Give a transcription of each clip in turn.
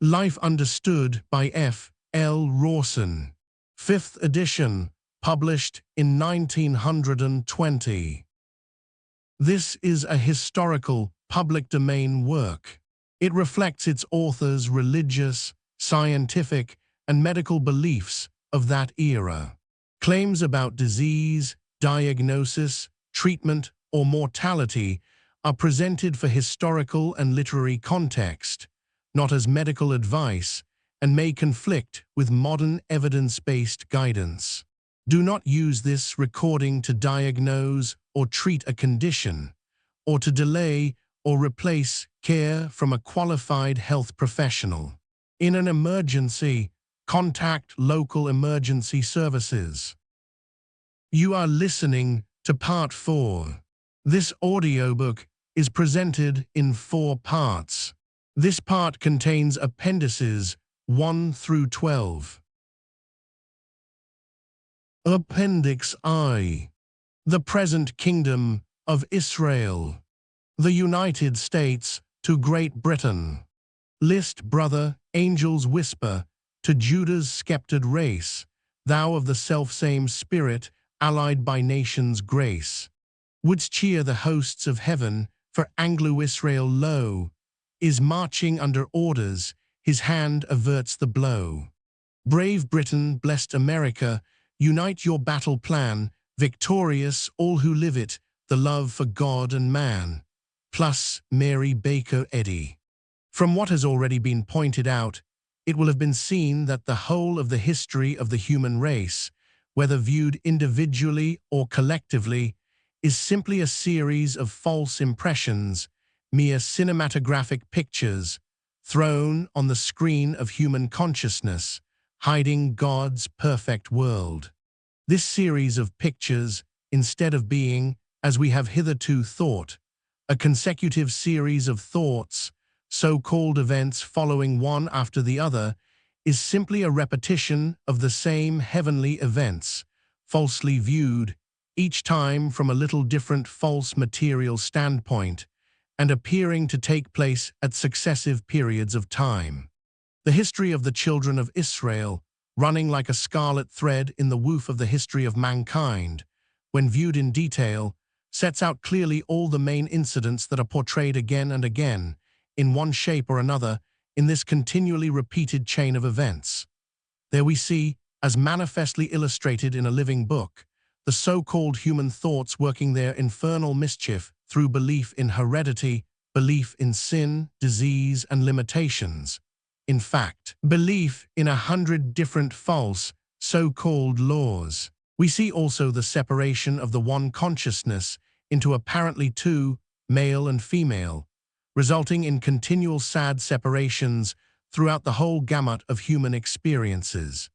Life Understood by F. L. Rawson. 5th edition, published in 1920. This is a historical, public domain work. It reflects its author's religious, scientific, and medical beliefs of that era. Claims about disease, diagnosis, treatment, or mortality are presented for historical and literary context, not as medical advice, and may conflict with modern evidence-based guidance. Do not use this recording to diagnose or treat a condition, or to delay or replace care from a qualified health professional. In an emergency, contact local emergency services. You are listening to Part 4. This audiobook is presented in 4 parts. This part contains Appendices 1 through 12. Appendix I. The Present Kingdom of Israel. The United States to Great Britain. List, brother, angels whisper to Judah's sceptred race, thou of the selfsame spirit, allied by nations' grace. Wouldst cheer the hosts of heaven, for Anglo-Israel lo, is marching under orders, his hand averts the blow. Brave Britain, blessed America, unite your battle plan, victorious all who live it, the love for God and man. Plus Mary Baker Eddy. From what has already been pointed out, it will have been seen that the whole of the history of the human race, whether viewed individually or collectively, is simply a series of false impressions, mere cinematographic pictures, thrown on the screen of human consciousness, hiding God's perfect world. This series of pictures, instead of being, as we have hitherto thought, a consecutive series of thoughts, so-called events following one after the other, is simply a repetition of the same heavenly events, falsely viewed, each time from a little different false material standpoint, and appearing to take place at successive periods of time. The history of the children of Israel, running like a scarlet thread in the woof of the history of mankind, when viewed in detail, sets out clearly all the main incidents that are portrayed again and again, in one shape or another, in this continually repeated chain of events. There we see, as manifestly illustrated in a living book, the so-called human thoughts working their infernal mischief through belief in heredity, belief in sin, disease, and limitations. In fact, belief in 100 different false, so-called laws. We see also the separation of the one consciousness into apparently two, male and female, resulting in continual sad separations throughout the whole gamut of human experiences.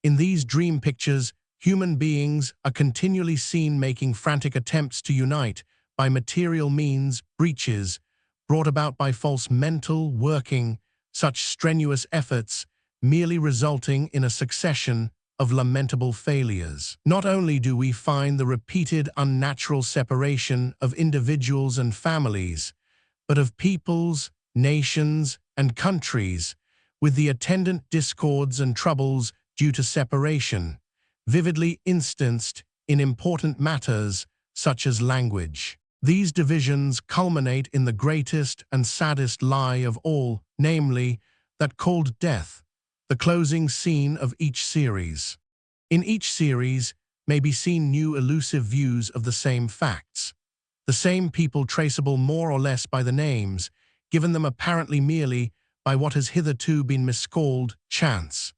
In these dream pictures, human beings are continually seen making frantic attempts to unite by material means, breaches, brought about by false mental working, such strenuous efforts merely resulting in a succession of lamentable failures. Not only do we find the repeated unnatural separation of individuals and families, but of peoples, nations, and countries, with the attendant discords and troubles due to separation, vividly instanced in important matters such as language. These divisions culminate in the greatest and saddest lie of all, namely, that called death, the closing scene of each series. In each series may be seen new elusive views of the same facts, the same people traceable more or less by the names, given them apparently merely by what has hitherto been miscalled chance.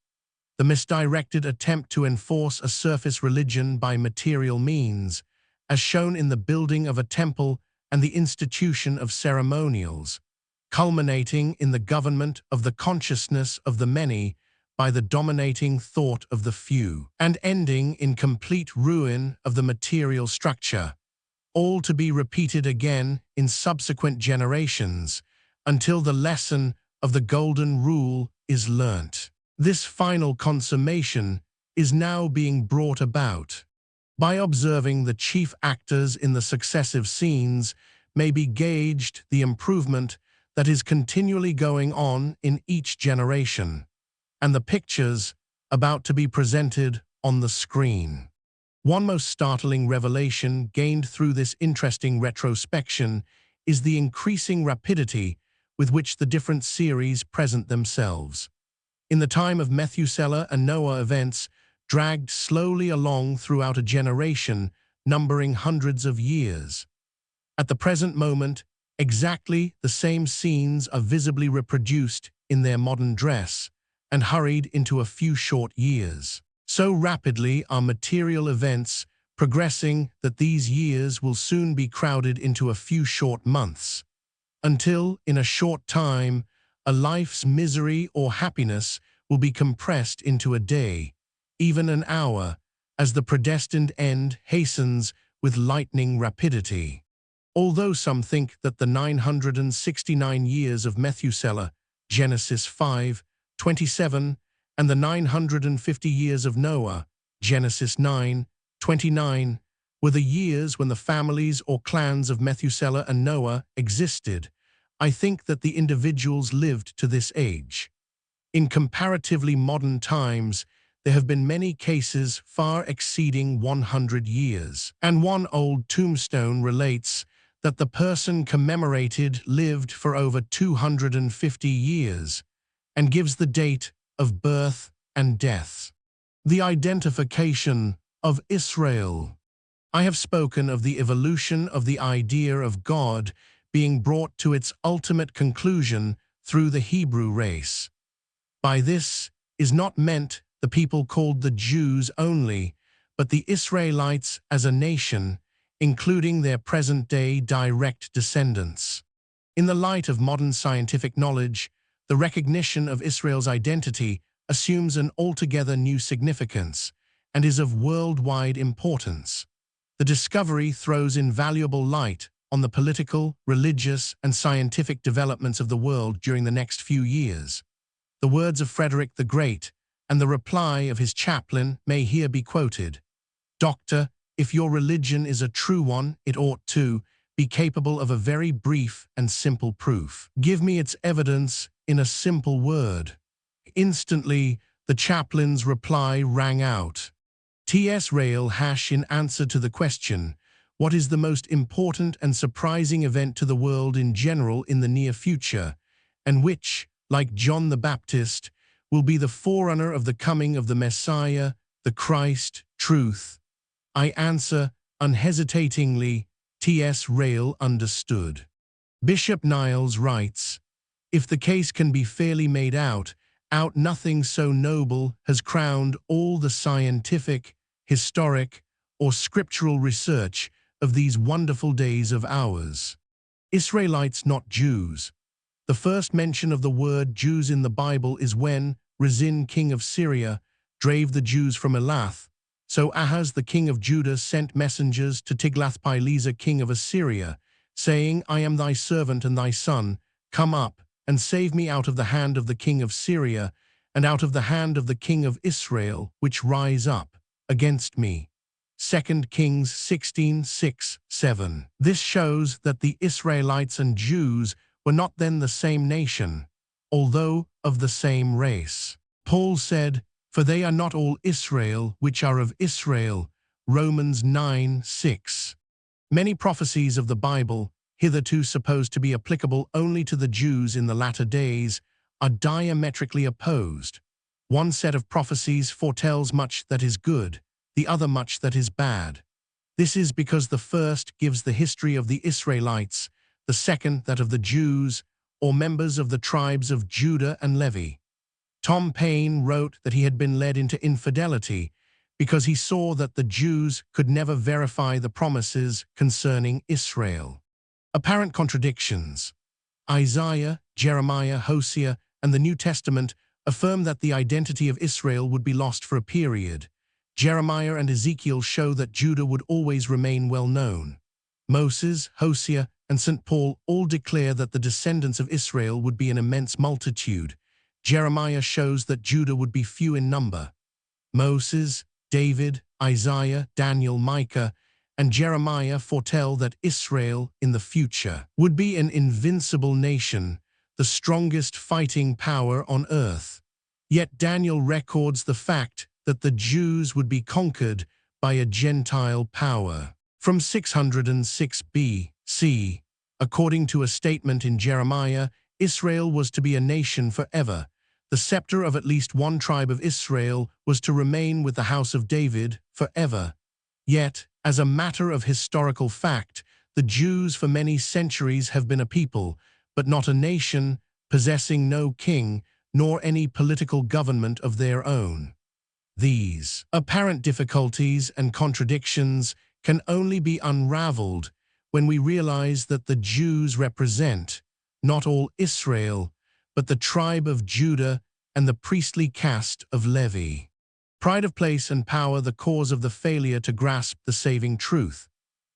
The misdirected attempt to enforce a surface religion by material means, as shown in the building of a temple and the institution of ceremonials, culminating in the government of the consciousness of the many by the dominating thought of the few, and ending in complete ruin of the material structure, all to be repeated again in subsequent generations until the lesson of the Golden Rule is learnt. This final consummation is now being brought about. By observing the chief actors in the successive scenes may be gauged the improvement that is continually going on in each generation, and the pictures about to be presented on the screen. One most startling revelation gained through this interesting retrospection is the increasing rapidity with which the different series present themselves. In the time of Methuselah and Noah, events dragged slowly along throughout a generation, numbering hundreds of years. At the present moment, exactly the same scenes are visibly reproduced in their modern dress and hurried into a few short years. So rapidly are material events progressing that these years will soon be crowded into a few short months, until, in a short time, a life's misery or happiness will be compressed into a day, even an hour, as the predestined end hastens with lightning rapidity. Although some think that the 969 years of Methuselah, Genesis 5:27, and the 950 years of Noah, Genesis 9:29, were the years when the families or clans of Methuselah and Noah existed, I think that the individuals lived to this age. In comparatively modern times, there have been many cases far exceeding 100 years, and one old tombstone relates that the person commemorated lived for over 250 years, and gives the date of birth and death. The identification of Israel. I have spoken of the evolution of the idea of God being brought to its ultimate conclusion through the Hebrew race. By this is not meant the people called the Jews only, but the Israelites as a nation, including their present-day direct descendants. In the light of modern scientific knowledge, the recognition of Israel's identity assumes an altogether new significance and is of worldwide importance. The discovery throws invaluable light on the political, religious, and scientific developments of the world during the next few years. The words of Frederick the Great and the reply of his chaplain may here be quoted. "Doctor, if your religion is a true one, it ought to be capable of a very brief and simple proof. Give me its evidence in a simple word." Instantly, the chaplain's reply rang out. T.S. Rail in answer to the question, "What is the most important and surprising event to the world in general in the near future, and which, like John the Baptist, will be the forerunner of the coming of the Messiah, the Christ, truth?" I answer, unhesitatingly, T.S. Rail understood. Bishop Niles writes, "If the case can be fairly made out, nothing so noble has crowned all the scientific, historic, or scriptural research of these wonderful days of ours. Israelites, not Jews. The first mention of the word Jews in the Bible is when Rezin, king of Syria, drave the Jews from Elath. So Ahaz, the king of Judah, sent messengers to Tiglath-Pileser, king of Assyria, saying, I am thy servant and thy son, come up, and save me out of the hand of the king of Syria, and out of the hand of the king of Israel, which rise up against me. 2 Kings 16:6-7. This shows that the Israelites and Jews were not then the same nation, although of the same race. Paul said, For they are not all Israel which are of Israel, Romans 9:6. Many prophecies of the Bible, hitherto supposed to be applicable only to the Jews in the latter days, are diametrically opposed. One set of prophecies foretells much that is good, the other much that is bad. This is because the first gives the history of the Israelites, the second that of the Jews, or members of the tribes of Judah and Levi. Tom Paine wrote that he had been led into infidelity because he saw that the Jews could never verify the promises concerning Israel. Apparent contradictions. Isaiah, Jeremiah, Hosea, and the New Testament affirm that the identity of Israel would be lost for a period. Jeremiah and Ezekiel show that Judah would always remain well known. Moses, Hosea, and St. Paul all declare that the descendants of Israel would be an immense multitude. Jeremiah shows that Judah would be few in number. Moses, David, Isaiah, Daniel, Micah, and Jeremiah foretell that Israel in the future would be an invincible nation, the strongest fighting power on earth. Yet Daniel records the fact that the Jews would be conquered by a Gentile power. From 606 B.C., according to a statement in Jeremiah, Israel was to be a nation forever. The scepter of at least one tribe of Israel was to remain with the house of David forever. Yet, as a matter of historical fact, the Jews for many centuries have been a people, but not a nation, possessing no king, nor any political government of their own. These apparent difficulties and contradictions can only be unraveled when we realize that the Jews represent not all Israel, but the tribe of Judah and the priestly caste of Levi. Pride of place and power the cause of the failure to grasp the saving truth.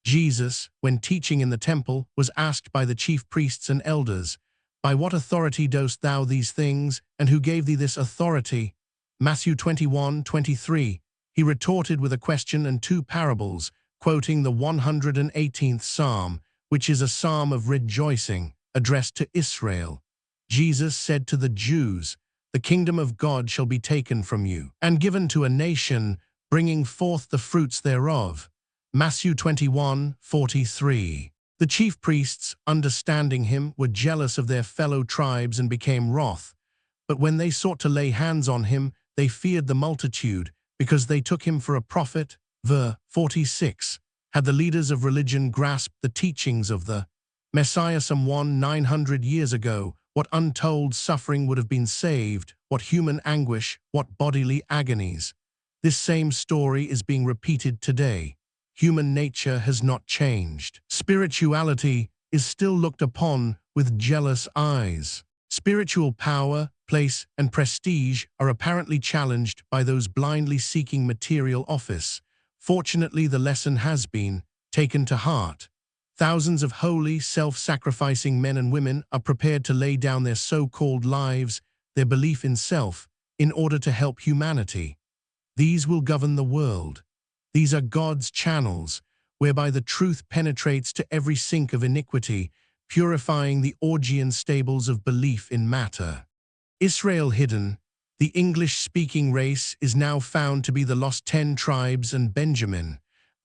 Jesus, when teaching in the temple, was asked by the chief priests and elders, "By what authority dost thou these things, and who gave thee this authority?" Matthew 21:23. He retorted with a question and two parables, quoting the 118th Psalm, which is a psalm of rejoicing, addressed to Israel. Jesus said to the Jews, "The kingdom of God shall be taken from you, and given to a nation, bringing forth the fruits thereof." Matthew 21:43. The chief priests, understanding him, were jealous of their fellow tribes and became wroth. But when they sought to lay hands on him, they feared the multitude, because they took him for a prophet. Verse 46. Had the leaders of religion grasped the teachings of the Messiah some 900 years ago, what untold suffering would have been saved, what human anguish, what bodily agonies. This same story is being repeated today. Human nature has not changed. Spirituality is still looked upon with jealous eyes. Spiritual power, place, and prestige are apparently challenged by those blindly seeking material office. Fortunately, the lesson has been taken to heart. Thousands of holy, self-sacrificing men and women are prepared to lay down their so-called lives, their belief in self, in order to help humanity. These will govern the world. These are God's channels, whereby the truth penetrates to every sink of iniquity, purifying the Augean stables of belief in matter. Israel hidden, the English-speaking race is now found to be the lost 10 tribes and Benjamin.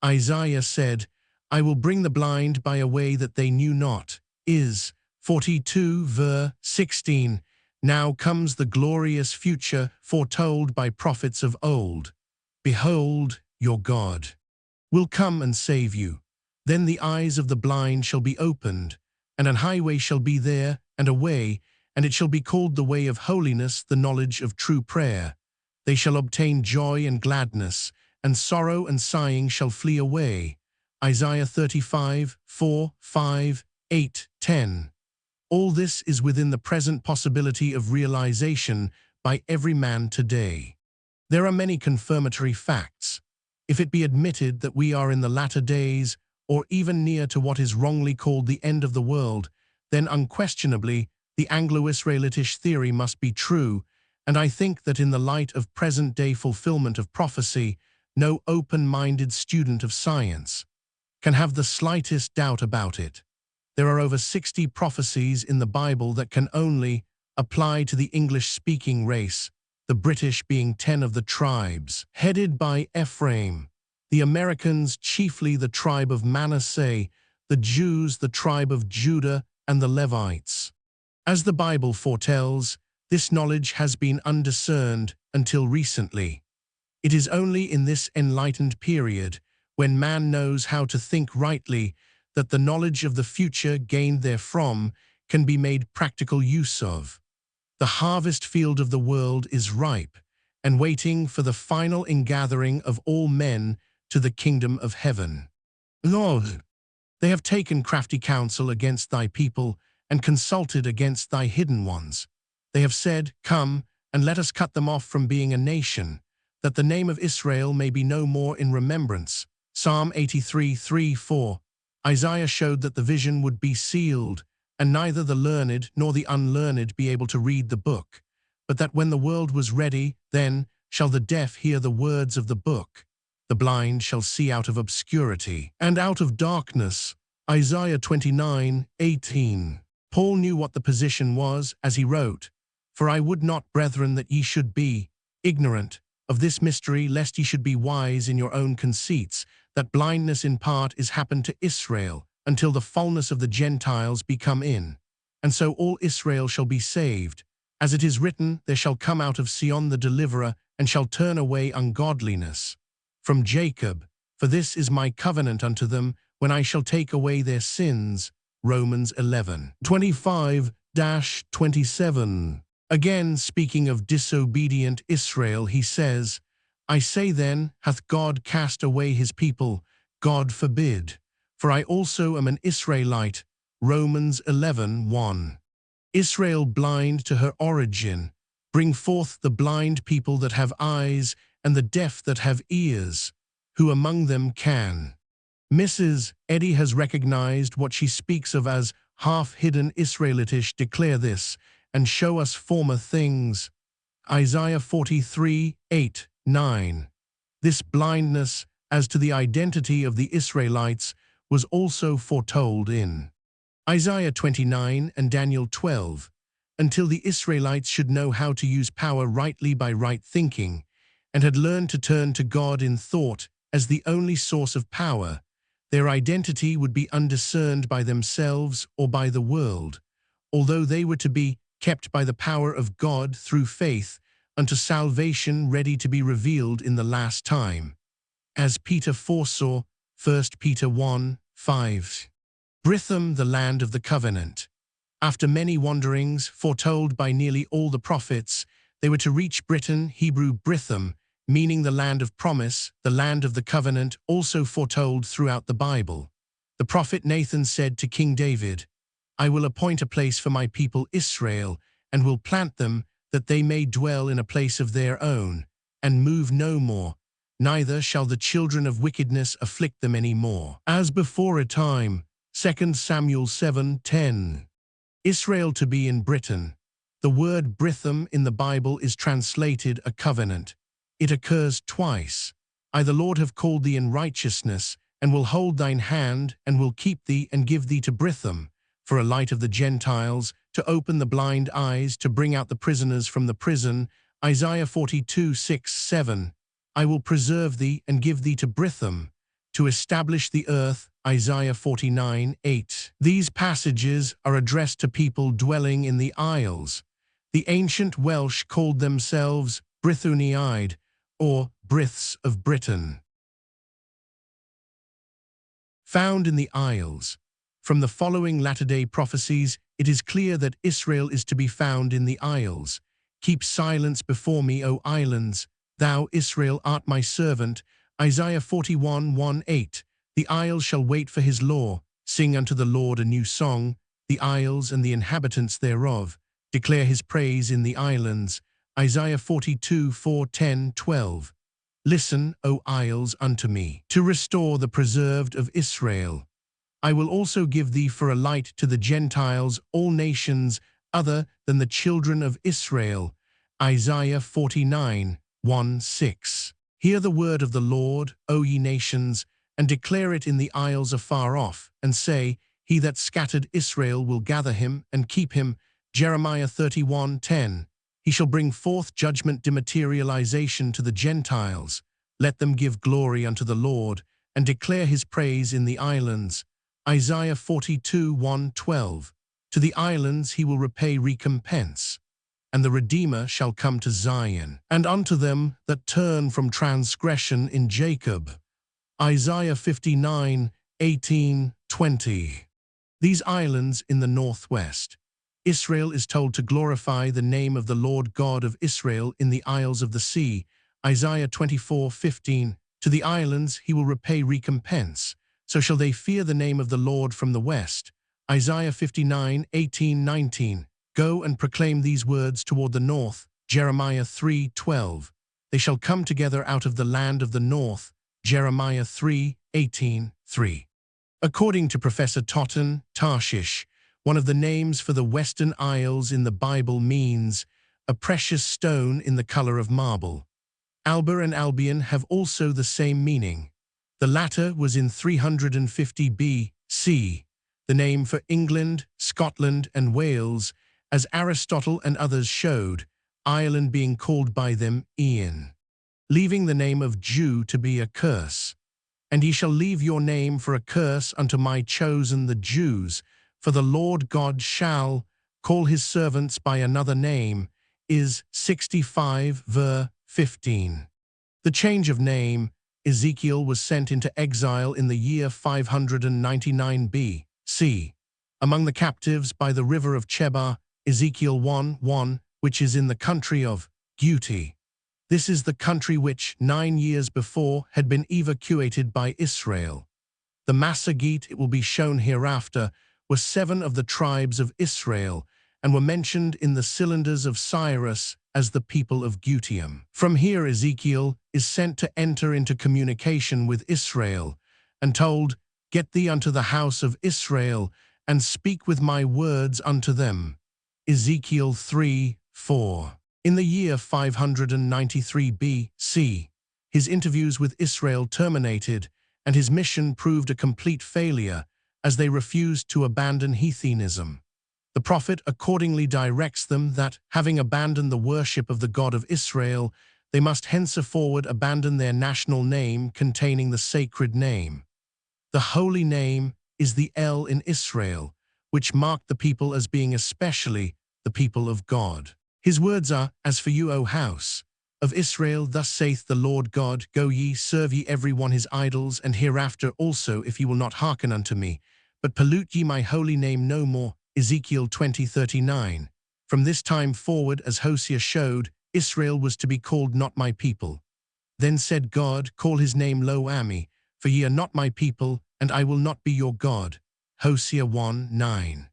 Isaiah said, "I will bring the blind by a way that they knew not." Is 42 verse 16. Now comes the glorious future foretold by prophets of old. Behold, your God will come and save you. Then the eyes of the blind shall be opened, and an highway shall be there, and a way, and it shall be called the way of holiness, the knowledge of true prayer. They shall obtain joy and gladness, and sorrow and sighing shall flee away. Isaiah 35:4, 5, 8, 10. All this is within the present possibility of realization by every man today. There are many confirmatory facts. If it be admitted that we are in the latter days, or even near to what is wrongly called the end of the world, then unquestionably the Anglo-Israelitish theory must be true, and I think that in the light of present-day fulfillment of prophecy, no open-minded student of science can have the slightest doubt about it. There are over 60 prophecies in the Bible that can only apply to the English-speaking race, the British being 10 of the tribes, headed by Ephraim, the Americans chiefly the tribe of Manasseh, the Jews the tribe of Judah, and the Levites. As the Bible foretells, this knowledge has been undiscerned until recently. It is only in this enlightened period, when man knows how to think rightly, that the knowledge of the future gained therefrom can be made practical use of. The harvest field of the world is ripe, and waiting for the final ingathering of all men to the kingdom of heaven. Lord, they have taken crafty counsel against thy people, and consulted against thy hidden ones. They have said, "Come, and let us cut them off from being a nation, that the name of Israel may be no more in remembrance." Psalm 83:3-4. Isaiah showed that the vision would be sealed, and neither the learned nor the unlearned be able to read the book, but that when the world was ready, then shall the deaf hear the words of the book. The blind shall see out of obscurity, and out of darkness. Isaiah 29:18. Paul knew what the position was, as he wrote, "For I would not, brethren, that ye should be ignorant of this mystery, lest ye should be wise in your own conceits, that blindness in part is happened to Israel, until the fullness of the Gentiles be come in. And so all Israel shall be saved. As it is written, there shall come out of Sion the deliverer, and shall turn away ungodliness from Jacob. For this is my covenant unto them, when I shall take away their sins." Romans 11:25-27. Again, speaking of disobedient Israel, he says, "I say then, hath God cast away his people? God forbid. For I also am an Israelite." Romans 11:1. Israel blind to her origin, bring forth the blind people that have eyes, and the deaf that have ears. Who among them can? Mrs. Eddy has recognized what she speaks of as half-hidden Israelitish declare this, and show us former things. Isaiah 43:8-9. This blindness as to the identity of the Israelites was also foretold in Isaiah 29 and Daniel 12, until the Israelites should know how to use power rightly by right thinking, and had learned to turn to God in thought as the only source of power, their identity would be undiscerned by themselves or by the world, although they were to be kept by the power of God through faith unto salvation ready to be revealed in the last time, as Peter foresaw, 1 Peter 1:5. Britham, the land of the covenant. After many wanderings, foretold by nearly all the prophets, they were to reach Britain, Hebrew Britham, meaning the land of promise, the land of the covenant, also foretold throughout the Bible. The prophet Nathan said to King David, "I will appoint a place for my people Israel, and will plant them, that they may dwell in a place of their own, and move no more, neither shall the children of wickedness afflict them any more." As before a time, 2 Samuel 7:10. Israel to be in Britain. The word Britham in the Bible is translated a covenant. It occurs twice. "I the Lord have called thee in righteousness, and will hold thine hand, and will keep thee, and give thee to Britham, for a light of the Gentiles, to open the blind eyes, to bring out the prisoners from the prison." Isaiah 42:6-7. "I will preserve thee, and give thee to Britham, to establish the earth." Isaiah 49:8. These passages are addressed to people dwelling in the Isles. The ancient Welsh called themselves Brythoniaid, or Briths of Britain. Found in the Isles. From the following latter-day prophecies, it is clear that Israel is to be found in the Isles. "Keep silence before me, O islands. Thou, Israel, art my servant." Isaiah 41:1-8. "The isles shall wait for his law. Sing unto the Lord a new song. The isles and the inhabitants thereof declare his praise in the islands." Isaiah 42:4-10-12. "Listen, O isles, unto me, to restore the preserved of Israel. I will also give thee for a light to the Gentiles, all nations other than the children of Israel." Isaiah 49:1-6. "Hear the word of the Lord, O ye nations, and declare it in the isles afar off, and say, He that scattered Israel will gather him and keep him." Jeremiah 31:10. "He shall bring forth judgment dematerialization to the Gentiles. Let them give glory unto the Lord, and declare his praise in the islands." Isaiah 42:1-12. "To the islands he will repay recompense, and the Redeemer shall come to Zion, and unto them that turn from transgression in Jacob." Isaiah 59:18-20. These islands in the northwest. Israel is told to glorify the name of the Lord God of Israel in the isles of the sea. Isaiah 24:15. "To the islands he will repay recompense, so shall they fear the name of the Lord from the west." Isaiah 59:18-19. "Go and proclaim these words toward the north." Jeremiah 3:12. "They shall come together out of the land of the north." Jeremiah 3:18-3. According to Professor Totten, Tarshish, one of the names for the Western Isles in the Bible, means a precious stone in the color of marble. Alba and Albion have also the same meaning. The latter was in 350 B.C. the name for England, Scotland, and Wales, as Aristotle and others showed, Ireland being called by them Ian, leaving the name of Jew to be a curse. And ye shall leave your name for a curse unto my chosen the Jews, for the Lord God shall call his servants by another name, is 65 ver. 15. The change of name, Ezekiel was sent into exile in the year 599 B.C. Among the captives by the river of Chebar, Ezekiel 1:1, which is in the country of Guti. This is the country which 9 years before had been evacuated by Israel. The Massagete, it will be shown hereafter, were 7 of the tribes of Israel, and were mentioned in the cylinders of Cyrus as the people of Gutium. From here Ezekiel is sent to enter into communication with Israel, and told, Get thee unto the house of Israel, and speak with my words unto them. Ezekiel 3:4. In the year 593 B.C., his interviews with Israel terminated, and his mission proved a complete failure, as they refused to abandon heathenism. The prophet accordingly directs them that, having abandoned the worship of the God of Israel, they must henceforward abandon their national name containing the sacred name. The holy name is the El in Israel, which marked the people as being especially the people of God. His words are, As for you, O house of Israel, thus saith the Lord God, Go ye, serve ye every one his idols, and hereafter also, if ye will not hearken unto me, but pollute ye my holy name no more. Ezekiel 20:39. From this time forward, as Hosea showed, Israel was to be called not my people. Then said God, Call his name Lo-Ami, for ye are not my people, and I will not be your God. Hosea 1:9.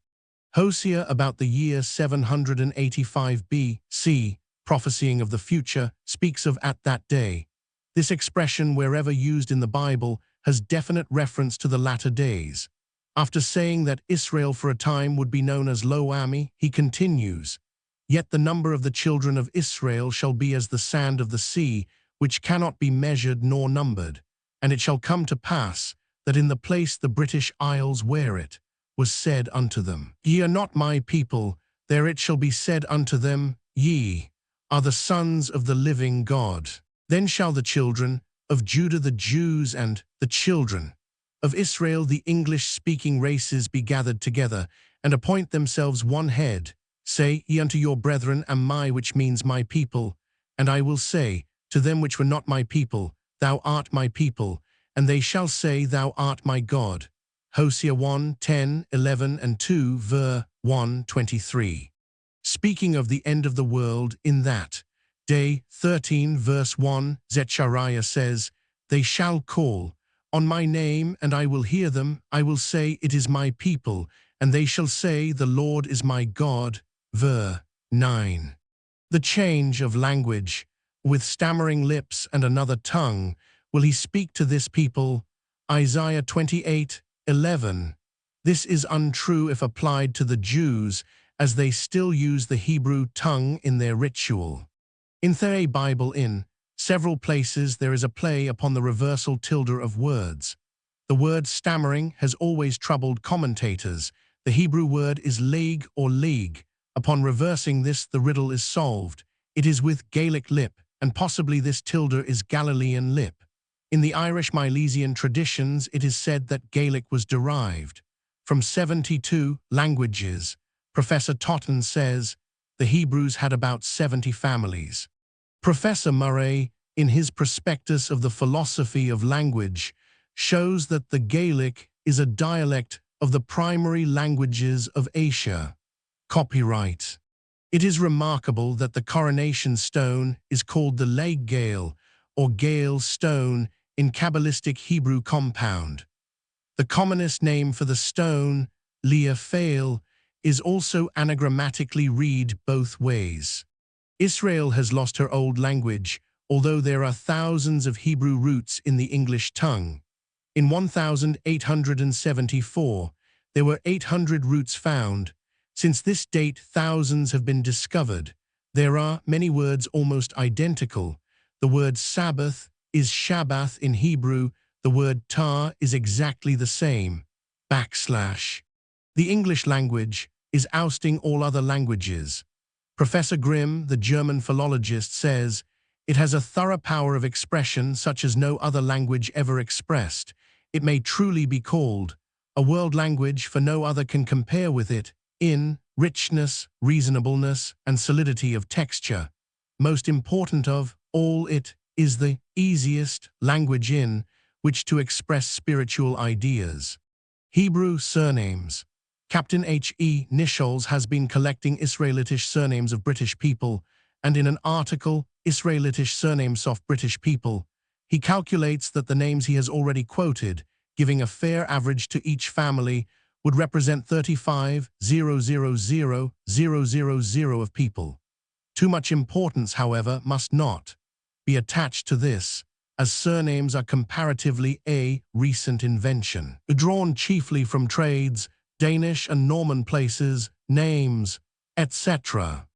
Hosea, about the year 785 B.C., prophesying of the future, speaks of at that day. This expression, wherever used in the Bible, has definite reference to the latter days. After saying that Israel for a time would be known as Lo-Ami, he continues, Yet the number of the children of Israel shall be as the sand of the sea, which cannot be measured nor numbered. And it shall come to pass, that in the place the British Isles where it was said unto them, Ye are not my people, there it shall be said unto them, Ye are the sons of the living God. Then shall the children of Judah the Jews and the children of Israel the English-speaking races be gathered together, and appoint themselves one head. Say ye unto your brethren, Am I, which means my people, and I will say to them which were not my people, Thou art my people, and they shall say, Thou art my God. Hosea 1:10, 11, and 2 ver. 1:23. Speaking of the end of the world in that day, 13 verse 1, Zechariah says, They shall call on my name, and I will hear them. I will say, It is my people, and they shall say, The Lord is my God. Ver. 9. The change of language. With stammering lips and another tongue will he speak to this people. Isaiah 28:11. This is untrue if applied to the Jews, as they still use the Hebrew tongue in their ritual. In the Bible, in several places there is a play upon the reversal tilde of words. The word stammering has always troubled commentators. The Hebrew word is league or league. Upon reversing this, the riddle is solved. It is with Gaelic lip, and possibly this tilde is Galilean lip. In the Irish Milesian traditions, it is said that Gaelic was derived from 72 languages. Professor Totten says the Hebrews had about 70 families. Professor Murray, in his Prospectus of the Philosophy of Language, shows that the Gaelic is a dialect of the primary languages of Asia. Copyright. It is remarkable that the coronation stone is called the Leg Gael, or Gael stone, in Kabbalistic Hebrew compound. The commonest name for the stone, Leah Fail, is also anagrammatically read both ways. Israel has lost her old language, although there are thousands of Hebrew roots in the English tongue. In 1874, there were 800 roots found. Since this date, thousands have been discovered. There are many words almost identical. The word Sabbath is Shabbath in Hebrew. The word tar is exactly the same. /. The English language is ousting all other languages. Professor Grimm, the German philologist, says, "It has a thorough power of expression such as no other language ever expressed. It may truly be called a world language, for no other can compare with it in richness, reasonableness, and solidity of texture. Most important of all, it is the easiest language in which to express spiritual ideas." Hebrew surnames. Captain H.E. Nichols has been collecting Israelitish surnames of British people, and in an article, Israelitish Surnames of British People, he calculates that the names he has already quoted, giving a fair average to each family, would represent 35,000,000 of people. Too much importance, however, must not be attached to this, as surnames are comparatively a recent invention, drawn chiefly from trades, Danish and Norman places, names, etc.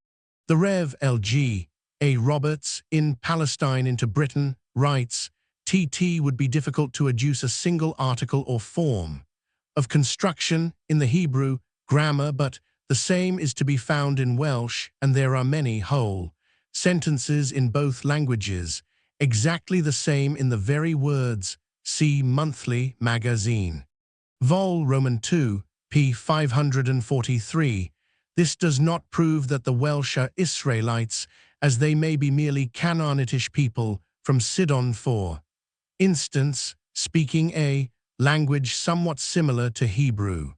The Rev. L.G. A. Roberts, in Palestine into Britain, writes, "TT would be difficult to adduce a single article or form of construction in the Hebrew grammar, but the same is to be found in Welsh, and there are many whole sentences in both languages, exactly the same in the very words. See Monthly Magazine. Vol. Roman 2, p. 543. This does not prove that the Welsh are Israelites, as they may be merely Canaanitish people from Sidon, for instance, speaking a language somewhat similar to Hebrew.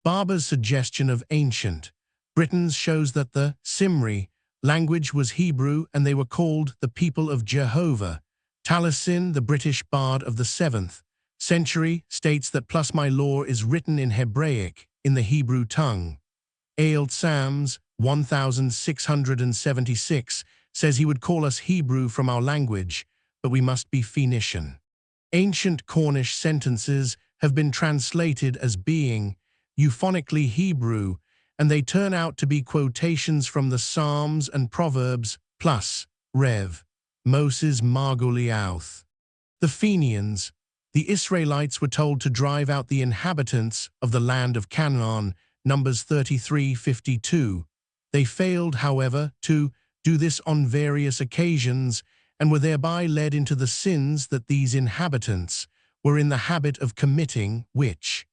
Barber's suggestion of ancient Britons shows that the Cymri language was Hebrew, and they were called the people of Jehovah. Taliesin, the British bard of the 7th century, states that "plus my law is written in Hebraic, in the Hebrew tongue." Auld Sams, 1676, says he would call us Hebrew from our language, but we must be Phoenician. Ancient Cornish sentences have been translated as being euphonically Hebrew, and they turn out to be quotations from the Psalms and Proverbs, plus Rev. Moses Margoliouth. The Fenians. The Israelites were told to drive out the inhabitants of the land of Canaan, Numbers 33:52. They failed, however, to do this on various occasions, and were thereby led into the sins that these inhabitants were in the habit of committing, which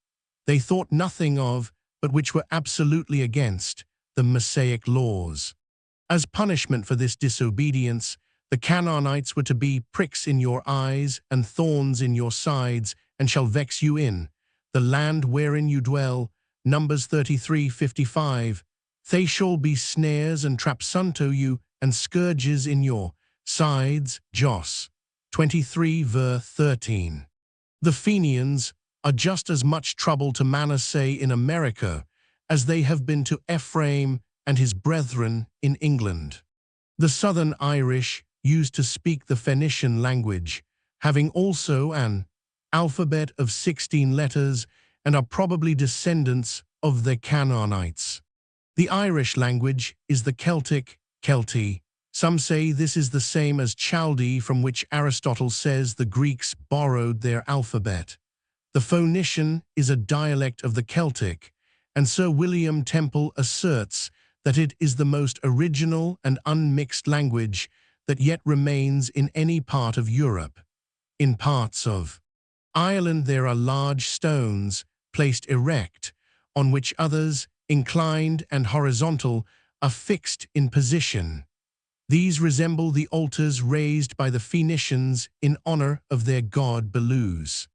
they thought nothing of, but which were absolutely against the Mosaic laws. As punishment for this disobedience, the Canaanites were to be pricks in your eyes and thorns in your sides, and shall vex you in the land wherein you dwell. Numbers 33:55. They shall be snares and traps unto you, and scourges in your sides. Jos 23:13. The Fenians are just as much trouble to Manasseh in America as they have been to Ephraim and his brethren in England. The Southern Irish used to speak the Phoenician language, having also an alphabet of 16 letters, and are probably descendants of the Canaanites. The Irish language is the Celtic, Kelti. Some say this is the same as Chaldee, from which Aristotle says the Greeks borrowed their alphabet. The Phoenician is a dialect of the Celtic, and Sir William Temple asserts that it is the most original and unmixed language that yet remains in any part of Europe. In parts of Ireland there are large stones placed erect, on which others, inclined and horizontal, are fixed in position. These resemble the altars raised by the Phoenicians in honor of their god Belus.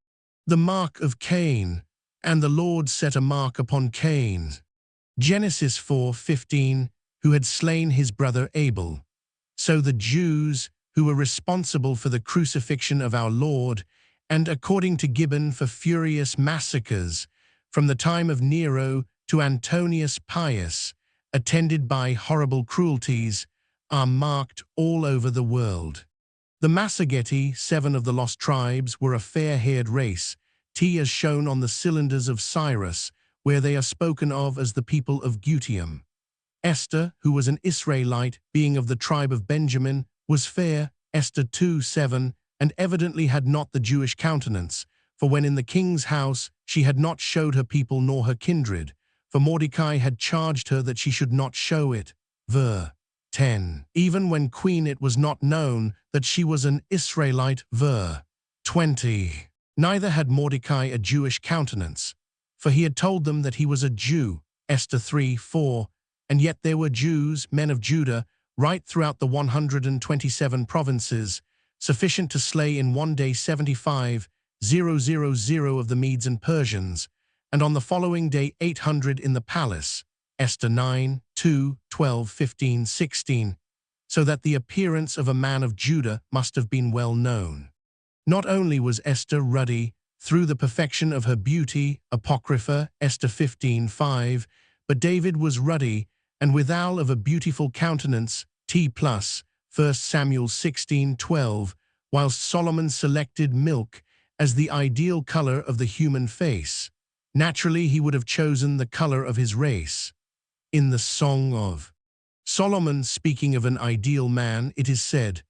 The mark of Cain, and the Lord set a mark upon Cain. Genesis 4:15, who had slain his brother Abel. So the Jews, who were responsible for the crucifixion of our Lord, and according to Gibbon for furious massacres, from the time of Nero to Antonius Pius, attended by horrible cruelties, are marked all over the world. The Massageti, 7 of the lost tribes, were a fair-haired race, as shown on the cylinders of Cyrus, where they are spoken of as the people of Gutium. Esther, who was an Israelite, being of the tribe of Benjamin, was fair, Esther 2:7, and evidently had not the Jewish countenance, for when in the king's house she had not showed her people nor her kindred, for Mordecai had charged her that she should not show it. Ver. 10. Even when queen it was not known that she was an Israelite. Ver. 20. Neither had Mordecai a Jewish countenance, for he had told them that he was a Jew. Esther 3:4. And yet there were Jews, men of Judah, right throughout the 127 provinces, sufficient to slay in one day 75,000 of the Medes and Persians, and on the following day 800 in the palace. Esther 9:2, 12, 15, 16, so that the appearance of a man of Judah must have been well known. Not only was Esther ruddy through the perfection of her beauty, Apocrypha, Esther 15:5, but David was ruddy and withal of a beautiful countenance, T+, 1 Samuel 16:12, whilst Solomon selected milk as the ideal color of the human face. Naturally, he would have chosen the color of his race. In the Song of Solomon, speaking of an ideal man, it is said,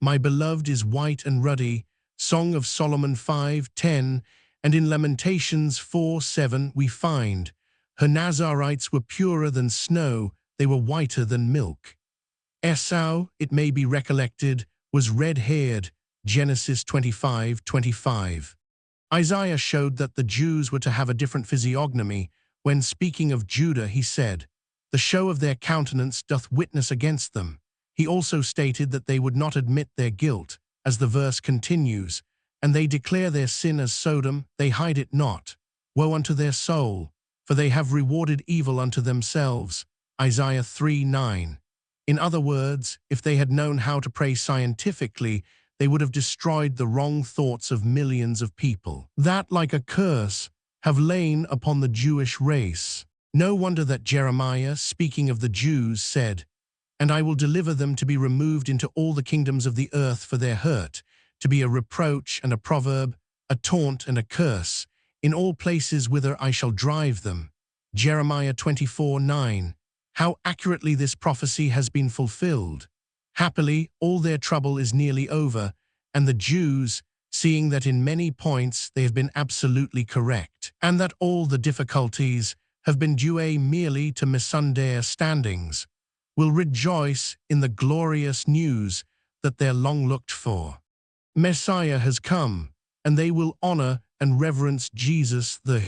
"My beloved is white and ruddy," Song of Solomon 5:10, and in Lamentations 4:7 we find, "Her Nazarites were purer than snow, they were whiter than milk." Esau, it may be recollected, was red-haired, Genesis 25:25. Isaiah showed that the Jews were to have a different physiognomy. When speaking of Judah, he said, "The show of their countenance doth witness against them." He also stated that they would not admit their guilt, as the verse continues, "And they declare their sin as Sodom, they hide it not. Woe unto their soul, for they have rewarded evil unto themselves." Isaiah 3:9. In other words, if they had known how to pray scientifically, they would have destroyed the wrong thoughts of millions of people that, like a curse, have lain upon the Jewish race. No wonder that Jeremiah, speaking of the Jews, said, "And I will deliver them to be removed into all the kingdoms of the earth for their hurt, to be a reproach and a proverb, a taunt and a curse, in all places whither I shall drive them." Jeremiah 24:9. How accurately this prophecy has been fulfilled. Happily, all their trouble is nearly over, and the Jews, seeing that in many points they have been absolutely correct, and that all the difficulties have been due merely to misunderstandings, will rejoice in the glorious news that they're long looked for. Messiah has come, and they will honor and reverence Jesus the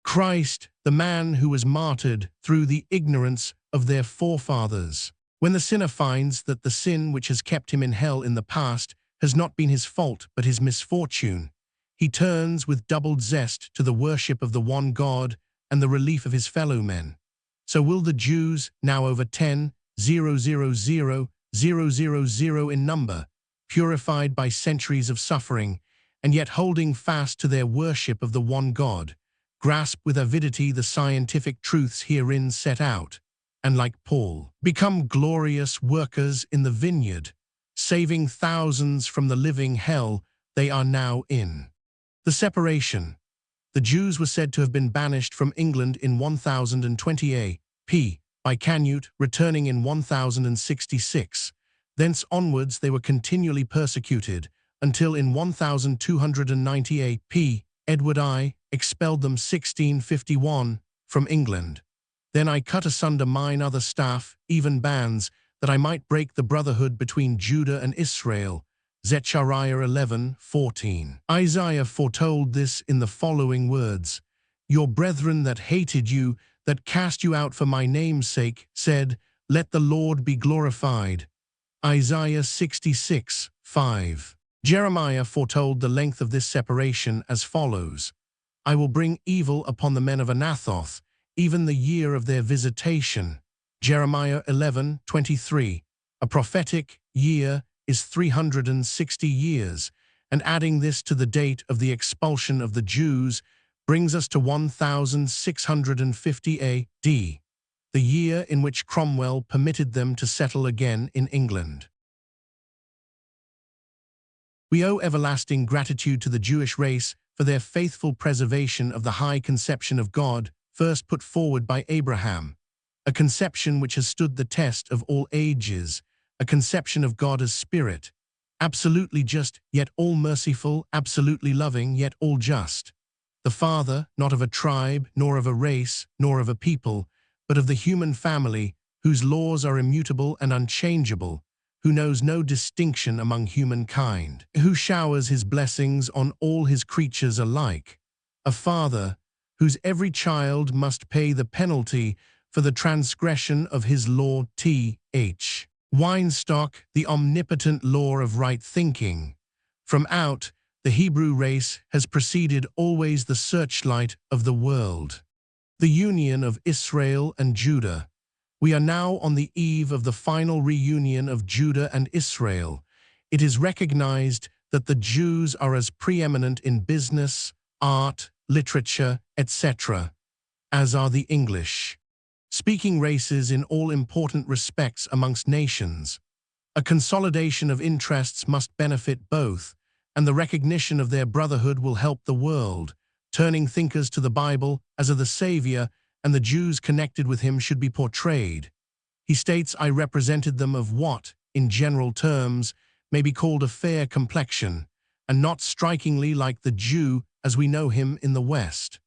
Christ, the man who was martyred through the ignorance of their forefathers. When the sinner finds that the sin which has kept him in hell in the past has not been his fault but his misfortune, he turns with doubled zest to the worship of the one God and the relief of his fellow men. So will the Jews, now over 10,000,000 in number, purified by centuries of suffering, and yet holding fast to their worship of the one God, grasp with avidity the scientific truths herein set out, and like Paul, become glorious workers in the vineyard, saving thousands from the living hell they are now in. The separation. The Jews were said to have been banished from England in 1020 A.P. by Canute, returning in 1066. Thence onwards they were continually persecuted, until in 1290 A.P. Edward I expelled them 1651 from England. "Then I cut asunder mine other staff, even bands, that I might break the brotherhood between Judah and Israel." Zechariah 11:14. Isaiah foretold this in the following words, "Your brethren that hated you, that cast you out for my name's sake, said, Let the Lord be glorified." Isaiah 66:5. Jeremiah foretold the length of this separation as follows, "I will bring evil upon the men of Anathoth, even the year of their visitation." Jeremiah 11:23. A prophetic year is 360 years, and adding this to the date of the expulsion of the Jews brings us to 1650 A.D., the year in which Cromwell permitted them to settle again in England. We owe everlasting gratitude to the Jewish race for their faithful preservation of the high conception of God, first put forward by Abraham, a conception which has stood the test of all ages, a conception of God as Spirit, absolutely just, yet all merciful, absolutely loving, yet all just. the father not of a tribe, nor of a race, nor of a people, but of the human family, whose laws are immutable and unchangeable, who knows no distinction among humankind, who showers his blessings on all his creatures alike, a father whose every child must pay the penalty for the transgression of his law. Th. Weinstock, the omnipotent law of right thinking. From out the Hebrew race has proceeded always the searchlight of the world. The union of Israel and Judah. We are now on the eve of the final reunion of Judah and Israel. It is recognized that the Jews are as preeminent in business, art, literature, etc., as are the English speaking races in all important respects amongst nations. A consolidation of interests must benefit both, and the recognition of their brotherhood will help the world, turning thinkers to the Bible as of the Savior, and the Jews connected with him should be portrayed. He states, I represented them of what, in general terms, may be called a fair complexion, and not strikingly like the Jew as we know him in the West.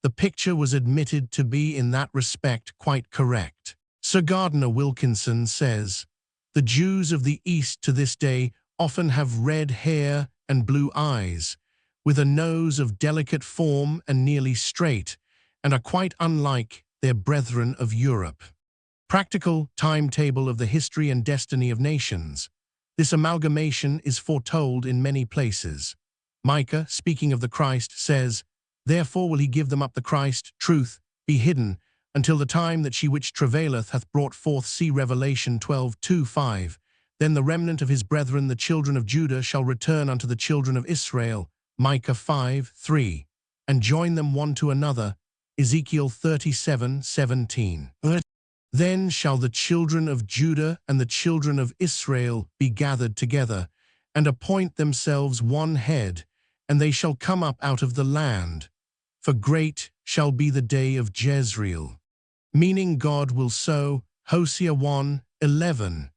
The picture was admitted to be in that respect quite correct. Sir Gardner Wilkinson says, the Jews of the East to this day often have red hair and blue eyes, with a nose of delicate form and nearly straight, and are quite unlike their brethren of Europe. Practical timetable of the history and destiny of nations. This amalgamation is foretold in many places. Micah, speaking of the Christ, says, therefore will he give them up the Christ, truth, be hidden, until the time that she which travaileth hath brought forth. See Revelation 12:2-5. Then the remnant of his brethren, the children of Judah, shall return unto the children of Israel, Micah 5:3, and join them one to another, Ezekiel 37:17. Then shall the children of Judah and the children of Israel be gathered together, and appoint themselves one head, and they shall come up out of the land. For great shall be the day of Jezreel. Meaning God will sow, Hosea 1:11.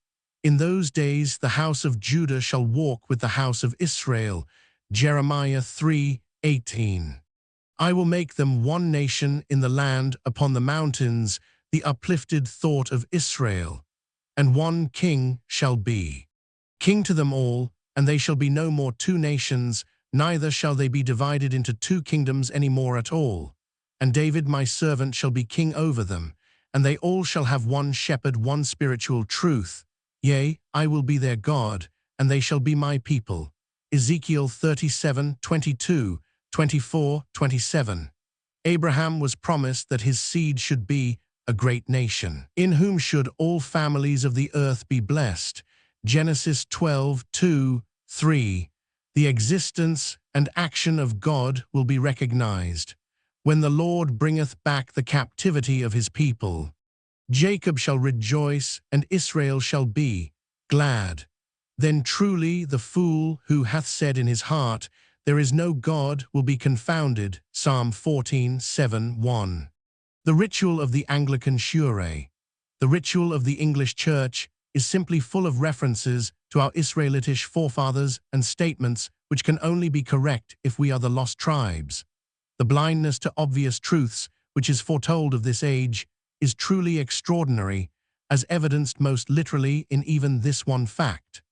In those days the house of Judah shall walk with the house of Israel, Jeremiah 3:18. I will make them one nation in the land upon the mountains, the uplifted thought of Israel, and one king shall be king to them all, and they shall be no more two nations, neither shall they be divided into two kingdoms any more at all. And David my servant shall be king over them, and they all shall have one shepherd, one spiritual truth. Yea, I will be their God, and they shall be my people. Ezekiel 37:22, 24, 27. Abraham was promised that his seed should be a great nation, in whom should all families of the earth be blessed. Genesis 12:2, 3. The existence and action of God will be recognized when the Lord bringeth back the captivity of his people. Jacob shall rejoice, and Israel shall be glad. Then truly the fool who hath said in his heart, there is no God, will be confounded. Psalm 14:7-1. The ritual of the Anglican Shure. The ritual of the English Church is simply full of references to our Israelitish forefathers and statements which can only be correct if we are the lost tribes. The blindness to obvious truths, which is foretold of this age, is truly extraordinary, as evidenced most literally in even this one fact.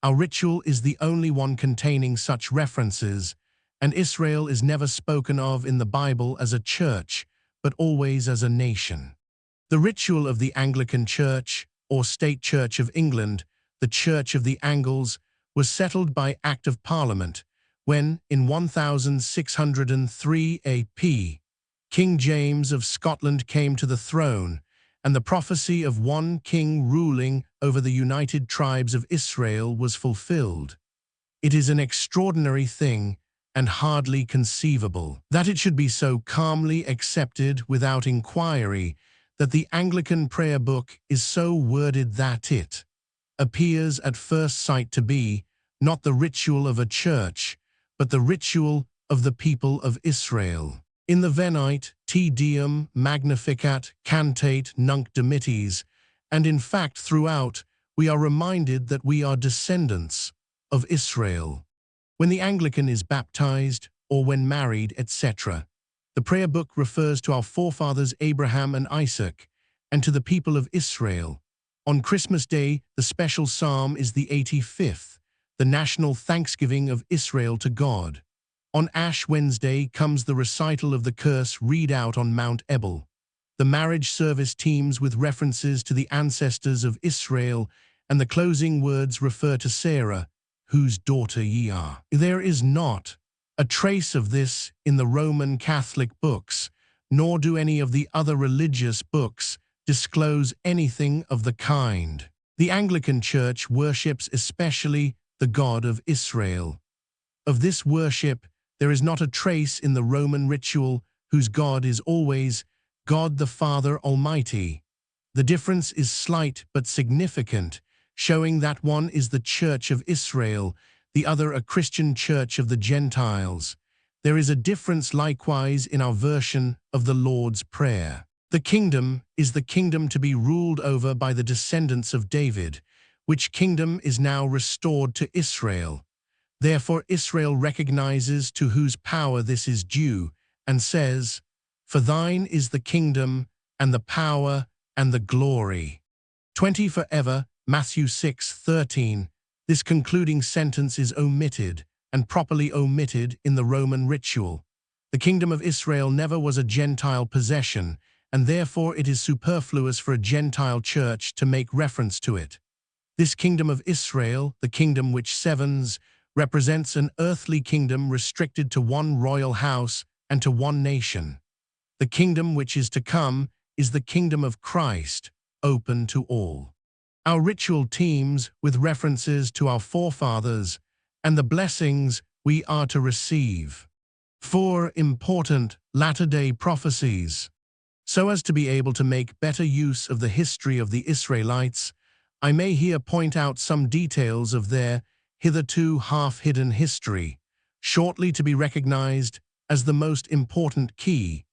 Our ritual is the only one containing such references, and Israel is never spoken of in the Bible as a church, but always as a nation. The ritual of the Anglican Church, or State Church of England, the Church of the Angles, was settled by Act of Parliament, when, in 1603 AP, King James of Scotland came to the throne, and the prophecy of one king ruling over the united tribes of Israel was fulfilled. It is an extraordinary thing, and hardly conceivable, that it should be so calmly accepted without inquiry, that the Anglican prayer book is so worded that it appears at first sight to be not the ritual of a church, but the ritual of the people of Israel. In the Venite, Te Deum, Magnificat, Cantate, Nunc Dimittis, and in fact throughout, we are reminded that we are descendants of Israel. When the Anglican is baptized, or when married, etc. The prayer book refers to our forefathers Abraham and Isaac, and to the people of Israel. On Christmas Day, the special psalm is the 85th, the national thanksgiving of Israel to God. On Ash Wednesday comes the recital of the curse read out on Mount Ebal. The marriage service teems with references to the ancestors of Israel, and the closing words refer to Sarah, whose daughter ye are. There is not a trace of this in the Roman Catholic books, nor do any of the other religious books disclose anything of the kind. The Anglican Church worships especially the God of Israel. Of this worship, there is not a trace in the Roman ritual, whose God is always God the Father Almighty. The difference is slight but significant, showing that one is the Church of Israel, the other a Christian Church of the Gentiles. There is a difference likewise in our version of the Lord's Prayer. The kingdom is the kingdom to be ruled over by the descendants of David, which kingdom is now restored to Israel. Therefore Israel recognizes to whose power this is due, and says, "For thine is the kingdom, and the power, and the glory." 20 forever, Matthew 6:13. This concluding sentence is omitted, and properly omitted in the Roman ritual. The kingdom of Israel never was a Gentile possession, and therefore it is superfluous for a Gentile church to make reference to it. This kingdom of Israel, the kingdom which sevens, represents an earthly kingdom restricted to one royal house and to one nation. The kingdom which is to come is the kingdom of Christ, open to all. Our ritual teems with references to our forefathers and the blessings we are to receive. 4 important latter-day prophecies. So as to be able to make better use of the history of the Israelites, I may here point out some details of their hitherto half-hidden history, shortly to be recognized as the most important key,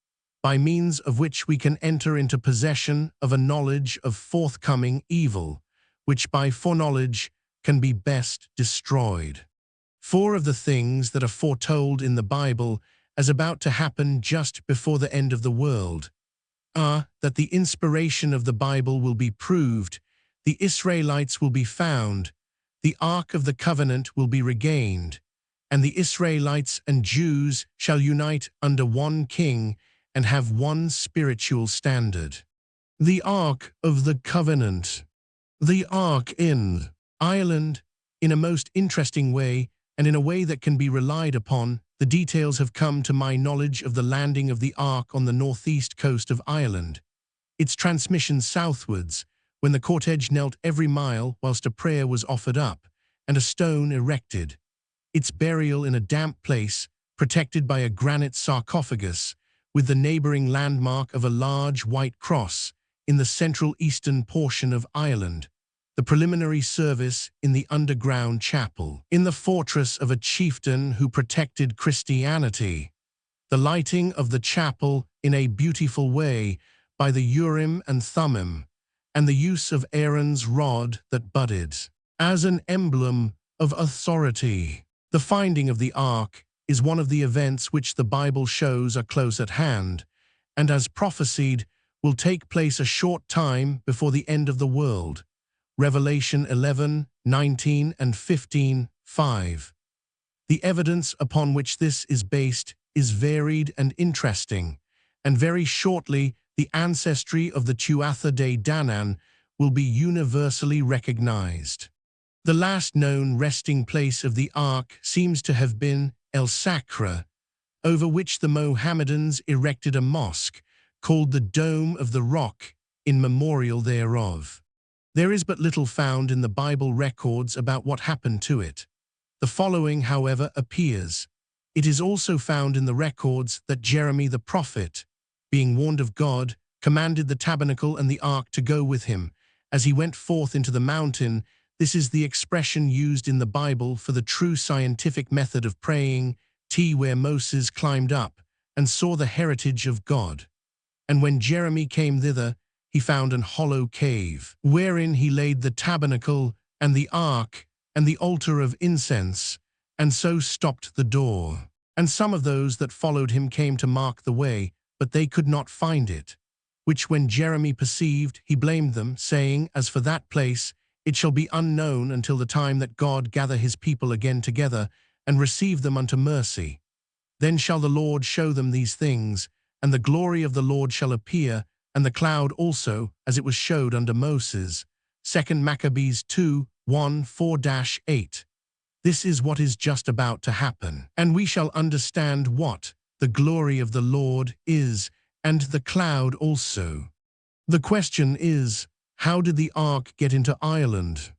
by means of which we can enter into possession of a knowledge of forthcoming evil, which by foreknowledge can be best destroyed. 4 of the things that are foretold in the Bible as about to happen just before the end of the world are that the inspiration of the Bible will be proved, the Israelites will be found, the Ark of the Covenant will be regained, and the Israelites and Jews shall unite under one king and have one spiritual standard. The Ark of the Covenant. The Ark in Ireland, in a most interesting way, and in a way that can be relied upon, the details have come to my knowledge of the landing of the Ark on the northeast coast of Ireland, its transmission southwards, when the cortege knelt every mile whilst a prayer was offered up, and a stone erected, its burial in a damp place, protected by a granite sarcophagus, with the neighbouring landmark of a large white cross in the central eastern portion of Ireland, the preliminary service in the underground chapel, in the fortress of a chieftain who protected Christianity, the lighting of the chapel in a beautiful way by the Urim and Thummim, and the use of Aaron's rod that budded, as an emblem of authority. The finding of the Ark is one of the events which the Bible shows are close at hand, and as prophesied, will take place a short time before the end of the world. Revelation 11:19 and 15:5. The evidence upon which this is based is varied and interesting, and very shortly the ancestry of the Tuatha De Danann will be universally recognized. The last known resting place of the Ark seems to have been El Sakra, over which the Mohammedans erected a mosque called the Dome of the Rock in memorial thereof. There is but little found in the Bible records about what happened to it. The following, however, appears. It is also found in the records that Jeremy the prophet, being warned of God, commanded the tabernacle and the ark to go with him. As he went forth into the mountain, this is the expression used in the Bible for the true scientific method of praying, where Moses climbed up and saw the heritage of God. And when Jeremy came thither, he found an hollow cave, wherein he laid the tabernacle and the ark and the altar of incense, and so stopped the door. And some of those that followed him came to mark the way, but they could not find it. Which when Jeremy perceived, he blamed them, saying, As for that place, it shall be unknown until the time that God gather his people again together, and receive them unto mercy. Then shall the Lord show them these things, and the glory of the Lord shall appear, and the cloud also, as it was showed unto Moses. 2 Maccabees 2, 1, 4-8. This is what is just about to happen. And we shall understand what the glory of the Lord is, and the cloud also. The question is, how did the ark get into Ireland?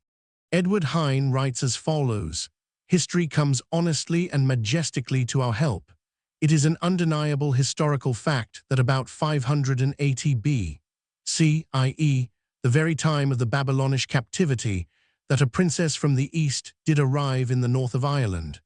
Edward Hine writes as follows, History comes honestly and majestically to our help. It is an undeniable historical fact that about 580 B.C., i.e., the very time of the Babylonish captivity, that a princess from the east did arrive in the north of Ireland.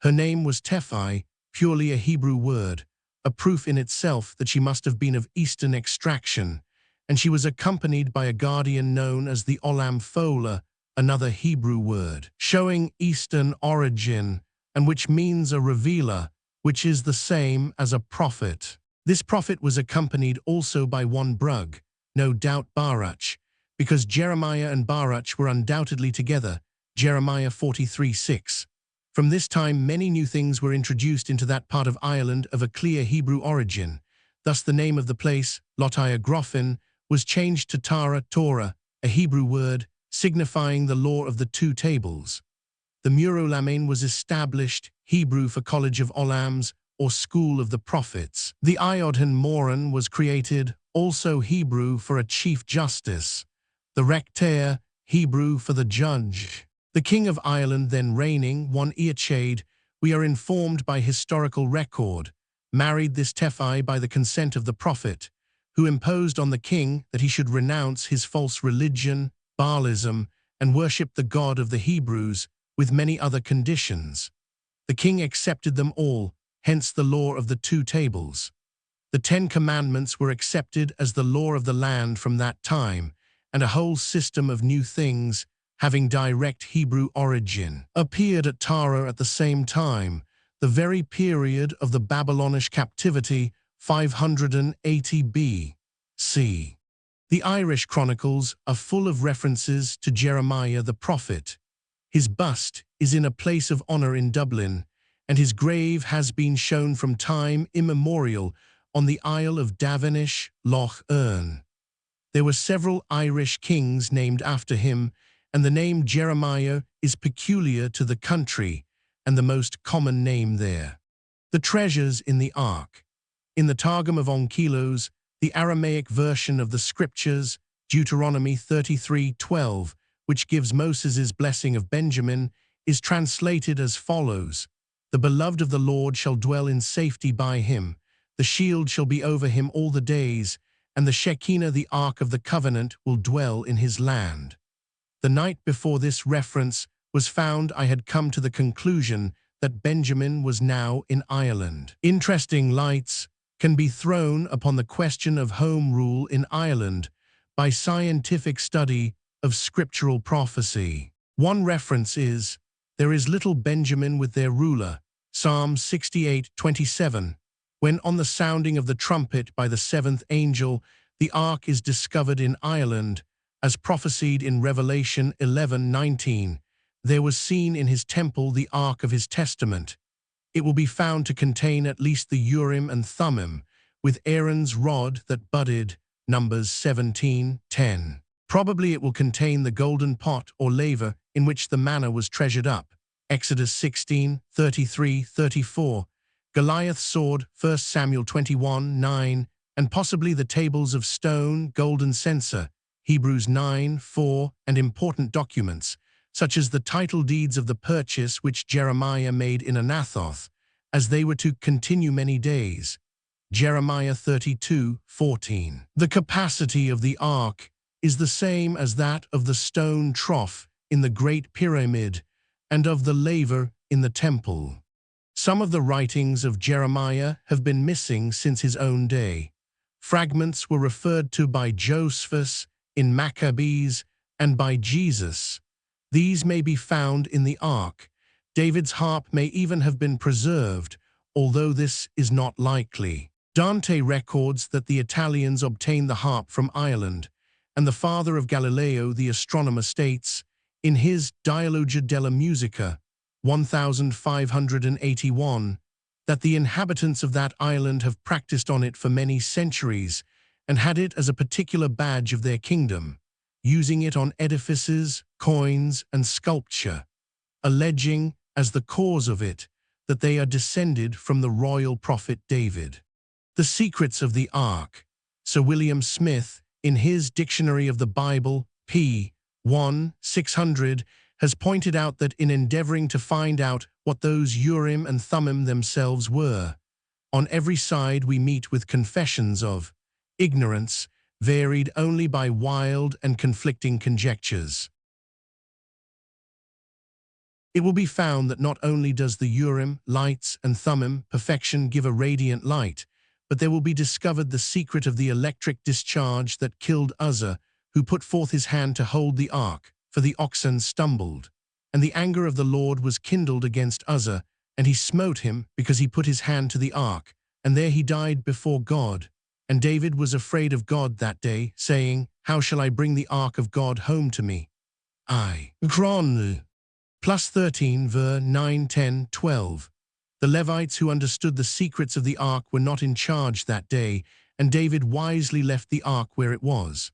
Her name was Tephi, purely a Hebrew word, a proof in itself that she must have been of Eastern extraction, and she was accompanied by a guardian known as the Olam Fola, another Hebrew word, showing Eastern origin, and which means a revealer, which is the same as a prophet. This prophet was accompanied also by one Brug, no doubt Baruch, because Jeremiah and Baruch were undoubtedly together, Jeremiah 43:6. From this time many new things were introduced into that part of Ireland of a clear Hebrew origin. Thus the name of the place, Lotia Grofin, was changed to Tara, Torah, a Hebrew word, signifying the law of the two tables. The Murolamein was established, Hebrew for College of Olams, or School of the Prophets. The Iodhan Moran was created, also Hebrew for a Chief Justice. The Rectair, Hebrew for the Judge. The King of Ireland then reigning, one Eachade, we are informed by historical record, married this Tephi by the consent of the prophet, who imposed on the king that he should renounce his false religion, Baalism, and worship the God of the Hebrews, with many other conditions. The king accepted them all, hence the law of the two tables. The 10 Commandments were accepted as the law of the land from that time, and a whole system of new things, having direct Hebrew origin, appeared at Tara at the same time, the very period of the Babylonish captivity, 580 B.C. The Irish chronicles are full of references to Jeremiah the prophet. His bust is in a place of honor in Dublin, and his grave has been shown from time immemorial on the Isle of Davenish, Loch Erne. There were several Irish kings named after him, and the name Jeremiah is peculiar to the country and the most common name there. The treasures in the Ark. In the Targum of Onkelos, the Aramaic version of the Scriptures, Deuteronomy 33:12, which gives Moses' blessing of Benjamin, is translated as follows, The beloved of the Lord shall dwell in safety by him, the shield shall be over him all the days, and the Shekinah, the Ark of the Covenant, will dwell in his land. The night before this reference was found I had come to the conclusion that Benjamin was now in Ireland. Interesting lights can be thrown upon the question of home rule in Ireland by scientific study of scriptural prophecy. One reference is, there is little Benjamin with their ruler, Psalm 68:27, when on the sounding of the trumpet by the seventh angel, the ark is discovered in Ireland, as prophesied in Revelation 11:19, there was seen in his temple the ark of his testament. It will be found to contain at least the Urim and Thummim, with Aaron's rod that budded, Numbers 17:10. Probably it will contain the golden pot or laver in which the manna was treasured up, Exodus 16:33-34, Goliath's sword, 1 Samuel 21:9, and possibly the tables of stone, golden censer, Hebrews 9:4, and important documents, such as the title deeds of the purchase which Jeremiah made in Anathoth, as they were to continue many days, Jeremiah 32:14. The capacity of the ark is the same as that of the stone trough in the Great Pyramid and of the laver in the temple. Some of the writings of Jeremiah have been missing since his own day. Fragments were referred to by Josephus in Maccabees and by Jesus. These may be found in the ark. David's harp may even have been preserved, although this is not likely. Dante records that the Italians obtained the harp from Ireland, and the father of Galileo, the astronomer, states, in his Dialogia della Musica, 1581, that the inhabitants of that island have practiced on it for many centuries and had it as a particular badge of their kingdom, using it on edifices, coins, and sculpture, alleging, as the cause of it, that they are descended from the royal prophet David. The Secrets of the Ark. Sir William Smith, in his Dictionary of the Bible, p. 1, 600, has pointed out that in endeavoring to find out what those Urim and Thummim themselves were, on every side we meet with confessions of ignorance, varied only by wild and conflicting conjectures. It will be found that not only does the Urim, lights, and Thummim, perfection, give a radiant light, but there will be discovered the secret of the electric discharge that killed Uzzah, who put forth his hand to hold the ark, for the oxen stumbled. And the anger of the Lord was kindled against Uzzah, and he smote him because he put his hand to the ark, and there he died before God. And David was afraid of God that day, saying, How shall I bring the ark of God home to me? I. Chron. Plus 13 ver 9, 10, 12. The Levites who understood the secrets of the ark were not in charge that day, and David wisely left the ark where it was.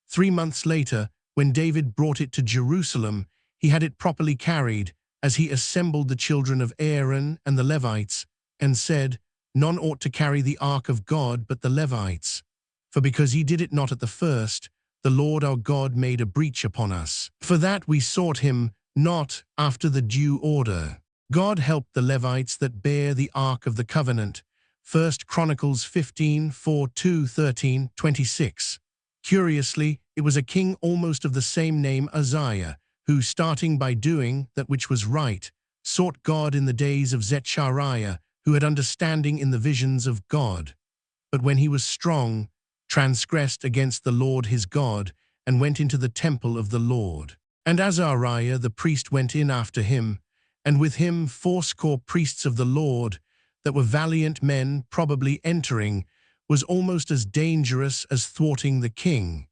3 months later, when David brought it to Jerusalem, he had it properly carried, as he assembled the children of Aaron and the Levites, and said, None ought to carry the ark of God but the Levites. For because ye did it not at the first, the Lord our God made a breach upon us. For that we sought him not after the due order. God helped the Levites that bear the ark of the covenant. 1 Chronicles 15, 4, 2, 13, 26. Curiously, it was a king almost of the same name, Uzziah, who, starting by doing that which was right, sought God in the days of Zechariah, who had understanding in the visions of God. But when he was strong, transgressed against the Lord his God, and went into the temple of the Lord. And Azariah the priest went in after him, and with him 80 priests of the Lord, that were valiant men, probably entering, was almost as dangerous as thwarting the king,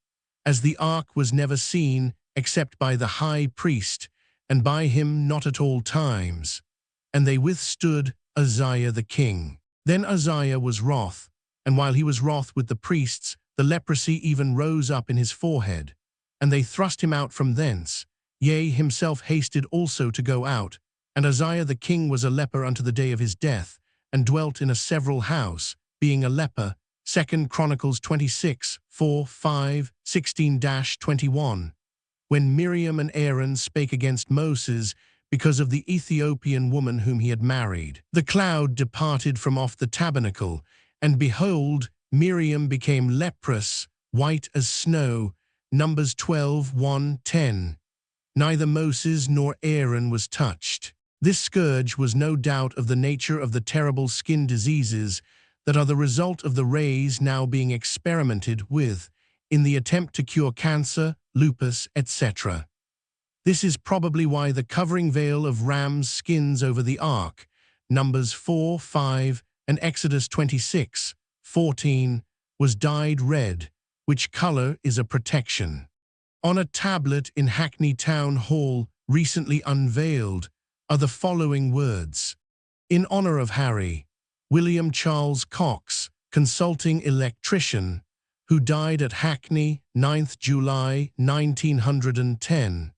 as the ark was never seen except by the high priest, and by him not at all times. And they withstood Uzziah the king. Then Uzziah was wroth, and while he was wroth with the priests, the leprosy even rose up in his forehead. And they thrust him out from thence, yea, himself hasted also to go out. And Uzziah the king was a leper unto the day of his death, and dwelt in a several house, being a leper. 2 Chronicles 26, 4, 5, 16-21. When Miriam and Aaron spake against Moses because of the Ethiopian woman whom he had married, the cloud departed from off the tabernacle, and behold, Miriam became leprous, white as snow. Numbers 12, 1, 10. Neither Moses nor Aaron was touched. This scourge was no doubt of the nature of the terrible skin diseases that are the result of the rays now being experimented with in the attempt to cure cancer, lupus, etc. This is probably why the covering veil of ram's skins over the ark, Numbers 4, 5, and Exodus 26, 14, was dyed red, which color is a protection. On a tablet in Hackney Town Hall, recently unveiled, are the following words. In honor of Harry, William Charles Cox, consulting electrician, who died at Hackney, 9th July 1910.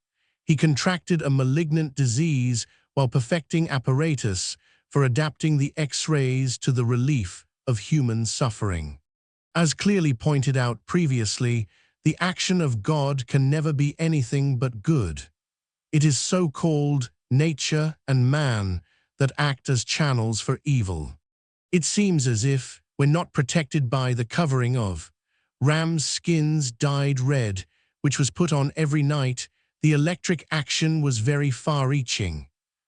He contracted a malignant disease while perfecting apparatus for adapting the X-rays to the relief of human suffering. As clearly pointed out previously, the action of God can never be anything but good. It is so-called nature and man that act as channels for evil. It seems as if, when not protected by the covering of ram's skins dyed red, which was put on every night, the electric action was very far-reaching.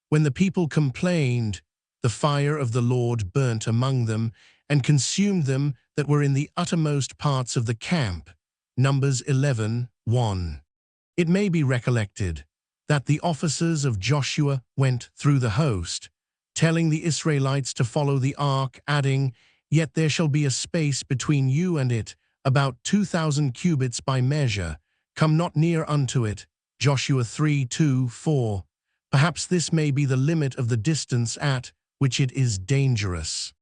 When the people complained, the fire of the Lord burnt among them and consumed them that were in the uttermost parts of the camp. Numbers 11, 1. It may be recollected that the officers of Joshua went through the host, telling the Israelites to follow the ark, adding, "Yet there shall be a space between you and it, about 2,000 cubits by measure. Come not near unto it." Joshua 3:2-4. Perhaps this may be the limit of the distance at which it is dangerous.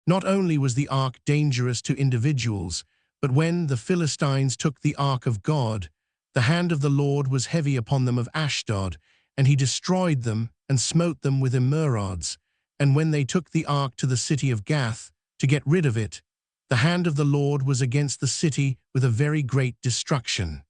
Not only was the ark dangerous to individuals, but when the Philistines took the ark of God, the hand of the Lord was heavy upon them of Ashdod, and he destroyed them and smote them with emerods. And when they took the ark to the city of Gath to get rid of it, the hand of the Lord was against the city with a very great destruction.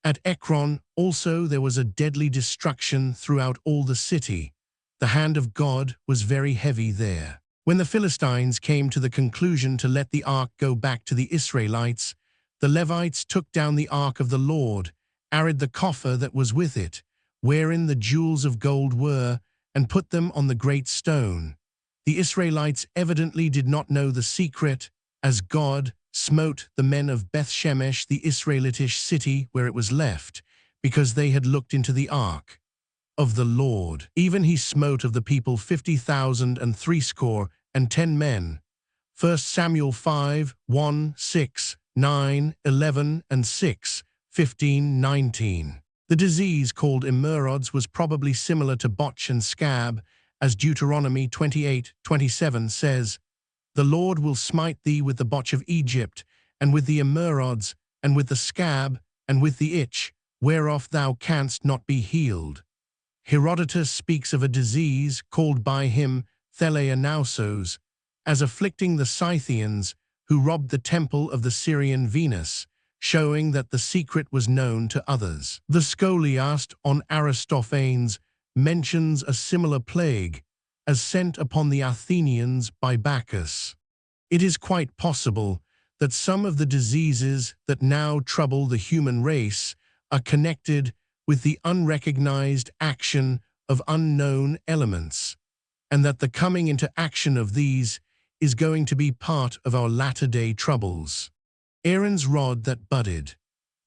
At Ekron also there was a deadly destruction throughout all the city. The hand of God was very heavy there. When the Philistines came to the conclusion to let the ark go back to the Israelites, the Levites took down the ark of the Lord, carried the coffer that was with it, wherein the jewels of gold were, and put them on the great stone. The Israelites evidently did not know the secret, as God smote the men of Beth-Shemesh, the Israelitish city where it was left, because they had looked into the ark of the Lord. Even he smote of the people 50,000 and 60 men. 1 Samuel 5:1, 6, 9, 11, and 6, 15, 19. The disease called emerods was probably similar to botch and scab, as Deuteronomy 28:27 says, "The Lord will smite thee with the botch of Egypt, and with the emerods, and with the scab, and with the itch, whereof thou canst not be healed." Herodotus speaks of a disease called by him Theleanausos, as afflicting the Scythians, who robbed the temple of the Syrian Venus, showing that the secret was known to others. The Scholiast on Aristophanes mentions a similar plague, as sent upon the Athenians by Bacchus. It is quite possible that some of the diseases that now trouble the human race are connected with the unrecognized action of unknown elements, and that the coming into action of these is going to be part of our latter-day troubles. Aaron's rod that budded.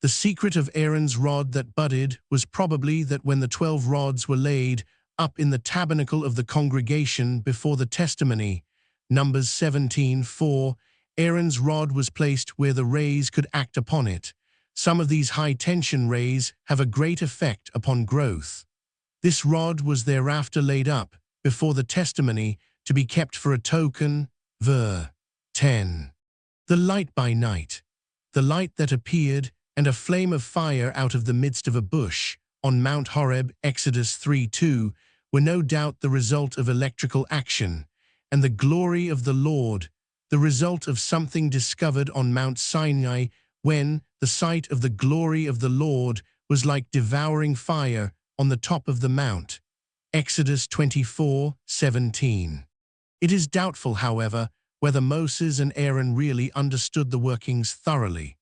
The secret of Aaron's rod that budded was probably that when the 12 rods were laid up in the tabernacle of the congregation before the testimony, Numbers 17:4, Aaron's rod was placed where the rays could act upon it. Some of these high-tension rays have a great effect upon growth. This rod was thereafter laid up before the testimony to be kept for a token. Ver. 10. The light by night. The light that appeared, and a flame of fire out of the midst of a bush, on Mount Horeb, Exodus 3:2, were no doubt the result of electrical action, and the glory of the Lord, the result of something discovered on Mount Sinai, when the sight of the glory of the Lord was like devouring fire on the top of the mount. Exodus 24:17. It is doubtful, however, whether Moses and Aaron really understood the workings thoroughly.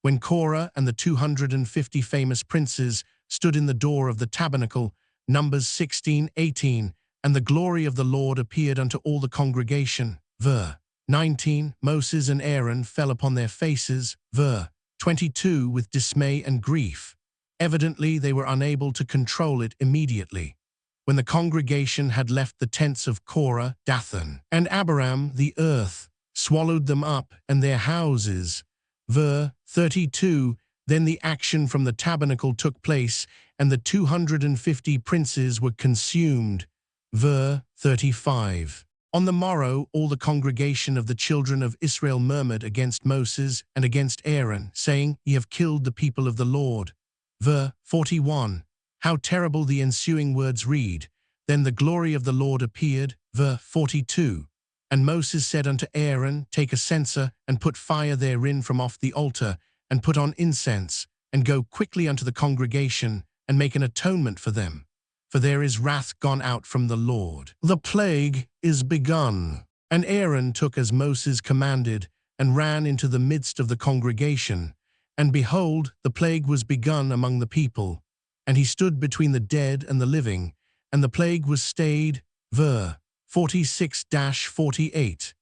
When Korah and the 250 famous princes stood in the door of the tabernacle, Numbers 16:18, and the glory of the Lord appeared unto all the congregation, ver. 19, Moses and Aaron fell upon their faces, ver. 22, with dismay and grief. Evidently they were unable to control it immediately. When the congregation had left the tents of Korah, Dathan, and Abiram, the earth swallowed them up and their houses. Ver. 32, then the action from the tabernacle took place, and the 250 princes were consumed. Ver. 35. On the morrow all the congregation of the children of Israel murmured against Moses and against Aaron, saying, Ye have killed the people of the Lord. Ver. 41. How terrible the ensuing words read. Then the glory of the Lord appeared. Ver. 42. And Moses said unto Aaron, Take a censer, and put fire therein from off the altar, and put on incense, and go quickly unto the congregation, and make an atonement for them. For there is wrath gone out from the Lord. The plague is begun. And Aaron took as Moses commanded, and ran into the midst of the congregation. And behold, the plague was begun among the people. And he stood between the dead and the living, and the plague was stayed. Ver. 46-48.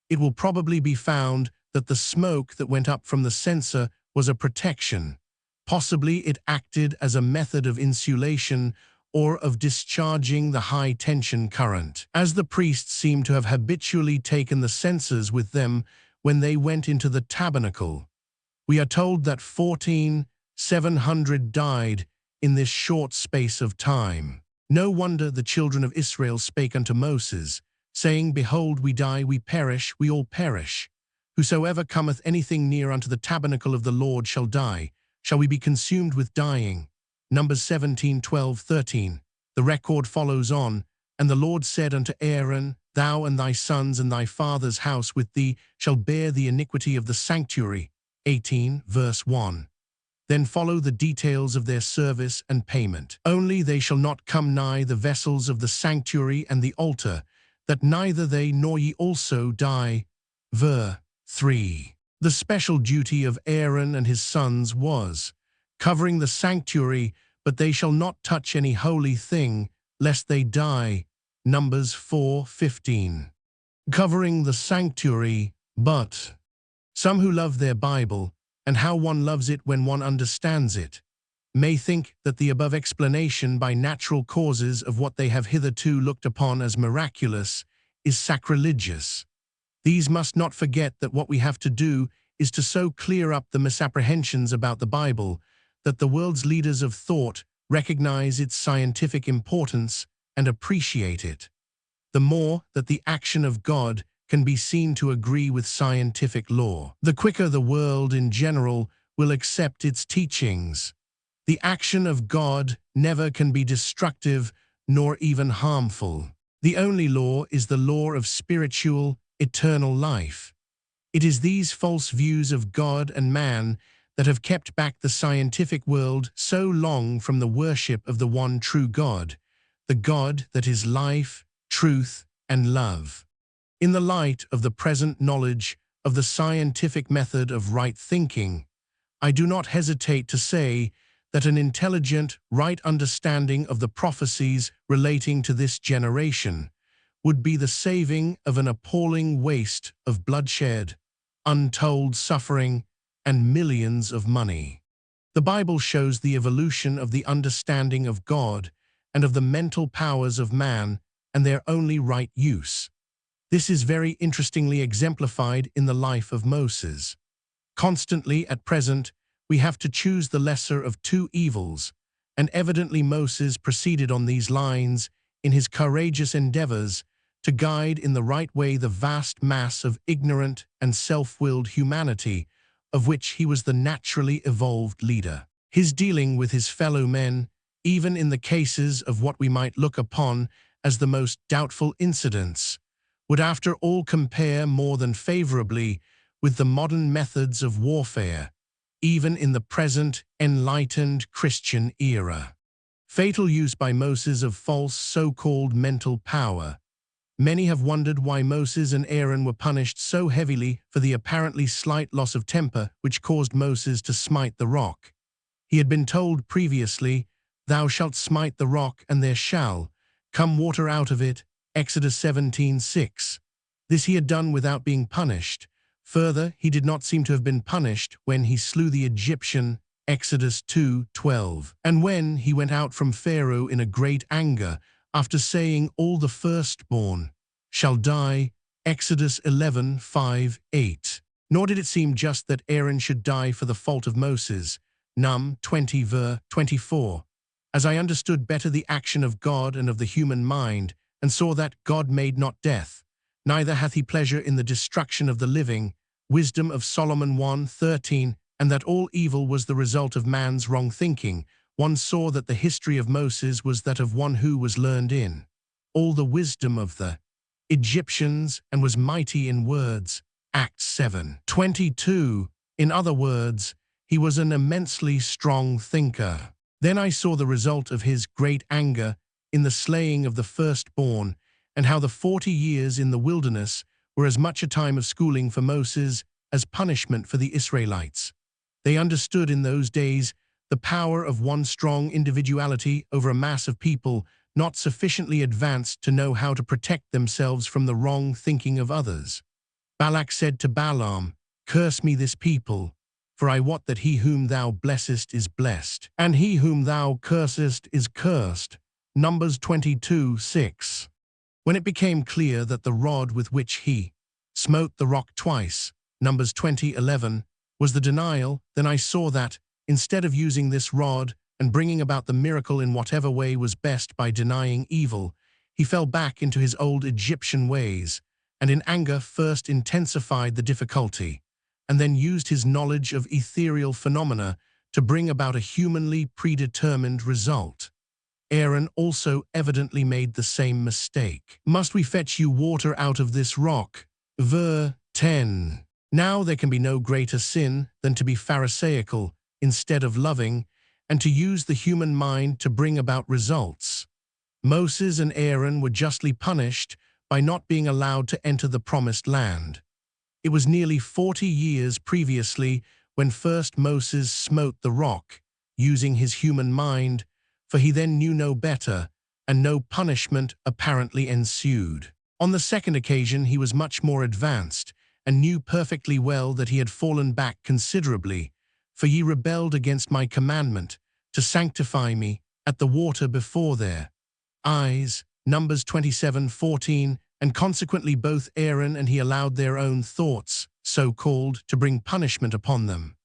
It will probably be found that the smoke that went up from the censer was a protection. Possibly it acted as a method of insulation, or of discharging the high-tension current. As the priests seem to have habitually taken the censers with them when they went into the tabernacle, we are told that 14,700 died in this short space of time. No wonder the children of Israel spake unto Moses, saying, Behold, we die, we perish, we all perish. Whosoever cometh anything near unto the tabernacle of the Lord shall die. Shall we be consumed with dying? Numbers 17, 12, 13. The record follows on, and the Lord said unto Aaron, Thou and thy sons and thy father's house with thee shall bear the iniquity of the sanctuary. 18, verse 1. Then follow the details of their service and payment. Only they shall not come nigh the vessels of the sanctuary and the altar, that neither they nor ye also die. Ver. 3. The special duty of Aaron and his sons was covering the sanctuary, but they shall not touch any holy thing, lest they die. Numbers 4:15. Covering the sanctuary, but some who love their Bible, and how one loves it when one understands it, may think that the above explanation by natural causes of what they have hitherto looked upon as miraculous is sacrilegious. These must not forget that what we have to do is to so clear up the misapprehensions about the Bible that the world's leaders of thought recognize its scientific importance and appreciate it. The more that the action of God can be seen to agree with scientific law, the quicker the world in general will accept its teachings. The action of God never can be destructive nor even harmful. The only law is the law of spiritual, eternal life. It is these false views of God and man that have kept back the scientific world so long from the worship of the one true God, the God that is life, truth, and love. In the light of the present knowledge of the scientific method of right thinking, I do not hesitate to say that an intelligent, right understanding of the prophecies relating to this generation would be the saving of an appalling waste of bloodshed, untold suffering, and millions of money. The Bible shows the evolution of the understanding of God and of the mental powers of man and their only right use. This is very interestingly exemplified in the life of Moses. Constantly, at present, we have to choose the lesser of two evils, and evidently Moses proceeded on these lines in his courageous endeavors to guide in the right way the vast mass of ignorant and self-willed humanity of which he was the naturally evolved leader. His dealing with his fellow men, even in the cases of what we might look upon as the most doubtful incidents, would after all compare more than favorably with the modern methods of warfare, even in the present enlightened Christian era. Fatal use by Moses of false so-called mental power. Many have wondered why Moses and Aaron were punished so heavily for the apparently slight loss of temper which caused Moses to smite the rock. He had been told previously, Thou shalt smite the rock, and there shall come water out of it, Exodus 17:6. This he had done without being punished. Further, he did not seem to have been punished when he slew the Egyptian, Exodus 2:12, and when he went out from Pharaoh in a great anger, after saying, All the firstborn shall die, Exodus 11:5-8. Nor did it seem just that Aaron should die for the fault of Moses, Num 20 ver 24. As I understood better the action of God and of the human mind, and saw that God made not death, neither hath he pleasure in the destruction of the living, Wisdom of Solomon 1:13, and that all evil was the result of man's wrong thinking, one saw that the history of Moses was that of one who was learned in all the wisdom of the Egyptians and was mighty in words, Acts 7:22. In other words, he was an immensely strong thinker. Then I saw the result of his great anger in the slaying of the firstborn, and how the 40 years in the wilderness were as much a time of schooling for Moses as punishment for the Israelites. They understood in those days the power of one strong individuality over a mass of people not sufficiently advanced to know how to protect themselves from the wrong thinking of others. Balak said to Balaam, Curse me this people, for I wot that he whom thou blessest is blessed, and he whom thou cursest is cursed. Numbers 22:6. When it became clear that the rod with which he smote the rock twice, Numbers 20:11, was the denial, then I saw that, instead of using this rod and bringing about the miracle in whatever way was best by denying evil, he fell back into his old Egyptian ways, and in anger first intensified the difficulty, and then used his knowledge of ethereal phenomena to bring about a humanly predetermined result. Aaron also evidently made the same mistake. Must we fetch you water out of this rock? Ver. 10. Now there can be no greater sin than to be pharisaical instead of loving, and to use the human mind to bring about results. Moses and Aaron were justly punished by not being allowed to enter the promised land. It was nearly 40 years previously when first Moses smote the rock, using his human mind, for he then knew no better, and no punishment apparently ensued. On the second occasion he was much more advanced, and knew perfectly well that he had fallen back considerably, for ye rebelled against my commandment, to sanctify me at the water before their eyes, Numbers 27:14, and consequently both Aaron and he allowed their own thoughts, so-called, to bring punishment upon them.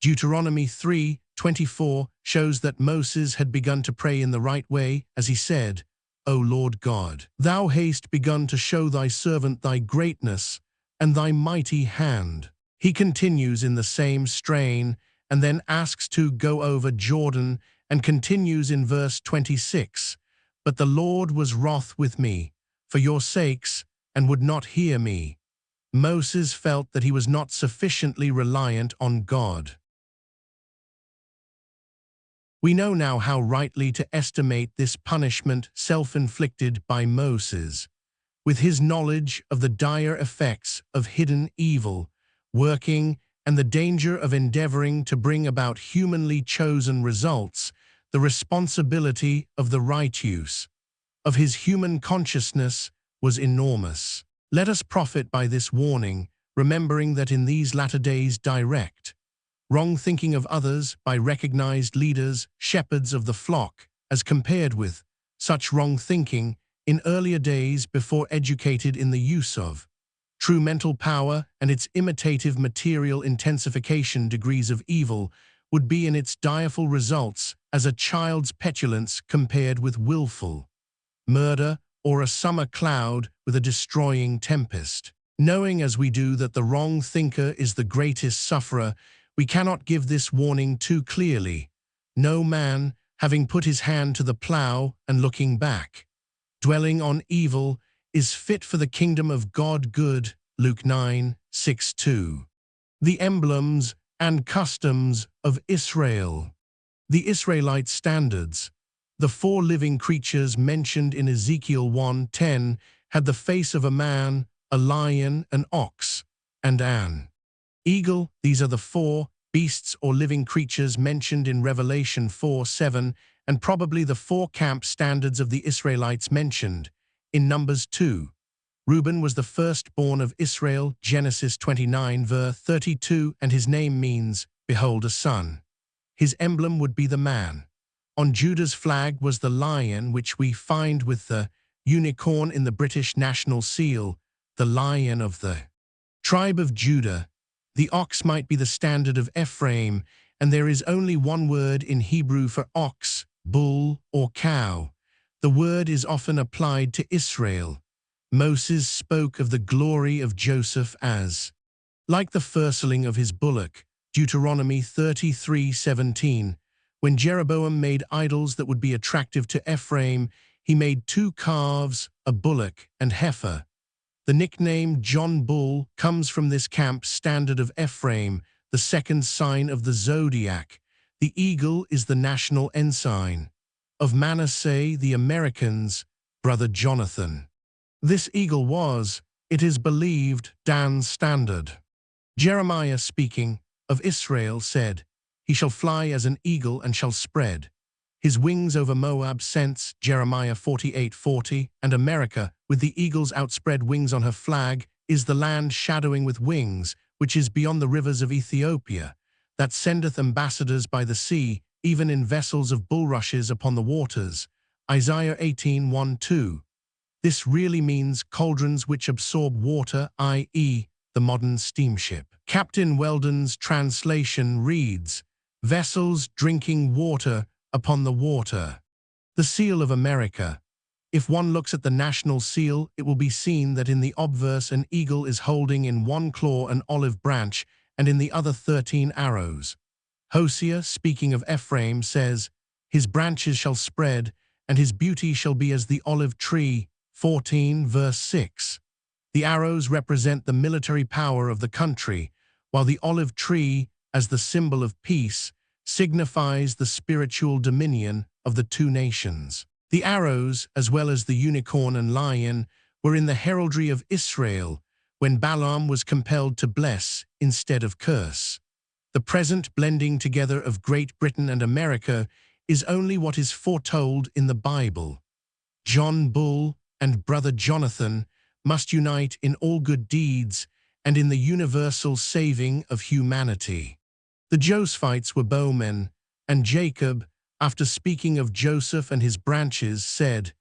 Deuteronomy 3:24 shows that Moses had begun to pray in the right way, as he said, O Lord God, thou hast begun to show thy servant thy greatness and thy mighty hand. He continues in the same strain, and then asks to go over Jordan, and continues in verse 26, But the Lord was wroth with me, for your sakes, and would not hear me. Moses felt that he was not sufficiently reliant on God. We know now how rightly to estimate this punishment self-inflicted by Moses. With his knowledge of the dire effects of hidden evil, working, and the danger of endeavoring to bring about humanly chosen results, the responsibility of the right use of his human consciousness was enormous. Let us profit by this warning, remembering that in these latter days direct, wrong thinking of others by recognized leaders, shepherds of the flock, as compared with such wrong thinking in earlier days before educated in the use of true mental power and its imitative material intensification degrees of evil would be in its direful results as a child's petulance compared with willful murder or a summer cloud with a destroying tempest. Knowing as we do that the wrong thinker is the greatest sufferer, we cannot give this warning too clearly. No man, having put his hand to the plow and looking back, dwelling on evil, is fit for the kingdom of God. Good, Luke 9:6-2. The emblems and customs of Israel. The Israelite standards. The four living creatures mentioned in Ezekiel 1:10 had the face of a man, a lion, an ox, and an eagle. These are the four beasts or living creatures mentioned in Revelation 4:7, and probably the four camp standards of the Israelites mentioned in Numbers 2. Reuben was the firstborn of Israel, Genesis 29 verse 32, and his name means, behold a son. His emblem would be the man. On Judah's flag was the lion, which we find with the unicorn in the British national seal, the lion of the tribe of Judah. The ox might be the standard of Ephraim, and there is only one word in Hebrew for ox, bull, or cow. The word is often applied to Israel. Moses spoke of the glory of Joseph as like the firstling of his bullock, Deuteronomy 33:17. When Jeroboam made idols that would be attractive to Ephraim, he made two calves, a bullock and heifer. The nickname John Bull comes from this camp standard of Ephraim, the second sign of the zodiac. The eagle is the national ensign of Manasseh, the Americans, brother Jonathan. This eagle was, it is believed, Dan's standard. Jeremiah, speaking of Israel, said, He shall fly as an eagle and shall spread his wings over Moab, since Jeremiah 48:40, and America, with the eagle's outspread wings on her flag, is the land shadowing with wings, which is beyond the rivers of Ethiopia, that sendeth ambassadors by the sea, even in vessels of bulrushes upon the waters. Isaiah 18:1-2. This really means cauldrons which absorb water, i.e., the modern steamship. Captain Weldon's translation reads, "Vessels drinking water upon the water." The seal of America. If one looks at the national seal, it will be seen that in the obverse an eagle is holding in one claw an olive branch and in the other 13 arrows. Hosea, speaking of Ephraim, says, "His branches shall spread, and his beauty shall be as the olive tree." 14 verse 6. The arrows represent the military power of the country, while the olive tree, as the symbol of peace, signifies the spiritual dominion of the two nations. The arrows, as well as the unicorn and lion, were in the heraldry of Israel when Balaam was compelled to bless instead of curse. The present blending together of Great Britain and America is only what is foretold in the Bible. John Bull and Brother Jonathan must unite in all good deeds and in the universal saving of humanity. The Josephites were bowmen, and Jacob, after speaking of Joseph and his branches, said,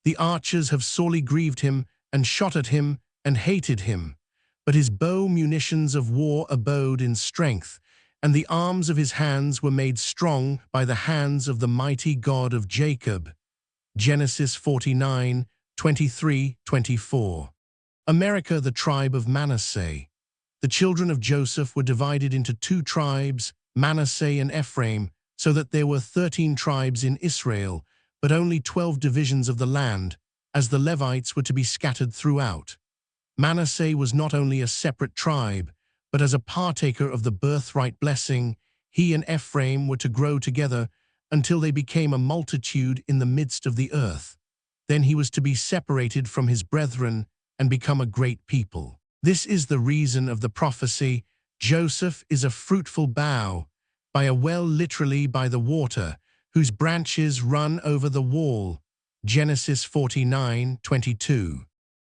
"The archers have sorely grieved him, and shot at him, and hated him. But his bow munitions of war abode in strength, and the arms of his hands were made strong by the hands of the mighty God of Jacob." Genesis 49:23-24. America, the tribe of Manasseh. The children of Joseph were divided into two tribes, Manasseh and Ephraim, so that there were 13 tribes in Israel, but only 12 divisions of the land, as the Levites were to be scattered throughout. Manasseh was not only a separate tribe, but as a partaker of the birthright blessing, he and Ephraim were to grow together until they became a multitude in the midst of the earth. Then he was to be separated from his brethren and become a great people. This is the reason of the prophecy, "Joseph is a fruitful bough, by a well literally by the water, whose branches run over the wall." Genesis 49:22.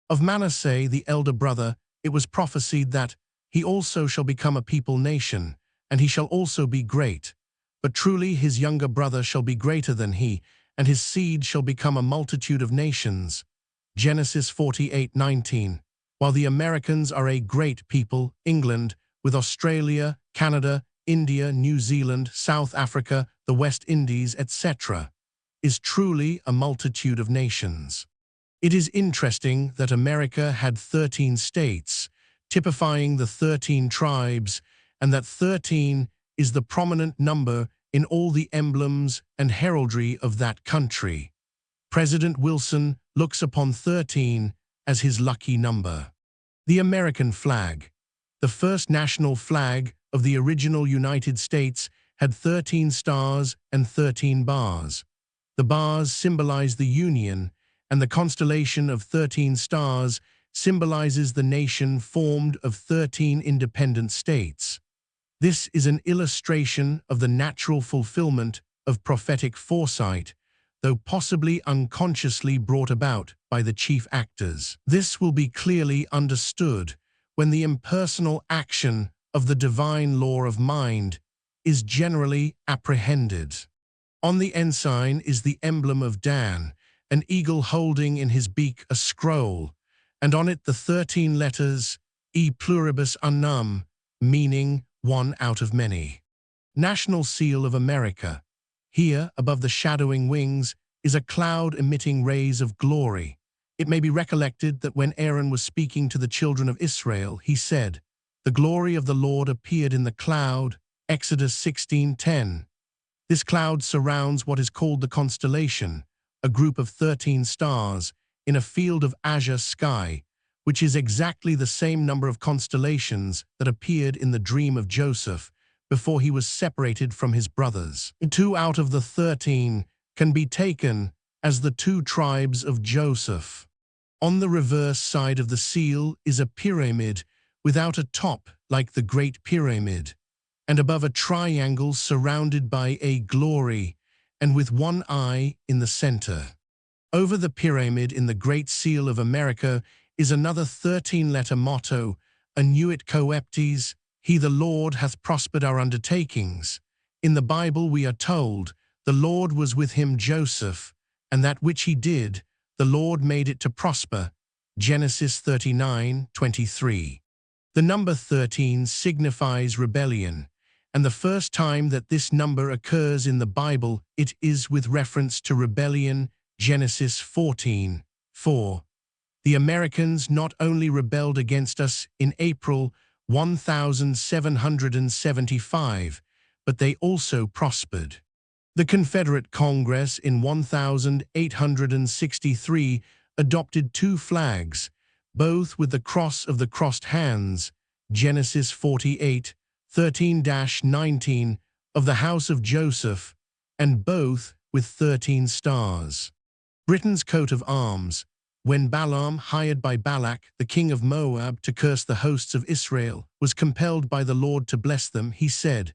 Of Manasseh, the elder brother, it was prophesied that he also shall become a people nation, and he shall also be great. But truly his younger brother shall be greater than he, and his seed shall become a multitude of nations. Genesis 48:19. While the Americans are a great people, England, with Australia, Canada, India, New Zealand, South Africa, the West Indies, etc., is truly a multitude of nations. It is interesting that America had 13 states, typifying the 13 tribes, and that 13 is the prominent number in all the emblems and heraldry of that country. President Wilson looks upon 13 as his lucky number. The American flag. The first national flag of the original United States had 13 stars and 13 bars. The bars symbolize the Union, and the constellation of 13 stars symbolizes the nation formed of 13 independent states. This is an illustration of the natural fulfillment of prophetic foresight, though possibly unconsciously brought about by the chief actors. This will be clearly understood when the impersonal action of the divine law of mind is generally apprehended. On the ensign is the emblem of Dan, an eagle holding in his beak a scroll, and on it the 13 letters E pluribus unum, meaning one out of many. National Seal of America. Here, above the shadowing wings, is a cloud emitting rays of glory. It may be recollected that when Aaron was speaking to the children of Israel, he said, "The glory of the Lord appeared in the cloud," Exodus 16:10. This cloud surrounds what is called the constellation, a group of 13 stars, in a field of azure sky, which is exactly the same number of constellations that appeared in the dream of Joseph before he was separated from his brothers. 2 out of the 13 can be taken as the 2 tribes of Joseph. On the reverse side of the seal is a pyramid without a top like the Great Pyramid, and above a triangle surrounded by a glory, and with one eye in the center. Over the pyramid in the Great Seal of America is another 13-letter motto, Annuit coeptes, He the Lord hath prospered our undertakings. In the Bible we are told, the Lord was with him Joseph, and that which he did, the Lord made it to prosper. Genesis 39:23. The number 13 signifies rebellion, and the first time that this number occurs in the Bible, it is with reference to rebellion, Genesis 14:4. The Americans not only rebelled against us in April 1775, but they also prospered. The Confederate Congress in 1863 adopted two flags, both with the cross of the crossed hands, Genesis 48:13-19, of the house of Joseph, and both with 13 stars. Britain's coat of arms. When Balaam, hired by Balak, the king of Moab, to curse the hosts of Israel, was compelled by the Lord to bless them, he said,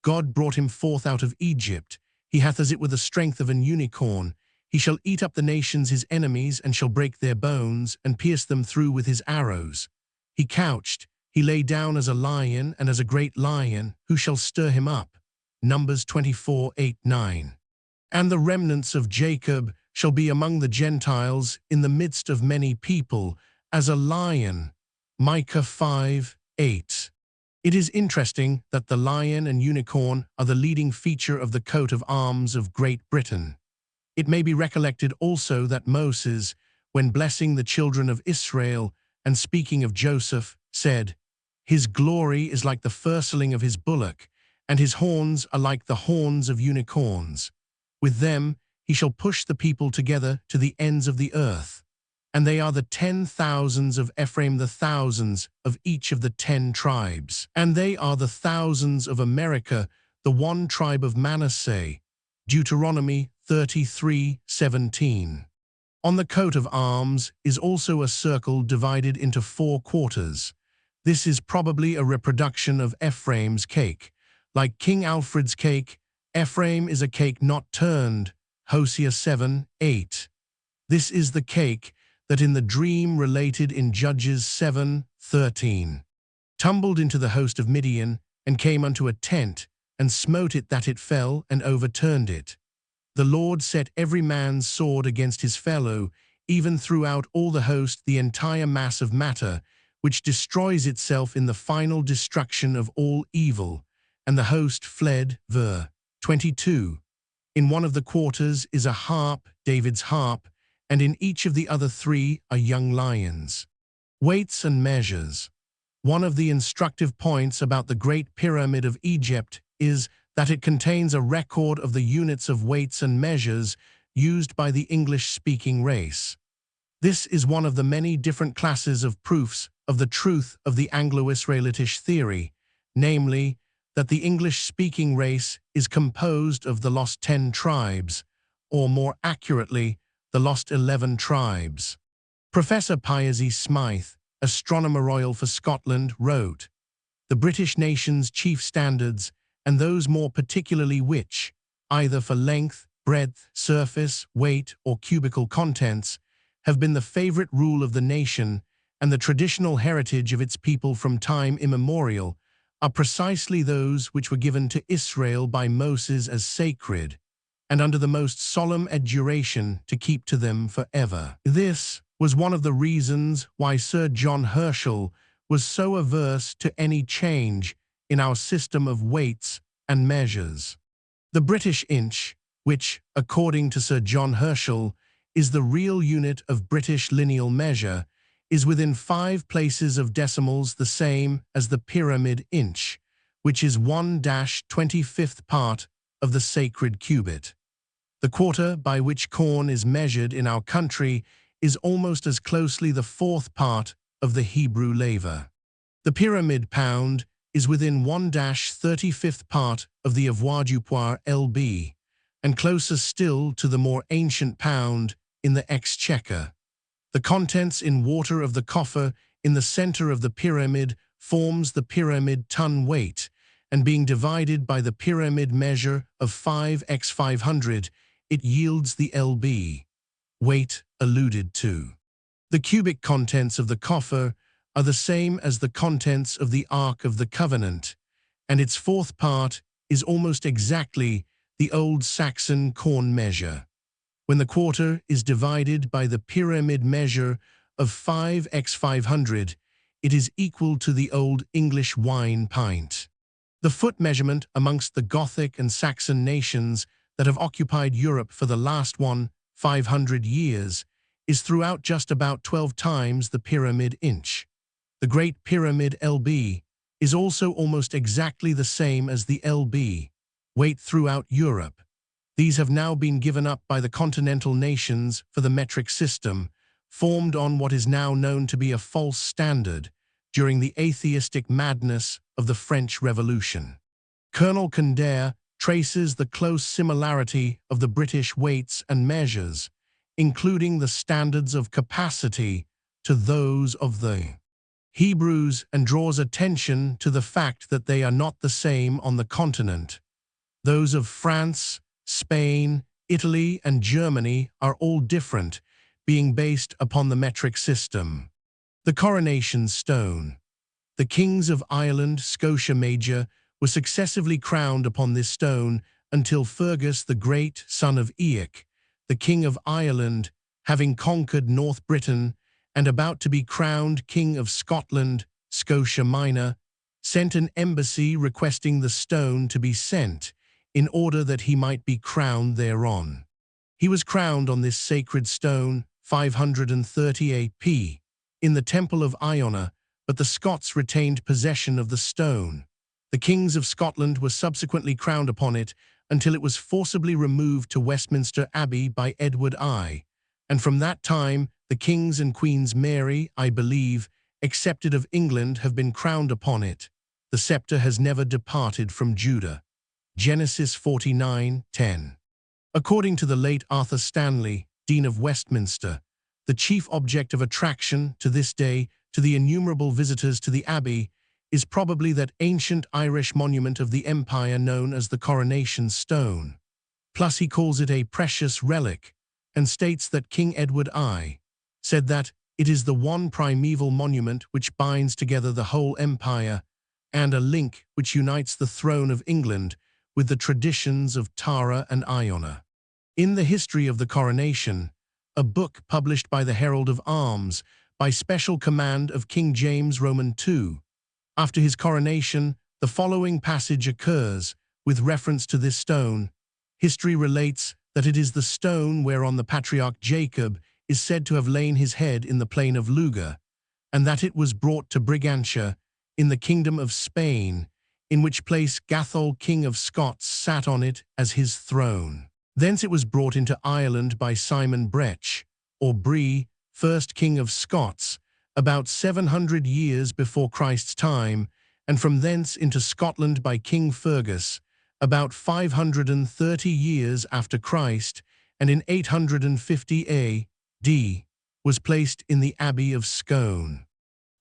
God brought him forth out of Egypt. He hath as it were the strength of an unicorn. He shall eat up the nations his enemies, and shall break their bones, and pierce them through with his arrows. He couched, he lay down as a lion, and as a great lion, who shall stir him up? Numbers 24:8-9. And the remnants of Jacob shall be among the Gentiles in the midst of many people, as a lion. Micah 5:8. It is interesting that the lion and unicorn are the leading feature of the coat of arms of Great Britain. It may be recollected also that Moses, when blessing the children of Israel and speaking of Joseph, said, His glory is like the firstling of his bullock, and his horns are like the horns of unicorns. With them he shall push the people together to the ends of the earth. And they are the 10,000s of Ephraim, the thousands of each of the 10 tribes. And they are the thousands of America, the one tribe of Manasseh. Deuteronomy 33:17. On the coat of arms is also a circle divided into 4 quarters. This is probably a reproduction of Ephraim's cake. Like King Alfred's cake, Ephraim is a cake not turned. Hosea 7:8. This is the cake that in the dream related in Judges 7:13 tumbled into the host of Midian, and came unto a tent, and smote it that it fell, and overturned it. The Lord set every man's sword against his fellow, even throughout all the host, the entire mass of matter, which destroys itself in the final destruction of all evil. And the host fled. Ver. 22. In one of the quarters is a harp, David's harp, and in each of the other 3 are young lions. Weights and measures. One of the instructive points about the Great Pyramid of Egypt is that it contains a record of the units of weights and measures used by the English-speaking race. This is one of the many different classes of proofs of the truth of the Anglo-Israelitish theory, namely, that the English-speaking race is composed of the lost 10 tribes, or more accurately, the lost 11 tribes. Professor Piers Smythe, Astronomer Royal for Scotland, wrote, The British nation's chief standards, and those more particularly which, either for length, breadth, surface, weight, or cubical contents, have been the favorite rule of the nation and the traditional heritage of its people from time immemorial, are precisely those which were given to Israel by Moses as sacred, and under the most solemn adjuration to keep to them forever. This was one of the reasons why Sir John Herschel was so averse to any change in our system of weights and measures. The British inch, which, according to Sir John Herschel, is the real unit of British lineal measure, is within 5 places of decimals the same as the pyramid inch, which is 1-25th part of the sacred cubit. The quarter by which corn is measured in our country is almost as closely the 4th part of the Hebrew laver. The pyramid pound is within 1-35th part of the avoirdupois lb, and closer still to the more ancient pound in the exchequer. The contents in water of the coffer in the center of the pyramid forms the pyramid ton weight, and being divided by the pyramid measure of 5x500, it yields the lb weight alluded to. The cubic contents of the coffer are the same as the contents of the Ark of the Covenant, and its 4th part is almost exactly the old Saxon corn measure. When the quarter is divided by the pyramid measure of 5 x 500, it is equal to the Old English wine pint. The foot measurement amongst the Gothic and Saxon nations that have occupied Europe for the last 500 years is throughout just about 12 times the pyramid inch. The Great Pyramid LB is also almost exactly the same as the LB weight throughout Europe. These have now been given up by the continental nations for the metric system, formed on what is now known to be a false standard during the atheistic madness of the French Revolution. Colonel Condare traces the close similarity of the British weights and measures, including the standards of capacity, to those of the Hebrews, and draws attention to the fact that they are not the same on the continent. Those of France, Spain, Italy, and Germany are all different, being based upon the metric system. The coronation stone. The kings of Ireland, Scotia Major, were successively crowned upon this stone until Fergus the Great, son of Eoch, the king of Ireland, having conquered North Britain and about to be crowned king of Scotland, Scotia Minor, sent an embassy requesting the stone to be sent in order that he might be crowned thereon. He was crowned on this sacred stone, 538 AP, in the Temple of Iona, but the Scots retained possession of the stone. The kings of Scotland were subsequently crowned upon it until it was forcibly removed to Westminster Abbey by Edward I, and from that time the kings and queens Mary, I believe, excepted of England, have been crowned upon it. The scepter has never departed from Judah. Genesis 49:10. According to the late Arthur Stanley, Dean of Westminster, the chief object of attraction to this day to the innumerable visitors to the Abbey is probably that ancient Irish monument of the empire known as the Coronation Stone. Plus he calls it a precious relic and states that King Edward I said that it is the one primeval monument which binds together the whole empire and a link which unites the throne of England with the traditions of Tara and Iona. In the history of the coronation, a book published by the Herald of Arms by special command of King James Roman II, after his coronation, the following passage occurs with reference to this stone. History relates that it is the stone whereon the patriarch Jacob is said to have lain his head in the plain of Luga, and that it was brought to Brigantia in the kingdom of Spain, in which place Gathol, king of Scots, sat on it as his throne. Thence it was brought into Ireland by Simon Brech, or Bree, first king of Scots, about 700 years before Christ's time, and from thence into Scotland by King Fergus, about 530 years after Christ, and in 850 A.D. was placed in the Abbey of Scone.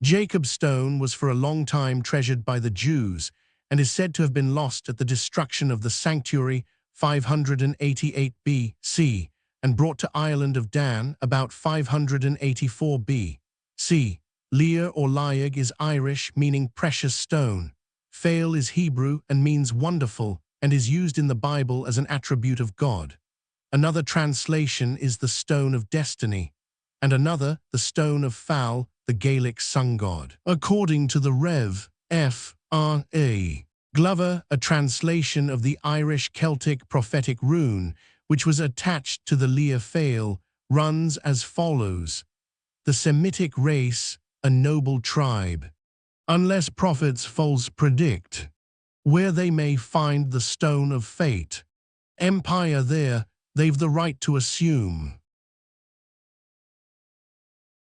Jacob's stone was for a long time treasured by the Jews, and is said to have been lost at the destruction of the sanctuary 588 B.C., and brought to Ireland of Dan about 584 B.C. Lear or Liag is Irish, meaning precious stone. Fail is Hebrew and means wonderful, and is used in the Bible as an attribute of God. Another translation is the stone of destiny, and another the stone of Fal, the Gaelic sun god. According to the Rev. F. R. A. Glover, a translation of the Irish Celtic prophetic rune, which was attached to the Lear Fail, runs as follows: the Semitic race, a noble tribe, unless prophets false predict, where they may find the stone of fate. Empire there, they've the right to assume.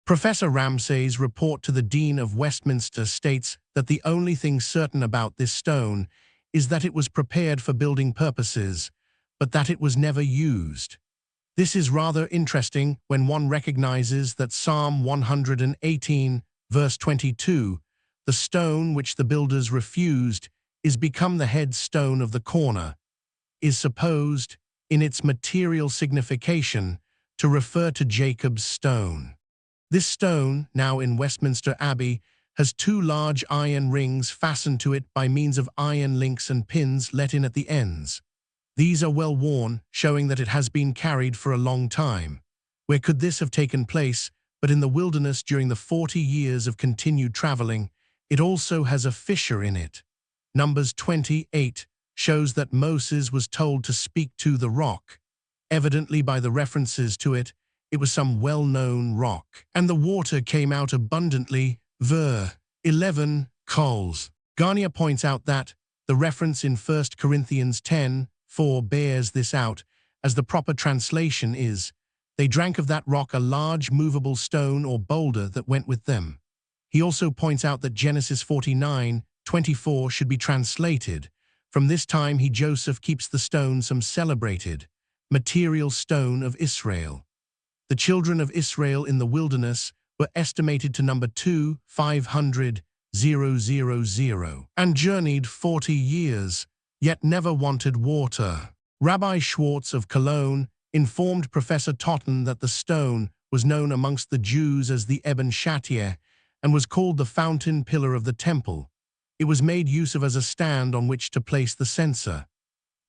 Professor Ramsay's report to the Dean of Westminster states that the only thing certain about this stone is that it was prepared for building purposes, but that it was never used. This is rather interesting when one recognizes that Psalm 118, verse 22, the stone which the builders refused is become the head stone of the corner, is supposed, in its material signification, to refer to Jacob's stone. This stone, now in Westminster Abbey, has two large iron rings fastened to it by means of iron links and pins let in at the ends. These are well worn, showing that it has been carried for a long time. Where could this have taken place but in the wilderness during the 40 years of continued traveling? It also has a fissure in it. Numbers 28 shows that Moses was told to speak to the rock. Evidently by the references to it, it was some well-known rock. And the water came out abundantly, ver. 11, coals. Garnier points out that the reference in 1 Corinthians 10:4 bears this out, as the proper translation is, they drank of that rock a large movable stone or boulder that went with them. He also points out that Genesis 49:24 should be translated, from this time Joseph keeps the stone some celebrated, material stone of Israel. The children of Israel in the wilderness were estimated to number 500,000, and journeyed 40 years, yet never wanted water. Rabbi Schwartz of Cologne informed Professor Totten that the stone was known amongst the Jews as the Eben Shatir and was called the fountain pillar of the temple. It was made use of as a stand on which to place the censer.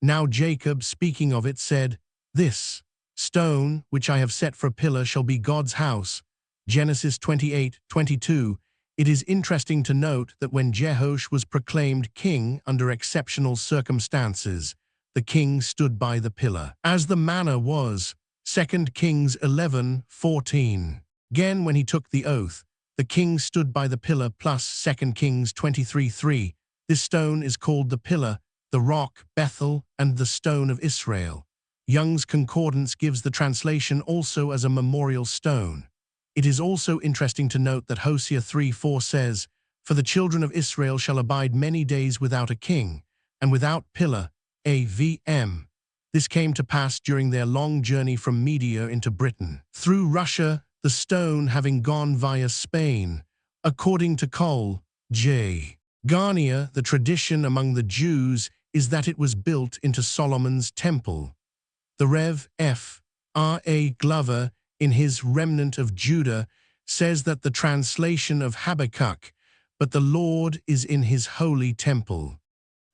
Now Jacob, speaking of it, said, "This stone, which I have set for a pillar, shall be God's house." Genesis 28:22. It is interesting to note that when Jehoash was proclaimed king under exceptional circumstances, the king stood by the pillar, as the manner was. 2 Kings 11:14. Again, when he took the oath, the king stood by the pillar, plus 2 Kings 23:3. This stone is called the pillar, the rock, Bethel, and the stone of Israel. Young's Concordance gives the translation also as a memorial stone. It is also interesting to note that Hosea 3:4 says, "For the children of Israel shall abide many days without a king, and without pillar, AVM. This came to pass during their long journey from Media into Britain, through Russia, the stone having gone via Spain." According to Cole, J. Garnier, the tradition among the Jews is that it was built into Solomon's temple. The Rev. F. R. A. Glover, in his Remnant of Judah, says that the translation of Habakkuk, "But the Lord is in his holy temple.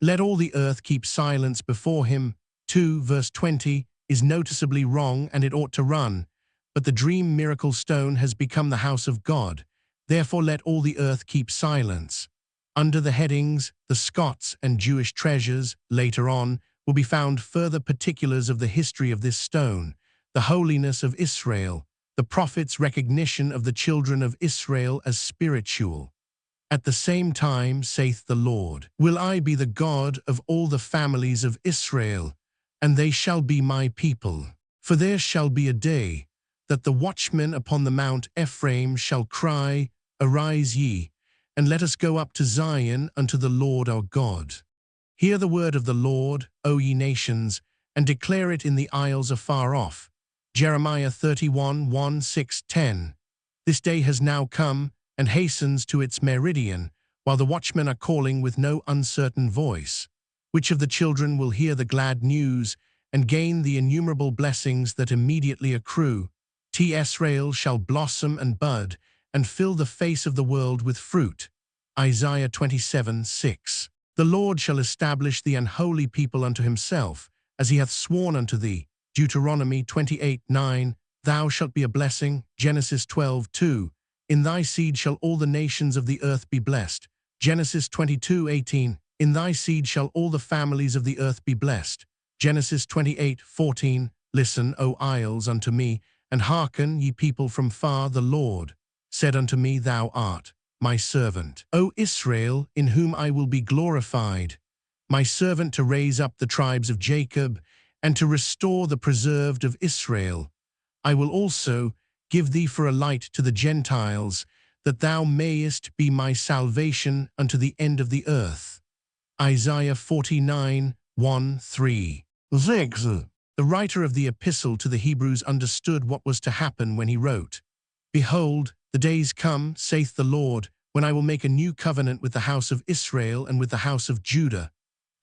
Let all the earth keep silence before him," 2 verse 20, is noticeably wrong, and it ought to run, "But the dream miracle stone has become the house of God. Therefore let all the earth keep silence." Under the headings, the Scots and Jewish treasures, later on, will be found further particulars of the history of this stone, the holiness of Israel, the prophet's recognition of the children of Israel as spiritual. "At the same time, saith the Lord, will I be the God of all the families of Israel, and they shall be my people. For there shall be a day that the watchmen upon the Mount Ephraim shall cry, Arise ye, and let us go up to Zion unto the Lord our God. Hear the word of the Lord, O ye nations, and declare it in the isles afar off." Jeremiah 31:1-6-10. This day has now come, and hastens to its meridian, while the watchmen are calling with no uncertain voice. Which of the children will hear the glad news, and gain the innumerable blessings that immediately accrue? Israel shall blossom and bud, and fill the face of the world with fruit. Isaiah 27:6. The Lord shall establish the unholy people unto himself, as he hath sworn unto thee. Deuteronomy 28:9. Thou shalt be a blessing. Genesis 12:2. In thy seed shall all the nations of the earth be blessed. Genesis 22:18. In thy seed shall all the families of the earth be blessed. Genesis 28:14. Listen, O isles, unto me, and hearken, ye people from far. The Lord said unto me, Thou art my servant, O Israel, in whom I will be glorified, my servant to raise up the tribes of Jacob, and to restore the preserved of Israel. I will also give thee for a light to the Gentiles, that thou mayest be my salvation unto the end of the earth. Isaiah 49:1-3. The writer of the epistle to the Hebrews understood what was to happen when he wrote, "Behold, the days come, saith the Lord, when I will make a new covenant with the house of Israel and with the house of Judah.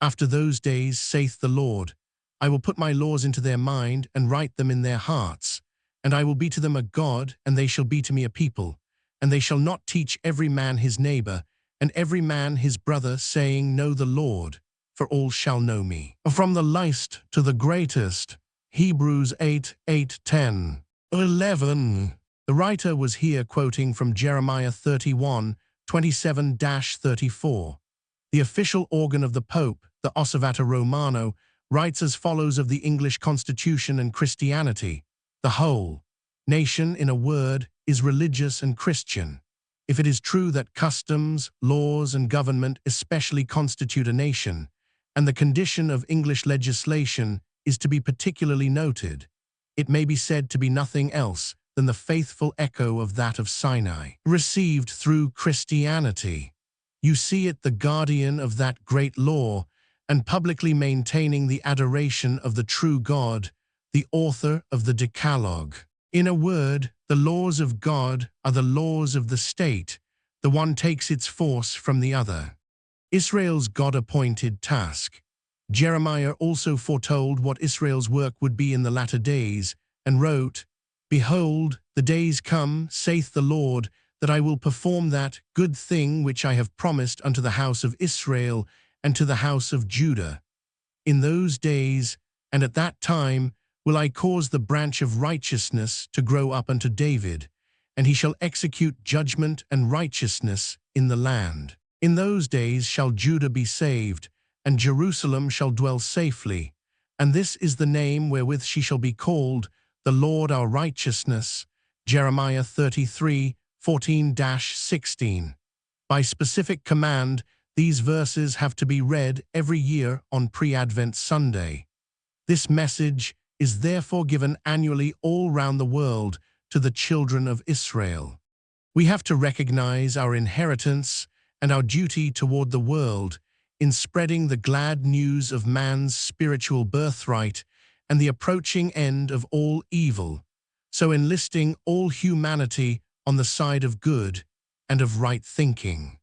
After those days, saith the Lord, I will put my laws into their mind and write them in their hearts. And I will be to them a God, and they shall be to me a people. And they shall not teach every man his neighbor, and every man his brother, saying, Know the Lord. for all shall know me. From the least to the greatest, Hebrews 8:8-10. 11. The writer was here quoting from Jeremiah 31:27-34. The official organ of the Pope, the Osservatore Romano, writes as follows of the English Constitution and Christianity. The whole nation, in a word, is religious and Christian. If it is true that customs, laws, and government especially constitute a nation, and the condition of English legislation is to be particularly noted, it may be said to be nothing else than the faithful echo of that of Sinai, received through Christianity. You see it the guardian of that great law, and publicly maintaining the adoration of the true God, the author of the Decalogue. In a word, the laws of God are the laws of the state. The one takes its force from the other. Israel's God-appointed task. Jeremiah also foretold what Israel's work would be in the latter days, and wrote, Behold, the days come, saith the Lord, that I will perform that good thing which I have promised unto the house of Israel and to the house of Judah. In those days, and at that time, will I cause the branch of righteousness to grow up unto David, and he shall execute judgment and righteousness in the land. In those days shall Judah be saved, and Jerusalem shall dwell safely, and this is the name wherewith she shall be called, the Lord our righteousness. Jeremiah 33:14-16. By specific command, these verses have to be read every year on Pre-Advent Sunday. This message is therefore given annually all round the world to the children of Israel. We have to recognize our inheritance and our duty toward the world in spreading the glad news of man's spiritual birthright and the approaching end of all evil, so enlisting all humanity on the side of good and of right thinking.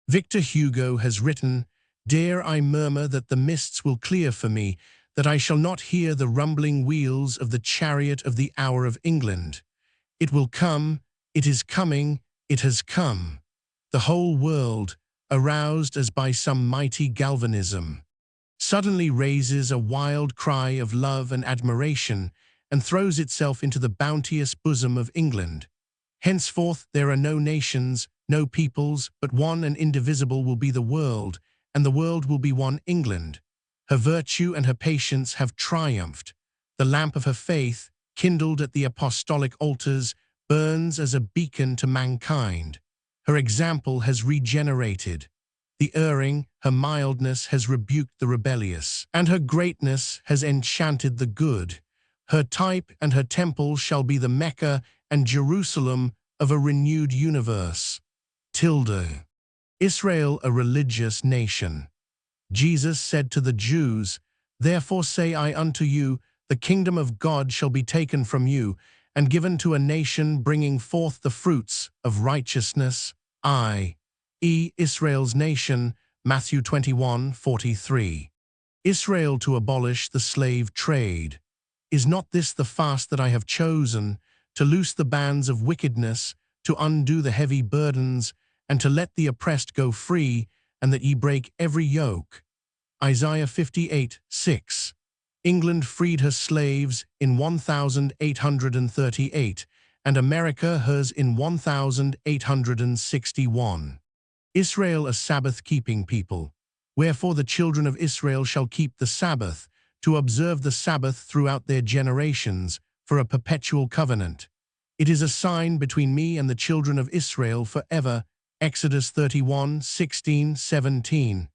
Victor Hugo has written, Dare I murmur that the mists will clear for me, that I shall not hear the rumbling wheels of the chariot of the hour of England. It will come, it is coming, it has come. The whole world, aroused as by some mighty galvanism, suddenly raises a wild cry of love and admiration and throws itself into the bounteous bosom of England. Henceforth there are no nations, no peoples, but one and indivisible will be the world, and the world will be one England. Her virtue and her patience have triumphed. The lamp of her faith, kindled at the apostolic altars, burns as a beacon to mankind. Her example has regenerated the erring, her mildness has rebuked the rebellious, and her greatness has enchanted the good. Her type and her temple shall be the Mecca and Jerusalem of a renewed universe. Tilde. Israel a religious nation. Jesus said to the Jews, Therefore say I unto you, the kingdom of God shall be taken from you, and given to a nation bringing forth the fruits of righteousness, i.e. Israel's nation, Matthew 21:43. Israel to abolish the slave trade. Is not this the fast that I have chosen, to loose the bands of wickedness, to undo the heavy burdens, and to let the oppressed go free, and that ye break every yoke? Isaiah 58:6. England freed her slaves in 1838, and America hers in 1861. Israel a Sabbath-keeping people. Wherefore the children of Israel shall keep the Sabbath, to observe the Sabbath throughout their generations, for a perpetual covenant. It is a sign between me and the children of Israel forever. Exodus 31:16-17.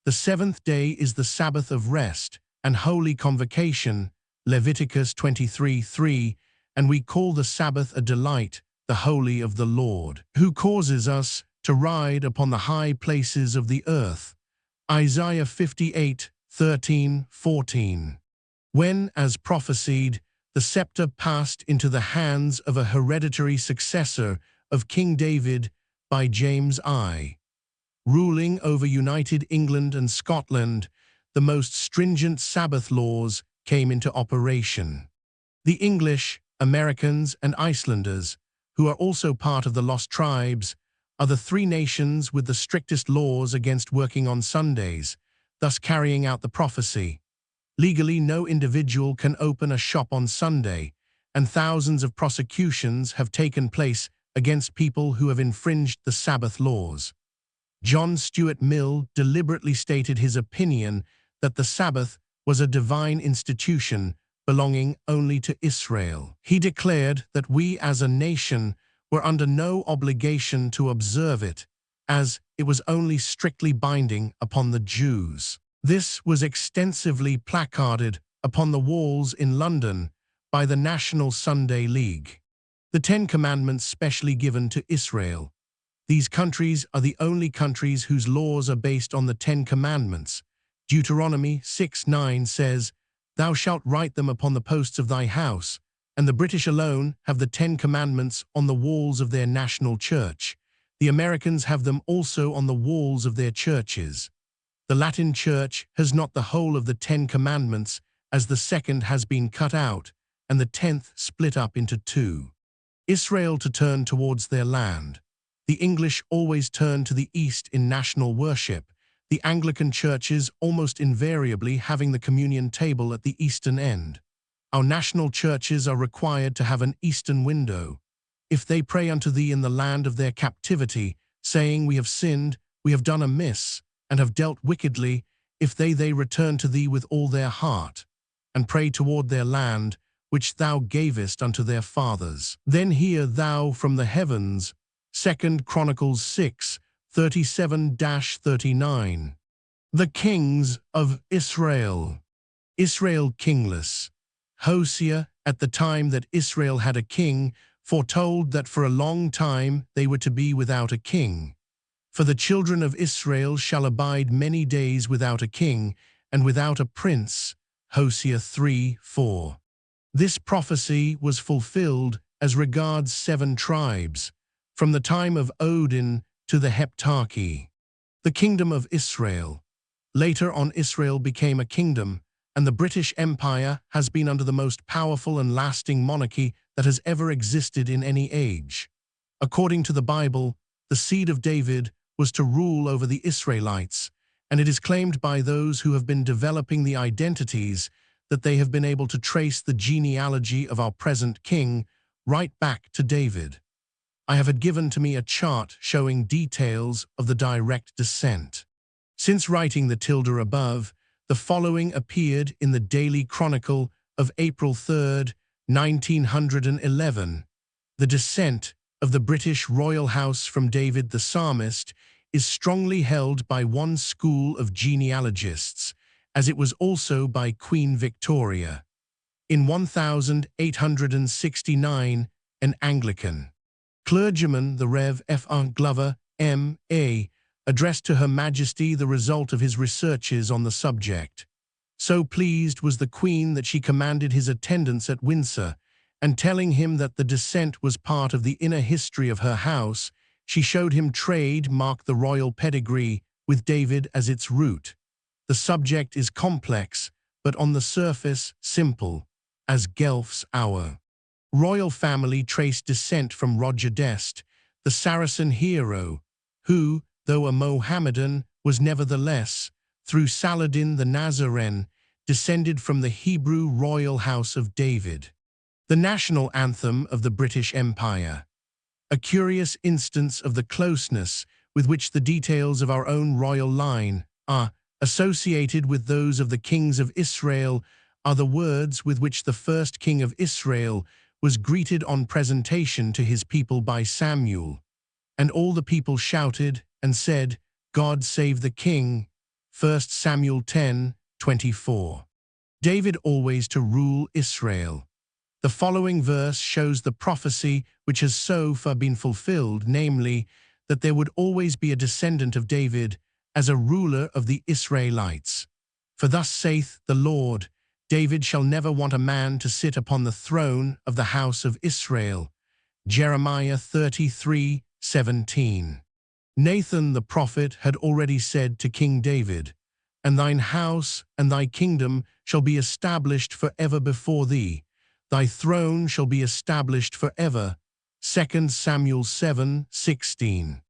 The seventh day is the Sabbath of rest and holy convocation, Leviticus 23:3, and we call the Sabbath a delight, the holy of the Lord, who causes us to ride upon the high places of the earth, Isaiah 58:13-14. When, as prophesied, the scepter passed into the hands of a hereditary successor of King David by James I, ruling over United England and Scotland, the most stringent Sabbath laws came into operation. The English, Americans, and Icelanders, who are also part of the Lost Tribes, are the three nations with the strictest laws against working on Sundays. thus carrying out the prophecy. Legally, no individual can open a shop on Sunday, and thousands of prosecutions have taken place against people who have infringed the Sabbath laws. John Stuart Mill deliberately stated his opinion that the Sabbath was a divine institution belonging only to Israel. He declared that we as a nation were under no obligation to observe it, as it was only strictly binding upon the Jews. This was extensively placarded upon the walls in London by the National Sunday League. The Ten Commandments specially given to Israel. These countries are the only countries whose laws are based on the Ten Commandments. Deuteronomy 6:9 says, "Thou shalt write them upon the posts of thy house," and the British alone have the Ten Commandments on the walls of their national church. The Americans have them also on the walls of their churches. The Latin Church has not the whole of the Ten Commandments, as the second has been cut out, and the 10th split up into two. Israel to turn towards their land. The English always turn to the east in national worship, the Anglican churches almost invariably having the communion table at the eastern end. Our national churches are required to have an eastern window. If they pray unto thee in the land of their captivity, saying, We have sinned, we have done amiss, and have dealt wickedly, if they return to thee with all their heart, and pray toward their land, which thou gavest unto their fathers, then hear thou from the heavens. 2 Chronicles 6:37-39. The kings of Israel. Israel kingless. Hosea, at the time that Israel had a king, foretold that for a long time they were to be without a king. For the children of Israel shall abide many days without a king, and without a prince. Hosea 3:4. This prophecy was fulfilled as regards 7 tribes, from the time of Odin to the Heptarchy. The kingdom of Israel. Later on, Israel became a kingdom, and the British Empire has been under the most powerful and lasting monarchy that has ever existed in any age. According to the Bible, the seed of David was to rule over the Israelites, and it is claimed by those who have been developing the identities that they have been able to trace the genealogy of our present king right back to David. I have had given to me a chart showing details of the direct descent. Since writing the tilde above, the following appeared in the Daily Chronicle of April 3, 1911. The descent of the British royal house from David the Psalmist is strongly held by one school of genealogists, as it was also by Queen Victoria. In 1869, an Anglican clergyman, the Rev. F.R. Glover, M.A., addressed to Her Majesty the result of his researches on the subject. So pleased was the Queen that she commanded his attendance at Windsor, and telling him that the descent was part of the inner history of her house, she showed him trade mark the royal pedigree with David as its root. The subject is complex, but on the surface simple, as Guelph's hour. Royal family traced descent from Roger d'Este, the Saracen hero, who, though a Mohammedan, was nevertheless, through Saladin the Nazarene, descended from the Hebrew royal house of David. The national anthem of the British Empire. A curious instance of the closeness with which the details of our own royal line are associated with those of the kings of Israel are the words with which the first king of Israel was greeted on presentation to his people by Samuel. And all the people shouted and said, God save the king. 1 Samuel 10:24. David always to rule Israel. The following verse shows the prophecy which has so far been fulfilled, namely, that there would always be a descendant of David as a ruler of the Israelites. For thus saith the Lord, David shall never want a man to sit upon the throne of the house of Israel. Jeremiah 33:17. Nathan the prophet had already said to King David, And thine house and thy kingdom shall be established forever before thee. Thy throne shall be established forever. 2 Samuel 7:16.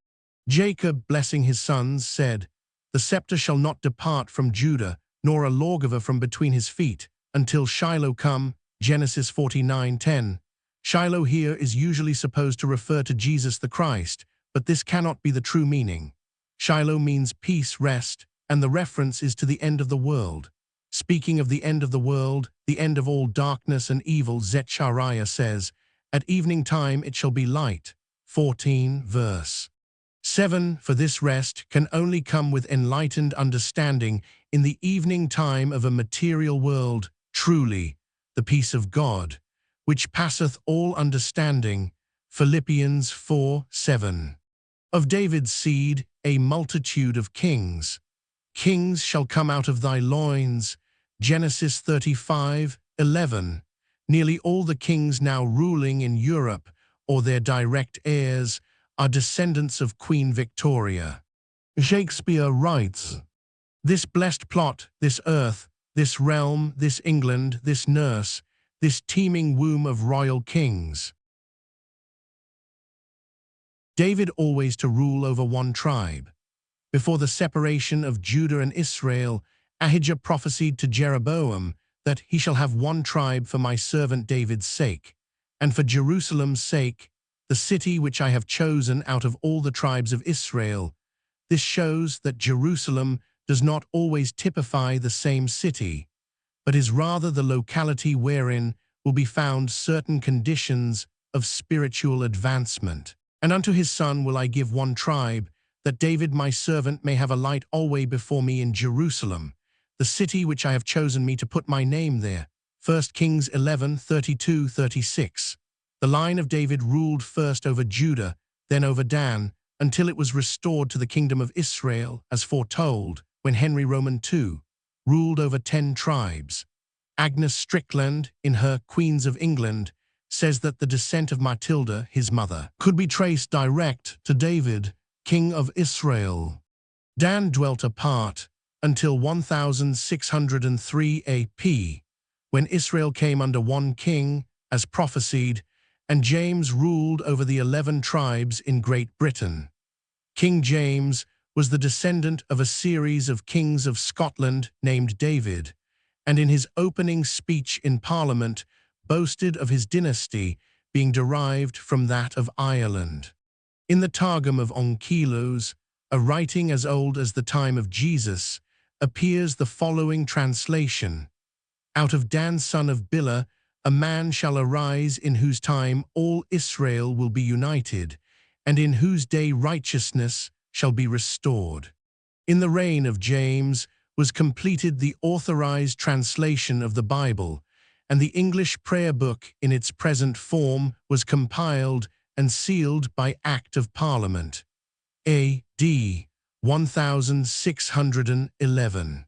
Jacob, blessing his sons, said, The The scepter shall not depart from Judah, nor a lawgiver from between his feet, until Shiloh come, Genesis 49:10. Shiloh here is usually supposed to refer to Jesus the Christ, but this cannot be the true meaning. Shiloh means peace, rest, and the reference is to the end of the world. Speaking of the end of the world, the end of all darkness and evil, Zechariah says, "At evening time it shall be light." 14 verse 7. For this rest can only come with enlightened understanding in the evening time of a material world, truly, the peace of God, which passeth all understanding. Philippians 4:7. Of David's seed, a multitude of kings. Kings shall come out of thy loins. Genesis 35:11. Nearly all the kings now ruling in Europe, or their direct heirs, are descendants of Queen Victoria. Shakespeare writes, "This blessed plot, this earth, this realm, this England, this nurse, this teeming womb of royal kings." David always to rule over one tribe. Before the separation of Judah and Israel, Ahijah prophesied to Jeroboam that he shall have one tribe for my servant David's sake, and for Jerusalem's sake, the city which I have chosen out of all the tribes of Israel. This shows that Jerusalem does not always typify the same city, but is rather the locality wherein will be found certain conditions of spiritual advancement. And unto his son will I give one tribe, that David my servant may have a light always before me in Jerusalem, the city which I have chosen me to put my name there. 1 Kings 11:32-36. The line of David ruled first over Judah, then over Dan, until it was restored to the kingdom of Israel, as foretold, when Henry Roman II ruled over 10 tribes. Agnes Strickland, in her Queens of England, says that the descent of Matilda, his mother, could be traced direct to David, king of Israel. Dan dwelt apart until 1603 AP, when Israel came under one king, as prophesied, and James ruled over the 11 tribes in Great Britain. King James was the descendant of a series of kings of Scotland named David, and in his opening speech in Parliament boasted of his dynasty being derived from that of Ireland. In the Targum of Onkelos, a writing as old as the time of Jesus, appears the following translation: "Out of Dan son of Bilhah a man shall arise in whose time all Israel will be united, and in whose day righteousness shall be restored." In the reign of James was completed the authorized translation of the Bible, and the English prayer book in its present form was compiled and sealed by Act of Parliament. A.D. 1611.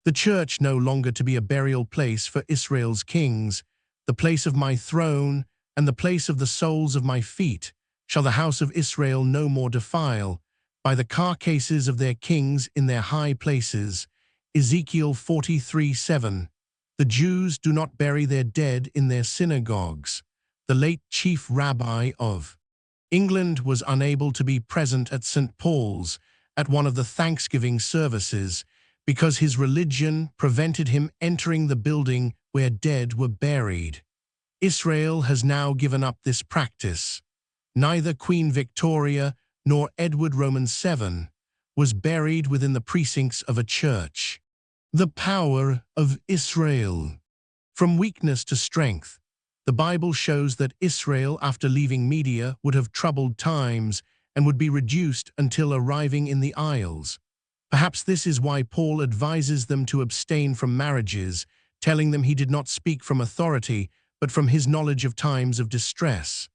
The church no longer to be a burial place for Israel's kings, the place of my throne, and the place of the soles of my feet, shall the house of Israel no more defile, by the carcasses of their kings in their high places. Ezekiel 43:7. The Jews do not bury their dead in their synagogues. The late chief rabbi of England was unable to be present at St. Paul's at one of the Thanksgiving services because his religion prevented him entering the building where dead were buried. Israel has now given up this practice. Neither Queen Victoria nor Edward Roman VII was buried within the precincts of a church. The power of Israel. From weakness to strength, the Bible shows that Israel, after leaving Media, would have troubled times and would be reduced until arriving in the Isles. Perhaps this is why Paul advises them to abstain from marriages, telling them he did not speak from authority, but from his knowledge of times of distress.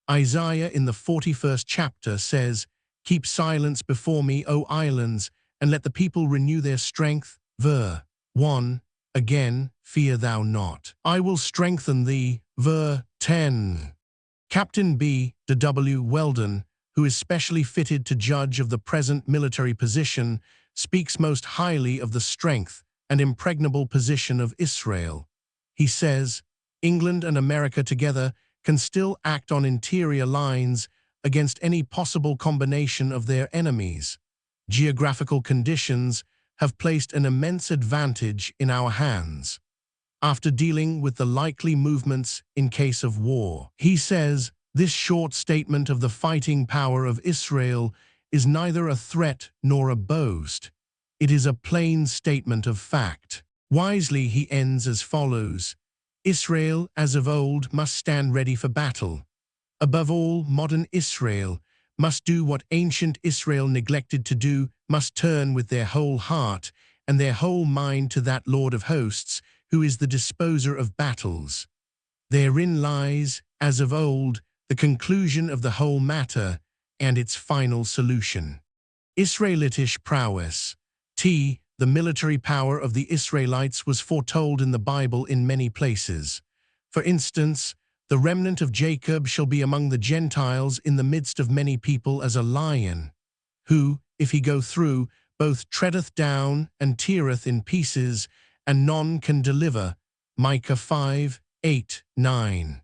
Isaiah in the 41st chapter says, "Keep silence before me, O islands, and let the people renew their strength." Ver. 1. Again, fear thou not. I will strengthen thee. Ver. 10. Captain B. de W. Weldon, who is specially fitted to judge of the present military position, speaks most highly of the strength and impregnable position of Israel. He says, England and America together can still act on interior lines against any possible combination of their enemies. geographical conditions have placed an immense advantage in our hands. After dealing with the likely movements in case of war, he says, this short statement of the fighting power of Israel is neither a threat nor a boast. It is a plain statement of fact. Wisely he ends as follows: Israel, as of old, must stand ready for battle. Above all, modern Israel must do what ancient Israel neglected to do, must turn with their whole heart and their whole mind to that Lord of hosts, who is the disposer of battles. Therein lies, as of old, the conclusion of the whole matter and its final solution. Israelitish prowess. The military power of the Israelites was foretold in the Bible in many places. For instance, the remnant of Jacob shall be among the Gentiles in the midst of many people as a lion, who, if he go through, both treadeth down and teareth in pieces, and none can deliver. Micah 5:8-9.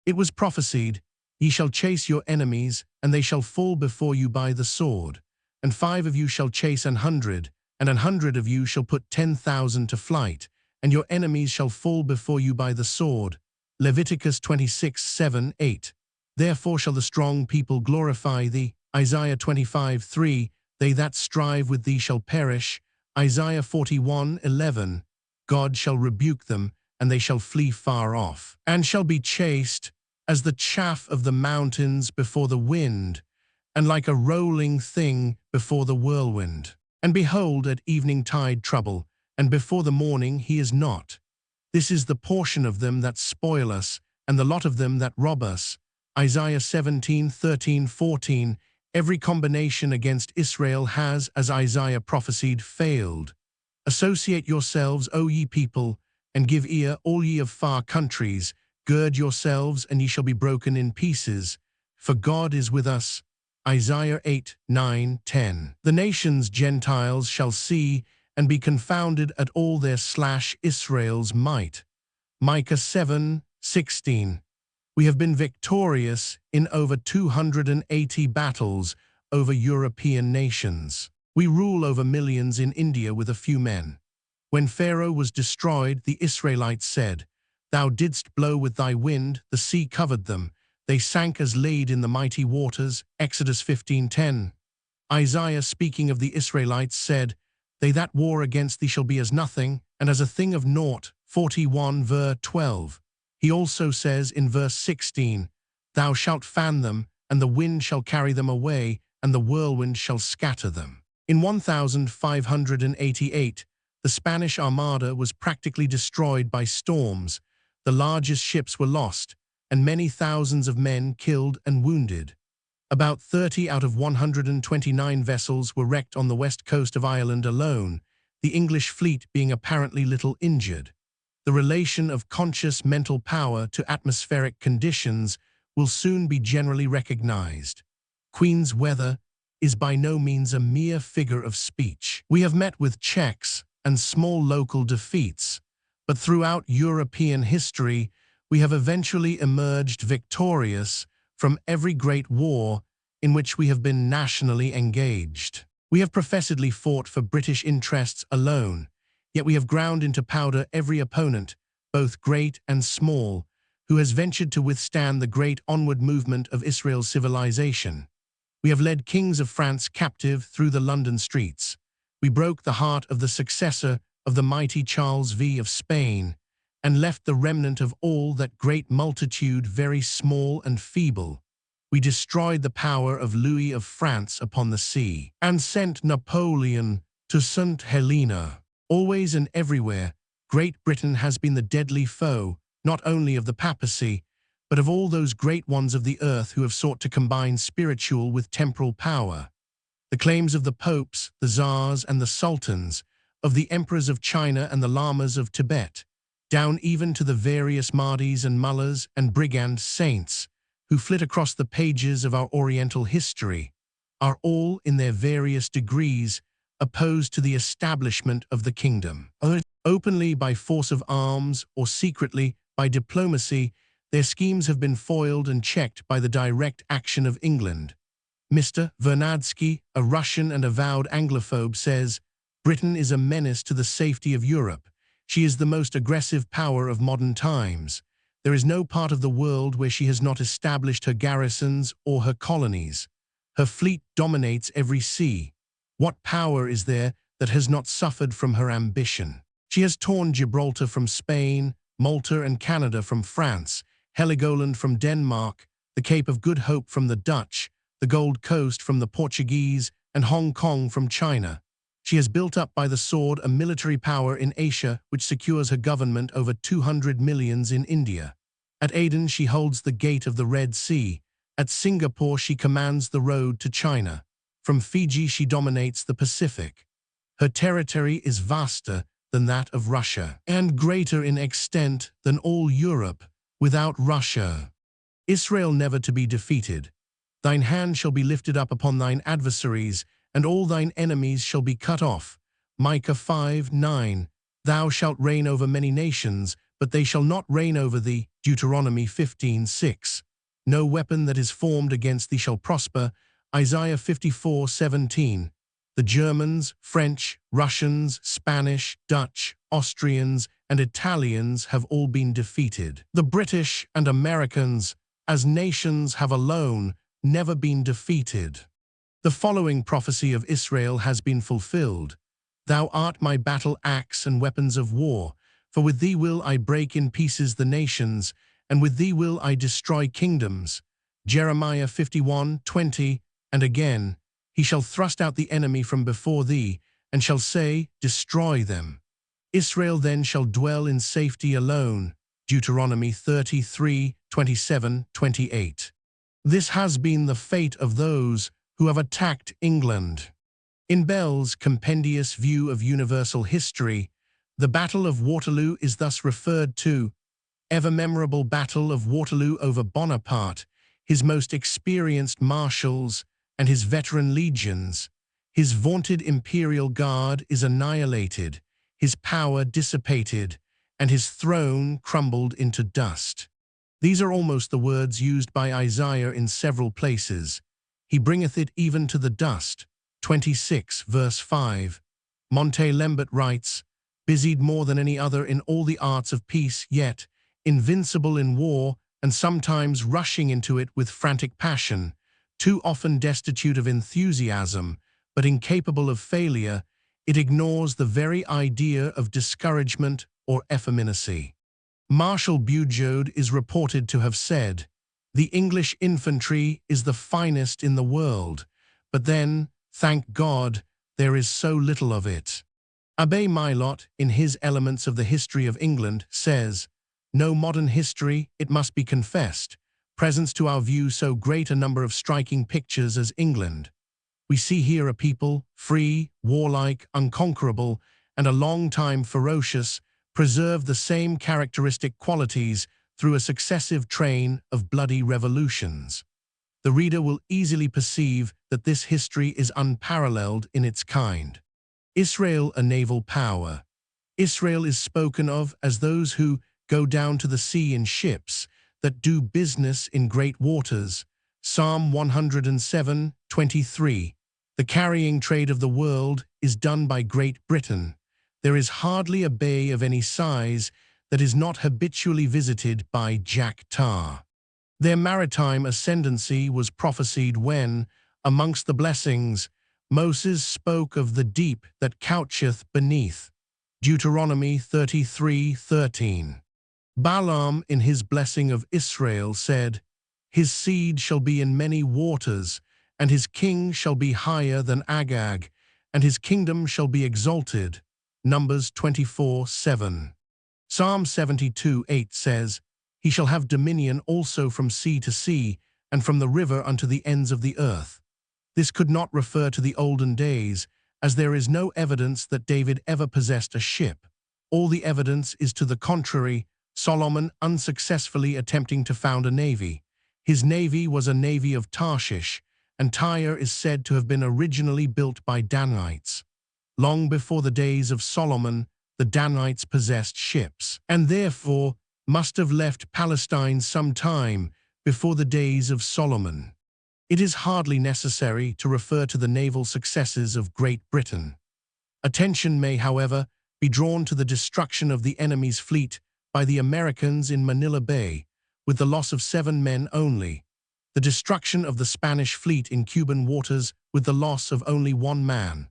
It was prophesied, Ye shall chase your enemies, and they shall fall before you by the sword. And 5 of you shall chase 100, and 100 of you shall put 10,000 to flight, and your enemies shall fall before you by the sword. Leviticus 26:7-8. Therefore shall the strong people glorify thee. Isaiah 25:3. They that strive with thee shall perish. Isaiah 41:11. God shall rebuke them, and they shall flee far off, and shall be chased as the chaff of the mountains before the wind, and like a rolling thing before the whirlwind. And behold, at evening tide trouble, and before the morning he is not. This is the portion of them that spoil us, and the lot of them that rob us. Isaiah 17:13-14. Every combination against Israel has, as Isaiah prophesied, failed. Associate yourselves, O ye people, and give ear, all ye of far countries. Gird yourselves, and ye shall be broken in pieces. For God is with us. Isaiah 8:9-10. The nations Gentiles shall see, and be confounded at all their Israel's might. Micah 7:16. We have been victorious in over 280 battles over European nations. We rule over millions in India with a few men. When Pharaoh was destroyed, the Israelites said, Thou didst blow with thy wind, the sea covered them. They sank as lead in the mighty waters. Exodus 15:10. Isaiah, speaking of the Israelites, said, They that war against thee shall be as nothing, and as a thing of naught. 41 verse 12. He also says in verse 16, Thou shalt fan them, and the wind shall carry them away, and the whirlwind shall scatter them. In 1588, the Spanish Armada was practically destroyed by storms. The largest ships were lost, and many thousands of men killed and wounded. About 30 out of 129 vessels were wrecked on the west coast of Ireland alone, the English fleet being apparently little injured. The relation of conscious mental power to atmospheric conditions will soon be generally recognized. Queen's weather is by no means a mere figure of speech. We have met with checks and small local defeats, but throughout European history, we have eventually emerged victorious from every great war in which we have been nationally engaged. We have professedly fought for British interests alone, yet we have ground into powder every opponent, both great and small, who has ventured to withstand the great onward movement of Israel's civilization. We have led kings of France captive through the London streets. We broke the heart of the successor of the mighty Charles V of Spain, and left the remnant of all that great multitude very small and feeble. We destroyed the power of Louis of France upon the sea, and sent Napoleon to St. Helena. Always and everywhere, Great Britain has been the deadly foe, not only of the papacy, but of all those great ones of the earth who have sought to combine spiritual with temporal power. The claims of the popes, the czars, and the sultans, of the emperors of China and the lamas of Tibet, down even to the various Mahdis and mullahs and brigand saints who flit across the pages of our Oriental history, are all, in their various degrees, opposed to the establishment of the kingdom. Openly by force of arms or secretly by diplomacy, their schemes have been foiled and checked by the direct action of England. Mr. Vernadsky, a Russian and avowed Anglophobe, says, Britain is a menace to the safety of Europe. She is the most aggressive power of modern times. There is no part of the world where she has not established her garrisons or her colonies. Her fleet dominates every sea. What power is there that has not suffered from her ambition? She has torn Gibraltar from Spain, Malta and Canada from France, Heligoland from Denmark, the Cape of Good Hope from the Dutch, the Gold Coast from the Portuguese, and Hong Kong from China. She has built up by the sword a military power in Asia which secures her government over 200 millions in India. At Aden she holds the gate of the Red Sea. At Singapore she commands the road to China. From Fiji she dominates the Pacific. Her territory is vaster than that of Russia, and greater in extent than all Europe without Russia. Israel never to be defeated. Thine hand shall be lifted up upon thine adversaries, and all thine enemies shall be cut off. Micah 5:9. Thou shalt reign over many nations, but they shall not reign over thee. Deuteronomy 15:6. No weapon that is formed against thee shall prosper. Isaiah 54:17. The Germans, French, Russians, Spanish, Dutch, Austrians, and Italians have all been defeated. The British and Americans, as nations, have alone never been defeated. The following prophecy of Israel has been fulfilled. Thou art my battle axe and weapons of war, for with thee will I break in pieces the nations, and with thee will I destroy kingdoms. Jeremiah 51:20. And again, he shall thrust out the enemy from before thee, and shall say, Destroy them. Israel then shall dwell in safety alone. Deuteronomy 33:27-28. This has been the fate of those who have attacked England. In Bell's compendious view of universal history, the Battle of Waterloo is thus referred to, ever memorable Battle of Waterloo over Bonaparte, his most experienced marshals, and his veteran legions. His vaunted imperial guard is annihilated, his power dissipated, and his throne crumbled into dust. These are almost the words used by Isaiah in several places. He bringeth it even to the dust. 26 verse 5. Montelembert writes, busied more than any other in all the arts of peace, yet invincible in war, and sometimes rushing into it with frantic passion, too often destitute of enthusiasm, but incapable of failure, it ignores the very idea of discouragement or effeminacy. Marshal Bugeaud is reported to have said, the English infantry is the finest in the world, but then, thank God, there is so little of it. Abbé Milot, in his Elements of the History of England, says, no modern history, it must be confessed, presents to our view so great a number of striking pictures as England. We see here a people, free, warlike, unconquerable, and a long time ferocious, preserve the same characteristic qualities through a successive train of bloody revolutions. The reader will easily perceive that this history is unparalleled in its kind. Israel, a naval power. Israel is spoken of as those who go down to the sea in ships, that do business in great waters. Psalm 107:23. The carrying trade of the world is done by Great Britain. There is hardly a bay of any size that is not habitually visited by Jack Tar. Their maritime ascendancy was prophesied when, amongst the blessings, Moses spoke of the deep that coucheth beneath. Deuteronomy 33:13. Balaam, in his blessing of Israel, said, his seed shall be in many waters, and his king shall be higher than Agag, and his kingdom shall be exalted. Numbers 24:7. Psalm 72:8 says, he shall have dominion also from sea to sea, and from the river unto the ends of the earth. This could not refer to the olden days, as there is no evidence that David ever possessed a ship. All the evidence is to the contrary, Solomon unsuccessfully attempting to found a navy. His navy was a navy of Tarshish, and Tyre is said to have been originally built by Danites. Long before the days of Solomon, the Danites possessed ships, and therefore must have left Palestine some time before the days of Solomon. It is hardly necessary to refer to the naval successes of Great Britain. Attention may, however, be drawn to the destruction of the enemy's fleet by the Americans in Manila Bay, with the loss of 7 men only, the destruction of the Spanish fleet in Cuban waters with the loss of only 1 man,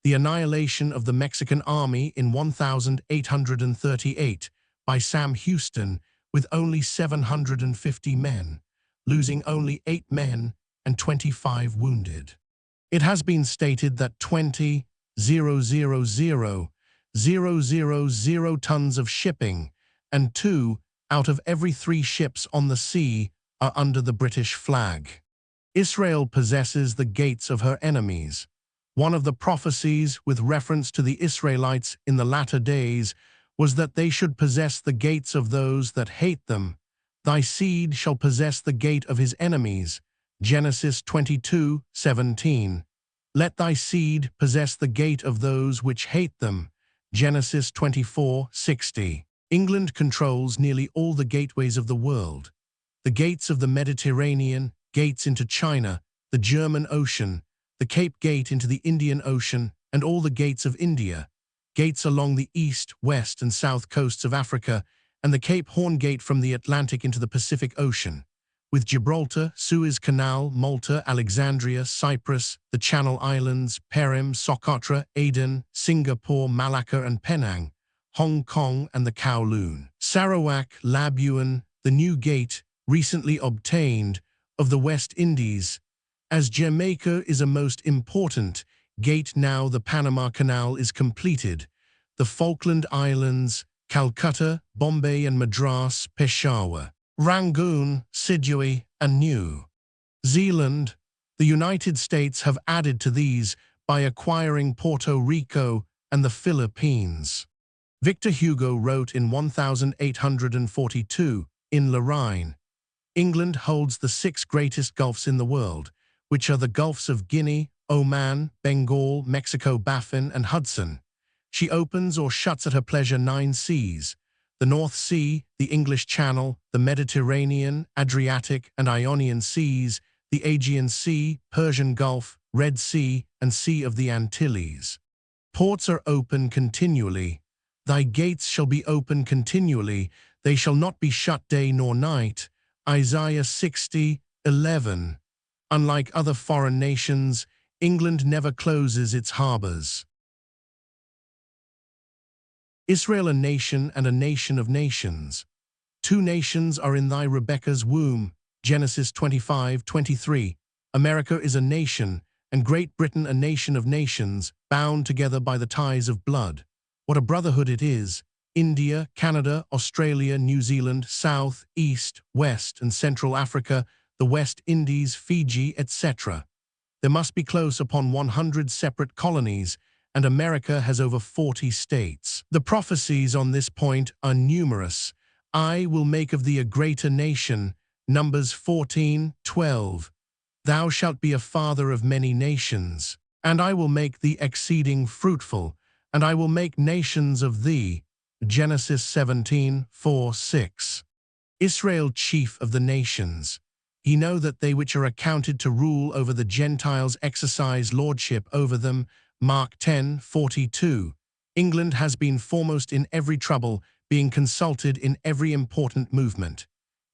the annihilation of the Mexican army in 1838 by Sam Houston with only 750 men, losing only 8 men and 25 wounded. It has been stated that 20,000 tons of shipping and 2 out of every 3 ships on the sea are under the British flag. Israel possesses the gates of her enemies. One of the prophecies with reference to the Israelites in the latter days was that they should possess the gates of those that hate them. Thy seed shall possess the gate of his enemies. Genesis 22:17. Let thy seed possess the gate of those which hate them. Genesis 24:60. England controls nearly all the gateways of the world. The gates of the Mediterranean, gates into China, the German Ocean, the Cape Gate into the Indian Ocean, and all the gates of India, gates along the east, west, and south coasts of Africa, and the Cape Horn Gate from the Atlantic into the Pacific Ocean, with Gibraltar, Suez Canal, Malta, Alexandria, Cyprus, the Channel Islands, Perim, Socotra, Aden, Singapore, Malacca, and Penang, Hong Kong, and the Kowloon, Sarawak, Labuan, the new gate, recently obtained, of the West Indies. As Jamaica is a most important gate now the Panama Canal is completed, the Falkland Islands, Calcutta, Bombay and Madras, Peshawar, Rangoon, Sidgewey, and New Zealand, the United States have added to these by acquiring Puerto Rico and the Philippines. Victor Hugo wrote in 1842, in Lorraine, England holds the 6 greatest gulfs in the world, which are the Gulfs of Guinea, Oman, Bengal, Mexico, Baffin, and Hudson. She opens or shuts at her pleasure 9 seas, the North Sea, the English Channel, the Mediterranean, Adriatic, and Ionian Seas, the Aegean Sea, Persian Gulf, Red Sea, and Sea of the Antilles. Ports are open continually. Thy gates shall be open continually, they shall not be shut day nor night. Isaiah 60:11. Unlike other foreign nations, England never closes its harbors. Israel a nation and a nation of nations. 2 nations are in thy Rebekah's womb. Genesis 25:23. America is a nation, and Great Britain a nation of nations, bound together by the ties of blood. What a brotherhood it is! India, Canada, Australia, New Zealand, South, East, West, and Central Africa, the West Indies, Fiji, etc. There must be close upon 100 separate colonies, and America has over 40 states. The prophecies on this point are numerous. I will make of thee a greater nation. Numbers 14:12. Thou shalt be a father of many nations. And I will make thee exceeding fruitful, and I will make nations of thee. Genesis 17:4-6. Israel chief of the nations. Ye know that they which are accounted to rule over the Gentiles exercise lordship over them. Mark 10:42. England has been foremost in every trouble, being consulted in every important movement.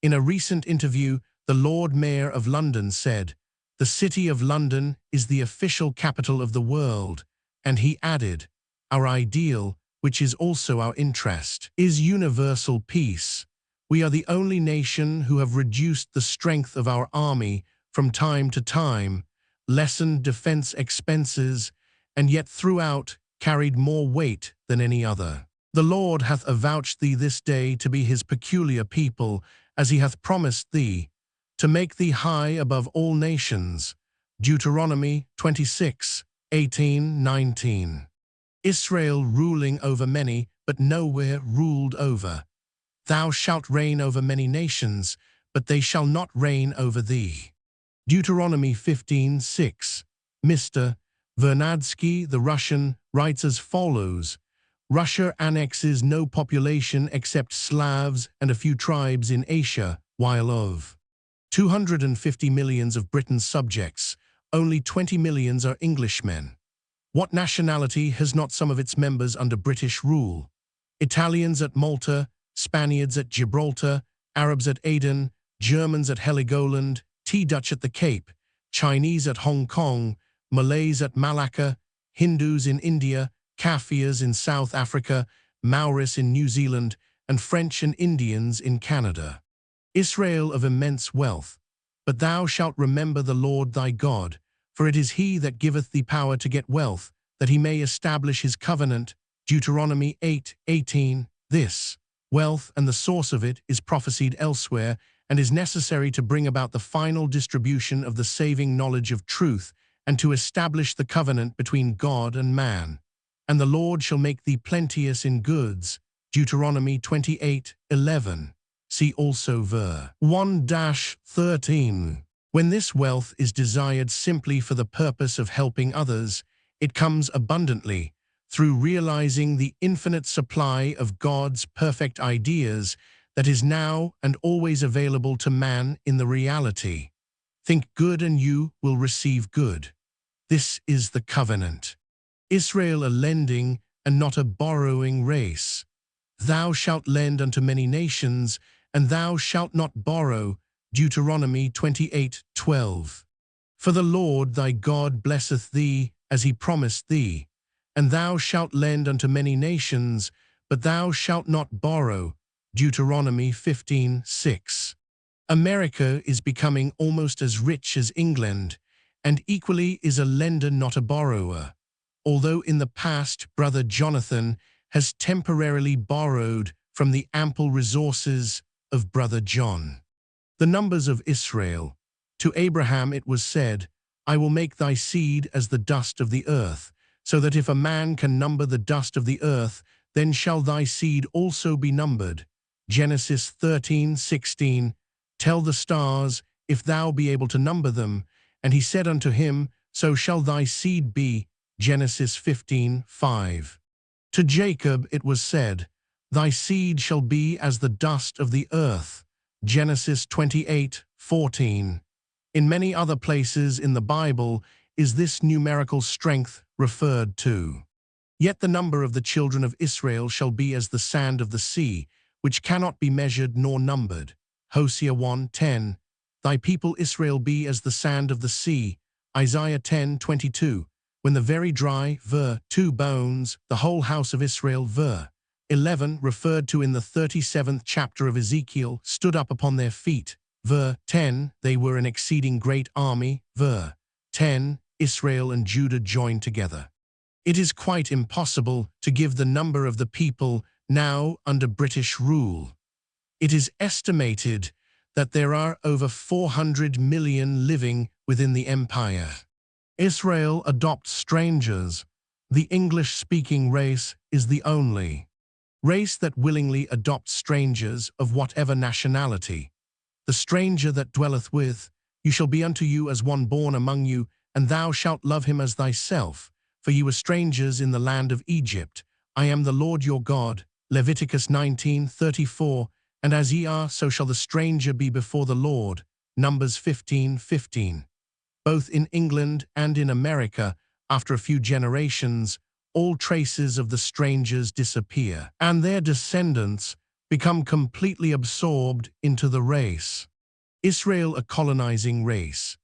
In a recent interview, the Lord Mayor of London said, "The City of London is the official capital of the world," and he added, "Our ideal, which is also our interest, is universal peace. We are the only nation who have reduced the strength of our army from time to time, lessened defense expenses, and yet throughout carried more weight than any other. The Lord hath avouched thee this day to be his peculiar people, as he hath promised thee, to make thee high above all nations." Deuteronomy 26:18-19. Israel ruling over many, but nowhere ruled over. Thou shalt reign over many nations, but they shall not reign over thee. Deuteronomy 15:6. Mr. Vernadsky, the Russian, writes as follows: Russia annexes no population except Slavs and a few tribes in Asia, while of 250 millions of Britain's subjects, only 20 millions are Englishmen. What nationality has not some of its members under British rule? Italians at Malta, Spaniards at Gibraltar, Arabs at Aden, Germans at Heligoland, Dutch at the Cape, Chinese at Hong Kong, Malays at Malacca, Hindus in India, Kafirs in South Africa, Maoris in New Zealand, and French and Indians in Canada. Israel of immense wealth. But thou shalt remember the Lord thy God, for it is he that giveth thee power to get wealth, that he may establish his covenant. Deuteronomy 8:18. This wealth and the source of it is prophesied elsewhere and is necessary to bring about the final distribution of the saving knowledge of truth and to establish the covenant between God and man. And the Lord shall make thee plenteous in goods. Deuteronomy 28:11. See also ver. 1-13. When this wealth is desired simply for the purpose of helping others, it comes abundantly, through realizing the infinite supply of God's perfect ideas that is now and always available to man in the reality. Think good and you will receive good. This is the covenant. Israel a lending and not a borrowing race. Thou shalt lend unto many nations, and thou shalt not borrow. Deuteronomy 28:12. For the Lord thy God blesseth thee as he promised thee, and thou shalt lend unto many nations, but thou shalt not borrow. Deuteronomy 15:6. America is becoming almost as rich as England, and equally is a lender not a borrower, although in the past Brother Jonathan has temporarily borrowed from the ample resources of Brother John. The numbers of Israel. To Abraham it was said, I will make thy seed as the dust of the earth, so that if a man can number the dust of the earth, then shall thy seed also be numbered. Genesis 13:16. Tell the stars, if thou be able to number them. And he said unto him, so shall thy seed be. Genesis 15:5. To Jacob it was said, thy seed shall be as the dust of the earth. Genesis 28:14. In many other places in the Bible is this numerical strength referred to. Yet the number of the children of Israel shall be as the sand of the sea, which cannot be measured nor numbered. Hosea 1:10. Thy people Israel be as the sand of the sea. Isaiah 10:22. When the very dry, ver. 2 bones, the whole house of Israel, ver. 11, referred to in the 37th chapter of Ezekiel, stood up upon their feet. Ver. 10, they were an exceeding great army. Ver. 10, Israel and Judah joined together. It is quite impossible to give the number of the people now under British rule. It is estimated that there are over 400 million living within the empire. Israel adopts strangers. The English-speaking race is the only race that willingly adopts strangers of whatever nationality. The stranger that dwelleth with you shall be unto you as one born among you, and thou shalt love him as thyself, for ye were strangers in the land of Egypt. I am the Lord your God. Leviticus 19:34. And as ye are, so shall the stranger be before the Lord. Numbers 15:15. Both in England and in America, after a few generations, all traces of the strangers disappear, and their descendants become completely absorbed into the race. Israel a colonizing race.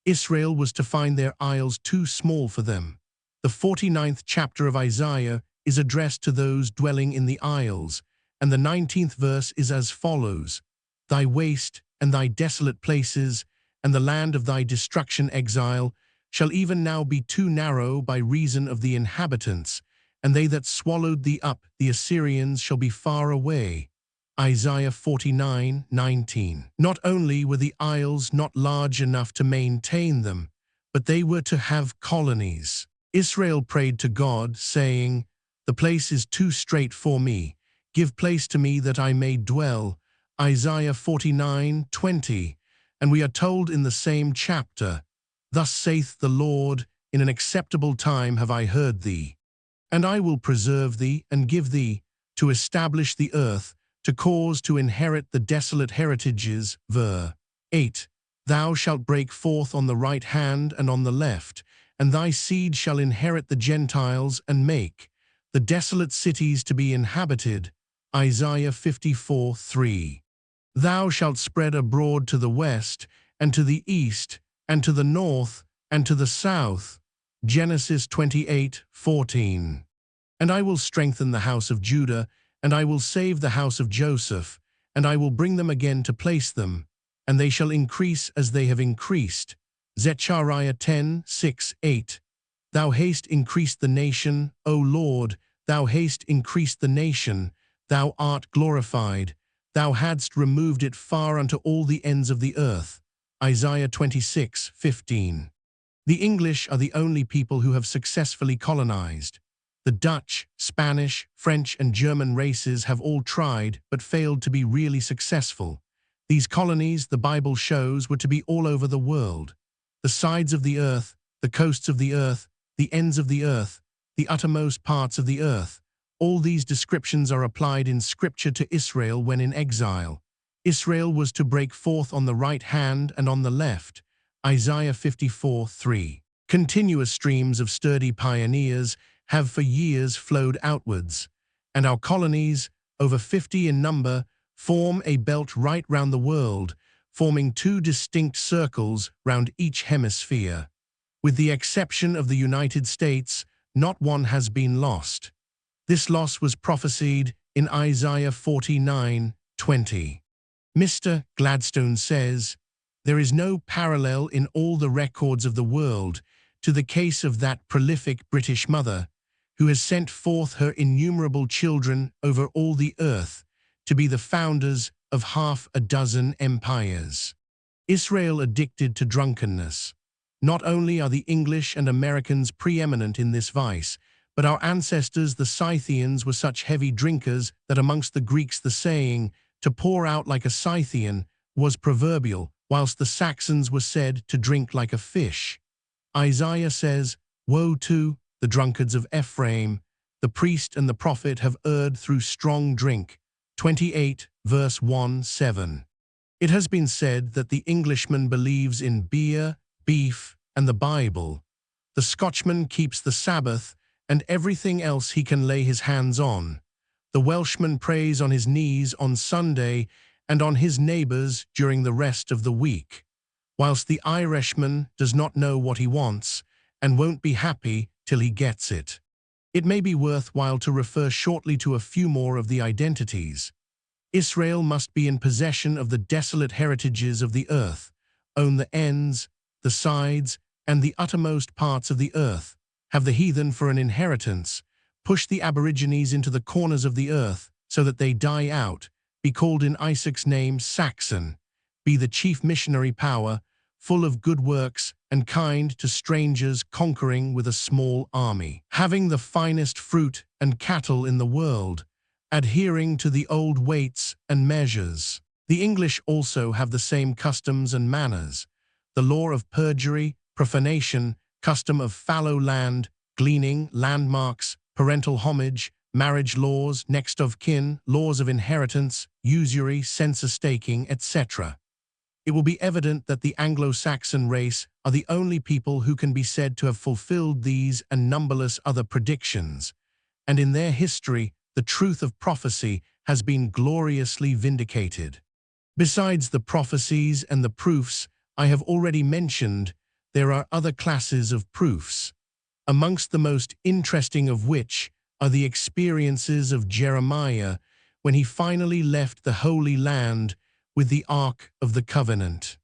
Israel was to find their isles too small for them. The 49th chapter of Isaiah is addressed to those dwelling in the isles, and the 19th verse is as follows, Thy waste and thy desolate places, and the land of thy destruction exile, shall even now be too narrow by reason of the inhabitants, and they that swallowed thee up, the Assyrians, shall be far away. Isaiah 49:19. Not only were the isles not large enough to maintain them, but they were to have colonies. Israel prayed to God, saying, The place is too strait for me. Give place to me that I may dwell. Isaiah 49:20. And we are told in the same chapter, Thus saith the Lord, in an acceptable time have I heard thee. And I will preserve thee and give thee, to establish the earth, to cause to inherit the desolate heritages. Ver. 8. Thou shalt break forth on the right hand and on the left, and thy seed shall inherit the Gentiles and make the desolate cities to be inhabited. Isaiah 54:3. Thou shalt spread abroad to the west, and to the east, and to the north, and to the south. Genesis 28:14. And I will strengthen the house of Judah, and I will save the house of Joseph, and I will bring them again to place them, and they shall increase as they have increased. Zechariah 10:6-8. Thou hast increased the nation, O Lord, thou hast increased the nation, thou art glorified, thou hadst removed it far unto all the ends of the earth. Isaiah 26:15. The English are the only people who have successfully colonized. The Dutch, Spanish, French, and German races have all tried but failed to be really successful. These colonies, the Bible shows, were to be all over the world. The sides of the earth, the coasts of the earth, the ends of the earth, the uttermost parts of the earth. All these descriptions are applied in Scripture to Israel when in exile. Israel was to break forth on the right hand and on the left. Isaiah 54:3. Continuous streams of sturdy pioneers have for years flowed outwards, and our colonies, over 50 in number, form a belt right round the world, forming two distinct circles round each hemisphere. With the exception of the United States, not one has been lost. This loss was prophesied in Isaiah 49:20. Mr. Gladstone says, "There is no parallel in all the records of the world to the case of that prolific British mother, who has sent forth her innumerable children over all the earth to be the founders of half a dozen empires." Israel addicted to drunkenness. Not only are the English and Americans preeminent in this vice, but our ancestors, the Scythians, were such heavy drinkers that amongst the Greeks the saying, "to pour out like a Scythian," was proverbial, whilst the Saxons were said to drink like a fish. Isaiah says, "Woe to the drunkards of Ephraim, the priest and the prophet have erred through strong drink." 28, verse 1-7. It has been said that the Englishman believes in beer, beef, and the Bible. The Scotchman keeps the Sabbath and everything else he can lay his hands on. The Welshman prays on his knees on Sunday and on his neighbours during the rest of the week, whilst the Irishman does not know what he wants and won't be happy till he gets it. It may be worthwhile to refer shortly to a few more of the identities. Israel must be in possession of the desolate heritages of the earth, own the ends, the sides, and the uttermost parts of the earth, have the heathen for an inheritance, push the aborigines into the corners of the earth so that they die out, be called in Isaac's name Saxon, be the chief missionary power, full of good works and kind to strangers, conquering with a small army, having the finest fruit and cattle in the world, adhering to the old weights and measures. The English also have the same customs and manners, the law of perjury, profanation, custom of fallow land, gleaning, landmarks, parental homage, marriage laws, next of kin, laws of inheritance, usury, census taking, etc. It will be evident that the Anglo-Saxon race are the only people who can be said to have fulfilled these and numberless other predictions, and in their history the truth of prophecy has been gloriously vindicated. Besides the prophecies and the proofs I have already mentioned, there are other classes of proofs, amongst the most interesting of which are the experiences of Jeremiah when he finally left the Holy Land with the Ark of the Covenant.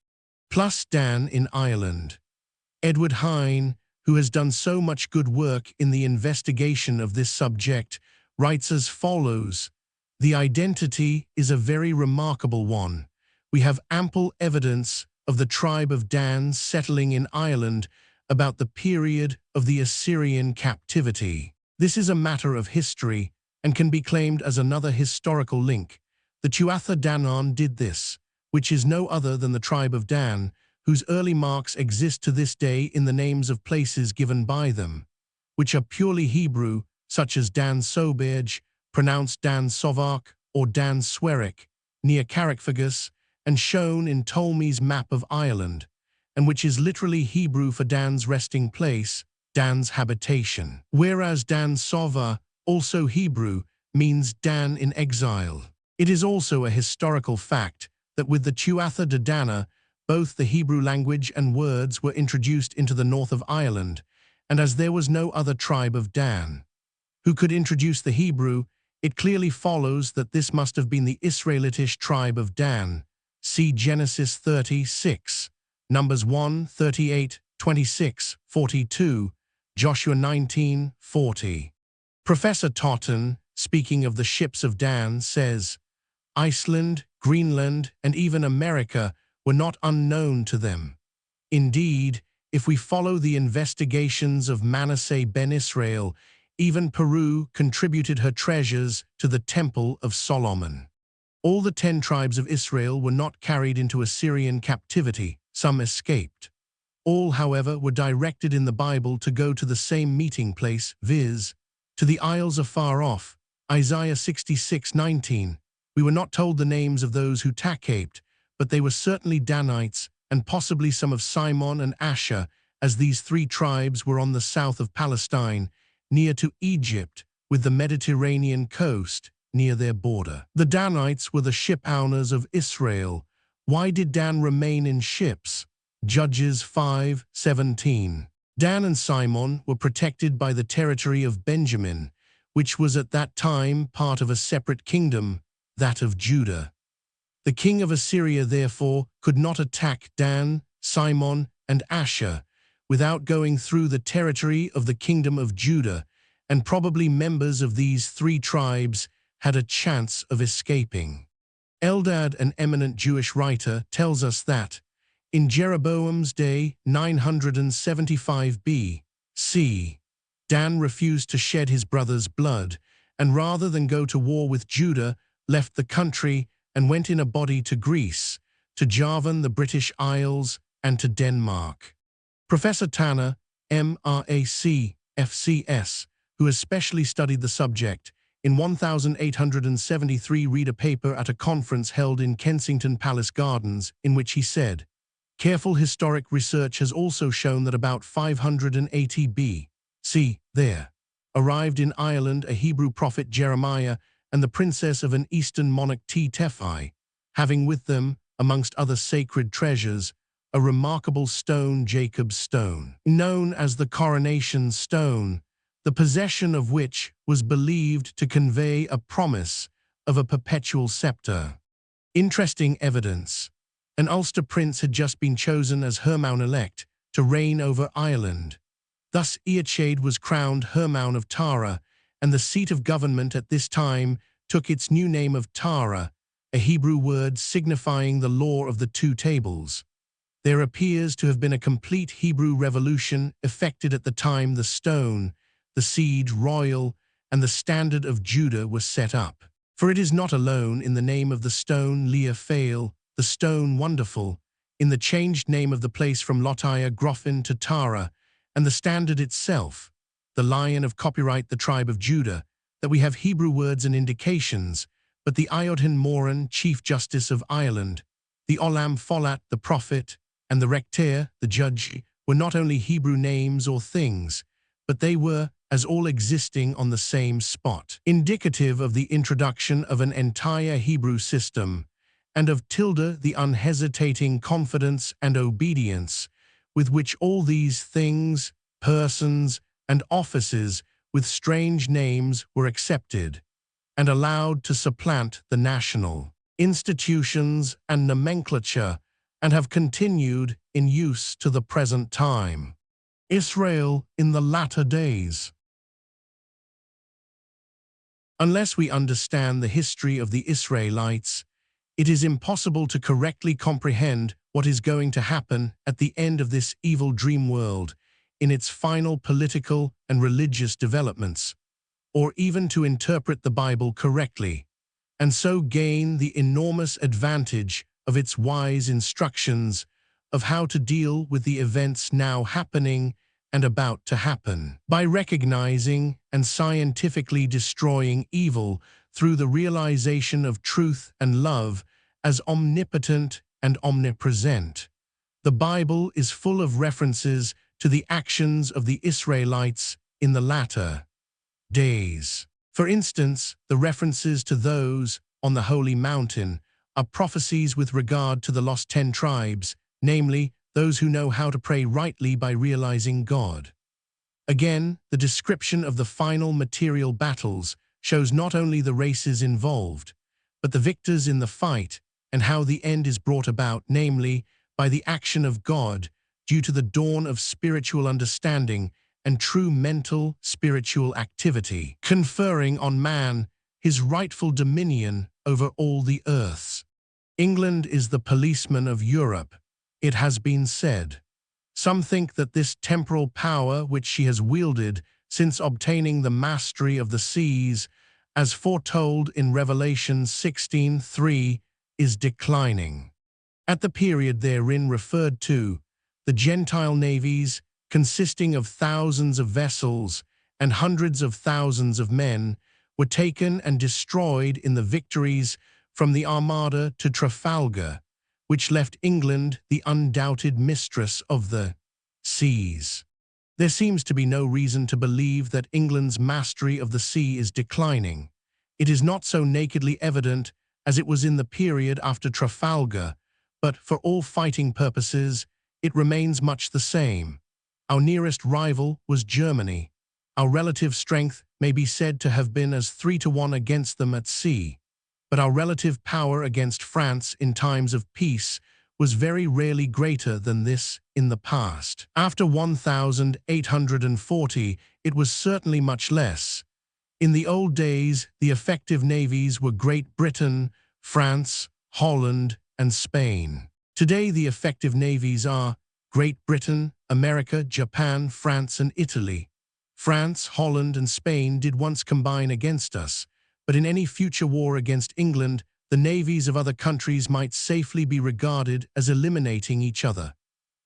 Plus Dan in Ireland. Edward Hine, who has done so much good work in the investigation of this subject, writes as follows: "The identity is a very remarkable one. We have ample evidence of the tribe of Dan settling in Ireland about the period of the Assyrian captivity. This is a matter of history and can be claimed as another historical link. The Tuatha Danann did this, which is no other than the tribe of Dan, whose early marks exist to this day in the names of places given by them, which are purely Hebrew, such as Dan Soberg, pronounced Dan Sovak, or Dan Swerik, near Carrickfergus, and shown in Ptolemy's map of Ireland, and which is literally Hebrew for Dan's resting place, Dan's habitation. Whereas Dan Sova, also Hebrew, means Dan in exile. It is also a historical fact that with the Tuatha De Danann, both the Hebrew language and words were introduced into the north of Ireland, and as there was no other tribe of Dan who could introduce the Hebrew, it clearly follows that this must have been the Israelitish tribe of Dan. See Genesis 36, Numbers 1, 38, 26, 42, Joshua 19, 40. Professor Totten, speaking of the ships of Dan, says, Iceland, Greenland, and even America were not unknown to them. Indeed, if we follow the investigations of Manasseh ben Israel, even Peru contributed her treasures to the Temple of Solomon. All the 10 tribes of Israel were not carried into Assyrian captivity, some escaped. All, however, were directed in the Bible to go to the same meeting place, viz., to the isles afar off, Isaiah 66:19. We were not told the names of those who escaped, but they were certainly Danites, and possibly some of Simon and Asher, as these 3 tribes were on the south of Palestine, near to Egypt, with the Mediterranean coast near their border. The Danites were the ship owners of Israel. Why did Dan remain in ships? Judges 5:17. Dan and Simon were protected by the territory of Benjamin, which was at that time part of a separate kingdom, that of Judah. The king of Assyria, therefore, could not attack Dan, Simon, and Asher without going through the territory of the kingdom of Judah, and probably members of these 3 tribes had a chance of escaping. Eldad, an eminent Jewish writer, tells us that, in Jeroboam's day, 975 B.C., Dan refused to shed his brother's blood, and rather than go to war with Judah, left the country and went in a body to Greece, to Javan, the British Isles, and to Denmark. Professor Tanner, M.R.A.C., F.C.S., who especially studied the subject, in 1873 read a paper at a conference held in Kensington Palace Gardens, in which he said, careful historic research has also shown that about 580 B.C. there arrived in Ireland a Hebrew prophet Jeremiah and the princess of an eastern monarch Tephi, having with them, amongst other sacred treasures, a remarkable stone, Jacob's stone, known as the coronation stone, the possession of which was believed to convey a promise of a perpetual scepter. Interesting evidence. An Ulster prince had just been chosen as Hermaun-elect to reign over Ireland. Thus Eadchaid was crowned Hermaun of Tara, and the seat of government at this time took its new name of Tara, a Hebrew word signifying the law of the 2 tables. There appears to have been a complete Hebrew revolution effected at the time the stone, the siege royal, and the standard of Judah were set up. For it is not alone in the name of the stone Leah Fail, the stone wonderful, in the changed name of the place from Lotia Groffin to Tara, and the standard itself, the lion of copyright the tribe of Judah, that we have Hebrew words and indications, but the Iodhin Moran, Chief Justice of Ireland, the Olam Folat, the prophet, and the Rector, the judge, were not only Hebrew names or things, but they were, as all existing on the same spot, indicative of the introduction of an entire Hebrew system, and of tilde the unhesitating confidence and obedience with which all these things, persons, and offices with strange names were accepted, and allowed to supplant the national institutions and nomenclature, and have continued in use to the present time. Israel in the latter days. Unless we understand the history of the Israelites, it is impossible to correctly comprehend what is going to happen at the end of this evil dream world in its final political and religious developments, or even to interpret the Bible correctly, and so gain the enormous advantage of its wise instructions of how to deal with the events now happening and about to happen, by recognizing and scientifically destroying evil through the realization of truth and love, as omnipotent and omnipresent. The Bible is full of references to the actions of the Israelites in the latter days. For instance, the references to those on the holy mountain are prophecies with regard to the lost 10 tribes, namely, those who know how to pray rightly by realizing God. Again, the description of the final material battles shows not only the races involved, but the victors in the fight and how the end is brought about, namely, by the action of God due to the dawn of spiritual understanding and true mental, spiritual activity, conferring on man his rightful dominion over all the earths. England is the policeman of Europe, it has been said. Some think that this temporal power which she has wielded since obtaining the mastery of the seas, as foretold in Revelation 16:3, is declining. At the period therein referred to, the Gentile navies, consisting of thousands of vessels and hundreds of thousands of men, were taken and destroyed in the victories from the Armada to Trafalgar, which left England the undoubted mistress of the seas. There seems to be no reason to believe that England's mastery of the sea is declining. It is not so nakedly evident as it was in the period after Trafalgar, but for all fighting purposes, it remains much the same. Our nearest rival was Germany. Our relative strength may be said to have been as 3-1 against them at sea, but our relative power against France in times of peace was very rarely greater than this in the past. After 1840, it was certainly much less. In the old days, the effective navies were Great Britain, France, Holland, and Spain. Today, the effective navies are Great Britain, America, Japan, France, and Italy. France, Holland, and Spain did once combine against us, but in any future war against England, the navies of other countries might safely be regarded as eliminating each other.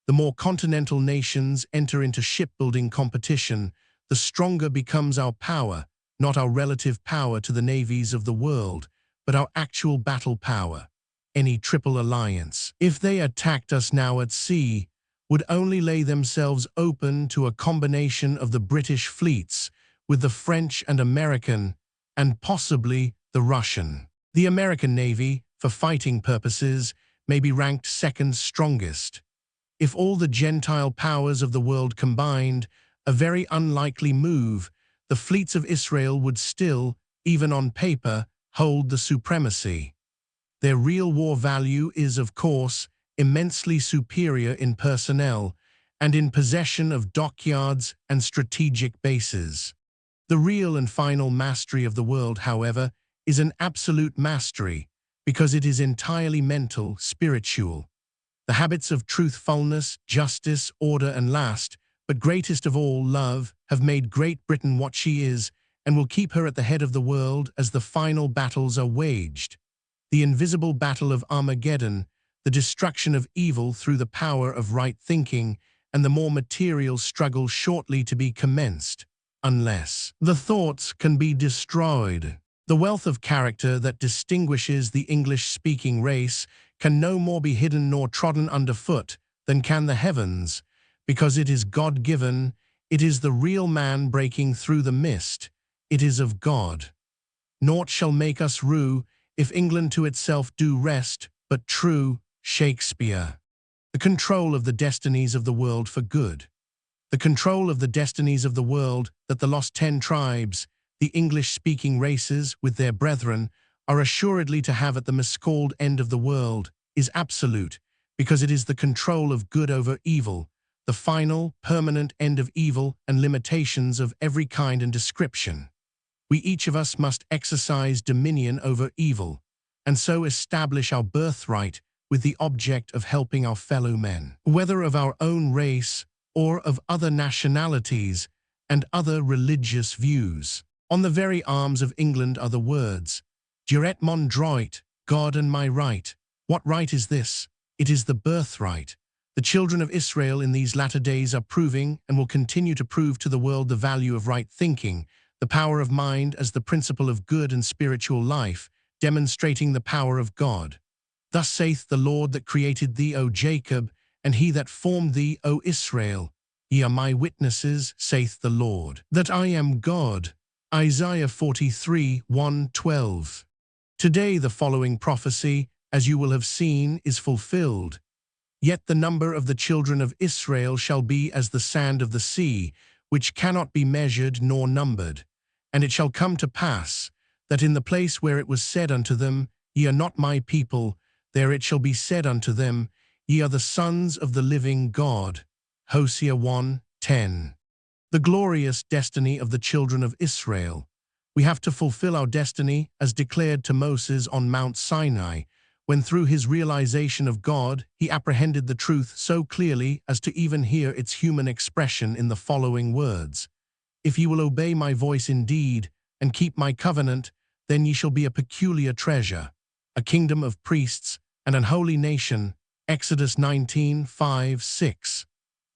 The more continental nations enter into shipbuilding competition, the stronger becomes our power, not our relative power to the navies of the world, but our actual battle power. Any triple alliance, if they attacked us now at sea, would only lay themselves open to a combination of the British fleets with the French and American, and possibly the Russian. The American Navy, for fighting purposes, may be ranked second strongest. If all the Gentile powers of the world combined, a very unlikely move, the fleets of Israel would still, even on paper, hold the supremacy. Their real war value is, of course, immensely superior in personnel and in possession of dockyards and strategic bases. The real and final mastery of the world, however, is an absolute mastery because it is entirely mental, spiritual. The habits of truthfulness, justice, order, and last, but greatest of all, love, have made Great Britain what she is and will keep her at the head of the world as the final battles are waged. The invisible battle of Armageddon, the destruction of evil through the power of right thinking, and the more material struggle shortly to be commenced, unless the thoughts can be destroyed. The wealth of character that distinguishes the English-speaking race can no more be hidden nor trodden underfoot than can the heavens, because it is God-given, it is the real man breaking through the mist, it is of God. Naught shall make us rue, if England to itself do rest, but true Shakespeare. The control of the destinies of the world for good. The control of the destinies of the world that the lost 10 tribes, the English-speaking races with their brethren, are assuredly to have at the miscalled end of the world, is absolute, because it is the control of good over evil, the final, permanent end of evil and limitations of every kind and description. We each of us must exercise dominion over evil, and so establish our birthright with the object of helping our fellow men, whether of our own race or of other nationalities and other religious views. On the very arms of England are the words, Juret mon droit, God and my right. What right is this? It is the birthright. The children of Israel in these latter days are proving and will continue to prove to the world the value of right thinking, the power of mind as the principle of good and spiritual life, demonstrating the power of God. Thus saith the Lord that created thee, O Jacob, and he that formed thee, O Israel. Ye are my witnesses, saith the Lord, that I am God. Isaiah 43, 1-12. Today the following prophecy, as you will have seen, is fulfilled. Yet the number of the children of Israel shall be as the sand of the sea, which cannot be measured nor numbered. And it shall come to pass, that in the place where it was said unto them, Ye are not my people, there it shall be said unto them, Ye are the sons of the living God. Hosea 1:10. The glorious destiny of the children of Israel. We have to fulfill our destiny as declared to Moses on Mount Sinai, when through his realization of God, he apprehended the truth so clearly as to even hear its human expression in the following words. If ye will obey my voice indeed, and keep my covenant, then ye shall be a peculiar treasure, a kingdom of priests, and an holy nation. Exodus 19:5-6.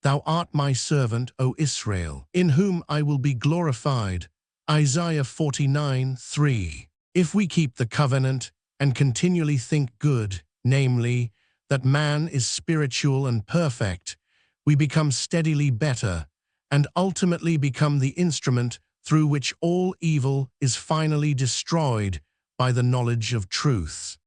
Thou art my servant, O Israel, in whom I will be glorified. Isaiah 49:3. If we keep the covenant, and continually think good, namely, that man is spiritual and perfect, we become steadily better, and ultimately become the instrument through which all evil is finally destroyed by the knowledge of truth.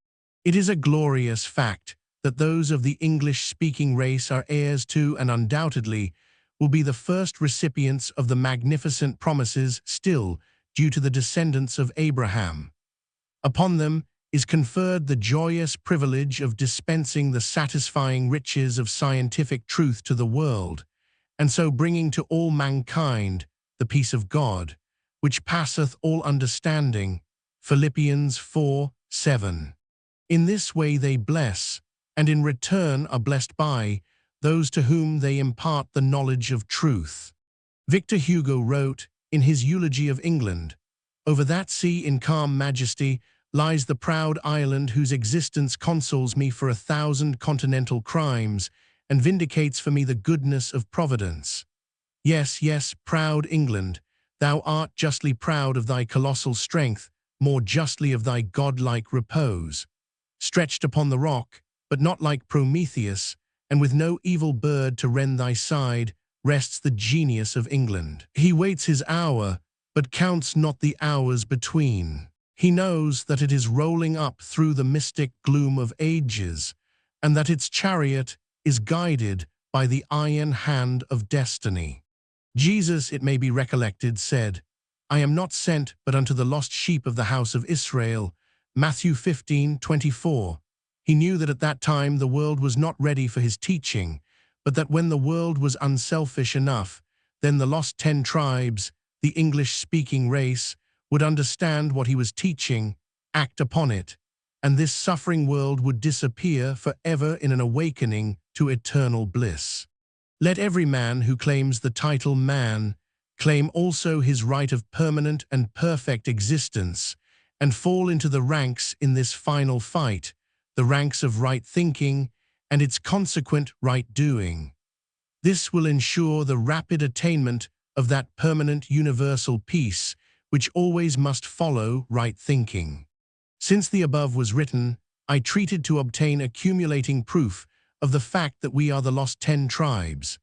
It is a glorious fact that those of the English-speaking race are heirs to and undoubtedly will be the first recipients of the magnificent promises still due to the descendants of Abraham. Upon them is conferred the joyous privilege of dispensing the satisfying riches of scientific truth to the world, and so bringing to all mankind the peace of God, which passeth all understanding. Philippians 4:7. In this way they bless, and in return are blessed by, those to whom they impart the knowledge of truth. Victor Hugo wrote, in his eulogy of England, Over that sea in calm majesty lies the proud island whose existence consoles me for 1,000 continental crimes and vindicates for me the goodness of Providence. Yes, yes, proud England, thou art justly proud of thy colossal strength, more justly of thy godlike repose. Stretched upon the rock, but not like Prometheus, and with no evil bird to rend thy side, rests the genius of England. He waits his hour, but counts not the hours between. He knows that it is rolling up through the mystic gloom of ages, and that its chariot is guided by the iron hand of destiny. Jesus, it may be recollected, said, I am not sent but unto the lost sheep of the house of Israel. Matthew 15:24. He knew that at that time the world was not ready for his teaching, but that when the world was unselfish enough, then the lost 10 tribes, the English-speaking race, would understand what he was teaching, act upon it, and this suffering world would disappear forever in an awakening to eternal bliss. Let every man who claims the title man claim also his right of permanent and perfect existence, and fall into the ranks in this final fight, the ranks of right thinking and its consequent right doing. This will ensure the rapid attainment of that permanent universal peace which always must follow right thinking. Since the above was written, I treated to obtain accumulating proof of the fact that we are the lost 10 tribes.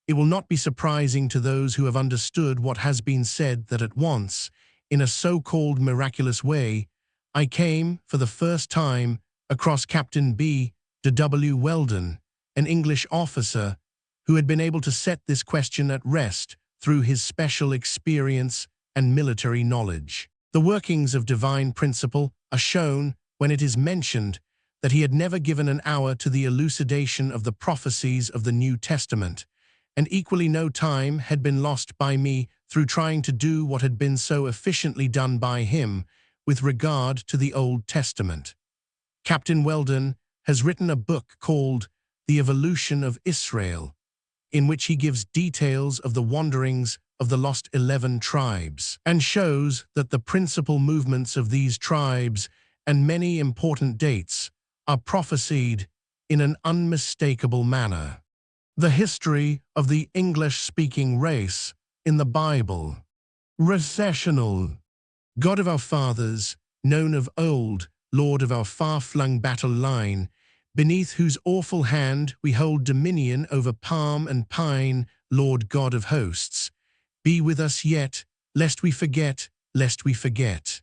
It will not be surprising to those who have understood what has been said that at once, in a so-called miraculous way, I came, for the first time, across Captain B. de W. Weldon, an English officer, who had been able to set this question at rest through his special experience and military knowledge. The workings of divine principle are shown when it is mentioned that he had never given an hour to the elucidation of the prophecies of the New Testament, and equally no time had been lost by me through trying to do what had been so efficiently done by him with regard to the Old Testament. Captain Weldon has written a book called The Evolution of Israel, in which he gives details of the wanderings of the lost 11 tribes, and shows that the principal movements of these tribes and many important dates are prophesied in an unmistakable manner. The history of the English-speaking race in the Bible. Recessional. God of our fathers, known of old, Lord of our far-flung battle line, beneath whose awful hand we hold dominion over palm and pine, Lord God of hosts, be with us yet, lest we forget, lest we forget.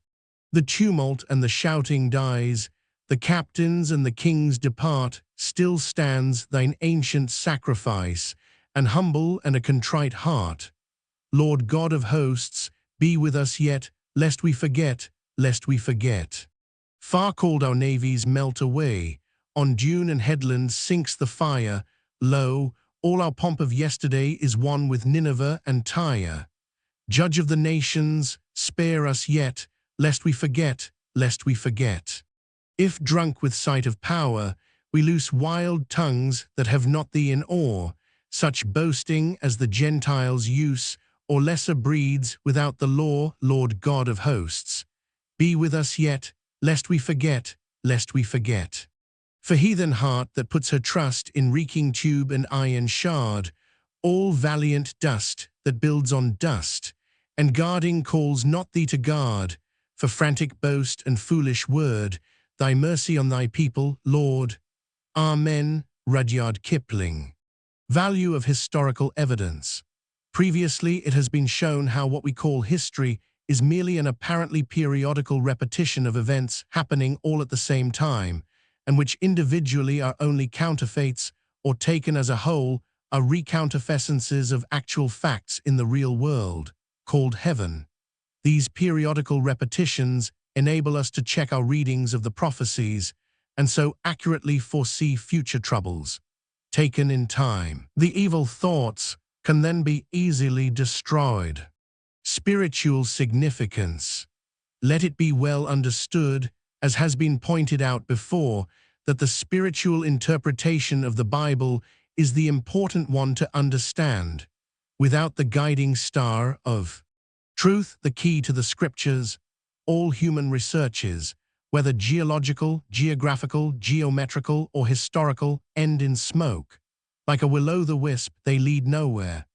The tumult and the shouting dies, the captains and the kings depart, still stands thine ancient sacrifice, an humble and a contrite heart. Lord God of hosts, be with us yet, lest we forget, lest we forget. Far called our navies melt away, on dune and headland sinks the fire, lo, all our pomp of yesterday is one with Nineveh and Tyre. Judge of the nations, spare us yet, lest we forget, lest we forget. If drunk with sight of power, we loose wild tongues that have not thee in awe, such boasting as the Gentiles use, or lesser breeds without the law, Lord God of hosts, be with us yet, lest we forget, lest we forget. For heathen heart that puts her trust in reeking tube and iron shard, all valiant dust that builds on dust, and guarding calls not thee to guard, for frantic boast and foolish word, thy mercy on thy people, Lord. Amen. Rudyard Kipling. Value of historical evidence. Previously, it has been shown how what we call history is merely an apparently periodical repetition of events happening all at the same time, and which individually are only counterfeits or taken as a whole are recounterfescences of actual facts in the real world, called heaven. These periodical repetitions enable us to check our readings of the prophecies and so accurately foresee future troubles, taken in time. The evil thoughts can then be easily destroyed. Spiritual significance. Let it be well understood, as has been pointed out before, that the spiritual interpretation of the Bible is the important one to understand. Without the guiding star of truth, the key to the scriptures, all human researches, whether geological, geographical, geometrical, or historical, end in smoke. Like a will-o'-the-wisp, they lead nowhere.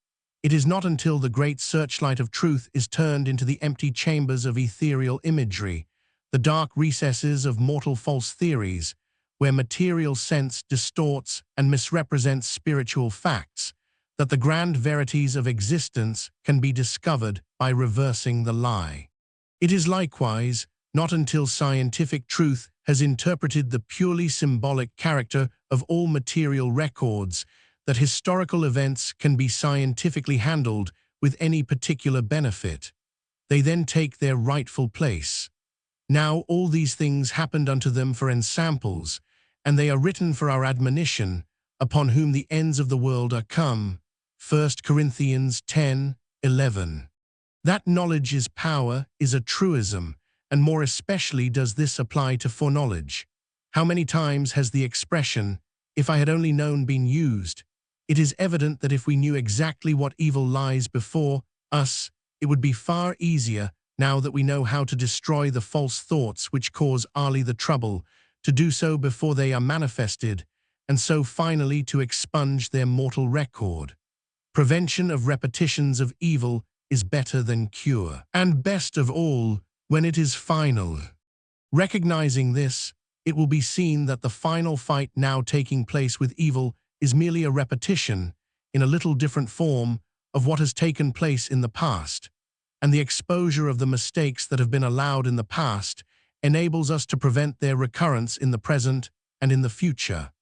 It is not until the great searchlight of truth is turned into the empty chambers of ethereal imagery, the dark recesses of mortal false theories, where material sense distorts and misrepresents spiritual facts, that the grand verities of existence can be discovered by reversing the lie. It is likewise not until scientific truth has interpreted the purely symbolic character of all material records that historical events can be scientifically handled with any particular benefit. They then take their rightful place. Now all these things happened unto them for ensamples, and they are written for our admonition, upon whom the ends of the world are come. 1 Corinthians 10:11. That knowledge is power is a truism, and more especially does this apply to foreknowledge. How many times has the expression, "if I had only known," been used? It is evident that if we knew exactly what evil lies before us, it would be far easier, now that we know how to destroy the false thoughts which cause Ali the trouble, to do so before they are manifested, and so finally to expunge their mortal record. Prevention of repetitions of evil is better than cure, and best of all, when it is final. Recognizing this, it will be seen that the final fight now taking place with evil is merely a repetition, in a little different form, of what has taken place in the past, and the exposure of the mistakes that have been allowed in the past enables us to prevent their recurrence in the present and in the future.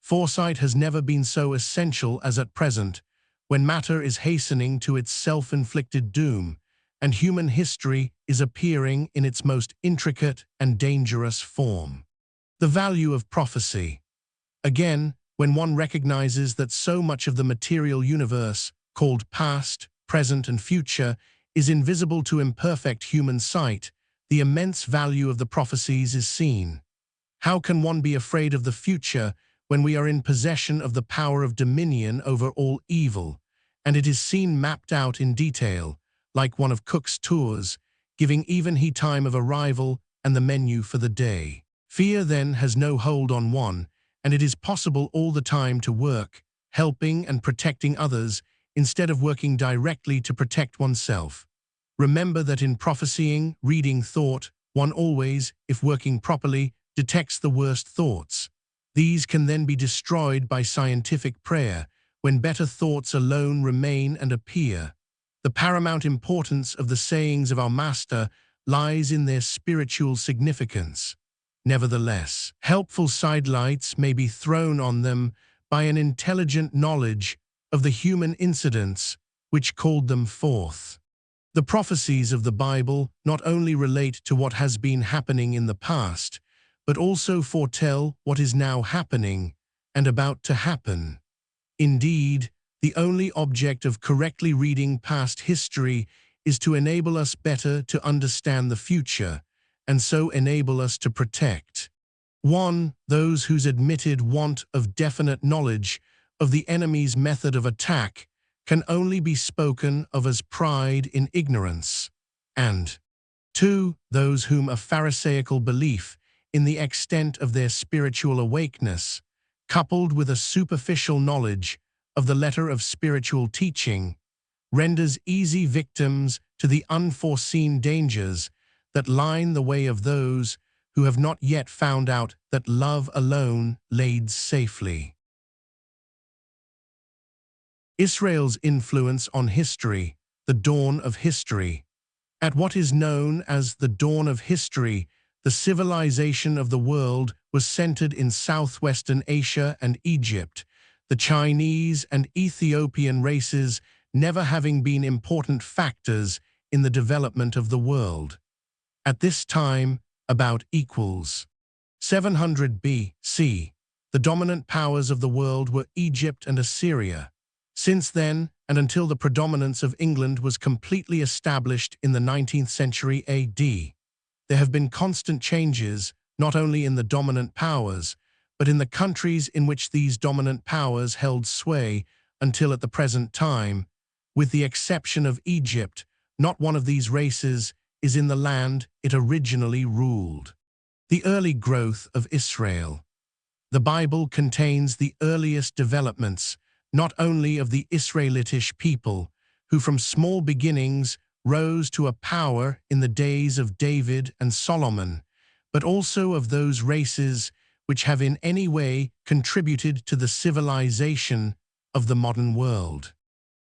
Foresight has never been so essential as at present, when matter is hastening to its self-inflicted doom, and human history is appearing in its most intricate and dangerous form. The value of prophecy. Again, when one recognizes that so much of the material universe, called past, present, and future, is invisible to imperfect human sight, the immense value of the prophecies is seen. How can one be afraid of the future when we are in possession of the power of dominion over all evil, and it is seen mapped out in detail, like one of Cook's tours, giving even he time of arrival and the menu for the day? Fear then has no hold on one, and it is possible all the time to work, helping and protecting others, instead of working directly to protect oneself. Remember that in prophesying, reading thought, One always, if working properly, detects the worst thoughts. These can then be destroyed by scientific prayer, when better thoughts alone remain and appear. The paramount importance of the sayings of our Master lies in their spiritual significance. Nevertheless, helpful sidelights may be thrown on them by an intelligent knowledge of the human incidents which called them forth. The prophecies of the Bible not only relate to what has been happening in the past, but also foretell what is now happening and about to happen. Indeed, the only object of correctly reading past history is to enable us better to understand the future, and so enable us to protect 1. Those whose admitted want of definite knowledge of the enemy's method of attack can only be spoken of as pride in ignorance, and 2. Those whom a pharisaical belief in the extent of their spiritual awakeness, coupled with a superficial knowledge of the letter of spiritual teaching, renders easy victims to the unforeseen dangers that line the way of those who have not yet found out that love alone leads safely. Israel's influence on history, the dawn of history. At what is known as the dawn of history, the civilization of the world was centered in southwestern Asia and Egypt, the Chinese and Ethiopian races never having been important factors in the development of the world. At this time, about equals 700 B.C., the dominant powers of the world were Egypt and Assyria. Since then, and until the predominance of England was completely established in the 19th century AD, there have been constant changes not only in the dominant powers, but in the countries in which these dominant powers held sway until at the present time. With the exception of Egypt, not one of these races is in the land it originally ruled. The early growth of Israel. The Bible contains the earliest developments, not only of the Israelitish people, who from small beginnings rose to a power in the days of David and Solomon, but also of those races which have in any way contributed to the civilization of the modern world.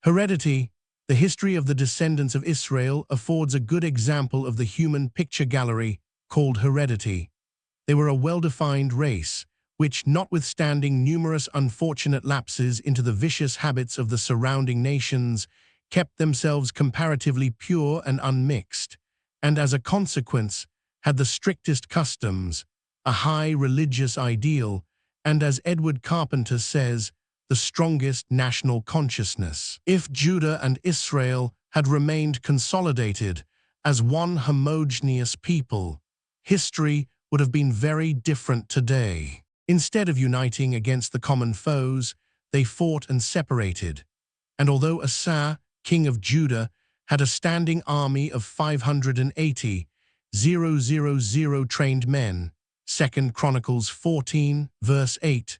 Heredity. The history of the descendants of Israel affords a good example of the human picture gallery called heredity. They were a well-defined race, which, notwithstanding numerous unfortunate lapses into the vicious habits of the surrounding nations, kept themselves comparatively pure and unmixed, and as a consequence had the strictest customs, a high religious ideal, and as Edward Carpenter says, the strongest national consciousness. If Judah and Israel had remained consolidated as one homogeneous people, history would have been very different today. Instead of uniting against the common foes, they fought and separated. And although Asa, king of Judah, had a standing army of 580,000 trained men, 2 Chronicles 14, verse 8,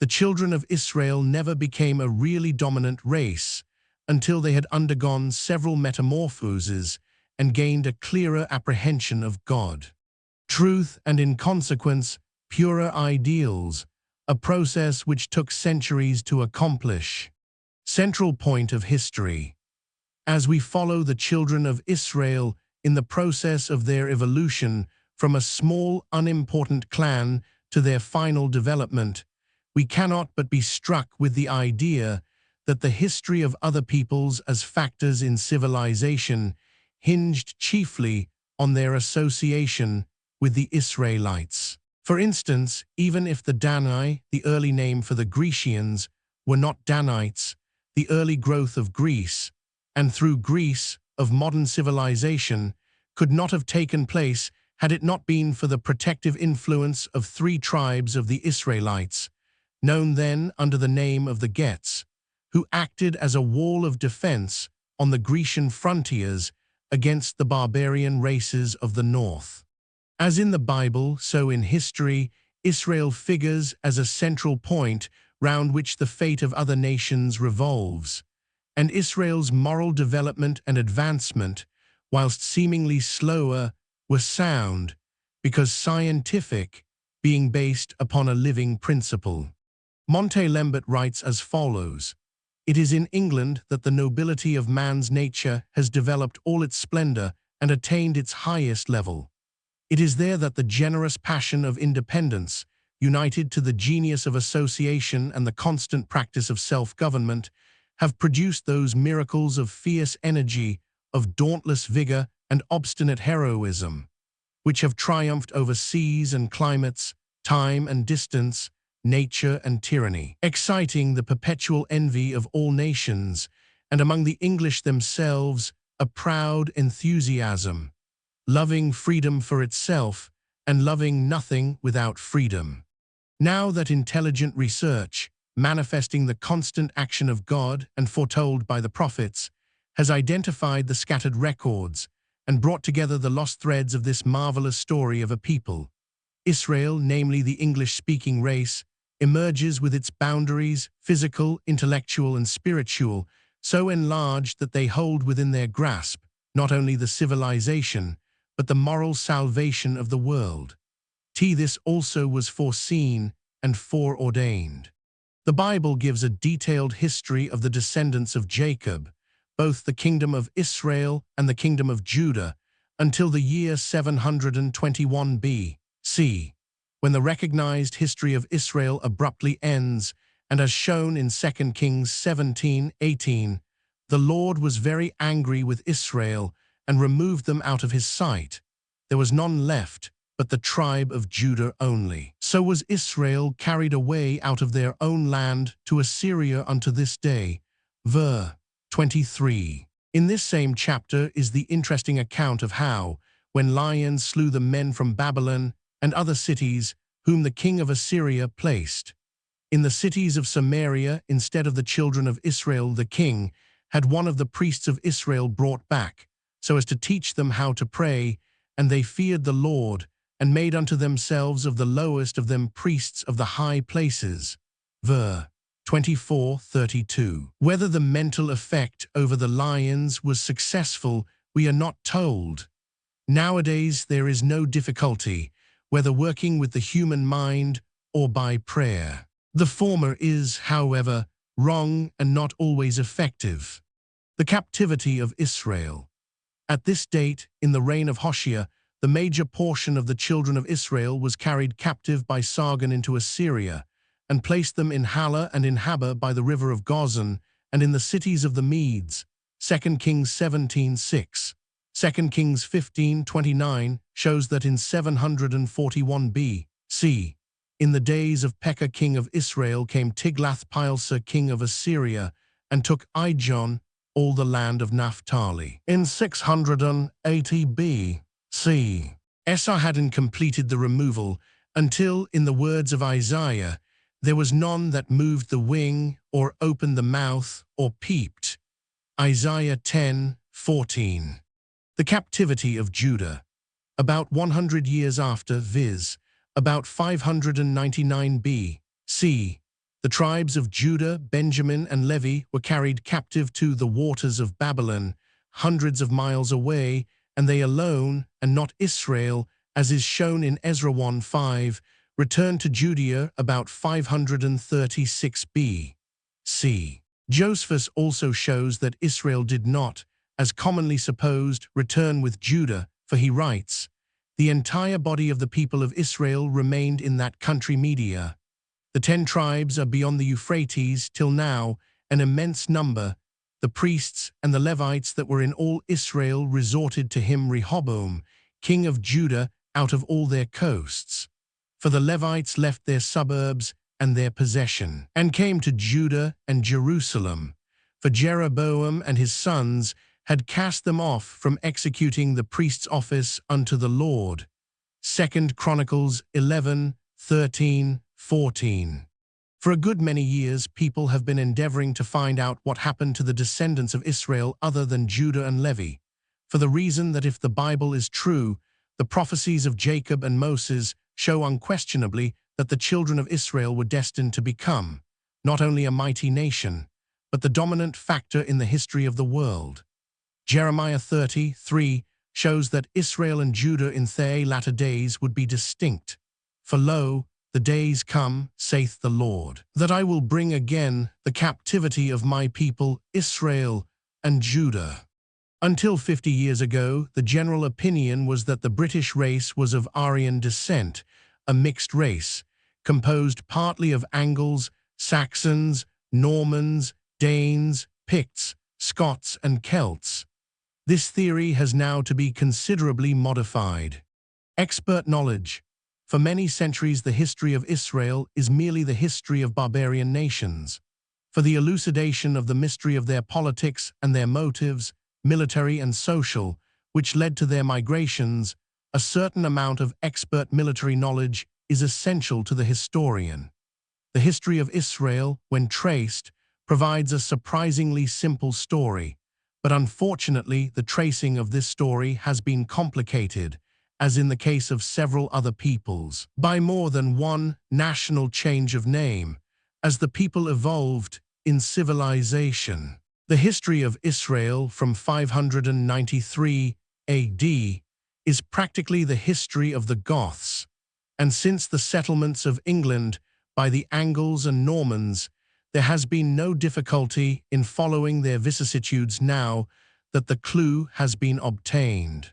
the children of Israel never became a really dominant race until they had undergone several metamorphoses and gained a clearer apprehension of God, truth, and in consequence, purer ideals, a process which took centuries to accomplish. Central point of history. As we follow the children of Israel in the process of their evolution from a small, unimportant clan to their final development, we cannot but be struck with the idea that the history of other peoples as factors in civilization hinged chiefly on their association with the Israelites. For instance, even if the Danai, the early name for the Grecians, were not Danites, the early growth of Greece, and through Greece, of modern civilization, could not have taken place had it not been for the protective influence of 3 tribes of the Israelites, known then under the name of the Gets, who acted as a wall of defense on the Grecian frontiers against the barbarian races of the north. As in the Bible, so in history, Israel figures as a central point round which the fate of other nations revolves, and Israel's moral development and advancement, whilst seemingly slower, were sound, because scientific, being based upon a living principle. Montelembert writes as follows: "It is in England that the nobility of man's nature has developed all its splendor and attained its highest level. It is there that the generous passion of independence, united to the genius of association and the constant practice of self-government, have produced those miracles of fierce energy, of dauntless vigor and obstinate heroism, which have triumphed over seas and climates, time and distance, nature and tyranny, exciting the perpetual envy of all nations, and among the English themselves a proud enthusiasm, loving freedom for itself and loving nothing without freedom. Now that intelligent research, manifesting the constant action of God and foretold by the prophets, has identified the scattered records and brought together the lost threads of this marvelous story of a people, Israel, namely the English-speaking race, emerges with its boundaries, physical, intellectual, and spiritual, so enlarged that they hold within their grasp not only the civilization, but the moral salvation of the world. This also was foreseen and foreordained. The Bible gives a detailed history of the descendants of Jacob, both the kingdom of Israel and the kingdom of Judah, until the year 721 B.C., when the recognized history of Israel abruptly ends, and as shown in 2 Kings 17:18, the Lord was very angry with Israel and removed them out of his sight. There was none left but the tribe of Judah only. So was Israel carried away out of their own land to Assyria unto this day. Ver. 23. In this same chapter is the interesting account of how, when lions slew the men from Babylon and other cities whom the king of Assyria placed in the cities of Samaria instead of the children of Israel, the king had one of the priests of Israel brought back, so as to teach them how to pray, and they feared the Lord, and made unto themselves of the lowest of them priests of the high places. Ver. 24:32. Whether the mental effect over the lions was successful, we are not told. Nowadays there is no difficulty, whether working with the human mind or by prayer. The former is, however, wrong and not always effective. The captivity of Israel. At this date, in the reign of Hoshea, the major portion of the children of Israel was carried captive by Sargon into Assyria, and placed them in Hala and in Haba by the river of Gozan, and in the cities of the Medes. 2 Kings 17:6. 2 Kings 15:29 shows that in 741 B.C., in the days of Pekah king of Israel, came Tiglath-Pileser king of Assyria, and took Ijon, all the land of Naphtali. In 680 B.C., Esarhaddon completed the removal, until, in the words of Isaiah, there was none that moved the wing, or opened the mouth, or peeped. Isaiah 10:14. The captivity of Judah. About 100 years after, viz., about 599 B.C., the tribes of Judah, Benjamin, and Levi were carried captive to the waters of Babylon, hundreds of miles away, and they alone, and not Israel, as is shown in Ezra 1:5, returned to Judea about 536 B.C. Josephus also shows that Israel did not, as commonly supposed, return with Judah, for he writes, "The entire body of the people of Israel remained in that country Media. The 10 tribes are beyond the Euphrates till now, an immense number. The priests and the Levites that were in all Israel resorted to him Rehoboam, king of Judah, out of all their coasts. For the Levites left their suburbs and their possession, and came to Judah and Jerusalem. For Jeroboam and his sons had cast them off from executing the priest's office unto the Lord." 2 Chronicles 11:13-14. For a good many years, people have been endeavoring to find out what happened to the descendants of Israel other than Judah and Levi, for the reason that if the Bible is true, the prophecies of Jacob and Moses show unquestionably that the children of Israel were destined to become not only a mighty nation, but the dominant factor in the history of the world. Jeremiah 30:3 shows that Israel and Judah in their latter days would be distinct. For lo, the days come, saith the Lord, that I will bring again the captivity of my people Israel and Judah. Until 50 years ago, the general opinion was that the British race was of Aryan descent, a mixed race, composed partly of Angles, Saxons, Normans, Danes, Picts, Scots, and Celts. This theory has now to be considerably modified. Expert knowledge. For many centuries, the history of Israel is merely the history of barbarian nations. For the elucidation of the mystery of their politics and their motives, military and social, which led to their migrations, a certain amount of expert military knowledge is essential to the historian. The history of Israel, when traced, provides a surprisingly simple story, but unfortunately the tracing of this story has been complicated, as in the case of several other peoples, by more than one national change of name, as the people evolved in civilization. The history of Israel from 593 AD is practically the history of the Goths, and since the settlements of England by the Angles and Normans, there has been no difficulty in following their vicissitudes now that the clue has been obtained.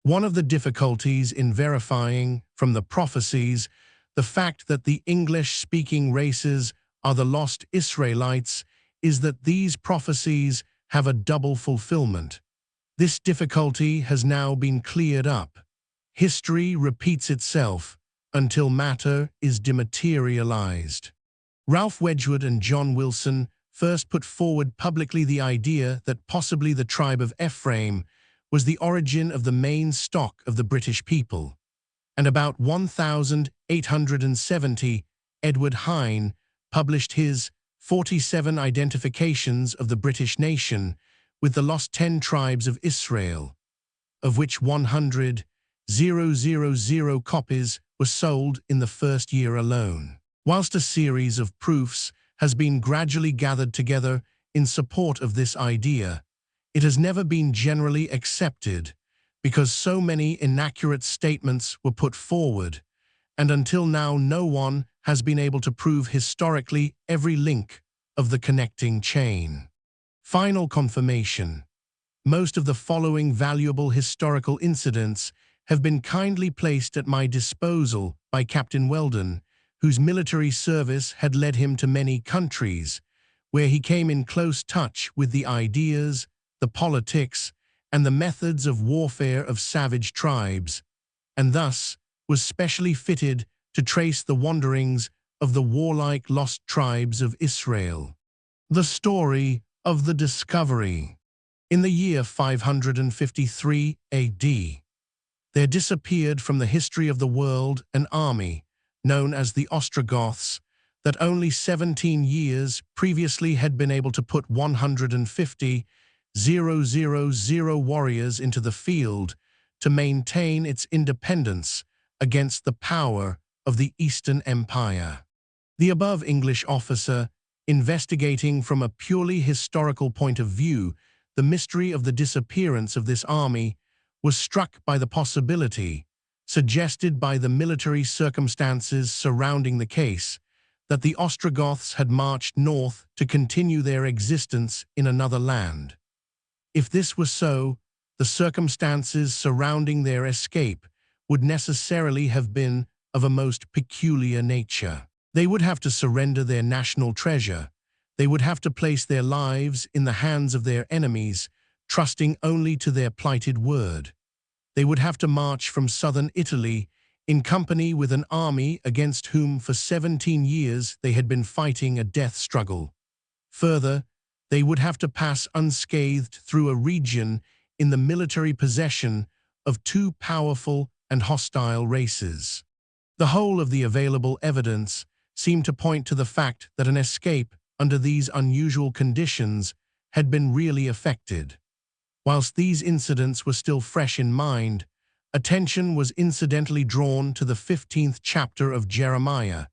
One of the difficulties in verifying from the prophecies the fact that the English-speaking races are the lost Israelites is that these prophecies have a double fulfillment. This difficulty has now been cleared up. History repeats itself until matter is dematerialized. Ralph Wedgwood and John Wilson first put forward publicly the idea that possibly the tribe of Ephraim was the origin of the main stock of the British people, and about 1870, Edward Hine published his 47 identifications of the British nation with the lost 10 tribes of Israel, of which 100,000 copies were sold in the first year alone. Whilst a series of proofs has been gradually gathered together in support of this idea, it has never been generally accepted because so many inaccurate statements were put forward, and until now no one has been able to prove historically every link of the connecting chain. Final confirmation. Most of the following valuable historical incidents have been kindly placed at my disposal by Captain Weldon, whose military service had led him to many countries, where he came in close touch with the ideas, the politics, and the methods of warfare of savage tribes, and thus was specially fitted to trace the wanderings of the warlike lost tribes of Israel. The story of the discovery. In the year 553 AD, there disappeared from the history of the world an army, known as the Ostrogoths, that only 17 years previously had been able to put 150,000 warriors into the field to maintain its independence against the power of the Eastern Empire. The above English officer, investigating from a purely historical point of view the mystery of the disappearance of this army, was struck by the possibility, suggested by the military circumstances surrounding the case, that the Ostrogoths had marched north to continue their existence in another land. If this were so, the circumstances surrounding their escape would necessarily have been of a most peculiar nature. They would have to surrender their national treasure. They would have to place their lives in the hands of their enemies, trusting only to their plighted word. They would have to march from southern Italy in company with an army against whom for 17 years they had been fighting a death struggle. Further, they would have to pass unscathed through a region in the military possession of two powerful and hostile races. The whole of the available evidence seemed to point to the fact that an escape under these unusual conditions had been really effected. Whilst these incidents were still fresh in mind, attention was incidentally drawn to the 15th chapter of Jeremiah,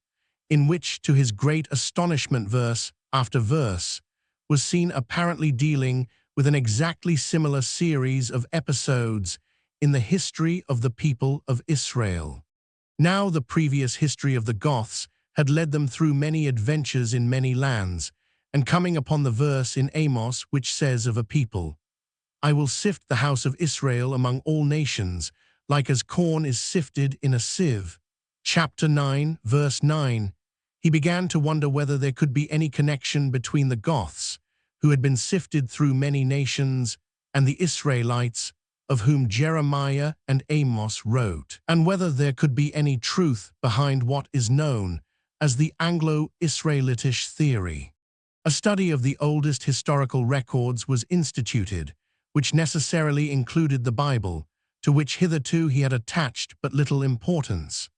in which, to his great astonishment, verse after verse, was seen apparently dealing with an exactly similar series of episodes in the history of the people of Israel. Now the previous history of the Goths had led them through many adventures in many lands, and coming upon the verse in Amos which says of a people, "I will sift the house of Israel among all nations, like as corn is sifted in a sieve." Chapter 9, verse 9, he began to wonder whether there could be any connection between the Goths, who had been sifted through many nations, and the Israelites, of whom Jeremiah and Amos wrote, and whether there could be any truth behind what is known as the Anglo-Israelitish theory. A study of the oldest historical records was instituted, which necessarily included the Bible, to which hitherto he had attached but little importance.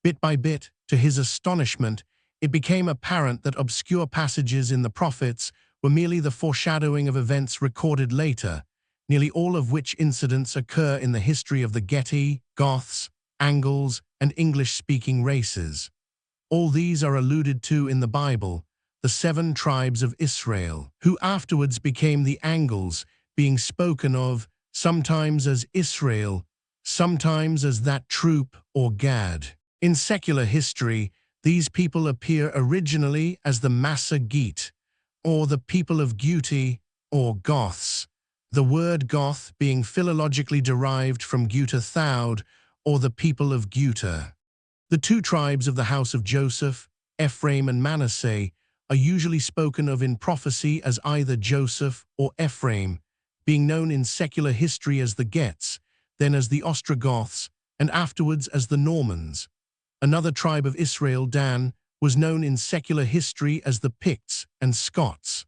Bit by bit, to his astonishment, it became apparent that obscure passages in the prophets were merely the foreshadowing of events recorded later, nearly all of which incidents occur in the history of the Geti, Goths, Angles, and English-speaking races. All these are alluded to in the Bible, the 7 tribes of Israel, who afterwards became the Angles, being spoken of sometimes as Israel, sometimes as that troop or Gad. In secular history, these people appear originally as the Massa Gete, or the people of Geuti, or Goths, the word Goth being philologically derived from Geuta Thaud, or the people of Geuta. The 2 tribes of the house of Joseph, Ephraim and Manasseh, are usually spoken of in prophecy as either Joseph or Ephraim, being known in secular history as the Gets, then as the Ostrogoths, and afterwards as the Normans. Another tribe of Israel, Dan, was known in secular history as the Picts and Scots.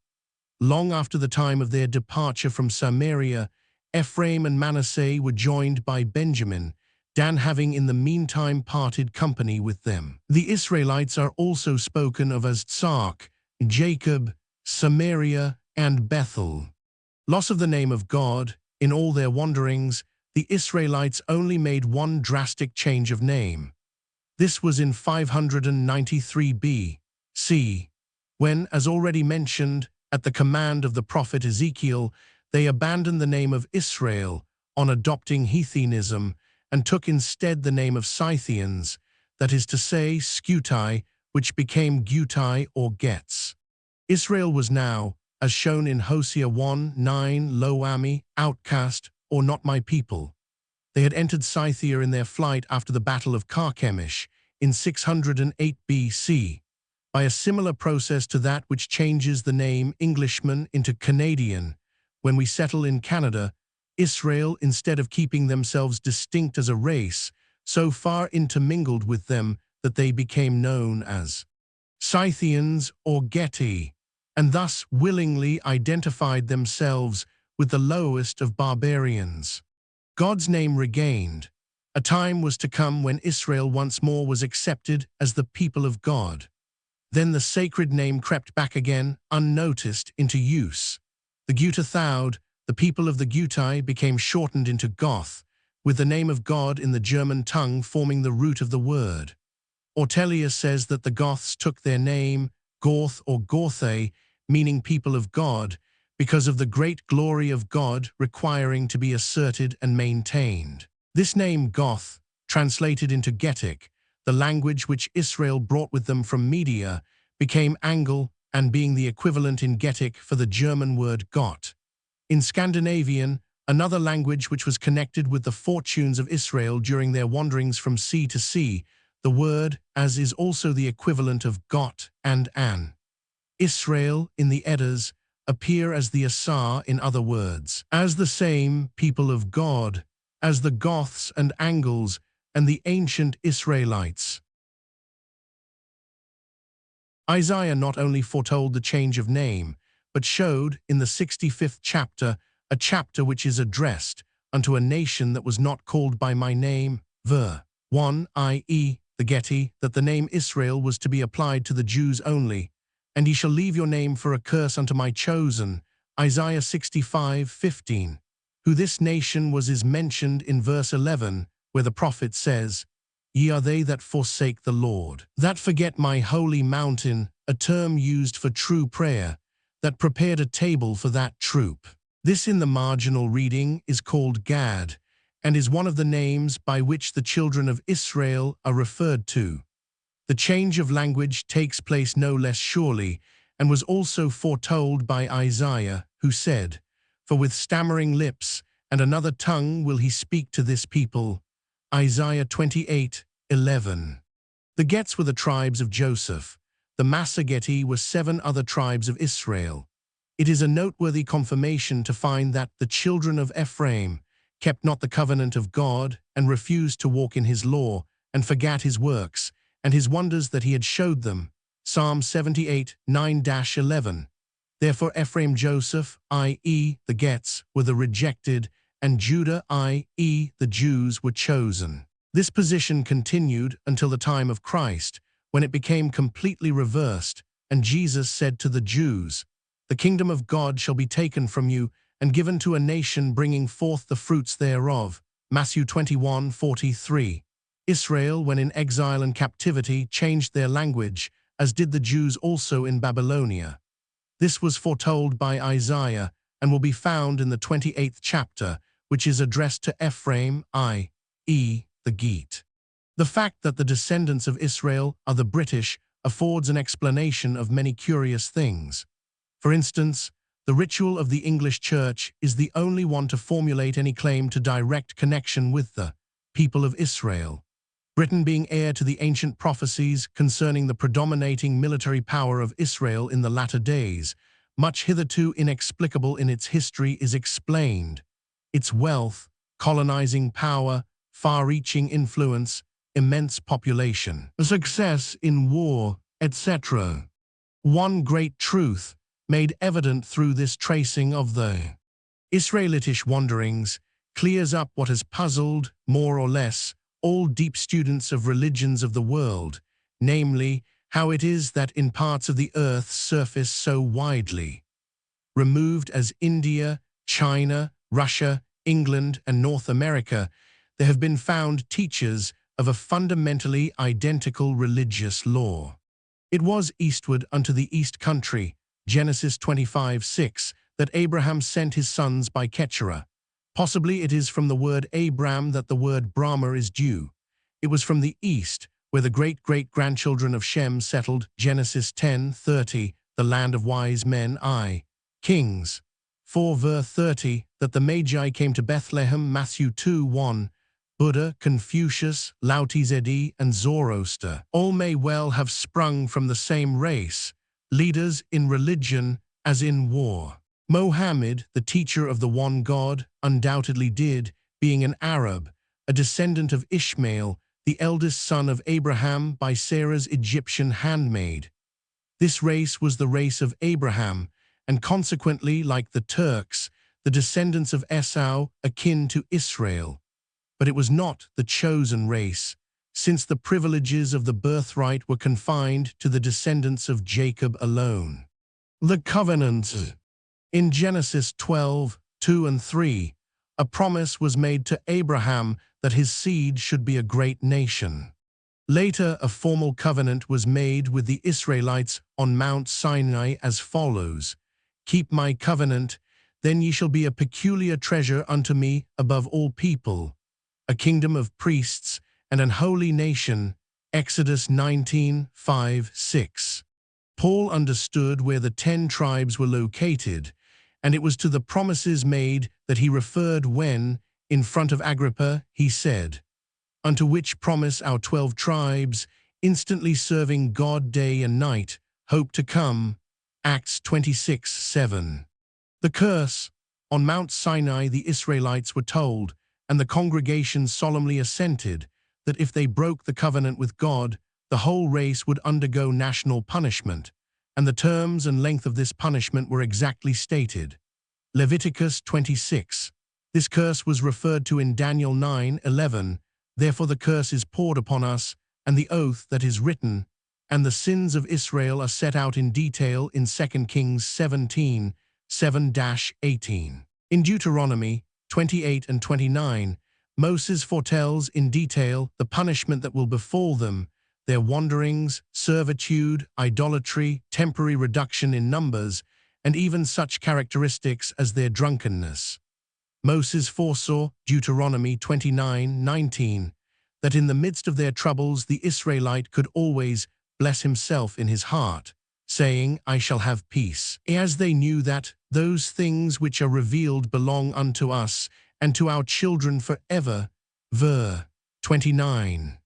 Long after the time of their departure from Samaria, Ephraim and Manasseh were joined by Benjamin, Dan having in the meantime parted company with them. The Israelites are also spoken of as Tzark, Jacob, Samaria, and Bethel. Loss of the name of God. In all their wanderings, the Israelites only made one drastic change of name. This was in 593 B.C., when, as already mentioned, at the command of the prophet Ezekiel, they abandoned the name of Israel on adopting heathenism and took instead the name of Scythians, that is to say, Scutai, which became Geutai or Gets. Israel was now, as shown in Hosea 1:9, Lo-Ami, outcast, or not my people. They had entered Scythia in their flight after the Battle of Carchemish in 608 B.C., by a similar process to that which changes the name Englishman into Canadian. When we settle in Canada, Israel, instead of keeping themselves distinct as a race, so far intermingled with them that they became known as Scythians or Geti, and thus willingly identified themselves with the lowest of barbarians. God's name regained. A time was to come when Israel once more was accepted as the people of God. Then the sacred name crept back again, unnoticed, into use. The Geuta Thaud, the people of the Geutai, became shortened into Goth, with the name of God in the German tongue forming the root of the word. Ortelius says that the Goths took their name, Gorth or Gorthe, meaning people of God, because of the great glory of God requiring to be asserted and maintained. This name Goth, translated into Getic, the language which Israel brought with them from Media, became Angle, and being the equivalent in Getic for the German word Gott. In Scandinavian, another language which was connected with the fortunes of Israel during their wanderings from sea to sea, the word, as is also the equivalent of Gott and An. Israel, in the Eddas, appear as the Asar, in other words, as the same people of God, as the Goths and Angles and the ancient Israelites. Isaiah not only foretold the change of name, but showed, in the 65th chapter, a chapter which is addressed unto a nation that was not called by my name, ver. 1, i.e., the Geti, that the name Israel was to be applied to the Jews only, and ye shall leave your name for a curse unto my chosen, Isaiah 65:15, who this nation was is mentioned in verse 11, where the prophet says, Ye are they that forsake the Lord, that forget my holy mountain, a term used for true prayer, that prepared a table for that troop. This in the marginal reading is called Gad, and is one of the names by which the children of Israel are referred to. The change of language takes place no less surely, and was also foretold by Isaiah, who said, "For with stammering lips and another tongue will he speak to this people." Isaiah 28:11. The Gets were the tribes of Joseph. The Massageti were 7 other tribes of Israel. It is a noteworthy confirmation to find that the children of Ephraim kept not the covenant of God and refused to walk in his law and forgat his works and his wonders that he had showed them. Psalm 78:9-11. Therefore Ephraim Joseph, i.e. the Gets, were the rejected, and Judah, i.e. the Jews, were chosen. This position continued until the time of Christ, when it became completely reversed, and Jesus said to the Jews, "The kingdom of God shall be taken from you and given to a nation bringing forth the fruits thereof." Matthew 21:43. Israel, when in exile and captivity, changed their language, as did the Jews also in Babylonia. This was foretold by Isaiah and will be found in the 28th chapter, which is addressed to Ephraim, i.e. the Geet. The fact that the descendants of Israel are the British affords an explanation of many curious things. For instance, the ritual of the English Church is the only one to formulate any claim to direct connection with the people of Israel. Britain being heir to the ancient prophecies concerning the predominating military power of Israel in the latter days, much hitherto inexplicable in its history is explained. Its wealth, colonizing power, far-reaching influence, immense population, success in war, etc. One great truth, made evident through this tracing of the Israelitish wanderings, clears up what has puzzled, more or less, all deep students of religions of the world, namely, how it is that in parts of the earth's surface so widely removed as India, China, Russia, England, and North America, there have been found teachers of a fundamentally identical religious law. It was eastward unto the east country, Genesis 25:6, that Abraham sent his sons by Keturah. Possibly it is from the word Abram that the word Brahma is due. It was from the east, where the great-great-grandchildren of Shem settled, Genesis 10:30, the land of wise men, Kings. 4:30, that the Magi came to Bethlehem, Matthew 2:1, Buddha, Confucius, Lao Tzu, and Zoroaster all may well have sprung from the same race, leaders in religion as in war. Mohammed, the teacher of the one God, undoubtedly did, being an Arab, a descendant of Ishmael, the eldest son of Abraham by Sarah's Egyptian handmaid. This race was the race of Abraham, and consequently, like the Turks, the descendants of Esau, akin to Israel. But it was not the chosen race, since the privileges of the birthright were confined to the descendants of Jacob alone. The covenants. In Genesis 12:2-3, a promise was made to Abraham that his seed should be a great nation. Later, a formal covenant was made with the Israelites on Mount Sinai as follows: "Keep my covenant, then ye shall be a peculiar treasure unto me above all people, a kingdom of priests and an holy nation." Exodus 19:5-6. Paul understood where the 10 tribes were located, and it was to the promises made that he referred when, in front of Agrippa, he said, "Unto which promise our 12 tribes, instantly serving God day and night, hope to come." Acts 26:7. The curse. On Mount Sinai the Israelites were told, and the congregation solemnly assented, that if they broke the covenant with God, the whole race would undergo national punishment, and the terms and length of this punishment were exactly stated. Leviticus 26. This curse was referred to in Daniel 9:11, "Therefore the curse is poured upon us, and the oath that is written," and the sins of Israel are set out in detail in 2 Kings 17:7-18. In Deuteronomy 28 and 29, Moses foretells in detail the punishment that will befall them, their wanderings, servitude, idolatry, temporary reduction in numbers, and even such characteristics as their drunkenness. Moses foresaw, Deuteronomy 29:19, that in the midst of their troubles the Israelite could always bless himself in his heart, saying, I shall have peace. As they knew that those things which are revealed belong unto us and to our children forever. Ver. 29.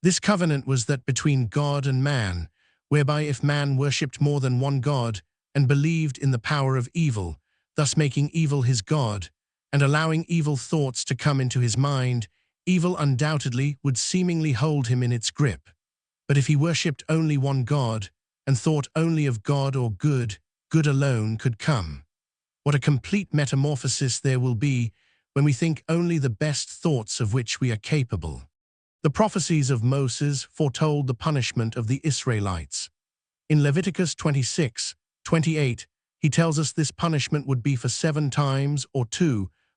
This covenant was that between God and man, whereby if man worshipped more than one God and believed in the power of evil, thus making evil his God, and allowing evil thoughts to come into his mind, evil undoubtedly would seemingly hold him in its grip. But if he worshipped only one God, and thought only of God or good, good alone could come. What a complete metamorphosis there will be when we think only the best thoughts of which we are capable. The prophecies of Moses foretold the punishment of the Israelites. In Leviticus 26:28, he tells us this punishment would be for 7 times or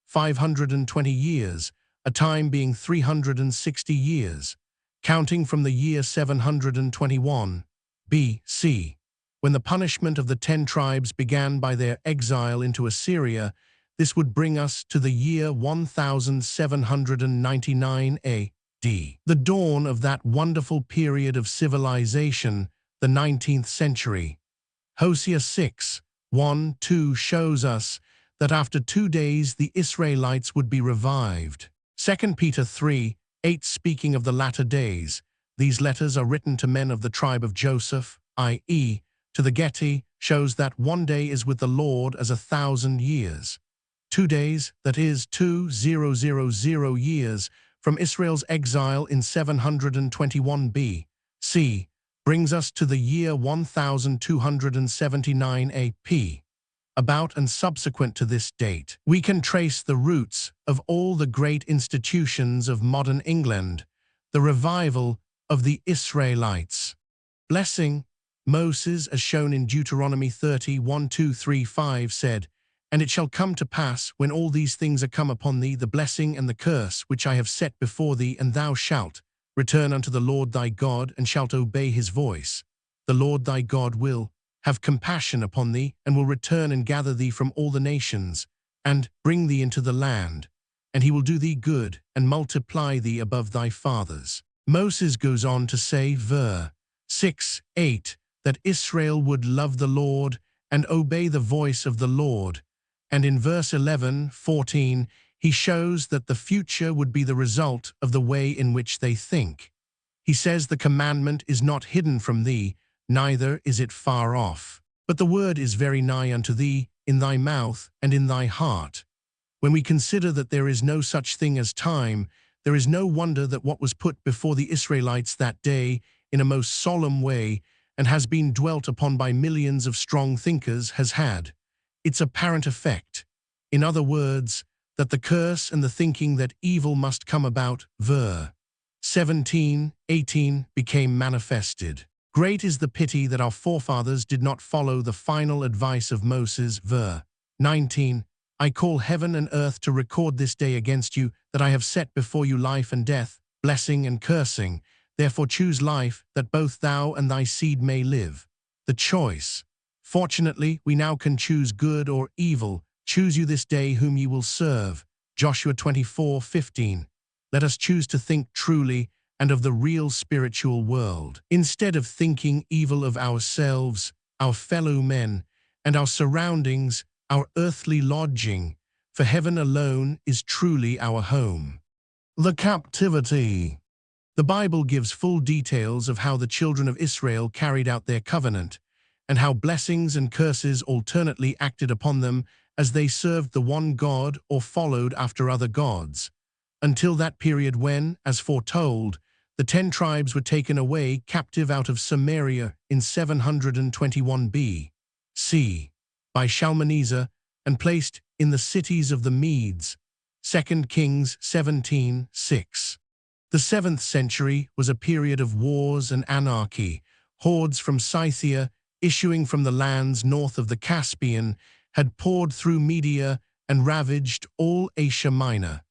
520 years, a time being 360 years, counting from the year 721 B.C. When the punishment of the 10 tribes began by their exile into Assyria, this would bring us to the year 1799 A.D., the dawn of that wonderful period of civilization, the 19th century. Hosea 6:1-2 shows us that after 2 days the Israelites would be revived. 2 Peter 3:8, speaking of the latter days, these letters are written to men of the tribe of Joseph, i.e., to the Getty, shows that 1 day is with the Lord as 1,000 years. 2 days, that is 2000 years, from Israel's exile in 721 B.C., brings us to the year 1279 A.P. About and subsequent to this date, we can trace the roots of all the great institutions of modern England, the revival of the Israelites. Blessing, Moses, as shown in Deuteronomy 30:1-2-3-5, said, And it shall come to pass, when all these things are come upon thee, the blessing and the curse which I have set before thee, and thou shalt return unto the Lord thy God, and shalt obey his voice. The Lord thy God will have compassion upon thee, and will return and gather thee from all the nations, and bring thee into the land, and he will do thee good, and multiply thee above thy fathers. Moses goes on to say, Ver. 6:8, that Israel would love the Lord and obey the voice of the Lord, and in verse 11:14, he shows that the future would be the result of the way in which they think. He says the commandment is not hidden from thee, neither is it far off, but the word is very nigh unto thee, in thy mouth and in thy heart. When we consider that there is no such thing as time, there is no wonder that what was put before the Israelites that day in a most solemn way and has been dwelt upon by millions of strong thinkers has had its apparent effect. In other words, that the curse and the thinking that evil must come about, Ver. 17:18, became manifested. Great is the pity that our forefathers did not follow the final advice of Moses, Ver. 19. I call heaven and earth to record this day against you, that I have set before you life and death, blessing and cursing. Therefore choose life, that both thou and thy seed may live. The choice. Fortunately, we now can choose good or evil. Choose you this day whom ye will serve. Joshua 24:15. Let us choose to think truly and of the real spiritual world, instead of thinking evil of ourselves, our fellow men, and our surroundings, our earthly lodging, for heaven alone is truly our home. The captivity. The Bible gives full details of how the children of Israel carried out their covenant, and how blessings and curses alternately acted upon them as they served the one God or followed after other gods, until that period when, as foretold, the 10 tribes were taken away captive out of Samaria in 721 B.C. by Shalmaneser and placed in the cities of the Medes. 2 Kings 17:6. The 7th century was a period of wars and anarchy. Hordes from Scythia, issuing from the lands north of the Caspian, had poured through Media and ravaged all Asia Minor.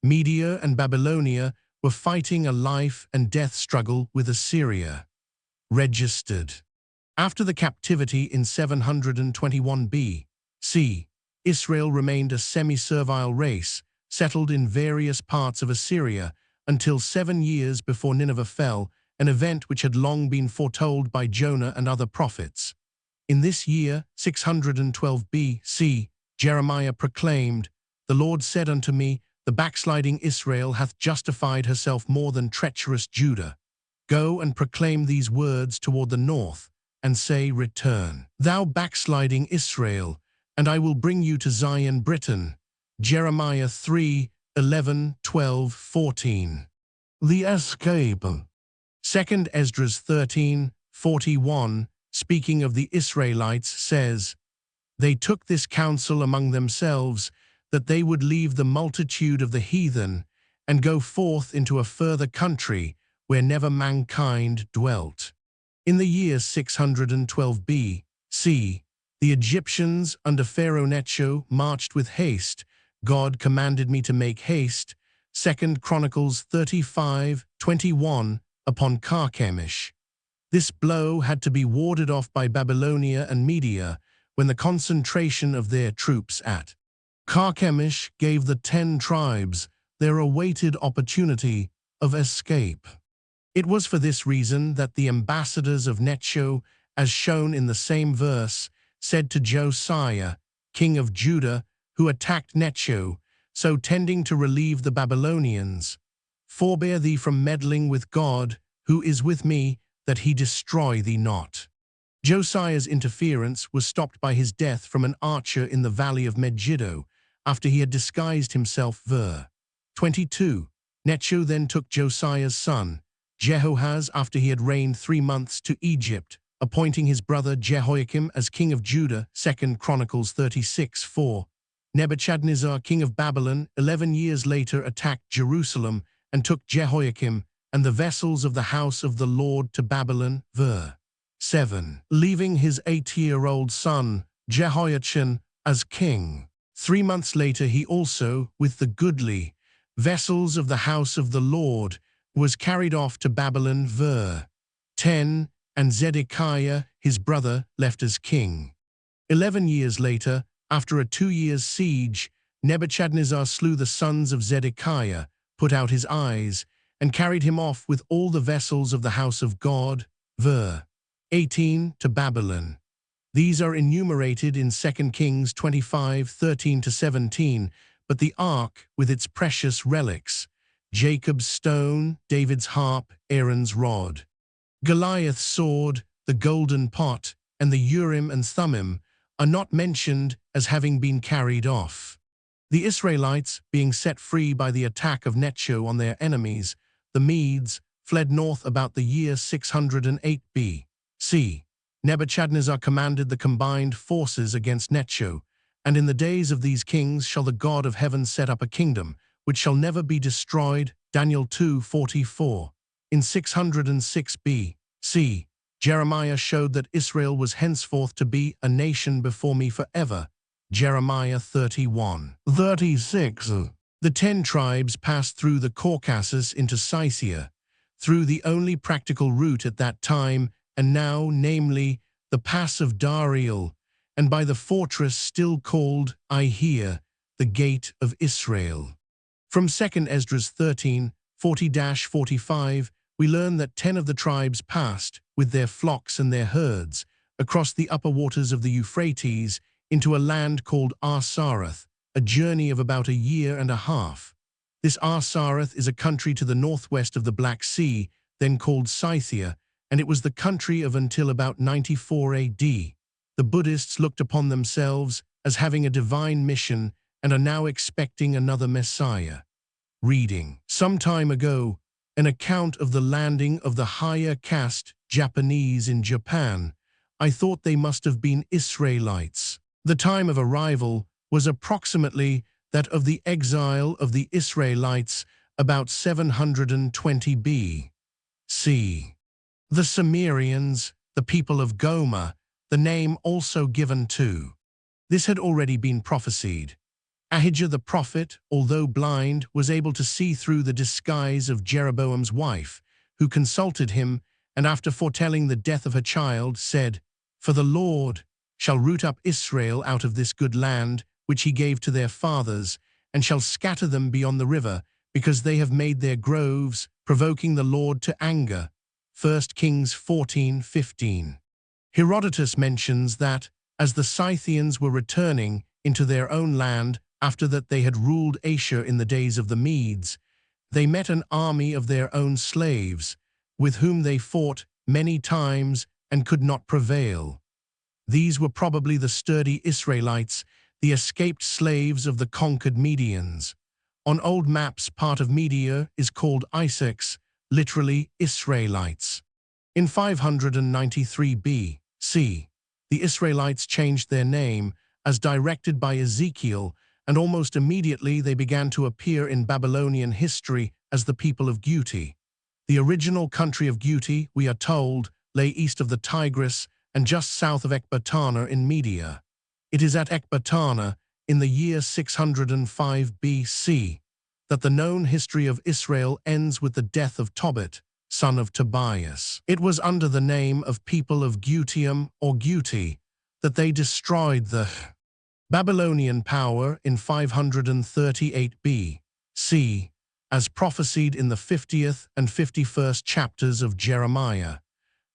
Media and Babylonia were fighting a life and death struggle with Assyria. Registered. After the captivity in 721 B.C., Israel remained a semi-servile race, settled in various parts of Assyria, until 7 years before Nineveh fell, an event which had long been foretold by Jonah and other prophets. In this year, 612 B.C., Jeremiah proclaimed, "The Lord said unto me, The backsliding Israel hath justified herself more than treacherous Judah. Go and proclaim these words toward the north, and say, Return, thou backsliding Israel, and I will bring you to Zion, Britain." Jeremiah 3, 11, 12, 14. The escape. 2 Esdras 13, 41, speaking of the Israelites, says, "They took this counsel among themselves, that they would leave the multitude of the heathen, and go forth into a further country, where never mankind dwelt." In the year 612 B.C., the Egyptians under Pharaoh Necho marched with haste. God commanded me to make haste, 2 Chronicles 35:21, upon Carchemish. This blow had to be warded off by Babylonia and Media when the concentration of their troops at Carchemish gave the 10 tribes their awaited opportunity of escape. It was for this reason that the ambassadors of Necho, as shown in the same verse, said to Josiah, king of Judah, who attacked Necho, so tending to relieve the Babylonians, "Forbear thee from meddling with God, who is with me, that he destroy thee not." Josiah's interference was stopped by his death from an archer in the valley of Megiddo, after he had disguised himself. Ver. 22. Necho then took Josiah's son, Jehoahaz, after he had reigned 3 months, to Egypt, appointing his brother Jehoiakim as king of Judah. 2 Chronicles 36:4. Nebuchadnezzar, king of Babylon, 11 years later attacked Jerusalem and took Jehoiakim and the vessels of the house of the Lord to Babylon. Ver. 7. Leaving his 8-year-old son, Jehoiachin, as king. 3 months later he also, with the goodly vessels of the house of the Lord, was carried off to Babylon. Ver. 10. And Zedekiah, his brother, left as king. 11 years later, after a 2 years' siege, Nebuchadnezzar slew the sons of Zedekiah, put out his eyes, and carried him off with all the vessels of the house of God. Ver. 18, to Babylon. These are enumerated in 2 Kings 25:13-17, but the ark, with its precious relics, Jacob's stone, David's harp, Aaron's rod, Goliath's sword, the golden pot, and the Urim and Thummim, are not mentioned as having been carried off. The Israelites, being set free by the attack of Necho on their enemies, the Medes, fled north about the year 608 B.C. Nebuchadnezzar commanded the combined forces against Necho, and in the days of these kings shall the God of heaven set up a kingdom, which shall never be destroyed. Daniel 2:44. In 606 B.C., Jeremiah showed that Israel was henceforth to be a nation before me forever. Jeremiah 31:36. The 10 tribes passed through the Caucasus into Scythia, through the only practical route at that time and now, namely, the Pass of Dariel, and by the fortress still called, I hear, the Gate of Israel. From 2 Esdras 13:40-45, we learn that 10 of the tribes passed, with their flocks and their herds, across the upper waters of the Euphrates into a land called Arsareth, a journey of about 1.5 years. This Arsareth is a country to the northwest of the Black Sea, then called Scythia, and it was the country of until about 94 AD. The Buddhists looked upon themselves as having a divine mission and are now expecting another Messiah. Reading, some time ago, an account of the landing of the higher caste Japanese in Japan. I thought they must have been Israelites. The time of arrival was approximately that of the exile of the Israelites, about 720 B.C. The Sumerians, the people of Gomer, the name also given to. This had already been prophesied. Ahijah the prophet, although blind, was able to see through the disguise of Jeroboam's wife, who consulted him, and after foretelling the death of her child, said, "For the Lord shall root up Israel out of this good land, which he gave to their fathers, and shall scatter them beyond the river, because they have made their groves, provoking the Lord to anger. 1 Kings 14:15. Herodotus mentions that, as the Scythians were returning into their own land after that they had ruled Asia in the days of the Medes, they met an army of their own slaves, with whom they fought many times and could not prevail. These were probably the sturdy Israelites, the escaped slaves of the conquered Medians. On old maps, part of Media is called Isaacs, literally Israelites. In 593 B.C., the Israelites changed their name as directed by Ezekiel, and almost immediately they began to appear in Babylonian history as the people of Guti. The original country of Guti, we are told, lay east of the Tigris and just south of Ecbatana in Media. It is at Ecbatana, in the year 605 B.C., that the known history of Israel ends with the death of Tobit, son of Tobias. It was under the name of people of Gutium or Guti that they destroyed the Babylonian power in 538 B.C., as prophesied in the 50th and 51st chapters of Jeremiah.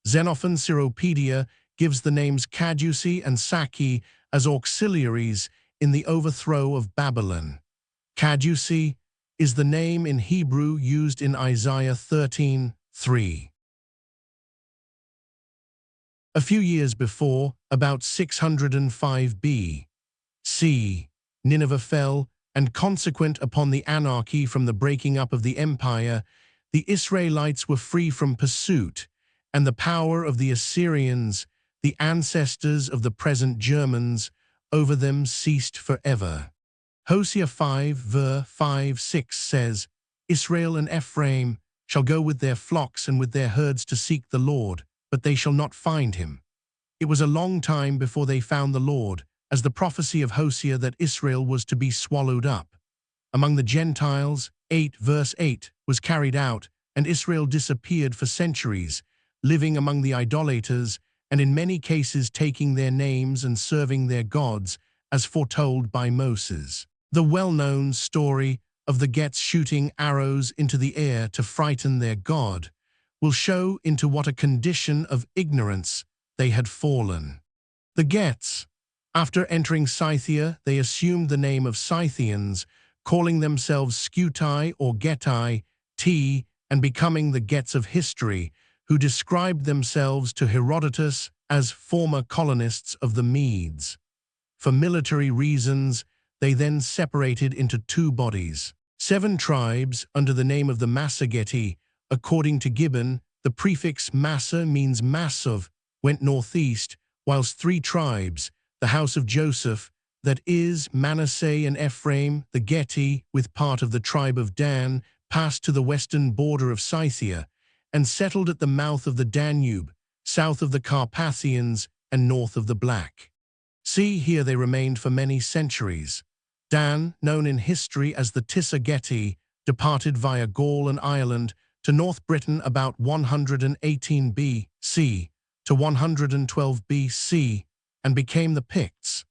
Xenophon Cyropedia gives the names Cadusi and Saki as auxiliaries in the overthrow of Babylon. Cadusi is the name in Hebrew used in Isaiah 13:3. A few years before, about 605 B.C., Nineveh fell, and consequent upon the anarchy from the breaking up of the empire, the Israelites were free from pursuit, and the power of the Assyrians, the ancestors of the present Germans, over them ceased forever. Hosea 5 ver 5-6 says, Israel and Ephraim shall go with their flocks and with their herds to seek the Lord, but they shall not find him. It was a long time before they found the Lord, as the prophecy of Hosea that Israel was to be swallowed up. Among the Gentiles, 8 verse 8 was carried out, and Israel disappeared for centuries, living among the idolaters, and in many cases taking their names and serving their gods, as foretold by Moses. The well-known story of the Gets shooting arrows into the air to frighten their god will show into what a condition of ignorance they had fallen. The Gets, after entering Scythia, they assumed the name of Scythians, calling themselves Scuti or Geti, and becoming the Gets of history, who described themselves to Herodotus as former colonists of the Medes. For military reasons, they then separated into two bodies. 7 tribes under the name of the Massageti. According to Gibbon, the prefix Massa means massive, went northeast, whilst 3 tribes, the house of Joseph, that is, Manasseh and Ephraim, the Geti, with part of the tribe of Dan, passed to the western border of Scythia, and settled at the mouth of the Danube, south of the Carpathians, and north of the Black Sea. Here they remained for many centuries. Dan, known in history as the Tissa Geti, departed via Gaul and Ireland to North Britain about 118 B.C. to 112 B.C., and became the Picts.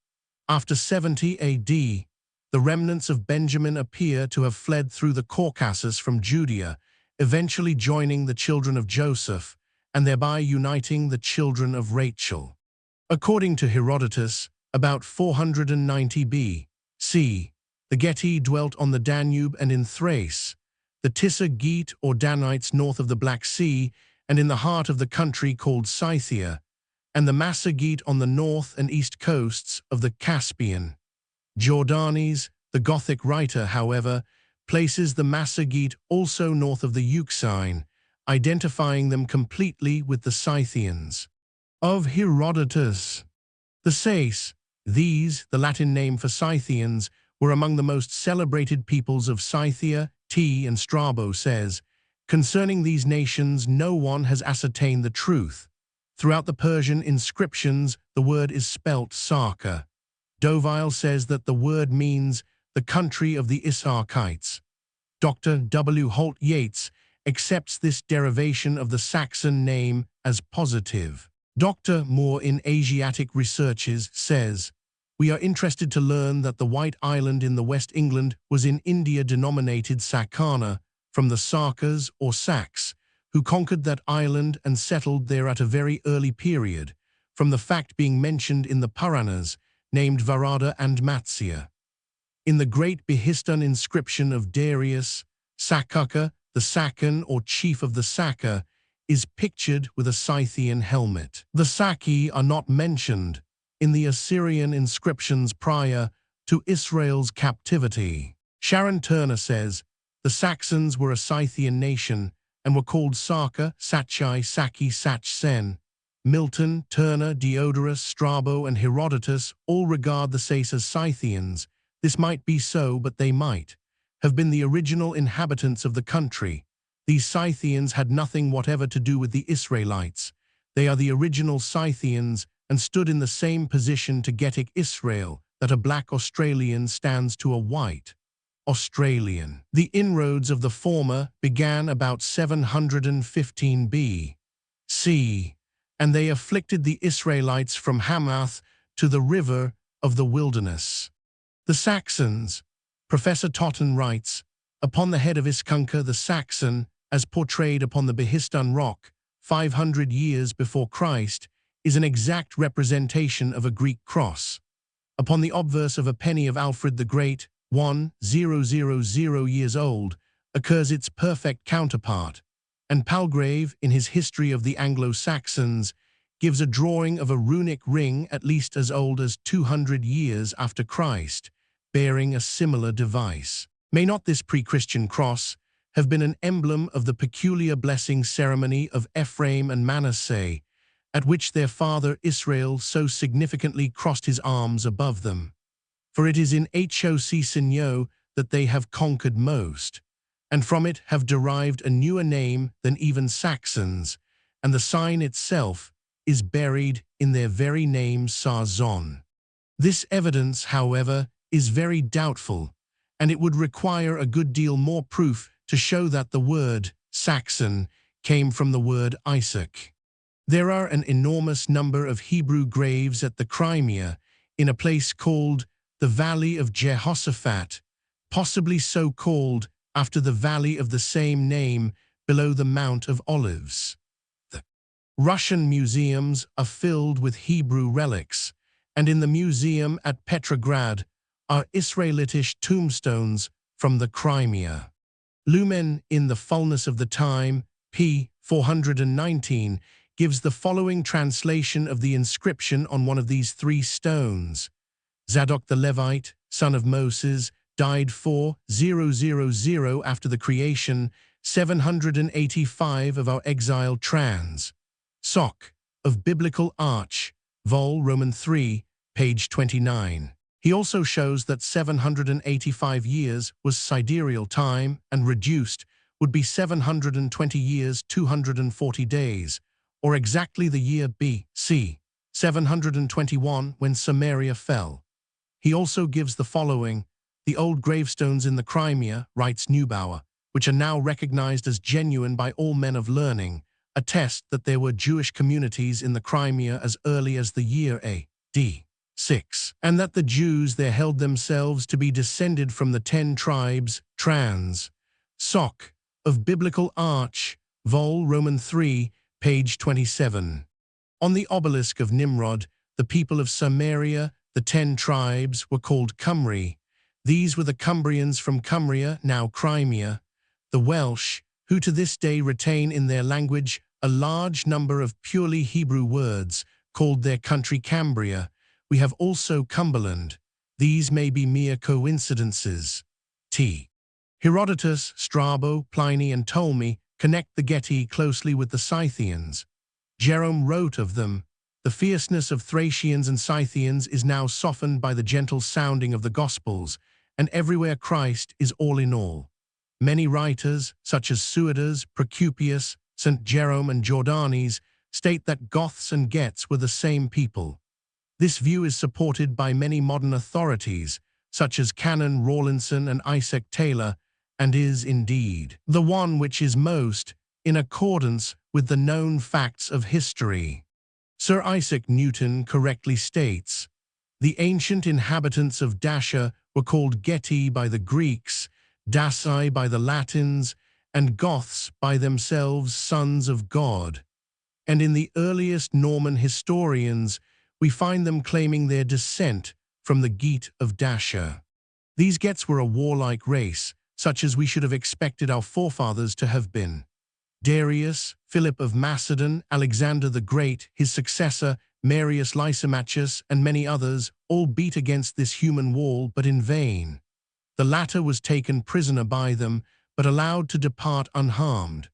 After 70 A.D., the remnants of Benjamin appear to have fled through the Caucasus from Judea, eventually joining the children of Joseph, and thereby uniting the children of Rachel. According to Herodotus, about 490 B.C., the Geti dwelt on the Danube and in Thrace, the Tissa Gete or Danites north of the Black Sea, and in the heart of the country called Scythia, and the Massagete on the north and east coasts of the Caspian. Jordanes, the Gothic writer, however, places the Massagete also north of the Euxine, identifying them completely with the Scythians. Of Herodotus, the Sais, these, the Latin name for Scythians, were among the most celebrated peoples of Scythia. And Strabo says, concerning these nations no one has ascertained the truth. Throughout the Persian inscriptions, the word is spelt Sarka. Dovile says that the word means the country of the Isarkites. Dr. W. Holt Yates accepts this derivation of the Saxon name as positive. Dr. Moore in Asiatic Researches says, we are interested to learn that the White Island in the West England was in India denominated Sakana, from the Sakas or Sacs, who conquered that island and settled there at a very early period, from the fact being mentioned in the Puranas, named Varada and Matsya. In the great Behistun inscription of Darius, Sakaka, the Sakan or chief of the Saka, is pictured with a Scythian helmet. The Saki are not mentioned in the Assyrian inscriptions prior to Israel's captivity. Sharon Turner says, the Saxons were a Scythian nation and were called Saka, Sachai, Saki, Sachsen. Milton, Turner, Diodorus, Strabo, and Herodotus all regard the Sais as Scythians. This might be so, but they might have been the original inhabitants of the country. These Scythians had nothing whatever to do with the Israelites. They are the original Scythians and stood in the same position to Getic Israel that a black Australian stands to a white Australian. The inroads of the former began about 715 B.C., and they afflicted the Israelites from Hamath to the river of the wilderness. The Saxons, Professor Totten writes, upon the head of Iskunka the Saxon, as portrayed upon the Behistun rock 500 years before Christ, is an exact representation of a Greek cross. Upon the obverse of a penny of Alfred the Great, 1000 years old, occurs its perfect counterpart, and Palgrave, in his History of the Anglo-Saxons, gives a drawing of a runic ring at least as old as 200 years after Christ, bearing a similar device. May not this pre-Christian cross have been an emblem of the peculiar blessing ceremony of Ephraim and Manasseh, at which their father Israel so significantly crossed his arms above them? For it is in Hoc Signo that they have conquered most, and from it have derived a newer name than even Saxons, and the sign itself is buried in their very name Sarzon. This evidence, however, is very doubtful, and it would require a good deal more proof to show that the word Saxon came from the word Isaac. There are an enormous number of Hebrew graves at the Crimea in a place called the Valley of Jehoshaphat, possibly so called after the valley of the same name below the Mount of Olives. The Russian museums are filled with Hebrew relics, and in the museum at Petrograd are Israelitish tombstones from the Crimea. Lumen, in The Fullness of the Time, p. 419, gives the following translation of the inscription on one of these three stones. Zadok the Levite, son of Moses, died 4000 after the creation, 785 of our exile trans. Soc. of Biblical Arch, Vol. Roman 3, page 29. He also shows that 785 years was sidereal time and reduced would be 720 years 240 days, or exactly the year B.C. 721 when Samaria fell. He also gives the following: the old gravestones in the Crimea, writes Neubauer, which are now recognized as genuine by all men of learning, attest that there were Jewish communities in the Crimea as early as the year A.D. 6, and that the Jews there held themselves to be descended from the 10 tribes, trans. Soc. of Biblical Arch, Vol. Roman 3, page 27. On the obelisk of Nimrod, the people of Samaria, the 10 tribes, were called Cymri. These were the Cumbrians from Cumbria, now Crimea, the Welsh, who to this day retain in their language a large number of purely Hebrew words, called their country Cambria. We have also Cumberland. These may be mere coincidences. T. Herodotus, Strabo, Pliny, and Ptolemy connect the Geti closely with the Scythians. Jerome wrote of them, "The fierceness of Thracians and Scythians is now softened by the gentle sounding of the Gospels, and everywhere Christ is all in all." Many writers, such as Suidas, Procopius, St. Jerome, and Jordanes, state that Goths and Gets were the same people. This view is supported by many modern authorities, such as Canon Rawlinson and Isaac Taylor, and is, indeed, the one which is most in accordance with the known facts of history. Sir Isaac Newton correctly states, The ancient inhabitants of Dacia were called Geti by the Greeks, Daci by the Latins, and Goths by themselves sons of God. And in the earliest Norman historians, we find them claiming their descent from the Geat of Dacia. These Gets were a warlike race, such as we should have expected our forefathers to have been. Darius, Philip of Macedon, Alexander the Great, his successor, Marius Lysimachus, and many others, all beat against this human wall, but in vain. The latter was taken prisoner by them, but allowed to depart unharmed.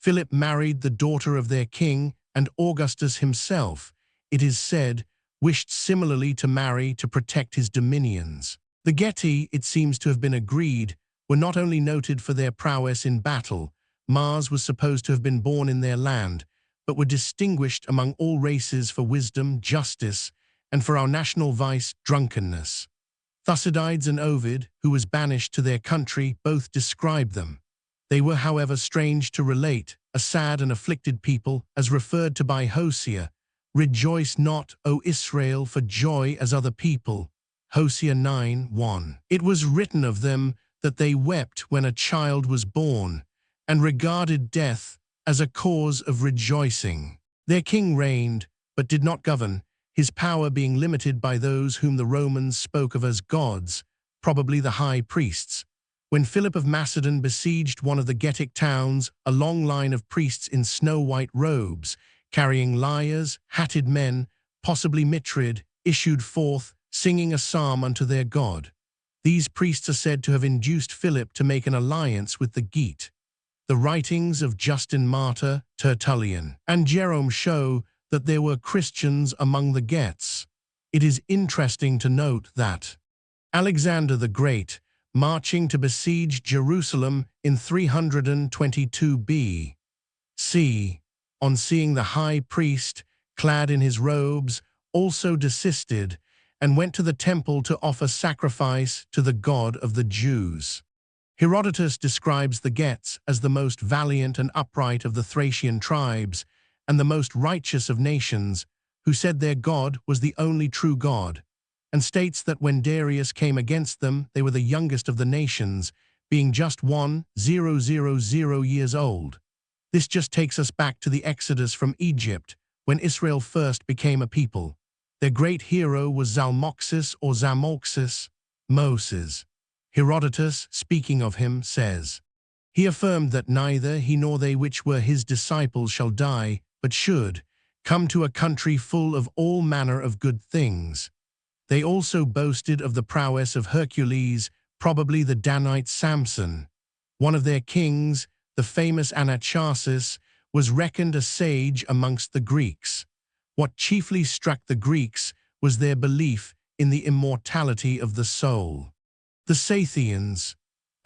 Philip married the daughter of their king, and Augustus himself, it is said, wished similarly to marry to protect his dominions. The Geti, it seems to have been agreed, were not only noted for their prowess in battle, Mars was supposed to have been born in their land, but were distinguished among all races for wisdom, justice, and for our national vice, drunkenness. Thucydides and Ovid, who was banished to their country, both describe them. They were, however, strange to relate, a sad and afflicted people, as referred to by Hosea. Rejoice not, O Israel, for joy as other people. Hosea 9:1. It was written of them that they wept when a child was born, and regarded death as a cause of rejoicing. Their king reigned, but did not govern, his power being limited by those whom the Romans spoke of as gods, probably the high priests. When Philip of Macedon besieged one of the Getic towns, a long line of priests in snow-white robes, carrying lyres, hatted men, possibly mitrid, issued forth, singing a psalm unto their god. These priests are said to have induced Philip to make an alliance with the Geat. The writings of Justin Martyr, Tertullian, and Jerome show that there were Christians among the Gets. It is interesting to note that Alexander the Great, marching to besiege Jerusalem in 322 B.C., on seeing the high priest, clad in his robes, also desisted, and went to the temple to offer sacrifice to the God of the Jews. Herodotus describes the Gets as the most valiant and upright of the Thracian tribes, and the most righteous of nations, who said their God was the only true God, and states that when Darius came against them, they were the youngest of the nations, being just 1,000 years old. This just takes us back to the Exodus from Egypt, when Israel first became a people. Their great hero was Zalmoxis or Zamolxis, Moses. Herodotus, speaking of him, says, "He affirmed that neither he nor they which were his disciples shall die, but should come to a country full of all manner of good things." They also boasted of the prowess of Hercules, probably the Danite Samson. One of their kings, the famous Anachasis, was reckoned a sage amongst the Greeks. What chiefly struck the Greeks was their belief in the immortality of the soul. The Scythians,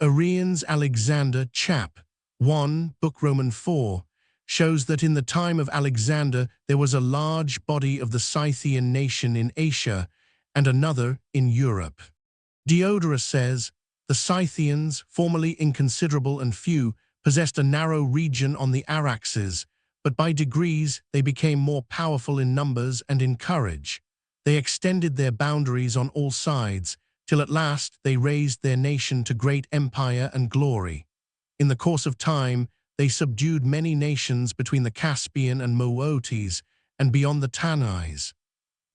Arians Alexander chap. 1, Book Roman 4, shows that in the time of Alexander there was a large body of the Scythian nation in Asia and another in Europe. Diodorus says, the Scythians, formerly inconsiderable and few, possessed a narrow region on the Araxes, but by degrees they became more powerful in numbers and in courage. They extended their boundaries on all sides, till at last they raised their nation to great empire and glory. In the course of time, they subdued many nations between the Caspian and Mootes, and beyond the Tanais.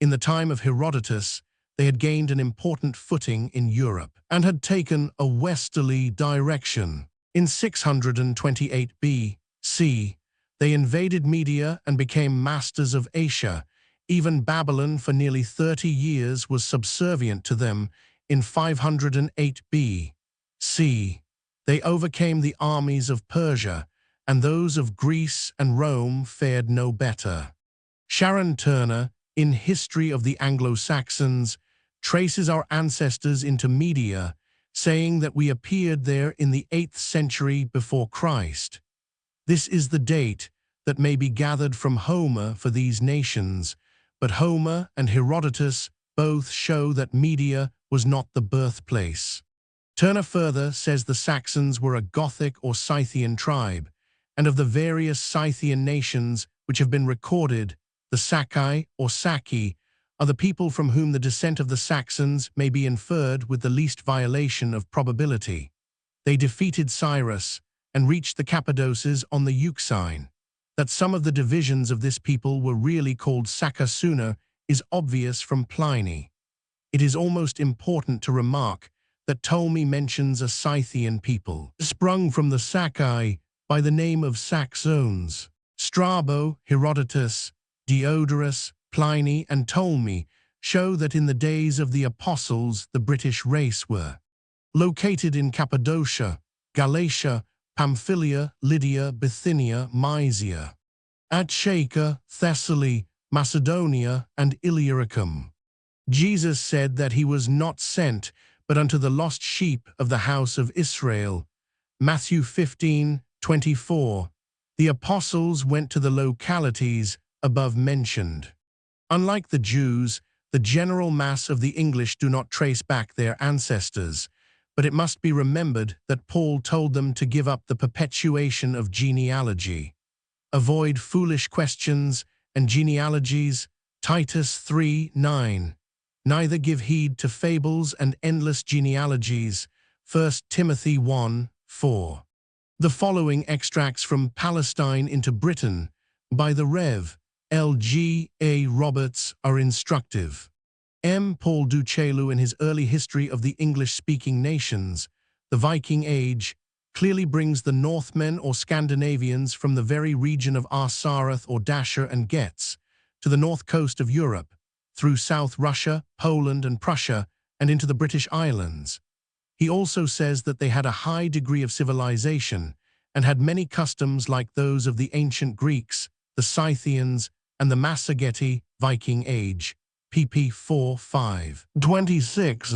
In the time of Herodotus, they had gained an important footing in Europe, and had taken a westerly direction. In 628 B.C., they invaded Media and became masters of Asia. Even Babylon for nearly 30 years was subservient to them. In 508 B.C., they overcame the armies of Persia, and those of Greece and Rome fared no better. Sharon Turner, in History of the Anglo-Saxons, traces our ancestors into Media, saying that we appeared there in the 8th century before Christ. This is the date that may be gathered from Homer for these nations, but Homer and Herodotus both show that Media was not the birthplace. Turner further says the Saxons were a Gothic or Scythian tribe, and of the various Scythian nations which have been recorded, the Sakai or Saki are the people from whom the descent of the Saxons may be inferred with the least violation of probability. They defeated Cyrus and reached the Cappadoses on the Euxine. That some of the divisions of this people were really called Sacasuna is obvious from Pliny. It is almost important to remark that Ptolemy mentions a Scythian people, sprung from the Sacae by the name of Saxones. Strabo, Herodotus, Diodorus, Pliny, and Ptolemy show that in the days of the apostles the British race were located in Cappadocia, Galatia, Pamphylia, Lydia, Bithynia, Mysia, Achaia, Thessaly, Macedonia, and Illyricum. Jesus said that he was not sent but unto the lost sheep of the house of Israel. Matthew 15:24. The apostles went to the localities above mentioned. Unlike the Jews, the general mass of the English do not trace back their ancestors, but it must be remembered that Paul told them to give up the perpetuation of genealogy. Avoid foolish questions and genealogies, Titus 3:9. Neither give heed to fables and endless genealogies, 1 Timothy 1:4. The following extracts from Palestine into Britain by the Rev. L.G. A. Roberts are instructive. M. Paul Duchesneau, in his early history of the English-speaking nations, the Viking Age, clearly brings the Northmen or Scandinavians from the very region of Arsareth or Dasher and Getz to the north coast of Europe, through South Russia, Poland, and Prussia, and into the British Islands. He also says that they had a high degree of civilization and had many customs like those of the ancient Greeks, the Scythians, and the Massageti, Viking Age, pp. 4-5. 26.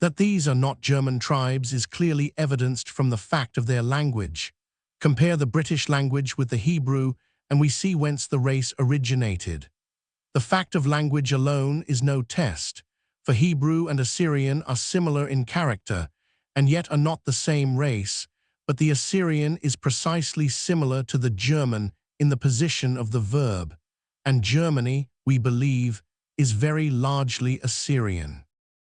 That these are not German tribes is clearly evidenced from the fact of their language. Compare the British language with the Hebrew, and we see whence the race originated. The fact of language alone is no test, for Hebrew and Assyrian are similar in character, and yet are not the same race, but the Assyrian is precisely similar to the German in the position of the verb, and Germany, we believe, is very largely Assyrian.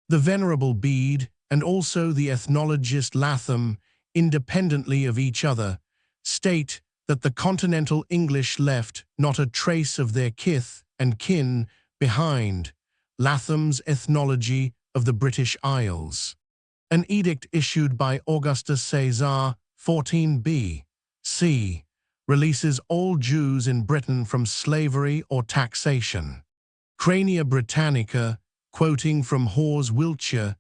The Venerable Bede, and also the ethnologist Latham, independently of each other, state that the continental English left not a trace of their kith and kin behind. Latham's Ethnology of the British Isles. An edict issued by Augustus Caesar, 14 B.C., releases all Jews in Britain from slavery or taxation. Crania Britannica, quoting from Hawes Wiltshire,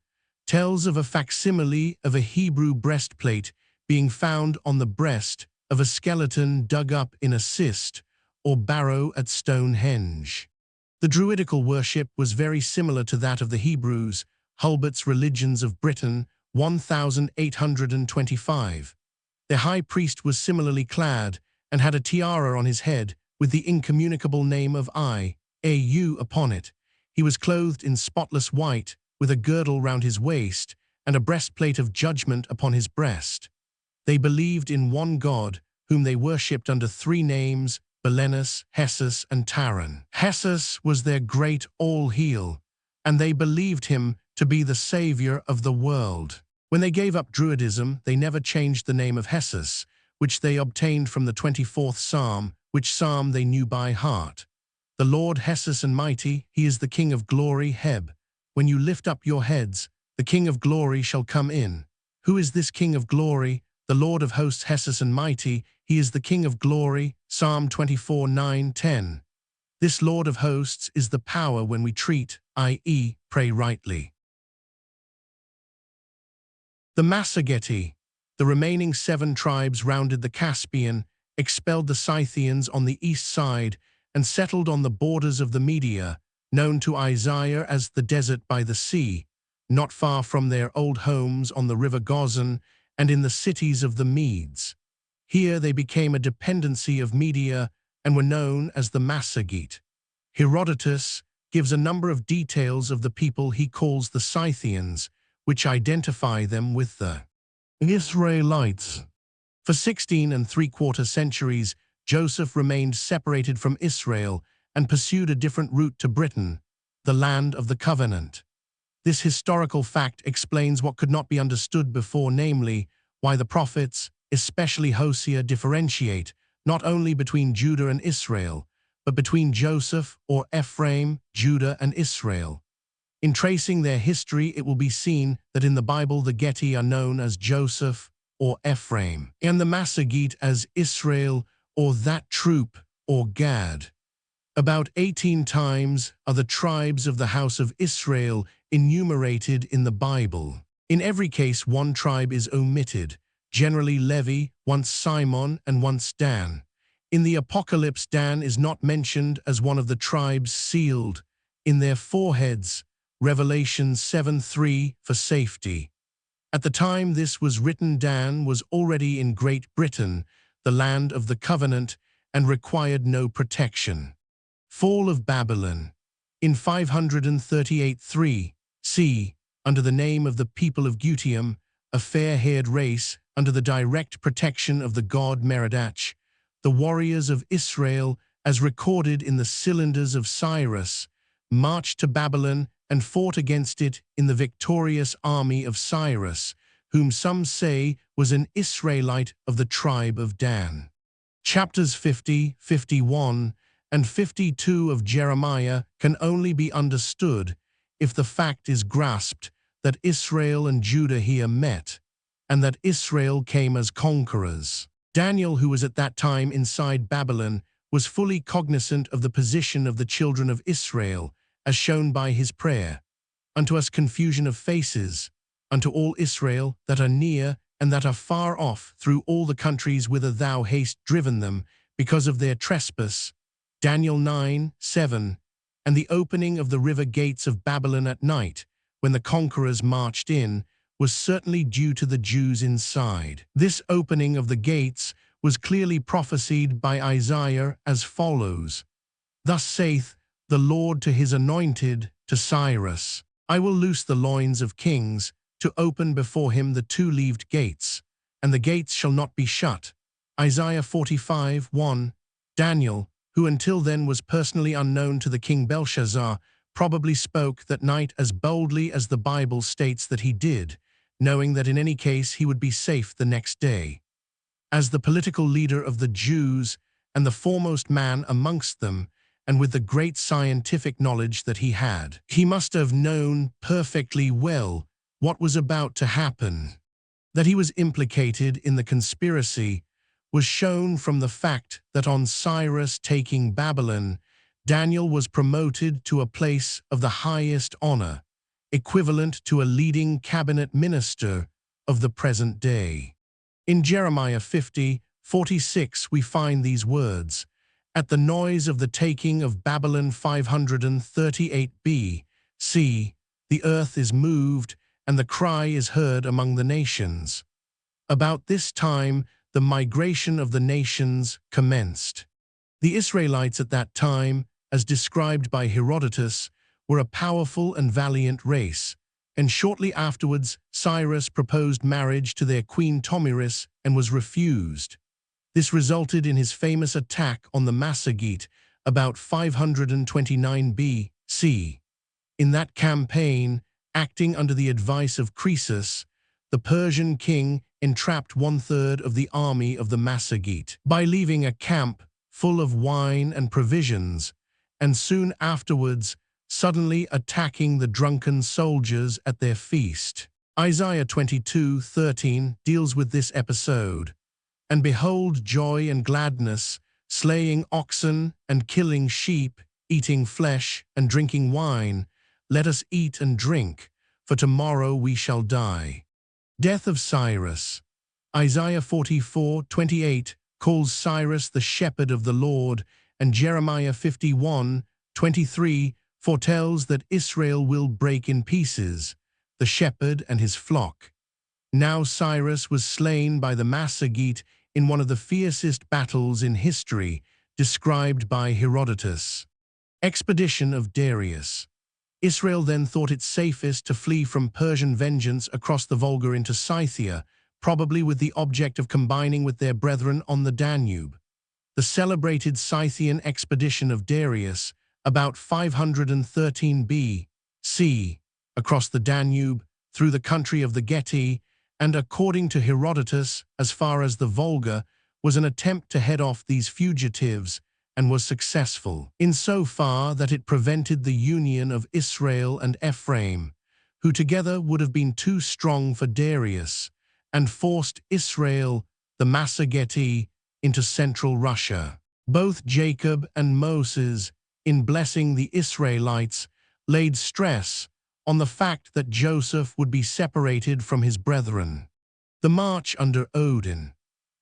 tells of a facsimile of a Hebrew breastplate being found on the breast of a skeleton dug up in a cist or barrow at Stonehenge. The Druidical worship was very similar to that of the Hebrews, Hulbert's Religions of Britain, 1825. Their high priest was similarly clad and had a tiara on his head with the incommunicable name of I.A.U. upon it. He was clothed in spotless white, with a girdle round his waist and a breastplate of judgment upon his breast. They believed in one God, whom they worshipped under three names, Belenus, Hessus, and Taran. Hessus was their great all-heal, and they believed him to be the savior of the world. When they gave up Druidism, they never changed the name of Hessus, which they obtained from the 24th Psalm, which psalm they knew by heart. The Lord Hessus and mighty, he is the King of glory, Heb. When you lift up your heads, the King of glory shall come in. Who is this King of glory? The Lord of hosts, Hessus and mighty, he is the King of glory, Psalm 24:9-10. This Lord of hosts is the power when we treat, i.e., pray rightly. The Massageti, the remaining 7 tribes rounded the Caspian, expelled the Scythians on the east side, and settled on the borders of the Media, known to Isaiah as the desert by the sea, not far from their old homes on the river Gozan and in the cities of the Medes. Here they became a dependency of Media and were known as the Massagete. Herodotus gives a number of details of the people he calls the Scythians, which identify them with the Israelites. For 16¾ centuries, Joseph remained separated from Israel and pursued a different route to Britain. the land of the covenant. This historical fact explains what could not be understood before, namely, why the prophets, especially Hosea, differentiate not only between Judah and Israel, but between Joseph or Ephraim, Judah and Israel. In tracing their history, it will be seen that in the Bible the Geti are known as Joseph or Ephraim, and the Massagite as Israel or that troop or Gad. About 18 times are the tribes of the house of Israel enumerated in the Bible. In every case, one tribe is omitted, generally Levi, once Simon, and once Dan. In the Apocalypse, Dan is not mentioned as one of the tribes sealed in their foreheads, Revelation 7:3, for safety. At the time this was written, Dan was already in Great Britain, the land of the covenant, and required no protection. Fall of Babylon. In 538 c, under the name of the people of Gutium, a fair-haired race, under the direct protection of the god Merodach, the warriors of Israel, as recorded in the Cylinders of Cyrus, marched to Babylon and fought against it in the victorious army of Cyrus, whom some say was an Israelite of the tribe of Dan. Chapters 50, 51, and 52 of Jeremiah can only be understood if the fact is grasped that Israel and Judah here met, and that Israel came as conquerors. Daniel, who was at that time inside Babylon, was fully cognizant of the position of the children of Israel, as shown by his prayer. Unto us confusion of faces, unto all Israel that are near and that are far off through all the countries whither thou hast driven them, because of their trespass. Daniel 9:7, and the opening of the river gates of Babylon at night, when the conquerors marched in, was certainly due to the Jews inside. This opening of the gates was clearly prophesied by Isaiah as follows: Thus saith the Lord to his anointed, to Cyrus, I will loose the loins of kings, to open before him the two-leaved gates, and the gates shall not be shut. Isaiah 45:1. Daniel, who until then was personally unknown to the king Belshazzar, probably spoke that night as boldly as the Bible states that he did, knowing that in any case he would be safe the next day. As the political leader of the Jews and the foremost man amongst them, and with the great scientific knowledge that he had, he must have known perfectly well what was about to happen. That he was implicated in the conspiracy was shown from the fact that on Cyrus taking Babylon, Daniel was promoted to a place of the highest honor, equivalent to a leading cabinet minister of the present day. In Jeremiah 50:46 we find these words, At the noise of the taking of Babylon 538 B.C., the earth is moved and the cry is heard among the nations. About this time, the migration of the nations commenced. The Israelites at that time, as described by Herodotus, were a powerful and valiant race, and shortly afterwards Cyrus proposed marriage to their queen Tomiris and was refused. This resulted in his famous attack on the Massagite about 529 B.C. In that campaign, acting under the advice of Croesus, the Persian king entrapped 1/3 of the army of the Massagite by leaving a camp full of wine and provisions, and soon afterwards suddenly attacking the drunken soldiers at their feast. Isaiah 22:13 deals with this episode. And behold joy and gladness, slaying oxen and killing sheep, eating flesh and drinking wine. Let us eat and drink, for tomorrow we shall die. Death of Cyrus. Isaiah 44:28 calls Cyrus the shepherd of the Lord, and Jeremiah 51:23 foretells that Israel will break in pieces, the shepherd and his flock. Now Cyrus was slain by the Massagite in one of the fiercest battles in history, described by Herodotus. Expedition of Darius. Israel then thought it safest to flee from Persian vengeance across the Volga into Scythia, probably with the object of combining with their brethren on the Danube. The celebrated Scythian expedition of Darius, about 513 B.C., across the Danube, through the country of the Geti, and according to Herodotus, as far as the Volga, was an attempt to head off these fugitives, and was successful, insofar that it prevented the union of Israel and Ephraim, who together would have been too strong for Darius, and forced Israel, the Massageti, into central Russia. Both Jacob and Moses, in blessing the Israelites, laid stress on the fact that Joseph would be separated from his brethren. The march under Odin,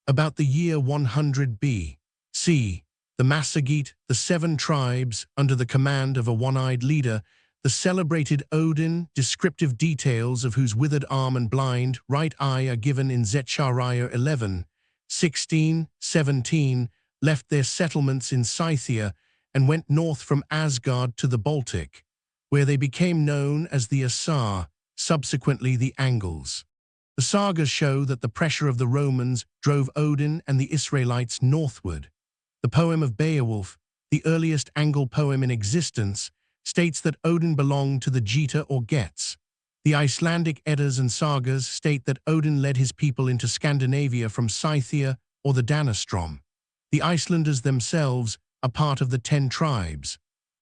about the year 100 B.C., the Massagete, the 7 tribes, under the command of a one-eyed leader, the celebrated Odin, descriptive details of whose withered arm and blind right eye are given in Zechariah 11, 16, 17, left their settlements in Scythia and went north from Asgard to the Baltic, where they became known as the Asar, subsequently the Angles. The sagas show that the pressure of the Romans drove Odin and the Israelites northward. The poem of Beowulf, the earliest Angle poem in existence, states that Odin belonged to the Geta or Gets. The Icelandic Eddas and sagas state that Odin led his people into Scandinavia from Scythia or the Danastrom. The Icelanders themselves are part of the 10 tribes.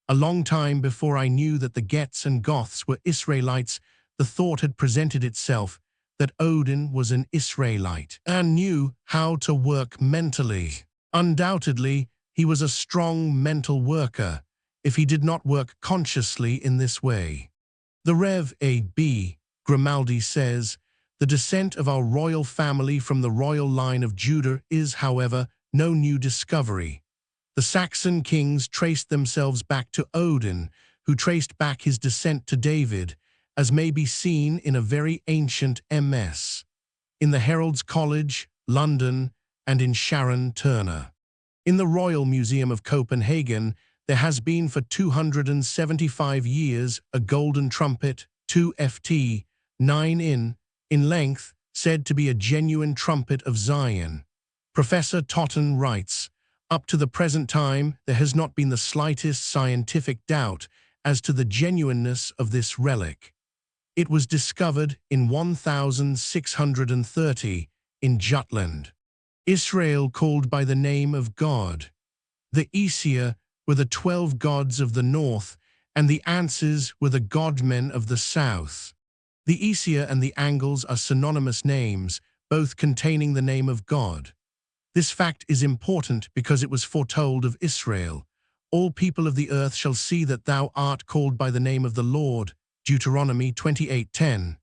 A long time before I knew that the Gets and Goths were Israelites, the thought had presented itself that Odin was an Israelite and knew how to work mentally. Undoubtedly, he was a strong mental worker, if he did not work consciously in this way. The Rev. A.B. Grimaldi says, "The descent of our royal family from the royal line of Judah is, however, no new discovery. The Saxon kings traced themselves back to Odin, who traced back his descent to David, as may be seen in a very ancient MS. In the Herald's College, London, and in Sharon Turner. In the Royal Museum of Copenhagen, there has been for 275 years a golden trumpet, 2 ft, 9 in length, said to be a genuine trumpet of Zion." Professor Totten writes, "Up to the present time, there has not been the slightest scientific doubt as to the genuineness of this relic. It was discovered in 1630 in Jutland. Israel called by the name of God. The Aesir were the 12 gods of the north, and the Anses were the godmen of the south. The Aesir and the Angles are synonymous names, both containing the name of God. This fact is important because it was foretold of Israel. All people of the earth shall see that thou art called by the name of the Lord." Deuteronomy 28:10.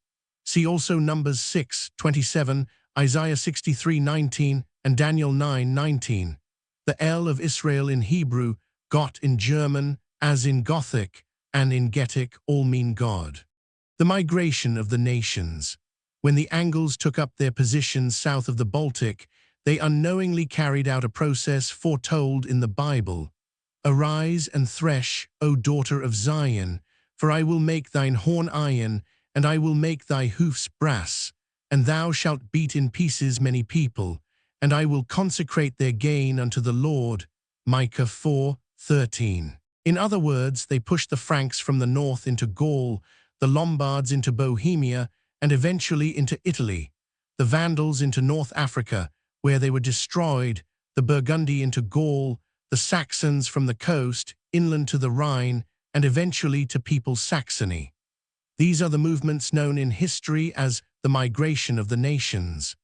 See also Numbers 6:27, Isaiah 63:19, and Daniel 9:19. The L of Israel in Hebrew, Gott in German, as in Gothic, and in Getic all mean God. The migration of the nations. When the Angles took up their positions south of the Baltic, they unknowingly carried out a process foretold in the Bible. "Arise and thresh, O daughter of Zion, for I will make thine horn iron, and I will make thy hoofs brass, and thou shalt beat in pieces many people, and I will consecrate their gain unto the Lord." Micah 4:13. In other words, they pushed the Franks from the north into Gaul, the Lombards into Bohemia, and eventually into Italy, the Vandals into North Africa, where they were destroyed, the Burgundy into Gaul, the Saxons from the coast, inland to the Rhine, and eventually to People's Saxony. These are the movements known in history as the migration of the nations.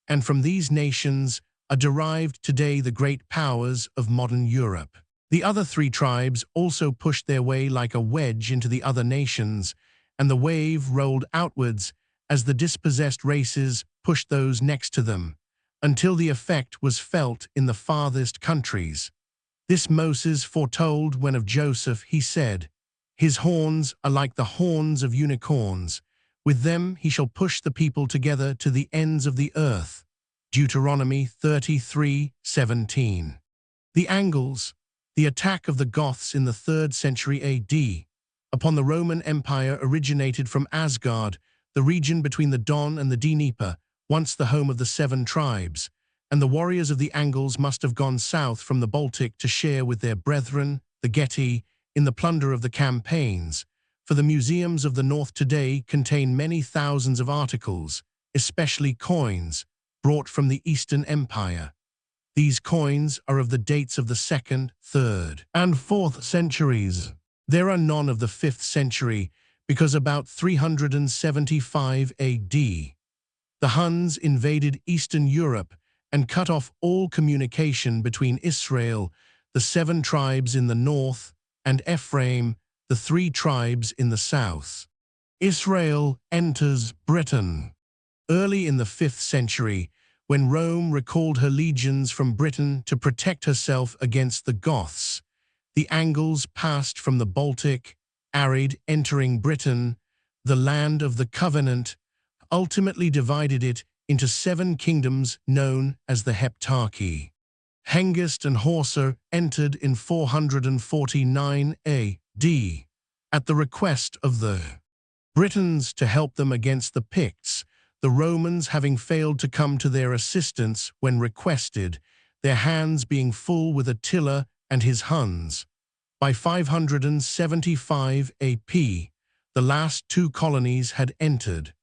And from these nations are derived today the great powers of modern Europe. The other 3 tribes also pushed their way like a wedge into the other nations, and the wave rolled outwards as the dispossessed races pushed those next to them, until the effect was felt in the farthest countries. This Moses foretold when of Joseph he said, "His horns are like the horns of unicorns. With them he shall push the people together to the ends of the earth." Deuteronomy 33:17. The Angles, the attack of the Goths in the 3rd century AD upon the Roman Empire originated from Asgard, the region between the Don and the Dnieper, once the home of the 7 tribes, and the warriors of the Angles must have gone south from the Baltic to share with their brethren, the Geti, in the plunder of the campaigns, for the museums of the North today contain many thousands of articles, especially coins, brought from the Eastern Empire. These coins are of the dates of the 2nd, 3rd, and 4th centuries. There are none of the 5th century, because about 375 AD, the Huns invaded Eastern Europe and cut off all communication between Israel, the 7 tribes in the north, and Ephraim, the 3 tribes in the south. Israel enters Britain. Early in the 5th century, when Rome recalled her legions from Britain to protect herself against the Goths, the Angles passed from the Baltic, arid, entering Britain, the land of the Covenant, ultimately divided it into 7 kingdoms known as the Heptarchy. Hengist and Horsa entered in 449 AD, at the request of the Britons to help them against the Picts, the Romans having failed to come to their assistance when requested, their hands being full with Attila and his Huns. By 575 AP, the last 2 colonies had entered.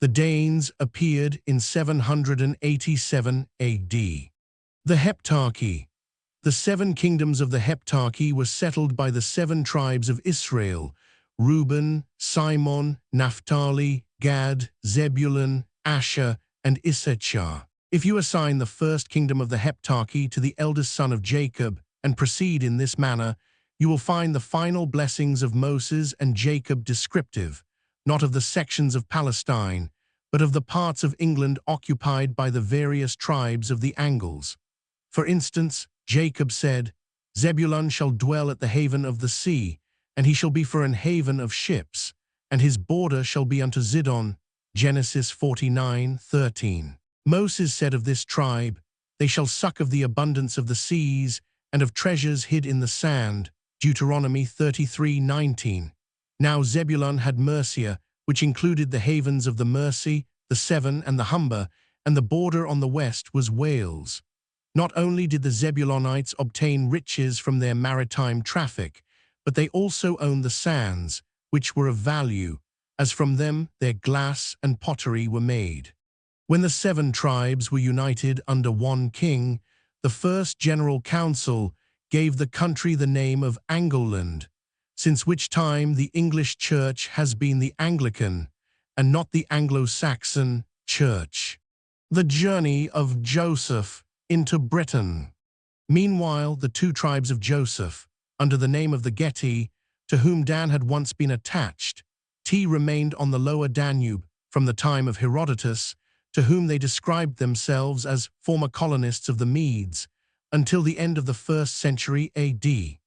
The Danes appeared in 787 AD. The Heptarchy. The 7 kingdoms of the Heptarchy were settled by the 7 tribes of Israel: Reuben, Simon, Naphtali, Gad, Zebulun, Asher, and Issachar. If you assign the first kingdom of the Heptarchy to the eldest son of Jacob and proceed in this manner, you will find the final blessings of Moses and Jacob descriptive, not of the sections of Palestine, but of the parts of England occupied by the various tribes of the Angles. For instance, Jacob said, "Zebulun shall dwell at the haven of the sea, and he shall be for an haven of ships, and his border shall be unto Zidon." Genesis 49:13. Moses said of this tribe, "They shall suck of the abundance of the seas, and of treasures hid in the sand." Deuteronomy 33:19. Now Zebulun had Mercia, which included the havens of the Mersey, the Severn, and the Humber, and the border on the west was Wales. Not only did the Zebulonites obtain riches from their maritime traffic, but they also owned the sands, which were of value, as from them their glass and pottery were made. When the 7 tribes were united under one king, the first general council gave the country the name of Angleland, since which time the English Church has been the Anglican, and not the Anglo-Saxon Church. The journey of Joseph into Britain. Meanwhile, the 2 tribes of Joseph, under the name of the Geti, to whom Dan had once been attached, remained on the lower Danube from the time of Herodotus, to whom they described themselves as former colonists of the Medes, until the end of the 1st century AD.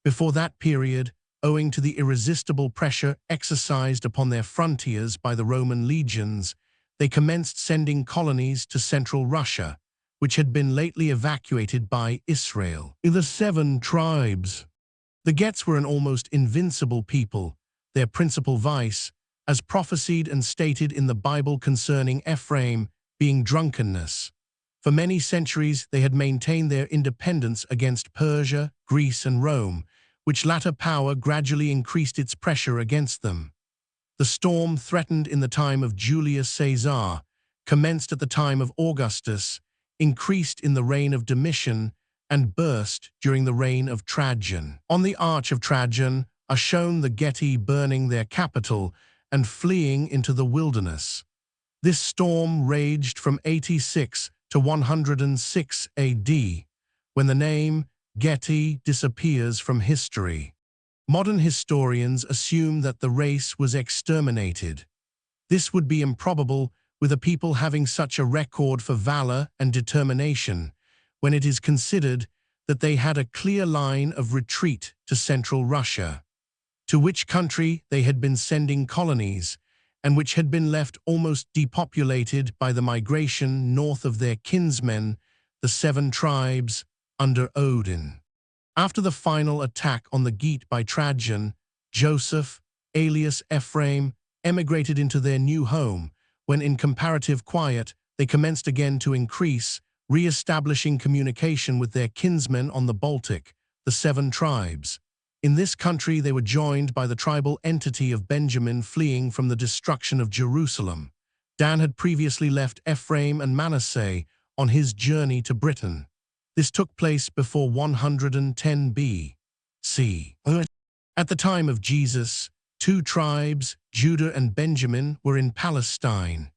Before that period, owing to the irresistible pressure exercised upon their frontiers by the Roman legions, they commenced sending colonies to central Russia, which had been lately evacuated by Israel. The 7 tribes. The Gets were an almost invincible people, their principal vice, as prophesied and stated in the Bible concerning Ephraim, being drunkenness. For many centuries they had maintained their independence against Persia, Greece, and Rome, which latter power gradually increased its pressure against them. The storm threatened in the time of Julius Caesar, commenced at the time of Augustus, increased in the reign of Domitian, and burst during the reign of Trajan. On the Arch of Trajan are shown the Geti burning their capital and fleeing into the wilderness. This storm raged from 86 to 106 AD, when the name Geti disappears from history. Modern historians assume that the race was exterminated. This would be improbable with a people having such a record for valor and determination, when it is considered that they had a clear line of retreat to central Russia, to which country they had been sending colonies, and which had been left almost depopulated by the migration north of their kinsmen, the 7 tribes, under Odin. After the final attack on the Gete by Trajan, Joseph, alias Ephraim, emigrated into their new home, when in comparative quiet they commenced again to increase, re-establishing communication with their kinsmen on the Baltic, the 7 tribes. In this country they were joined by the tribal entity of Benjamin fleeing from the destruction of Jerusalem. Dan had previously left Ephraim and Manasseh on his journey to Britain. This took place before 110 B.C. At the time of Jesus, 2 tribes, Judah and Benjamin, were in Palestine.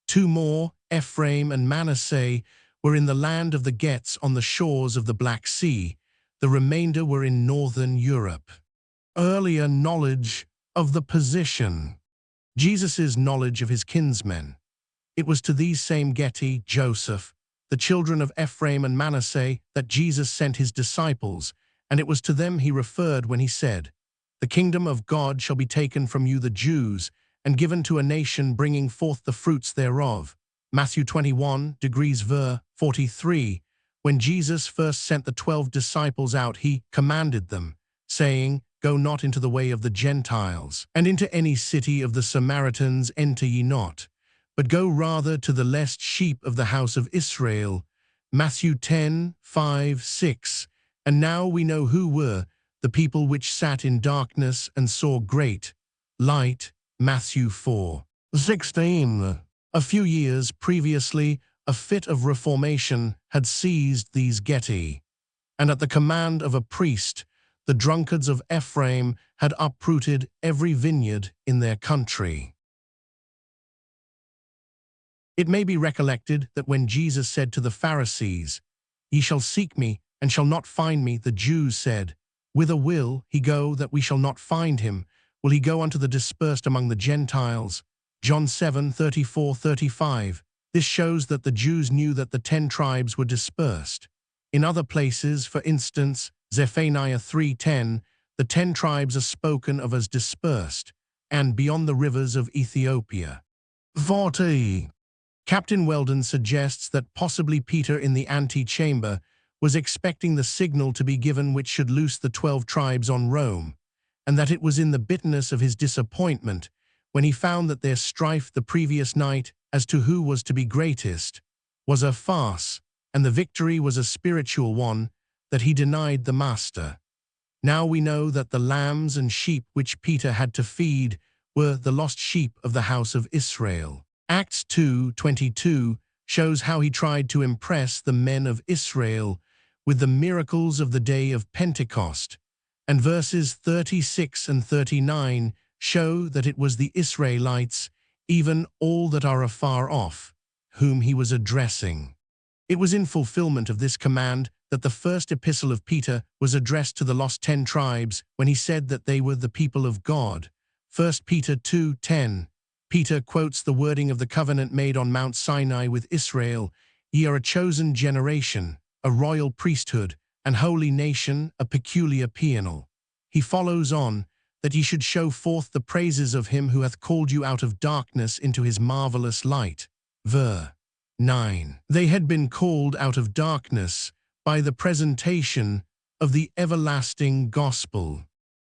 2 more, Ephraim and Manasseh, were in the land of the Gets on the shores of the Black Sea. The remainder were in northern Europe. Earlier knowledge of the position. Jesus' knowledge of his kinsmen. It was to these same Geti, Joseph, the children of Ephraim and Manasseh, that Jesus sent his disciples, and it was to them he referred when he said, "The kingdom of God shall be taken from you the Jews, and given to a nation bringing forth the fruits thereof." Matthew 21, verse 43. When Jesus first sent the 12 disciples out, he commanded them, saying, "Go not into the way of the Gentiles, and into any city of the Samaritans enter ye not, but go rather to the lost sheep of the house of Israel." Matthew 10, 5, 6. And now we know who were the people which sat in darkness and saw great light. Matthew 4, 16. A few years previously, a fit of reformation had seized these Geti, and at the command of a priest, the drunkards of Ephraim had uprooted every vineyard in their country. It may be recollected that when Jesus said to the Pharisees, "Ye shall seek me, and shall not find me," the Jews said, "Whither will he go that we shall not find him? Will he go unto the dispersed among the Gentiles?" John 7, 34, 35. This shows that the Jews knew that the 10 tribes were dispersed. In other places, for instance, Zephaniah 3:10, the 10 tribes are spoken of as dispersed, and beyond the rivers of Ethiopia. 40. Captain Weldon suggests that possibly Peter in the antechamber was expecting the signal to be given which should loose the 12 tribes on Rome, and that it was in the bitterness of his disappointment, when he found that their strife the previous night as to who was to be greatest was a farce, and the victory was a spiritual one, that he denied the master. Now we know that the lambs and sheep which Peter had to feed were the lost sheep of the house of Israel. Acts 2:22 shows how he tried to impress the men of Israel with the miracles of the day of Pentecost, and verses 36 and 39 show that it was the Israelites, even all that are afar off, whom he was addressing. It was in fulfillment of this command that the first epistle of Peter was addressed to the lost 10 tribes when he said that they were the people of God. 1 Peter 2:10. Peter quotes the wording of the covenant made on Mount Sinai with Israel: "Ye are a chosen generation, a royal priesthood, and holy nation, a peculiar people." He follows on, that ye should show forth the praises of him who hath called you out of darkness into his marvelous light. Verse 9. They had been called out of darkness by the presentation of the everlasting gospel.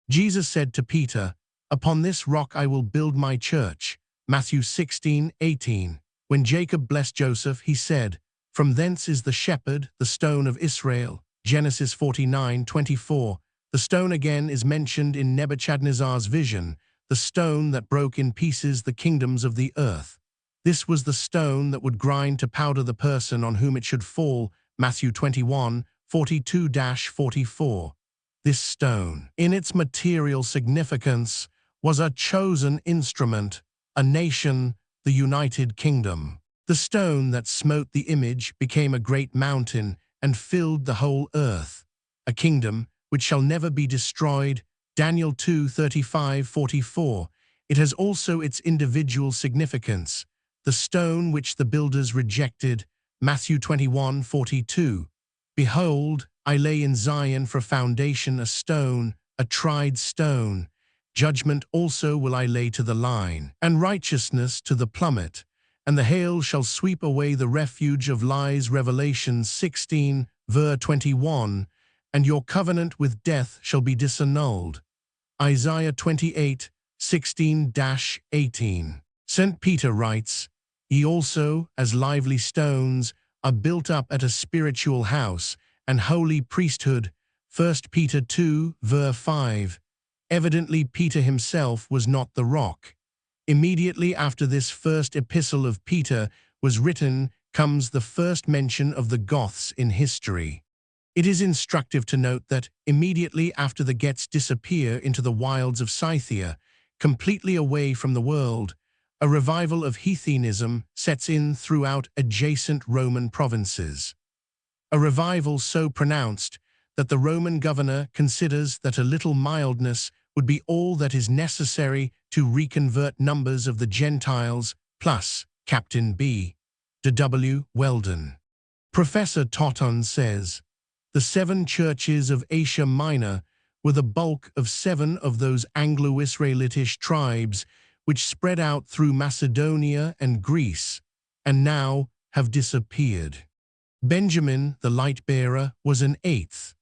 Jesus said to Peter, "Upon this rock I will build my church." Matthew 16:18. When Jacob blessed Joseph, he said, "From thence is the shepherd, the stone of Israel." Genesis 49:24. The stone again is mentioned in Nebuchadnezzar's vision, the stone that broke in pieces the kingdoms of the earth. This was the stone that would grind to powder the person on whom it should fall. Matthew 21:42-44. This stone, in its material significance, was a chosen instrument, a nation, the United Kingdom. The stone that smote the image became a great mountain and filled the whole earth. A kingdom which shall never be destroyed. Daniel 2:35-44. It has also its individual significance. The stone which the builders rejected. Matthew 21:42. Behold, I lay in Zion for foundation a stone, a tried stone. Judgment also will I lay to the line, and righteousness to the plummet, and the hail shall sweep away the refuge of lies. Revelation 16, verse 21, and your covenant with death shall be disannulled. Isaiah 28:16-18. St. Peter writes, "Ye also, as lively stones, are built up at a spiritual house and holy priesthood 1 Peter 2, verse 5. Evidently Peter himself was not the rock. Immediately after this first epistle of Peter was written comes the first mention of the Goths in history. It is instructive to note that immediately after the Gets disappear into the wilds of Scythia, completely away from the world, a revival of heathenism sets in throughout adjacent Roman provinces. A revival so pronounced that the Roman governor considers that a little mildness would be all that is necessary to reconvert numbers of the Gentiles, plus Captain B. de W. Weldon. Professor Totten says, the 7 churches of Asia Minor were the bulk of 7 of those Anglo-Israelitish tribes which spread out through Macedonia and Greece, and now have disappeared. Benjamin, the light-bearer, was an 8th.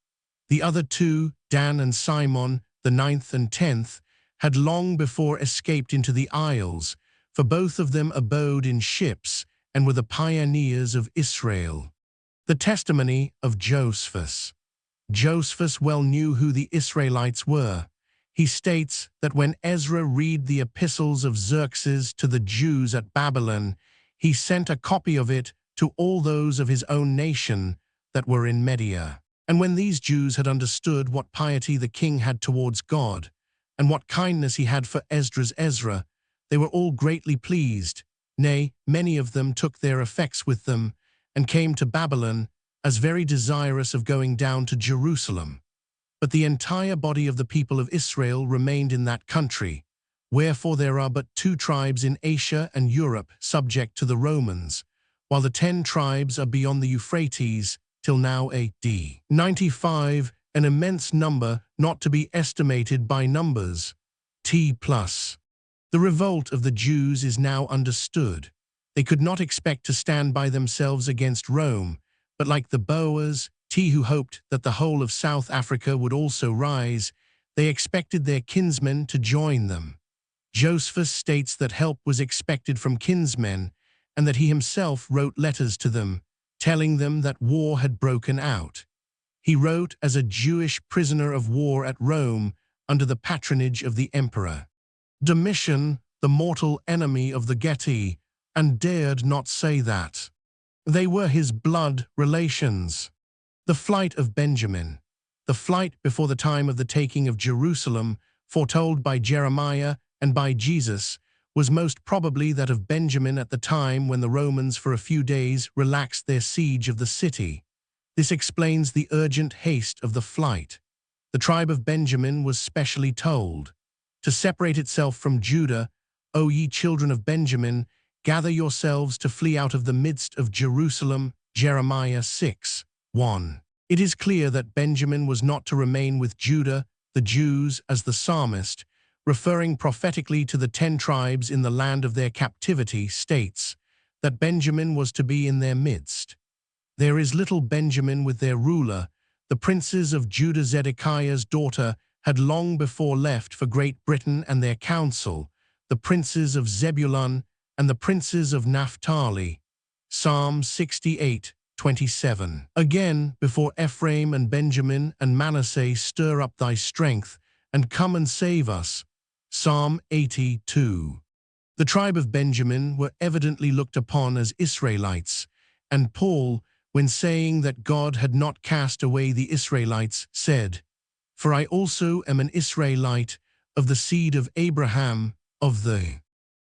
The other 2, Dan and Simon, the 9th and 10th, had long before escaped into the Isles, for both of them abode in ships and were the pioneers of Israel. The testimony of Josephus. Josephus well knew who the Israelites were. He states that when Ezra read the epistles of Xerxes to the Jews at Babylon, he sent a copy of it to all those of his own nation that were in Media. And when these Jews had understood what piety the king had towards God, and what kindness he had for Esdras Ezra, they were all greatly pleased. Nay, many of them took their effects with them, and came to Babylon, as very desirous of going down to Jerusalem. But the entire body of the people of Israel remained in that country, wherefore there are but 2 tribes in Asia and Europe subject to the Romans, while the 10 tribes are beyond the Euphrates, till now A.D. 95, an immense number not to be estimated by numbers. T+. The revolt of the Jews is now understood. They could not expect to stand by themselves against Rome, but like the Boers, who hoped that the whole of South Africa would also rise, they expected their kinsmen to join them. Josephus states that help was expected from kinsmen, and that he himself wrote letters to them, telling them that war had broken out. He wrote as a Jewish prisoner of war at Rome under the patronage of the emperor. Domitian, the mortal enemy of the Geti, and dared not say that. They were his blood relations. The flight of Benjamin. The flight before the time of the taking of Jerusalem, foretold by Jeremiah and by Jesus, was most probably that of Benjamin at the time when the Romans for a few days relaxed their siege of the city. This explains the urgent haste of the flight. The tribe of Benjamin was specially told, to separate itself from Judah, O ye children of Benjamin, gather yourselves to flee out of the midst of Jerusalem, Jeremiah 6:1. It is clear that Benjamin was not to remain with Judah, the Jews, as the psalmist, referring prophetically to the 10 tribes in the land of their captivity, states that Benjamin was to be in their midst. There is little Benjamin with their ruler. The princes of Judah, Zedekiah's daughter, had long before left for Great Britain and their council, the princes of Zebulun and the princes of Naphtali. Psalm 68:27. Again, before Ephraim and Benjamin and Manasseh stir up thy strength, and come and save us. Psalm 82. The tribe of Benjamin were evidently looked upon as Israelites, and Paul, when saying that God had not cast away the Israelites, said, For I also am an Israelite, of the seed of Abraham, of the.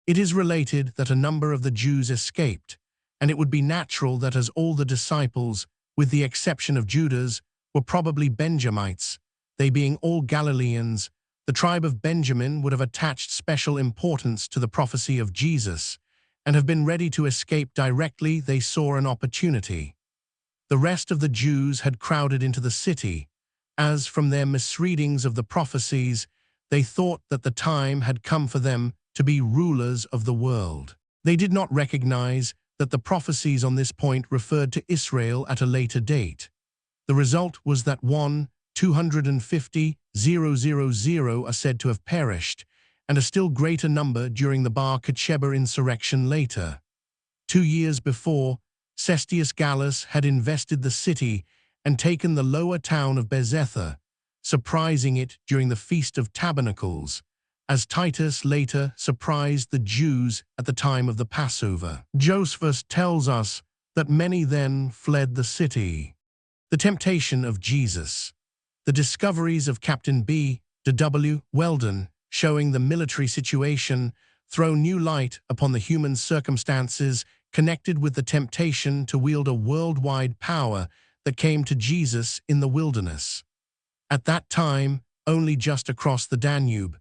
It is related that a number of the Jews escaped, and it would be natural that as all the disciples, with the exception of Judah's, were probably Benjamites, they being all Galileans, the tribe of Benjamin would have attached special importance to the prophecy of Jesus, and have been ready to escape directly they saw an opportunity. The rest of the Jews had crowded into the city, as from their misreadings of the prophecies, they thought that the time had come for them to be rulers of the world. They did not recognize that the prophecies on this point referred to Israel at a later date. The result was that 250,000 are said to have perished, and a still greater number during the Bar Kokheba insurrection later. 2 years before, Cestius Gallus had invested the city and taken the lower town of Bezetha, surprising it during the Feast of Tabernacles, as Titus later surprised the Jews at the time of the Passover. Josephus tells us that many then fled the city. The temptation of Jesus. The discoveries of Captain B. de W. Weldon, showing the military situation, throw new light upon the human circumstances connected with the temptation to wield a worldwide power that came to Jesus in the wilderness. At that time, only just across the Danube,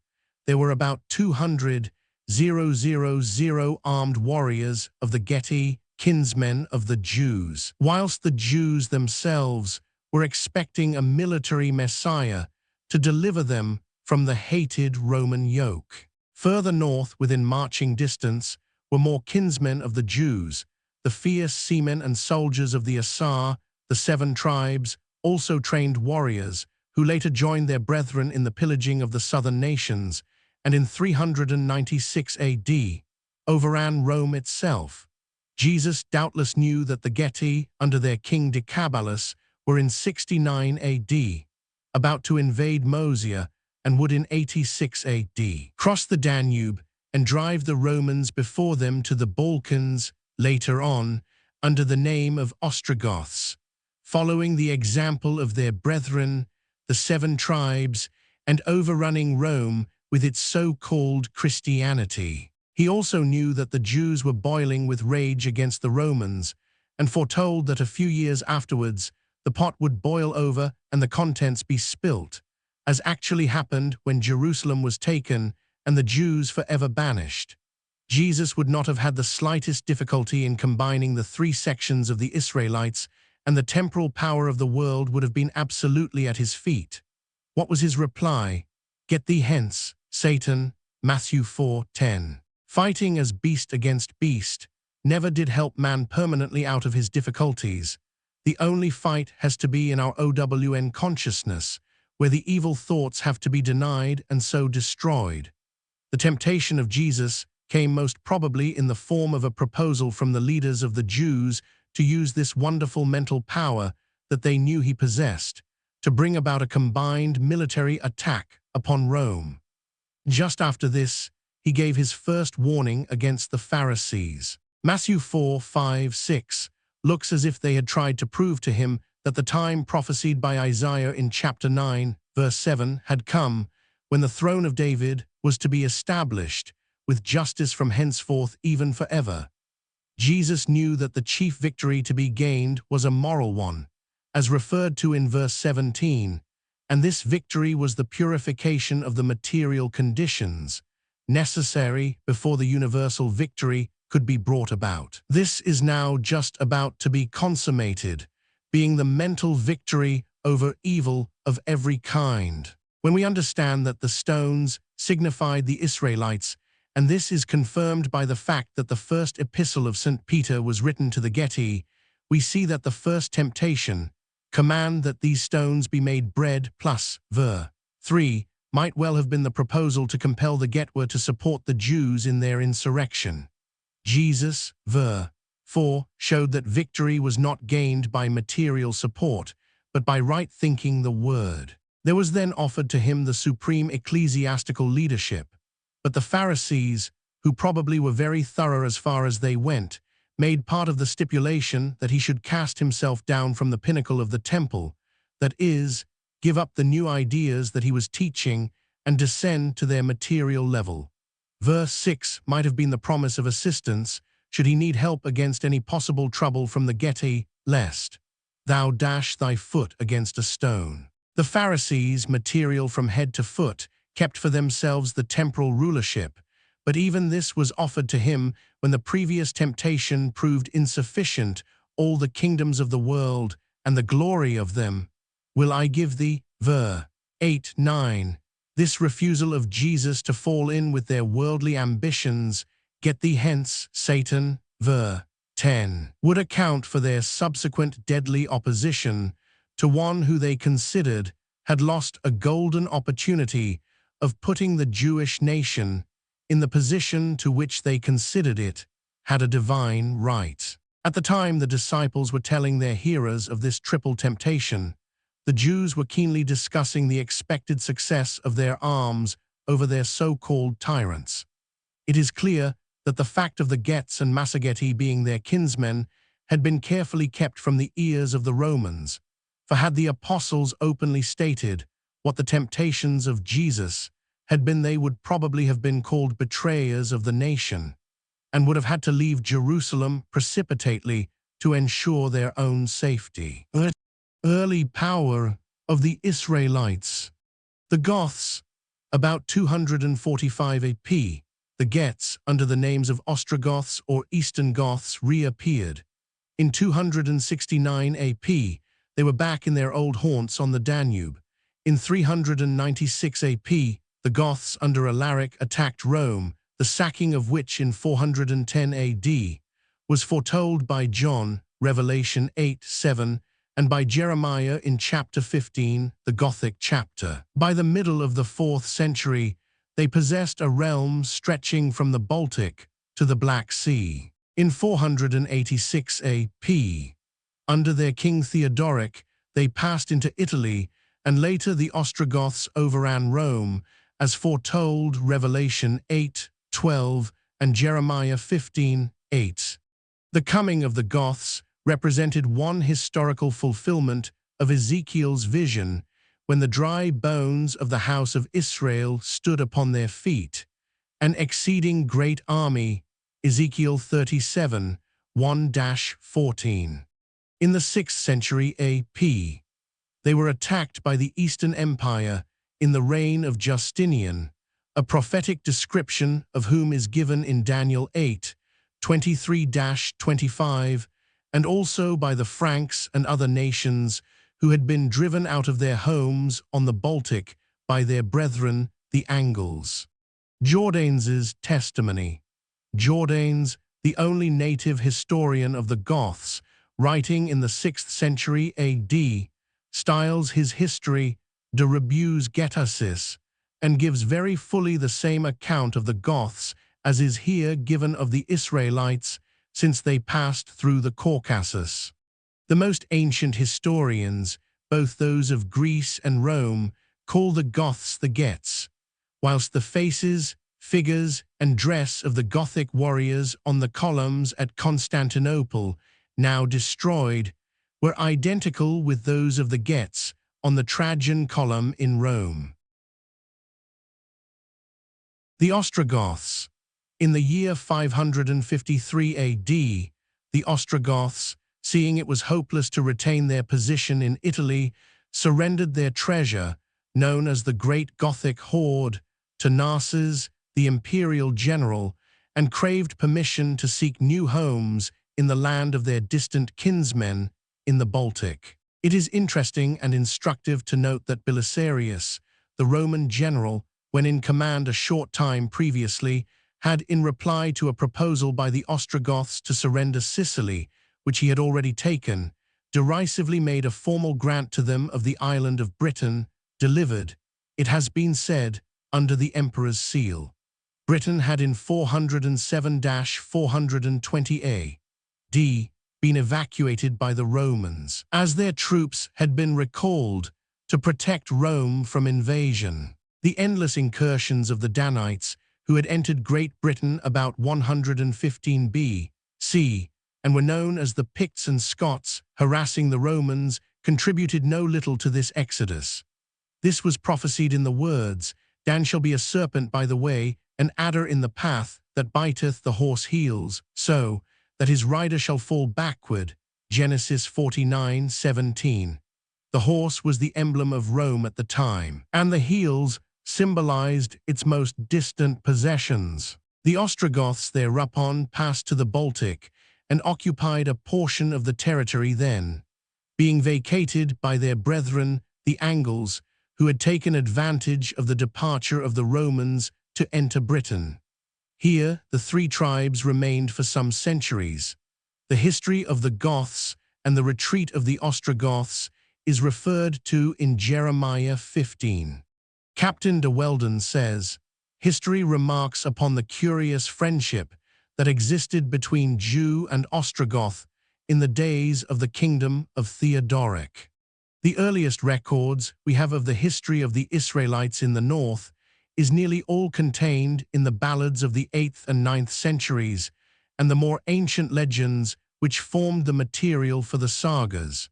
there were about 200,000 armed warriors of the Geti, kinsmen of the Jews, whilst the Jews themselves were expecting a military Messiah to deliver them from the hated Roman yoke. Further north, within marching distance, were more kinsmen of the Jews, the fierce seamen and soldiers of the Asar, the 7 tribes, also trained warriors, who later joined their brethren in the pillaging of the southern nations, and in 396 AD, overran Rome itself. Jesus doubtless knew that the Geti, under their king Decebalus, were in 69 AD, about to invade Moesia, and would in 86 AD cross the Danube and drive the Romans before them to the Balkans later on under the name of Ostrogoths, following the example of their brethren, the 7 tribes, and overrunning Rome with its so-called Christianity. He also knew that the Jews were boiling with rage against the Romans, and foretold that a few years afterwards the pot would boil over and the contents be spilt, as actually happened when Jerusalem was taken and the Jews forever banished. Jesus would not have had the slightest difficulty in combining the 3 sections of the Israelites, and the temporal power of the world would have been absolutely at his feet. What was his reply? "Get thee hence, Satan," Matthew 4:10. Fighting as beast against beast never did help man permanently out of his difficulties. The only fight has to be in our OWN consciousness, where the evil thoughts have to be denied and so destroyed. The temptation of Jesus came most probably in the form of a proposal from the leaders of the Jews to use this wonderful mental power that they knew he possessed, to bring about a combined military attack upon Rome. Just after this, he gave his first warning against the Pharisees. Matthew 4:5-6 looks as if they had tried to prove to him that the time prophesied by Isaiah in chapter 9, verse 7 had come, when the throne of David was to be established, with justice from henceforth even forever. Jesus knew that the chief victory to be gained was a moral one, as referred to in verse 17, and this victory was the purification of the material conditions necessary before the universal victory could be brought about. This is now just about to be consummated, being the mental victory over evil of every kind. When we understand that the stones signified the Israelites, and this is confirmed by the fact that the first epistle of St. Peter was written to the Geti, we see that the first temptation, command that these stones be made bread plus ver. 3, might well have been the proposal to compel the Getwer to support the Jews in their insurrection. Jesus, ver. 4, showed that victory was not gained by material support, but by right thinking the word. There was then offered to him the supreme ecclesiastical leadership, but the Pharisees, who probably were very thorough as far as they went, made part of the stipulation that he should cast himself down from the pinnacle of the temple, that is, give up the new ideas that he was teaching and descend to their material level. Verse 6 might have been the promise of assistance should he need help against any possible trouble from the Geti, lest thou dash thy foot against a stone. The Pharisees, material from head to foot, kept for themselves the temporal rulership, but even this was offered to him when the previous temptation proved insufficient. All the kingdoms of the world and the glory of them will I give thee, ver. 8-9. This refusal of Jesus to fall in with their worldly ambitions, get thee hence, Satan, ver. 10, would account for their subsequent deadly opposition to one who they considered had lost a golden opportunity of putting the Jewish nation in the position to which they considered it had a divine right. At the time the disciples were telling their hearers of this triple temptation, the Jews were keenly discussing the expected success of their arms over their so-called tyrants. It is clear that the fact of the Gets and Massageti being their kinsmen had been carefully kept from the ears of the Romans, for had the apostles openly stated what the temptations of Jesus had been, they would probably have been called betrayers of the nation, and would have had to leave Jerusalem precipitately to ensure their own safety. Early power of the Israelites. The Goths, about 245 AP, the Gets, under the names of Ostrogoths or Eastern Goths, reappeared. In 269 AP, they were back in their old haunts on the Danube. In 396 AP, the Goths under Alaric attacked Rome, the sacking of which in 410 AD was foretold by John, Revelation 8:7, and by Jeremiah in chapter 15, the Gothic chapter. By the middle of the 4th century, they possessed a realm stretching from the Baltic to the Black Sea. In 486 AP, under their king Theodoric, they passed into Italy, and later the Ostrogoths overran Rome, as foretold Revelation 8:12 and Jeremiah 15:8. The coming of the Goths represented one historical fulfillment of Ezekiel's vision, when the dry bones of the house of Israel stood upon their feet, an exceeding great army, Ezekiel 37, 1-14. In the 6th century AP, they were attacked by the Eastern Empire in the reign of Justinian, a prophetic description of whom is given in Daniel 8, 23-25, and also by the Franks and other nations who had been driven out of their homes on the Baltic by their brethren, the Angles. Jordanes' testimony. Jordanes, the only native historian of the Goths, writing in the 6th century AD, styles his history De Rebus Getasis, and gives very fully the same account of the Goths as is here given of the Israelites, since they passed through the Caucasus. The most ancient historians, both those of Greece and Rome, call the Goths the Gets, whilst the faces, figures, and dress of the Gothic warriors on the columns at Constantinople, now destroyed, were identical with those of the Gets on the Trajan column in Rome. The Ostrogoths. In the year 553 AD, the Ostrogoths, seeing it was hopeless to retain their position in Italy, surrendered their treasure, known as the Great Gothic Hoard, to Narses, the imperial general, and craved permission to seek new homes in the land of their distant kinsmen in the Baltic. It is interesting and instructive to note that Belisarius, the Roman general, when in command a short time previously, had, in reply to a proposal by the Ostrogoths to surrender Sicily, which he had already taken, derisively made a formal grant to them of the island of Britain, delivered, it has been said, under the emperor's seal. Britain had in 407-420 AD been evacuated by the Romans, as their troops had been recalled to protect Rome from invasion. The endless incursions of the Danites, who had entered Great Britain about 115 B.C. and were known as the Picts and Scots, harassing the Romans, contributed no little to this exodus. This was prophesied in the words, "Dan shall be a serpent by the way, an adder in the path, that biteth the horse heels, so that his rider shall fall backward." Genesis 49:17. The horse was the emblem of Rome at the time, and the heels symbolized its most distant possessions. The Ostrogoths thereupon passed to the Baltic and occupied a portion of the territory then being vacated by their brethren, the Angles, who had taken advantage of the departure of the Romans to enter Britain. Here, the three tribes remained for some centuries. The history of the Goths and the retreat of the Ostrogoths is referred to in Jeremiah 15. Captain de Weldon says, "History remarks upon the curious friendship that existed between Jew and Ostrogoth in the days of the kingdom of Theodoric. The earliest records we have of the history of the Israelites in the north is nearly all contained in the ballads of the 8th and 9th centuries and the more ancient legends which formed the material for the sagas.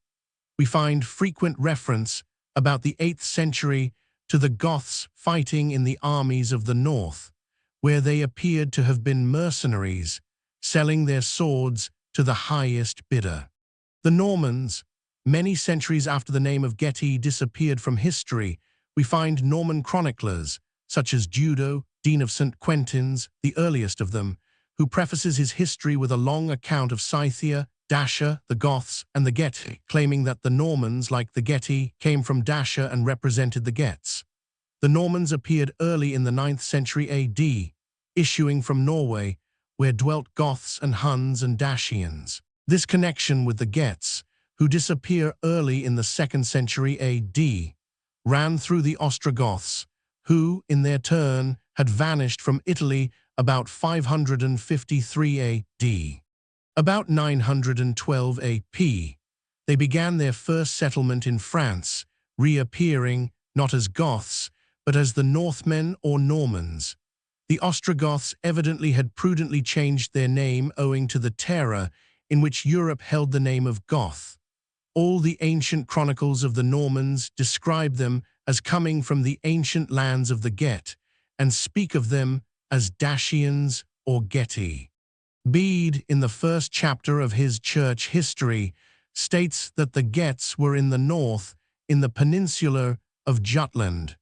We find frequent reference about the 8th century to the Goths fighting in the armies of the north, where they appeared to have been mercenaries, selling their swords to the highest bidder. The Normans, many centuries after the name of Geti disappeared from history, we find Norman chroniclers, such as Dudo, Dean of St. Quentin's, the earliest of them, who prefaces his history with a long account of Scythia, Dacia, the Goths, and the Geti, claiming that the Normans, like the Geti, came from Dacia and represented the Gets. The Normans appeared early in the 9th century AD, issuing from Norway, where dwelt Goths and Huns and Dacians. This connection with the Gets, who disappear early in the 2nd century AD, ran through the Ostrogoths, who, in their turn, had vanished from Italy about 553 AD. About 912 AP, they began their first settlement in France, reappearing not as Goths, but as the Northmen or Normans. The Ostrogoths evidently had prudently changed their name owing to the terror in which Europe held the name of Goth. All the ancient chronicles of the Normans describe them as coming from the ancient lands of the Get, and speak of them as Dacians or Geti. Bede, in the first chapter of his church history, states that the Gets were in the north, in the peninsula of Jutland.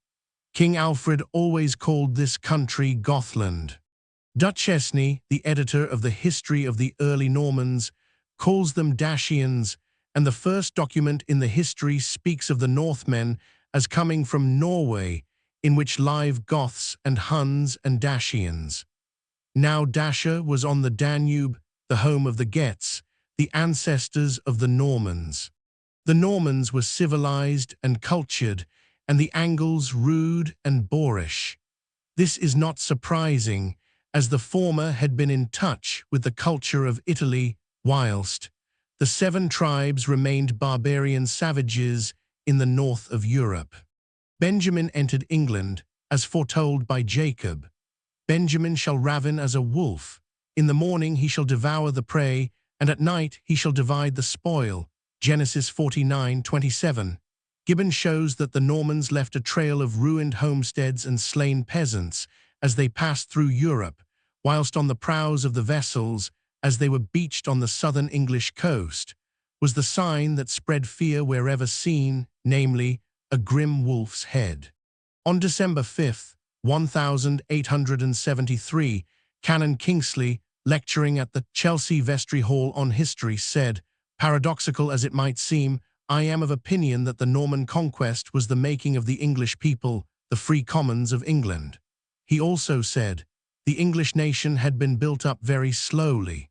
King Alfred always called this country Gothland. Duchesne, the editor of the History of the Early Normans, calls them Dacians, and the first document in the history speaks of the Northmen as coming from Norway, in which live Goths and Huns and Dacians. Now Dacia was on the Danube, the home of the Gets, the ancestors of the Normans. The Normans were civilized and cultured, and the Angles rude and boorish. This is not surprising, as the former had been in touch with the culture of Italy, whilst the 7 tribes remained barbarian savages in the north of Europe. Benjamin entered England, as foretold by Jacob. Benjamin shall raven as a wolf. In the morning he shall devour the prey, and at night he shall divide the spoil. Genesis 49:27. Gibbon shows that the Normans left a trail of ruined homesteads and slain peasants as they passed through Europe, whilst on the prows of the vessels, as they were beached on the southern English coast, was the sign that spread fear wherever seen, namely, a grim wolf's head. On December 5, 1873, Canon Kingsley, lecturing at the Chelsea Vestry Hall on history, said, "Paradoxical as it might seem, I am of opinion that the Norman conquest was the making of the English people, the free commons of England." He also said, "The English nation had been built up very slowly.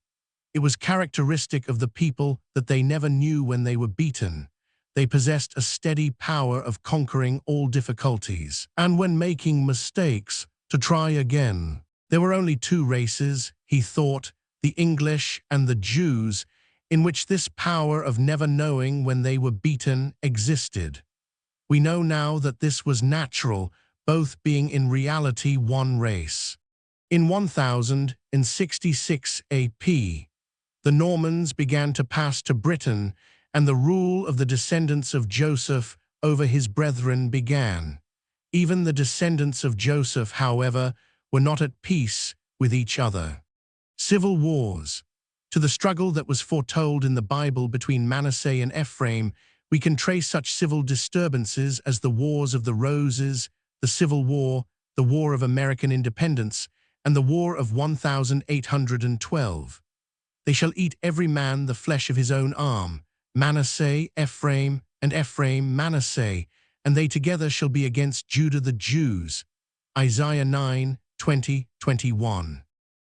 It was characteristic of the people that they never knew when they were beaten. They possessed a steady power of conquering all difficulties, and when making mistakes, to try again. There were only 2 races, he thought, the English and the Jews, in which this power of never knowing when they were beaten existed. We know now that this was natural, both being in reality one race." In 1066 AP, the Normans began to pass to Britain, and the rule of the descendants of Joseph over his brethren began. Even the descendants of Joseph, however, were not at peace with each other. Civil wars. To the struggle that was foretold in the Bible between Manasseh and Ephraim, we can trace such civil disturbances as the Wars of the Roses, the Civil War, the War of American Independence, and the War of 1812. "They shall eat every man the flesh of his own arm, Manasseh, Ephraim, and Ephraim, Manasseh, and they together shall be against Judah the Jews." Isaiah 9:20-21.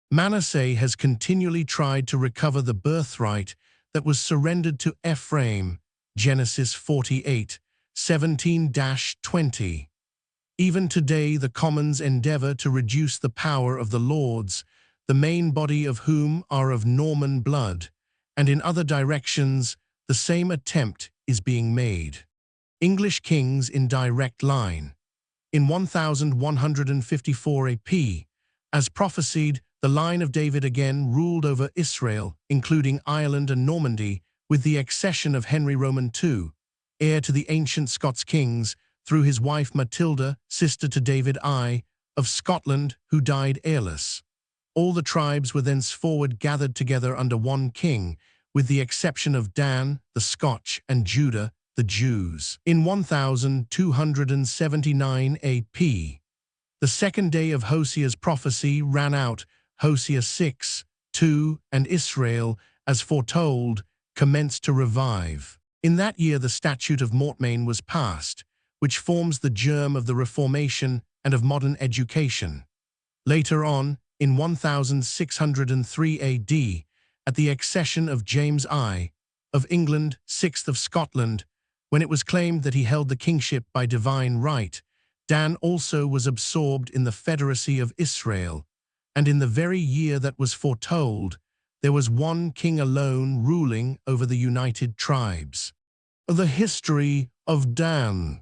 Manasseh has continually tried to recover the birthright that was surrendered to Ephraim, Genesis 48:17-20. Even today the commons endeavor to reduce the power of the lords, the main body of whom are of Norman blood, and in other directions, the same attempt is being made. English kings in direct line. In 1154 AP, as prophesied, the line of David again ruled over Israel, including Ireland and Normandy, with the accession of Henry Roman II, heir to the ancient Scots kings, through his wife Matilda, sister to David I, of Scotland, who died heirless. All the tribes were thenceforward gathered together under one king, with the exception of Dan, the Scotch, and Judah, the Jews. In 1279 AP, the second day of Hosea's prophecy ran out, Hosea 6:2, and Israel, as foretold, commenced to revive. In that year the Statute of Mortmain was passed, which forms the germ of the Reformation and of modern education. Later on, in 1603 AD, at the accession of James I, of England, 6th of Scotland, when it was claimed that he held the kingship by divine right, Dan also was absorbed in the Federacy of Israel, and in the very year that was foretold, there was one king alone ruling over the united tribes. The history of Dan.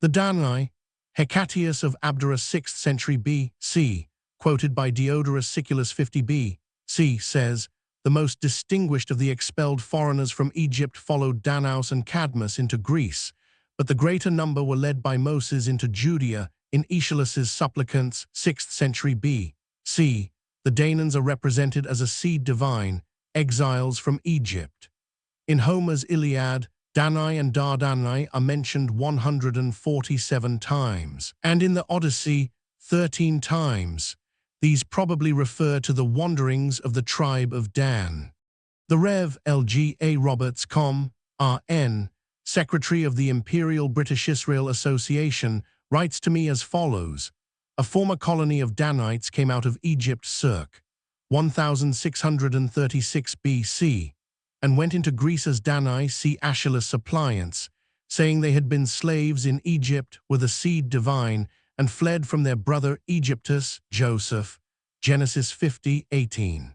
The Danai, Hecataeus of Abdera 6th century B.C., quoted by Diodorus Siculus 50 B.C., says, "The most distinguished of the expelled foreigners from Egypt followed Danaus and Cadmus into Greece, but the greater number were led by Moses into Judea in Aeschylus's Supplicants 6th century B.C. The Danans are represented as a seed divine, exiles from Egypt. In Homer's Iliad, Danai and Dardanai are mentioned 147 times, and in the Odyssey, 13 times. These probably refer to the wanderings of the tribe of Dan. The Rev. L.G.A. Roberts, R.N., Secretary of the Imperial British Israel Association, writes to me as follows: "A former colony of Danites came out of Egypt circ. 1636 BC, and went into Greece as Danai, see Aeschylus' Suppliants, saying they had been slaves in Egypt, were the seed divine, and fled from their brother Egyptus, Joseph." Genesis 50:18.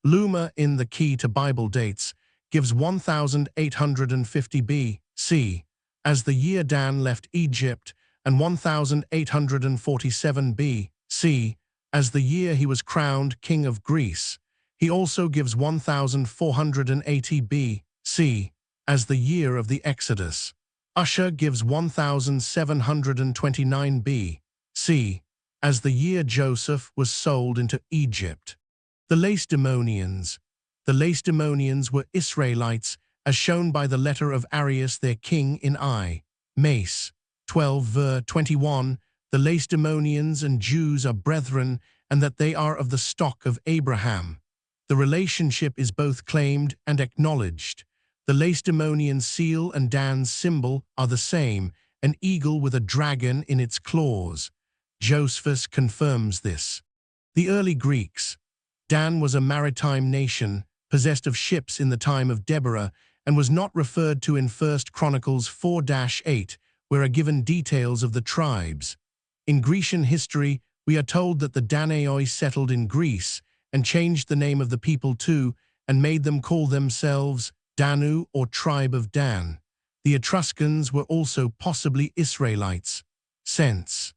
Luma, in The Key to Bible Dates, gives 1850 B.C. as the year Dan left Egypt, and 1847 B.C. as the year he was crowned king of Greece. He also gives 1480 B.C. as the year of the Exodus. Usher gives 1729 B.C. as the year Joseph was sold into Egypt. The Lacedaemonians. The Lacedaemonians were Israelites, as shown by the letter of Arius their king in Mace 12 ver 21. The Lacedaemonians and Jews are brethren, and that they are of the stock of Abraham. The relationship is both claimed and acknowledged. The Lacedaemonian seal and Dan's symbol are the same, an eagle with a dragon in its claws. Josephus confirms this. The early Greeks. Dan was a maritime nation, possessed of ships in the time of Deborah, and was not referred to in 1 Chronicles 4-8, where are given details of the tribes. In Grecian history, we are told that the Danaoi settled in Greece and changed the name of the people to, and made them call themselves, Danu, or tribe of Dan. The Etruscans were also possibly Israelites. Sense.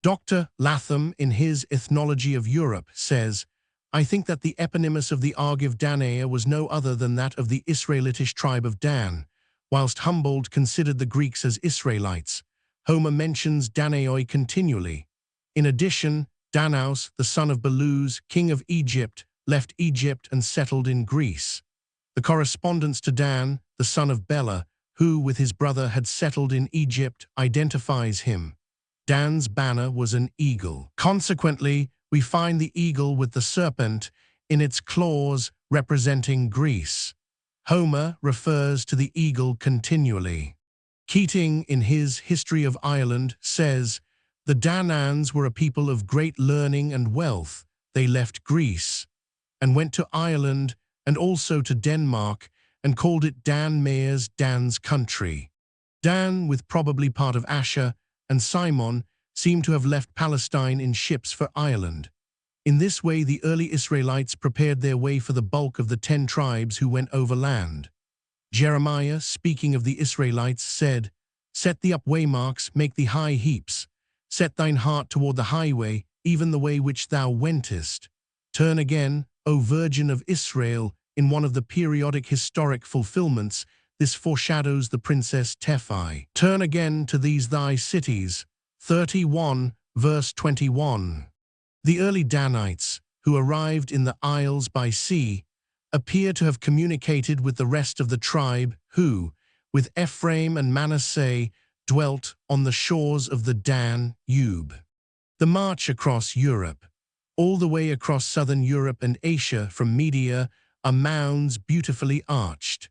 Dr. Latham, in his Ethnology of Europe, says, "I think that the eponymous of the Argive Danaea was no other than that of the Israelitish tribe of Dan, whilst Humboldt considered the Greeks as Israelites. Homer mentions Danaoi continually. In addition, Danaus, the son of Belus, king of Egypt, left Egypt and settled in Greece. The correspondence to Dan, the son of Bela, who with his brother had settled in Egypt, identifies him. Dan's banner was an eagle. Consequently, we find the eagle with the serpent in its claws representing Greece. Homer refers to the eagle continually. Keating, in his History of Ireland, says, "The Danans were a people of great learning and wealth. They left Greece and went to Ireland and also to Denmark and called it Dan Mayer's Dan's country." Dan, with probably part of Asher and Simon, seem to have left Palestine in ships for Ireland. In this way, the early Israelites prepared their way for the bulk of the 10 tribes who went overland. Jeremiah, speaking of the Israelites, said, "Set thee up waymarks, make thee high heaps. Set thine heart toward the highway, even the way which thou wentest. Turn again, O Virgin of Israel." In one of the periodic historic fulfillments, this foreshadows the princess Tephi. "Turn again to these thy cities." 31, verse 21. The early Danites, who arrived in the Isles by sea, appear to have communicated with the rest of the tribe who, with Ephraim and Manasseh, dwelt on the shores of the Danube. The march across Europe. All the way across southern Europe and Asia from Media are mounds beautifully arched.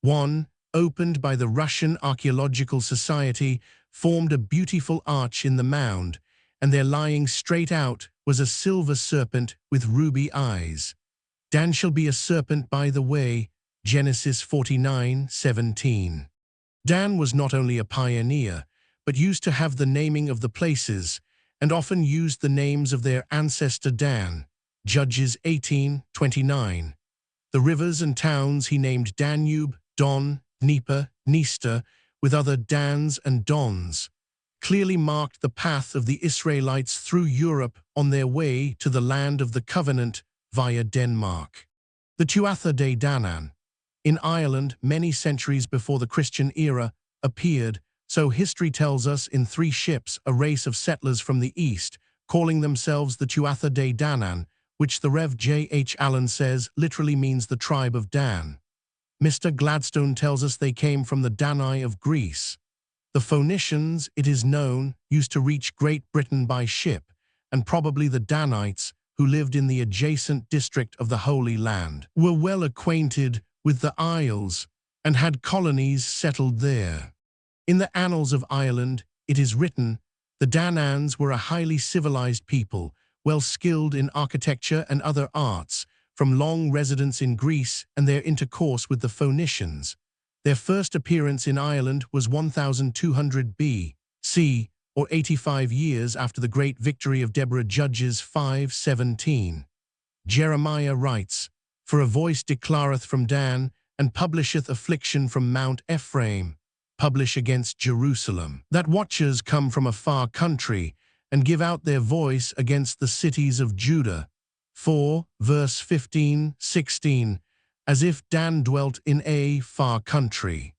One, opened by the Russian Archaeological Society, formed a beautiful arch in the mound, and there lying straight out was a silver serpent with ruby eyes. Dan shall be a serpent by the way, Genesis 49:17. Dan was not only a pioneer, but used to have the naming of the places, and often used the names of their ancestor Dan, Judges 18:29. The rivers and towns he named Danube, Don, Dnieper, Dniester, with other Dans and Dons, clearly marked the path of the Israelites through Europe on their way to the land of the covenant via Denmark. The Tuatha De Danann, in Ireland many centuries before the Christian era, appeared, so history tells us, in 3 ships, a race of settlers from the east, calling themselves the Tuatha De Danann, which the Rev. J. H. Allen says literally means the tribe of Dan. Mr. Gladstone tells us they came from the Danai of Greece. The Phoenicians, it is known, used to reach Great Britain by ship, and probably the Danites, who lived in the adjacent district of the Holy Land, were well acquainted with the Isles and had colonies settled there. In the Annals of Ireland, it is written, "The Danans were a highly civilized people, well skilled in architecture and other arts, from long residence in Greece and their intercourse with the Phoenicians. Their first appearance in Ireland was 1200 B.C., or 85 years after the great victory of Deborah, Judges 5:17. Jeremiah writes, "For a voice declareth from Dan, and publisheth affliction from Mount Ephraim, publish against Jerusalem, that watchers come from a far country, and give out their voice against the cities of Judah." 4, verse 15-16, as if Dan dwelt in a far country.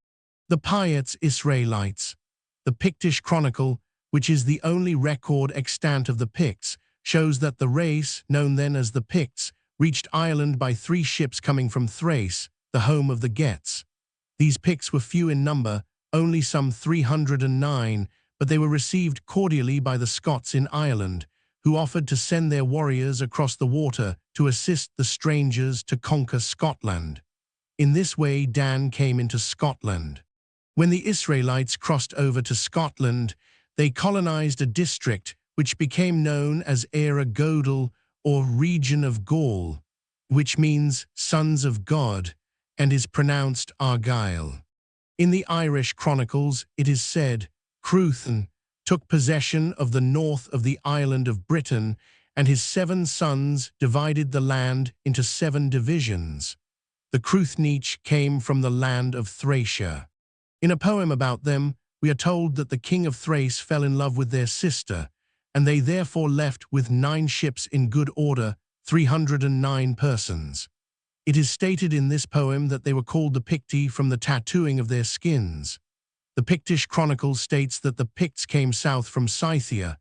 The Piets Israelites. The Pictish Chronicle, which is the only record extant of the Picts, shows that the race, known then as the Picts, reached Ireland by 3 ships coming from Thrace, the home of the Gets. These Picts were few in number, only some 309, but they were received cordially by the Scots in Ireland, who offered to send their warriors across the water to assist the strangers to conquer Scotland. In this way Dan came into Scotland. When the Israelites crossed over to Scotland, they colonized a district which became known as Eire Godel, or region of Gaul, which means sons of God, and is pronounced Argyll. In the Irish Chronicles, it is said, Cruithan took possession of the north of the island of Britain, and his 7 sons divided the land into 7 divisions. The Cruithnich came from the land of Thracia. In a poem about them, we are told that the king of Thrace fell in love with their sister, and they therefore left with 9 ships in good order, 309 persons. It is stated in this poem that they were called the Picti from the tattooing of their skins. The Pictish Chronicle states that the Picts came south from Scythia,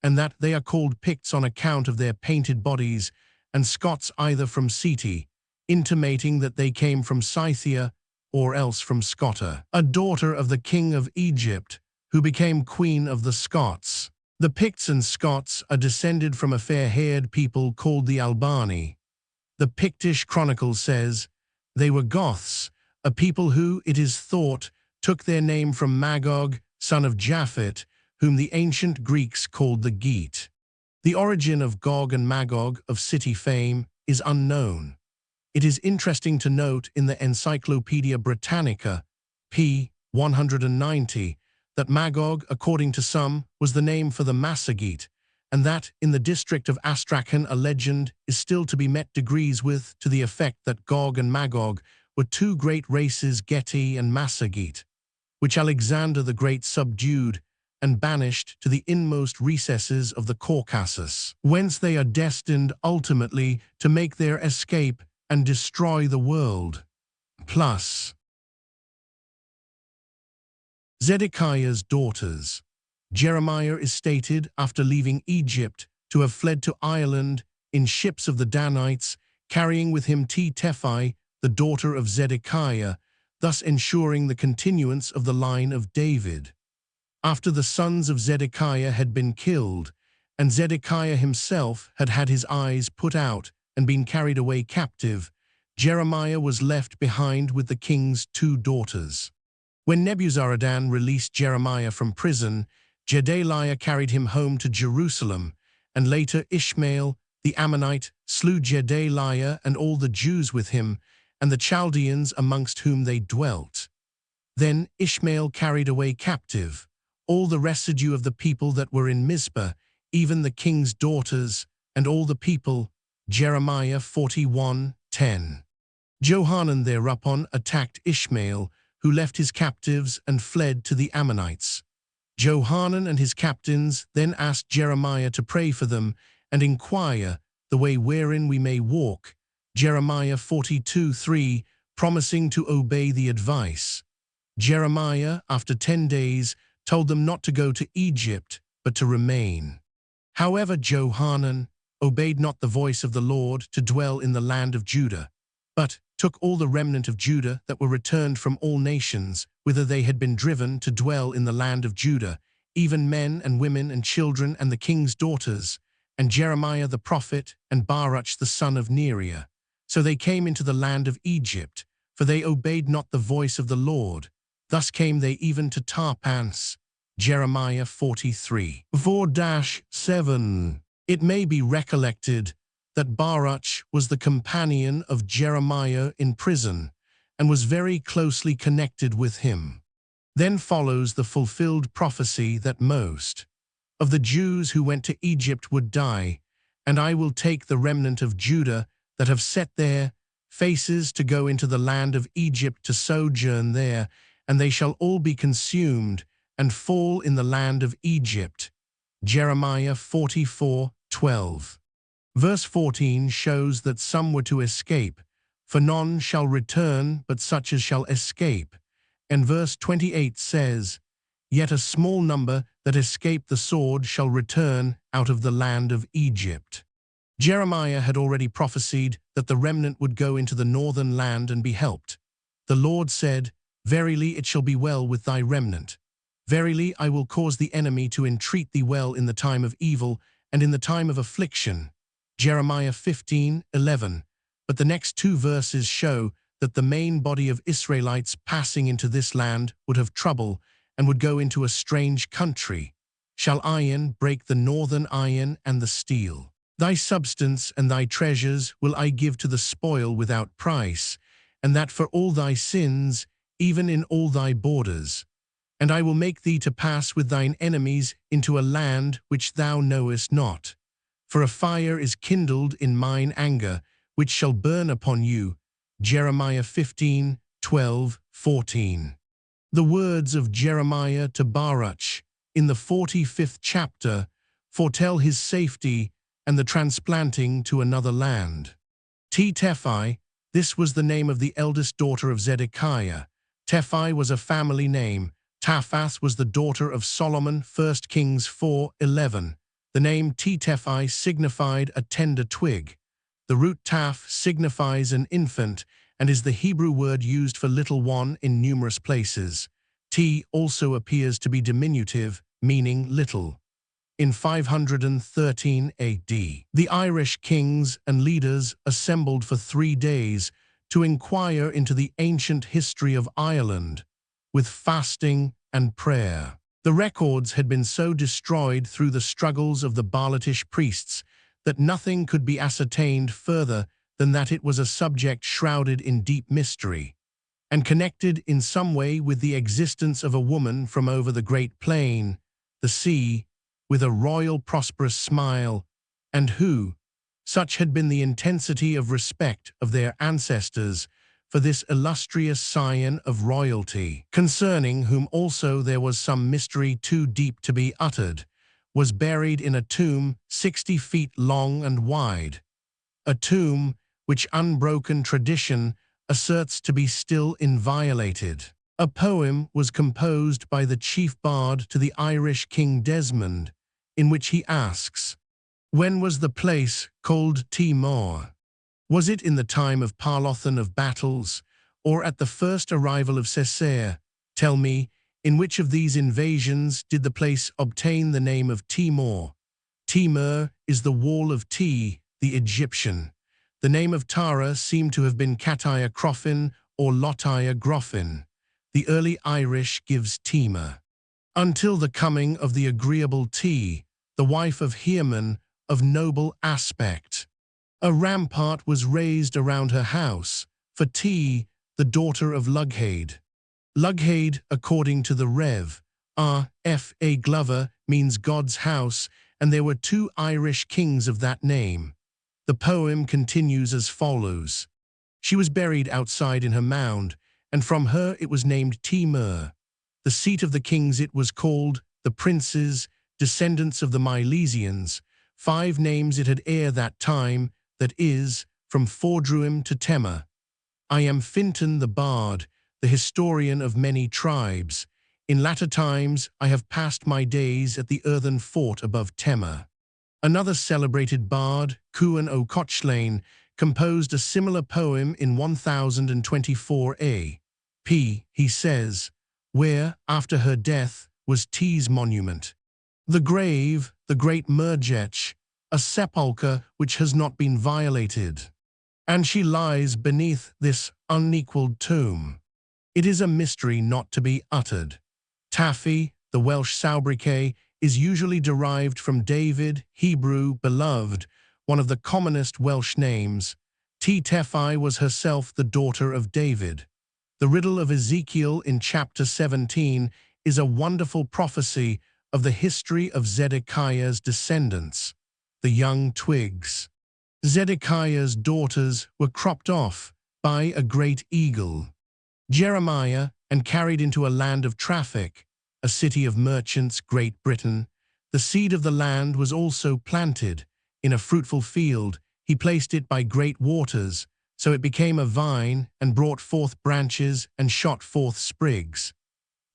and that they are called Picts on account of their painted bodies, and Scots either from Seti, intimating that they came from Scythia, or else from Scotta, a daughter of the king of Egypt, who became queen of the Scots. The Picts and Scots are descended from a fair-haired people called the Albani. The Pictish Chronicle says, they were Goths, a people who, it is thought, took their name from Magog, son of Japhet, whom the ancient Greeks called the Geat. The origin of Gog and Magog, of city fame, is unknown. It is interesting to note in the Encyclopaedia Britannica, p. 190, that Magog, according to some, was the name for the Massagete, and that in the district of Astrakhan a legend is still to be met degrees with, to the effect that Gog and Magog were two great races, Geti and Massagete, which Alexander the Great subdued and banished to the inmost recesses of the Caucasus, whence they are destined ultimately to make their escape and destroy the world. Plus, Zedekiah's daughters. Jeremiah is stated, after leaving Egypt, to have fled to Ireland in ships of the Danites, carrying with him Tephi, the daughter of Zedekiah, thus ensuring the continuance of the line of David. After the sons of Zedekiah had been killed, and Zedekiah himself had had his eyes put out and been carried away captive, Jeremiah was left behind with the king's two daughters. When Nebuzaradan released Jeremiah from prison, Gedaliah carried him home to Jerusalem, and later Ishmael, the Ammonite, slew Gedaliah and all the Jews with him, and the Chaldeans amongst whom they dwelt. Then Ishmael carried away captive all the residue of the people that were in Mizpah, even the king's daughters, and all the people. Jeremiah 41:10. Johanan thereupon attacked Ishmael, who left his captives and fled to the Ammonites. Johanan and his captains then asked Jeremiah to pray for them and inquire the way wherein we may walk. Jeremiah 42:3, promising to obey the advice. Jeremiah, after 10 days, told them not to go to Egypt, but to remain. However, Johanan obeyed not the voice of the Lord to dwell in the land of Judah, but took all the remnant of Judah that were returned from all nations, whither they had been driven, to dwell in the land of Judah, even men and women and children and the king's daughters, and Jeremiah the prophet and Baruch the son of Neriah. So they came into the land of Egypt, for they obeyed not the voice of the Lord. Thus came they even to Tarpans. Jeremiah 43:4-7. It may be recollected that Baruch was the companion of Jeremiah in prison, and was very closely connected with him. Then follows the fulfilled prophecy that most of the Jews who went to Egypt would die, and I will take the remnant of Judah that have set their faces to go into the land of Egypt to sojourn there, and they shall all be consumed and fall in the land of Egypt. Jeremiah 44:12. Verse 14 shows that some were to escape, for none shall return but such as shall escape. And verse 28 says, Yet a small number that escape the sword shall return out of the land of Egypt. Jeremiah had already prophesied that the remnant would go into the northern land and be helped. The Lord said, Verily it shall be well with thy remnant. Verily I will cause the enemy to entreat thee well in the time of evil and in the time of affliction. Jeremiah 15:11. But the next two verses show that the main body of Israelites passing into this land would have trouble and would go into a strange country. Shall iron break the northern iron and the steel? Thy substance and thy treasures will I give to the spoil without price, and that for all thy sins, even in all thy borders. And I will make thee to pass with thine enemies into a land which thou knowest not. For a fire is kindled in mine anger, which shall burn upon you. Jeremiah 15:12-14. The words of Jeremiah to Baruch in the 45th chapter foretell his safety and the transplanting to another land. Tephi, this was the name of the eldest daughter of Zedekiah. Tephi was a family name. Taphath was the daughter of Solomon, 1 Kings 4:11. The name Tephi signified a tender twig. The root taf signifies an infant and is the Hebrew word used for little one in numerous places. T also appears to be diminutive, meaning little. In 513 AD, the Irish kings and leaders assembled for 3 days to inquire into the ancient history of Ireland, with fasting and prayer. The records had been so destroyed through the struggles of the Baalitish priests that nothing could be ascertained further than that it was a subject shrouded in deep mystery, and connected in some way with the existence of a woman from over the great plain, the sea, with a royal prosperous smile, and who, such had been the intensity of respect of their ancestors for this illustrious scion of royalty, concerning whom also there was some mystery too deep to be uttered, was buried in a tomb 60 feet long and wide, a tomb which unbroken tradition asserts to be still inviolated. A poem was composed by the chief bard to the Irish King Desmond, in which he asks, "When was the place called Timor? Was it in the time of Parlothan of battles, or at the first arrival of Cessair? Tell me, in which of these invasions did the place obtain the name of Timor? Timur is the wall of Ti, the Egyptian. The name of Tara seemed to have been Catia Crofin or Lotia Groffin. The early Irish gives Timur. Until the coming of the agreeable Ti, the wife of Heerman, of noble aspect. A rampart was raised around her house, for Ti, the daughter of Lughade. Lughade, according to the Rev. R. F. A. Glover, means God's house, and there were 2 Irish kings of that name." The poem continues as follows. "She was buried outside in her mound, and from her it was named Timur. The seat of the kings it was called, the princes, descendants of the Milesians. 5 names it had ere that time, that is, from Fordruim to Tema. I am Fintan the bard, the historian of many tribes. In latter times I have passed my days at the earthen fort above Tema." Another celebrated bard, Cuan O'Cochlain, composed a similar poem in 1024 A.P. He says, "Where, after her death, was T's monument. The grave, the great Murgetch, a sepulchre which has not been violated. And she lies beneath this unequaled tomb. It is a mystery not to be uttered. Taffy, the Welsh sobriquet, is usually derived from David, Hebrew, beloved, one of the commonest Welsh names. T. Tephi was herself the daughter of David. The riddle of Ezekiel in chapter 17 is a wonderful prophecy of the history of Zedekiah's descendants, the young twigs. Zedekiah's daughters were cropped off by a great eagle. Jeremiah, and carried into a land of traffic, a city of merchants, Great Britain. The seed of the land was also planted. In a fruitful field, he placed it by great waters, so it became a vine, and brought forth branches, and shot forth sprigs.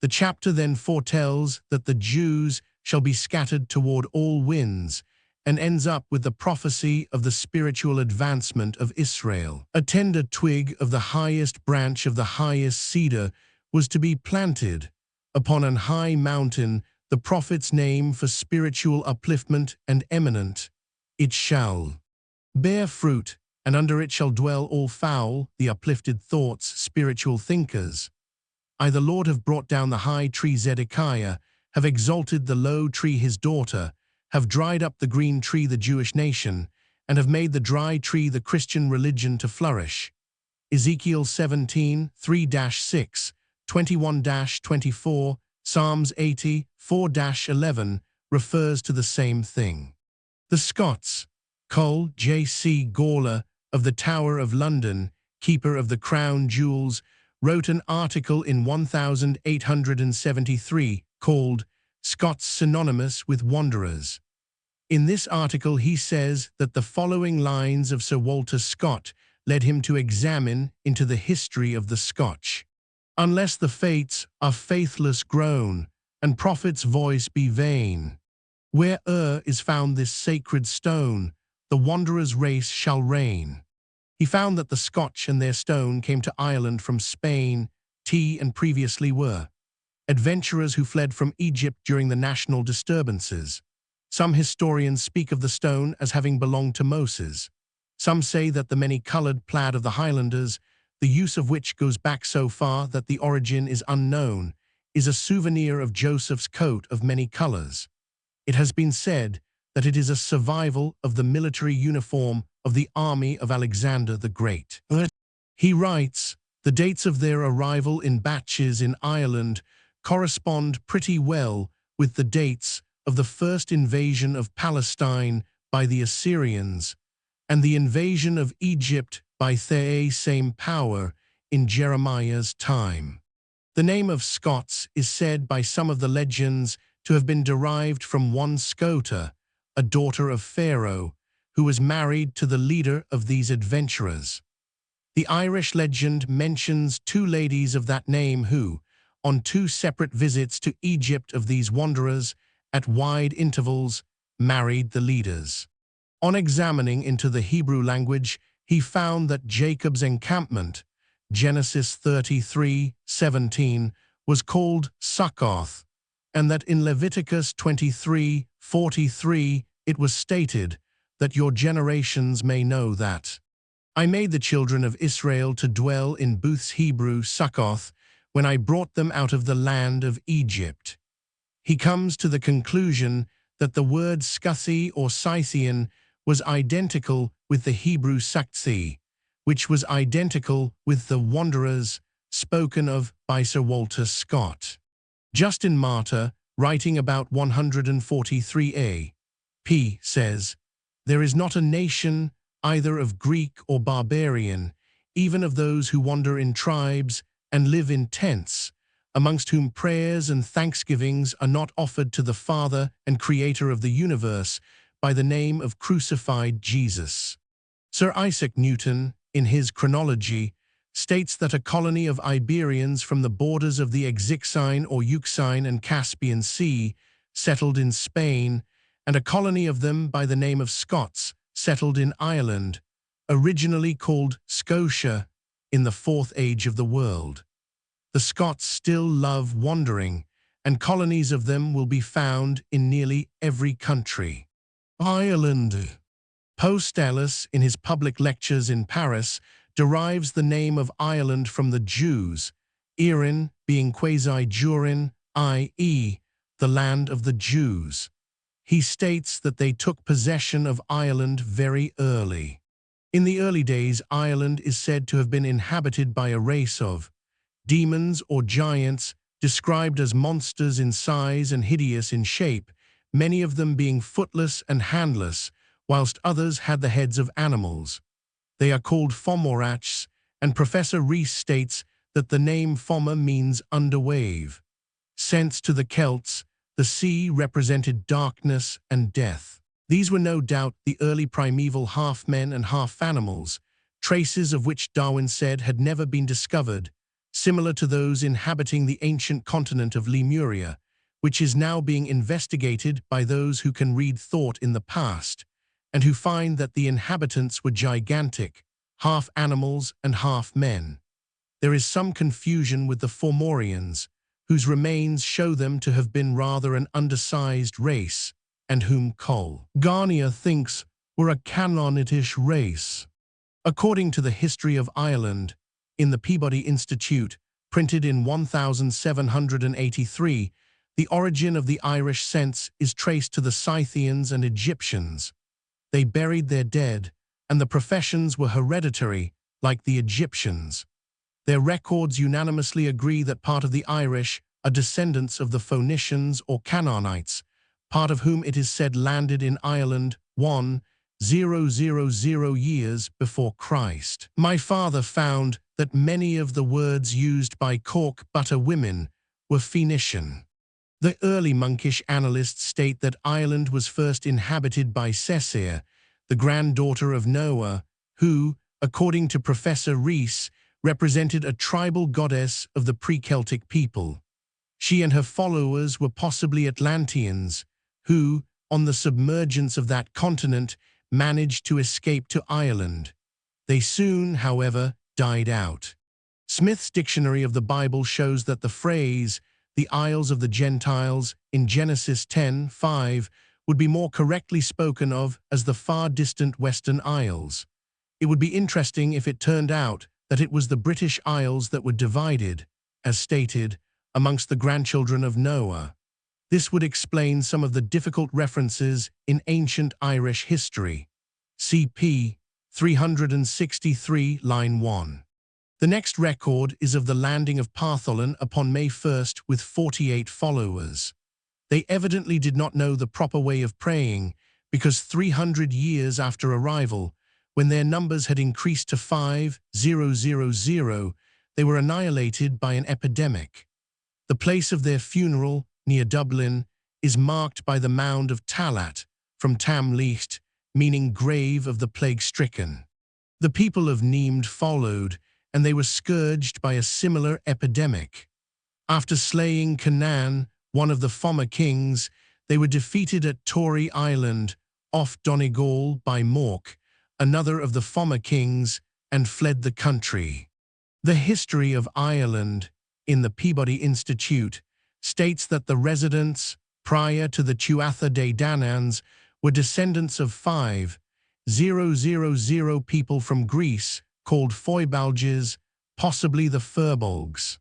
The chapter then foretells that the Jews shall be scattered toward all winds, and ends up with the prophecy of the spiritual advancement of Israel. A tender twig of the highest branch of the highest cedar was to be planted upon an high mountain, the prophet's name for spiritual upliftment and eminent. It shall bear fruit, and under it shall dwell all foul, the uplifted thoughts, spiritual thinkers. I, the Lord, have brought down the high tree Zedekiah, have exalted the low tree his daughter, have dried up the green tree the Jewish nation, and have made the dry tree the Christian religion to flourish. Ezekiel 17, 3-6, 21-24, Psalms 80, 4-11 refers to the same thing. The Scots, Cole J.C. Gawler of the Tower of London, keeper of the crown jewels, wrote an article in 1873 called "Scots Synonymous with Wanderers." In this article he says that the following lines of Sir Walter Scott led him to examine into the history of the Scotch. "Unless the fates are faithless grown, and prophet's voice be vain, where'er is found this sacred stone, the wanderer's race shall reign." He found that the Scotch and their stone came to Ireland from Spain, and previously were adventurers who fled from Egypt during the national disturbances. Some historians speak of the stone as having belonged to Moses. Some say that the many-colored plaid of the Highlanders, the use of which goes back so far that the origin is unknown, is a souvenir of Joseph's coat of many colors. It has been said that it is a survival of the military uniform of the army of Alexander the Great. He writes, "The dates of their arrival in batches in Ireland correspond pretty well with the dates of the first invasion of Palestine by the Assyrians and the invasion of Egypt by the same power in Jeremiah's time. The name of Scots is said by some of the legends to have been derived from one Scota, a daughter of Pharaoh, who was married to the leader of these adventurers. The Irish legend mentions two ladies of that name who, on two separate visits to Egypt of these wanderers, at wide intervals, married the leaders. On examining into the Hebrew language, he found that Jacob's encampment, Genesis 33:17, was called Succoth, and that in Leviticus 23:43 it was stated that your generations may know that I made the children of Israel to dwell in booths Hebrew Succoth when I brought them out of the land of Egypt. He comes to the conclusion that the word Scuthi or Scythian was identical with the Hebrew Sakthi, which was identical with the wanderers spoken of by Sir Walter Scott. Justin Martyr, writing about 143 p. says, "There is not a nation, either of Greek or barbarian, even of those who wander in tribes and live in tents, amongst whom prayers and thanksgivings are not offered to the Father and Creator of the universe by the name of crucified Jesus." Sir Isaac Newton, in his Chronology, states that a colony of Iberians from the borders of the Euxine or Euxine and Caspian Sea settled in Spain, and a colony of them by the name of Scots settled in Ireland, originally called Scotia, in the Fourth Age of the world. The Scots still love wandering, and colonies of them will be found in nearly every country. Ireland. Post Ellis, in his public lectures in Paris, derives the name of Ireland from the Jews, Erin being quasi-Jurin, i.e., the land of the Jews. He states that they took possession of Ireland very early. In the early days, Ireland is said to have been inhabited by a race of demons or giants, described as monsters in size and hideous in shape, many of them being footless and handless, whilst others had the heads of animals. They are called Fomorachs, and Professor Rees states that the name Foma means underwave. Since to the Celts, the sea represented darkness and death. These were no doubt the early primeval half-men and half-animals, traces of which Darwin said had never been discovered, similar to those inhabiting the ancient continent of Lemuria, which is now being investigated by those who can read thought in the past, and who find that the inhabitants were gigantic, half animals and half men. There is some confusion with the Fomorians, whose remains show them to have been rather an undersized race, and whom Cole Garnier thinks were a Canaanitish race. According to the History of Ireland, in the Peabody Institute, printed in 1783, the origin of the Irish sense is traced to the Scythians and Egyptians. They buried their dead, and the professions were hereditary, like the Egyptians. Their records unanimously agree that part of the Irish are descendants of the Phoenicians or Canaanites, part of whom it is said landed in Ireland 1000 years before Christ. My father found that many of the words used by cork butter women were Phoenician. The early monkish annalists state that Ireland was first inhabited by Cessair, the granddaughter of Noah, who, according to Professor Rees, represented a tribal goddess of the pre-Celtic people. She and her followers were possibly Atlanteans, who, on the submergence of that continent, managed to escape to Ireland. They soon, however, died out. Smith's Dictionary of the Bible shows that the phrase, "the Isles of the Gentiles," in Genesis 10:5, would be more correctly spoken of as the far-distant Western Isles. It would be interesting if it turned out that it was the British Isles that were divided, as stated, amongst the grandchildren of Noah. This would explain some of the difficult references in ancient Irish history. CP 363, line 1. The next record is of the landing of Partholon upon May 1st with 48 followers. They evidently did not know the proper way of praying, because 300 years after arrival, when their numbers had increased to 5,000, they were annihilated by an epidemic. The place of their funeral, near Dublin, is marked by the mound of Talat, from Tam Licht, meaning grave of the plague-stricken. The people of Nimed followed, and they were scourged by a similar epidemic. After slaying Canaan, one of the former kings, they were defeated at Tory Island, off Donegal, by Mork, another of the former kings, and fled the country. The history of Ireland, in the Peabody Institute, states that the residents, prior to the Tuatha De Dananns, were descendants of 5,000 people from Greece, called Foibalges, possibly the Firbolgs.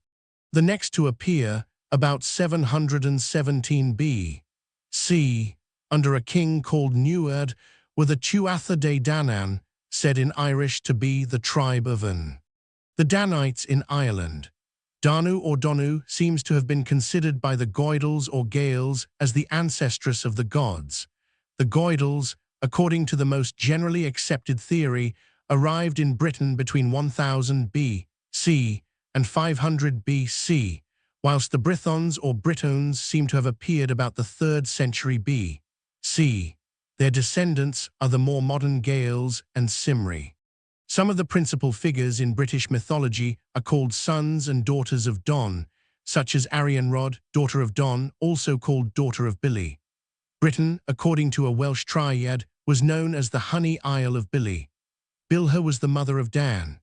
The next to appear, about 717 B.C., under a king called Nuad, were the Tuatha De Danann, said in Irish to be the tribe of An. The Danites in Ireland. Danu or Donu seems to have been considered by the Goidels or Gaels as the ancestress of the gods. The Goidels, according to the most generally accepted theory, arrived in Britain between 1000 B.C. and 500 B.C., whilst the Brythons or Britones seem to have appeared about the 3rd century B.C. Their descendants are the more modern Gaels and Cymri. Some of the principal figures in British mythology are called sons and daughters of Don, such as Arianrhod, daughter of Don, also called daughter of Billy. Britain, according to a Welsh triad, was known as the Honey Isle of Billy. Bilha was the mother of Dan.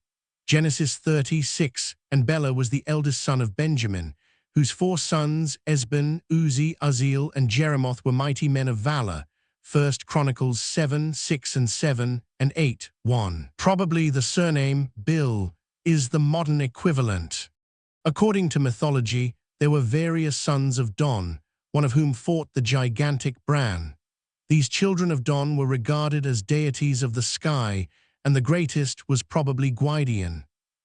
Genesis 36, and Bela was the eldest son of Benjamin, whose 4 sons, Esben, Uzi, Uzziel, and Jeremoth, were mighty men of valor. 1 Chronicles 7, 6 and 7, and 8, 1. Probably the surname Bil is the modern equivalent. According to mythology, there were various sons of Don, one of whom fought the gigantic Bran. These children of Don were regarded as deities of the sky, and the greatest was probably Gwydion.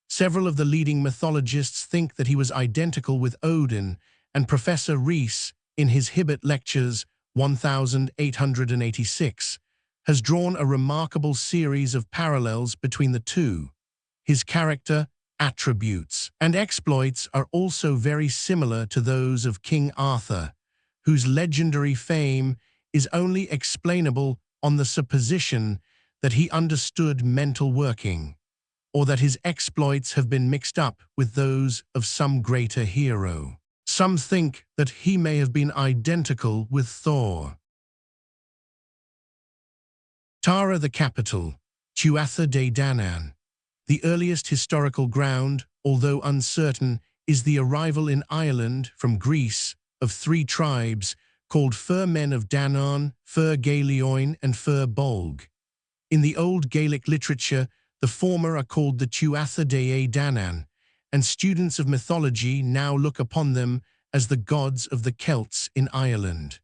Several of the leading mythologists think that he was identical with Odin, and Professor Rees, in his Hibbert Lectures 1886, has drawn a remarkable series of parallels between the two. His character, attributes, and exploits are also very similar to those of King Arthur, whose legendary fame is only explainable on the supposition that he understood mental working, or that his exploits have been mixed up with those of some greater hero. Some think that he may have been identical with Thor. Tara the capital, Tuatha De Danann. The earliest historical ground, although uncertain, is the arrival in Ireland from Greece of 3 tribes called Fir Men of Danann, Fir Gaelioin, and Fir Bolg. In the Old Gaelic literature, the former are called the Tuatha De Danann, and students of mythology now look upon them as the gods of the Celts in Ireland.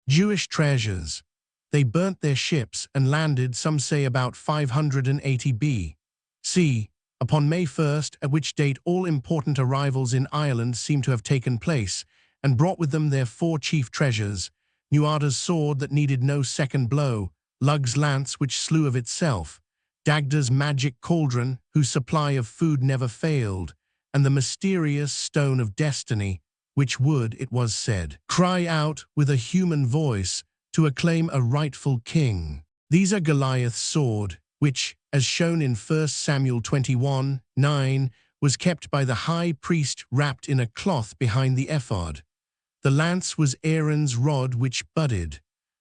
Jewish treasures. They burnt their ships and landed, some say, about 580 B.C. upon May 1st, at which date all important arrivals in Ireland seem to have taken place, and brought with them their 4 chief treasures: Nuada's sword that needed no second blow, Lug's lance which slew of itself, Dagda's magic cauldron whose supply of food never failed, and the mysterious stone of destiny, which would, it was said, cry out with a human voice to acclaim a rightful king. These are Goliath's sword, which, as shown in 1 Samuel 21:9, was kept by the high priest wrapped in a cloth behind the ephod. The lance was Aaron's rod which budded.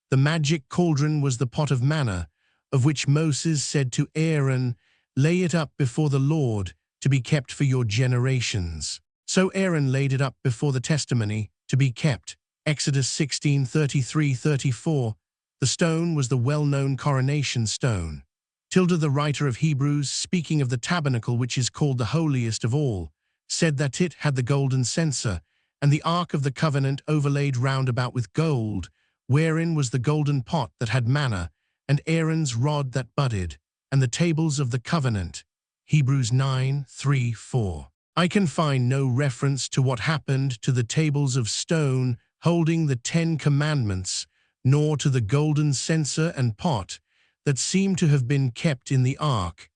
The magic cauldron was the pot of manna, of which Moses said to Aaron, "Lay it up before the Lord, to be kept for your generations." So Aaron laid it up before the testimony, to be kept. Exodus 16:33-34. The stone was the well-known coronation stone. Tilda, the writer of Hebrews, speaking of the tabernacle which is called the holiest of all, said that it had the golden censer, and the ark of the covenant overlaid round about with gold, wherein was the golden pot that had manna, and Aaron's rod that budded, and the tables of the covenant. Hebrews 9:3-4. I can find no reference to what happened to the tables of stone holding the 10 Commandments, nor to the golden censer and pot that seem to have been kept in the ark,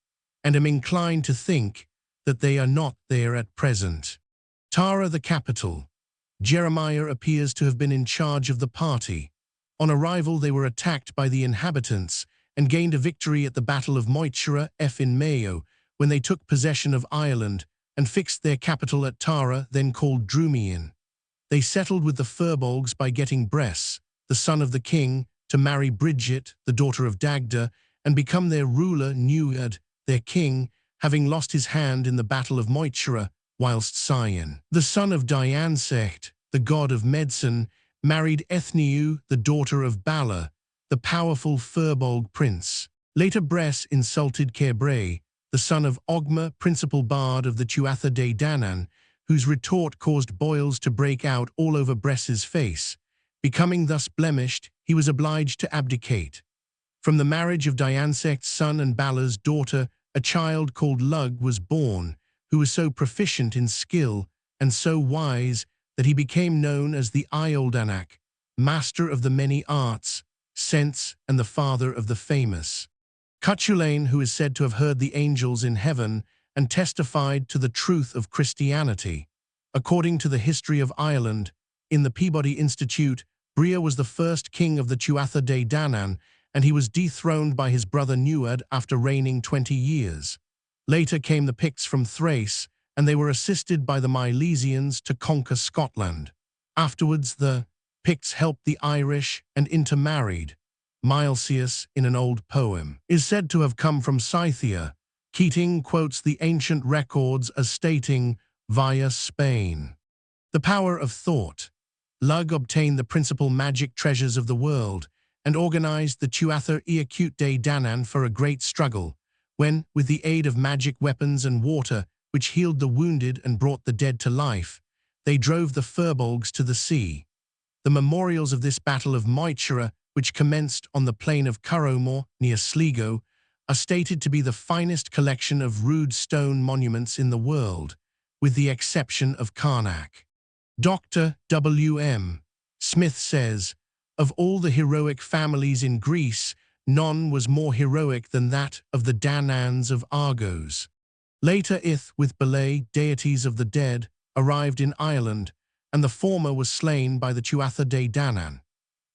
and am inclined to think that they are not there at present. Tara the capital. Jeremiah appears to have been in charge of the party. On arrival, they were attacked by the inhabitants and gained a victory at the Battle of Moitura in Mayo, when they took possession of Ireland and fixed their capital at Tara, then called Drumion. They settled with the Firbolgs by getting Bress, the son of the king, to marry Bridget, the daughter of Dagda, and become their ruler Neuad, their king, having lost his hand in the Battle of Moitura, whilst Sion, the son of Diansecht, the god of medicine, married Ethniu, the daughter of Bala, the powerful Firbolg prince. Later Bress insulted Cairbre, the son of Ogma, principal bard of the Tuatha De Danann, whose retort caused boils to break out all over Bress's face. Becoming thus blemished, he was obliged to abdicate. From the marriage of Diansecht's son and Bala's daughter, a child called Lug was born, who was so proficient in skill and so wise that he became known as the Ioldanak, master of the many arts, sense, and the father of the famous. Cuchulainn, who is said to have heard the angels in heaven and testified to the truth of Christianity. According to the history of Ireland, in the Peabody Institute, Bria was the first king of the Tuatha De Danann, and he was dethroned by his brother Neuad after reigning 20 years. Later came the Picts from Thrace, and they were assisted by the Milesians to conquer Scotland. Afterwards, the Picts helped the Irish and intermarried. Milesius, in an old poem, is said to have come from Scythia. Keating quotes the ancient records as stating, via Spain. The power of thought. Lug obtained the principal magic treasures of the world and organized the Tuatha Iachut De Danann for a great struggle, when, with the aid of magic weapons and water, which healed the wounded and brought the dead to life, they drove the Firbolgs to the sea. The memorials of this battle of Moitura, which commenced on the plain of Curromore, near Sligo, are stated to be the finest collection of rude stone monuments in the world, with the exception of Karnak. Dr. W.M. Smith says, of all the heroic families in Greece, none was more heroic than that of the Dananns of Argos. Later Ith, with Belay, deities of the dead, arrived in Ireland, and the former was slain by the Tuatha De Danann.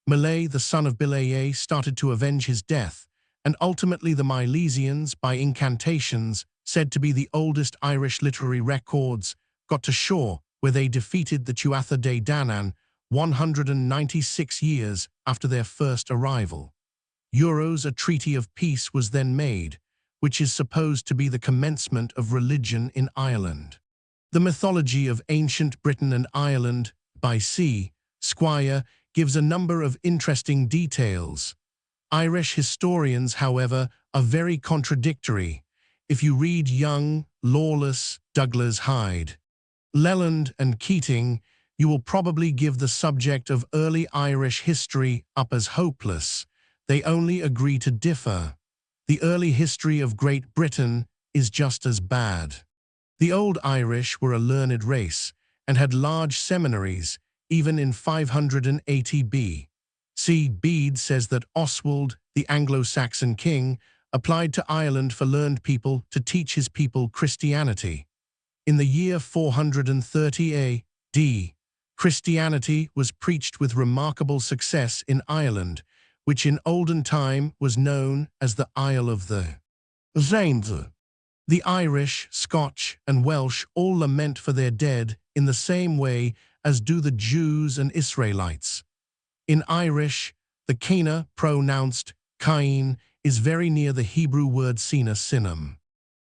Malay, the son of Bilaye, started to avenge his death, and ultimately the Milesians, by incantations, said to be the oldest Irish literary records, got to shore, where they defeated the Tuatha De Danann 196 years after their first arrival. Euros, a treaty of peace, was then made, which is supposed to be the commencement of religion in Ireland. The mythology of ancient Britain and Ireland, by C. Squire, gives a number of interesting details. Irish historians, however, are very contradictory. If you read Young, Lawless, Douglas Hyde, Leland, and Keating, you will probably give the subject of early Irish history up as hopeless. They only agree to differ. The early history of Great Britain is just as bad. The old Irish were a learned race and had large seminaries, even in 580 B. C. Bede says that Oswald, the Anglo-Saxon king, applied to Ireland for learned people to teach his people Christianity. In the year 430 A.D., Christianity was preached with remarkable success in Ireland, which in olden time was known as the Isle of the Saints. The Irish, Scotch, and Welsh all lament for their dead in the same way as do the Jews and Israelites. In Irish, the Cana, pronounced Cain, is very near the Hebrew word Sina Sinam.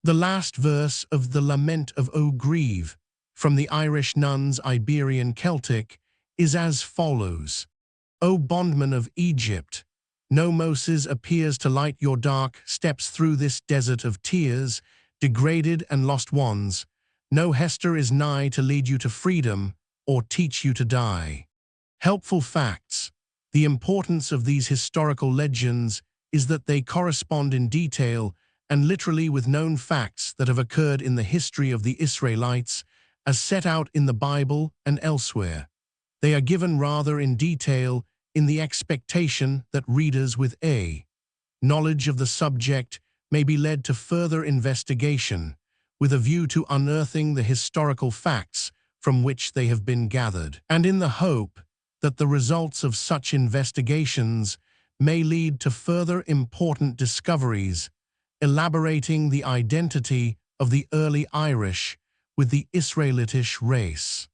The last verse of the Lament of O Grieve, from the Irish nuns Iberian Celtic, is as follows. O bondman of Egypt, no Moses appears to light your dark steps through this desert of tears, degraded and lost ones. No Hester is nigh to lead you to freedom or teach you to die. Helpful facts. The importance of these historical legends is that they correspond in detail and literally with known facts that have occurred in the history of the Israelites, as set out in the Bible and elsewhere. They are given rather in detail in the expectation that readers with a knowledge of the subject may be led to further investigation with a view to unearthing the historical facts from which they have been gathered, and in the hope that the results of such investigations may lead to further important discoveries, elaborating the identity of the early Irish with the Israelitish race.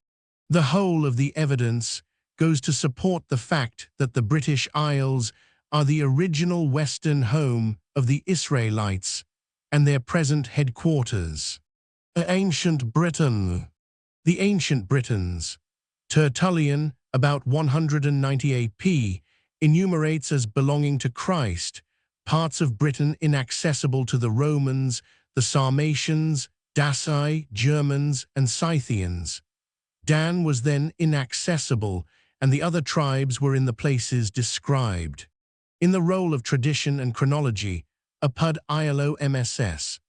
The whole of the evidence goes to support the fact that the British Isles are the original western home of the Israelites and their present headquarters. Ancient Britain. The ancient Britons. Tertullian, about 198 p., enumerates as belonging to Christ parts of Britain inaccessible to the Romans, the Sarmatians, Daci, Germans, and Scythians. Dan was then inaccessible, and the other tribes were in the places described. In the role of tradition and chronology, Apud ILO MSS,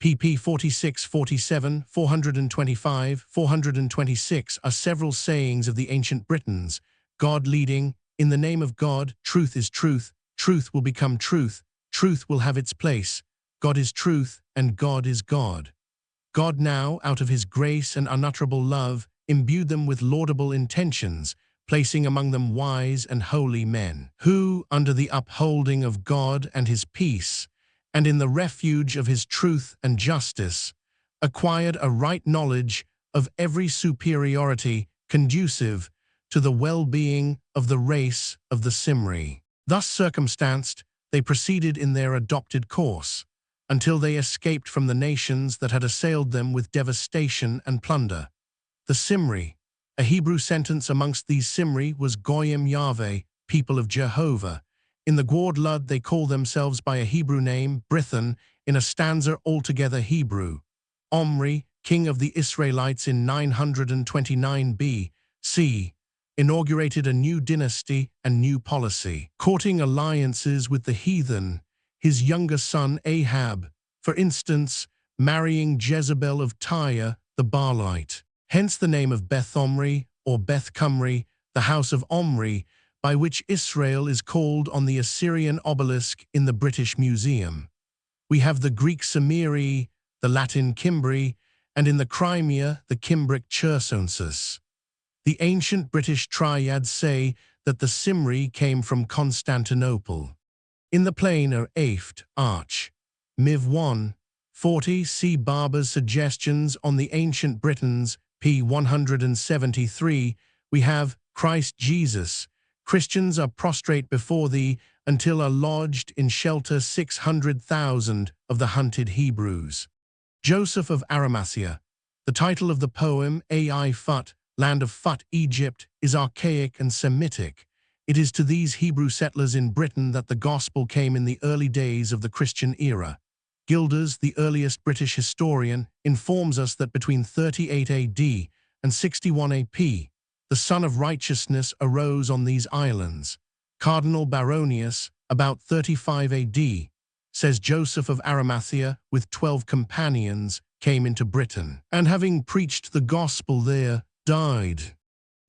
pp 46-47, 425, 426 are several sayings of the ancient Britons, God leading, in the name of God, truth is truth, truth will become truth, truth will have its place, God is truth, and God is God. God now, out of his grace and unutterable love, imbued them with laudable intentions, placing among them wise and holy men, who, under the upholding of God and his peace, and in the refuge of his truth and justice, acquired a right knowledge of every superiority conducive to the well-being of the race of the Cymri. Thus circumstanced, they proceeded in their adopted course, until they escaped from the nations that had assailed them with devastation and plunder. The Cymri, a Hebrew sentence amongst these Cymri was Goyim Yahweh, people of Jehovah. In the Gward Lud they call themselves by a Hebrew name, Brithan, in a stanza altogether Hebrew. Omri, king of the Israelites in 929 B.C., inaugurated a new dynasty and new policy, courting alliances with the heathen, his younger son Ahab, for instance, marrying Jezebel of Tyre, the Baalite. Hence the name of Beth Omri, or Beth Cumri, the house of Omri, by which Israel is called on the Assyrian obelisk in the British Museum. We have the Greek Cimmeri, the Latin Cimbri, and in the Crimea the Cimbric Chersonesus. The ancient British triads say that the Cymri came from Constantinople. In the plain are Aft, Arch, Miv 1, 40 see Barber's Suggestions on the Ancient Britons, p. 173, we have Christ Jesus. Christians are prostrate before thee until are lodged in shelter 600,000 of the hunted Hebrews. Joseph of Arimathea. The title of the poem, Ai Phut, land of Phut, Egypt, is archaic and Semitic. It is to these Hebrew settlers in Britain that the gospel came in the early days of the Christian era. Gilders, the earliest British historian, informs us that between 38 AD and 61 AP, the Son of Righteousness arose on these islands. Cardinal Baronius, about 35 AD, says Joseph of Arimathea, with 12 companions, came into Britain, and having preached the gospel there, died.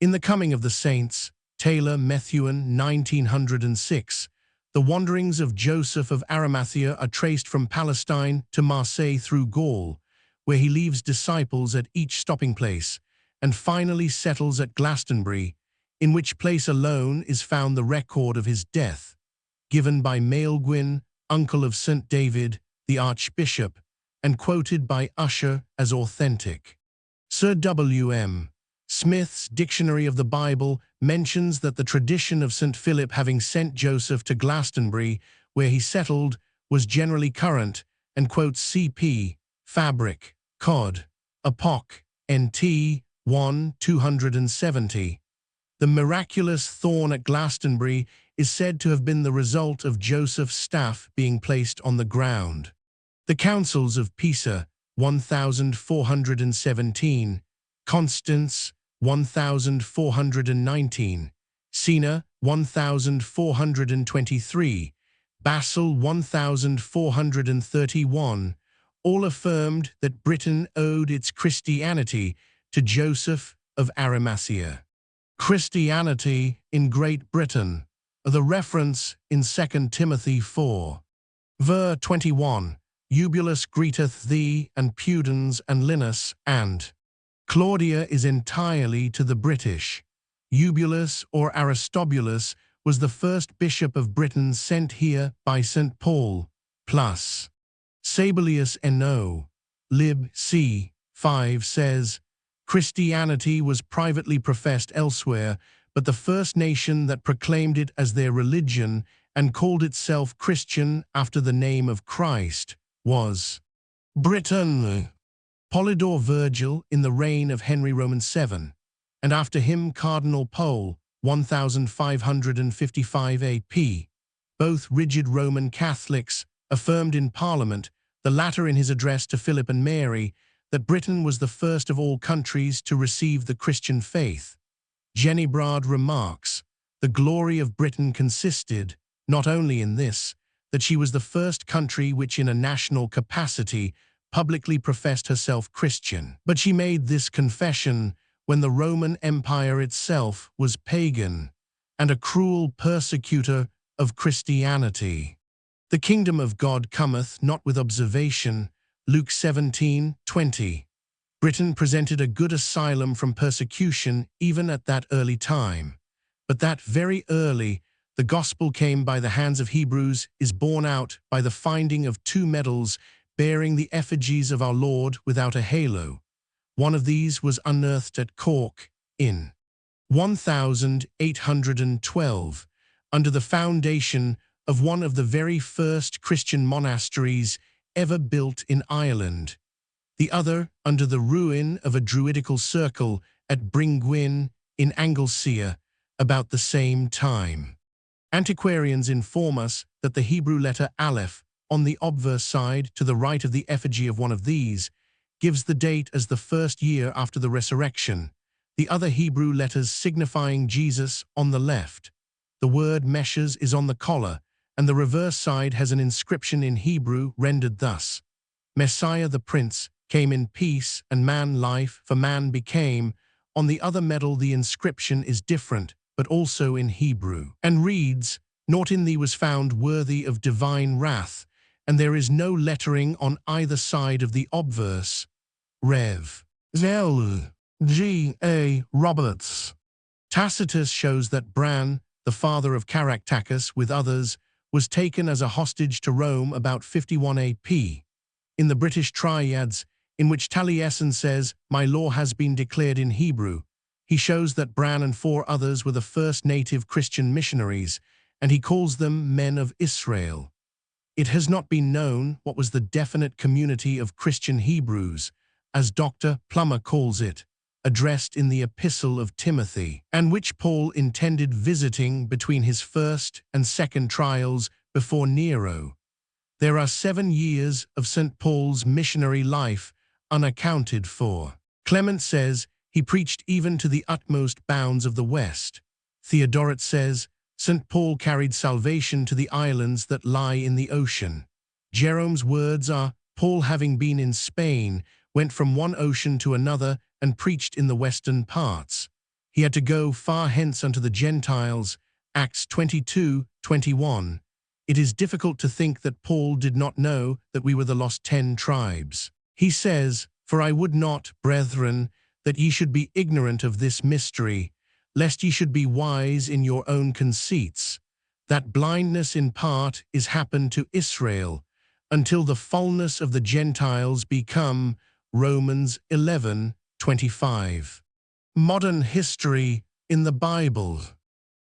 In The Coming of the Saints, Taylor Methuen, 1906, the wanderings of Joseph of Arimathea are traced from Palestine to Marseille through Gaul, where he leaves disciples at each stopping place, and finally settles at Glastonbury, in which place alone is found the record of his death, given by Maelgwyn, uncle of St. David, the Archbishop, and quoted by Usher as authentic. Sir W.M. Smith's Dictionary of the Bible mentions that the tradition of St. Philip having sent Joseph to Glastonbury, where he settled, was generally current, and quotes C.P. Fabric, Cod, Apoc, N.T. 1, 270. The miraculous thorn at Glastonbury is said to have been the result of Joseph's staff being placed on the ground. The Councils of Pisa, 1417, Constance, 1419, Siena, 1423, Basel, 1431, all affirmed that Britain owed its Christianity to Joseph of Arimathea. Christianity in Great Britain. The reference in 2 Timothy 4. Ver 21. Eubulus greeteth thee, and Pudens, and Linus, and Claudia is entirely to the British. Eubulus or Aristobulus was the first bishop of Britain sent here by St. Paul, plus Sabellius N.O. Lib. c. 5 says, Christianity was privately professed elsewhere, but the first nation that proclaimed it as their religion and called itself Christian after the name of Christ was Britain. Polydore Virgil in the reign of Henry Roman VII, and after him Cardinal Pole, 1555 AP, both rigid Roman Catholics, affirmed in Parliament, the latter in his address to Philip and Mary, that Britain was the first of all countries to receive the Christian faith. Jennebrard remarks, the glory of Britain consisted, not only in this, that she was the first country which in a national capacity publicly professed herself Christian, but she made this confession when the Roman Empire itself was pagan and a cruel persecutor of Christianity. The kingdom of God cometh not with observation, Luke 17:20. Britain presented a good asylum from persecution even at that early time, but that very early the gospel came by the hands of Hebrews is borne out by the finding of 2 medals bearing the effigies of our Lord without a halo. One of these was unearthed at Cork in 1812, under the foundation of one of the very first Christian monasteries ever built in Ireland. The other under the ruin of a druidical circle at Bringwyn in Anglesea about the same time. Antiquarians inform us that the Hebrew letter Aleph on the obverse side to the right of the effigy of one of these gives the date as the first year after the resurrection, the other Hebrew letters signifying Jesus on the left. The word Meshes is on the collar, and the reverse side has an inscription in Hebrew rendered thus, Messiah the Prince came in peace and man life, for man became. On the other medal the inscription is different, but also in Hebrew, and reads, Naught in thee was found worthy of divine wrath, and there is no lettering on either side of the obverse. Rev. L. G. A. Roberts. Tacitus shows that Bran, the father of Caractacus with others, was taken as a hostage to Rome about 51 AP. In the British Triads, in which Taliesin says, My law has been declared in Hebrew, he shows that Bran and 4 others were the first native Christian missionaries, and he calls them men of Israel. It has not been known what was the definite community of Christian Hebrews, as Dr. Plummer calls it, addressed in the Epistle of Timothy, and which Paul intended visiting between his first and second trials before Nero. There are 7 years of St. Paul's missionary life unaccounted for. Clement says he preached even to the utmost bounds of the West. Theodoret says St. Paul carried salvation to the islands that lie in the ocean. Jerome's words are, Paul having been in Spain, went from one ocean to another and preached in the western parts. He had to go far hence unto the Gentiles, Acts 22:21. It is difficult to think that Paul did not know that we were the lost 10 tribes. He says, For I would not, brethren, that ye should be ignorant of this mystery, lest ye should be wise in your own conceits, that blindness in part is happened to Israel, until the fullness of the Gentiles be come. Romans 11:25. Modern history in the Bible.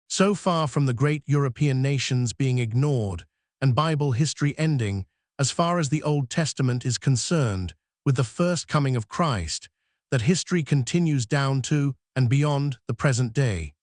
So far from the great European nations being ignored and Bible history ending, as far as the Old Testament is concerned, with the first coming of Christ, that history continues down to and beyond the present day.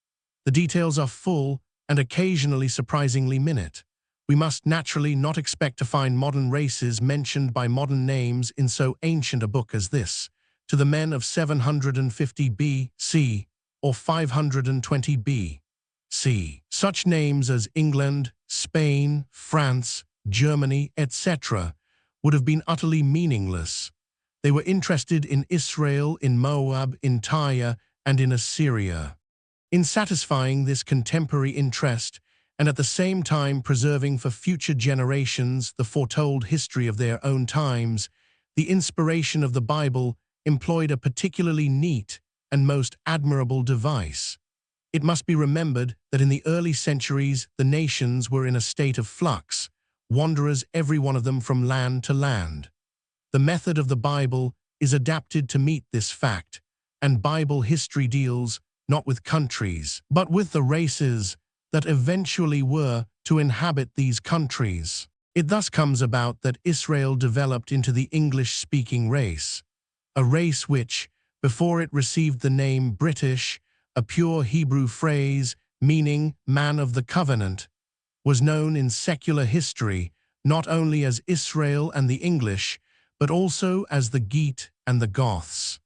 The details are full and occasionally surprisingly minute. We must naturally not expect to find modern races mentioned by modern names in so ancient a book as this, to the men of 750 B.C. or 520 B.C. Such names as England, Spain, France, Germany, etc. would have been utterly meaningless. They were interested in Israel, in Moab, in Tyre, and in Assyria. In satisfying this contemporary interest, and at the same time preserving for future generations the foretold history of their own times, the inspiration of the Bible employed a particularly neat and most admirable device. It must be remembered that in the early centuries the nations were in a state of flux, wanderers every one of them from land to land. The method of the Bible is adapted to meet this fact, and Bible history deals not with countries, but with the races that eventually were to inhabit these countries. It thus comes about that Israel developed into the English-speaking race, a race which, before it received the name British, a pure Hebrew phrase meaning man of the covenant, was known in secular history not only as Israel and the English, but also as the Geet and the Goths.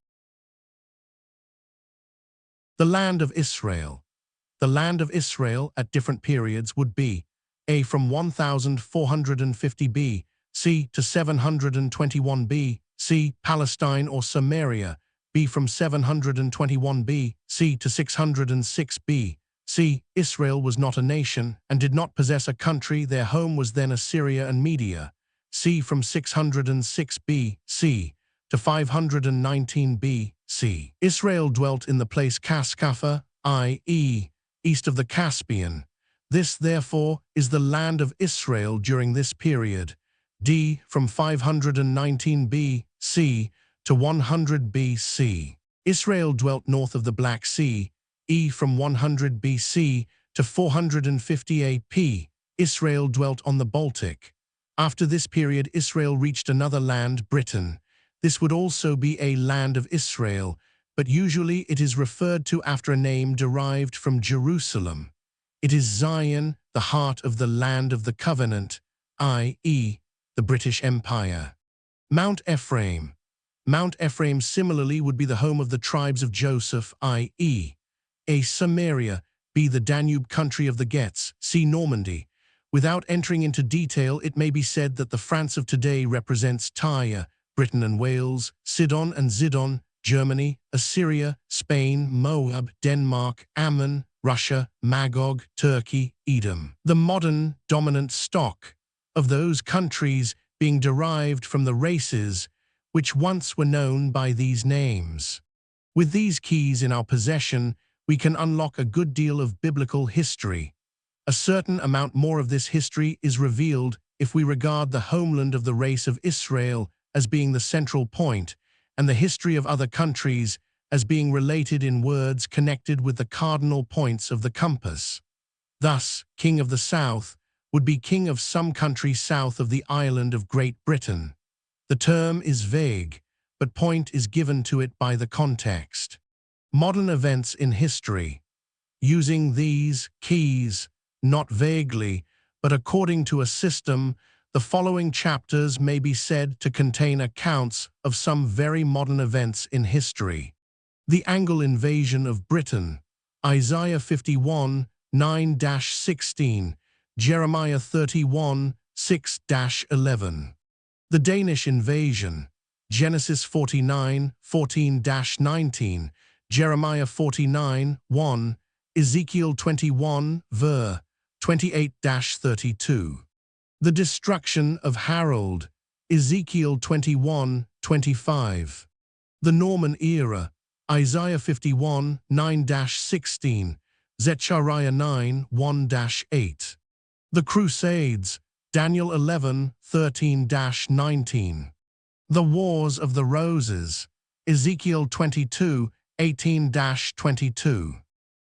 The land of Israel. The land of Israel at different periods would be A. from 1450 B.C. to 721 B.C. Palestine or Samaria, B. from 721 B.C. to 606 B.C. Israel was not a nation and did not possess a country. Their home was then Assyria and Media. C. from 606 B.C. to 519 B.C. Israel dwelt in the place Kaskafa, i.e., east of the Caspian. This, therefore, is the land of Israel during this period. D. from 519 B.C. to 100 B.C. Israel dwelt north of the Black Sea. E. from 100 B.C. to 450 A.P. Israel dwelt on the Baltic. After this period, Israel reached another land, Britain. This would also be a land of Israel, but usually it is referred to after a name derived from Jerusalem. It is Zion, the heart of the land of the covenant, i.e., the British Empire. Mount Ephraim. Mount Ephraim similarly would be the home of the tribes of Joseph, i.e., A. Samaria, B. the Danube country of the Geats, C. Normandy. Without entering into detail, it may be said that the France of today represents Tyre, Britain and Wales, Sidon and Zidon, Germany, Assyria, Spain, Moab, Denmark, Ammon, Russia, Magog, Turkey, Edom. The modern dominant stock of those countries being derived from the races which once were known by these names. With these keys in our possession, we can unlock a good deal of biblical history. A certain amount more of this history is revealed if we regard the homeland of the race of Israel as being the central point, and the history of other countries as being related in words connected with the cardinal points of the compass. Thus, King of the South would be king of some country south of the island of Great Britain. The term is vague, but point is given to it by the context. Modern events in history. Using these keys, not vaguely, but according to a system, the following chapters may be said to contain accounts of some very modern events in history. The Anglo invasion of Britain, Isaiah 51, 9-16, Jeremiah 31, 6-11. The Danish invasion, Genesis 49, 14-19, Jeremiah 49, 1, Ezekiel 21, ver. 28-32. The destruction of Harold, Ezekiel 21, 25. The Norman era, Isaiah 51, 9-16, Zechariah 9, 1-8. The Crusades, Daniel 11, 13-19. The Wars of the Roses, Ezekiel 22, 18-22.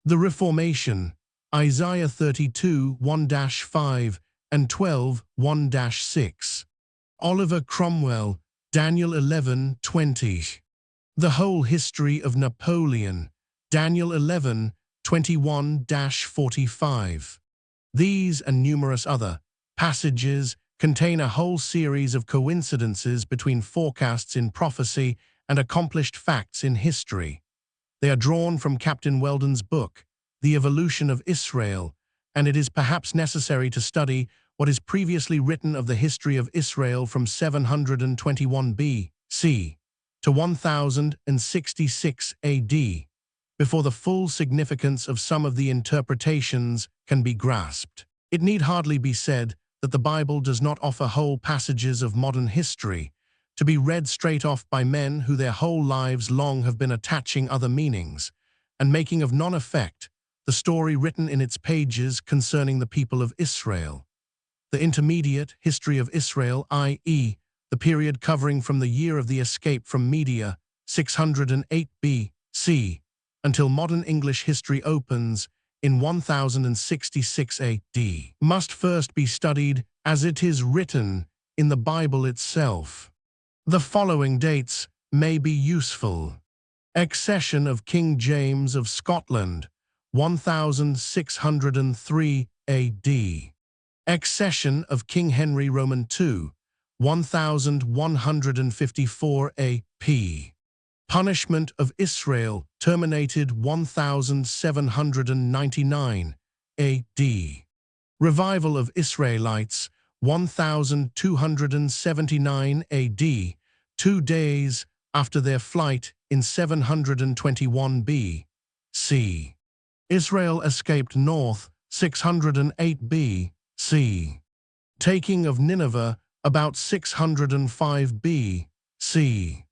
The Reformation, Isaiah 32, 1-5 and 12, 1-6. Oliver Cromwell, Daniel 11, 20. The whole history of Napoleon, Daniel 11, 21-45. These and numerous other passages contain a whole series of coincidences between forecasts in prophecy and accomplished facts in history. They are drawn from Captain Weldon's book, The Evolution of Israel, and it is perhaps necessary to study what is previously written of the history of Israel from 721 B.C. to 1066 A.D. before the full significance of some of the interpretations can be grasped. It need hardly be said that the Bible does not offer whole passages of modern history, to be read straight off by men who their whole lives long have been attaching other meanings, and making of non-effect the story written in its pages concerning the people of Israel. The intermediate history of Israel, i.e., the period covering from the year of the escape from Media, 608 B.C., until modern English history opens in 1066 A.D., must first be studied as it is written in the Bible itself. The following dates may be useful. Accession of King James of Scotland, 1603 A.D. Accession of King Henry Roman II, 1154 A.P. Punishment of Israel terminated 1799 A.D. Revival of Israelites, 1279 A.D., 2 days after their flight in 721 B.C. Israel escaped north, 608 B.C. Taking of Nineveh, about 605 B.C.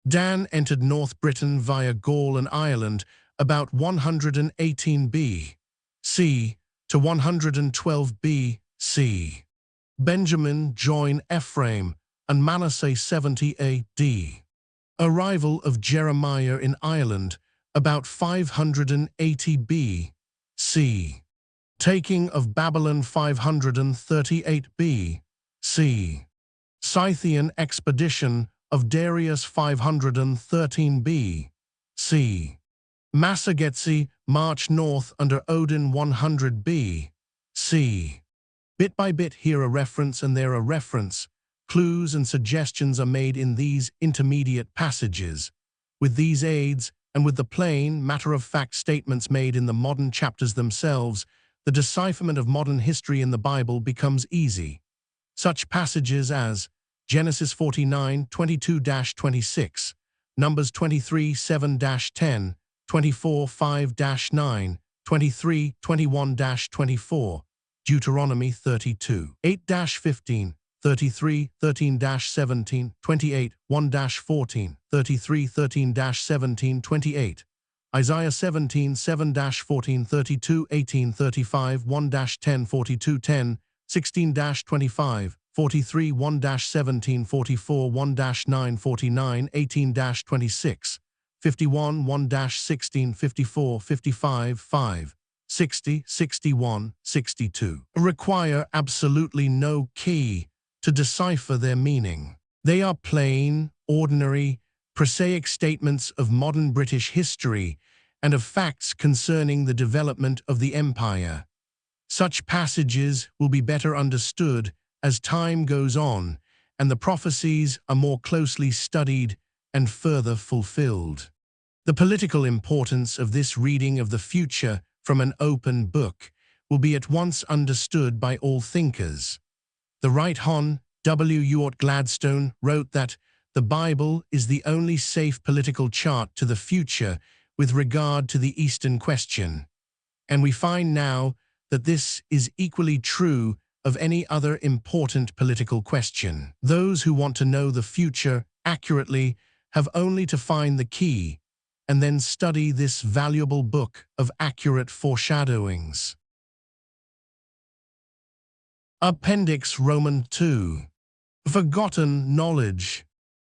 Dan entered North Britain via Gaul and Ireland, about 118 B.C. to 112 B.C. Benjamin joined Ephraim and Manasseh 70 A.D. Arrival of Jeremiah in Ireland, about 580 B.C. Taking of Babylon 538 B.C. Scythian expedition of Darius 513 B.C. Massagetsi march north under Odin 100 B.C. Bit by bit here a reference and there a reference. Clues and suggestions are made in these intermediate passages. With these aids, and with the plain, matter-of-fact statements made in the modern chapters themselves, the decipherment of modern history in the Bible becomes easy. Such passages as Genesis 49, 22-26, Numbers 23, 7-10, 24, 5-9, 23, 21-24, Deuteronomy 32, 8-15, 33, 13-17, 28, 1-14, 33, 13-17, 28, Isaiah 17, 7-14, 32, 18, 35, 1-10, 42, 10, 16-25, 43, 1-17, 44, 1-9, 49, 18-26, 51, 1-16, 54, 55, 5, 60, 61, 62. Require absolutely no key to decipher their meaning. They are plain, ordinary, prosaic statements of modern British history and of facts concerning the development of the empire. Such passages will be better understood as time goes on and the prophecies are more closely studied and further fulfilled. The political importance of this reading of the future from an open book will be at once understood by all thinkers. The Right Hon. W. Ewart Gladstone wrote that the Bible is the only safe political chart to the future with regard to the Eastern question, and we find now that this is equally true of any other important political question. Those who want to know the future accurately have only to find the key and then study this valuable book of accurate foreshadowings. Appendix II. Forgotten knowledge.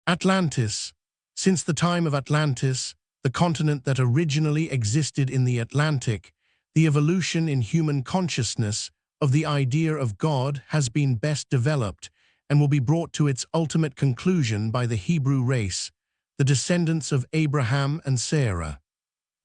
Atlantis. Since the time of Atlantis, the continent that originally existed in the Atlantic, the evolution in human consciousness of the idea of God has been best developed and will be brought to its ultimate conclusion by the Hebrew race, the descendants of Abraham and Sarah.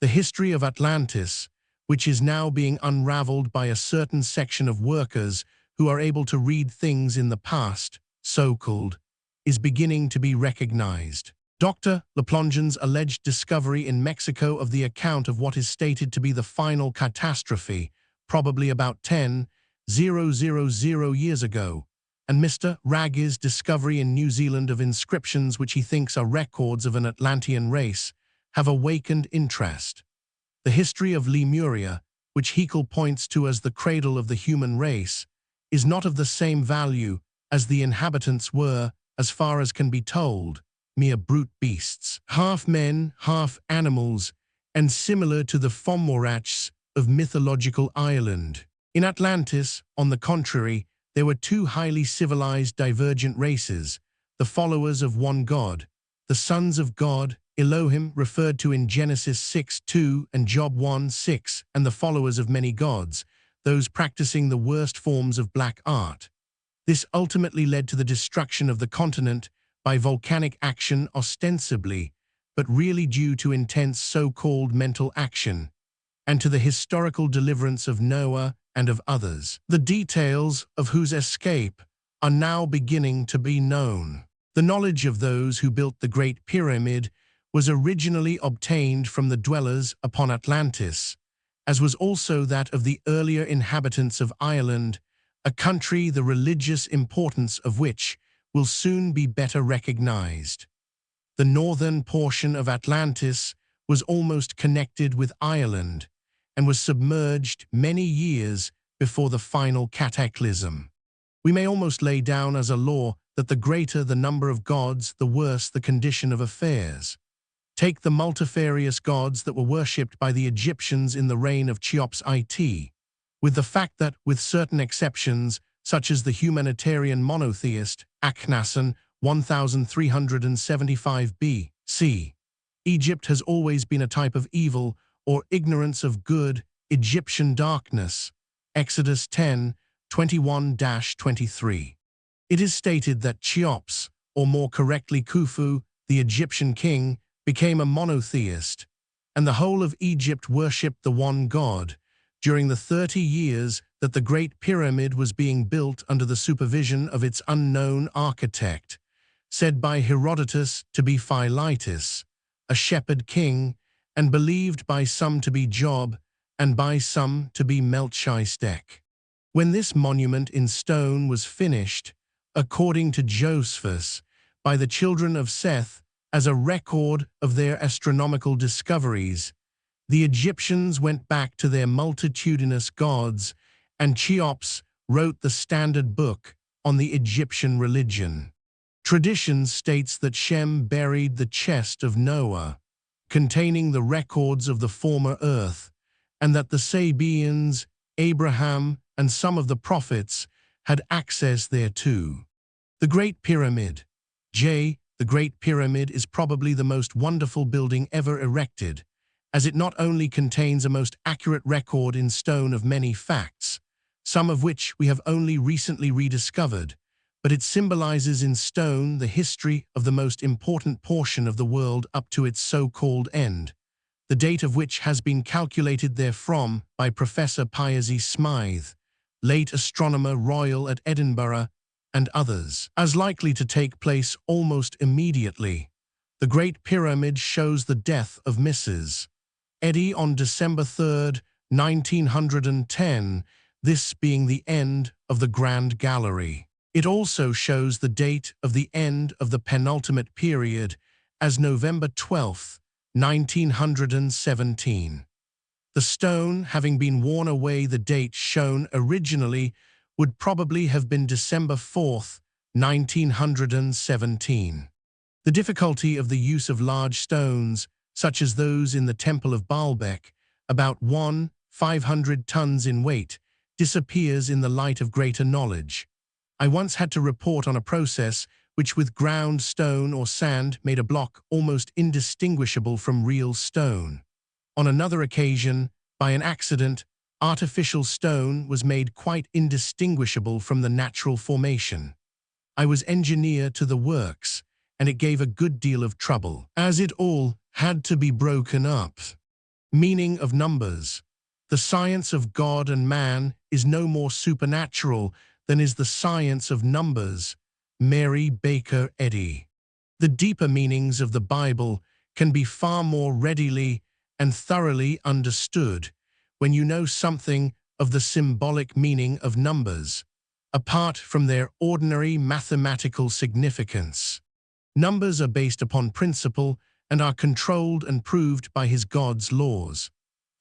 The history of Atlantis, which is now being unraveled by a certain section of workers who are able to read things in the past, so-called, is beginning to be recognized. Dr. Leplongen's alleged discovery in Mexico of the account of what is stated to be the final catastrophe, probably about 10,000 years ago, and Mr. Ragg's discovery in New Zealand of inscriptions which he thinks are records of an Atlantean race, have awakened interest. The history of Lemuria, which Haeckel points to as the cradle of the human race, is not of the same value as the inhabitants were, as far as can be told, mere brute beasts, half men, half animals, and similar to the Fomorachs of mythological Ireland. In Atlantis, on the contrary, there were two highly civilized divergent races, the followers of one god, the sons of God, Elohim, referred to in Genesis 6:2 and Job 1:6, and the followers of many gods, those practicing the worst forms of black art. This ultimately led to the destruction of the continent by volcanic action ostensibly, but really due to intense so-called mental action, and to the historical deliverance of Noah and of others, the details of whose escape are now beginning to be known. The knowledge of those who built the Great Pyramid was originally obtained from the dwellers upon Atlantis, as was also that of the earlier inhabitants of Ireland, a country the religious importance of which will soon be better recognized. The northern portion of Atlantis was almost connected with Ireland and was submerged many years before the final cataclysm. We may almost lay down as a law that the greater the number of gods, the worse the condition of affairs. Take the multifarious gods that were worshipped by the Egyptians in the reign of Cheops it, with the fact that, with certain exceptions, such as the humanitarian monotheist, Akhenaten, 1375 B.C., Egypt has always been a type of evil or ignorance of good, Egyptian darkness, Exodus 10:21-23. It is stated that Cheops, or more correctly Khufu, the Egyptian king, became a monotheist, and the whole of Egypt worshipped the one god, during the 30 years that the Great Pyramid was being built under the supervision of its unknown architect, said by Herodotus to be Philotas, a shepherd king, and believed by some to be Job, and by some to be Melchizedek. When this monument in stone was finished, according to Josephus, by the children of Seth, as a record of their astronomical discoveries, the Egyptians went back to their multitudinous gods, and Cheops wrote the standard book on the Egyptian religion. Tradition states that Shem buried the chest of Noah, containing the records of the former earth, and that the Sabaeans, Abraham, and some of the prophets had access thereto. The Great Pyramid. The Great Pyramid is probably the most wonderful building ever erected, as it not only contains a most accurate record in stone of many facts, some of which we have only recently rediscovered, but it symbolizes in stone the history of the most important portion of the world up to its so-called end, the date of which has been calculated therefrom by Professor Piers Smythe, late Astronomer Royal at Edinburgh, and others, as likely to take place almost immediately. The Great Pyramid shows the death of Mrs. Eddy on December 3, 1910, this being the end of the Grand Gallery. It also shows the date of the end of the penultimate period as November 12, 1917. The stone, having been worn away, the date shown originally would probably have been December 4, 1917. The difficulty of the use of large stones, such as those in the Temple of Baalbek, about 500 tons in weight, disappears in the light of greater knowledge. I once had to report on a process which with ground stone or sand made a block almost indistinguishable from real stone. On another occasion, by an accident, artificial stone was made quite indistinguishable from the natural formation. I was engineer to the works, and it gave a good deal of trouble, as it all had to be broken up. Meaning of numbers. The science of God and man is no more supernatural than is the science of numbers. Mary Baker Eddy. The deeper meanings of the Bible can be far more readily and thoroughly understood when you know something of the symbolic meaning of numbers, apart from their ordinary mathematical significance. Numbers are based upon principle and are controlled and proved by his God's laws.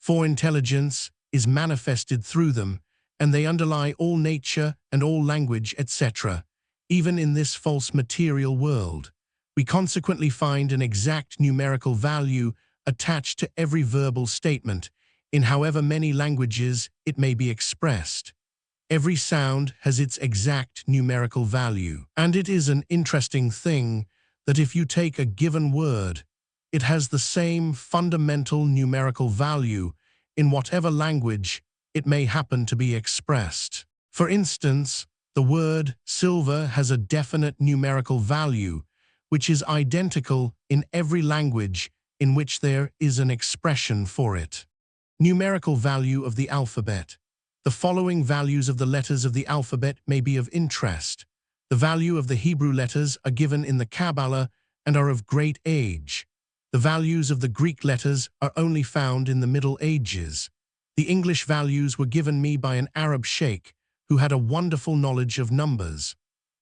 For intelligence is manifested through them, and they underlie all nature and all language, etc. Even in this false material world, we consequently find an exact numerical value attached to every verbal statement, in however many languages it may be expressed. Every sound has its exact numerical value, and it is an interesting thing that if you take a given word, it has the same fundamental numerical value in whatever language it may happen to be expressed. For instance, the word silver has a definite numerical value, which is identical in every language in which there is an expression for it. Numerical value of the alphabet. The following values of the letters of the alphabet may be of interest. The value of the Hebrew letters are given in the Kabbalah and are of great age. The values of the Greek letters are only found in the Middle Ages. The English values were given me by an Arab sheikh who had a wonderful knowledge of numbers.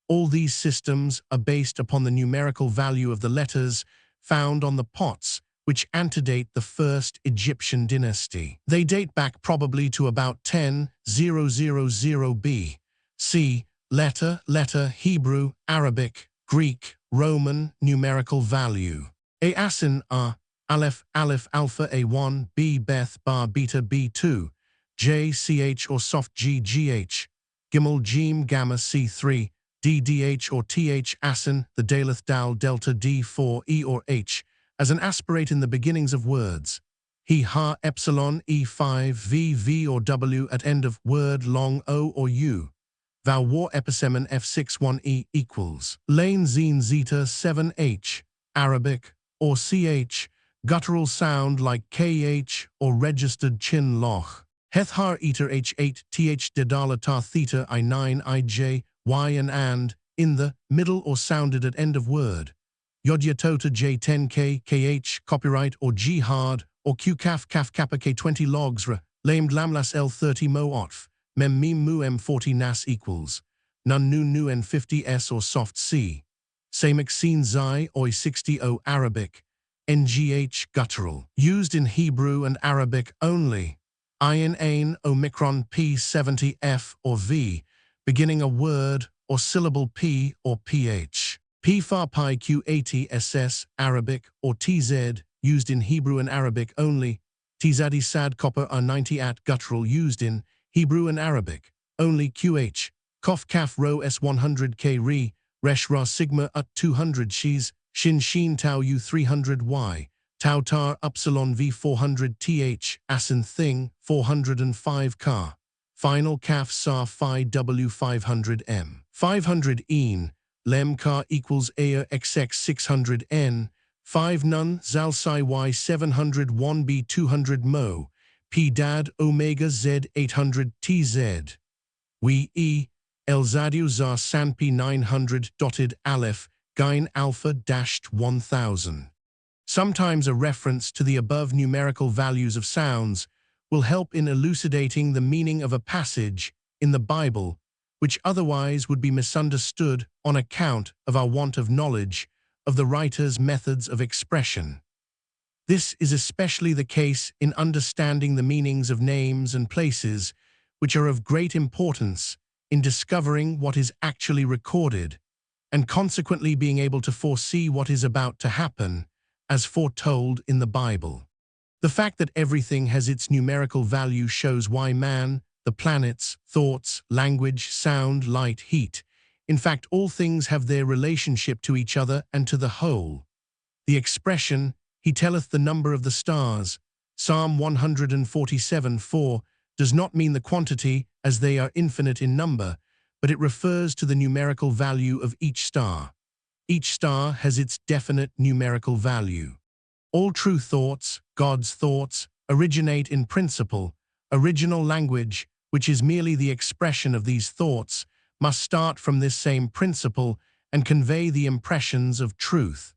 All these systems are based upon the numerical value of the letters found on the pots which antedate the first Egyptian dynasty. They date back probably to about 10,000 BC. Letter, Hebrew, Arabic, Greek, Roman, numerical value. Asin A, Aleph, Alpha A1, B, Beth, Bar, Beta, B2, J, CH or soft G, GH, Gimel, Jim, Gamma, C3, D, DH or TH, Asin, the Daleth, Dal, Delta, D4, E or H, as an aspirate in the beginnings of words. He, ha, epsilon, E5, V or W at end of word, long O or U. Thou war episemen F6 1E equals. Lane zine zeta 7H, Arabic, or CH, guttural sound like KH or registered chin loch. Hethar eater H8 TH dedala tar theta I9 IJ, Y and, in the middle or sounded at end of word. Yodyatota J10K, KH, copyright or jihad, or Q-Kaf Kaf Kappa K20 logs lamed lamlas L30 mo otf, mem meme mu M40 nas equals. Nun nu N50S or soft C. Samic scene Xi Oi 60O Arabic, NGH guttural, used in Hebrew and Arabic only. Ayin Ain Omicron P70F or V, beginning a word or syllable P or PH. P far pi Q80 SS Arabic or TZ, used in Hebrew and Arabic only. Tzadi Sad Copper R90 at guttural, used in Hebrew and Arabic only. QH Kof Kaf Rho S100K Re Resh Ra Sigma Ut 200 Shis Shin Shin Tau U 300 Y Tau Tar Upsilon V 400 TH Asin Thing 405 Ka Final Kaf Sa Phi W 500 M 500 Een Lem Ka equals Aya XX 600 N 5 Nun Zal Psi Y 701 B 200 Mo P Dad Omega Z 800 TZ We E El Zadio Zar Sanpi 900 dotted Aleph Gain Alpha dashed 1000. Sometimes a reference to the above numerical values of sounds will help in elucidating the meaning of a passage in the Bible, which otherwise would be misunderstood on account of our want of knowledge of the writer's methods of expression. This is especially the case in understanding the meanings of names and places, which are of great importance in discovering what is actually recorded, and consequently being able to foresee what is about to happen, as foretold in the Bible. The fact that everything has its numerical value shows why man, the planets, thoughts, language, sound, light, heat, in fact all things have their relationship to each other and to the whole. The expression, he telleth the number of the stars, Psalm 147:4, does not mean the quantity, as they are infinite in number, but it refers to the numerical value of each star. Each star has its definite numerical value. All true thoughts, God's thoughts, originate in principle. Original language, which is merely the expression of these thoughts, must start from this same principle and convey the impressions of truth.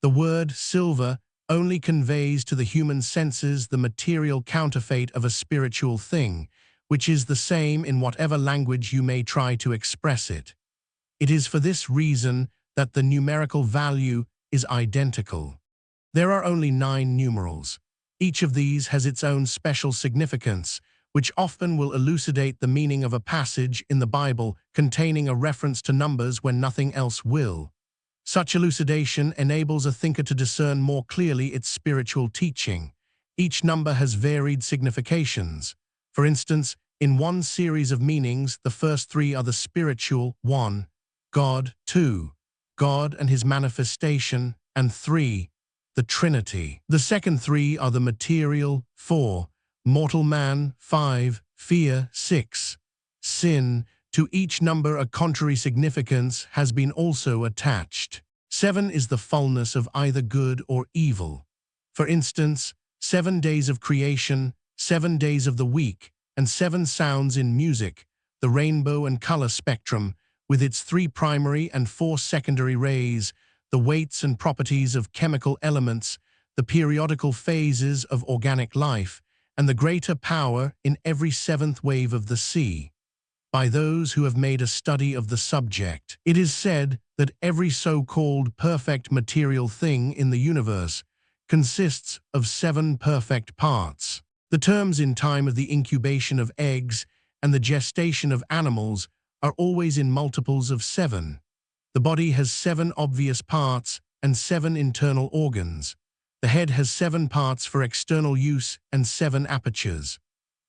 The word silver only conveys to the human senses the material counterfeit of a spiritual thing, which is the same in whatever language you may try to express it. It is for this reason that the numerical value is identical. There are only 9 numerals, Each of these has its own special significance, which often will elucidate the meaning of a passage in the Bible containing a reference to numbers when nothing else will. Such elucidation enables a thinker to discern more clearly its spiritual teaching. Each number has varied significations. For instance, in one series of meanings, the first three are the spiritual, 1, God, 2, God and his manifestation, and 3, the Trinity. The second three are the material, 4, mortal man, 5, fear, 6, sin. To each number a contrary significance has been also attached. 7 is the fullness of either good or evil. For instance, 7 days of creation, 7 days of the week, and 7 sounds in music, the rainbow and color spectrum, with its 3 primary and 4 secondary rays, the weights and properties of chemical elements, the periodical phases of organic life, and the greater power in every 7th wave of the sea. By those who have made a study of the subject, it is said that every so-called perfect material thing in the universe consists of 7 perfect parts. The terms in time of the incubation of eggs and the gestation of animals are always in multiples of 7. The body has 7 obvious parts and 7 internal organs. The head has 7 parts for external use and 7 apertures.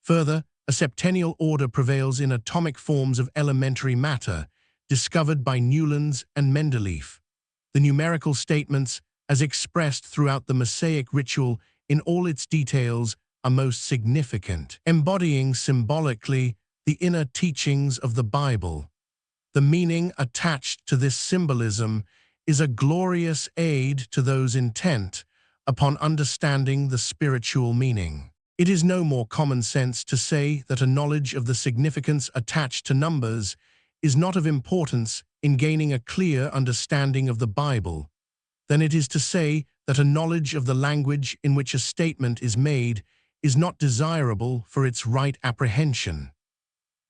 Further, a septennial order prevails in atomic forms of elementary matter, discovered by Newlands and Mendeleev. The numerical statements, as expressed throughout the Mosaic ritual in all its details, are most significant, embodying symbolically the inner teachings of the Bible. The meaning attached to this symbolism is a glorious aid to those intent upon understanding the spiritual meaning. It is no more common sense to say that a knowledge of the significance attached to numbers is not of importance in gaining a clear understanding of the Bible than it is to say that a knowledge of the language in which a statement is made is not desirable for its right apprehension.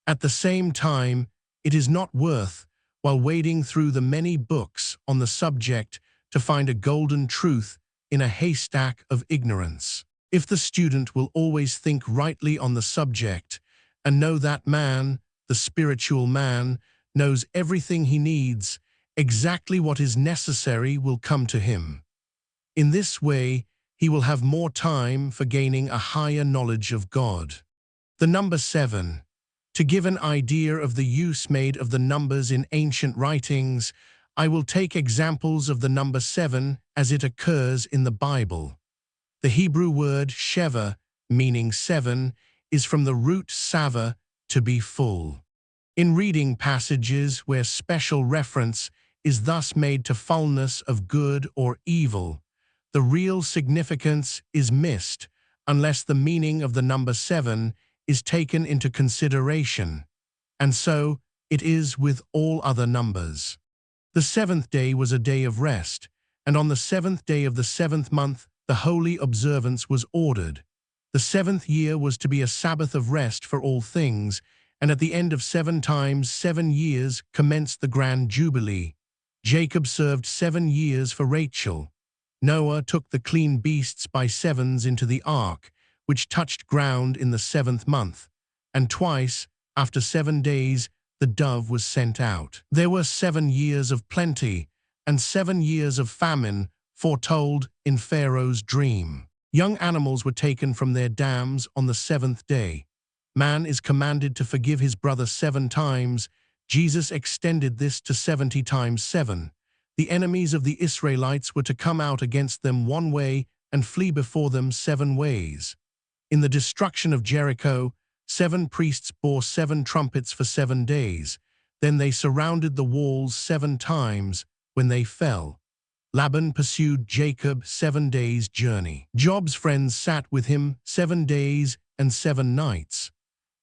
At the same time, it is not worth, while wading through the many books on the subject, to find a golden truth in a haystack of ignorance. If the student will always think rightly on the subject and know that man, the spiritual man, knows everything he needs, exactly what is necessary will come to him. In this way, he will have more time for gaining a higher knowledge of God. The number 7. To give an idea of the use made of the numbers in ancient writings, I will take examples of the number 7 as it occurs in the Bible. The Hebrew word sheva, meaning 7, is from the root sava, to be full. In reading passages where special reference is thus made to fullness of good or evil, the real significance is missed unless the meaning of the number 7 is taken into consideration, and so it is with all other numbers. The 7th day was a day of rest, and on the 7th day of the 7th month the holy observance was ordered. The 7th year was to be a Sabbath of rest for all things, and at the end of 7 times 7 years commenced the grand jubilee. Jacob served 7 years for Rachel. Noah took the clean beasts by 7s into the ark, which touched ground in the 7th month, and twice, after 7 days, the dove was sent out. There were 7 years of plenty and 7 years of famine, foretold in Pharaoh's dream. Young animals were taken from their dams on the 7th day. Man is commanded to forgive his brother 7 times. Jesus extended this to 70 times 7. The enemies of the Israelites were to come out against them 1 way and flee before them 7 ways. In the destruction of Jericho, 7 priests bore 7 trumpets for 7 days. Then they surrounded the walls 7 times. When they fell, Laban pursued Jacob 7 days' journey. Job's friends sat with him 7 days and 7 nights.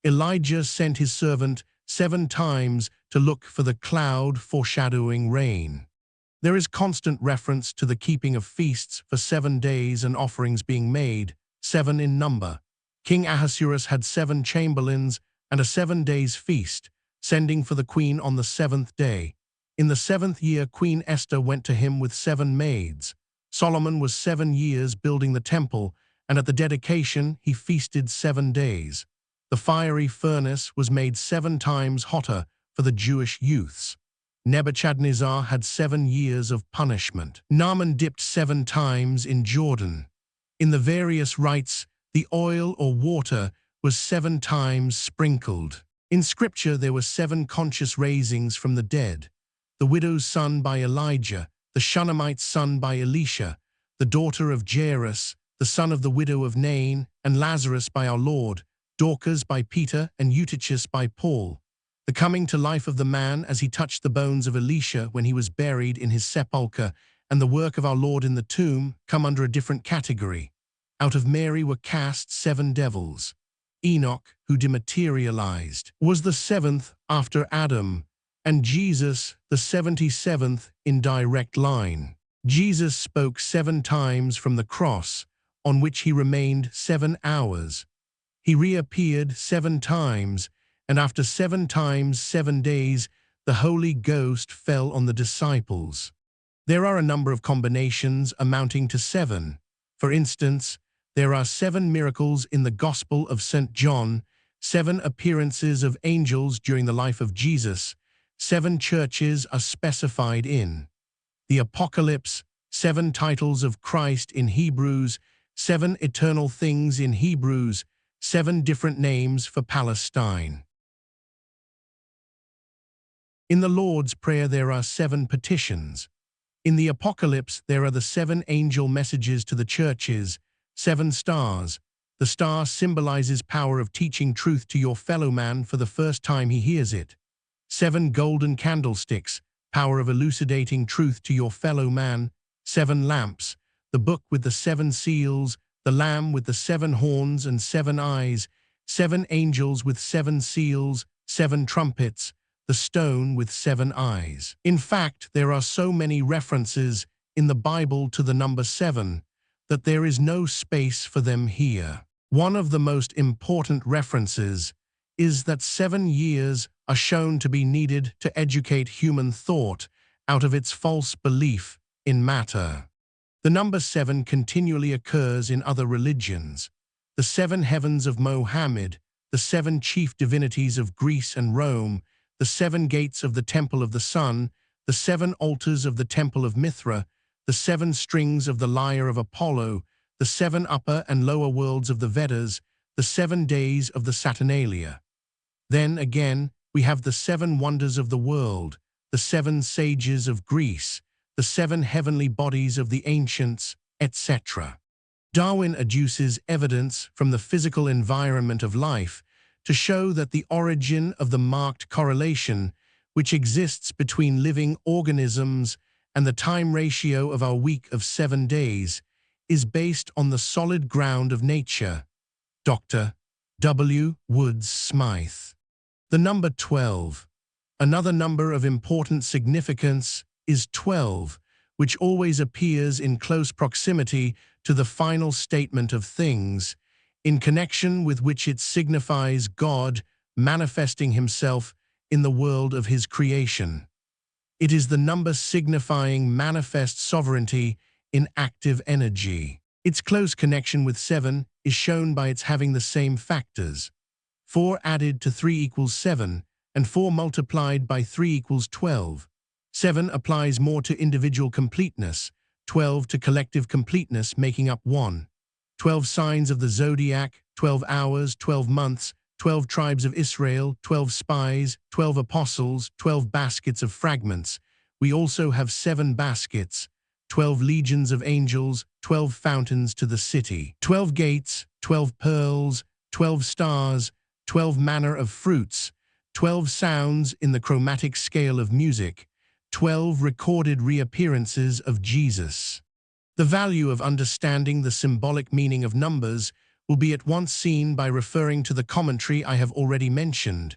Elijah sent his servant 7 times to look for the cloud foreshadowing rain. There is constant reference to the keeping of feasts for 7 days and offerings being made, 7 in number. King Ahasuerus had 7 chamberlains and a 7 days feast, sending for the queen on the 7th day. In the 7th year, Queen Esther went to him with 7 maids. Solomon was 7 years building the temple, and at the dedication he feasted 7 days. The fiery furnace was made 7 times hotter for the Jewish youths. Nebuchadnezzar had 7 years of punishment. Naaman dipped 7 times in Jordan. In the various rites, the oil or water was 7 times sprinkled. In Scripture there were 7 conscious raisings from the dead: the widow's son by Elijah, the Shunammite's son by Elisha, the daughter of Jairus, the son of the widow of Nain, and Lazarus by our Lord, Dorcas by Peter, and Eutychus by Paul. The coming to life of the man as he touched the bones of Elisha when he was buried in his sepulchre, and the work of our Lord in the tomb come under a different category. Out of Mary were cast 7 devils. Enoch, who dematerialized, was the 7th after Adam, and Jesus the 77th in direct line. Jesus spoke 7 times from the cross, on which he remained 7 hours. He reappeared 7 times, and after 7 times 7 days, the Holy Ghost fell on the disciples. There are a number of combinations amounting to 7. For instance, there are 7 miracles in the Gospel of St. John, 7 appearances of angels during the life of Jesus, 7 churches are specified in the Apocalypse, 7 titles of Christ in Hebrews, 7 eternal things in Hebrews, 7 different names for Palestine. In the Lord's Prayer there are 7 petitions. In the Apocalypse there are the 7 angel messages to the churches, 7 stars. The star symbolizes power of teaching truth to your fellow man for the first time he hears it. 7 golden candlesticks, power of elucidating truth to your fellow man. 7 lamps, the book with the 7 seals, the lamb with the 7 horns and 7 eyes, 7 angels with 7 seals, 7 trumpets, the stone with 7 eyes. In fact, there are so many references in the Bible to the number 7 that there is no space for them here. One of the most important references is that 7 years are shown to be needed to educate human thought out of its false belief in matter. The number 7 continually occurs in other religions. The 7 heavens of Mohammed, the 7 chief divinities of Greece and Rome, the 7 gates of the Temple of the Sun, the 7 altars of the Temple of Mithra, the 7 strings of the lyre of Apollo, the 7 upper and lower worlds of the Vedas, the 7 days of the Saturnalia. Then again, we have the 7 wonders of the world, the 7 sages of Greece, the 7 heavenly bodies of the ancients, etc. Darwin adduces evidence from the physical environment of life to show that the origin of the marked correlation which exists between living organisms and the time ratio of our week of 7 days is based on the solid ground of nature. Dr. W. Woods Smythe. The number 12. Another number of important significance is 12, which always appears in close proximity to the final statement of things, in connection with which it signifies God manifesting himself in the world of his creation. It is the number signifying manifest sovereignty in active energy. Its close connection with 7 is shown by its having the same factors. 4 added to 3 equals 7, and 4 multiplied by 3 equals 12. 7 applies more to individual completeness, 12 to collective completeness, making up 1. 12 signs of the zodiac, 12 hours, 12 months, 12 tribes of Israel, 12 spies, 12 apostles, 12 baskets of fragments. We also have 7 baskets, 12 legions of angels, 12 fountains to the city, 12 gates, 12 pearls, 12 stars, 12 manner of fruits, 12 sounds in the chromatic scale of music, 12 recorded reappearances of Jesus. The value of understanding the symbolic meaning of numbers will be at once seen by referring to the commentary I have already mentioned,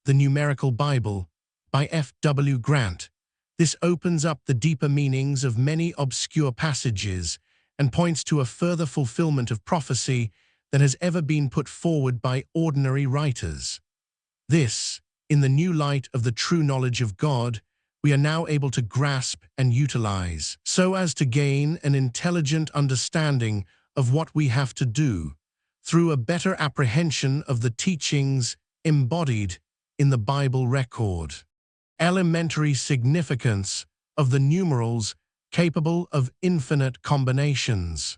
The Numerical Bible, by F. W. Grant. This opens up the deeper meanings of many obscure passages and points to a further fulfillment of prophecy than has ever been put forward by ordinary writers. This, in the new light of the true knowledge of God, we are now able to grasp and utilize, so as to gain an intelligent understanding of what we have to do, through a better apprehension of the teachings embodied in the Bible record. Elementary significance of the numerals capable of infinite combinations.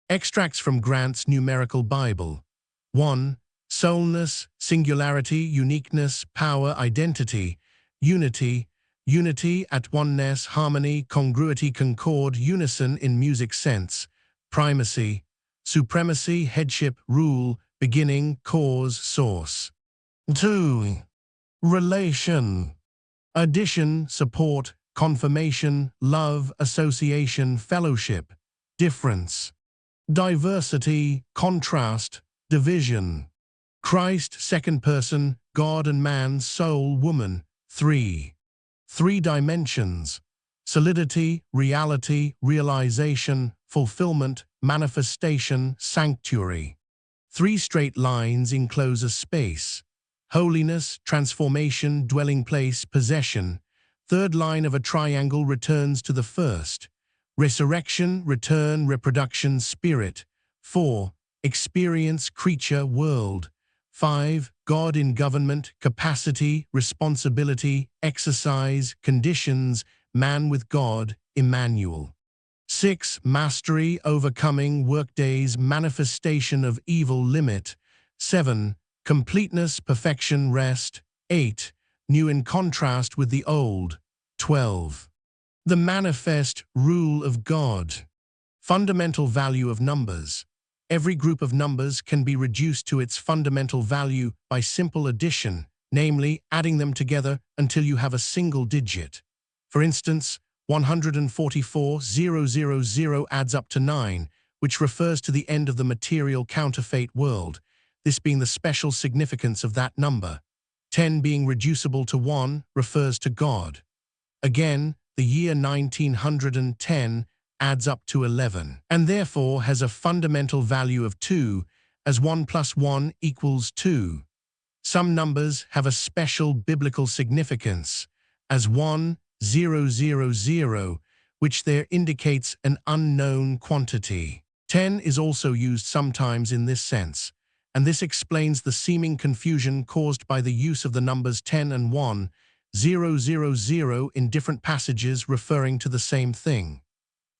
Extracts from Grant's Numerical Bible. 1. Soulness, singularity, uniqueness, power, identity, unity, unity at oneness, harmony, congruity, concord, unison in music sense, primacy, supremacy, headship, rule, beginning, cause, source. 2. Relation, addition, support, confirmation, love, association, fellowship, difference, diversity, contrast, division. Christ, second person, God and man, soul, woman. 3. Three dimensions, solidity, reality, realization, fulfillment, manifestation, sanctuary. 3 straight lines enclose a space, holiness, transformation, dwelling place, possession. 3rd line of a triangle returns to the first, resurrection, return, reproduction, spirit. 4. Experience, creature, world. 5. God in government, capacity, responsibility, exercise, conditions, man with God, Emmanuel. 6. Mastery, overcoming, workdays, manifestation of evil, limit. 7. Completeness, perfection, rest. 8. New in contrast with the old. 12. The manifest rule of God. Fundamental value of numbers. Every group of numbers can be reduced to its fundamental value by simple addition, namely adding them together until you have a single digit. For instance, 144,000 adds up to 9, which refers to the end of the material counterfeit world, this being the special significance of that number. 10 being reducible to 1 refers to God. Again, the year 1910 adds up to 11, and therefore has a fundamental value of 2, as 1 plus 1 equals 2. Some numbers have a special biblical significance, as 1,000, which there indicates an unknown quantity. 10 is also used sometimes in this sense, and this explains the seeming confusion caused by the use of the numbers 10 and 1,000 in different passages referring to the same thing.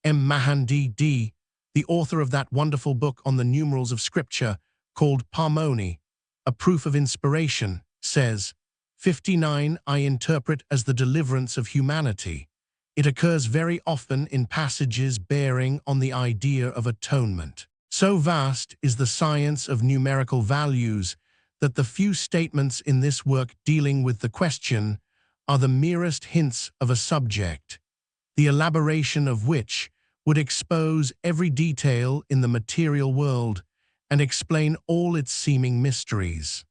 M. Mahandi D., the author of that wonderful book on the numerals of Scripture called Parmoni, A Proof of Inspiration, says, 59 I interpret as the deliverance of humanity. It occurs very often in passages bearing on the idea of atonement. So vast is the science of numerical values that the few statements in this work dealing with the question are the merest hints of a subject, the elaboration of which would expose every detail in the material world and explain all its seeming mysteries.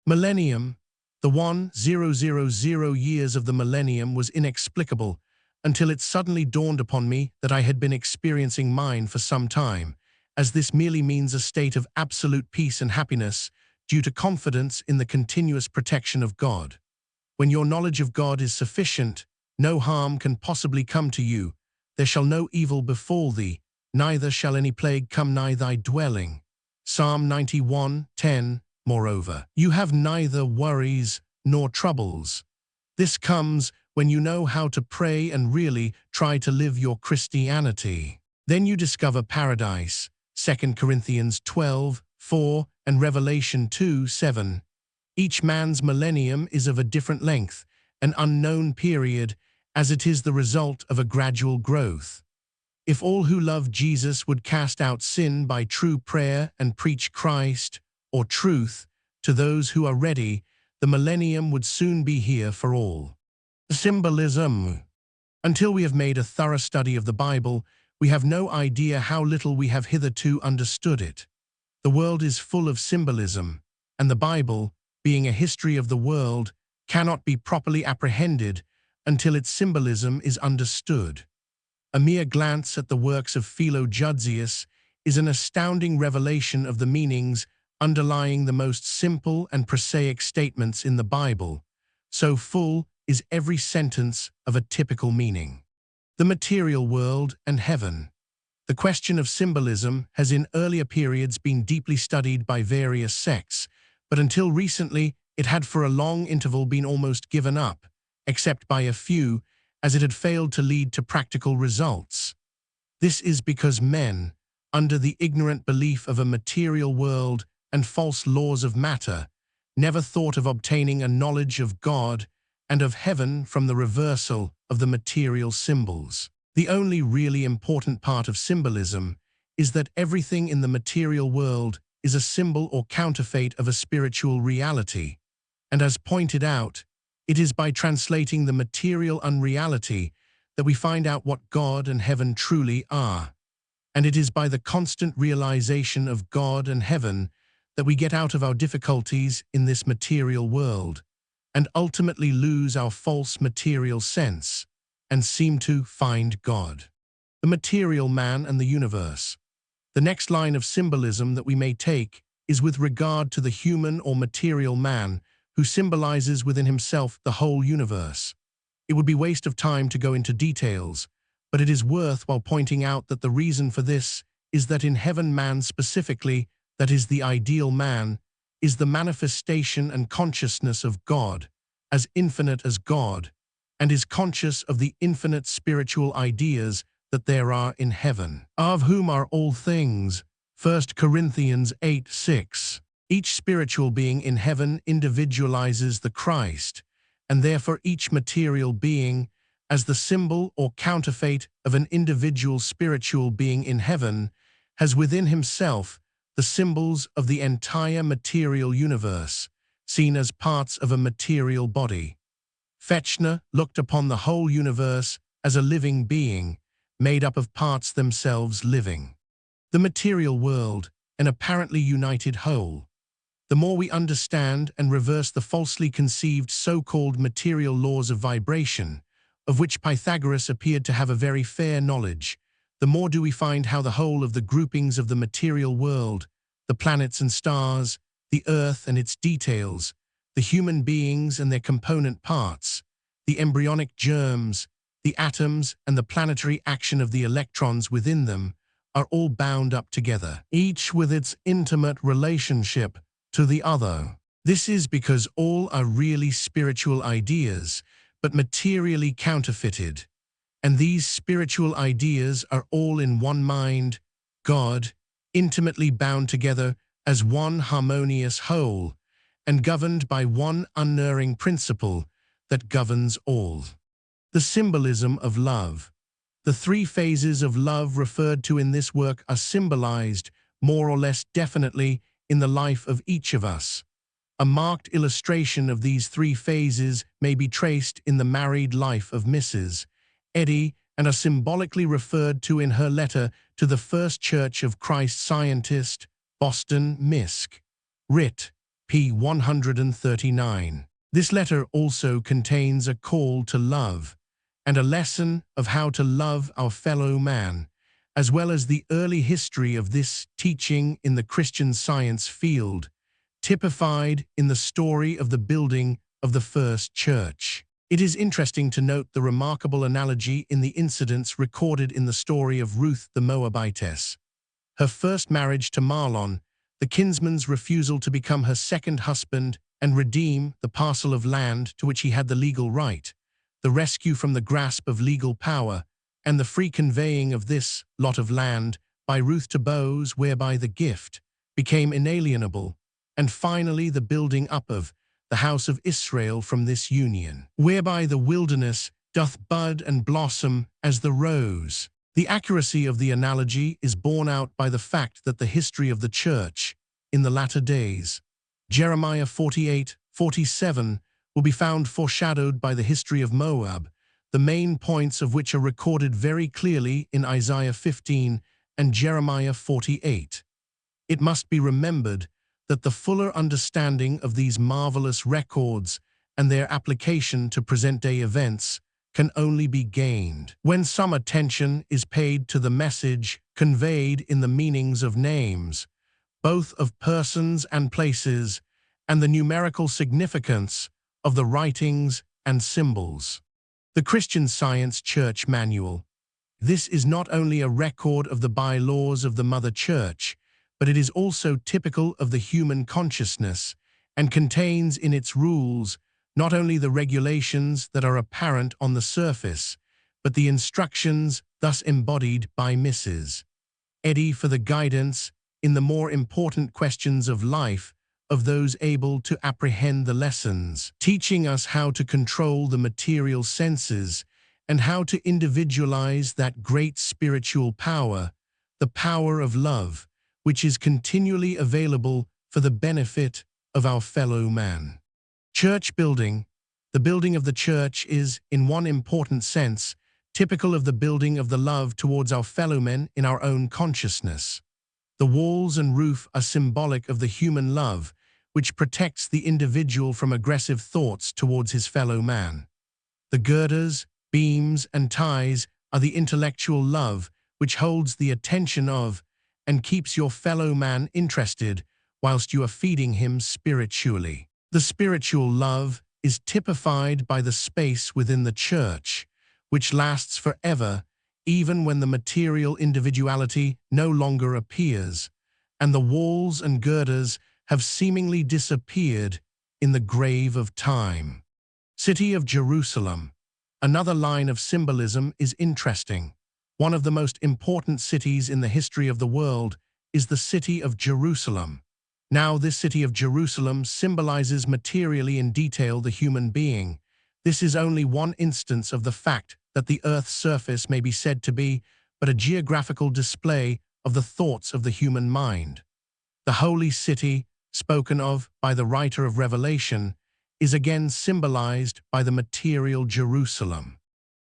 Millennium, the 1,000 years of the millennium was inexplicable until it suddenly dawned upon me that I had been experiencing mine for some time, as this merely means a state of absolute peace and happiness due to confidence in the continuous protection of God. When your knowledge of God is sufficient, no harm can possibly come to you. There shall no evil befall thee, neither shall any plague come nigh thy dwelling. Psalm 91:10. Moreover, you have neither worries nor troubles. This comes when you know how to pray and really try to live your Christianity. Then you discover paradise, 2 Corinthians 12:4 and Revelation 2:7. Each man's millennium is of a different length, an unknown period, as it is the result of a gradual growth. If all who love Jesus would cast out sin by true prayer and preach Christ, or truth, to those who are ready, the millennium would soon be here for all. Symbolism. Until we have made a thorough study of the Bible, we have no idea how little we have hitherto understood it. The world is full of symbolism, and the Bible, being a history of the world, cannot be properly apprehended until its symbolism is understood. A mere glance at the works of Philo Judsius is an astounding revelation of the meanings underlying the most simple and prosaic statements in the Bible. So full is every sentence of a typical meaning. The material world and heaven. The question of symbolism has in earlier periods been deeply studied by various sects, but until recently it had for a long interval been almost given up, except by a few, as it had failed to lead to practical results. This is because men, under the ignorant belief of a material world and false laws of matter, never thought of obtaining a knowledge of God and of heaven from the reversal of the material symbols. The only really important part of symbolism is that everything in the material world is a symbol or counterfeit of a spiritual reality, and as pointed out, it is by translating the material unreality that we find out what God and heaven truly are, and it is by the constant realization of God and heaven that we get out of our difficulties in this material world, and ultimately lose our false material sense, and seem to find God. The material man and the universe. The next line of symbolism that we may take is with regard to the human or material man, who symbolizes within himself the whole universe. It would be waste of time to go into details, but it is worthwhile pointing out that the reason for this is that in heaven man specifically, that is the ideal man, is the manifestation and consciousness of God, as infinite as God, and is conscious of the infinite spiritual ideas that there are in heaven, of whom are all things. 1 Corinthians 8:6. Each spiritual being in heaven individualizes the Christ, and therefore each material being, as the symbol or counterfeit of an individual spiritual being in heaven, has within himself the symbols of the entire material universe, seen as parts of a material body. Fechner looked upon the whole universe as a living being, made up of parts themselves living. The material world, an apparently united whole. The more we understand and reverse the falsely conceived so-called material laws of vibration, of which Pythagoras appeared to have a very fair knowledge, the more do we find how the whole of the groupings of the material world, the planets and stars, the earth and its details, the human beings and their component parts, the embryonic germs, the atoms and the planetary action of the electrons within them, are all bound up together, each with its intimate relationship to the other. This is because all are really spiritual ideas, but materially counterfeited, and these spiritual ideas are all in one mind, God, intimately bound together as one harmonious whole, and governed by one unerring principle that governs all. The symbolism of love. The three phases of love referred to in this work are symbolized, more or less definitely, in the life of each of us. A marked illustration of these three phases may be traced in the married life of Mrs. Eddy, and are symbolically referred to in her letter to the First Church of Christ Scientist, Boston, Misk. Writ. p. 139. This letter also contains a call to love, and a lesson of how to love our fellow man, as well as the early history of this teaching in the Christian Science field, typified in the story of the building of the first church. It is interesting to note the remarkable analogy in the incidents recorded in the story of Ruth the Moabitess. Her first marriage to Mahlon, the kinsman's refusal to become her second husband and redeem the parcel of land to which he had the legal right, the rescue from the grasp of legal power, and the free conveying of this lot of land by Ruth to Boaz, whereby the gift became inalienable, and finally the building up of the house of Israel from this union, whereby the wilderness doth bud and blossom as the rose. The accuracy of the analogy is borne out by the fact that the history of the church in the latter days, Jeremiah 48:47, will be found foreshadowed by the history of Moab, the main points of which are recorded very clearly in Isaiah 15 and Jeremiah 48. It must be remembered that the fuller understanding of these marvelous records and their application to present-day events can only be gained when some attention is paid to the message conveyed in the meanings of names, both of persons and places, and the numerical significance of the writings and symbols. The Christian Science Church Manual. This is not only a record of the bylaws of the Mother Church, but it is also typical of the human consciousness and contains in its rules not only the regulations that are apparent on the surface, but the instructions thus embodied by Mrs. Eddy for the guidance in the more important questions of life of those able to apprehend the lessons, teaching us how to control the material senses and how to individualize that great spiritual power, the power of love, which is continually available for the benefit of our fellow man. Church building. The building of the church is, in one important sense, typical of the building of the love towards our fellow men in our own consciousness. The walls and roof are symbolic of the human love, which protects the individual from aggressive thoughts towards his fellow man. The girders, beams, and ties are the intellectual love, which holds the attention of and keeps your fellow man interested whilst you are feeding him spiritually. The spiritual love is typified by the space within the church, which lasts forever, even when the material individuality no longer appears, and the walls and girders have seemingly disappeared in the grave of time. City of Jerusalem. Another line of symbolism is interesting. One of the most important cities in the history of the world is the city of Jerusalem. Now, this city of Jerusalem symbolizes materially in detail the human being. This is only one instance of the fact that the Earth's surface may be said to be but a geographical display of the thoughts of the human mind. The holy city, spoken of by the writer of Revelation, is again symbolized by the material Jerusalem.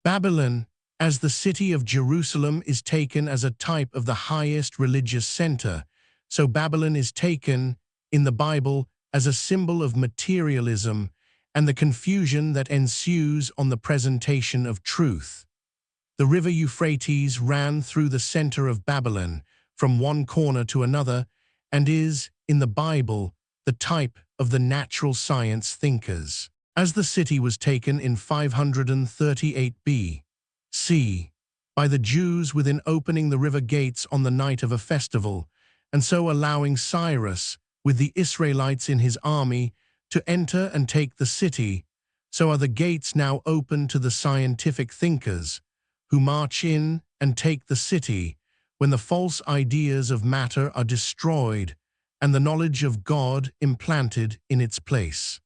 Babylon, as the city of Jerusalem, is taken as a type of the highest religious center, so Babylon is taken in the Bible as a symbol of materialism and the confusion that ensues on the presentation of truth. The river Euphrates ran through the center of Babylon from one corner to another and is, in the Bible, the type of the natural science thinkers. As the city was taken in 538 B.C. by the Jews within opening the river gates on the night of a festival, and so allowing Cyrus, with the Israelites in his army, to enter and take the city, so are the gates now open to the scientific thinkers, who march in and take the city, when the false ideas of matter are destroyed and the knowledge of God implanted in its place.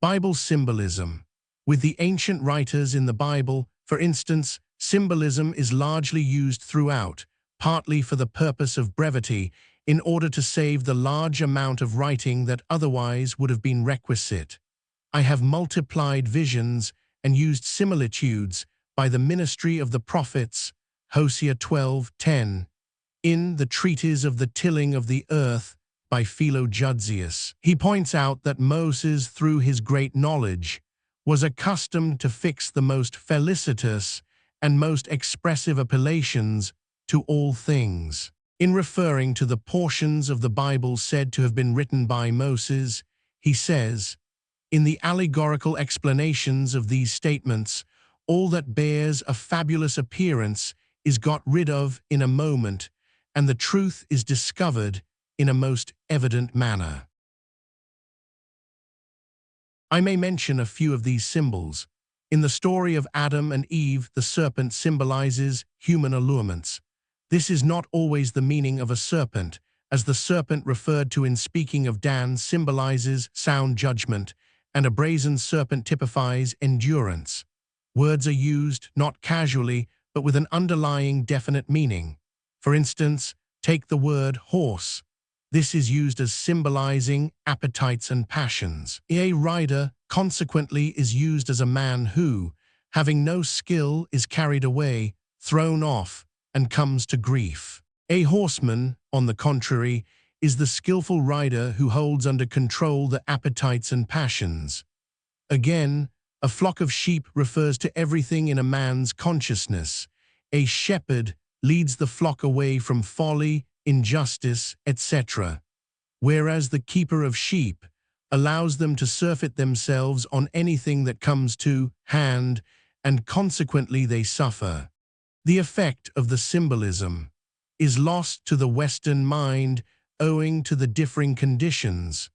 Bible symbolism. With the ancient writers in the Bible, for instance, symbolism is largely used throughout, partly for the purpose of brevity, in order to save the large amount of writing that otherwise would have been requisite. I have multiplied visions and used similitudes by the ministry of the prophets, Hosea 12:10, in the treatise of the tilling of the earth by Philo-Judsius. He points out that Moses, through his great knowledge, was accustomed to fix the most felicitous and most expressive appellations to all things. In referring to the portions of the Bible said to have been written by Moses, he says, "In the allegorical explanations of these statements, all that bears a fabulous appearance is got rid of in a moment, and the truth is discovered in a most evident manner." I may mention a few of these symbols. In the story of Adam and Eve, the serpent symbolizes human allurements. This is not always the meaning of a serpent, as the serpent referred to in speaking of Dan symbolizes sound judgment, and a brazen serpent typifies endurance. Words are used not casually, but with an underlying definite meaning. For instance, take the word horse. This is used as symbolizing appetites and passions. A rider, consequently, is used as a man who, having no skill, is carried away, thrown off, and comes to grief. A horseman, on the contrary, is the skillful rider who holds under control the appetites and passions. Again, a flock of sheep refers to everything in a man's consciousness. A shepherd leads the flock away from folly, injustice, etc., whereas the keeper of sheep allows them to surfeit themselves on anything that comes to hand, and consequently they suffer. The effect of the symbolism is lost to the Western mind owing to the differing conditions.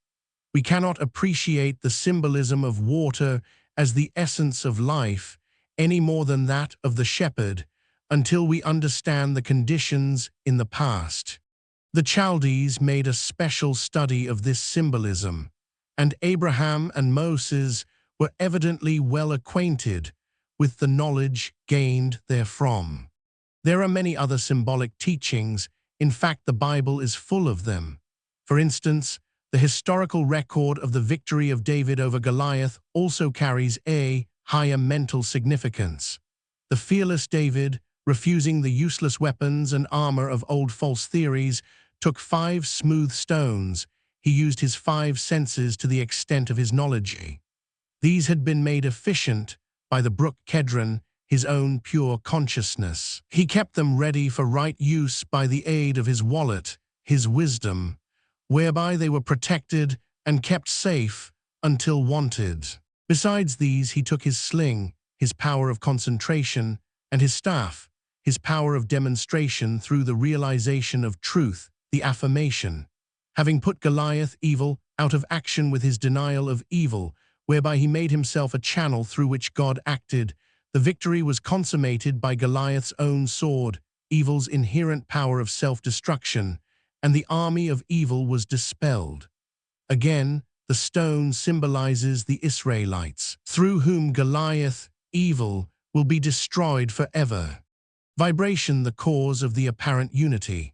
We cannot appreciate the symbolism of water as the essence of life any more than that of the shepherd until we understand the conditions in the past. The Chaldees made a special study of this symbolism, and Abraham and Moses were evidently well acquainted with the knowledge gained therefrom. There are many other symbolic teachings. In fact, the Bible is full of them. For instance, the historical record of the victory of David over Goliath also carries a higher mental significance. The fearless David, refusing the useless weapons and armor of old false theories, took 5 smooth stones. He used his 5 senses to the extent of his knowledge. These had been made efficient by the brook Kedron, his own pure consciousness. He kept them ready for right use by the aid of his wallet, his wisdom, whereby they were protected and kept safe until wanted. Besides these, he took his sling, his power of concentration, and his staff, his power of demonstration through the realization of truth, the affirmation. Having put Goliath, evil, out of action with his denial of evil, whereby he made himself a channel through which God acted, the victory was consummated by Goliath's own sword, evil's inherent power of self-destruction, and the army of evil was dispelled. Again, the stone symbolizes the Israelites, through whom Goliath, evil, will be destroyed forever. Vibration, the cause of the apparent unity.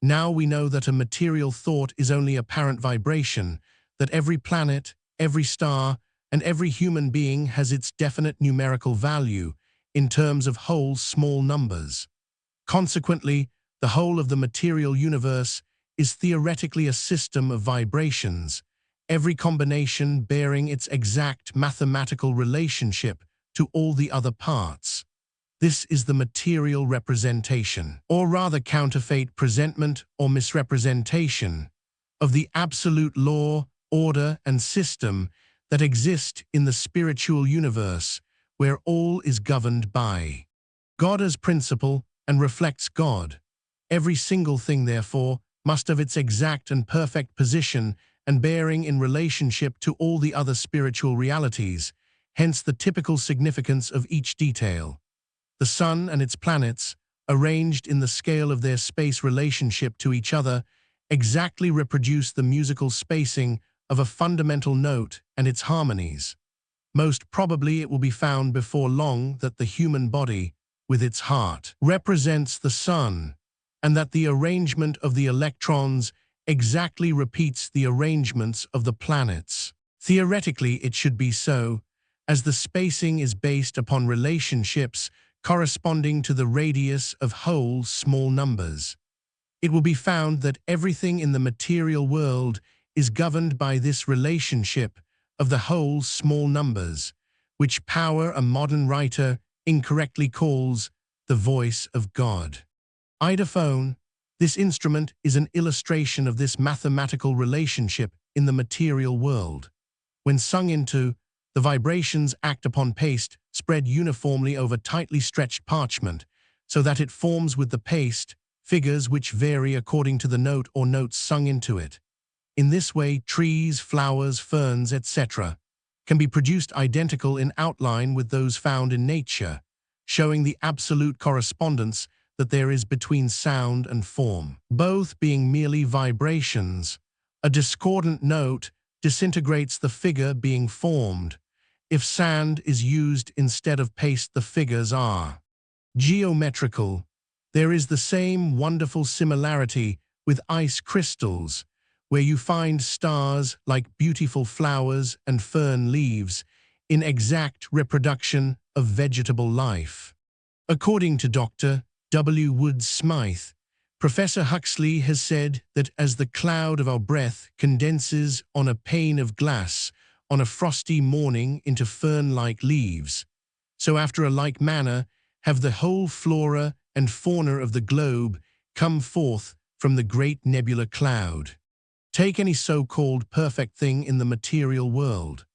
Now we know that a material thought is only apparent vibration, that every planet, every star, and every human being has its definite numerical value in terms of whole small numbers. Consequently, the whole of the material universe is theoretically a system of vibrations, every combination bearing its exact mathematical relationship to all the other parts. This is the material representation, or rather counterfeit presentment or misrepresentation, of the absolute law, order, and system that exist in the spiritual universe, where all is governed by God as principle and reflects God. Every single thing, therefore, must have its exact and perfect position and bearing in relationship to all the other spiritual realities, hence the typical significance of each detail. The sun and its planets, arranged in the scale of their space relationship to each other, exactly reproduce the musical spacing of a fundamental note and its harmonies. Most probably it will be found before long that the human body, with its heart, represents the sun, and that the arrangement of the electrons exactly repeats the arrangements of the planets. Theoretically, it should be so, as the spacing is based upon relationships corresponding to the radius of whole small numbers. It will be found that everything in the material world is governed by this relationship of the whole small numbers, which power a modern writer incorrectly calls the voice of God. Idophone, this instrument, is an illustration of this mathematical relationship in the material world. When sung into, the vibrations act upon paste spread uniformly over tightly stretched parchment, so that it forms with the paste figures which vary according to the note or notes sung into it. In this way, trees, flowers, ferns, etc., can be produced identical in outline with those found in nature, showing the absolute correspondence that there is between sound and form. Both being merely vibrations, a discordant note disintegrates the figure being formed. If sand is used instead of paste, the figures are geometrical. There is the same wonderful similarity with ice crystals, where you find stars like beautiful flowers and fern leaves in exact reproduction of vegetable life. According to Dr. W. Wood Smythe, Professor Huxley has said that as the cloud of our breath condenses on a pane of glass on a frosty morning into fern-like leaves, so after a like manner have the whole flora and fauna of the globe come forth from the great nebular cloud. Take any so-called perfect thing in the material world.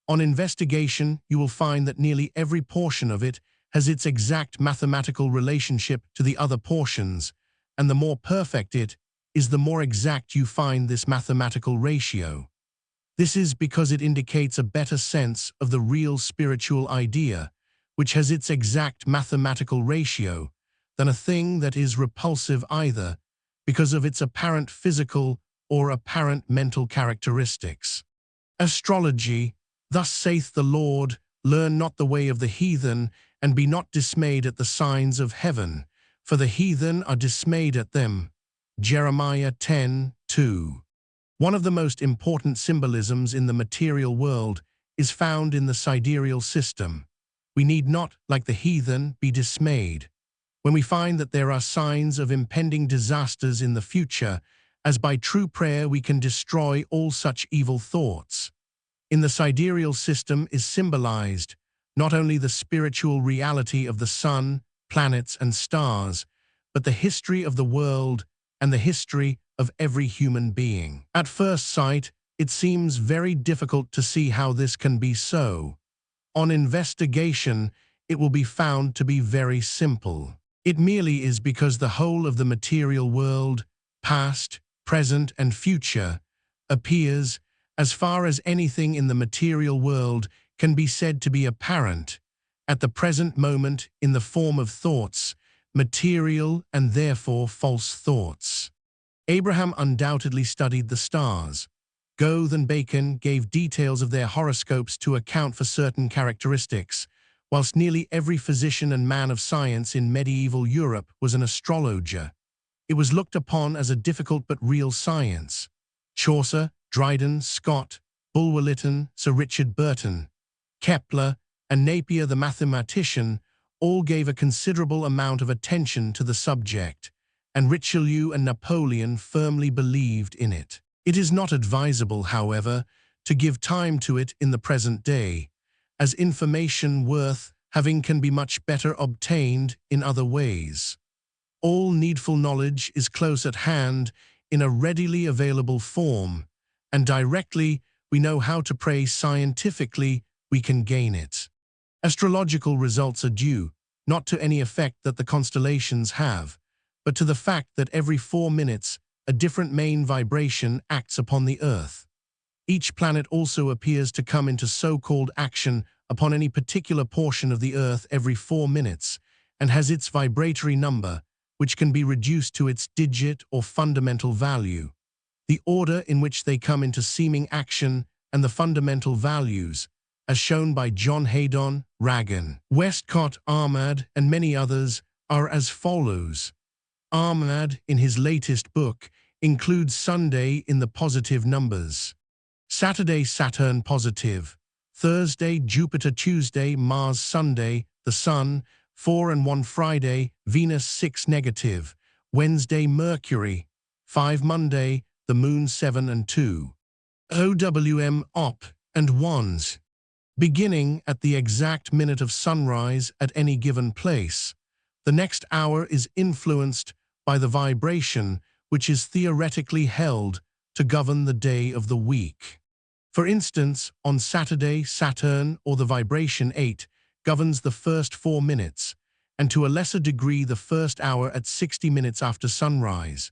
On investigation, you will find that nearly every portion of it has its exact mathematical relationship to the other portions, and the more perfect it is, the more exact you find this mathematical ratio. This is because it indicates a better sense of the real spiritual idea, which has its exact mathematical ratio, than a thing that is repulsive either because of its apparent physical or apparent mental characteristics. Astrology, thus saith the Lord, learn not the way of the heathen, and be not dismayed at the signs of heaven, for the heathen are dismayed at them. Jeremiah 10:2. One of the most important symbolisms in the material world is found in the sidereal system. We need not, like the heathen, be dismayed when we find that there are signs of impending disasters in the future, as by true prayer we can destroy all such evil thoughts. In the sidereal system is symbolized not only the spiritual reality of the sun, planets, and stars, but the history of the world and the history of every human being. At first sight, it seems very difficult to see how this can be so. On investigation, it will be found to be very simple. It merely is because the whole of the material world, past, present, and future, appears, as far as anything in the material world can be said to be apparent, at the present moment in the form of thoughts, material and therefore false thoughts. Abraham undoubtedly studied the stars. Goethe and Bacon gave details of their horoscopes to account for certain characteristics, whilst nearly every physician and man of science in medieval Europe was an astrologer. It was looked upon as a difficult but real science. Chaucer, Dryden, Scott, Bulwer Lytton, Sir Richard Burton, Kepler, and Napier the mathematician all gave a considerable amount of attention to the subject, and Richelieu and Napoleon firmly believed in it. It is not advisable, however, to give time to it in the present day, as information worth having can be much better obtained in other ways. All needful knowledge is close at hand in a readily available form, and directly we know how to pray scientifically, we can gain it. Astrological results are due, not to any effect that the constellations have, but to the fact that every 4 minutes a different main vibration acts upon the Earth. Each planet also appears to come into so-called action upon any particular portion of the Earth every 4 minutes, and has its vibratory number, which can be reduced to its digit or fundamental value. The order in which they come into seeming action and the fundamental values, as shown by John Haydon, Ragan, Westcott, Ahmad, and many others, are as follows. Ahmad, in his latest book, includes Sunday in the positive numbers. Saturday, Saturn positive. Thursday, Jupiter, Tuesday, Mars, Sunday, the Sun, 4 and 1 Friday, Venus 6 negative. Wednesday, Mercury, 5 Monday, the Moon 7 and 2. OWM op and ones. Beginning at the exact minute of sunrise at any given place, the next hour is influenced by the vibration which is theoretically held to govern the day of the week. For instance, on Saturday, Saturn, or the vibration 8, governs the first 4 minutes, and to a lesser degree the first hour at 60 minutes after sunrise.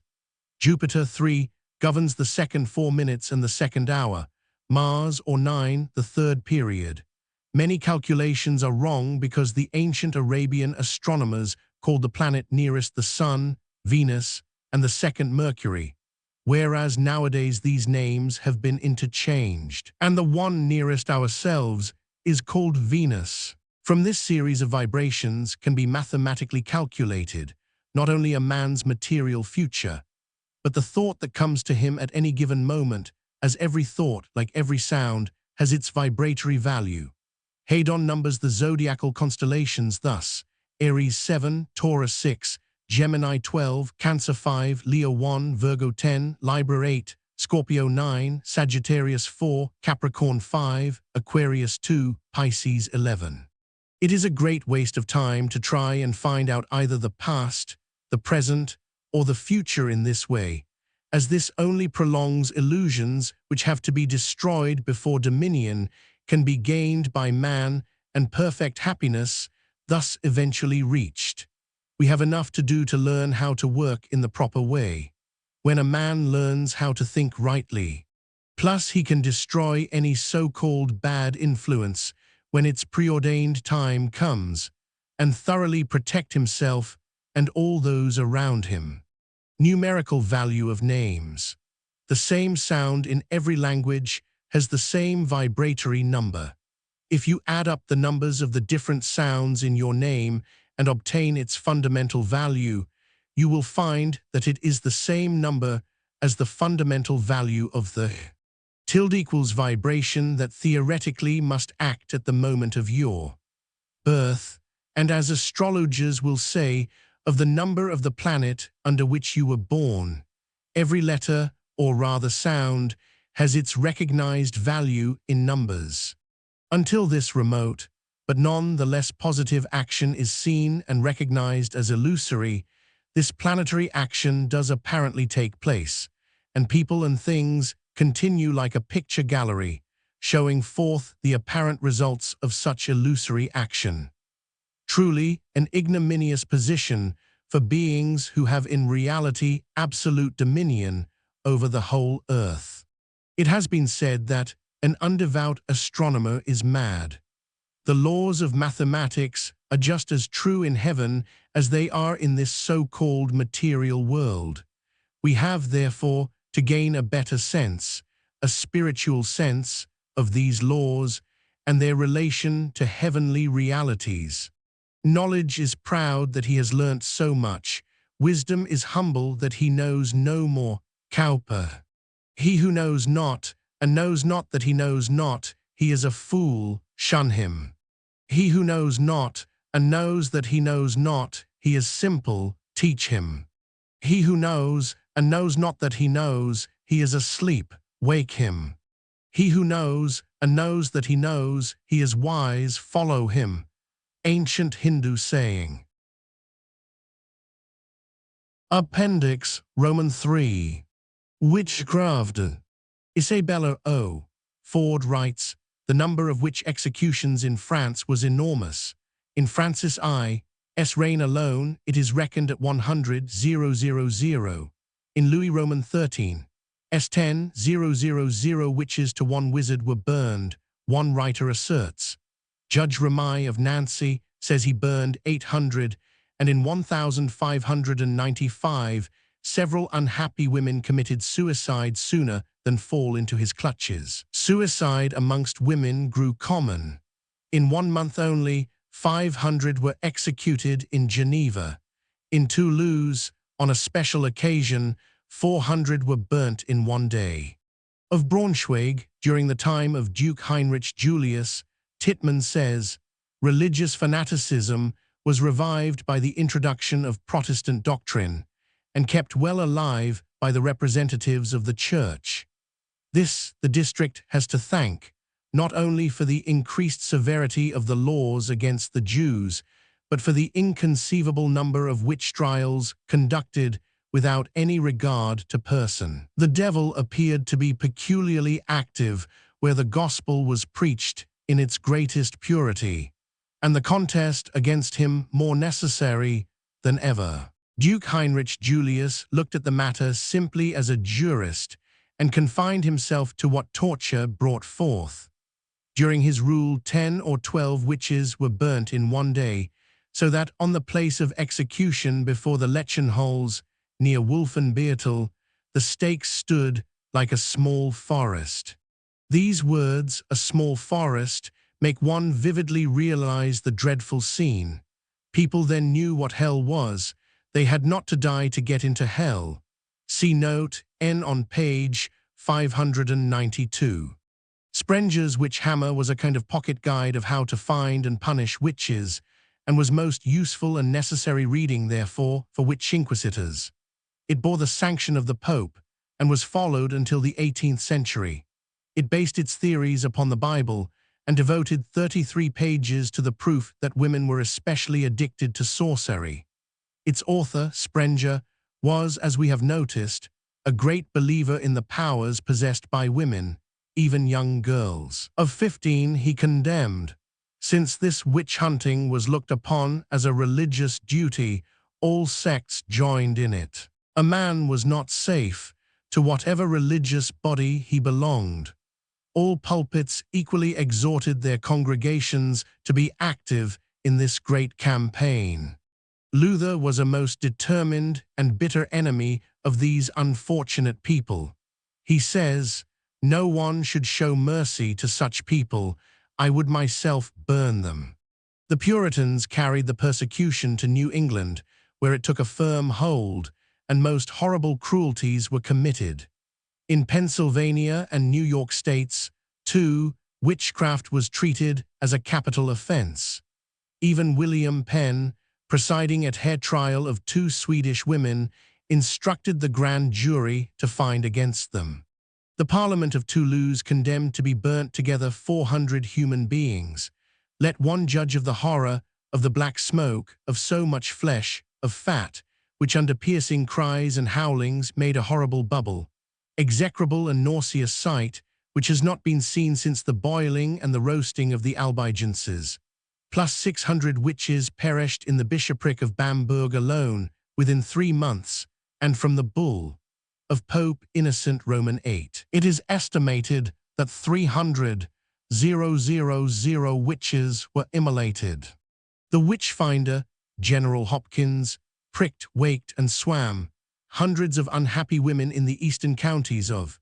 Jupiter 3 governs the second 4 minutes and the second hour. Mars, or 9, the third period. Many calculations are wrong because the ancient Arabian astronomers called the planet nearest the Sun, Venus, and the second Mercury, whereas nowadays these names have been interchanged, and the one nearest ourselves is called Venus. From this series of vibrations can be mathematically calculated not only a man's material future, but the thought that comes to him at any given moment, as every thought, like every sound, has its vibratory value. Haydon numbers the zodiacal constellations thus: Aries 7, Taurus 6, Gemini 12, Cancer 5, Leo 1, Virgo 10, Libra 8, Scorpio 9, Sagittarius 4, Capricorn 5, Aquarius 2, Pisces 11. It is a great waste of time to try and find out either the past, the present, or the future in this way, as this only prolongs illusions which have to be destroyed before dominion can be gained by man and perfect happiness, thus eventually reached. We have enough to do to learn how to work in the proper way. When a man learns how to think rightly, plus he can destroy any so-called bad influence when its preordained time comes, and thoroughly protect himself and all those around him. Numerical value of names. The same sound in every language has the same vibratory number. If you add up the numbers of the different sounds in your name and obtain its fundamental value, you will find that it is the same number as the fundamental value of the tilde equals vibration that theoretically must act at the moment of your birth, and as astrologers will say, of the number of the planet under which you were born. Every letter, or rather sound, has its recognized value in numbers. Until this remote, but none the less positive action is seen and recognized as illusory, this planetary action does apparently take place, and people and things continue like a picture gallery, showing forth the apparent results of such illusory action. Truly an ignominious position for beings who have in reality absolute dominion over the whole earth. It has been said that an undevout astronomer is mad. The laws of mathematics are just as true in heaven as they are in this so-called material world. We have, therefore, to gain a better sense, a spiritual sense, of these laws and their relation to heavenly realities. Knowledge is proud that he has learnt so much. Wisdom is humble that he knows no more. Cowper. He who knows not, and knows not that he knows not, he is a fool, shun him. He who knows not, and knows that he knows not, he is simple, teach him. He who knows, and knows not that he knows, he is asleep, wake him. He who knows, and knows that he knows, he is wise, follow him. Ancient Hindu saying. Appendix III. Witchcraft. Isabella O. Ford writes, the number of witch executions in France was enormous. In Francis I.'s reign alone, it is reckoned at 100,000. In Louis Roman XIII.'s 10,000 witches to one wizard were burned, one writer asserts. Judge Ramay of Nancy says he burned 800, and in 1595, several unhappy women committed suicide sooner than fall into his clutches. Suicide amongst women grew common. In 1 month only, 500 were executed in Geneva. In Toulouse, on a special occasion, 400 were burnt in 1 day. Of Braunschweig, during the time of Duke Heinrich Julius, Tittman says, religious fanaticism was revived by the introduction of Protestant doctrine and kept well alive by the representatives of the Church. This the district has to thank, not only for the increased severity of the laws against the Jews, but for the inconceivable number of witch trials conducted without any regard to person. The devil appeared to be peculiarly active where the gospel was preached in its greatest purity, and the contest against him more necessary than ever. Duke Heinrich Julius looked at the matter simply as a jurist and confined himself to what torture brought forth. During his rule, 10 or 12 witches were burnt in 1 day, so that on the place of execution before the Lechenholz, near Wolfenbüttel, the stakes stood like a small forest. These words, a small forest, make one vividly realize the dreadful scene. People then knew what hell was. They had not to die to get into hell. See note N on page 592. Sprenger's Witch Hammer was a kind of pocket guide of how to find and punish witches, and was most useful and necessary reading, therefore, for witch inquisitors. It bore the sanction of the Pope, and was followed until the 18th century. It based its theories upon the Bible, and devoted 33 pages to the proof that women were especially addicted to sorcery. Its author, Sprenger, was, as we have noticed, a great believer in the powers possessed by women, even young girls. Of 15 he condemned. Since this witch hunting was looked upon as a religious duty, all sects joined in it. A man was not safe to whatever religious body he belonged. All pulpits equally exhorted their congregations to be active in this great campaign. Luther was a most determined and bitter enemy of these unfortunate people. He says, "No one should show mercy to such people. I would myself burn them." The Puritans carried the persecution to New England, where it took a firm hold, and most horrible cruelties were committed. In Pennsylvania and New York states, too, witchcraft was treated as a capital offense. Even William Penn, presiding at head trial of 2 Swedish women, instructed the grand jury to find against them. The Parliament of Toulouse condemned to be burnt together 400 human beings. Let one judge of the horror of the black smoke of so much flesh, of fat, which under piercing cries and howlings made a horrible bubble, execrable and nauseous sight, which has not been seen since the boiling and the roasting of the Albigenses. Plus 600 witches perished in the bishopric of Bamberg alone within 3 months, and from the bull of Pope Innocent Roman VIII. It is estimated that 300,000 witches were immolated. The witch-finder, General Hopkins, pricked, waked, and swam hundreds of unhappy women in the eastern counties of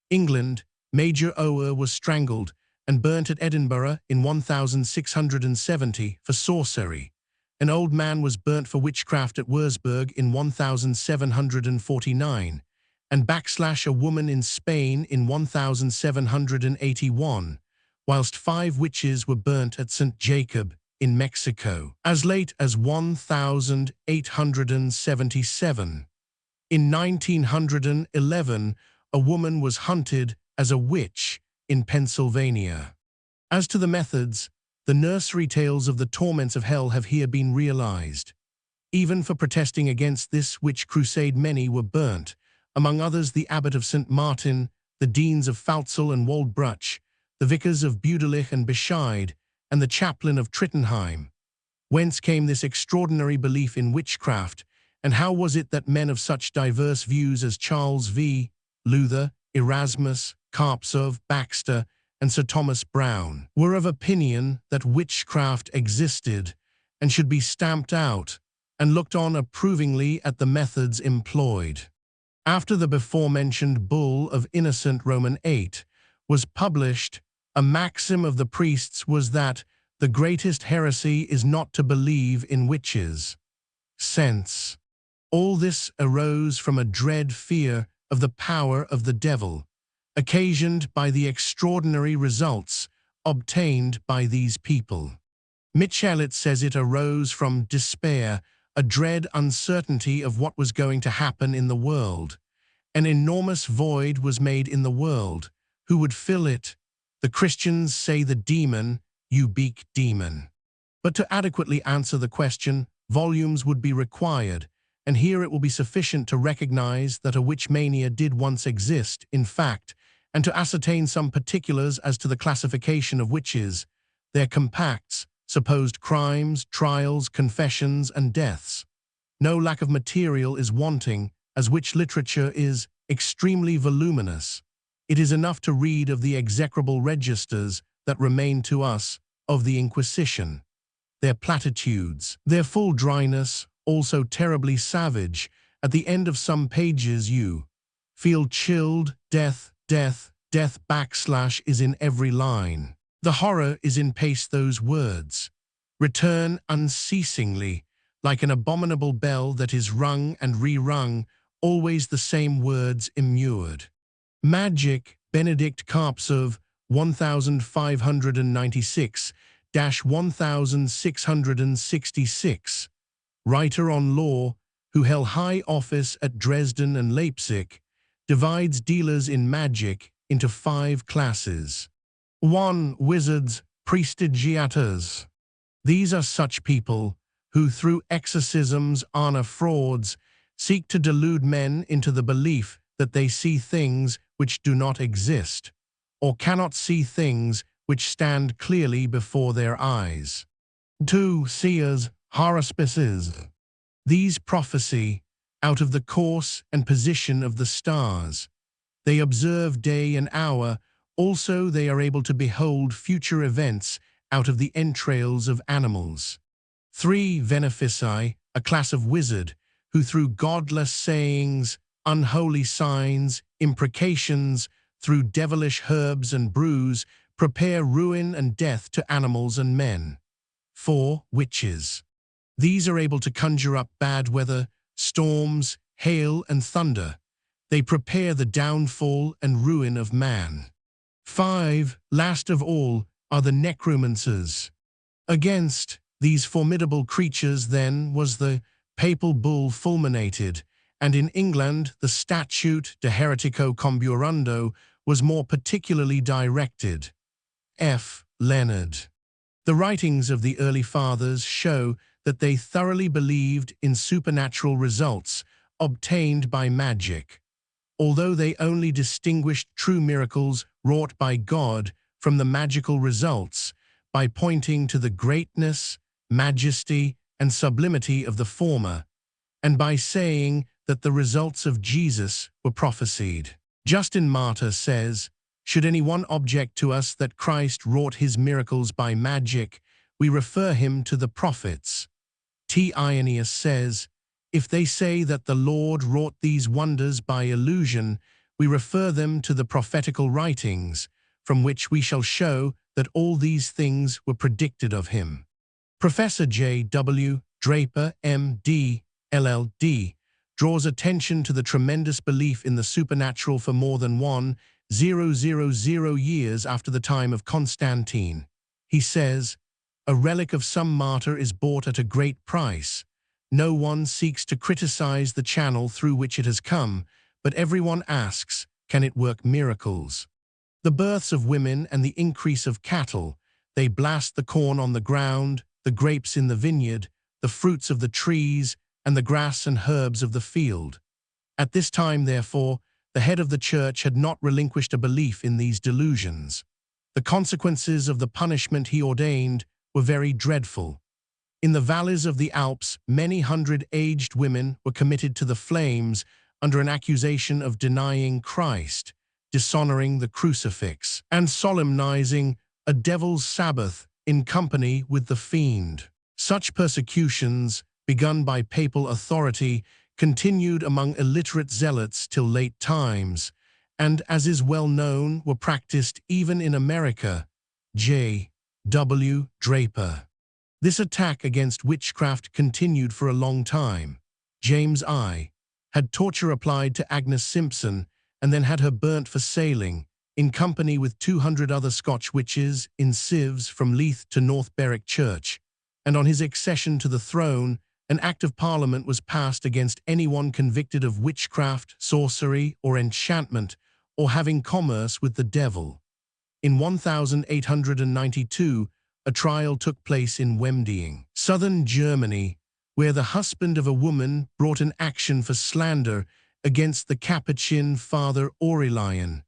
England. Major Ower was strangled and burnt at Edinburgh in 1670 for sorcery. An old man was burnt for witchcraft at Wurzburg in 1749, and a woman in Spain in 1781, whilst 5 witches were burnt at St. Jacob in Mexico. As late as 1877. In 1911, a woman was hunted as a witch in Pennsylvania. As to the methods, the nursery tales of the torments of hell have here been realized. Even for protesting against this witch crusade, many were burnt, among others the abbot of St. Martin, the deans of Fautzl and Waldbruch, the vicars of Budelich and Bescheid, and the chaplain of Trittenheim. Whence came this extraordinary belief in witchcraft, and how was it that men of such diverse views as Charles V. Luther, Erasmus, Karpsov, Baxter, and Sir Thomas Browne were of opinion that witchcraft existed and should be stamped out, and looked on approvingly at the methods employed? After the before-mentioned bull of Innocent Roman VIII was published, a maxim of the priests was that the greatest heresy is not to believe in witches. Since all this arose from a dread fear of the power of the devil, occasioned by the extraordinary results obtained by these people. Michelet says it arose from despair, a dread uncertainty of what was going to happen in the world. An enormous void was made in the world. Who would fill it? The Christians say the demon, Ubique demon. But to adequately answer the question, volumes would be required, and here it will be sufficient to recognize that a witch mania did once exist, in fact, and to ascertain some particulars as to the classification of witches, their compacts, supposed crimes, trials, confessions, and deaths. No lack of material is wanting, as witch literature is extremely voluminous. It is enough to read of the execrable registers that remain to us of the Inquisition, their platitudes, their full dryness, also terribly savage. At the end of some pages you feel chilled. Death, death, death / is in every line. The horror is in paste those words. Return unceasingly, like an abominable bell that is rung and re-rung, always the same words immured. Magic, Benedict Karpsov, 1596-1666, writer on law, who held high office at Dresden and Leipzig, divides dealers in magic into 5 classes. 1. Wizards, prestigiators. These are such people who, through exorcisms, honor frauds, seek to delude men into the belief that they see things which do not exist, or cannot see things which stand clearly before their eyes. 2. Seers, haruspices. These prophesy out of the course and position of the stars. They observe day and hour. Also they are able to behold future events out of the entrails of animals. 3. Venefici, a class of wizard, who through godless sayings, unholy signs, imprecations, through devilish herbs and brews, prepare ruin and death to animals and men. 4. Witches. These are able to conjure up bad weather, storms, hail and thunder. They prepare the downfall and ruin of man. 5. Last of all are the necromancers. Against these formidable creatures then was the papal bull fulminated, and in England the statute de heretico comburendo was more particularly directed. F. Leonard. The writings of the early fathers show that they thoroughly believed in supernatural results obtained by magic, although they only distinguished true miracles wrought by God from the magical results by pointing to the greatness, majesty, and sublimity of the former, and by saying that the results of Jesus were prophesied. Justin Martyr says, "Should anyone object to us that Christ wrought his miracles by magic, we refer him to the prophets." T. Irenaeus says, "If they say that the Lord wrought these wonders by illusion, we refer them to the prophetical writings, from which we shall show that all these things were predicted of him." Professor J. W. Draper, M.D., LL.D., draws attention to the tremendous belief in the supernatural for more than 1,000 years after the time of Constantine. He says, "A relic of some martyr is bought at a great price. No one seeks to criticize the channel through which it has come, but everyone asks, can it work miracles? The births of women and the increase of cattle, they blast the corn on the ground, the grapes in the vineyard, the fruits of the trees, and the grass and herbs of the field." At this time, therefore, the head of the church had not relinquished a belief in these delusions. The consequences of the punishment he ordained were very dreadful. In the valleys of the Alps, many hundred aged women were committed to the flames under an accusation of denying Christ, dishonoring the crucifix, and solemnizing a devil's Sabbath in company with the fiend. Such persecutions, begun by papal authority, continued among illiterate zealots till late times, and, as is well known, were practiced even in America. J. W. Draper. This attack against witchcraft continued for a long time. James I. had torture applied to Agnes Simpson and then had her burnt for sailing, in company with 200 other Scotch witches, in sieves from Leith to North Berwick Church, and on his accession to the throne, an Act of Parliament was passed against anyone convicted of witchcraft, sorcery, or enchantment, or having commerce with the devil. In 1892, a trial took place in Wemding, southern Germany, where the husband of a woman brought an action for slander against the Capuchin Father Aurelian,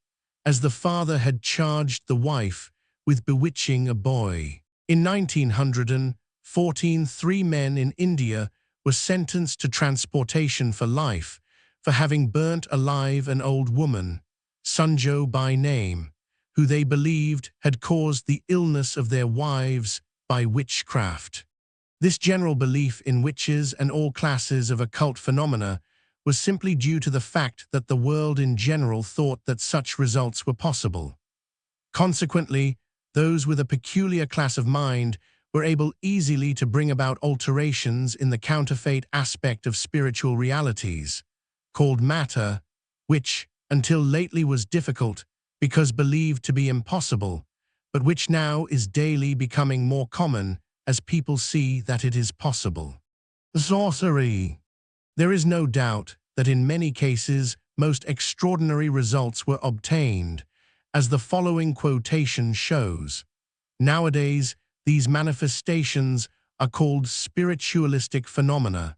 as the father had charged the wife with bewitching a boy. In 1914, 3 men in India were sentenced to transportation for life for having burnt alive an old woman, Sunjo by name, who they believed had caused the illness of their wives by witchcraft. This general belief in witches and all classes of occult phenomena was simply due to the fact that the world in general thought that such results were possible. Consequently, those with a peculiar class of mind were able easily to bring about alterations in the counterfeit aspect of spiritual realities, called matter, which, until lately was difficult because believed to be impossible, but which now is daily becoming more common as people see that it is possible. Sorcery. There is no doubt that in many cases most extraordinary results were obtained, as the following quotation shows. Nowadays, these manifestations are called spiritualistic phenomena.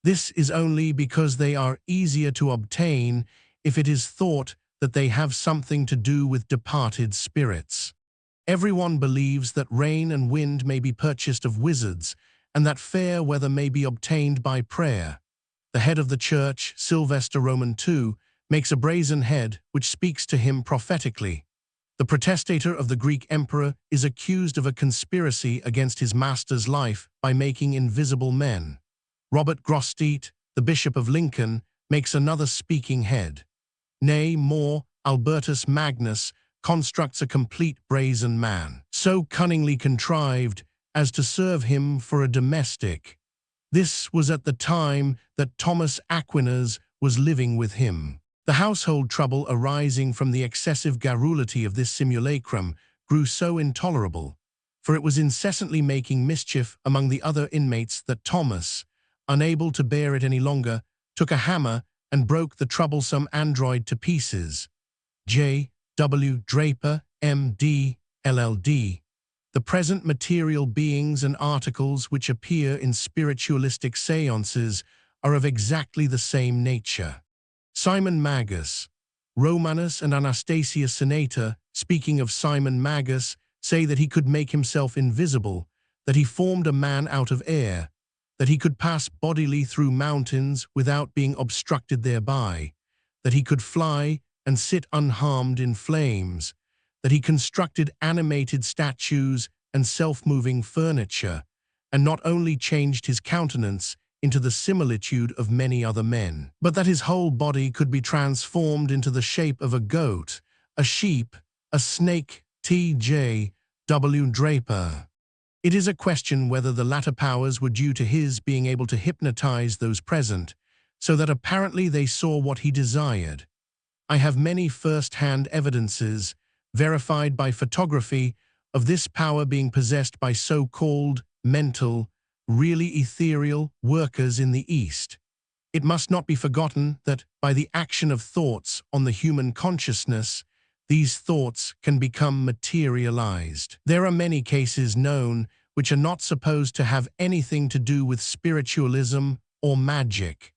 This is only because they are easier to obtain if it is thought that they have something to do with departed spirits. Everyone believes that rain and wind may be purchased of wizards, and that fair weather may be obtained by prayer. The head of the church, Sylvester Roman II, makes a brazen head which speaks to him prophetically. The protestator of the Greek emperor is accused of a conspiracy against his master's life by making invisible men. Robert Grosseteste, the Bishop of Lincoln, makes another speaking head. Nay, more, Albertus Magnus constructs a complete brazen man, so cunningly contrived as to serve him for a domestic. This was at the time that Thomas Aquinas was living with him. The household trouble arising from the excessive garrulity of this simulacrum grew so intolerable, for it was incessantly making mischief among the other inmates, that Thomas, unable to bear it any longer, took a hammer and broke the troublesome android to pieces. J. W. Draper, M.D., LL.D. The present material beings and articles which appear in spiritualistic seances are of exactly the same nature. Simon Magus. Romanus and Anastasius Senator, speaking of Simon Magus, say that he could make himself invisible, that he formed a man out of air, that he could pass bodily through mountains without being obstructed thereby, that he could fly and sit unharmed in flames, that he constructed animated statues and self-moving furniture, and not only changed his countenance into the similitude of many other men, but that his whole body could be transformed into the shape of a goat, a sheep, a snake. T.J. W. Draper. It is a question whether the latter powers were due to his being able to hypnotize those present, so that apparently they saw what he desired. I have many first-hand evidences, verified by photography, of this power being possessed by so-called mental, really ethereal workers in the East. It must not be forgotten that, by the action of thoughts on the human consciousness, these thoughts can become materialized. There are many cases known which are not supposed to have anything to do with spiritualism or magic.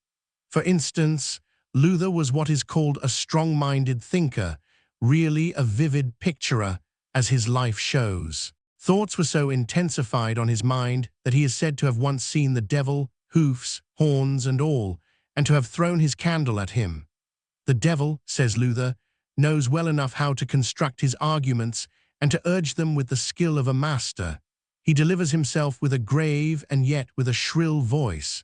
For instance, Luther was what is called a strong-minded thinker, really a vivid picturer, as his life shows. Thoughts were so intensified on his mind that he is said to have once seen the devil, hoofs, horns, and all, and to have thrown his candle at him. The devil, says Luther, knows well enough how to construct his arguments and to urge them with the skill of a master. He delivers himself with a grave and yet with a shrill voice.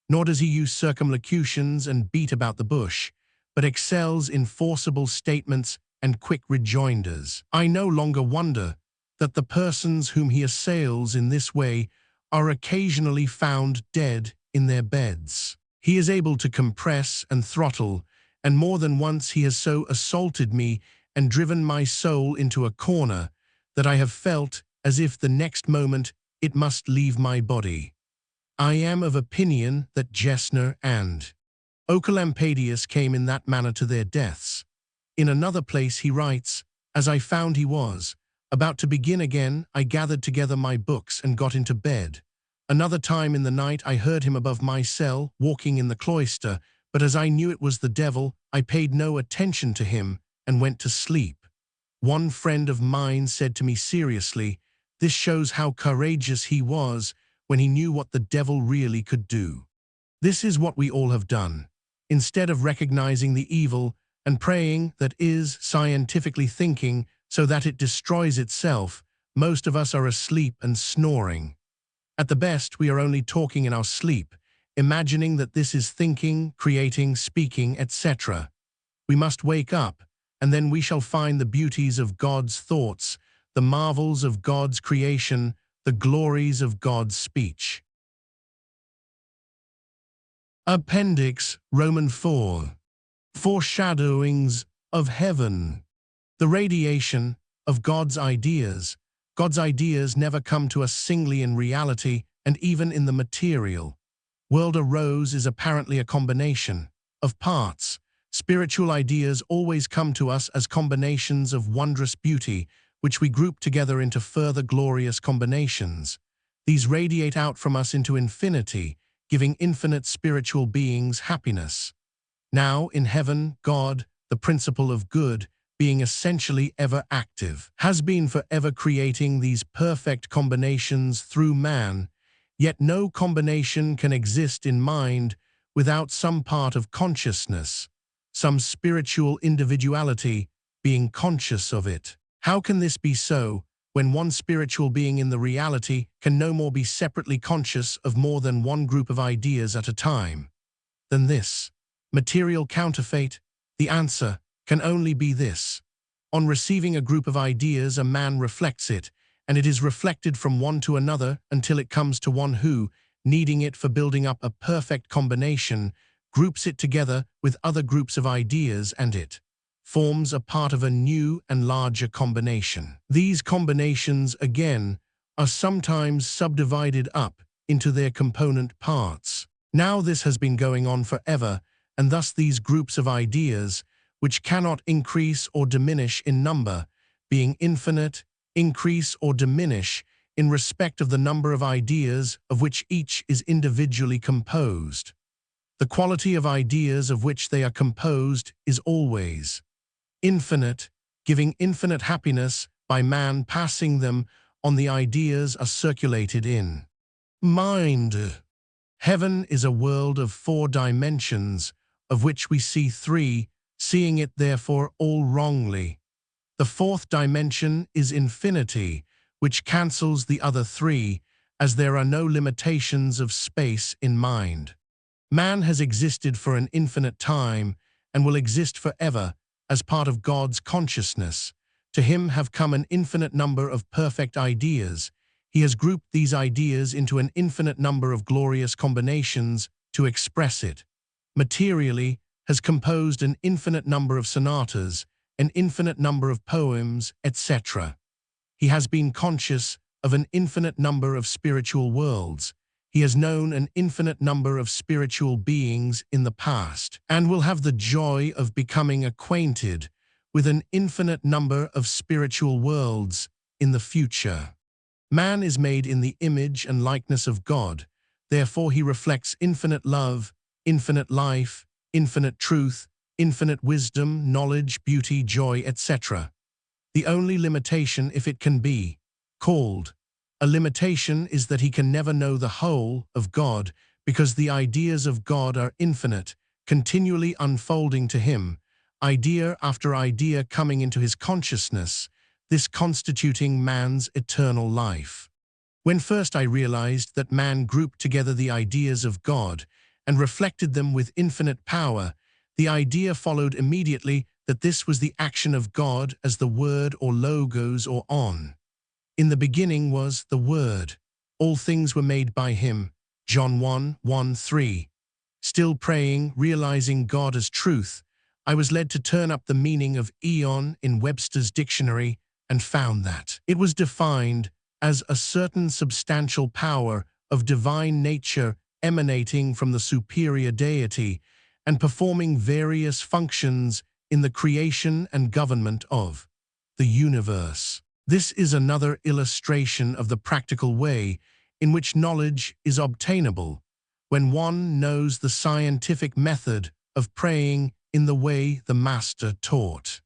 Nor does he use circumlocutions and beat about the bush, but excels in forcible statements and quick rejoinders. I no longer wonder that the persons whom he assails in this way are occasionally found dead in their beds. He is able to compress and throttle, and more than once he has so assaulted me and driven my soul into a corner that I have felt as if the next moment it must leave my body. I am of opinion that Gessner and Oecolampadius came in that manner to their deaths. In another place he writes, "As I found he was about to begin again, I gathered together my books and got into bed. Another time in the night I heard him above my cell, walking in the cloister, but as I knew it was the devil, I paid no attention to him and went to sleep." One friend of mine said to me seriously, "This shows how courageous he was when he knew what the devil really could do." This is what we all have done. Instead of recognizing the evil and praying that is scientifically thinking so that it destroys itself, most of us are asleep and snoring. At the best, we are only talking in our sleep, imagining that this is thinking, creating, speaking, etc. We must wake up, and then we shall find the beauties of God's thoughts, the marvels of God's creation, the glories of God's speech. Appendix Roman IV. Foreshadowings of heaven. The radiation of God's ideas. God's ideas never come to us singly in reality and even in the material. World arose is apparently a combination of parts. Spiritual ideas always come to us as combinations of wondrous beauty, which we group together into further glorious combinations. These radiate out from us into infinity, giving infinite spiritual beings happiness. Now, in heaven, God, the principle of good, being essentially ever active, has been forever creating these perfect combinations through man, yet no combination can exist in mind without some part of consciousness, some spiritual individuality being conscious of it. How can this be so, when one spiritual being in the reality can no more be separately conscious of more than one group of ideas at a time? Than this material counterfeit, the answer can only be this. On receiving a group of ideas, a man reflects it, and it is reflected from one to another until it comes to one who, needing it for building up a perfect combination, groups it together with other groups of ideas, and it forms a part of a new and larger combination. These combinations, again, are sometimes subdivided up into their component parts. Now this has been going on forever, and thus these groups of ideas, which cannot increase or diminish in number, being infinite, increase or diminish in respect of the number of ideas of which each is individually composed. The quality of ideas of which they are composed is always infinite, giving infinite happiness by man passing them on. The ideas are circulated in mind. Heaven is a world of 4 dimensions, of which we see 3, seeing it therefore all wrongly. The 4th dimension is infinity, which cancels the other 3, as there are no limitations of space in mind. Man has existed for an infinite time and will exist forever as part of God's consciousness. To him have come an infinite number of perfect ideas. He has grouped these ideas into an infinite number of glorious combinations to express it. Materially, has composed an infinite number of sonatas, an infinite number of poems, etc. He has been conscious of an infinite number of spiritual worlds. He has known an infinite number of spiritual beings in the past, and will have the joy of becoming acquainted with an infinite number of spiritual worlds in the future. Man is made in the image and likeness of God, therefore he reflects infinite love, infinite life, infinite truth, infinite wisdom, knowledge, beauty, joy, etc. The only limitation, if it can be called a limitation, is that he can never know the whole of God, because the ideas of God are infinite, continually unfolding to him, idea after idea coming into his consciousness, this constituting man's eternal life. When first I realized that man grouped together the ideas of God and reflected them with infinite power, the idea followed immediately that this was the action of God as the Word or Logos or On. In the beginning was the Word. All things were made by him. John 1:1-3. Still praying, realizing God as truth, I was led to turn up the meaning of eon in Webster's dictionary and found that it was defined as a certain substantial power of divine nature emanating from the superior deity and performing various functions in the creation and government of the universe. This is another illustration of the practical way in which knowledge is obtainable, when one knows the scientific method of praying in the way the Master taught.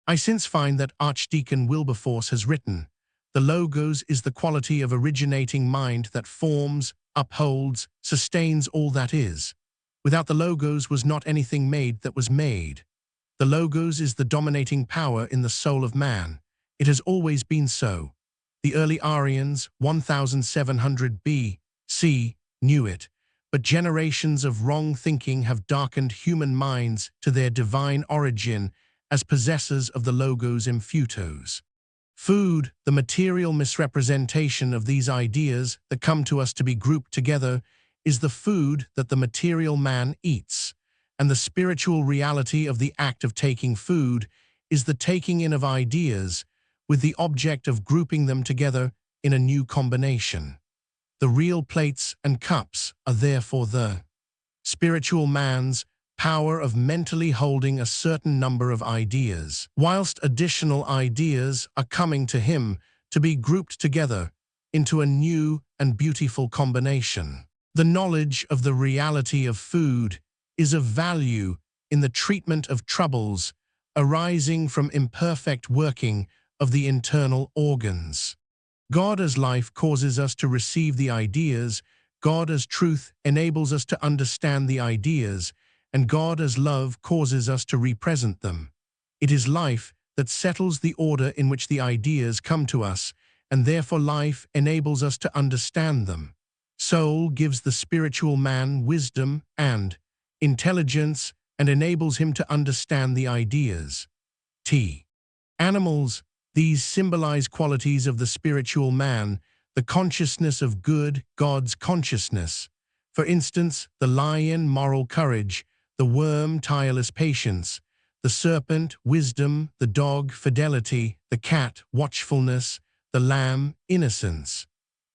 I since find that Archdeacon Wilberforce has written, "The Logos is the quality of originating mind that forms, upholds, sustains all that is. Without the Logos was not anything made that was made. The Logos is the dominating power in the soul of man. It has always been so. The early Aryans, 1700 B.C., knew it, but generations of wrong thinking have darkened human minds to their divine origin as possessors of the Logos imfutos. Food, the material misrepresentation of these ideas that come to us to be grouped together, is the food that the material man eats, and the spiritual reality of the act of taking food is the taking in of ideas, with the object of grouping them together in a new combination. The real plates and cups are therefore the spiritual man's power of mentally holding a certain number of ideas, whilst additional ideas are coming to him to be grouped together into a new and beautiful combination. The knowledge of the reality of food is of value in the treatment of troubles arising from imperfect working of the internal organs. God as life causes us to receive the ideas, God as truth enables us to understand the ideas, and God as love causes us to represent them. It is life that settles the order in which the ideas come to us, and therefore life enables us to understand them. Soul gives the spiritual man wisdom and intelligence and enables him to understand the ideas. Animals, these symbolize qualities of the spiritual man, the consciousness of good, God's consciousness. For instance, the lion, moral courage, the worm, tireless patience, the serpent, wisdom, the dog, fidelity, the cat, watchfulness, the lamb, innocence.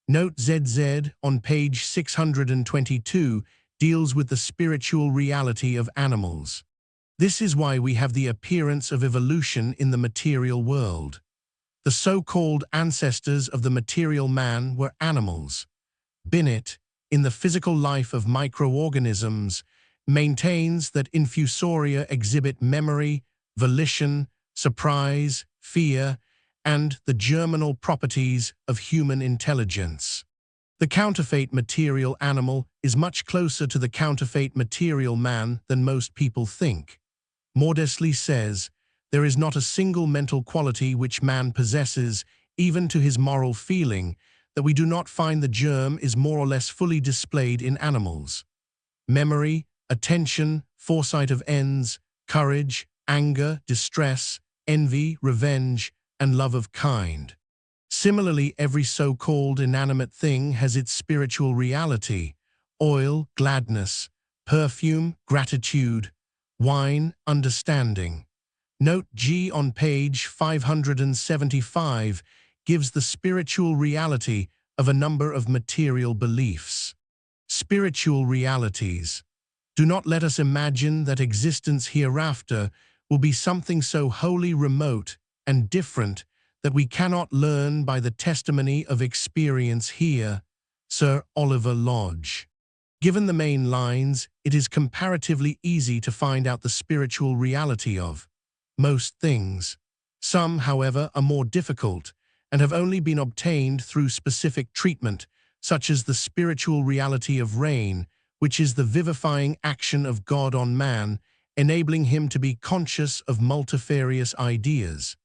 Note ZZ on page 622 deals with the spiritual reality of animals. This is why we have the appearance of evolution in the material world. The so-called ancestors of the material man were animals. Binet, in the physical life of microorganisms, maintains that infusoria exhibit memory, volition, surprise, fear, and the germinal properties of human intelligence. The counterfeit material animal is much closer to the counterfeit material man than most people think. Maudsley says, "There is not a single mental quality which man possesses, even to his moral feeling, that we do not find the germ is more or less fully displayed in animals. Memory, attention, foresight of ends, courage, anger, distress, envy, revenge, and love of kind." Similarly, every so-called inanimate thing has its spiritual reality: oil, gladness; perfume, gratitude; wine, understanding. Note G on page 575 gives the spiritual reality of a number of material beliefs. Spiritual realities. Do not let us imagine that existence hereafter will be something so wholly remote and different that we cannot learn by the testimony of experience here. Sir Oliver Lodge. Given the main lines, it is comparatively easy to find out the spiritual reality of most things. Some, however, are more difficult and have only been obtained through specific treatment, such as the spiritual reality of rain, which is the vivifying action of God on man, enabling him to be conscious of multifarious ideas.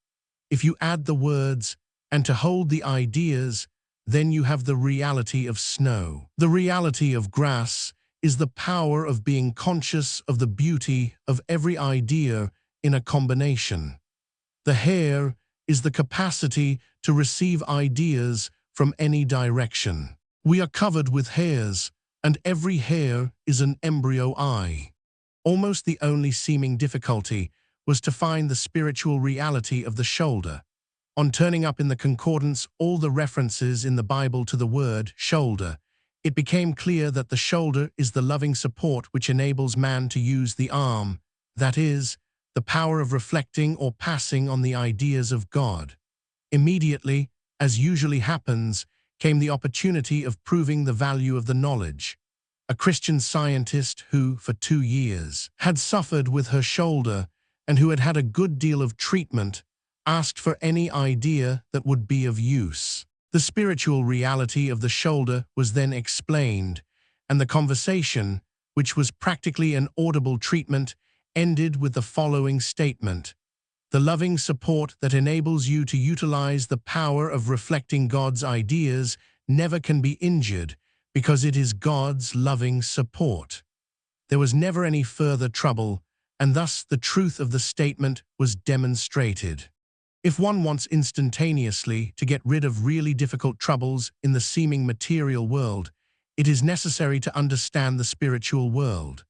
If you add the words, "and to hold the ideas," then you have the reality of snow. The reality of grass is the power of being conscious of the beauty of every idea in a combination. The hair is the capacity to receive ideas from any direction. We are covered with hairs, and every hair is an embryo eye. Almost the only seeming difficulty was to find the spiritual reality of the shoulder. On turning up in the concordance all the references in the Bible to the word shoulder, it became clear that the shoulder is the loving support which enables man to use the arm, that is, the power of reflecting or passing on the ideas of God. Immediately, as usually happens, came the opportunity of proving the value of the knowledge. A Christian scientist who, for 2 years, had suffered with her shoulder and who had had a good deal of treatment, asked for any idea that would be of use. The spiritual reality of the shoulder was then explained, and the conversation, which was practically an audible treatment, ended with the following statement: "The loving support that enables you to utilize the power of reflecting God's ideas never can be injured, because it is God's loving support." There was never any further trouble, and thus the truth of the statement was demonstrated. If one wants instantaneously to get rid of really difficult troubles in the seeming material world, it is necessary to understand the spiritual world.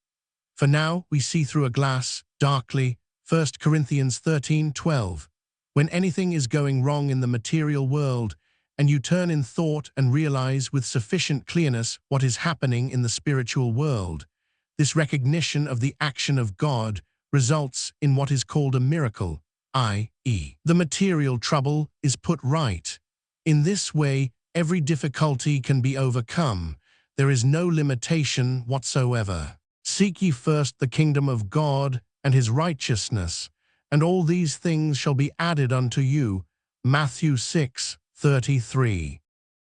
For now we see through a glass, darkly, 1 Corinthians 13:12. When anything is going wrong in the material world, and you turn in thought and realize with sufficient clearness what is happening in the spiritual world, this recognition of the action of God results in what is called a miracle, i.e., the material trouble is put right. In this way, every difficulty can be overcome. There is no limitation whatsoever. Seek ye first the kingdom of God and his righteousness, and all these things shall be added unto you. Matthew 6:33.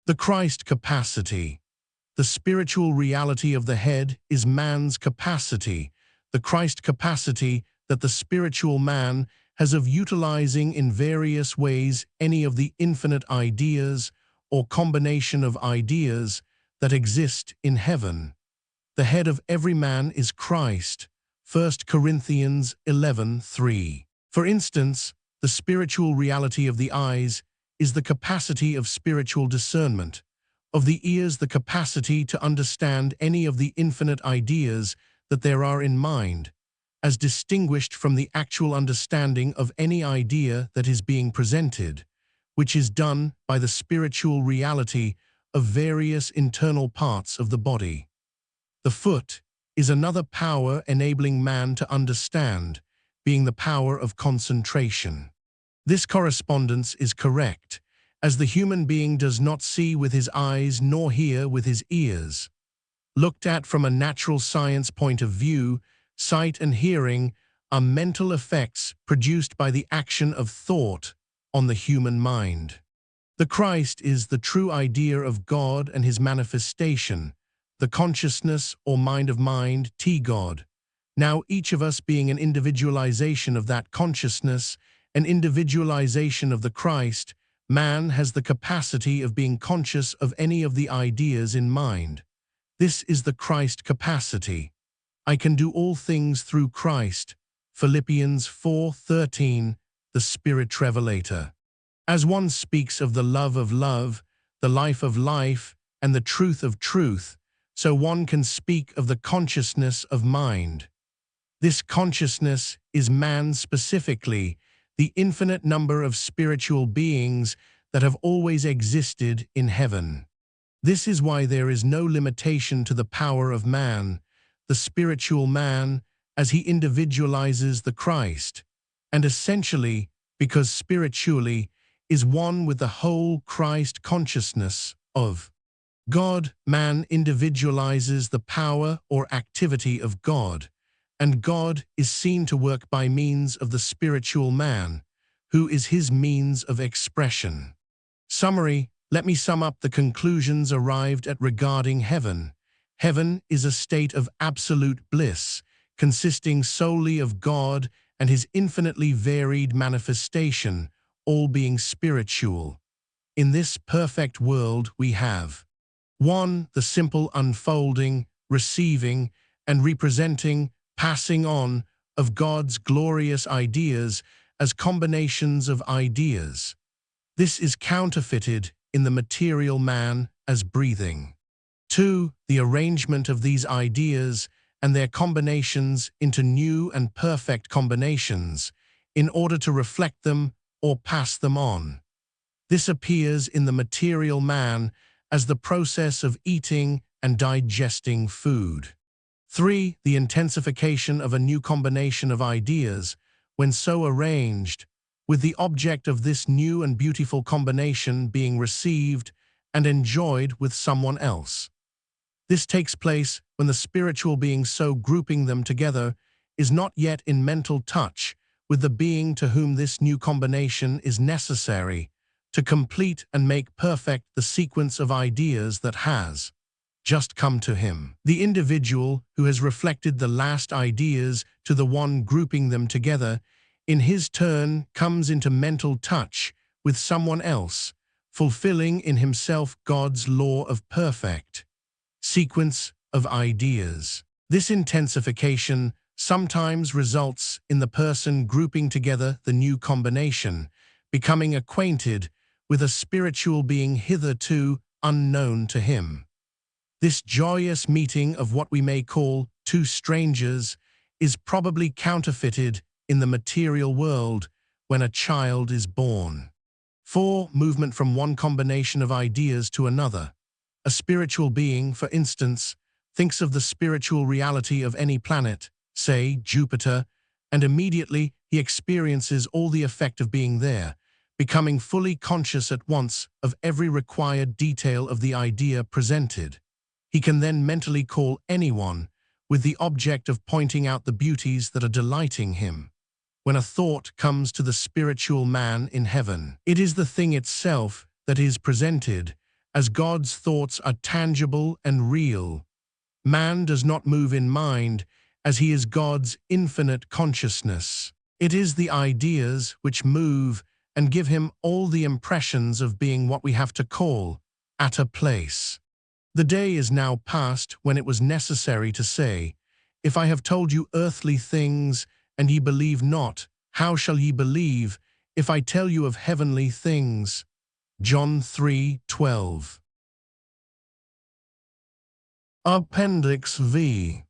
The Christ capacity. The spiritual reality of the head is man's capacity, the Christ capacity that the spiritual man has of utilizing in various ways any of the infinite ideas or combination of ideas that exist in heaven. The head of every man is Christ. 1 Corinthians 11:3. For instance, the spiritual reality of the eyes is the capacity of spiritual discernment, of the ears the capacity to understand any of the infinite ideas that there are in mind, as distinguished from the actual understanding of any idea that is being presented, which is done by the spiritual reality of various internal parts of the body. The foot is another power enabling man to understand, being the power of concentration. This correspondence is correct, as the human being does not see with his eyes nor hear with his ears. Looked at from a natural science point of view, sight and hearing are mental effects produced by the action of thought on the human mind. The Christ is the true idea of God and his manifestation, the consciousness or mind of mind, God. Now each of us being an individualization of that consciousness, an individualization of the Christ, man has the capacity of being conscious of any of the ideas in mind. This is the Christ capacity. I can do all things through Christ. Philippians 4:13, the Spirit Revelator. As one speaks of the love, the life of life, and the truth of truth, so one can speak of the consciousness of mind. This consciousness is man specifically, the infinite number of spiritual beings that have always existed in heaven. This is why there is no limitation to the power of man, the spiritual man, as he individualizes the Christ, and essentially, because spiritually, is one with the whole Christ consciousness of God. Man individualizes the power or activity of God, and God is seen to work by means of the spiritual man, who is his means of expression. Summary: let me sum up the conclusions arrived at regarding heaven. Heaven is a state of absolute bliss, consisting solely of God and his infinitely varied manifestation, all being spiritual. In this perfect world we have 1. The simple unfolding, receiving, and representing, passing on, of God's glorious ideas as combinations of ideas. This is counterfeited in the material man as breathing. 2. The arrangement of these ideas and their combinations into new and perfect combinations in order to reflect them or pass them on. This appears in the material man as the process of eating and digesting food. 3. The intensification of a new combination of ideas, when so arranged, with the object of this new and beautiful combination being received and enjoyed with someone else. This takes place when the spiritual being so grouping them together is not yet in mental touch with the being to whom this new combination is necessary to complete and make perfect the sequence of ideas that has just come to him. The individual who has reflected the last ideas to the one grouping them together, in his turn comes into mental touch with someone else, fulfilling in himself God's law of perfect sequence of ideas. This intensification sometimes results in the person grouping together the new combination, becoming acquainted with a spiritual being hitherto unknown to him. This joyous meeting of what we may call two strangers is probably counterfeited in the material world when a child is born. 4. Movement from one combination of ideas to another. A spiritual being, for instance, thinks of the spiritual reality of any planet, say Jupiter, and immediately he experiences all the effect of being there, becoming fully conscious at once of every required detail of the idea presented. He can then mentally call anyone with the object of pointing out the beauties that are delighting him. when a thought comes to the spiritual man in heaven. It is the thing itself that is presented, as God's thoughts are tangible and real. Man does not move in mind, as he is God's infinite consciousness. It is the ideas which move and give him all the impressions of being what we have to call at a place. The day is now past when it was necessary to say, "If I have told you earthly things, and ye believe not, how shall ye believe, if I tell you of heavenly things?" John 3:12. Appendix V.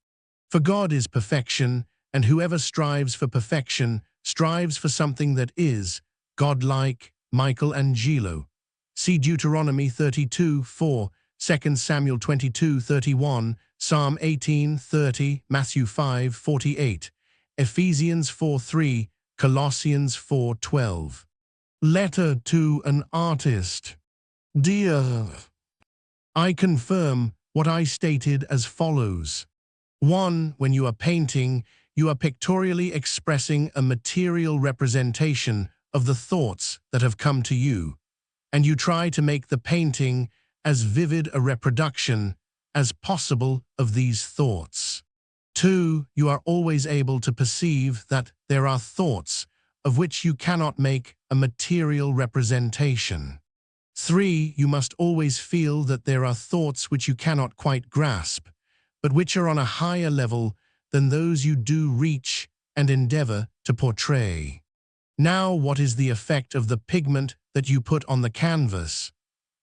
For God is perfection, and whoever strives for perfection strives for something that is godlike. Michelangelo. See Deuteronomy 32:4, 2 Samuel 22:31, Psalm 18:30, Matthew 5:48, Ephesians 4:3, Colossians 4:12. Letter to an artist. Dear, I confirm what I stated as follows. 1. When you are painting, you are pictorially expressing a material representation of the thoughts that have come to you, and you try to make the painting as vivid a reproduction as possible of these thoughts. 2. You are always able to perceive that there are thoughts of which you cannot make a material representation. 3. You must always feel that there are thoughts which you cannot quite grasp, but which are on a higher level than those you do reach and endeavor to portray. Now, what is the effect of the pigment that you put on the canvas?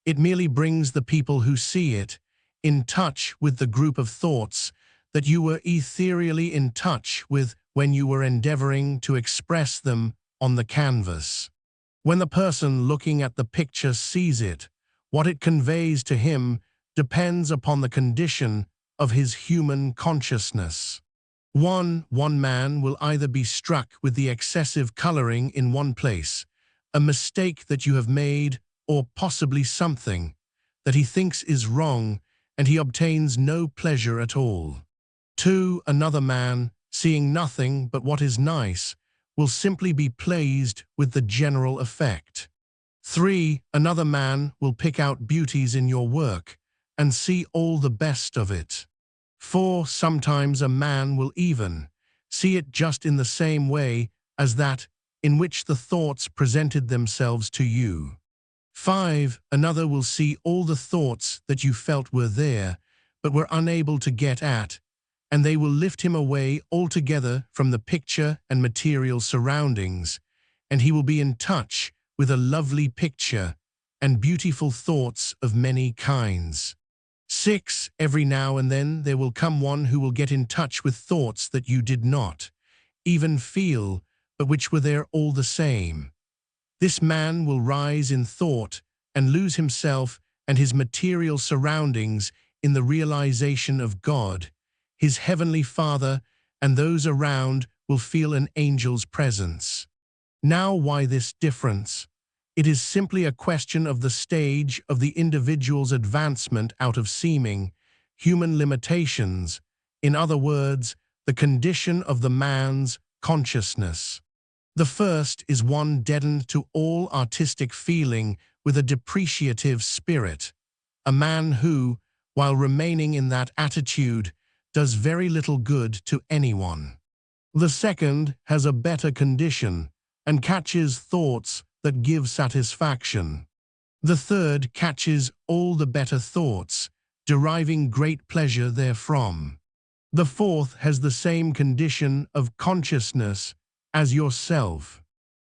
It merely brings the people who see it in touch with the group of thoughts that you were ethereally in touch with when you were endeavoring to express them on the canvas. When the person looking at the picture sees it, what it conveys to him depends upon the condition of his human consciousness. One man will either be struck with the excessive coloring in one place, a mistake that you have made, or possibly something that he thinks is wrong, and he obtains no pleasure at all. 2. Another man, seeing nothing but what is nice, will simply be pleased with the general effect. 3. Another man will pick out beauties in your work and see all the best of it. 4. Sometimes a man will even see it just in the same way as that in which the thoughts presented themselves to you. 5. Another will see all the thoughts that you felt were there, but were unable to get at, and they will lift him away altogether from the picture and material surroundings, and he will be in touch with a lovely picture and beautiful thoughts of many kinds. 6. Every now and then there will come one who will get in touch with thoughts that you did not even feel, but which were there all the same. This man will rise in thought and lose himself and his material surroundings in the realization of God, his heavenly Father, and those around will feel an angel's presence. Now, why this difference? It is simply a question of the stage of the individual's advancement out of seeming human limitations, in other words, the condition of the man's consciousness. The first is one deadened to all artistic feeling with a depreciative spirit, a man who, while remaining in that attitude, does very little good to anyone. The second has a better condition and catches thoughts that give satisfaction. The third catches all the better thoughts, deriving great pleasure therefrom. The fourth has the same condition of consciousness as yourself.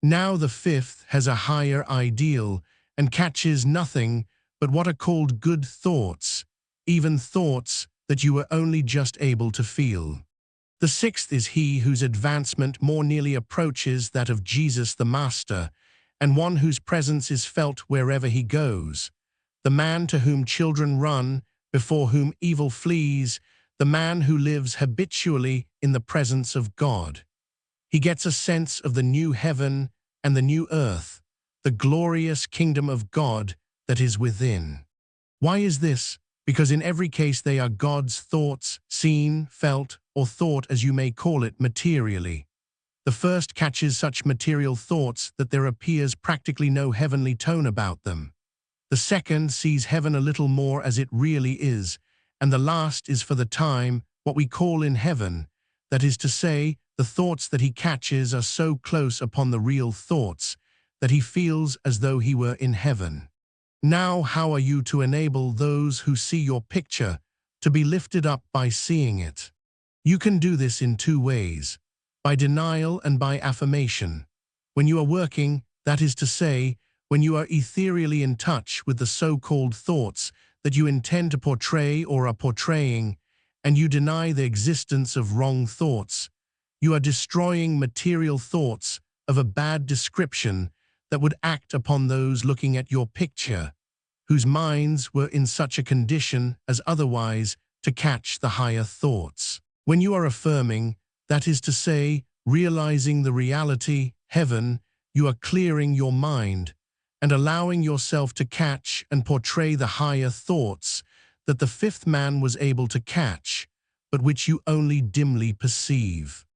Now the fifth has a higher ideal and catches nothing but what are called good thoughts, even thoughts that you were only just able to feel. The sixth is he whose advancement more nearly approaches that of Jesus the Master, and one whose presence is felt wherever he goes. The man to whom children run, before whom evil flees, the man who lives habitually in the presence of God. He gets a sense of the new heaven and the new earth, the glorious kingdom of God that is within. Why is this? Because in every case they are God's thoughts, seen, felt, or thought as you may call it materially. The first catches such material thoughts that there appears practically no heavenly tone about them. The second sees heaven a little more as it really is, and the last is for the time what we call in heaven. That is to say, the thoughts that he catches are so close upon the real thoughts that he feels as though he were in heaven. Now, how are you to enable those who see your picture to be lifted up by seeing it? You can do this in two ways, by denial and by affirmation. When you are working, that is to say, when you are ethereally in touch with the so-called thoughts that you intend to portray or are portraying, and you deny the existence of wrong thoughts, you are destroying material thoughts of a bad description that would act upon those looking at your picture, whose minds were in such a condition as otherwise to catch the higher thoughts. When you are affirming, that is to say, realizing the reality, heaven, you are clearing your mind and allowing yourself to catch and portray the higher thoughts that the fifth man was able to catch, but which you only dimly perceive.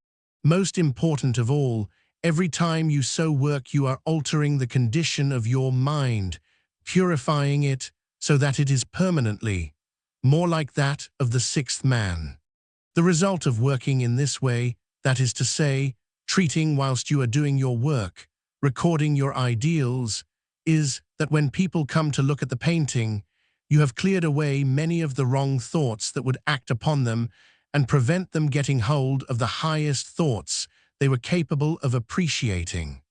Most important of all, every time you so work you are altering the condition of your mind, purifying it so that it is permanently more like that of the sixth man. The result of working in this way, that is to say, treating whilst you are doing your work, recording your ideals, is that when people come to look at the painting, you have cleared away many of the wrong thoughts that would act upon them and prevent them getting hold of the highest thoughts they were capable of appreciating.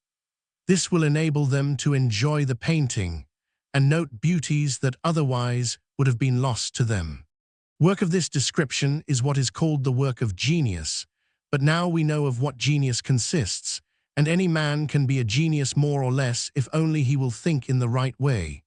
This will enable them to enjoy the painting and note beauties that otherwise would have been lost to them. Work of this description is what is called the work of genius, but now we know of what genius consists, and any man can be a genius more or less if only he will think in the right way.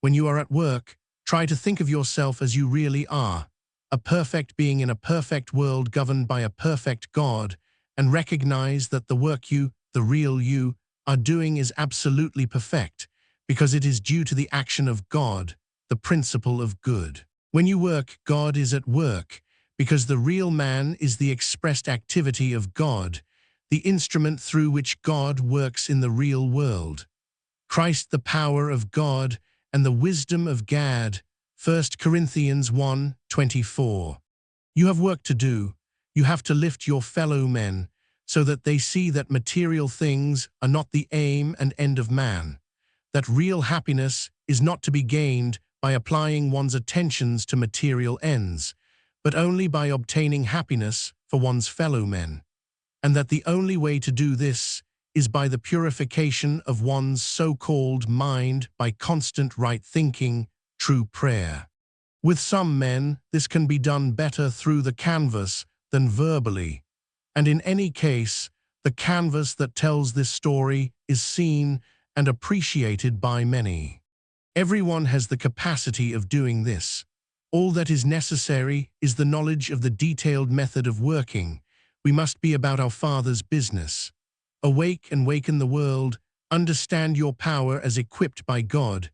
When you are at work, try to think of yourself as you really are, a perfect being in a perfect world governed by a perfect God, and recognize that the work you, the real you, are doing is absolutely perfect, because it is due to the action of God, the principle of good. When you work, God is at work, because the real man is the expressed activity of God, the instrument through which God works in the real world. Christ the power of God and the wisdom of God, 1 Corinthians 1:24. You have work to do. You have to lift your fellow men so that they see that material things are not the aim and end of man, that real happiness is not to be gained by applying one's attentions to material ends, but only by obtaining happiness for one's fellow men, and that the only way to do this is by the purification of one's so-called mind by constant right thinking, true prayer. With some men, this can be done better through the canvas than verbally, and in any case, the canvas that tells this story is seen and appreciated by many. Everyone has the capacity of doing this. All that is necessary is the knowledge of the detailed method of working. We must be about our Father's business. Awake and waken the world. Understand your power as equipped by God.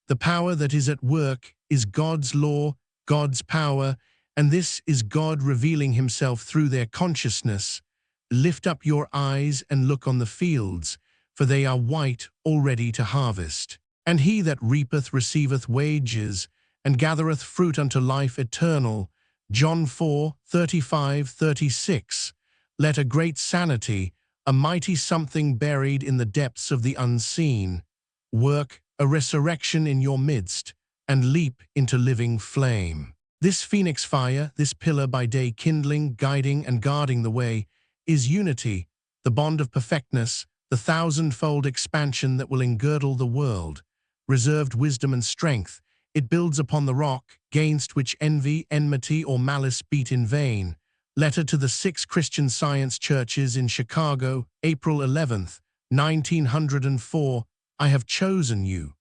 The power that is at work is God's law, God's power, and this is God revealing himself through their consciousness. Lift up your eyes and look on the fields, for they are white already to harvest. And he that reapeth receiveth wages, and gathereth fruit unto life eternal. John 4:35-36. Let a great sanity, a mighty something buried in the depths of the unseen, work a resurrection in your midst, and leap into living flame. This phoenix fire, this pillar by day kindling, guiding and guarding the way, is unity, the bond of perfectness, the thousand-fold expansion that will engirdle the world, reserved wisdom and strength. It builds upon the rock, gainst which envy, enmity, or malice beat in vain. Letter to the 6 Christian Science Churches in Chicago, April 11th, 1904. I have chosen you,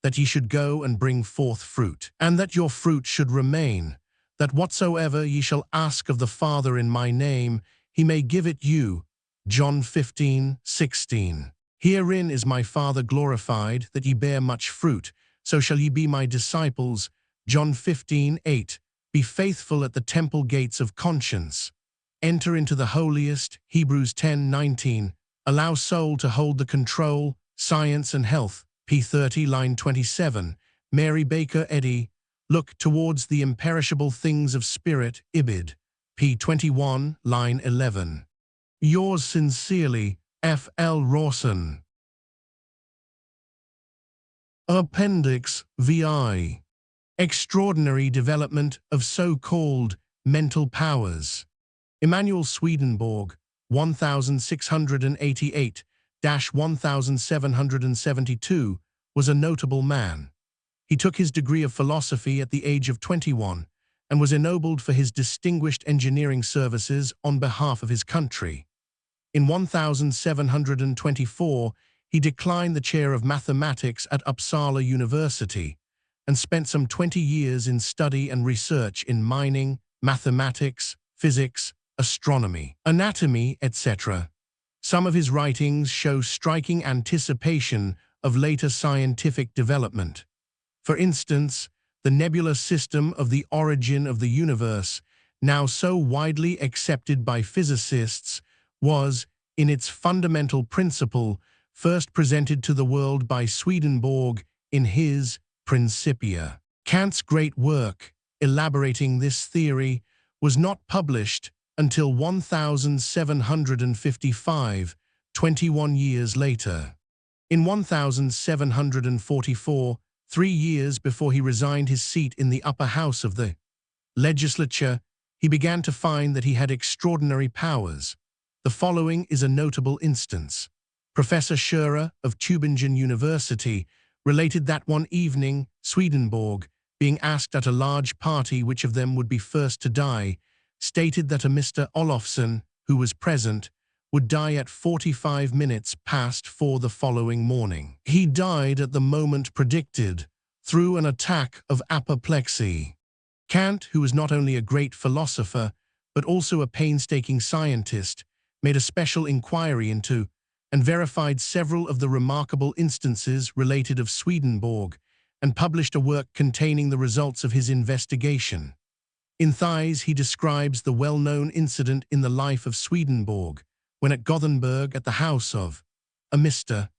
that ye should go and bring forth fruit, and that your fruit should remain, that whatsoever ye shall ask of the Father in my name, he may give it you. John 15:16. Herein is my Father glorified, that ye bear much fruit, so shall ye be my disciples. John 15:8. Be faithful at the temple gates of conscience. enter into the holiest, Hebrews 10:19, allow soul to hold the control, science and health, p. 30, line 27, Mary Baker Eddy, look towards the imperishable things of spirit, Ibid, p. 21, line 11. Yours sincerely, F. L. Rawson. Appendix VIII. Extraordinary development of so-called mental powers. Emanuel Swedenborg, 1688-1772, was a notable man. He took his degree of philosophy at the age of 21 and was ennobled for his distinguished engineering services on behalf of his country. In 1724, he declined the chair of mathematics at Uppsala University and spent some 20 years in study and research in mining, mathematics, physics, astronomy, anatomy, etc. Some of his writings show striking anticipation of later scientific development. For instance, the nebula system of the origin of the universe, now so widely accepted by physicists, was, in its fundamental principle, first presented to the world by Swedenborg in his Principia. Kant's great work, elaborating this theory, was not published until 1755, 21 years later. In 1744, 3 years before he resigned his seat in the upper house of the legislature, he began to find that he had extraordinary powers. The following is a notable instance. Professor Scherer of Tübingen University related that one evening, Swedenborg, being asked at a large party which of them would be first to die, stated that a Mr. Olofsson, who was present, would die at 45 minutes past 4 the following morning. He died at the moment predicted, through an attack of apoplexy. Kant, who was not only a great philosopher, but also a painstaking scientist, made a special inquiry into and verified several of the remarkable instances related of Swedenborg, and published a work containing the results of his investigation. In Thies, he describes the well-known incident in the life of Swedenborg, when at Gothenburg at the house of a Mr.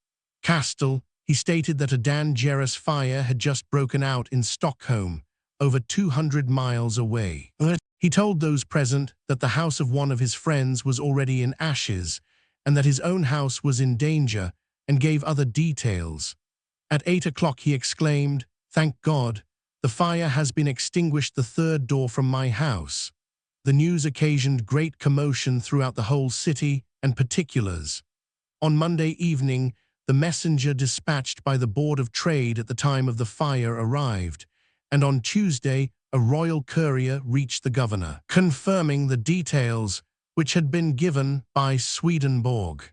Kastel, he stated that a dangerous fire had just broken out in Stockholm, over 200 miles away. He told those present that the house of one of his friends was already in ashes, and that his own house was in danger, and gave other details. At 8 o'clock he exclaimed, "Thank God, the fire has been extinguished the third door from my house." The news occasioned great commotion throughout the whole city and particulars. On Monday evening, the messenger dispatched by the Board of Trade at the time of the fire arrived, and on Tuesday a royal courier reached the governor, confirming the details which had been given by Swedenborg.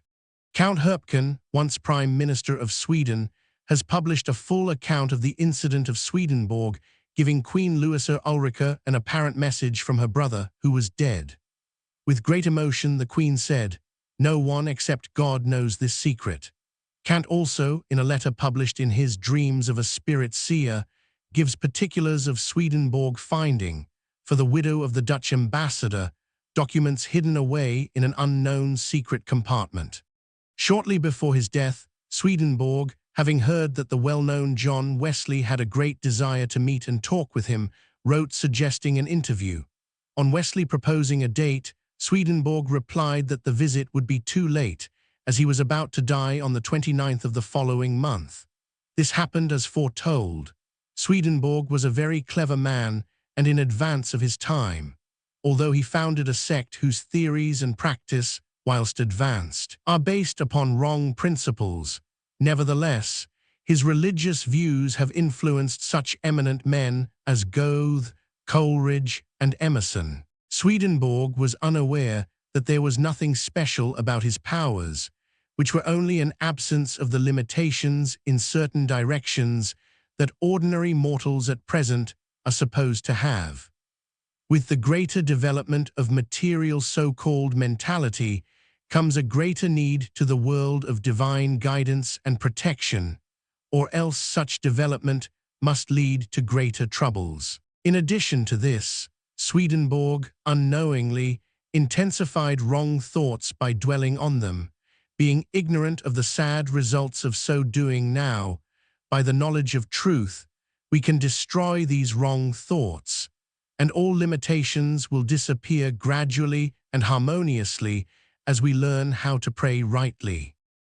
Count Herpken, once Prime Minister of Sweden, has published a full account of the incident of Swedenborg, giving Queen Louisa Ulrica an apparent message from her brother, who was dead. With great emotion, the Queen said, "No one except God knows this secret." Kant also, in a letter published in his Dreams of a Spirit Seer, gives particulars of Swedenborg finding, for the widow of the Dutch ambassador, documents hidden away in an unknown secret compartment. Shortly before his death, Swedenborg, having heard that the well-known John Wesley had a great desire to meet and talk with him, wrote suggesting an interview. On Wesley proposing a date, Swedenborg replied that the visit would be too late, as he was about to die on the 29th of the following month. This happened as foretold. Swedenborg was a very clever man and in advance of his time, although he founded a sect whose theories and practice, whilst advanced, are based upon wrong principles. Nevertheless, his religious views have influenced such eminent men as Goethe, Coleridge, and Emerson. Swedenborg was unaware that there was nothing special about his powers, which were only an absence of the limitations in certain directions that ordinary mortals at present are supposed to have. With the greater development of material so-called mentality comes a greater need to the world of divine guidance and protection, or else such development must lead to greater troubles. In addition to this, Swedenborg, unknowingly, intensified wrong thoughts by dwelling on them, being ignorant of the sad results of so doing. Now, by the knowledge of truth, we can destroy these wrong thoughts, and all limitations will disappear gradually and harmoniously as we learn how to pray rightly.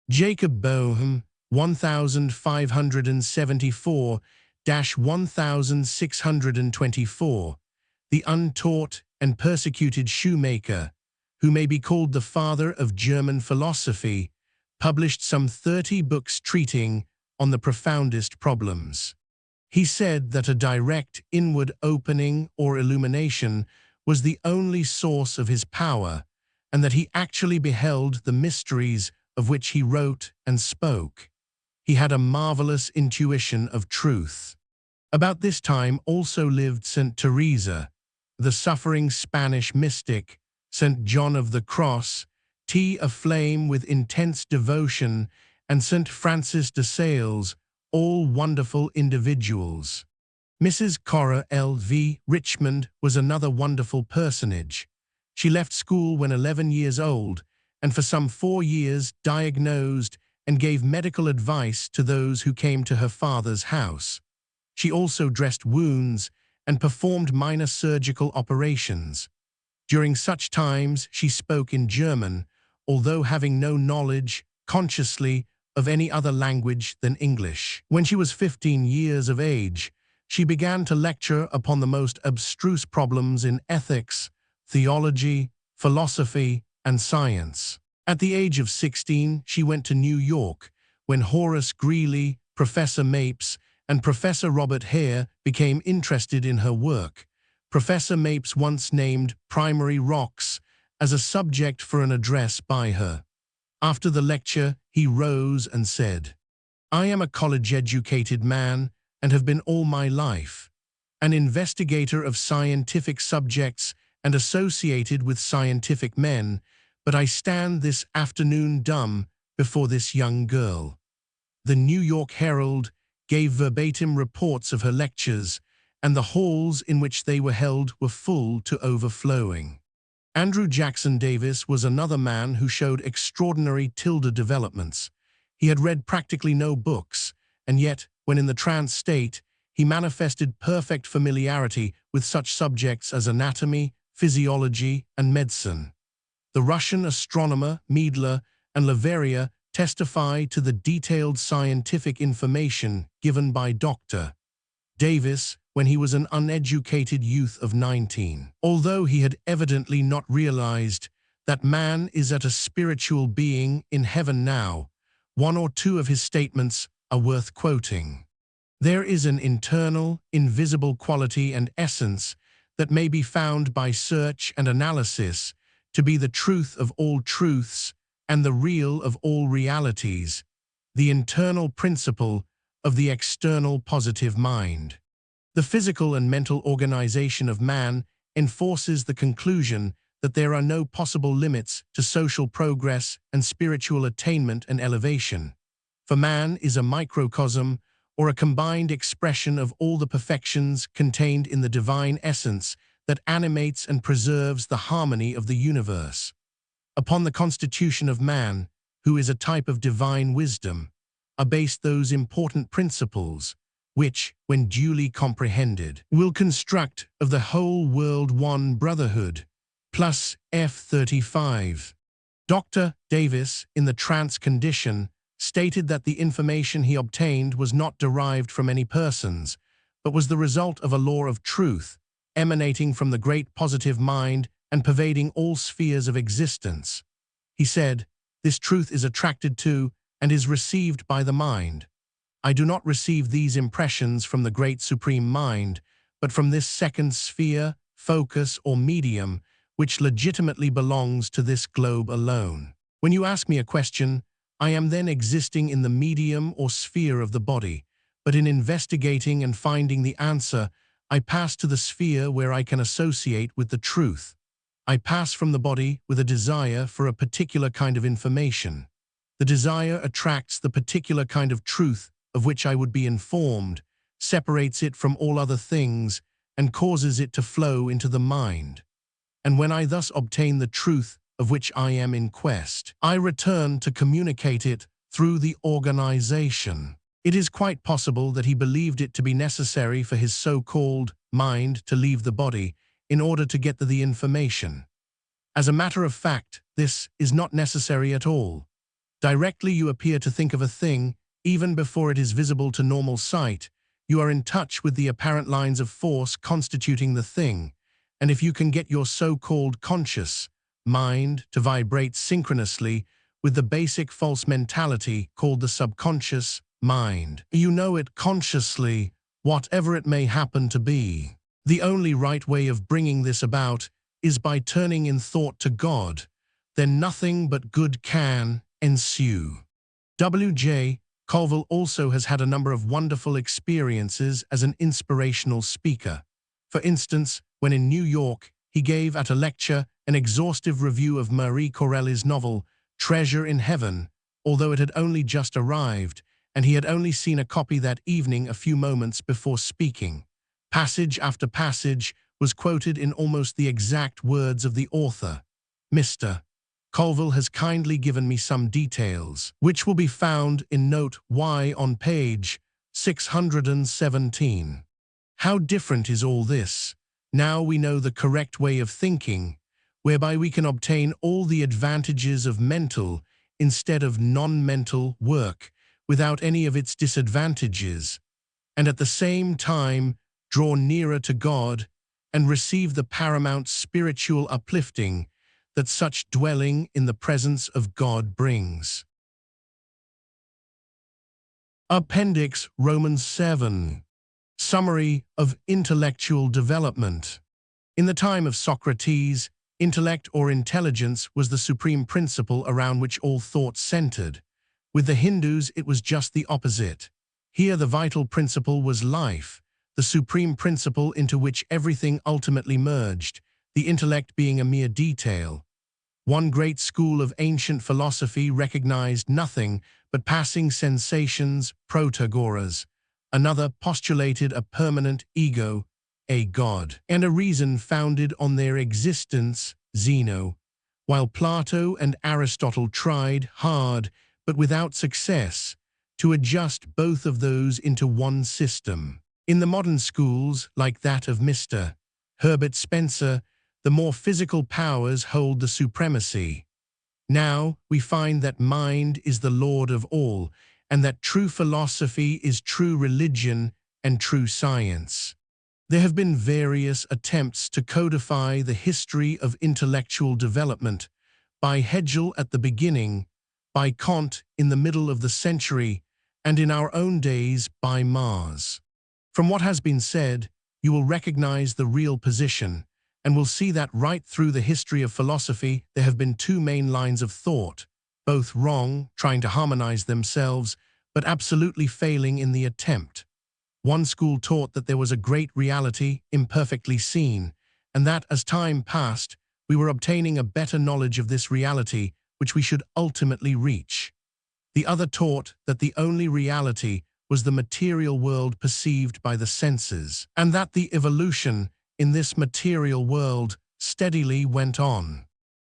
Jacob Boehm, 1574-1624, the untaught and persecuted shoemaker, who may be called the father of German philosophy, published some 30 books treating on the profoundest problems. He said that a direct inward opening or illumination was the only source of his power, and that he actually beheld the mysteries of which he wrote and spoke. He had a marvelous intuition of truth. About this time also lived St. Teresa, the suffering Spanish mystic, St. John of the Cross, aflame with intense devotion, and St. Francis de Sales, all wonderful individuals. Mrs. Cora L.V. Richmond was another wonderful personage. She left school when 11 years old, and for some 4 years diagnosed and gave medical advice to those who came to her father's house. She also dressed wounds and performed minor surgical operations. During such times she spoke in German, although having no knowledge, consciously, of any other language than English. When she was 15 years of age, she began to lecture upon the most abstruse problems in ethics, theology, philosophy, and science. At the age of 16, she went to New York, when Horace Greeley, Professor Mapes, and Professor Robert Hare became interested in her work. Professor Mapes once named Primary Rocks as a subject for an address by her. After the lecture, he rose and said, "I am a college-educated man and have been all my life an investigator of scientific subjects and associated with scientific men, but I stand this afternoon dumb before this young girl." The New York Herald gave verbatim reports of her lectures, and the halls in which they were held were full to overflowing. Andrew Jackson Davis was another man who showed extraordinary developments. He had read practically no books, and yet, when in the trance state, he manifested perfect familiarity with such subjects as anatomy, physiology, and medicine. The Russian astronomer Meidler and Leverrier testify to the detailed scientific information given by Dr. Davis when he was an uneducated youth of 19. Although he had evidently not realized that man is a spiritual being in heaven now, one or two of his statements are worth quoting. There is an internal, invisible quality and essence that may be found by search and analysis to be the truth of all truths and the real of all realities, the internal principle of the external positive mind. The physical and mental organization of man enforces the conclusion that there are no possible limits to social progress and spiritual attainment and elevation. For man is a microcosm or a combined expression of all the perfections contained in the divine essence that animates and preserves the harmony of the universe. Upon the constitution of man, who is a type of divine wisdom, are based those important principles which, when duly comprehended, will construct of the whole world one brotherhood, plus F35. Dr. Davis, in the trance condition, stated that the information he obtained was not derived from any persons, but was the result of a law of truth, emanating from the great positive mind and pervading all spheres of existence. He said, "This truth is attracted to and is received by the mind. I do not receive these impressions from the great supreme mind, but from this second sphere, focus, or medium, which legitimately belongs to this globe alone. When you ask me a question, I am then existing in the medium or sphere of the body, but in investigating and finding the answer, I pass to the sphere where I can associate with the truth. I pass from the body with a desire for a particular kind of information. The desire attracts the particular kind of truth of which I would be informed, separates it from all other things, and causes it to flow into the mind. and when I thus obtain the truth of which I am in quest, I return to communicate it through the organization. It is quite possible that he believed it to be necessary for his so-called mind to leave the body in order to get the information. As a matter of fact, this is not necessary at all. Directly you appear to think of a thing, even before it is visible to normal sight, you are in touch with the apparent lines of force constituting the thing, and if you can get your so-called conscious mind to vibrate synchronously with the basic false mentality called the subconscious mind, you know it consciously, whatever it may happen to be. The only right way of bringing this about is by turning in thought to God. Then nothing but good can ensue. W.J. Colville also has had a number of wonderful experiences as an inspirational speaker. For instance, when in New York, he gave at a lecture an exhaustive review of Marie Corelli's novel, Treasure in Heaven, although it had only just arrived, and he had only seen a copy that evening a few moments before speaking. Passage after passage was quoted in almost the exact words of the author. Mr. Colville has kindly given me some details, which will be found in Note Y on page 617. How different is all this? Now we know the correct way of thinking, whereby we can obtain all the advantages of mental instead of non-mental work without any of its disadvantages, and at the same time draw nearer to God and receive the paramount spiritual uplifting that such dwelling in the presence of God brings. Appendix Romans 7. Summary of intellectual development. In the time of Socrates, intellect or intelligence was the supreme principle around which all thought centered. With the Hindus, it was just the opposite. Here the vital principle was life, the supreme principle into which everything ultimately merged, the intellect being a mere detail. One great school of ancient philosophy recognized nothing but passing sensations, Protagoras. Another postulated a permanent ego, a god, and a reason founded on their existence, Zeno, while Plato and Aristotle tried hard, but without success, to adjust both of those into one system. In the modern schools, like that of Mr. Herbert Spencer, the more physical powers hold the supremacy. Now we find that mind is the lord of all, and that true philosophy is true religion and true science. There have been various attempts to codify the history of intellectual development, by Hegel at the beginning, by Kant in the middle of the century, and in our own days by Mars. From what has been said, you will recognize the real position, and will see that right through the history of philosophy there have been two main lines of thought, both wrong, trying to harmonize themselves, but absolutely failing in the attempt. One school taught that there was a great reality, imperfectly seen, and that as time passed, we were obtaining a better knowledge of this reality, which we should ultimately reach. The other taught that the only reality was the material world perceived by the senses, and that the evolution in this material world steadily went on.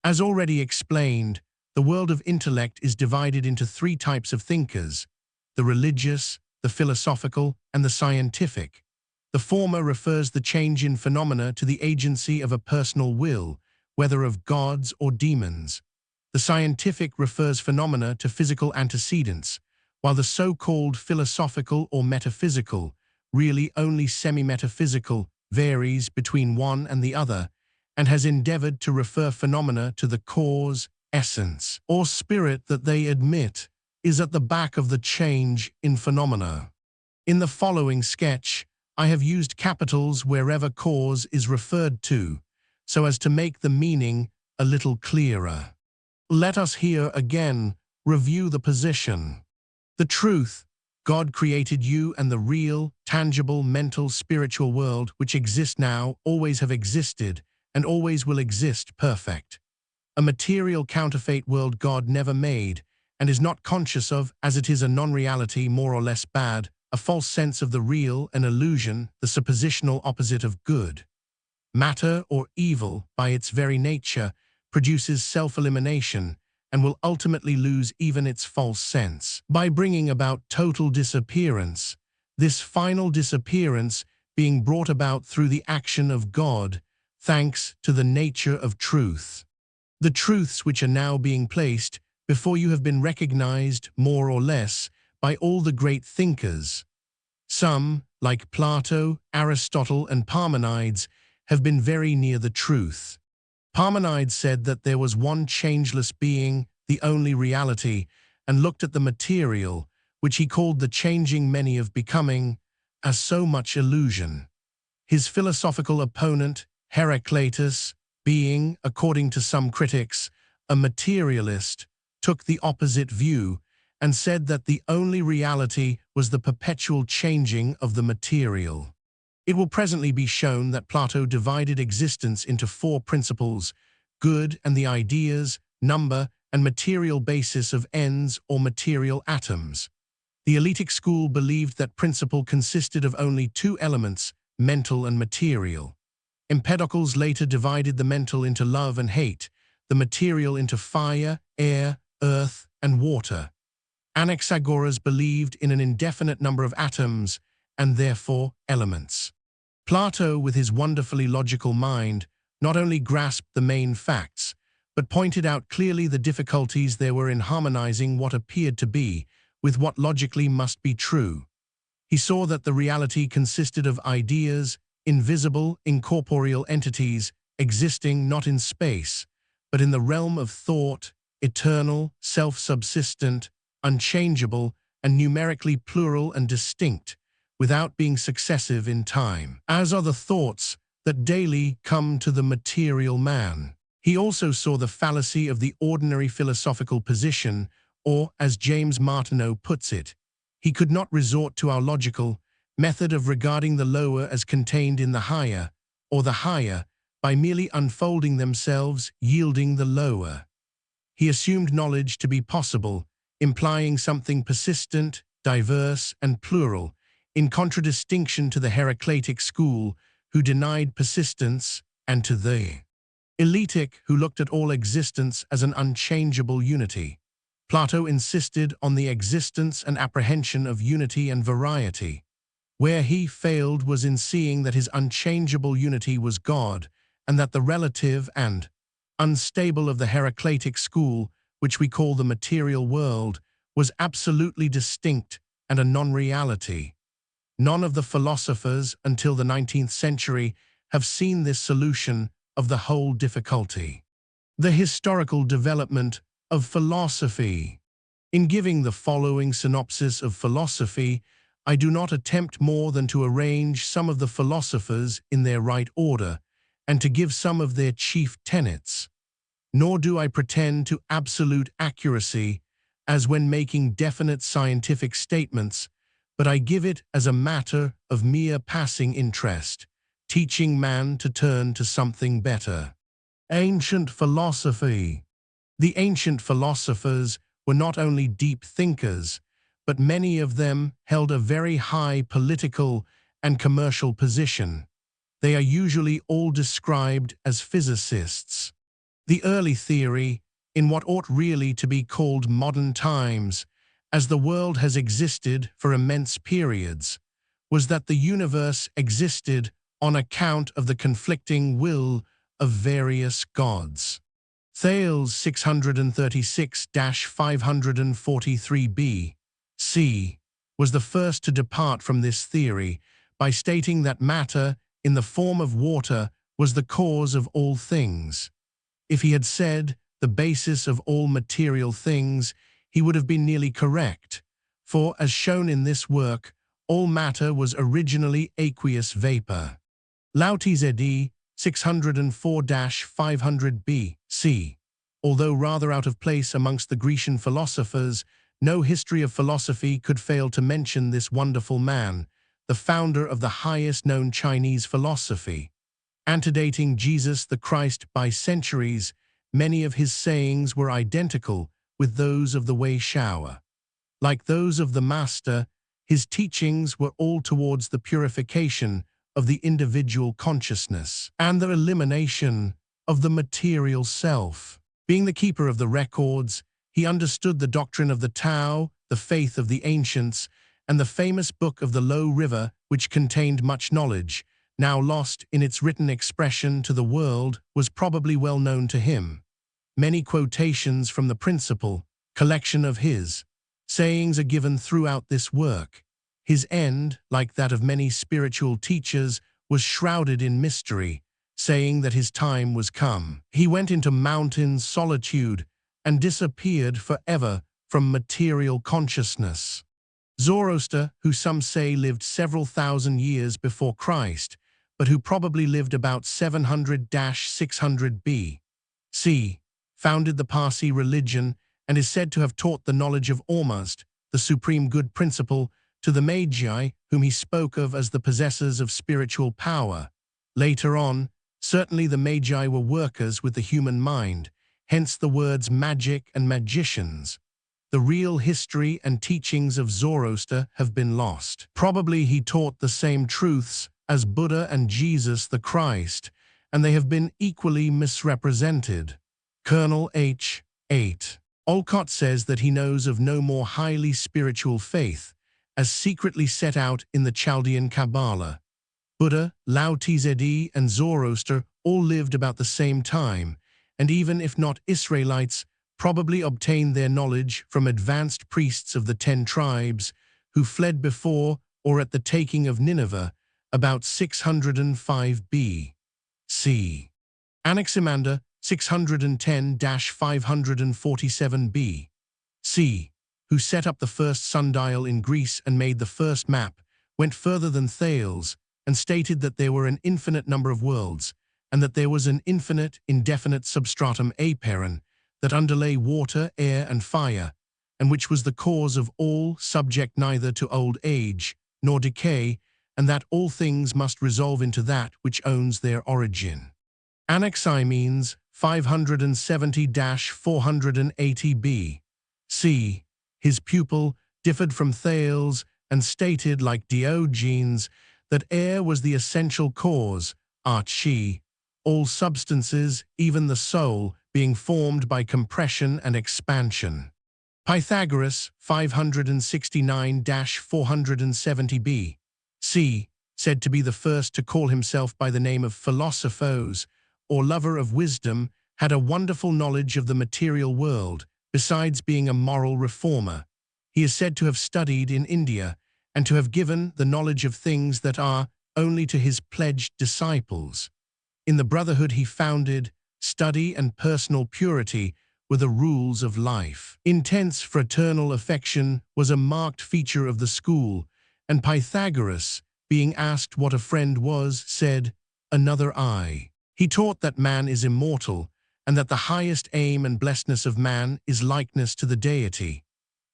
As already explained, the world of intellect is divided into three types of thinkers: the religious, the philosophical, and the scientific. The former refers the change in phenomena to the agency of a personal will, whether of gods or demons. The scientific refers phenomena to physical antecedents, while the so-called philosophical or metaphysical, really only semi-metaphysical, varies between one and the other, and has endeavored to refer phenomena to the cause, essence, or spirit that they admit is at the back of the change in phenomena. In the following sketch, I have used capitals wherever cause is referred to, so as to make the meaning a little clearer. Let us here again review the position. The truth: God created you and the real, tangible, mental, spiritual world which exists now, always have existed, and always will exist perfect. A material counterfeit world God never made, and is not conscious of, as it is a non-reality more or less bad, a false sense of the real, an illusion, the suppositional opposite of good. Matter, or evil, by its very nature, produces self-elimination and will ultimately lose even its false sense. By bringing about total disappearance, this final disappearance being brought about through the action of God, thanks to the nature of truth. The truths which are now being placed before you have been recognized, more or less, by all the great thinkers. Some, like Plato, Aristotle, and Parmenides, have been very near the truth. Parmenides said that there was one changeless being, the only reality, and looked at the material, which he called the changing many of becoming, as so much illusion. His philosophical opponent, Heraclitus, being, according to some critics, a materialist, took the opposite view and said that the only reality was the perpetual changing of the material. It will presently be shown that Plato divided existence into four principles: good and the ideas, number, and material basis of ends or material atoms. The Eleatic school believed that principle consisted of only two elements, mental and material. Empedocles later divided the mental into love and hate, the material into fire, air, earth, and water. Anaxagoras believed in an indefinite number of atoms and therefore elements. Plato, with his wonderfully logical mind, not only grasped the main facts, but pointed out clearly the difficulties there were in harmonizing what appeared to be with what logically must be true. He saw that the reality consisted of ideas, invisible, incorporeal entities existing not in space, but in the realm of thought, eternal, self-subsistent, unchangeable, and numerically plural and distinct, without being successive in time, as are the thoughts that daily come to the material man. He also saw the fallacy of the ordinary philosophical position, or, as James Martineau puts it, he could not resort to our logical method of regarding the lower as contained in the higher, or the higher, by merely unfolding themselves, yielding the lower. He assumed knowledge to be possible, implying something persistent, diverse, and plural, in contradistinction to the Heraclitic school, who denied persistence, and to the Eleatic, who looked at all existence as an unchangeable unity. Plato insisted on the existence and apprehension of unity and variety. Where he failed was in seeing that his unchangeable unity was God, and that the relative and unstable of the Heraclitic school, which we call the material world, was absolutely distinct and a non-reality. None of the philosophers until the 19th century have seen this solution of the whole difficulty. The historical development of philosophy. In giving the following synopsis of philosophy, I do not attempt more than to arrange some of the philosophers in their right order, and to give some of their chief tenets. Nor do I pretend to absolute accuracy, as when making definite scientific statements, but I give it as a matter of mere passing interest, teaching man to turn to something better. Ancient philosophy. The ancient philosophers were not only deep thinkers, but many of them held a very high political and commercial position. They are usually all described as physicists. The early theory, in what ought really to be called modern times, as the world has existed for immense periods, was that the universe existed on account of the conflicting will of various gods. Thales 636-543 B.C. was the first to depart from this theory by stating that matter, in the form of water, was the cause of all things. If he had said the basis of all material things, he would have been nearly correct, for, as shown in this work, all matter was originally aqueous vapor. Laozi 604-500 B.C. Although rather out of place amongst the Grecian philosophers, no history of philosophy could fail to mention this wonderful man, the founder of the highest known Chinese philosophy. Antedating Jesus the Christ by centuries, many of his sayings were identical with those of the Wei Shower. Like those of the Master, his teachings were all towards the purification of the individual consciousness and the elimination of the material self. Being the keeper of the records, he understood the doctrine of the Tao, the faith of the ancients, and the famous Book of the Low River, which contained much knowledge, now lost in its written expression to the world, was probably well known to him. Many quotations from the principal collection of his sayings are given throughout this work. His end, like that of many spiritual teachers, was shrouded in mystery, saying that his time was come. He went into mountain solitude and disappeared forever from material consciousness. Zoroaster, who some say lived several thousand years before Christ, but who probably lived about 700–600 B.C., founded the Parsi religion and is said to have taught the knowledge of Ormuzd, the supreme good principle, to the Magi, whom he spoke of as the possessors of spiritual power. Later on, certainly the Magi were workers with the human mind, hence the words magic and magicians. The real history and teachings of Zoroaster have been lost. Probably he taught the same truths as Buddha and Jesus the Christ, and they have been equally misrepresented. Colonel H. 8. Olcott says that he knows of no more highly spiritual faith, as secretly set out in the Chaldean Kabbalah. Buddha, Lao Tzu, and Zoroaster all lived about the same time, and even if not Israelites, probably obtained their knowledge from advanced priests of the 10 tribes who fled before or at the taking of Nineveh about 605 B.C. Anaximander, 610–547 B.C., who set up the first sundial in Greece and made the first map, went further than Thales and stated that there were an infinite number of worlds, and that there was an infinite, indefinite substratum aperon that underlay water, air, and fire, and which was the cause of all, subject neither to old age nor decay, and that all things must resolve into that which owns their origin. Anaximenes, 570–480 B.C., his pupil, differed from Thales and stated, like Diogenes, that air was the essential cause, archi, all substances, even the soul, being formed by compression and expansion. Pythagoras, 569–470 B.C., said to be the first to call himself by the name of Philosophos, or lover of wisdom, had a wonderful knowledge of the material world, besides being a moral reformer. He is said to have studied in India, and to have given the knowledge of things that are only to his pledged disciples. In the brotherhood he founded, study and personal purity were the rules of life. Intense fraternal affection was a marked feature of the school, and Pythagoras, being asked what a friend was, said, "Another eye." He taught that man is immortal, and that the highest aim and blessedness of man is likeness to the deity.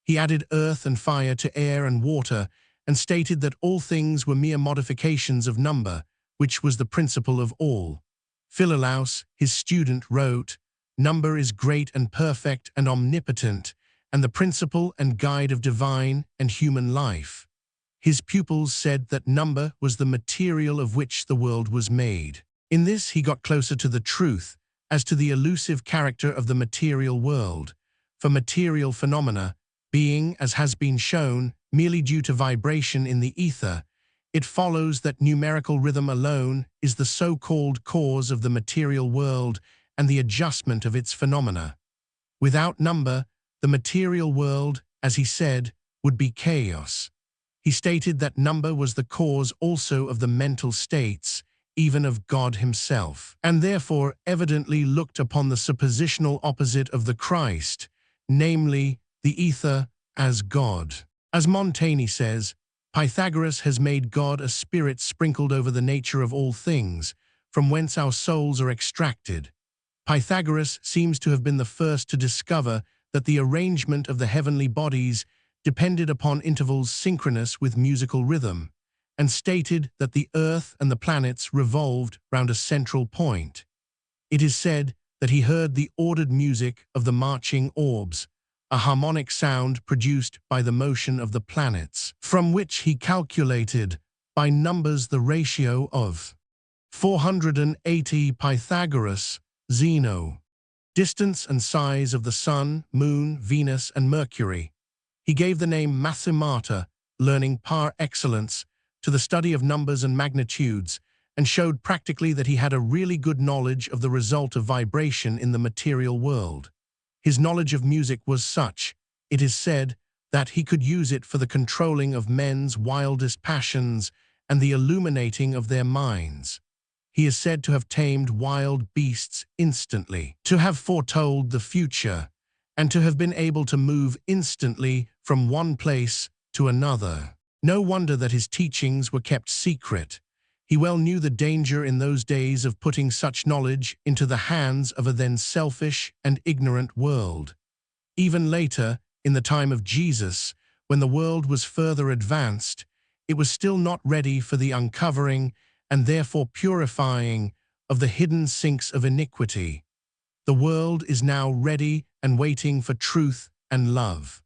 He added earth and fire to air and water, and stated that all things were mere modifications of number, which was the principle of all. Philolaus, his student, wrote, "Number is great and perfect and omnipotent, and the principle and guide of divine and human life." His pupils said that number was the material of which the world was made. In this he got closer to the truth as to the elusive character of the material world, for material phenomena, being, as has been shown, merely due to vibration in the ether, it follows that numerical rhythm alone is the so-called cause of the material world and the adjustment of its phenomena. Without number, the material world, as he said, would be chaos. He stated that number was the cause also of the mental states, even of God himself, and therefore evidently looked upon the suppositional opposite of the Christ, namely, the ether, as God. As Montaigne says, Pythagoras has made God a spirit sprinkled over the nature of all things, from whence our souls are extracted. Pythagoras seems to have been the first to discover that the arrangement of the heavenly bodies depended upon intervals synchronous with musical rhythm, and stated that the earth and the planets revolved round a central point. It is said that he heard the ordered music of the marching orbs, a harmonic sound produced by the motion of the planets, from which he calculated by numbers the ratio of 480 Pythagoras, Zeno. Distance and size of the Sun, Moon, Venus, and Mercury. He gave the name mathemata, learning par excellence, to the study of numbers and magnitudes, and showed practically that he had a really good knowledge of the result of vibration in the material world. His knowledge of music was such, it is said, that he could use it for the controlling of men's wildest passions and the illuminating of their minds. He is said to have tamed wild beasts instantly, to have foretold the future, and to have been able to move instantly from one place to another. No wonder that his teachings were kept secret. He well knew the danger in those days of putting such knowledge into the hands of a then selfish and ignorant world. Even later, in the time of Jesus, when the world was further advanced, it was still not ready for the uncovering and therefore purifying of the hidden sinks of iniquity. The world is now ready and waiting for truth and love.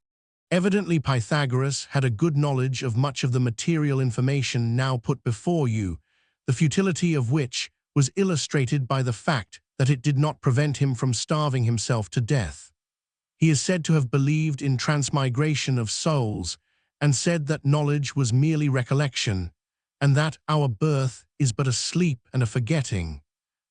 Evidently, Pythagoras had a good knowledge of much of the material information now put before you, the futility of which was illustrated by the fact that it did not prevent him from starving himself to death. He is said to have believed in transmigration of souls, and said that knowledge was merely recollection, and that our birth is but a sleep and a forgetting.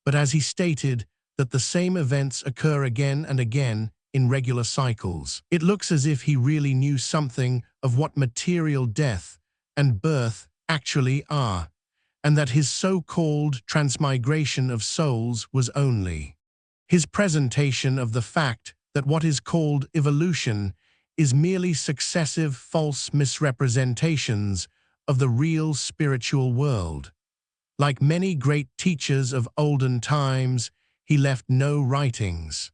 But as he stated, that the same events occur again and again in regular cycles. It looks as if he really knew something of what material death and birth actually are, and that his so-called transmigration of souls was only his presentation of the fact that what is called evolution is merely successive false misrepresentations of the real spiritual world. Like many great teachers of olden times, he left no writings.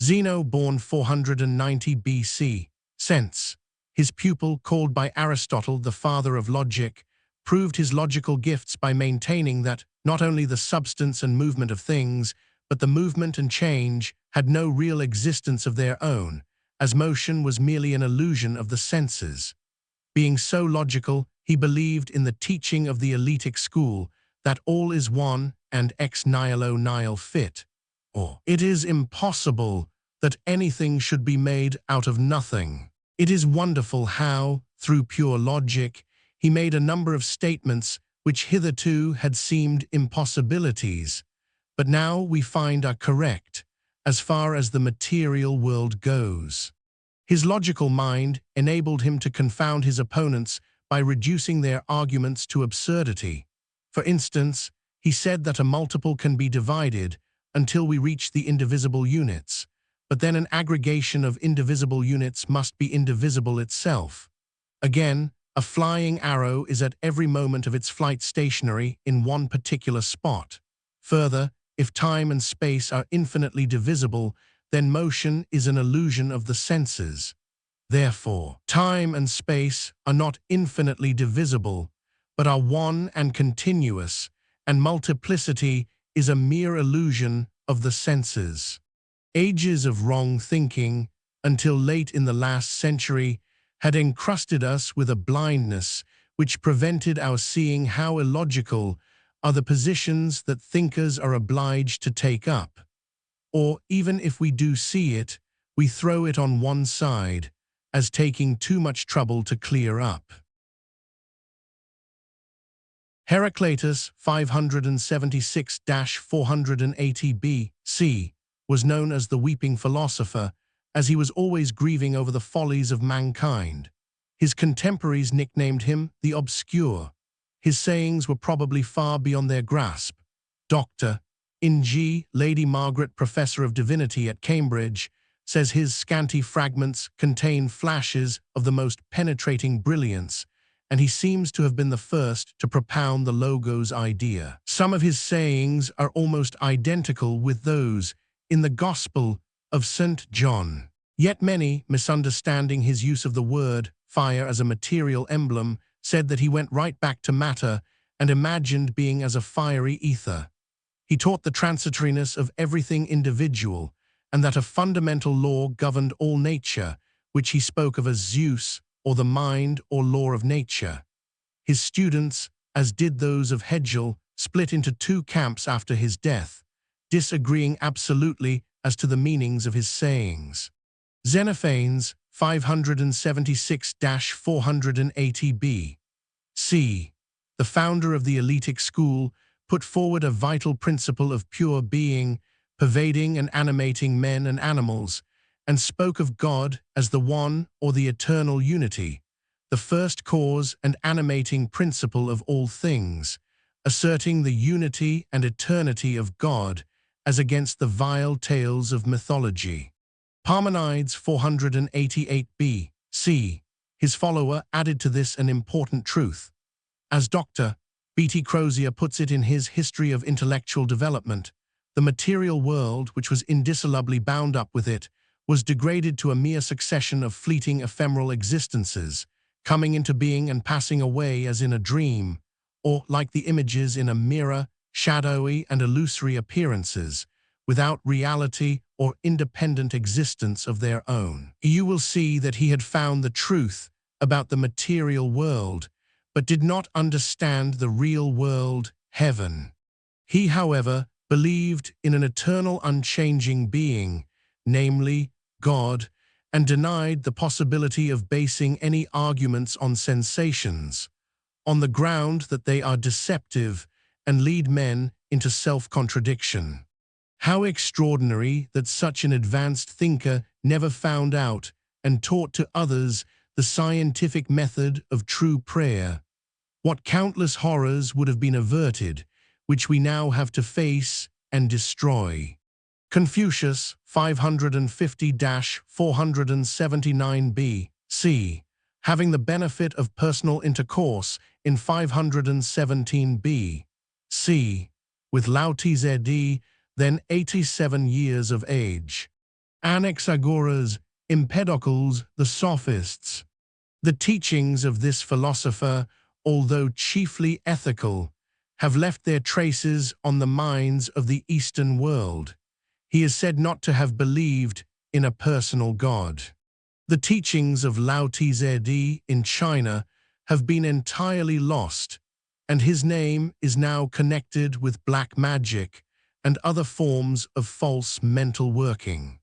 Zeno, born 490 BC, since his pupil, called by Aristotle the father of logic, proved his logical gifts by maintaining that not only the substance and movement of things, but the movement and change had no real existence of their own, as motion was merely an illusion of the senses. Being so logical, he believed in the teaching of the elitic school that all is one and ex nihilo nihil fit, or it is impossible that anything should be made out of nothing. It is wonderful how, through pure logic, he made a number of statements which hitherto had seemed impossibilities, but now we find are correct, as far as the material world goes. His logical mind enabled him to confound his opponents by reducing their arguments to absurdity. For instance, he said that a multiple can be divided until we reach the indivisible units, but then an aggregation of indivisible units must be indivisible itself. Again, a flying arrow is at every moment of its flight stationary in one particular spot. Further, if time and space are infinitely divisible, then motion is an illusion of the senses. Therefore, time and space are not infinitely divisible, but are one and continuous, and multiplicity is a mere illusion of the senses. Ages of wrong thinking, until late in the last century, had encrusted us with a blindness which prevented our seeing how illogical are the positions that thinkers are obliged to take up. Or, even if we do see it, we throw it on one side, as taking too much trouble to clear up. Heraclitus, 576–480 B.C., was known as the weeping philosopher, as he was always grieving over the follies of mankind. His contemporaries nicknamed him the Obscure. His sayings were probably far beyond their grasp. Dr. Ng, Lady Margaret, Professor of Divinity at Cambridge, says his scanty fragments contain flashes of the most penetrating brilliance, and he seems to have been the first to propound the Logos idea. Some of his sayings are almost identical with those in the Gospel of St. John. Yet many, misunderstanding his use of the word fire as a material emblem, said that he went right back to matter and imagined being as a fiery ether. He taught the transitoriness of everything individual, and that a fundamental law governed all nature, which he spoke of as Zeus, or the mind or law of nature. His students, as did those of Hegel, split into two camps after his death, disagreeing absolutely as to the meanings of his sayings. Xenophanes 576-480b. C. The founder of the Eleatic school put forward a vital principle of pure being, pervading and animating men and animals, and spoke of God as the one or the eternal unity, the first cause and animating principle of all things, asserting the unity and eternity of God as against the vile tales of mythology. Parmenides 488b. C. His follower added to this an important truth. As Dr. B.T. Crozier puts it in his History of Intellectual Development, the material world, which was indissolubly bound up with it, was degraded to a mere succession of fleeting ephemeral existences, coming into being and passing away as in a dream, or, like the images in a mirror, shadowy and illusory appearances, without reality or independent existence of their own. You will see that he had found the truth about the material world, but did not understand the real world, heaven. He, however, believed in an eternal unchanging being, namely, God, and denied the possibility of basing any arguments on sensations, on the ground that they are deceptive and lead men into self-contradiction. How extraordinary that such an advanced thinker never found out and taught to others the scientific method of true prayer. What countless horrors would have been averted, which we now have to face and destroy. Confucius 550-479b. C. Having the benefit of personal intercourse in 517b. C. With Lao Tzu, then 87 years of age. Anaxagoras, Empedocles, the Sophists. The teachings of this philosopher, although chiefly ethical, have left their traces on the minds of the Eastern world. He is said not to have believed in a personal God. The teachings of Lao Tzu in China have been entirely lost, and his name is now connected with black magic and other forms of false mental working.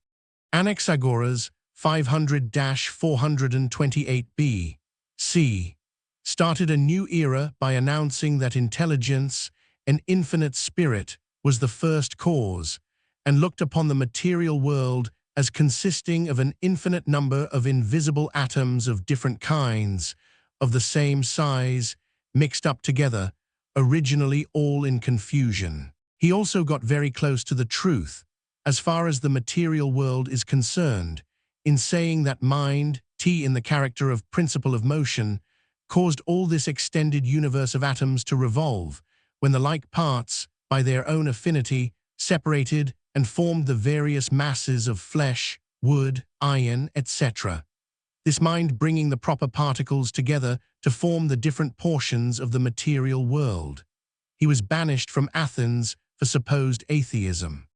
Anaxagoras 500-428b. C. Started a new era by announcing that intelligence, an infinite spirit, was the first cause, and looked upon the material world as consisting of an infinite number of invisible atoms of different kinds, of the same size, mixed up together, originally all in confusion. He also got very close to the truth, as far as the material world is concerned, in saying that mind, T in the character of principle of motion, caused all this extended universe of atoms to revolve, when the like parts, by their own affinity, separated and formed the various masses of flesh, wood, iron, etc. This mind bringing the proper particles together to form the different portions of the material world. He was banished from Athens for supposed atheism.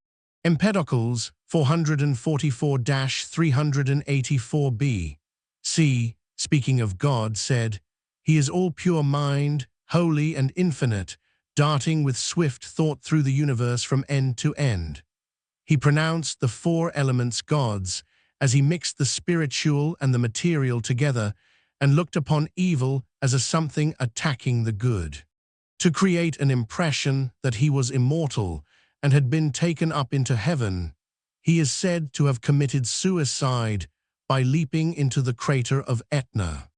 Empedocles 444-384b. C. Speaking of God, said, "He is all pure mind, holy and infinite, darting with swift thought through the universe from end to end." He pronounced the four elements gods, as he mixed the spiritual and the material together, and looked upon evil as a something attacking the good. To create an impression that he was immortal and had been taken up into heaven, he is said to have committed suicide by leaping into the crater of Etna.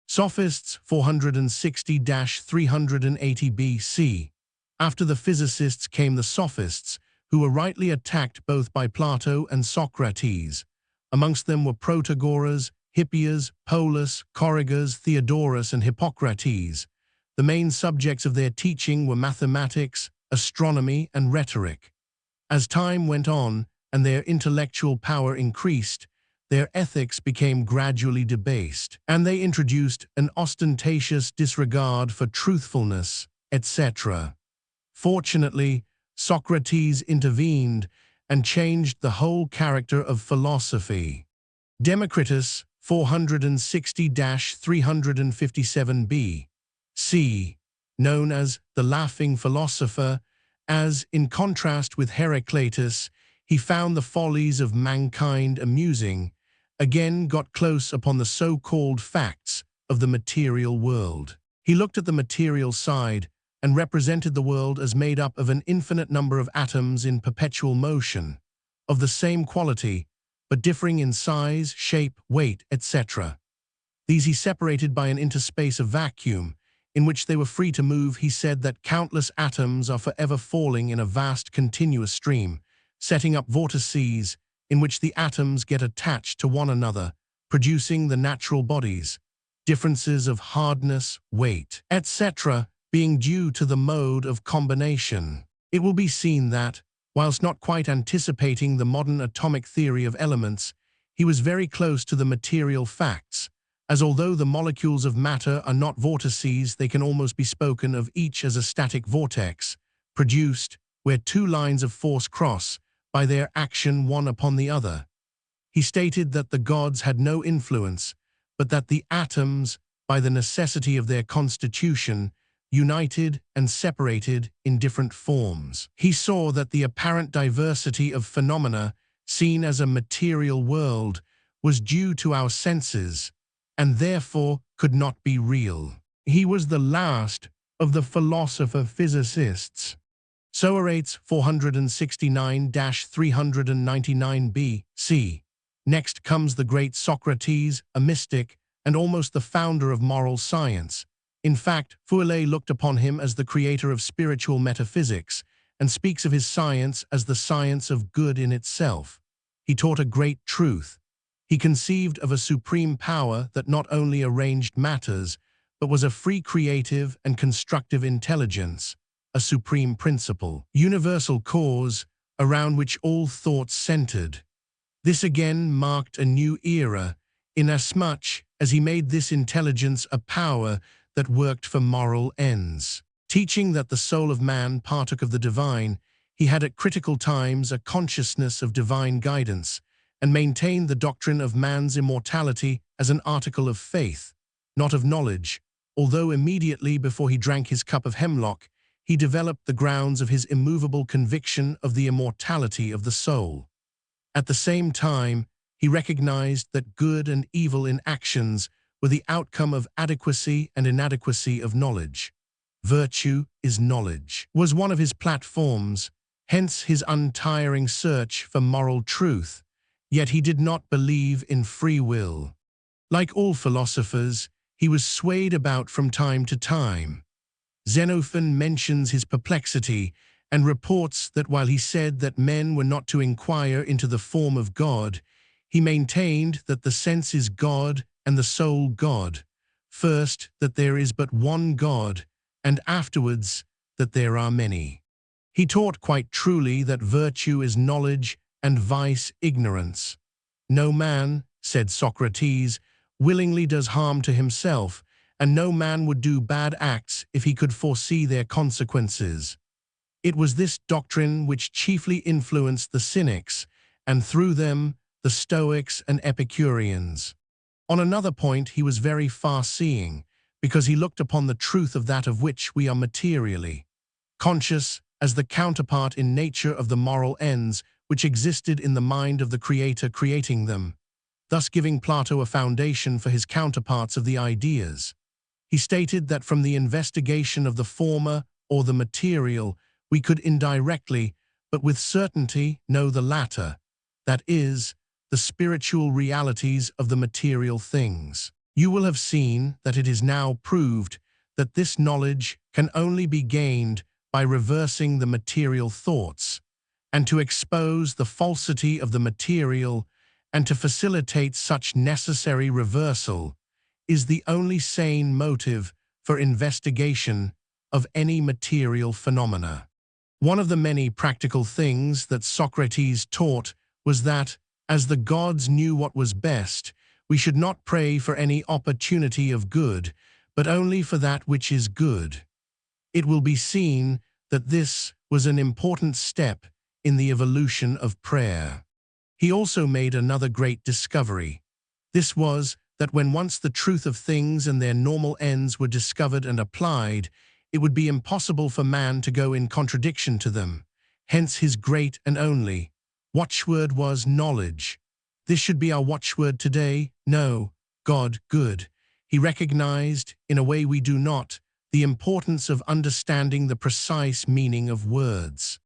Sophists 460-380 C. After the physicists came the sophists, who were rightly attacked both by Plato and Socrates. Amongst them were Protagoras, Hippias, Polus, Corrigas, Theodorus, and Hippocrates. The main subjects of their teaching were mathematics, astronomy, and rhetoric. As time went on and their intellectual power increased, their ethics became gradually debased, and they introduced an ostentatious disregard for truthfulness, etc. Fortunately, Socrates intervened and changed the whole character of philosophy. Democritus 460-357b. C. known as the laughing philosopher, as, in contrast with Heraclitus, he found the follies of mankind amusing, again got close upon the so-called facts of the material world. He looked at the material side and represented the world as made up of an infinite number of atoms in perpetual motion, of the same quality, but differing in size, shape, weight, etc. These he separated by an interspace of vacuum, in which they were free to move. He said that countless atoms are forever falling in a vast continuous stream, setting up vortices in which the atoms get attached to one another, producing the natural bodies, differences of hardness, weight, etc., being due to the mode of combination. It will be seen that, whilst not quite anticipating the modern atomic theory of elements, he was very close to the material facts, as although the molecules of matter are not vortices, they can almost be spoken of each as a static vortex, produced where two lines of force cross by their action one upon the other. He stated that the gods had no influence, but that the atoms, by the necessity of their constitution, united and separated in different forms. He saw that the apparent diversity of phenomena seen as a material world was due to our senses, and therefore could not be real. He was the last of the philosopher-physicists. Soaretes 469-399 B.C. Next comes the great Socrates, a mystic, and almost the founder of moral science. In fact, Fouillée looked upon him as the creator of spiritual metaphysics, and speaks of his science as the science of good in itself. He taught a great truth. He conceived of a supreme power that not only arranged matters, but was a free creative and constructive intelligence, a supreme principle, universal cause, around which all thoughts centered. This again marked a new era, inasmuch as he made this intelligence a power that worked for moral ends. Teaching that the soul of man partook of the divine, he had at critical times a consciousness of divine guidance, and maintained the doctrine of man's immortality as an article of faith, not of knowledge, although immediately before he drank his cup of hemlock, he developed the grounds of his immovable conviction of the immortality of the soul. At the same time, he recognized that good and evil in actions were the outcome of adequacy and inadequacy of knowledge. Virtue is knowledge, was one of his platforms, hence his untiring search for moral truth. Yet he did not believe in free will. Like all philosophers, he was swayed about from time to time. Xenophon mentions his perplexity and reports that while he said that men were not to inquire into the form of God, he maintained that the sense is God and the soul God, first that there is but one God, and afterwards that there are many. He taught quite truly that virtue is knowledge and vice ignorance. No man, said Socrates, willingly does harm to himself, and no man would do bad acts if he could foresee their consequences. It was this doctrine which chiefly influenced the Cynics, and through them, the Stoics and Epicureans. On another point he was very far-seeing, because he looked upon the truth of that of which we are materially conscious as the counterpart in nature of the moral ends which existed in the mind of the Creator creating them, thus giving Plato a foundation for his counterparts of the ideas. He stated that from the investigation of the former, or the material, we could indirectly, but with certainty, know the latter, that is, the spiritual realities of the material things. You will have seen that it is now proved that this knowledge can only be gained by reversing the material thoughts, and to expose the falsity of the material, and to facilitate such necessary reversal, is the only sane motive for investigation of any material phenomena. One of the many practical things that Socrates taught was that, as the gods knew what was best, we should not pray for any opportunity of good, but only for that which is good. It will be seen that this was an important step in the evolution of prayer. He also made another great discovery. This was that when once the truth of things and their normal ends were discovered and applied, it would be impossible for man to go in contradiction to them. Hence his great and only watchword was knowledge. This should be our watchword today. Know God good. He recognized, in a way we do not, the importance of understanding the precise meaning of words.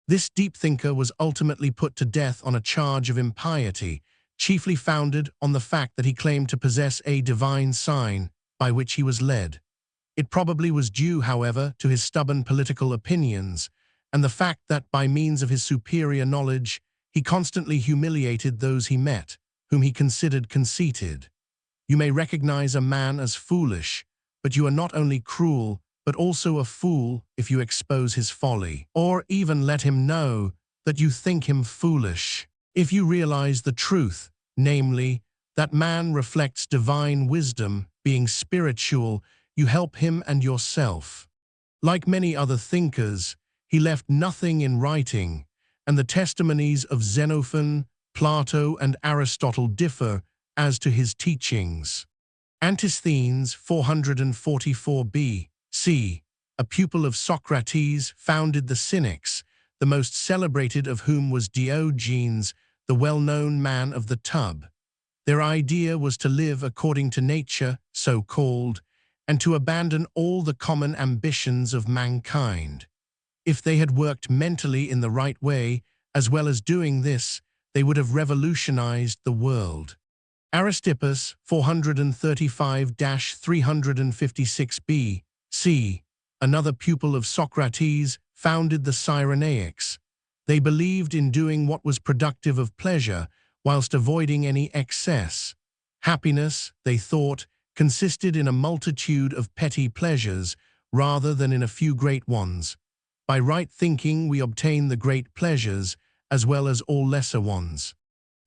This deep thinker was ultimately put to death on a charge of impiety, chiefly founded on the fact that he claimed to possess a divine sign by which he was led. It probably was due, however, to his stubborn political opinions, and the fact that by means of his superior knowledge, he constantly humiliated those he met, whom he considered conceited. You may recognize a man as foolish, but you are not only cruel, but also a fool if you expose his folly, or even let him know that you think him foolish. If you realize the truth, namely, that man reflects divine wisdom, being spiritual, you help him and yourself. Like many other thinkers, he left nothing in writing, and the testimonies of Xenophon, Plato, and Aristotle differ as to his teachings. Antisthenes 444 B.C., a pupil of Socrates, founded the Cynics, the most celebrated of whom was Diogenes, the well-known man of the tub. Their idea was to live according to nature, so called, and to abandon all the common ambitions of mankind. If they had worked mentally in the right way, as well as doing this, they would have revolutionized the world. Aristippus 435-356 B.C., another pupil of Socrates, founded the Cyrenaics. They believed in doing what was productive of pleasure, whilst avoiding any excess. Happiness, they thought, consisted in a multitude of petty pleasures, rather than in a few great ones. By right thinking we obtain the great pleasures, as well as all lesser ones.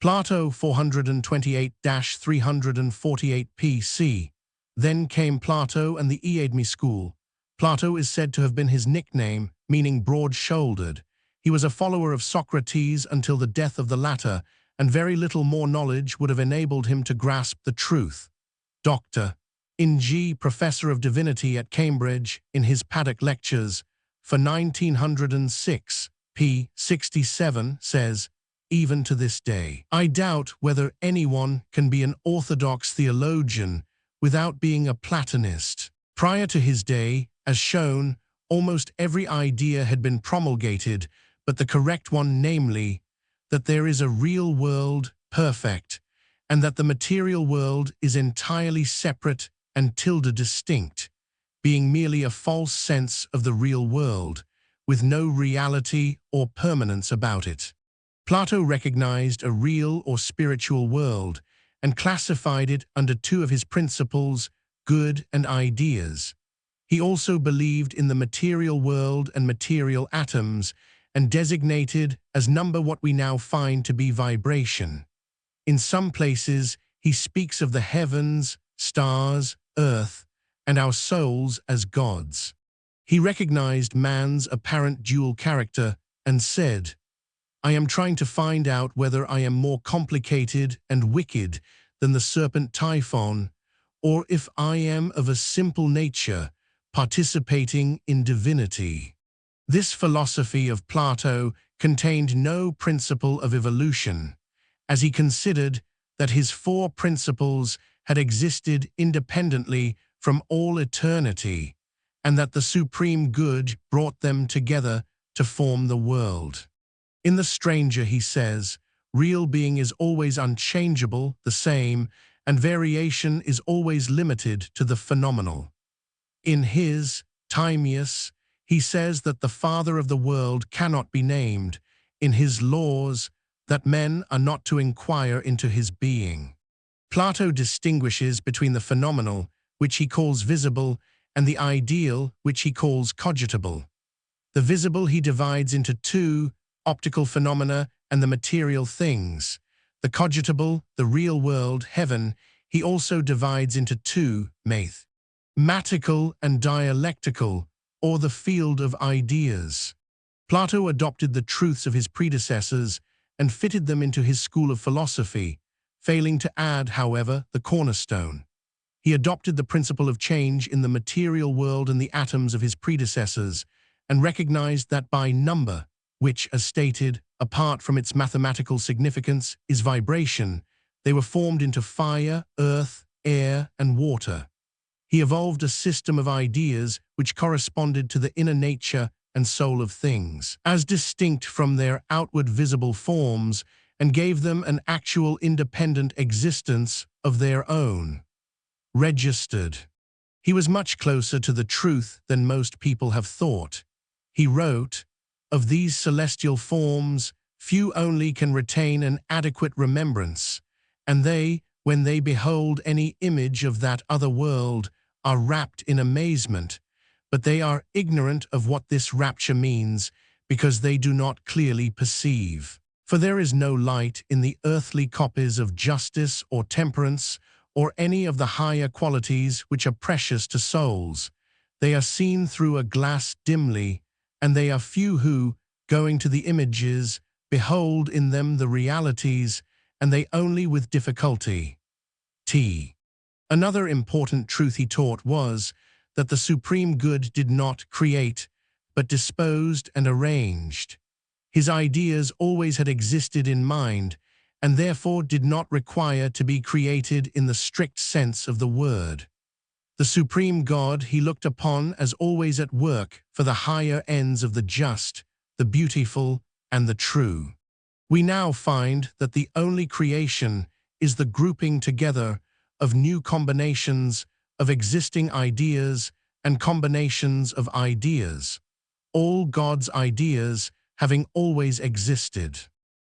Plato 428-348 PC. Then came Plato and the VIII school. Plato is said to have been his nickname, meaning broad-shouldered. He was a follower of Socrates until the death of the latter, and very little more knowledge would have enabled him to grasp the truth. Dr. Ng, Professor of Divinity at Cambridge, in his Paddock Lectures for 1906, p. 67, says, "Even to this day, I doubt whether anyone can be an orthodox theologian without being a Platonist." Prior to his day, as shown, almost every idea had been promulgated, but the correct one, namely, that there is a real world, perfect, and that the material world is entirely separate and distinct, being merely a false sense of the real world, with no reality or permanence about it. Plato recognized a real or spiritual world and classified it under two of his principles, good and ideas. He also believed in the material world and material atoms, and designated as number what we now find to be vibration. In some places, he speaks of the heavens, stars, earth, and our souls as gods. He recognized man's apparent dual character and said, "I am trying to find out whether I am more complicated and wicked than the serpent Typhon, or if I am of a simple nature, participating in divinity." This philosophy of Plato contained no principle of evolution, as he considered that his four principles had existed independently from all eternity, and that the supreme good brought them together to form the world. In The Stranger, he says, "Real being is always unchangeable, the same, and variation is always limited to the phenomenal." In his Timaeus, he says that the Father of the world cannot be named, in his laws, that men are not to inquire into his being. Plato distinguishes between the phenomenal, which he calls visible, and the ideal, which he calls cogitable. The visible he divides into two, optical phenomena and the material things. The cogitable, the real world, heaven, he also divides into two, mathematical and dialectical, or the field of ideas. Plato adopted the truths of his predecessors and fitted them into his school of philosophy, failing to add, however, the cornerstone. He adopted the principle of change in the material world and the atoms of his predecessors, and recognized that by number, which, as stated, apart from its mathematical significance, is vibration, they were formed into fire, earth, air, and water. He evolved a system of ideas which corresponded to the inner nature and soul of things, as distinct from their outward visible forms, and gave them an actual independent existence of their own. Registered. He was much closer to the truth than most people have thought. He wrote, "Of these celestial forms, few only can retain an adequate remembrance, and they, when they behold any image of that other world, are wrapped in amazement, but they are ignorant of what this rapture means, because they do not clearly perceive. For there is no light in the earthly copies of justice or temperance, or any of the higher qualities which are precious to souls. They are seen through a glass dimly, and they are few who, going to the images, behold in them the realities, and they only with difficulty." Another important truth he taught was that the supreme good did not create, but disposed and arranged. His ideas always had existed in mind, and therefore did not require to be created in the strict sense of the word. The supreme God he looked upon as always at work for the higher ends of the just, the beautiful, and the true. We now find that the only creation is the grouping together of new combinations of existing ideas and combinations of ideas, all God's ideas having always existed.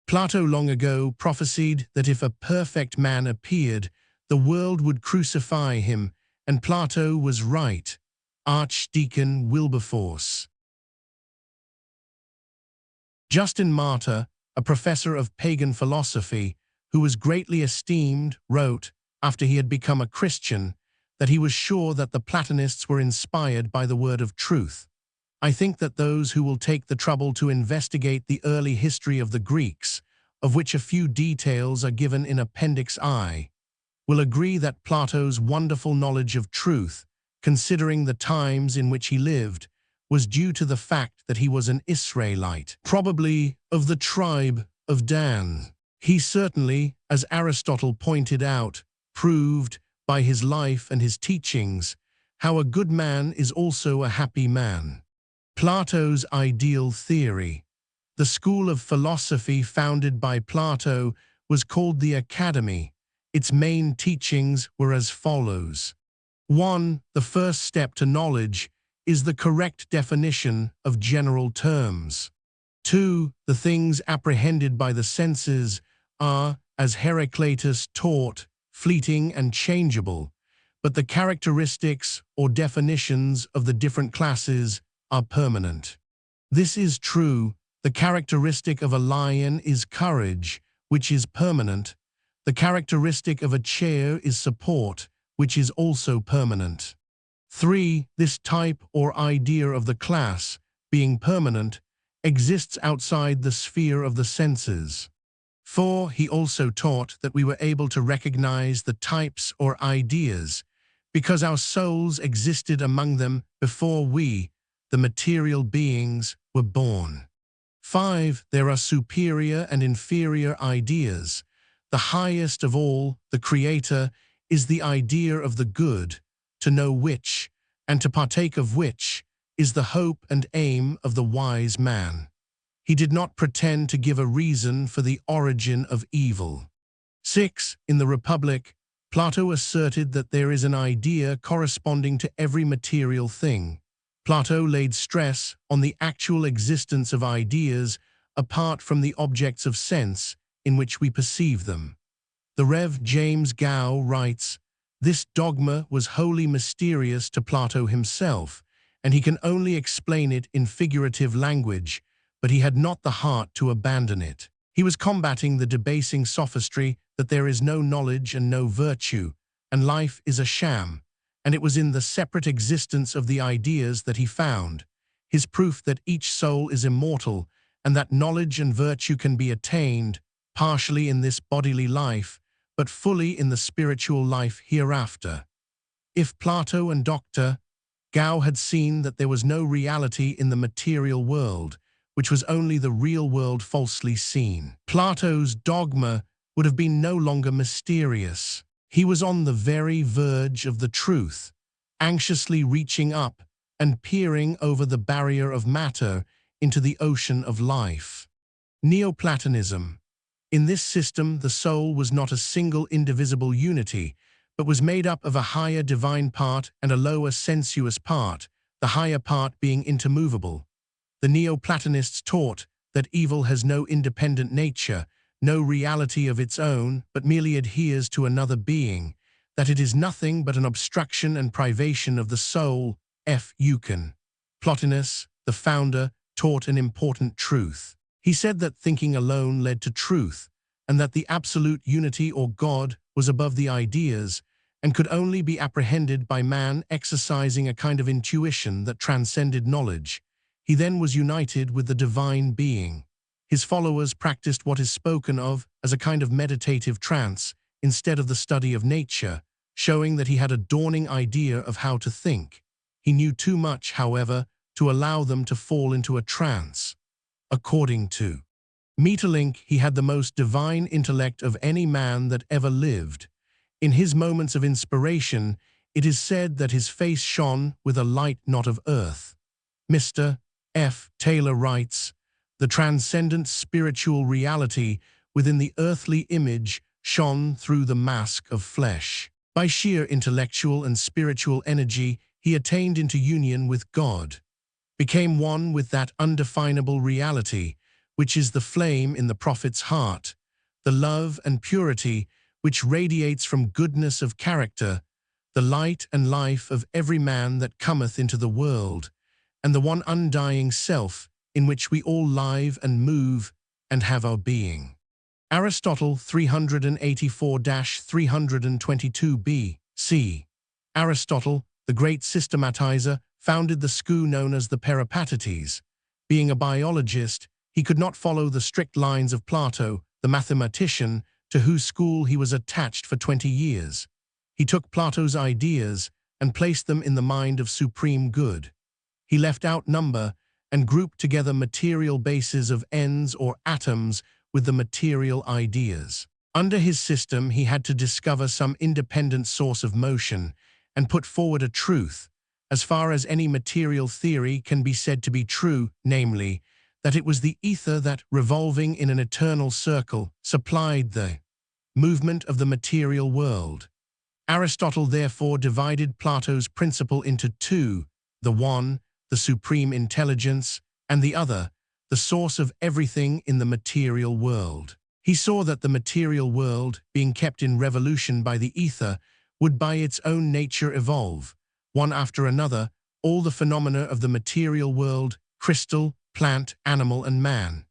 Plato long ago prophesied that if a perfect man appeared, the world would crucify him, and Plato was right. Archdeacon Wilberforce. Justin Martyr, a professor of pagan philosophy, who was greatly esteemed, wrote, after he had become a Christian, that he was sure that the Platonists were inspired by the word of truth. I think that those who will take the trouble to investigate the early history of the Greeks, of which a few details are given in Appendix I, will agree that Plato's wonderful knowledge of truth, considering the times in which he lived, was due to the fact that he was an Israelite, probably of the tribe of Dan. He certainly, as Aristotle pointed out, proved, by his life and his teachings, how a good man is also a happy man. Plato's ideal theory. The school of philosophy founded by Plato was called the Academy. Its main teachings were as follows. 1. The first step to knowledge is the correct definition of general terms. 2. The things apprehended by the senses are, as Heraclitus taught, fleeting and changeable, but the characteristics or definitions of the different classes are permanent. This is true. The characteristic of a lion is courage, which is permanent. The characteristic of a chair is support, which is also permanent. 3. This type or idea of the class, being permanent, exists outside the sphere of the senses. 4. He also taught that we were able to recognize the types or ideas because our souls existed among them before we, the material beings, were born. 5. There are superior and inferior ideas. The highest of all, the Creator, is the idea of the good, to know which, and to partake of which, is the hope and aim of the wise man. He did not pretend to give a reason for the origin of evil. 6. In the Republic, Plato asserted that there is an idea corresponding to every material thing. Plato laid stress on the actual existence of ideas apart from the objects of sense in which we perceive them. The Rev. James Gow writes, "This dogma was wholly mysterious to Plato himself, and he can only explain it in figurative language, but he had not the heart to abandon it. He was combating the debasing sophistry that there is no knowledge and no virtue, and life is a sham, and it was in the separate existence of the ideas that he found his proof that each soul is immortal, and that knowledge and virtue can be attained, partially in this bodily life, but fully in the spiritual life hereafter." If Plato and Dr. Gao had seen that there was no reality in the material world, which was only the real world falsely seen, Plato's dogma would have been no longer mysterious. He was on the very verge of the truth, anxiously reaching up and peering over the barrier of matter into the ocean of life. Neoplatonism. In this system, the soul was not a single indivisible unity, but was made up of a higher divine part and a lower sensuous part, the higher part being intermovable. The Neoplatonists taught that evil has no independent nature, no reality of its own, but merely adheres to another being, that it is nothing but an obstruction and privation of the soul. F. Eucken. Plotinus, the founder, taught an important truth. He said that thinking alone led to truth, and that the absolute unity or God was above the ideas and could only be apprehended by man exercising a kind of intuition that transcended knowledge. He then was united with the divine being. His followers practiced what is spoken of as a kind of meditative trance instead of the study of nature, showing that he had a dawning idea of how to think. He knew too much, however, to allow them to fall into a trance. According to Maeterlinck, he had the most divine intellect of any man that ever lived. In his moments of inspiration, it is said that his face shone with a light not of earth. Mr. F. Taylor writes, "The transcendent spiritual reality within the earthly image shone through the mask of flesh. By sheer intellectual and spiritual energy, he attained into union with God, became one with that undefinable reality, which is the flame in the prophet's heart, the love and purity which radiates from goodness of character, the light and life of every man that cometh into the world, and the one undying self in which we all live and move and have our being." Aristotle 384-322 B.C. Aristotle, the great systematizer, founded the school known as the Peripatetics. Being a biologist, he could not follow the strict lines of Plato, the mathematician, to whose school he was attached for 20 years. He took Plato's ideas and placed them in the mind of supreme good. He left out number and grouped together material bases of ends or atoms with the material ideas. Under his system, he had to discover some independent source of motion and put forward a truth, as far as any material theory can be said to be true, namely, that it was the ether that, revolving in an eternal circle, supplied the movement of the material world. Aristotle therefore divided Plato's principle into two, the one, the supreme intelligence, and the other, the source of everything in the material world. He saw that the material world, being kept in revolution by the ether, would by its own nature evolve, one after another, all the phenomena of the material world, crystal, plant, animal, and man.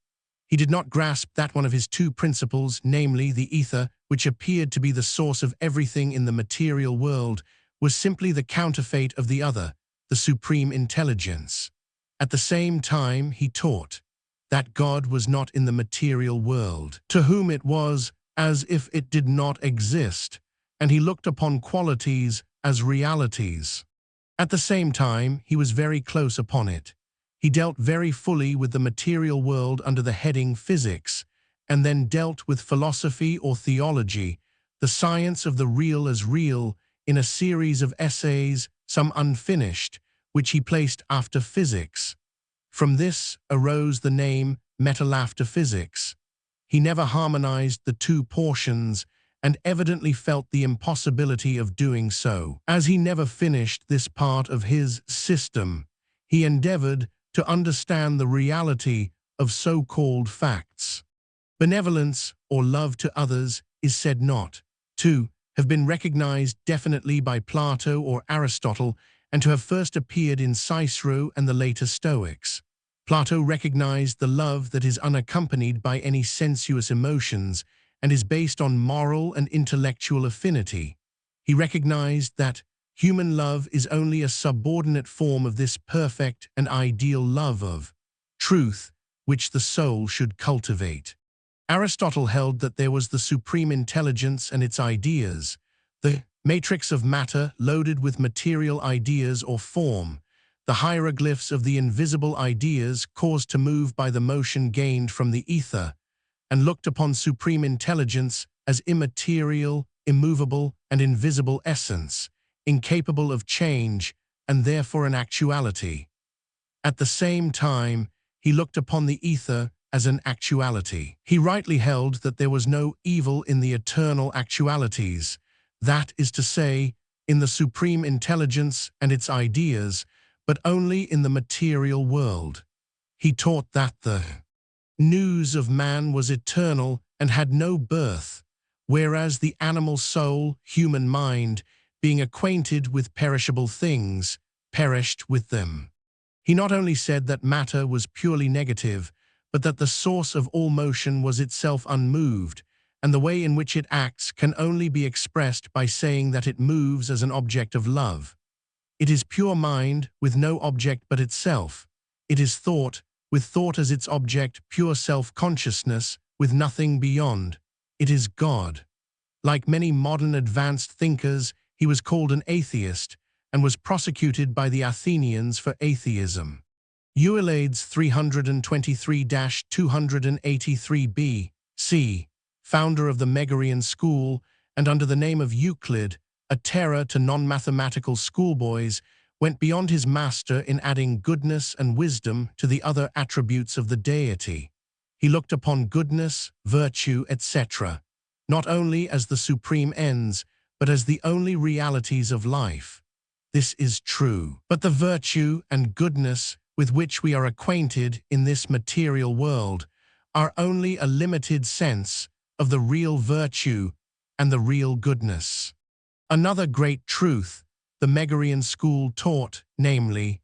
He did not grasp that one of his two principles, namely the ether, which appeared to be the source of everything in the material world, was simply the counterfeit of the other, the supreme intelligence. At the same time, he taught that God was not in the material world, to whom it was as if it did not exist, and he looked upon qualities as realities. At the same time, he was very close upon it. He dealt very fully with the material world under the heading physics, and then dealt with philosophy or theology, the science of the real as real, in a series of essays, some unfinished, which he placed after physics. From this arose the name metalaftophysics. He never harmonized the two portions, and evidently felt the impossibility of doing so. As he never finished this part of his system, he endeavored to understand the reality of so-called facts. Benevolence, or love to others, is said not to have been recognized definitely by Plato or Aristotle, and to have first appeared in Cicero and the later Stoics. Plato recognized the love that is unaccompanied by any sensuous emotions and is based on moral and intellectual affinity. He recognized that human love is only a subordinate form of this perfect and ideal love of truth, which the soul should cultivate. Aristotle held that there was the supreme intelligence and its ideas, the matrix of matter loaded with material ideas or form, the hieroglyphs of the invisible ideas caused to move by the motion gained from the ether, and looked upon supreme intelligence as immaterial, immovable, and invisible essence, incapable of change, and therefore an actuality. At the same time, he looked upon the ether as an actuality. He rightly held that there was no evil in the eternal actualities, that is to say, in the supreme intelligence and its ideas, but only in the material world. He taught that the nous of man was eternal and had no birth, whereas the animal soul, human mind, being acquainted with perishable things, perished with them. He not only said that matter was purely negative, but that the source of all motion was itself unmoved, and the way in which it acts can only be expressed by saying that it moves as an object of love. It is pure mind, with no object but itself. It is thought, with thought as its object, pure self-consciousness, with nothing beyond. It is God. Like many modern advanced thinkers, he was called an atheist, and was prosecuted by the Athenians for atheism. Euclid's 323-283 B.C., founder of the Megarian school, and under the name of Euclid, a terror to non-mathematical schoolboys, went beyond his master in adding goodness and wisdom to the other attributes of the deity. He looked upon goodness, virtue, etc., not only as the supreme ends, but as the only realities of life. This is true. But the virtue and goodness with which we are acquainted in this material world are only a limited sense of the real virtue and the real goodness. Another great truth the Megarian school taught, namely,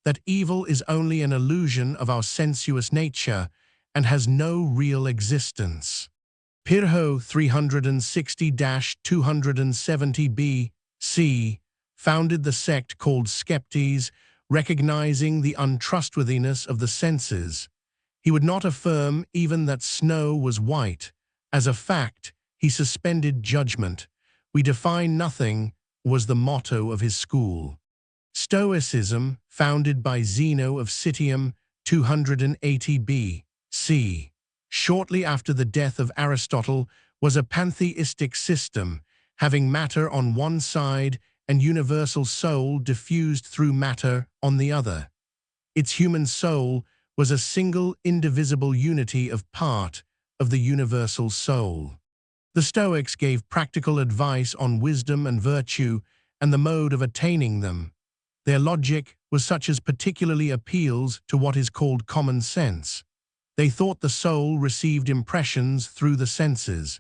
that evil is only an illusion of our sensuous nature and has no real existence. Pyrrho 360-270 B.C. founded the sect called Skeptes, recognizing the untrustworthiness of the senses. He would not affirm even that snow was white. As a fact, he suspended judgment. We define nothing was the motto of his school. Stoicism, founded by Zeno of Citium 280 B.C. shortly after the death of Aristotle, was a pantheistic system, having matter on one side and universal soul diffused through matter on the other. Its human soul was a single indivisible unity of part of the universal soul. The Stoics gave practical advice on wisdom and virtue and the mode of attaining them. Their logic was such as particularly appeals to what is called common sense. They thought the soul received impressions through the senses.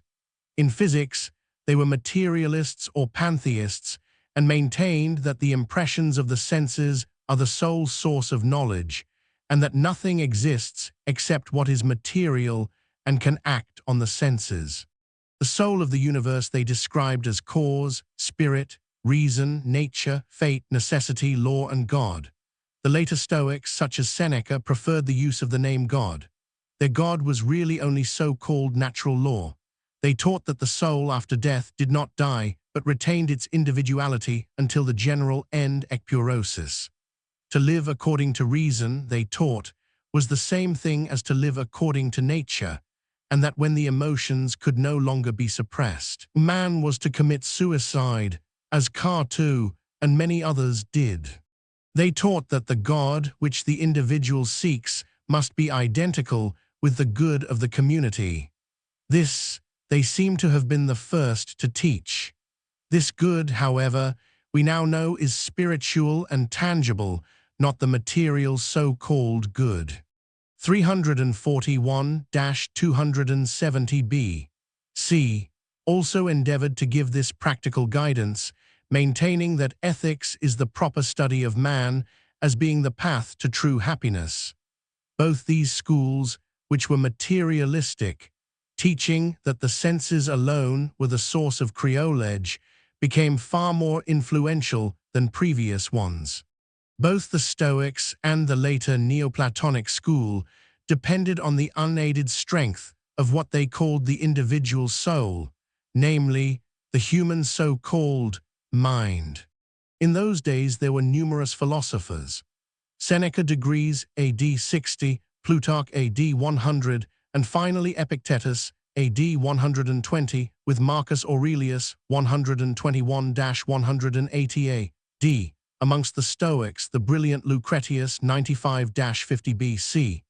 In physics, they were materialists or pantheists, and maintained that the impressions of the senses are the sole source of knowledge, and that nothing exists except what is material and can act on the senses. The soul of the universe they described as cause, spirit, reason, nature, fate, necessity, law, and God. The later Stoics, such as Seneca, preferred the use of the name God. Their God was really only so-called natural law. They taught that the soul after death did not die, but retained its individuality until the general end ekpurosis. To live according to reason, they taught, was the same thing as to live according to nature, and that when the emotions could no longer be suppressed, man was to commit suicide, as Cartu and many others did. They taught that the God which the individual seeks must be identical with the good of the community. This they seem to have been the first to teach. This good, however, we now know is spiritual and tangible, not the material so-called good. 341-270 B.C. also endeavored to give this practical guidance, maintaining that ethics is the proper study of man as being the path to true happiness. Both these schools, which were materialistic, teaching that the senses alone were the source of knowledge, became far more influential than previous ones. Both the Stoics and the later Neoplatonic school depended on the unaided strength of what they called the individual soul, namely, the human so-called mind. In those days there were numerous philosophers. Seneca degrees AD 60, Plutarch AD 100, and finally Epictetus AD 120, with Marcus Aurelius 121-180 AD. Amongst the Stoics, the brilliant Lucretius 95-50 BC.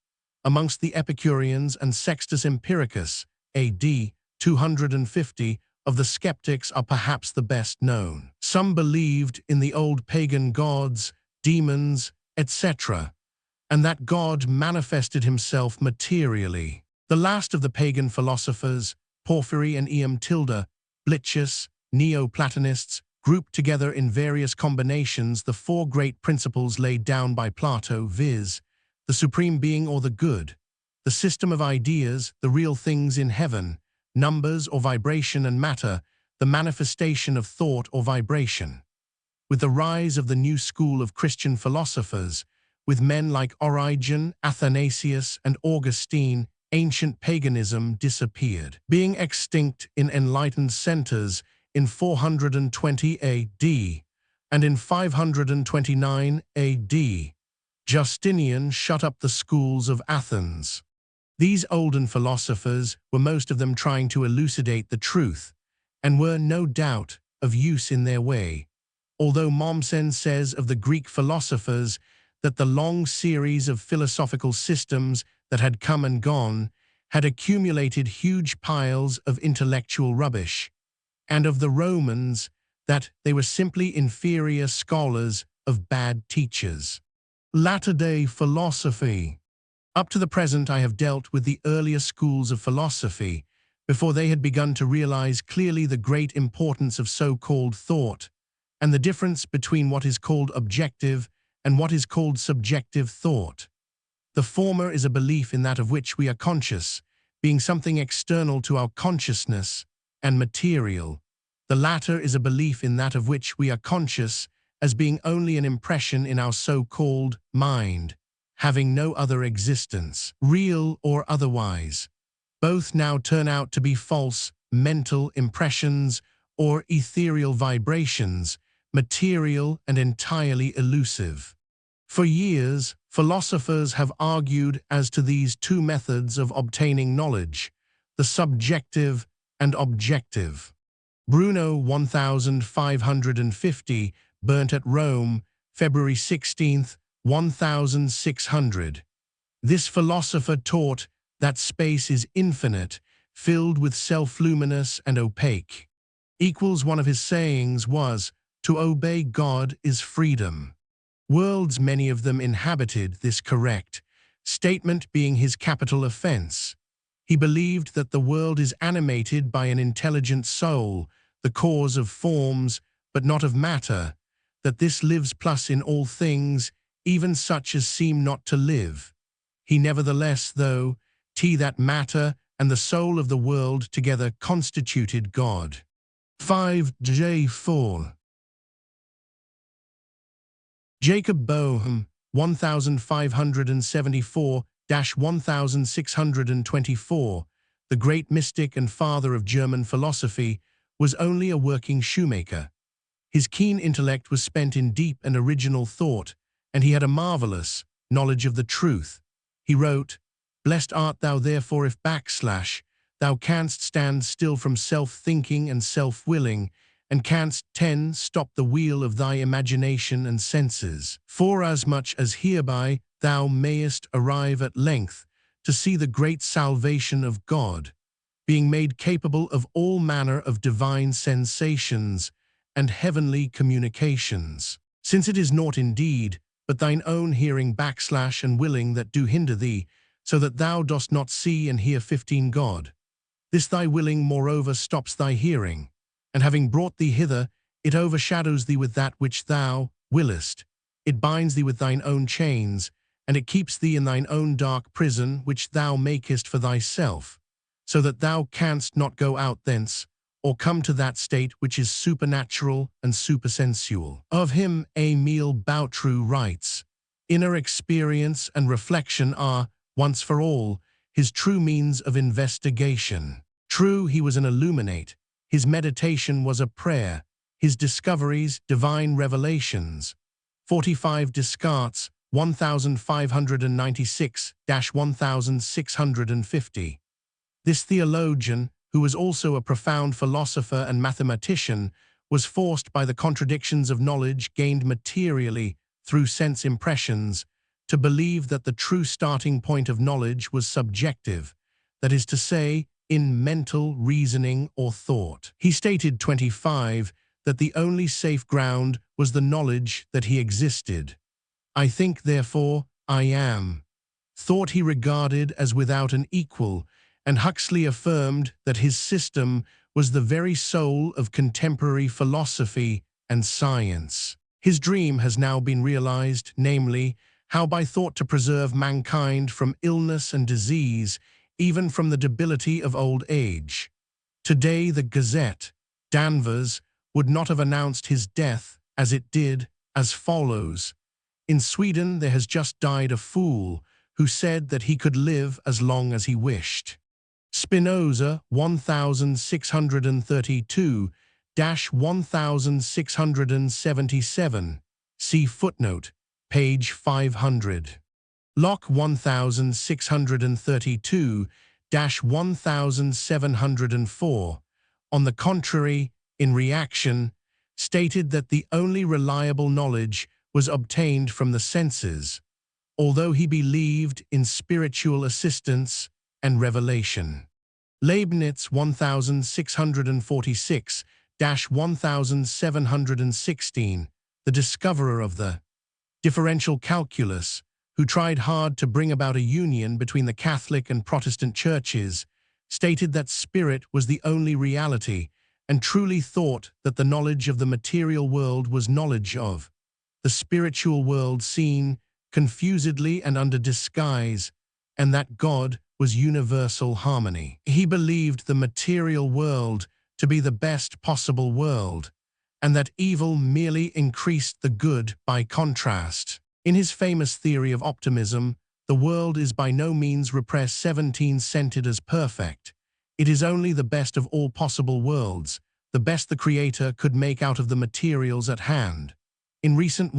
Amongst the Epicureans and Sextus Empiricus AD 250 of the skeptics are perhaps the best known. Some believed in the old pagan gods, demons, etc., and that God manifested himself materially. The last of the pagan philosophers, Porphyry and Eam Tilda, Blitius, Neoplatonists, grouped together in various combinations the four great principles laid down by Plato, viz., the supreme being or the good, the system of ideas, the real things in heaven, numbers or vibration and matter, the manifestation of thought or vibration. With the rise of the new school of Christian philosophers, with men like Origen, Athanasius, and Augustine, ancient paganism disappeared, being extinct in enlightened centers in 420 AD, and in 529 AD. Justinian shut up the schools of Athens. These olden philosophers were most of them trying to elucidate the truth, and were, no doubt, of use in their way, although Mommsen says of the Greek philosophers that the long series of philosophical systems that had come and gone had accumulated huge piles of intellectual rubbish, and of the Romans that they were simply inferior scholars of bad teachers. Latter-day philosophy. Up to the present I have dealt with the earlier schools of philosophy, before they had begun to realize clearly the great importance of so-called thought, and the difference between what is called objective and what is called subjective thought. The former is a belief in that of which we are conscious, being something external to our consciousness and material. The latter is a belief in that of which we are conscious as being only an impression in our so-called mind, having no other existence, real or otherwise. Both now turn out to be false mental impressions or ethereal vibrations, material and entirely elusive. For years, philosophers have argued as to these two methods of obtaining knowledge, the subjective and objective. Bruno 1550, burnt at Rome, February 16, 1600. This philosopher taught that space is infinite, filled with self-luminous and opaque. One of his sayings was, "To obey God is freedom." Worlds, many of them inhabited, this correct statement being his capital offense. He believed that the world is animated by an intelligent soul, the cause of forms, but not of matter, that this lives plus in all things, even such as seem not to live. He nevertheless, though, that matter and the soul of the world together constituted God. 5J4. Jacob Boehm, 1574-1624, the great mystic and father of German philosophy, was only a working shoemaker. His keen intellect was spent in deep and original thought, and he had a marvelous knowledge of the truth. He wrote, "Blessed art thou therefore if thou canst stand still from self-thinking and self-willing, and canst stop the wheel of thy imagination and senses. Forasmuch as hereby thou mayest arrive at length to see the great salvation of God, being made capable of all manner of divine sensations and heavenly communications. Since it is naught indeed, but thine own hearing and willing that do hinder thee, so that thou dost not see and hear 15 God. This thy willing moreover stops thy hearing, and having brought thee hither, it overshadows thee with that which thou willest. It binds thee with thine own chains, and it keeps thee in thine own dark prison which thou makest for thyself, so that thou canst not go out thence, or come to that state which is supernatural and supersensual." Of him Emile Boutroux writes, "Inner experience and reflection are, once for all, his true means of investigation. True, he was an illuminate. His meditation was a prayer, his discoveries, divine revelations. 45 Descartes, 1596-1650. This theologian, who was also a profound philosopher and mathematician, was forced by the contradictions of knowledge gained materially through sense impressions to believe that the true starting point of knowledge was subjective, that is to say, in mental reasoning or thought. He stated 25 that the only safe ground was the knowledge that he existed. I think, therefore, I am. Thought he regarded as without an equal, and Huxley affirmed that his system was the very soul of contemporary philosophy and science. His dream has now been realized, namely, how by thought to preserve mankind from illness and disease, even from the debility of old age. Today the Gazette, Danvers, would not have announced his death as it did, as follows. In Sweden there has just died a fool who said that he could live as long as he wished. Spinoza, 1632-1677. See footnote, page 500. Locke, 1632-1704. On the contrary, in reaction, stated that the only reliable knowledge was obtained from the senses, although he believed in spiritual assistance and revelation. Leibniz, 1646-1716, the discoverer of the differential calculus, who tried hard to bring about a union between the Catholic and Protestant churches, stated that spirit was the only reality and truly thought that the knowledge of the material world was knowledge of the spiritual world seen confusedly and under disguise, and that God was universal harmony. He believed the material world to be the best possible world, and that evil merely increased the good by contrast. In his famous theory of optimism, the world is by no means repressed 17 scented as perfect. It is only the best of all possible worlds, the best the Creator could make out of the materials at hand. In recent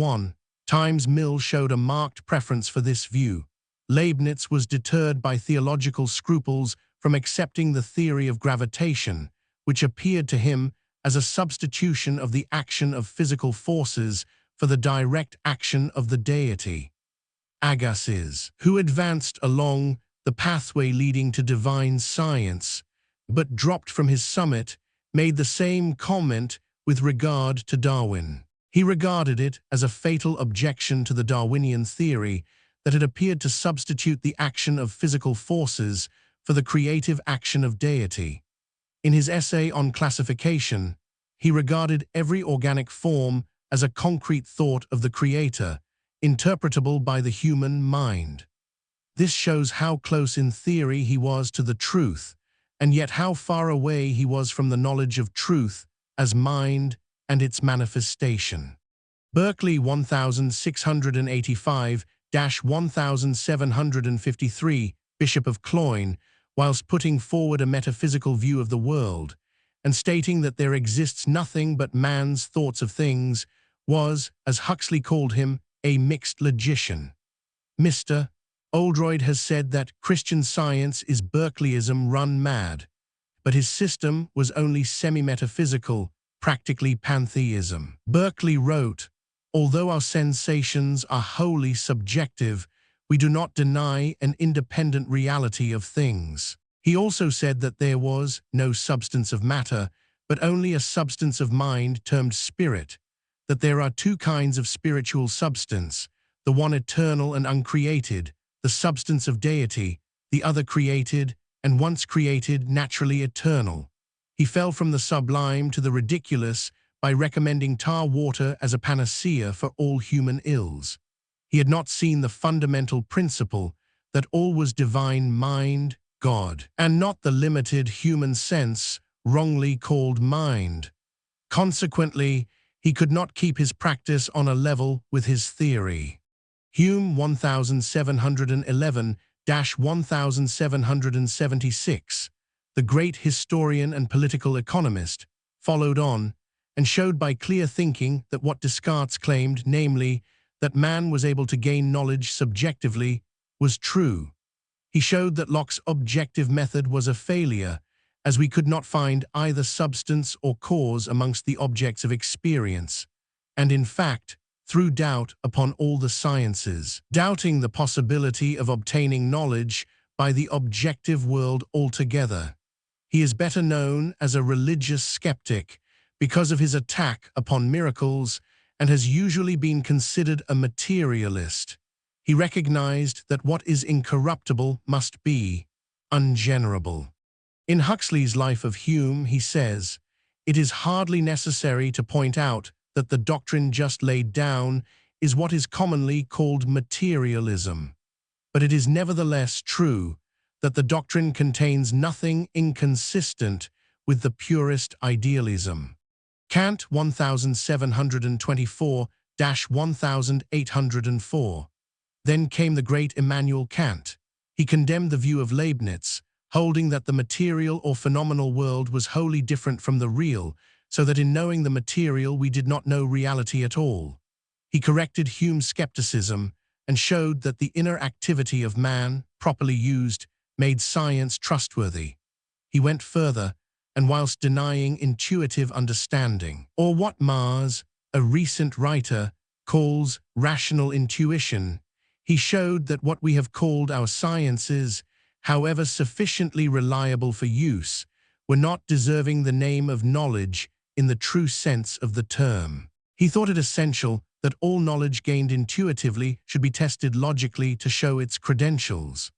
Times Mill showed a marked preference for this view. Leibniz was deterred by theological scruples from accepting the theory of gravitation, which appeared to him as a substitution of the action of physical forces for the direct action of the deity. Agassiz, who advanced along the pathway leading to divine science, but dropped from his summit, made the same comment with regard to Darwin. He regarded it as a fatal objection to the Darwinian theory that it appeared to substitute the action of physical forces for the creative action of deity. In his essay on classification, he regarded every organic form as a concrete thought of the Creator, interpretable by the human mind. This shows how close in theory he was to the truth, and yet how far away he was from the knowledge of truth as mind and its manifestation. Berkeley, 1685-1753, Bishop of Cloyne, whilst putting forward a metaphysical view of the world, and stating that there exists nothing but man's thoughts of things, was, as Huxley called him, a mixed logician. Mr. Oldroyd has said that Christian Science is Berkeleyism run mad, but his system was only semi-metaphysical, practically pantheism. Berkeley wrote, "Although our sensations are wholly subjective, we do not deny an independent reality of things." He also said that there was no substance of matter, but only a substance of mind termed spirit, that there are two kinds of spiritual substance, the one eternal and uncreated, the substance of deity, the other created, and once created, naturally eternal. He fell from the sublime to the ridiculous by recommending tar water as a panacea for all human ills. He had not seen the fundamental principle that all was divine mind, God, and not the limited human sense, wrongly called mind. Consequently, he could not keep his practice on a level with his theory. Hume, 1711-1776, the great historian and political economist, followed on, and showed by clear thinking that what Descartes claimed, namely, that man was able to gain knowledge subjectively, was true. He showed that Locke's objective method was a failure, as we could not find either substance or cause amongst the objects of experience, and in fact, threw doubt upon all the sciences, doubting the possibility of obtaining knowledge by the objective world altogether. He is better known as a religious skeptic because of his attack upon miracles, and has usually been considered a materialist. He recognized that what is incorruptible must be ungenerable. In Huxley's Life of Hume, he says, "It is hardly necessary to point out that the doctrine just laid down is what is commonly called materialism. But it is nevertheless true that the doctrine contains nothing inconsistent with the purest idealism." Kant 1724-1804. Then came the great Immanuel Kant. He condemned the view of Leibniz, holding that the material or phenomenal world was wholly different from the real, so that in knowing the material we did not know reality at all. He corrected Hume's skepticism and showed that the inner activity of man, properly used, made science trustworthy. He went further, and whilst denying intuitive understanding, or what Mars, a recent writer, calls rational intuition, he showed that what we have called our sciences, however sufficiently reliable for use, were not deserving the name of knowledge in the true sense of the term. He thought it essential that all knowledge gained intuitively should be tested logically to show its credentials.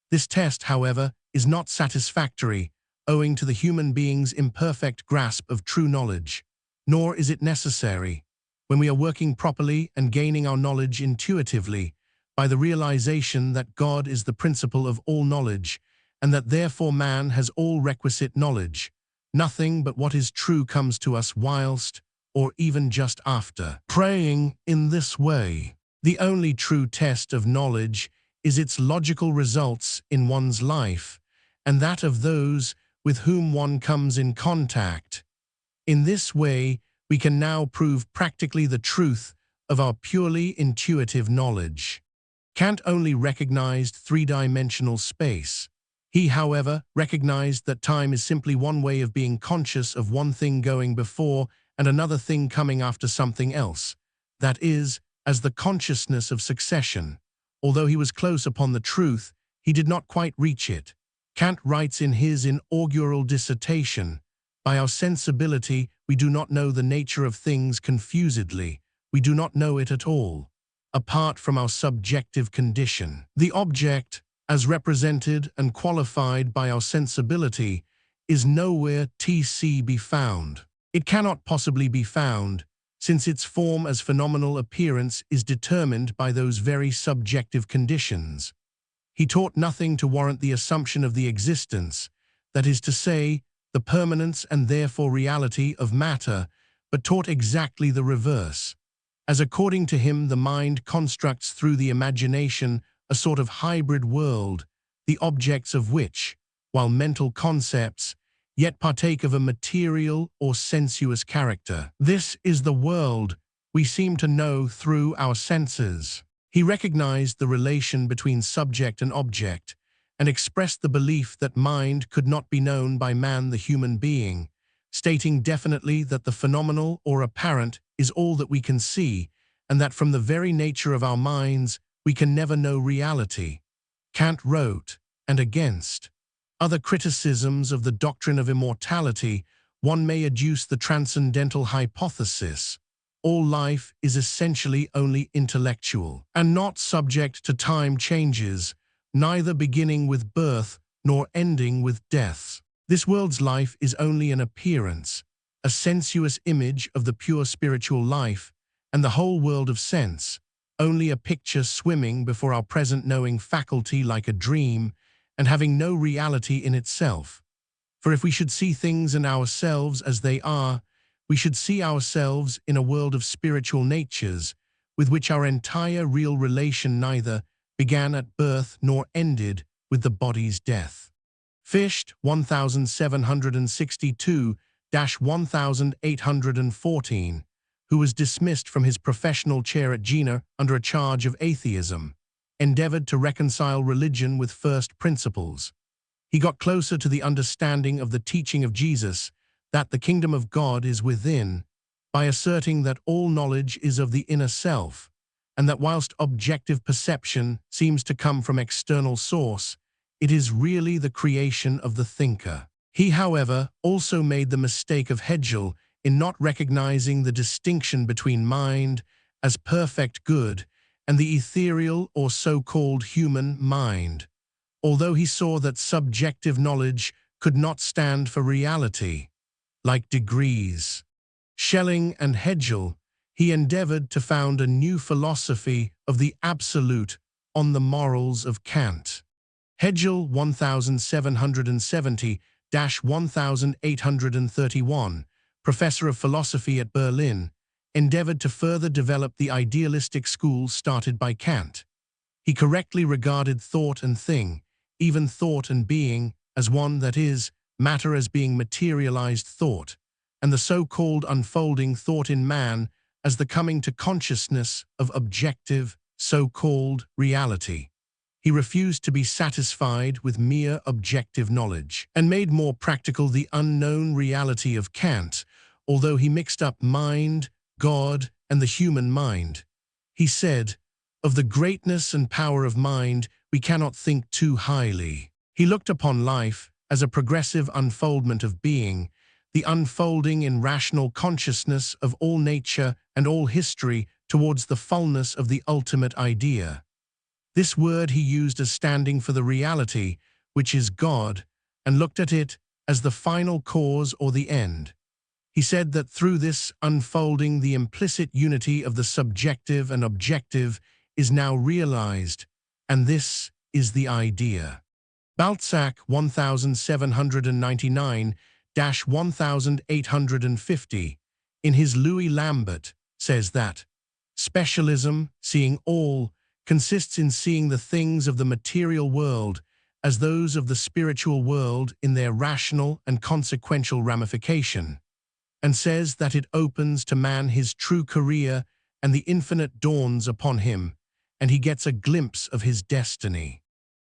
This test, however, is not satisfactory, owing to the human being's imperfect grasp of true knowledge, nor is it necessary, when we are working properly and gaining our knowledge intuitively, by the realization that God is the principle of all knowledge, and that therefore man has all requisite knowledge. Nothing but what is true comes to us whilst, or even just after, praying in this way. The only true test of knowledge is its logical results in one's life, and that of those with whom one comes in contact. In this way, we can now prove practically the truth of our purely intuitive knowledge. Kant only recognized three-dimensional space. He, however, recognized that time is simply one way of being conscious of one thing going before and another thing coming after something else, that is, as the consciousness of succession. Although he was close upon the truth, he did not quite reach it. Kant writes in his inaugural dissertation, "By our sensibility we do not know the nature of things confusedly, we do not know it at all, apart from our subjective condition. The object, as represented and qualified by our sensibility, is nowhere to be found. It cannot possibly be found, since its form as phenomenal appearance is determined by those very subjective conditions." He taught nothing to warrant the assumption of the existence, that is to say, the permanence and therefore reality of matter, but taught exactly the reverse, as according to him the mind constructs through the imagination a sort of hybrid world, the objects of which, while mental concepts, yet partake of a material or sensuous character. This is the world we seem to know through our senses. He recognized the relation between subject and object, and expressed the belief that mind could not be known by man the human being, stating definitely that the phenomenal or apparent is all that we can see, and that from the very nature of our minds we can never know reality. Kant wrote, and against other criticisms of the doctrine of immortality, one may adduce the transcendental hypothesis: all life is essentially only intellectual, and not subject to time changes, neither beginning with birth nor ending with death. This world's life is only an appearance, a sensuous image of the pure spiritual life, and the whole world of sense, only a picture swimming before our present knowing faculty like a dream, and having no reality in itself. For if we should see things and ourselves as they are, we should see ourselves in a world of spiritual natures, with which our entire real relation neither began at birth nor ended with the body's death. Fichte 1762-1768. 1814, who was dismissed from his professional chair at Jena under a charge of atheism, endeavored to reconcile religion with first principles. He got closer to the understanding of the teaching of Jesus, that the kingdom of God is within, by asserting that all knowledge is of the inner self, and that whilst objective perception seems to come from external source, it is really the creation of the thinker. He, however, also made the mistake of Hegel in not recognizing the distinction between mind as perfect good and the ethereal or so-called human mind, although he saw that subjective knowledge could not stand for reality, like degrees. Schelling and Hegel, he endeavored to found a new philosophy of the absolute on the morals of Kant. Hegel 1770-1831, professor of philosophy at Berlin, endeavored to further develop the idealistic school started by Kant. He correctly regarded thought and thing, even thought and being, as one, that is, matter as being materialized thought, and the so-called unfolding thought in man as the coming to consciousness of objective, so-called reality. He refused to be satisfied with mere objective knowledge, and made more practical the unknown reality of Kant, although he mixed up mind, God, and the human mind. He said, "Of the greatness and power of mind, we cannot think too highly." He looked upon life as a progressive unfoldment of being, the unfolding in rational consciousness of all nature and all history towards the fullness of the ultimate idea. This word he used as standing for the reality, which is God, and looked at it as the final cause or the end. He said that through this unfolding the implicit unity of the subjective and objective is now realized, and this is the idea. Balzac 1799-1850, in his Louis Lambert, says that specialism, seeing all, consists in seeing the things of the material world as those of the spiritual world in their rational and consequential ramification, and says that it opens to man his true career and the infinite dawns upon him, and he gets a glimpse of his destiny.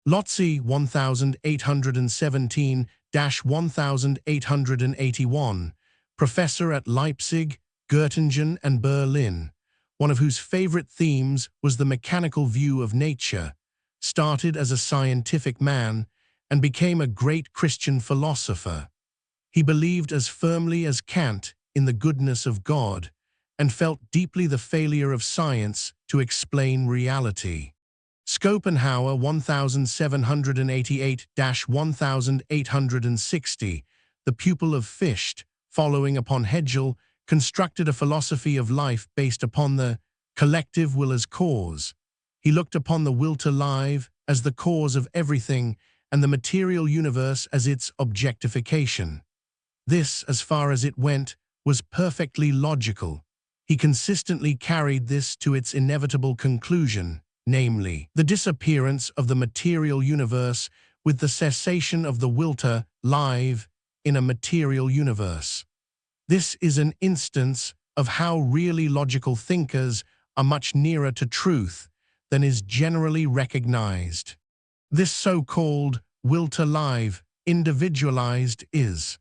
Lotze 1817-1881, professor at Leipzig, Göttingen, and Berlin, one of whose favorite themes was the mechanical view of nature, started as a scientific man and became a great Christian philosopher. He believed as firmly as Kant in the goodness of God and felt deeply the failure of science to explain reality. Schopenhauer 1788-1860, the pupil of Fichte, following upon Hegel, constructed a philosophy of life based upon the collective will as cause. He looked upon the will to live as the cause of everything and the material universe as its objectification. This, as far as it went, was perfectly logical. He consistently carried this to its inevitable conclusion, namely, the disappearance of the material universe with the cessation of the will to live in a material universe. This is an instance of how really logical thinkers are much nearer to truth than is generally recognized. This so-called will to live, individualized, is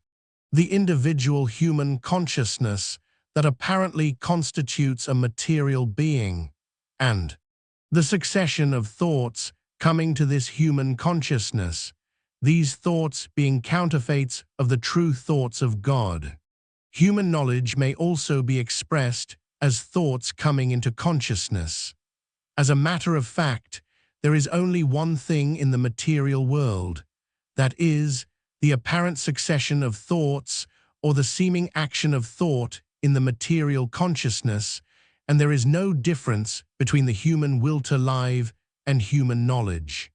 the individual human consciousness that apparently constitutes a material being, and the succession of thoughts coming to this human consciousness, these thoughts being counterfeits of the true thoughts of God. Human knowledge may also be expressed as thoughts coming into consciousness. As a matter of fact, there is only one thing in the material world, that is, the apparent succession of thoughts or the seeming action of thought in the material consciousness, and there is no difference between the human will to live and human knowledge.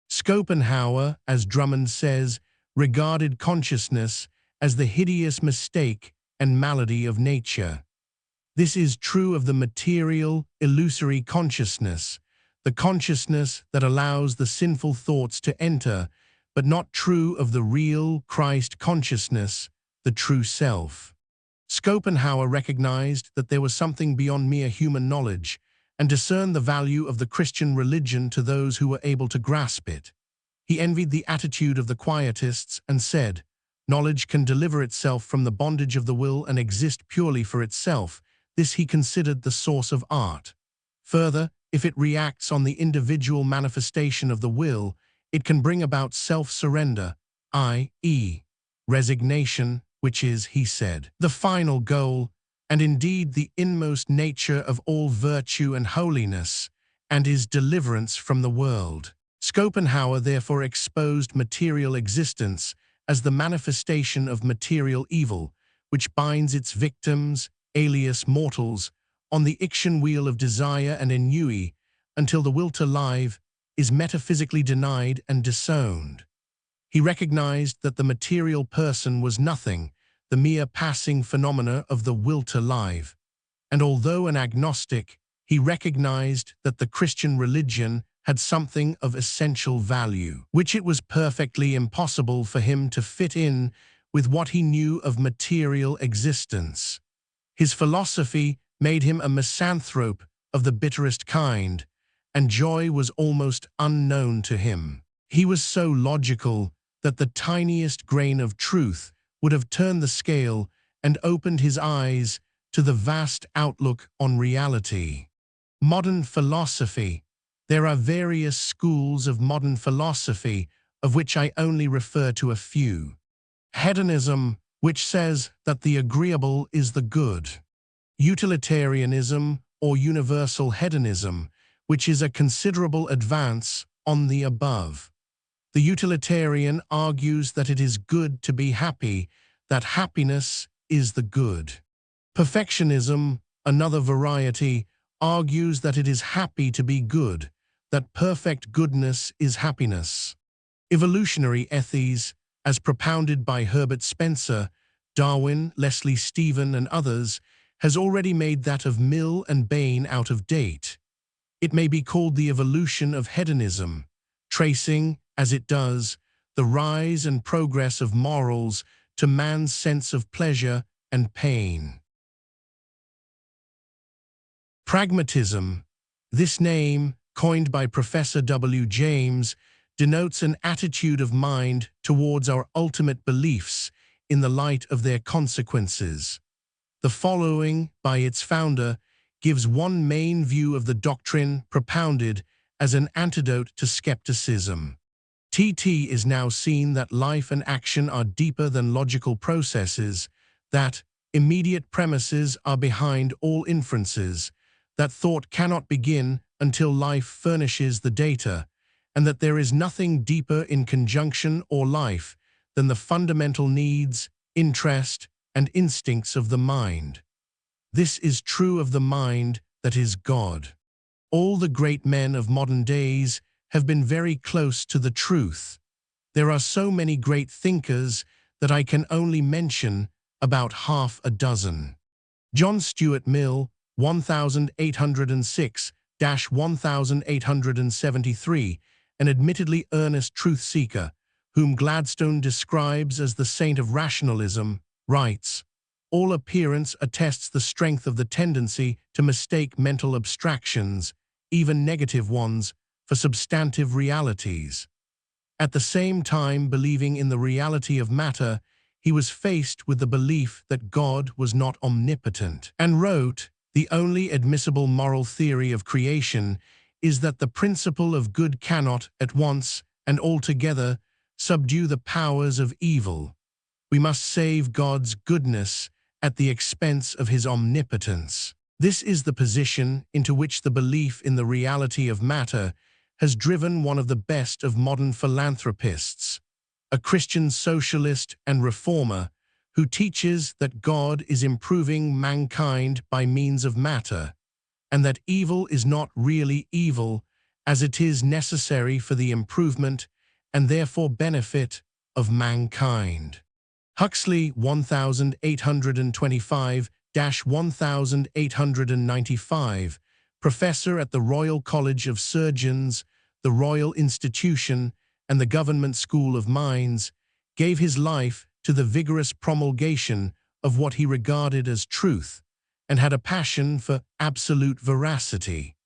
Schopenhauer, as Drummond says, regarded consciousness as the hideous mistake and malady of nature. This is true of the material, illusory consciousness, the consciousness that allows the sinful thoughts to enter, but not true of the real Christ consciousness, the true self. Schopenhauer recognized that there was something beyond mere human knowledge and discerned the value of the Christian religion to those who were able to grasp it. He envied the attitude of the Quietists and said, "Knowledge can deliver itself from the bondage of the will and exist purely for itself." This he considered the source of art. Further, if it reacts on the individual manifestation of the will, it can bring about self-surrender, i.e., resignation, which is, he said, the final goal, and indeed the inmost nature of all virtue and holiness, and is deliverance from the world. Schopenhauer therefore exposed material existence as the manifestation of material evil, which binds its victims, alias mortals, on the Ixian wheel of desire and ennui, until the will to live is metaphysically denied and disowned. He recognized that the material person was nothing, the mere passing phenomena of the will to live. And although an agnostic, he recognized that the Christian religion had something of essential value, which it was perfectly impossible for him to fit in with what he knew of material existence. His philosophy made him a misanthrope of the bitterest kind, and joy was almost unknown to him. He was so logical that the tiniest grain of truth would have turned the scale and opened his eyes to the vast outlook on reality. Modern philosophy. There are various schools of modern philosophy, of which I only refer to a few. Hedonism, which says that the agreeable is the good. Utilitarianism, or universal hedonism, which is a considerable advance on the above. The utilitarian argues that it is good to be happy, that happiness is the good. Perfectionism, another variety, argues that it is happy to be good, that perfect goodness is happiness. Evolutionary ethics, as propounded by Herbert Spencer, Darwin, Leslie Stephen, and others, has already made that of Mill and Bain out of date. It may be called the evolution of hedonism, tracing, as it does, the rise and progress of morals to man's sense of pleasure and pain. Pragmatism. This name, coined by Professor W. James, denotes an attitude of mind towards our ultimate beliefs in the light of their consequences. The following, by its founder, gives one main view of the doctrine propounded as an antidote to skepticism. TT is now seen that life and action are deeper than logical processes, that immediate premises are behind all inferences, that thought cannot begin until life furnishes the data, and that there is nothing deeper in conjunction or life than the fundamental needs, interest, and instincts of the mind. This is true of the mind that is God. All the great men of modern days have been very close to the truth. There are so many great thinkers that I can only mention about half a dozen. John Stuart Mill, 1806–1873, an admittedly earnest truth-seeker, whom Gladstone describes as the saint of rationalism, writes, "All appearance attests the strength of the tendency to mistake mental abstractions, even negative ones, for substantive realities." At the same time believing in the reality of matter, he was faced with the belief that God was not omnipotent, and wrote, "The only admissible moral theory of creation is that the principle of good cannot, at once and altogether, subdue the powers of evil. We must save God's goodness at the expense of his omnipotence." This is the position into which the belief in the reality of matter has driven one of the best of modern philanthropists, a Christian socialist and reformer who teaches that God is improving mankind by means of matter, and that evil is not really evil, as it is necessary for the improvement and therefore benefit of mankind. Huxley, 1825–1895, professor at the Royal College of Surgeons, the Royal Institution, and the Government School of Mines, gave his life to the vigorous promulgation of what he regarded as truth, and had a passion for absolute veracity.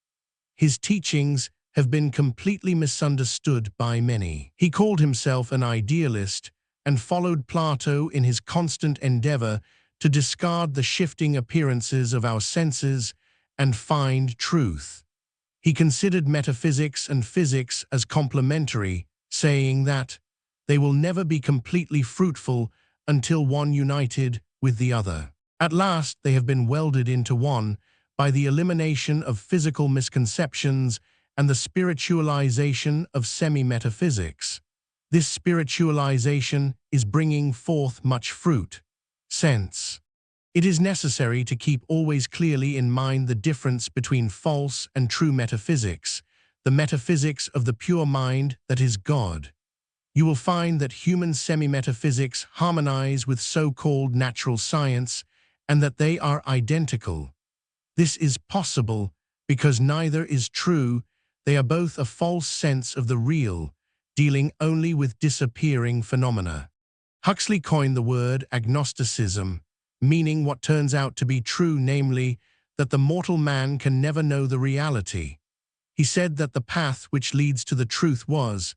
His teachings have been completely misunderstood by many. He called himself an idealist and followed Plato in his constant endeavor to discard the shifting appearances of our senses and find truth. He considered metaphysics and physics as complementary, saying that they will never be completely fruitful until one united with the other. At last, they have been welded into one by the elimination of physical misconceptions and the spiritualization of semi-metaphysics. This spiritualization is bringing forth much fruit. Sense. It is necessary to keep always clearly in mind the difference between false and true metaphysics, the metaphysics of the pure mind that is God. You will find that human semi-metaphysics harmonize with so-called natural science and that they are identical. This is possible because neither is true. They are both a false sense of the real, dealing only with disappearing phenomena. Huxley coined the word agnosticism, meaning what turns out to be true, namely, that the mortal man can never know the reality. He said that the path which leads to the truth was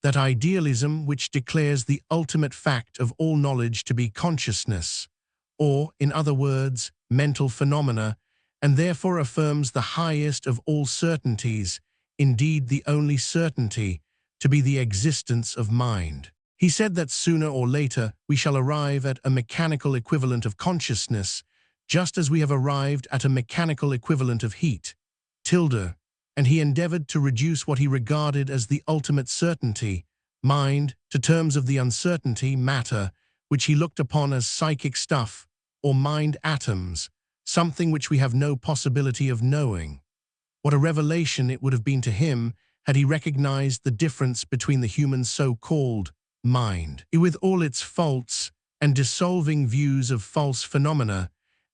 that idealism which declares the ultimate fact of all knowledge to be consciousness, or, in other words, mental phenomena, and therefore affirms the highest of all certainties, indeed the only certainty, to be the existence of mind. He said that sooner or later we shall arrive at a mechanical equivalent of consciousness, just as we have arrived at a mechanical equivalent of heat, and he endeavored to reduce what he regarded as the ultimate certainty, mind, to terms of the uncertainty, matter, which he looked upon as psychic stuff, or mind atoms, something which we have no possibility of knowing. What a revelation it would have been to him had he recognized the difference between the human so-called mind, with all its faults and dissolving views of false phenomena,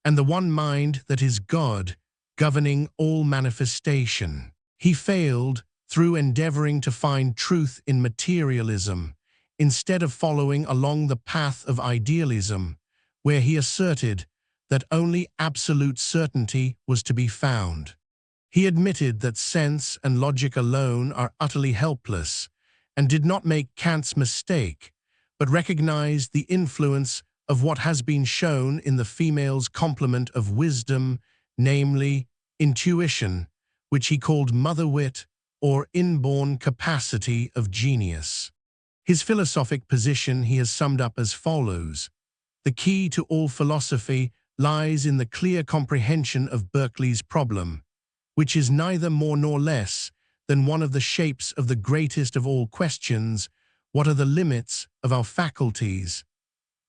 and the one mind that is God, governing all manifestation. He failed through endeavoring to find truth in materialism, instead of following along the path of idealism, where he asserted that only absolute certainty was to be found. He admitted that sense and logic alone are utterly helpless, and did not make Kant's mistake, but recognized the influence of what has been shown in the female's complement of wisdom, namely, intuition, which he called mother-wit, or inborn capacity of genius. His philosophic position he has summed up as follows: the key to all philosophy lies in the clear comprehension of Berkeley's problem, which is neither more nor less than one of the shapes of the greatest of all questions: what are the limits of our faculties?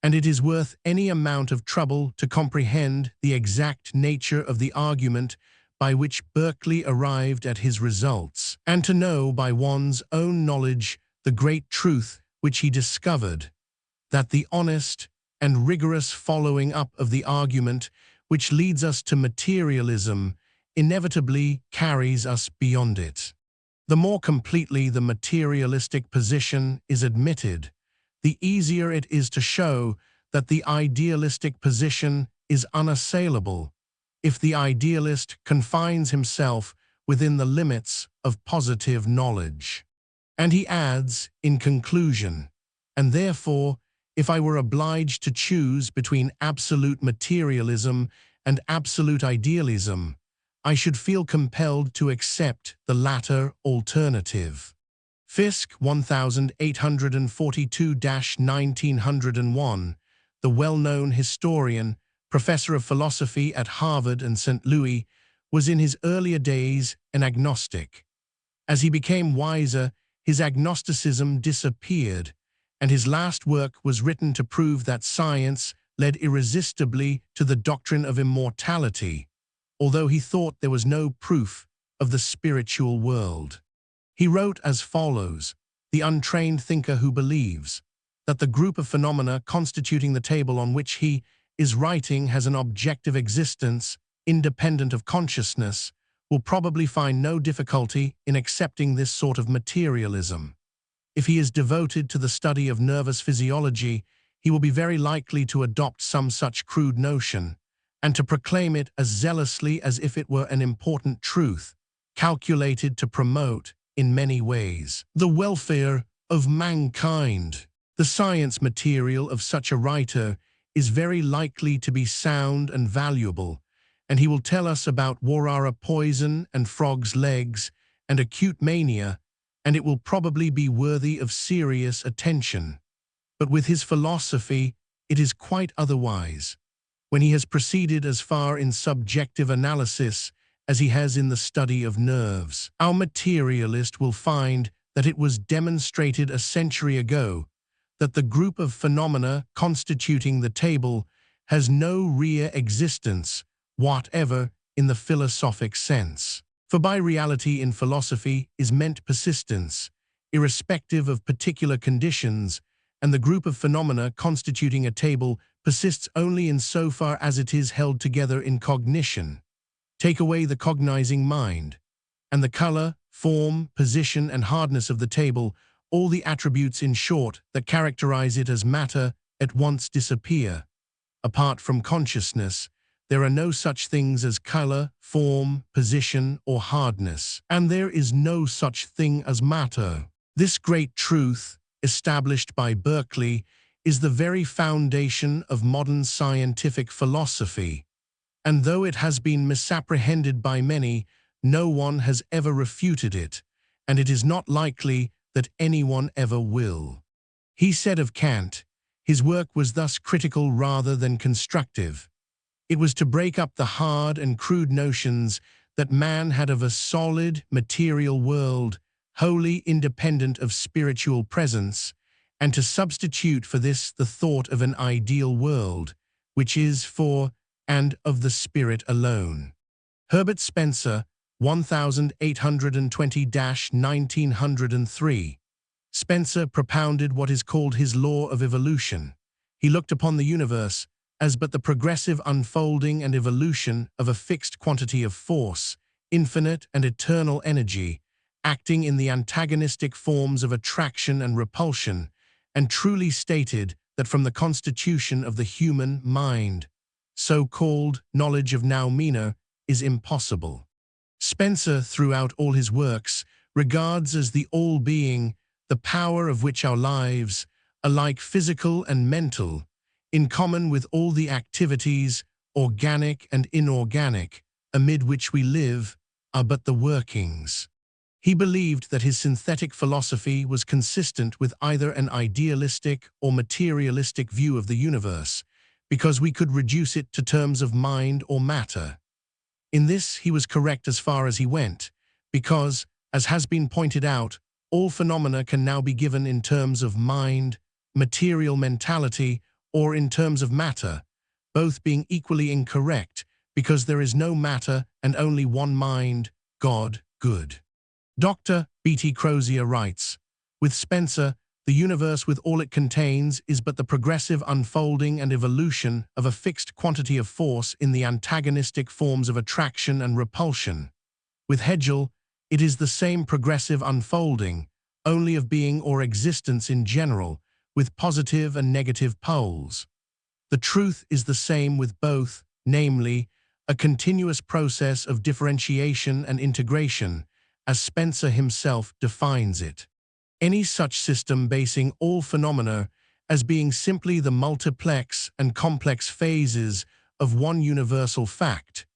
And it is worth any amount of trouble to comprehend the exact nature of the argument by which Berkeley arrived at his results, and to know by one's own knowledge the great truth which he discovered, that the honest and rigorous following up of the argument which leads us to materialism inevitably carries us beyond it. The more completely the materialistic position is admitted, the easier it is to show that the idealistic position is unassailable, if the idealist confines himself within the limits of positive knowledge. And he adds, in conclusion, and therefore, if I were obliged to choose between absolute materialism and absolute idealism, I should feel compelled to accept the latter alternative. Fiske, 1842-1901, the well-known historian, professor of philosophy at Harvard and St. Louis, was in his earlier days an agnostic. As he became wiser, his agnosticism disappeared, and his last work was written to prove that science led irresistibly to the doctrine of immortality, although he thought there was no proof of the spiritual world. He wrote as follows: "The untrained thinker who believes that the group of phenomena constituting the table on which he is writing has an objective existence independent of consciousness will probably find no difficulty in accepting this sort of materialism. If he is devoted to the study of nervous physiology, he will be very likely to adopt some such crude notion, and to proclaim it as zealously as if it were an important truth, calculated to promote, in many ways, the welfare of mankind. The science material of such a writer is very likely to be sound and valuable, and he will tell us about Warara poison and frog's legs and acute mania, and it will probably be worthy of serious attention. But with his philosophy, it is quite otherwise. When he has proceeded as far in subjective analysis as he has in the study of nerves, our materialist will find that it was demonstrated a century ago that the group of phenomena constituting the table has no real existence whatever in the philosophic sense. For by reality in philosophy is meant persistence, irrespective of particular conditions, and the group of phenomena constituting a table persists only in so far as it is held together in cognition. Take away the cognizing mind, and the color, form, position, and hardness of the table, all the attributes in short that characterize it as matter, at once disappear. Apart from consciousness, there are no such things as color, form, position, or hardness, and there is no such thing as matter. This great truth, established by Berkeley, is the very foundation of modern scientific philosophy, and though it has been misapprehended by many, no one has ever refuted it, and it is not likely that anyone ever will. He said of Kant, his work was thus critical rather than constructive. It was to break up the hard and crude notions that man had of a solid, material world, wholly independent of spiritual presence, and to substitute for this the thought of an ideal world, which is for and of the spirit alone. Herbert Spencer, 1820-1903. Spencer propounded what is called his law of evolution. He looked upon the universe as but the progressive unfolding and evolution of a fixed quantity of force, infinite and eternal energy, acting in the antagonistic forms of attraction and repulsion, and truly stated that from the constitution of the human mind, so-called knowledge of noumena is impossible. Spencer, throughout all his works, regards as the all-being the power of which our lives, alike physical and mental, in common with all the activities, organic and inorganic, amid which we live, are but the workings. He believed that his synthetic philosophy was consistent with either an idealistic or materialistic view of the universe, because we could reduce it to terms of mind or matter. In this he was correct as far as he went, because, as has been pointed out, all phenomena can now be given in terms of mind, material mentality, or in terms of matter, both being equally incorrect, because there is no matter and only one mind, God, good. Dr. B.T. Crozier writes, with Spencer, the universe with all it contains is but the progressive unfolding and evolution of a fixed quantity of force in the antagonistic forms of attraction and repulsion. With Hegel, it is the same progressive unfolding, only of being or existence in general, with positive and negative poles. The truth is the same with both, namely, a continuous process of differentiation and integration, as Spencer himself defines it. Any such system basing all phenomena as being simply the multiplex and complex phases of one universal fact,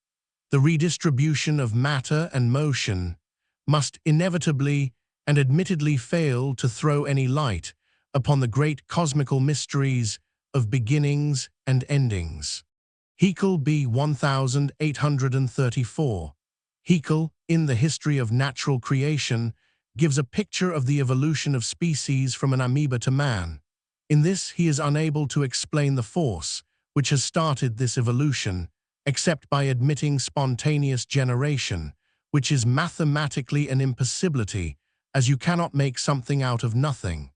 the redistribution of matter and motion, must inevitably and admittedly fail to throw any light upon the great cosmical mysteries of beginnings and endings. Haeckel B. 1834. Haeckel, in The History of Natural Creation, gives a picture of the evolution of species from an amoeba to man. In this, he is unable to explain the force which has started this evolution, except by admitting spontaneous generation, which is mathematically an impossibility, as you cannot make something out of nothing.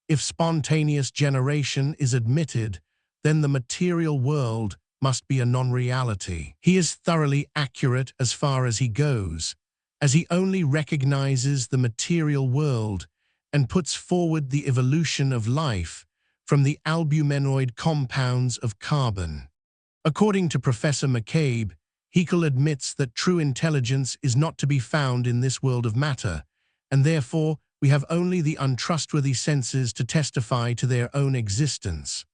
If spontaneous generation is admitted, then the material world must be a non-reality. He is thoroughly accurate as far as he goes, as he only recognizes the material world and puts forward the evolution of life, from the albuminoid compounds of carbon. According to Professor McCabe, Haeckel admits that true intelligence is not to be found in this world of matter, and therefore we have only the untrustworthy senses to testify to their own existence.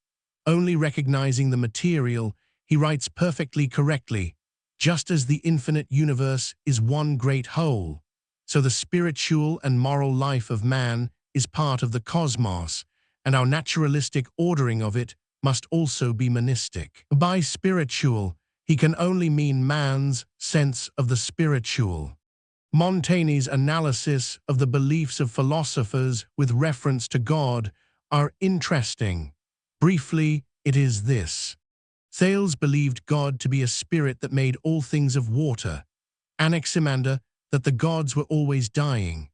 Only recognizing the material, he writes perfectly correctly, just as the infinite universe is one great whole, so the spiritual and moral life of man is part of the cosmos, and our naturalistic ordering of it must also be monistic. By spiritual, he can only mean man's sense of the spiritual. Montaigne's analysis of the beliefs of philosophers with reference to God are interesting. Briefly, it is this. Thales believed God to be a spirit that made all things of water. Anaximander, that the gods were always dying.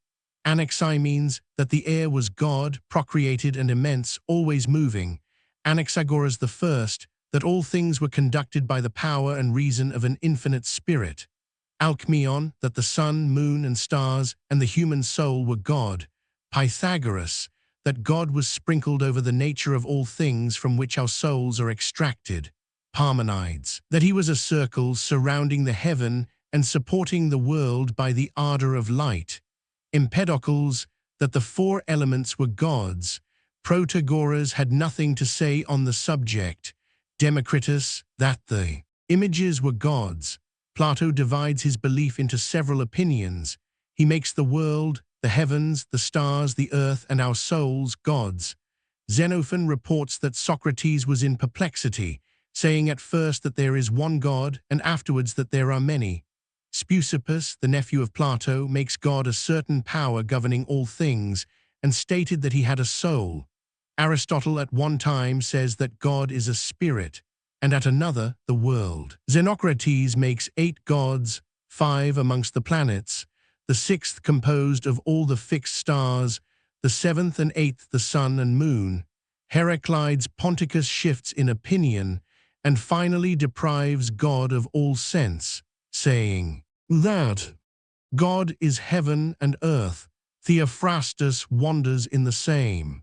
Anaxi means that the air was God, procreated and immense, always moving. Anaxagoras I, that all things were conducted by the power and reason of an infinite spirit. Alcmaeon, that the sun, moon, and stars, and the human soul were God. Pythagoras, that God was sprinkled over the nature of all things from which our souls are extracted. Parmenides, that he was a circle surrounding the heaven and supporting the world by the ardor of light. Empedocles, that the four elements were gods. Protagoras had nothing to say on the subject. Democritus, that the images were gods. Plato divides his belief into several opinions. He makes the world, the heavens, the stars, the earth, and our souls gods. Xenophon reports that Socrates was in perplexity, saying at first that there is one God and afterwards that there are many. Speusippus, the nephew of Plato, makes God a certain power governing all things and stated that he had a soul. Aristotle at one time says that God is a spirit, and at another, the world. Xenocrates makes 8 gods, 5 amongst the planets, the 6th composed of all the fixed stars, the 7th and 8th the sun and moon. Heraclides Ponticus shifts in opinion, and finally deprives God of all sense, saying that God is heaven and earth. Theophrastus wanders in the same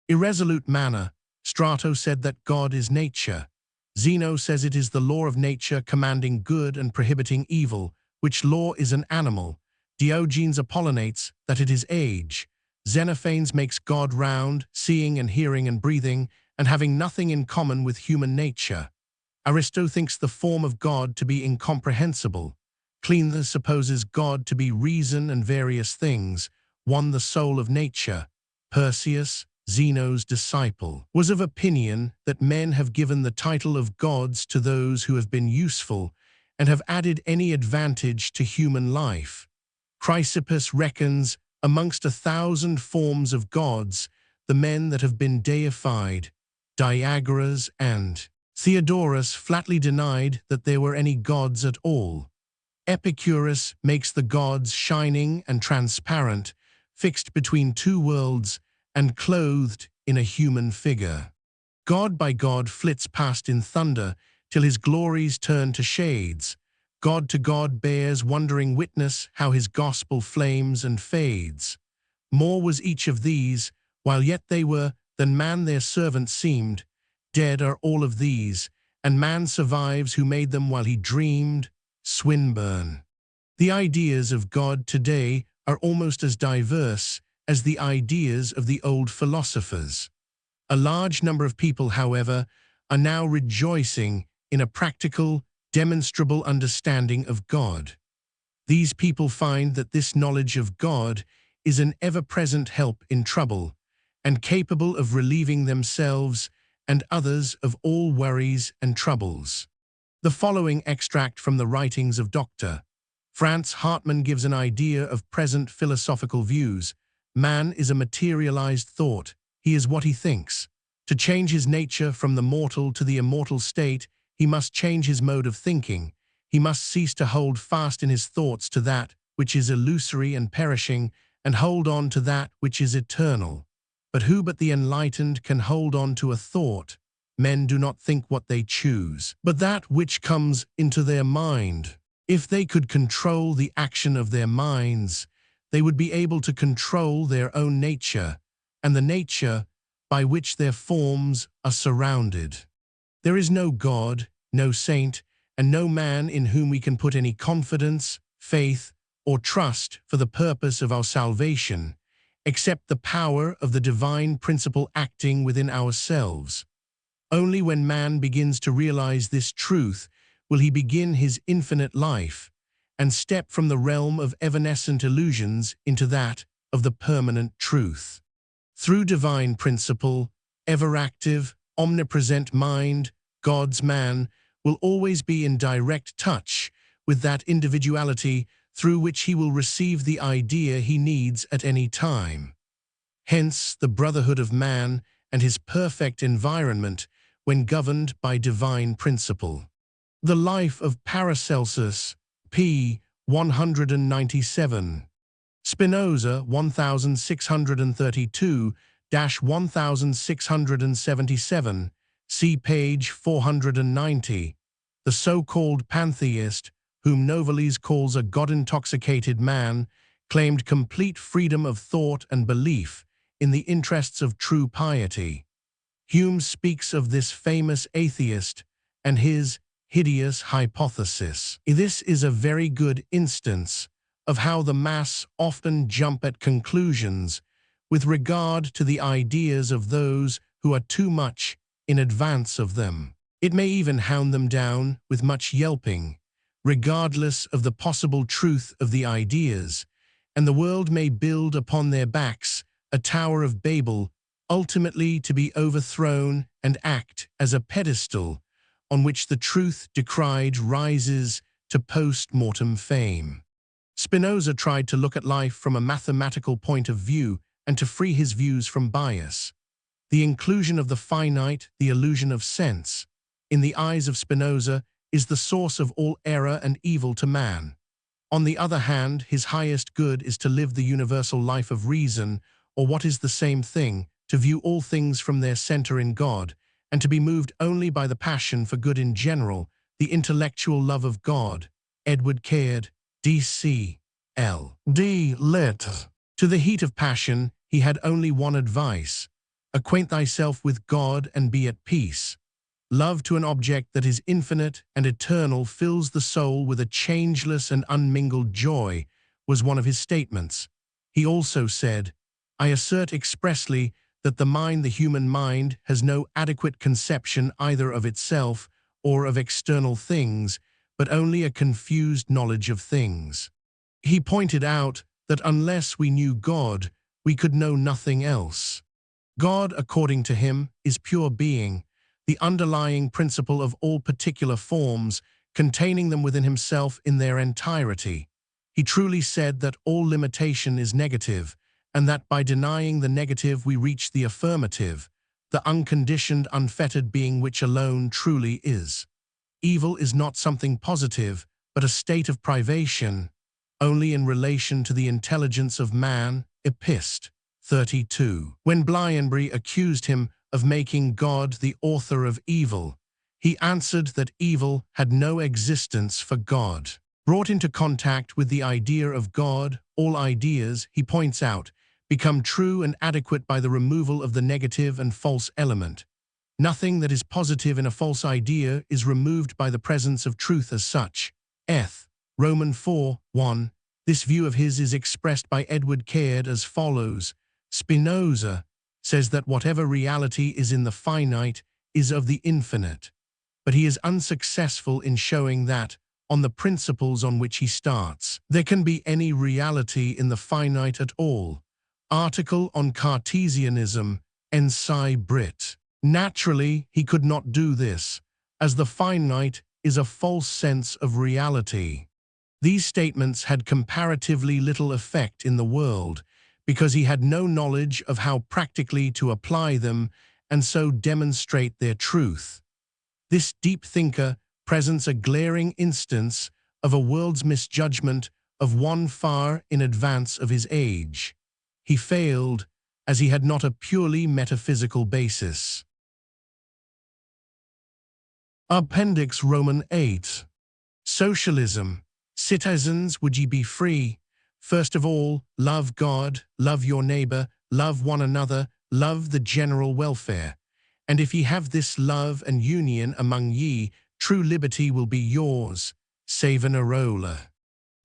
irresolute manner. Strato said that God is nature. Zeno says it is the law of nature commanding good and prohibiting evil, which law is an animal. Diogenes Apollinates that it is age. Xenophanes makes God round, seeing and hearing and breathing, and having nothing in common with human nature. Aristo thinks the form of God to be incomprehensible. Cleanthes supposes God to be reason and various things, one the soul of nature. Persius, Zeno's disciple, was of opinion that men have given the title of gods to those who have been useful and have added any advantage to human life. Chrysippus reckons, amongst 1,000 forms of gods, the men that have been deified. Diagoras and Theodorus flatly denied that there were any gods at all. Epicurus makes the gods shining and transparent, fixed between two worlds, and clothed in a human figure. God by God flits past in thunder, till his glories turn to shades. God to God bears wondering witness how his gospel flames and fades. More was each of these, while yet they were, than man their servant seemed. Dead are all of these, and man survives who made them while he dreamed. Swinburne. The ideas of God today are almost as diverse as the ideas of the old philosophers. A large number of people, however, are now rejoicing in a practical, demonstrable understanding of God. These people find that this knowledge of God is an ever-present help in trouble, and capable of relieving themselves and others of all worries and troubles. The following extract from the writings of Dr. Franz Hartmann gives an idea of present philosophical views. Man is a materialized thought. He is what he thinks. To change his nature from the mortal to the immortal state, he must change his mode of thinking. He must cease to hold fast in his thoughts to that which is illusory and perishing, and hold on to that which is eternal. But who but the enlightened can hold on to a thought? Men do not think what they choose, but that which comes into their mind. If they could control the action of their minds, they would be able to control their own nature, and the nature by which their forms are surrounded. There is no God, no saint, and no man in whom we can put any confidence, faith, or trust for the purpose of our salvation, except the power of the divine principle acting within ourselves. Only when man begins to realize this truth will he begin his infinite life and step from the realm of evanescent illusions into that of the permanent truth. Through divine principle, ever-active, omnipresent mind, God's man will always be in direct touch with that individuality through which he will receive the idea he needs at any time. Hence the brotherhood of man and his perfect environment when governed by divine principle. The Life of Paracelsus, p. 197. Spinoza 1632-1677, see page 490. The so-called pantheist, whom Novalis calls a God-intoxicated man, claimed complete freedom of thought and belief in the interests of true piety. Hume speaks of this famous atheist and his hideous hypothesis. This is a very good instance of how the mass often jump at conclusions with regard to the ideas of those who are too much in advance of them. It may even hound them down with much yelping, regardless of the possible truth of the ideas, and the world may build upon their backs a Tower of Babel, ultimately to be overthrown and act as a pedestal on which the truth decried rises to post-mortem fame. Spinoza tried to look at life from a mathematical point of view and to free his views from bias. The inclusion of the finite, the illusion of sense, in the eyes of Spinoza, is the source of all error and evil to man. On the other hand, his highest good is to live the universal life of reason, or what is the same thing, to view all things from their center in God, and to be moved only by the passion for good in general, the intellectual love of God. Edward Caird, D.C. L.D. Lit. To the heat of passion, he had only one advice: acquaint thyself with God and be at peace. Love to an object that is infinite and eternal fills the soul with a changeless and unmingled joy, was one of his statements. He also said, I assert expressly that the human mind, has no adequate conception either of itself or of external things, but only a confused knowledge of things. He pointed out that unless we knew God, we could know nothing else. God, according to him, is pure being, the underlying principle of all particular forms, containing them within himself in their entirety. He truly said that all limitation is negative, and that by denying the negative we reach the affirmative, the unconditioned, unfettered being which alone truly is. Evil is not something positive, but a state of privation, only in relation to the intelligence of man. Epist. 32. When Blienbury accused him of making God the author of evil, he answered that evil had no existence for God. Brought into contact with the idea of God, all ideas, he points out, become true and adequate by the removal of the negative and false element. Nothing that is positive in a false idea is removed by the presence of truth as such. Romans 4:1. This view of his is expressed by Edward Caird as follows. Spinoza says that whatever reality is in the finite is of the infinite, but he is unsuccessful in showing that, on the principles on which he starts, there can be any reality in the finite at all. Article on Cartesianism, Ensai Brit. Naturally, he could not do this, as the finite is a false sense of reality. These statements had comparatively little effect in the world, because he had no knowledge of how practically to apply them and so demonstrate their truth. This deep thinker presents a glaring instance of a world's misjudgment of one far in advance of his age. He failed, as he had not a purely metaphysical basis. Appendix VIII. Socialism. Citizens, would ye be free? First of all, love God, love your neighbor, love one another, love the general welfare. And if ye have this love and union among ye, true liberty will be yours. Savonarola.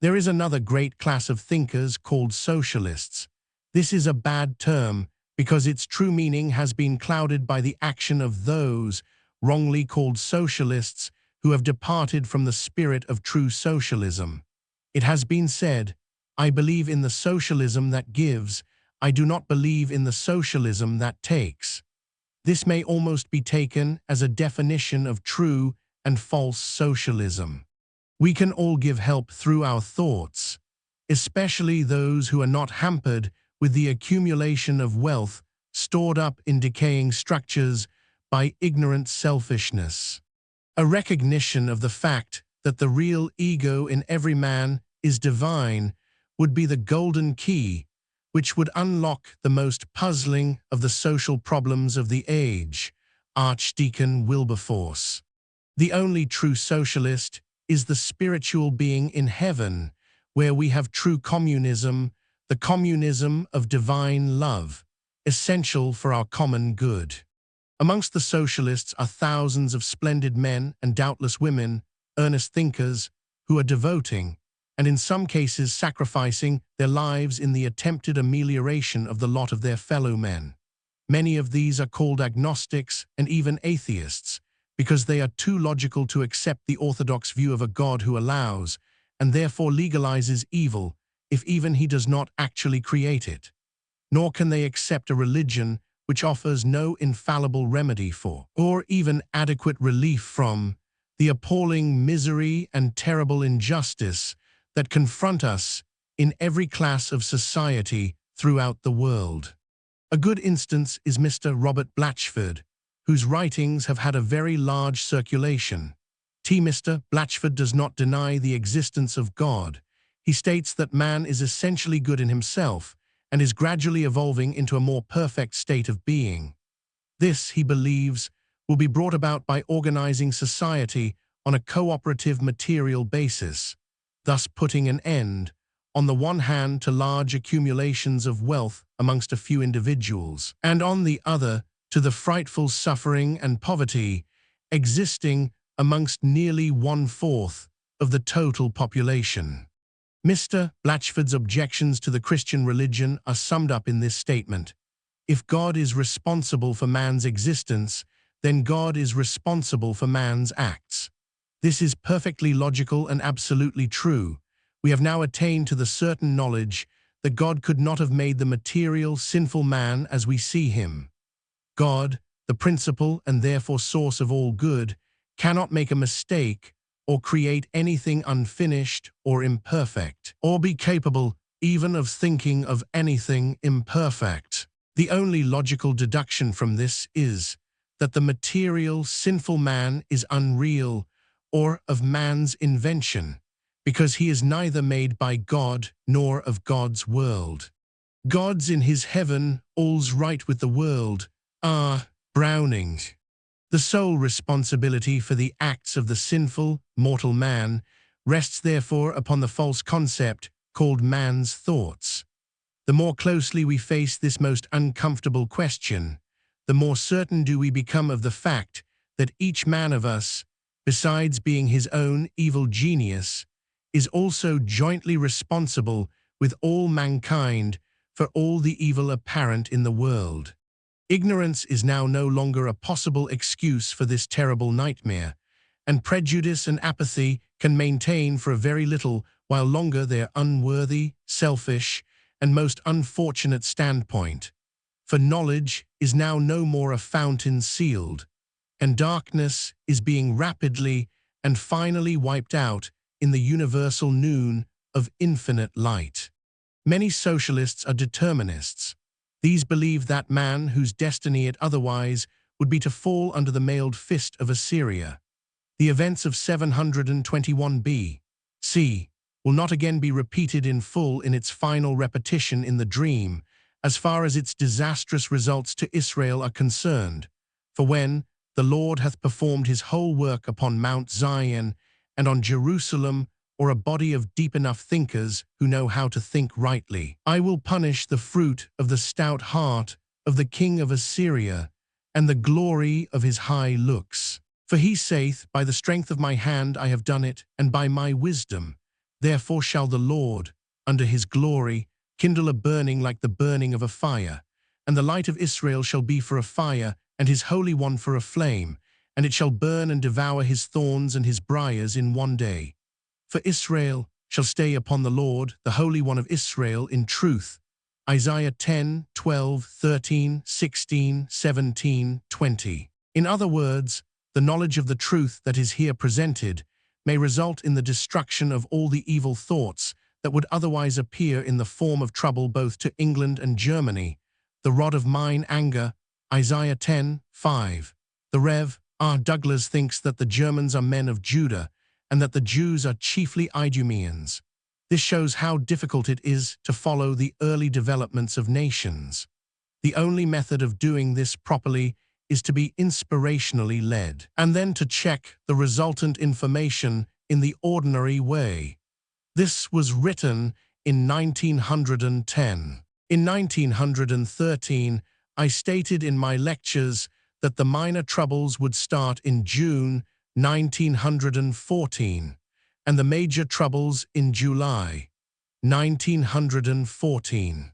There is another great class of thinkers called socialists. This is a bad term because its true meaning has been clouded by the action of those, wrongly called socialists, who have departed from the spirit of true socialism. It has been said, "I believe in the socialism that gives, I do not believe in the socialism that takes." This may almost be taken as a definition of true and false socialism. We can all give help through our thoughts, especially those who are not hampered with the accumulation of wealth stored up in decaying structures by ignorant selfishness. A recognition of the fact that the real ego in every man is divine would be the golden key which would unlock the most puzzling of the social problems of the age. Archdeacon Wilberforce. The only true socialist is the spiritual being in heaven, where we have true communism, the communism of divine love, essential for our common good. Amongst the socialists are thousands of splendid men and doubtless women, earnest thinkers, who are devoting, and in some cases sacrificing, their lives in the attempted amelioration of the lot of their fellow men. Many of these are called agnostics and even atheists, because they are too logical to accept the orthodox view of a God who allows, and therefore legalizes evil, if even he does not actually create it. Nor can they accept a religion which offers no infallible remedy for, or even adequate relief from, the appalling misery and terrible injustice that confront us in every class of society throughout the world. A good instance is Mr. Robert Blatchford, whose writings have had a very large circulation. Mr. Blatchford does not deny the existence of God. He states that man is essentially good in himself and is gradually evolving into a more perfect state of being. This, he believes, will be brought about by organizing society on a cooperative material basis, thus putting an end, on the one hand, to large accumulations of wealth amongst a few individuals, and on the other, to the frightful suffering and poverty existing amongst nearly 1/4 of the total population. Mr. Blatchford's objections to the Christian religion are summed up in this statement: if God is responsible for man's existence, then God is responsible for man's acts. This is perfectly logical and absolutely true. We have now attained to the certain knowledge that God could not have made the material, sinful man as we see him. God, the principle and therefore source of all good, cannot make a mistake or create anything unfinished or imperfect, or be capable even of thinking of anything imperfect. The only logical deduction from this is that the material, sinful man is unreal or of man's invention, because he is neither made by God nor of God's world. God's in his heaven, all's right with the world. Browning. The sole responsibility for the acts of the sinful, mortal man rests therefore upon the false concept called man's thoughts. The more closely we face this most uncomfortable question, the more certain do we become of the fact that each man of us, besides being his own evil genius, is also jointly responsible with all mankind for all the evil apparent in the world. Ignorance is now no longer a possible excuse for this terrible nightmare, and prejudice and apathy can maintain for a very little while longer their unworthy, selfish, and most unfortunate standpoint. For knowledge is now no more a fountain sealed, and darkness is being rapidly and finally wiped out in the universal noon of infinite light. Many socialists are determinists. These believe that man whose destiny it otherwise would be to fall under the mailed fist of Assyria. The events of 721 B.C. will not again be repeated in full in its final repetition in the dream, as far as its disastrous results to Israel are concerned. For when the Lord hath performed his whole work upon Mount Zion and on Jerusalem, or a body of deep enough thinkers who know how to think rightly, I will punish the fruit of the stout heart of the king of Assyria, and the glory of his high looks. For he saith, By the strength of my hand I have done it, and by my wisdom. Therefore shall the Lord, under his glory, kindle a burning like the burning of a fire. And the light of Israel shall be for a fire, and his Holy One for a flame, and it shall burn and devour his thorns and his briars in one day. For Israel shall stay upon the Lord, the Holy One of Israel, in truth. Isaiah 10, 12, 13, 16, 17, 20. In other words, the knowledge of the truth that is here presented may result in the destruction of all the evil thoughts that would otherwise appear in the form of trouble both to England and Germany. The rod of mine anger, Isaiah 10, 5. The Rev. R. Douglas thinks that the Germans are men of Judah, and that the Jews are chiefly Idumeans. This shows how difficult it is to follow the early developments of nations. The only method of doing this properly is to be inspirationally led, and then to check the resultant information in the ordinary way. This was written in 1910. In 1913, I stated in my lectures that the minor troubles would start in June 1914, and the major troubles in July 1914.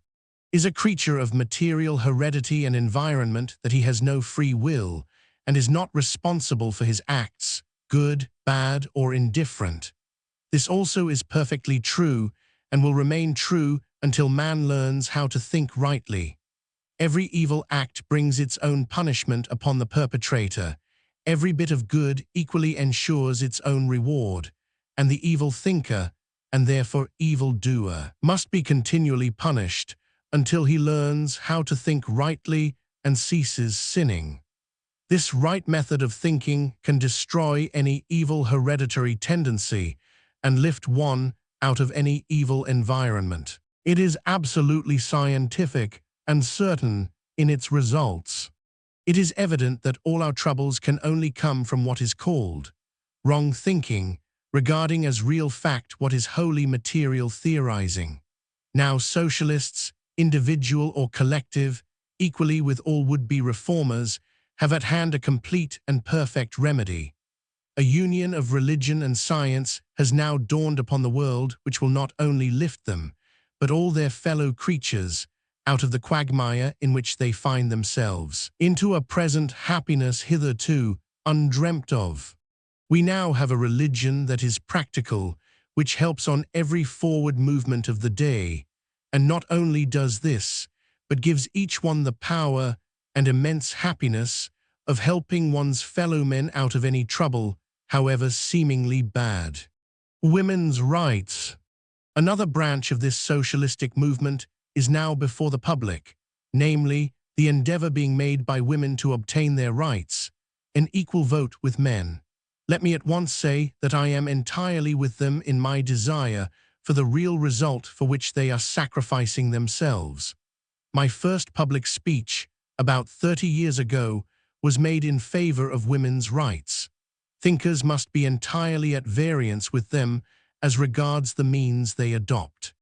Is a creature of material heredity and environment that he has no free will and is not responsible for his acts, good, bad, or indifferent. This also is perfectly true and will remain true until man learns how to think rightly. Every evil act brings its own punishment upon the perpetrator. Every bit of good equally ensures its own reward, and the evil thinker, and therefore evil doer, must be continually punished until he learns how to think rightly and ceases sinning. This right method of thinking can destroy any evil hereditary tendency and lift one out of any evil environment. It is absolutely scientific and certain in its results. It is evident that all our troubles can only come from what is called wrong thinking, regarding as real fact what is wholly material theorizing. Now socialists, individual or collective, equally with all would-be reformers, have at hand a complete and perfect remedy. A union of religion and science has now dawned upon the world which will not only lift them, but all their fellow creatures, out of the quagmire in which they find themselves, into a present happiness hitherto undreamt of. We now have a religion that is practical, which helps on every forward movement of the day, and not only does this, but gives each one the power and immense happiness of helping one's fellow men out of any trouble, however seemingly bad. Women's rights. Another branch of this socialistic movement is now before the public, namely, the endeavor being made by women to obtain their rights, an equal vote with men. Let me at once say that I am entirely with them in my desire for the real result for which they are sacrificing themselves. My first public speech, about 30 years ago, was made in favor of women's rights. Thinkers must be entirely at variance with them as regards the means they adopt.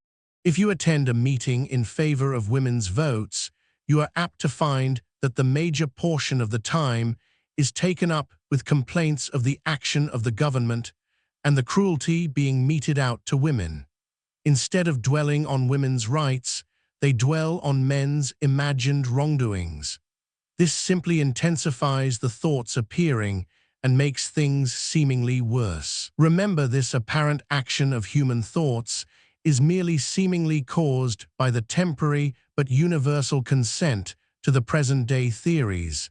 If you attend a meeting in favor of women's votes, you are apt to find that the major portion of the time is taken up with complaints of the action of the government and the cruelty being meted out to women. Instead of dwelling on women's rights, they dwell on men's imagined wrongdoings. This simply intensifies the thoughts appearing and makes things seemingly worse. Remember, this apparent action of human thoughts is merely seemingly caused by the temporary but universal consent to the present-day theories,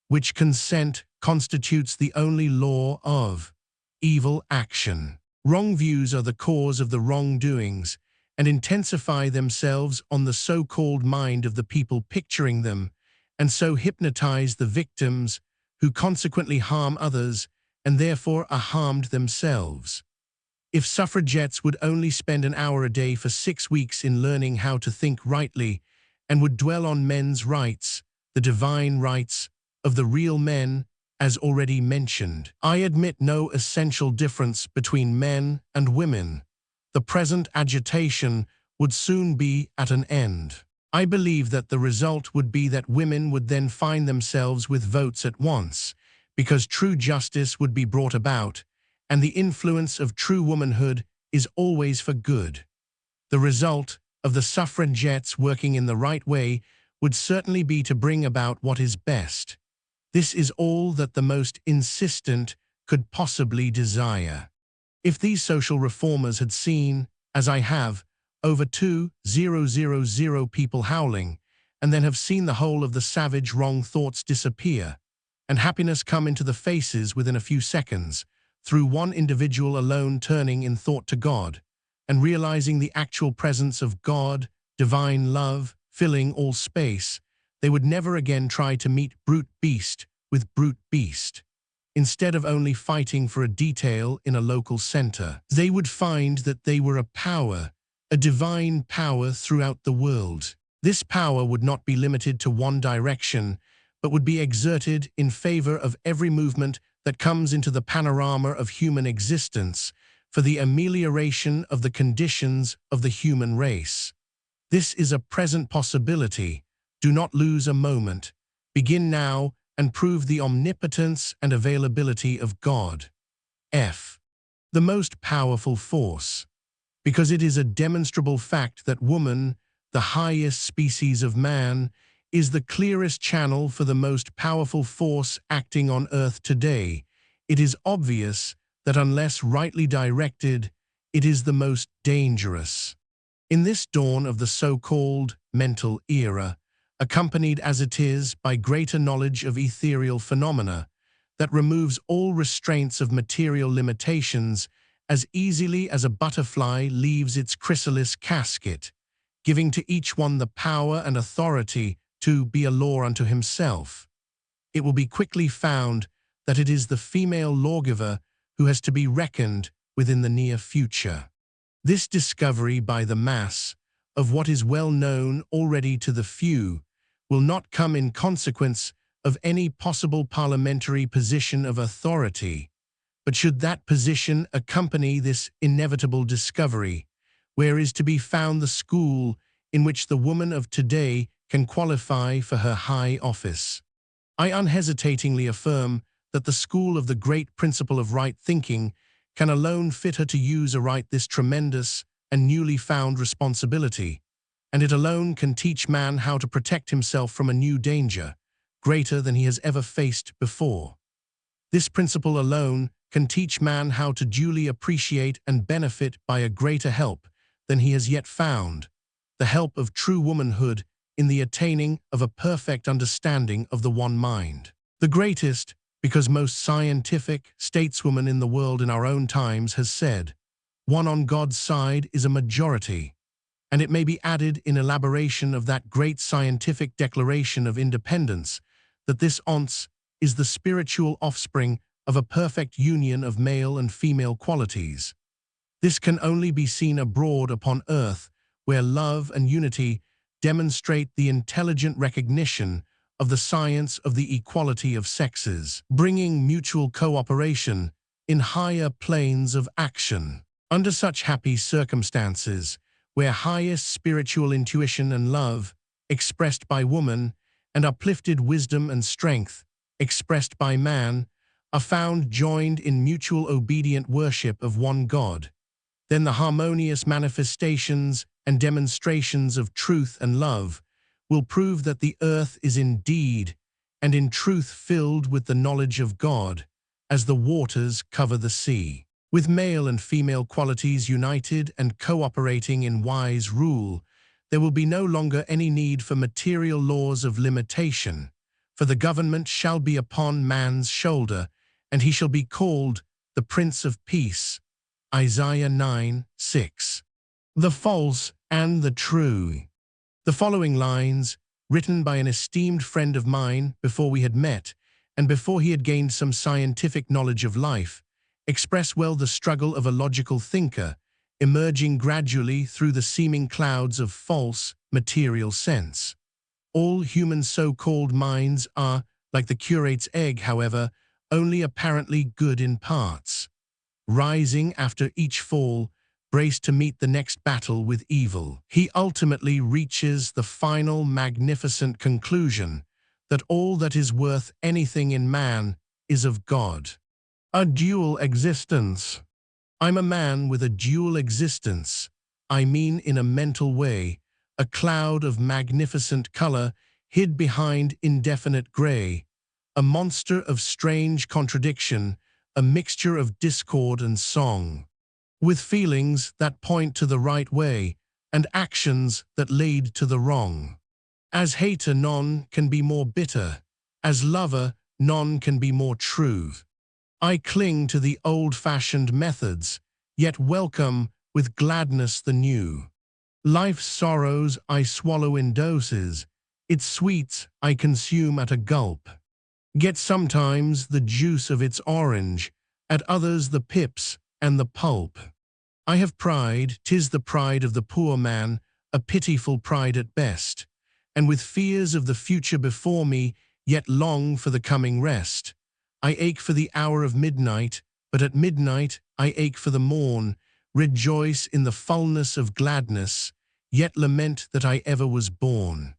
which consent constitutes the only law of evil action. Wrong views are the cause of the wrongdoings and intensify themselves on the so-called mind of the people picturing them, and so hypnotize the victims, who consequently harm others and therefore are harmed themselves. If suffragettes would only spend an hour a day for 6 weeks in learning how to think rightly and would dwell on men's rights, the divine rights of the real men, as already mentioned. I admit no essential difference between men and women. The present agitation would soon be at an end. I believe that the result would be that women would then find themselves with votes at once, because true justice would be brought about, and the influence of true womanhood is always for good. The result of the suffragettes working in the right way would certainly be to bring about what is best. This is all that the most insistent could possibly desire. If these social reformers had seen, as I have, over 2,000 people howling, and then have seen the whole of the savage wrong thoughts disappear, and happiness come into the faces within a few seconds, through one individual alone turning in thought to God, and realizing the actual presence of God, divine love, filling all space, they would never again try to meet brute beast with brute beast. Instead of only fighting for a detail in a local center, they would find that they were a power, a divine power throughout the world. This power would not be limited to one direction, but would be exerted in favor of every movement that comes into the panorama of human existence for the amelioration of the conditions of the human race. This is a present possibility. Do not lose a moment. Begin now and prove the omnipotence and availability of God. F. The most powerful force. Because it is a demonstrable fact that woman, the highest species of man, is the clearest channel for the most powerful force acting on earth today, it is obvious that unless rightly directed, it is the most dangerous. In this dawn of the so-called mental era, accompanied as it is by greater knowledge of ethereal phenomena, that removes all restraints of material limitations as easily as a butterfly leaves its chrysalis casket, giving to each one the power and authority to be a law unto himself. It will be quickly found that it is the female lawgiver who has to be reckoned with in the near future. This discovery by the mass of what is well known already to the few will not come in consequence of any possible parliamentary position of authority, but should that position accompany this inevitable discovery, where is to be found the school in which the woman of today can qualify for her high office. I unhesitatingly affirm that the school of the great principle of right thinking can alone fit her to use aright this tremendous and newly found responsibility, and it alone can teach man how to protect himself from a new danger, greater than he has ever faced before. This principle alone can teach man how to duly appreciate and benefit by a greater help than he has yet found, the help of true womanhood in the attaining of a perfect understanding of the one mind. The greatest, because most scientific, stateswoman in the world in our own times has said, one on God's side is a majority, and it may be added in elaboration of that great scientific declaration of independence that this once is the spiritual offspring of a perfect union of male and female qualities. This can only be seen abroad upon earth, where love and unity demonstrate the intelligent recognition of the science of the equality of sexes, bringing mutual cooperation in higher planes of action. Under such happy circumstances, where highest spiritual intuition and love, expressed by woman, and uplifted wisdom and strength, expressed by man, are found joined in mutual obedient worship of one God, then the harmonious manifestations and demonstrations of truth and love will prove that the earth is indeed and in truth filled with the knowledge of God, as the waters cover the sea. With male and female qualities united and cooperating in wise rule, there will be no longer any need for material laws of limitation, for the government shall be upon man's shoulder, and he shall be called the Prince of Peace. Isaiah 9:6. The false and the true. The following lines, written by an esteemed friend of mine before we had met, and before he had gained some scientific knowledge of life, express well the struggle of a logical thinker, emerging gradually through the seeming clouds of false, material sense. All human so-called minds are, like the curate's egg, however, only apparently good in parts. Rising after each fall, braced to meet the next battle with evil. He ultimately reaches the final magnificent conclusion that all that is worth anything in man is of God. A dual existence. I'm a man with a dual existence. I mean in a mental way, a cloud of magnificent color hid behind indefinite gray, a monster of strange contradiction, a mixture of discord and song, with feelings that point to the right way and actions that lead to the wrong. As hater, none can be more bitter. As lover, none can be more true. I cling to the old-fashioned methods, yet welcome with gladness the new. Life's sorrows I swallow in doses, its sweets I consume at a gulp. Get sometimes the juice of its orange, at others the pips and the pulp. I have pride, 'tis the pride of the poor man, a pitiful pride at best, and with fears of the future before me, yet long for the coming rest. I ache for the hour of midnight, but at midnight I ache for the morn, rejoice in the fullness of gladness, yet lament that I ever was born.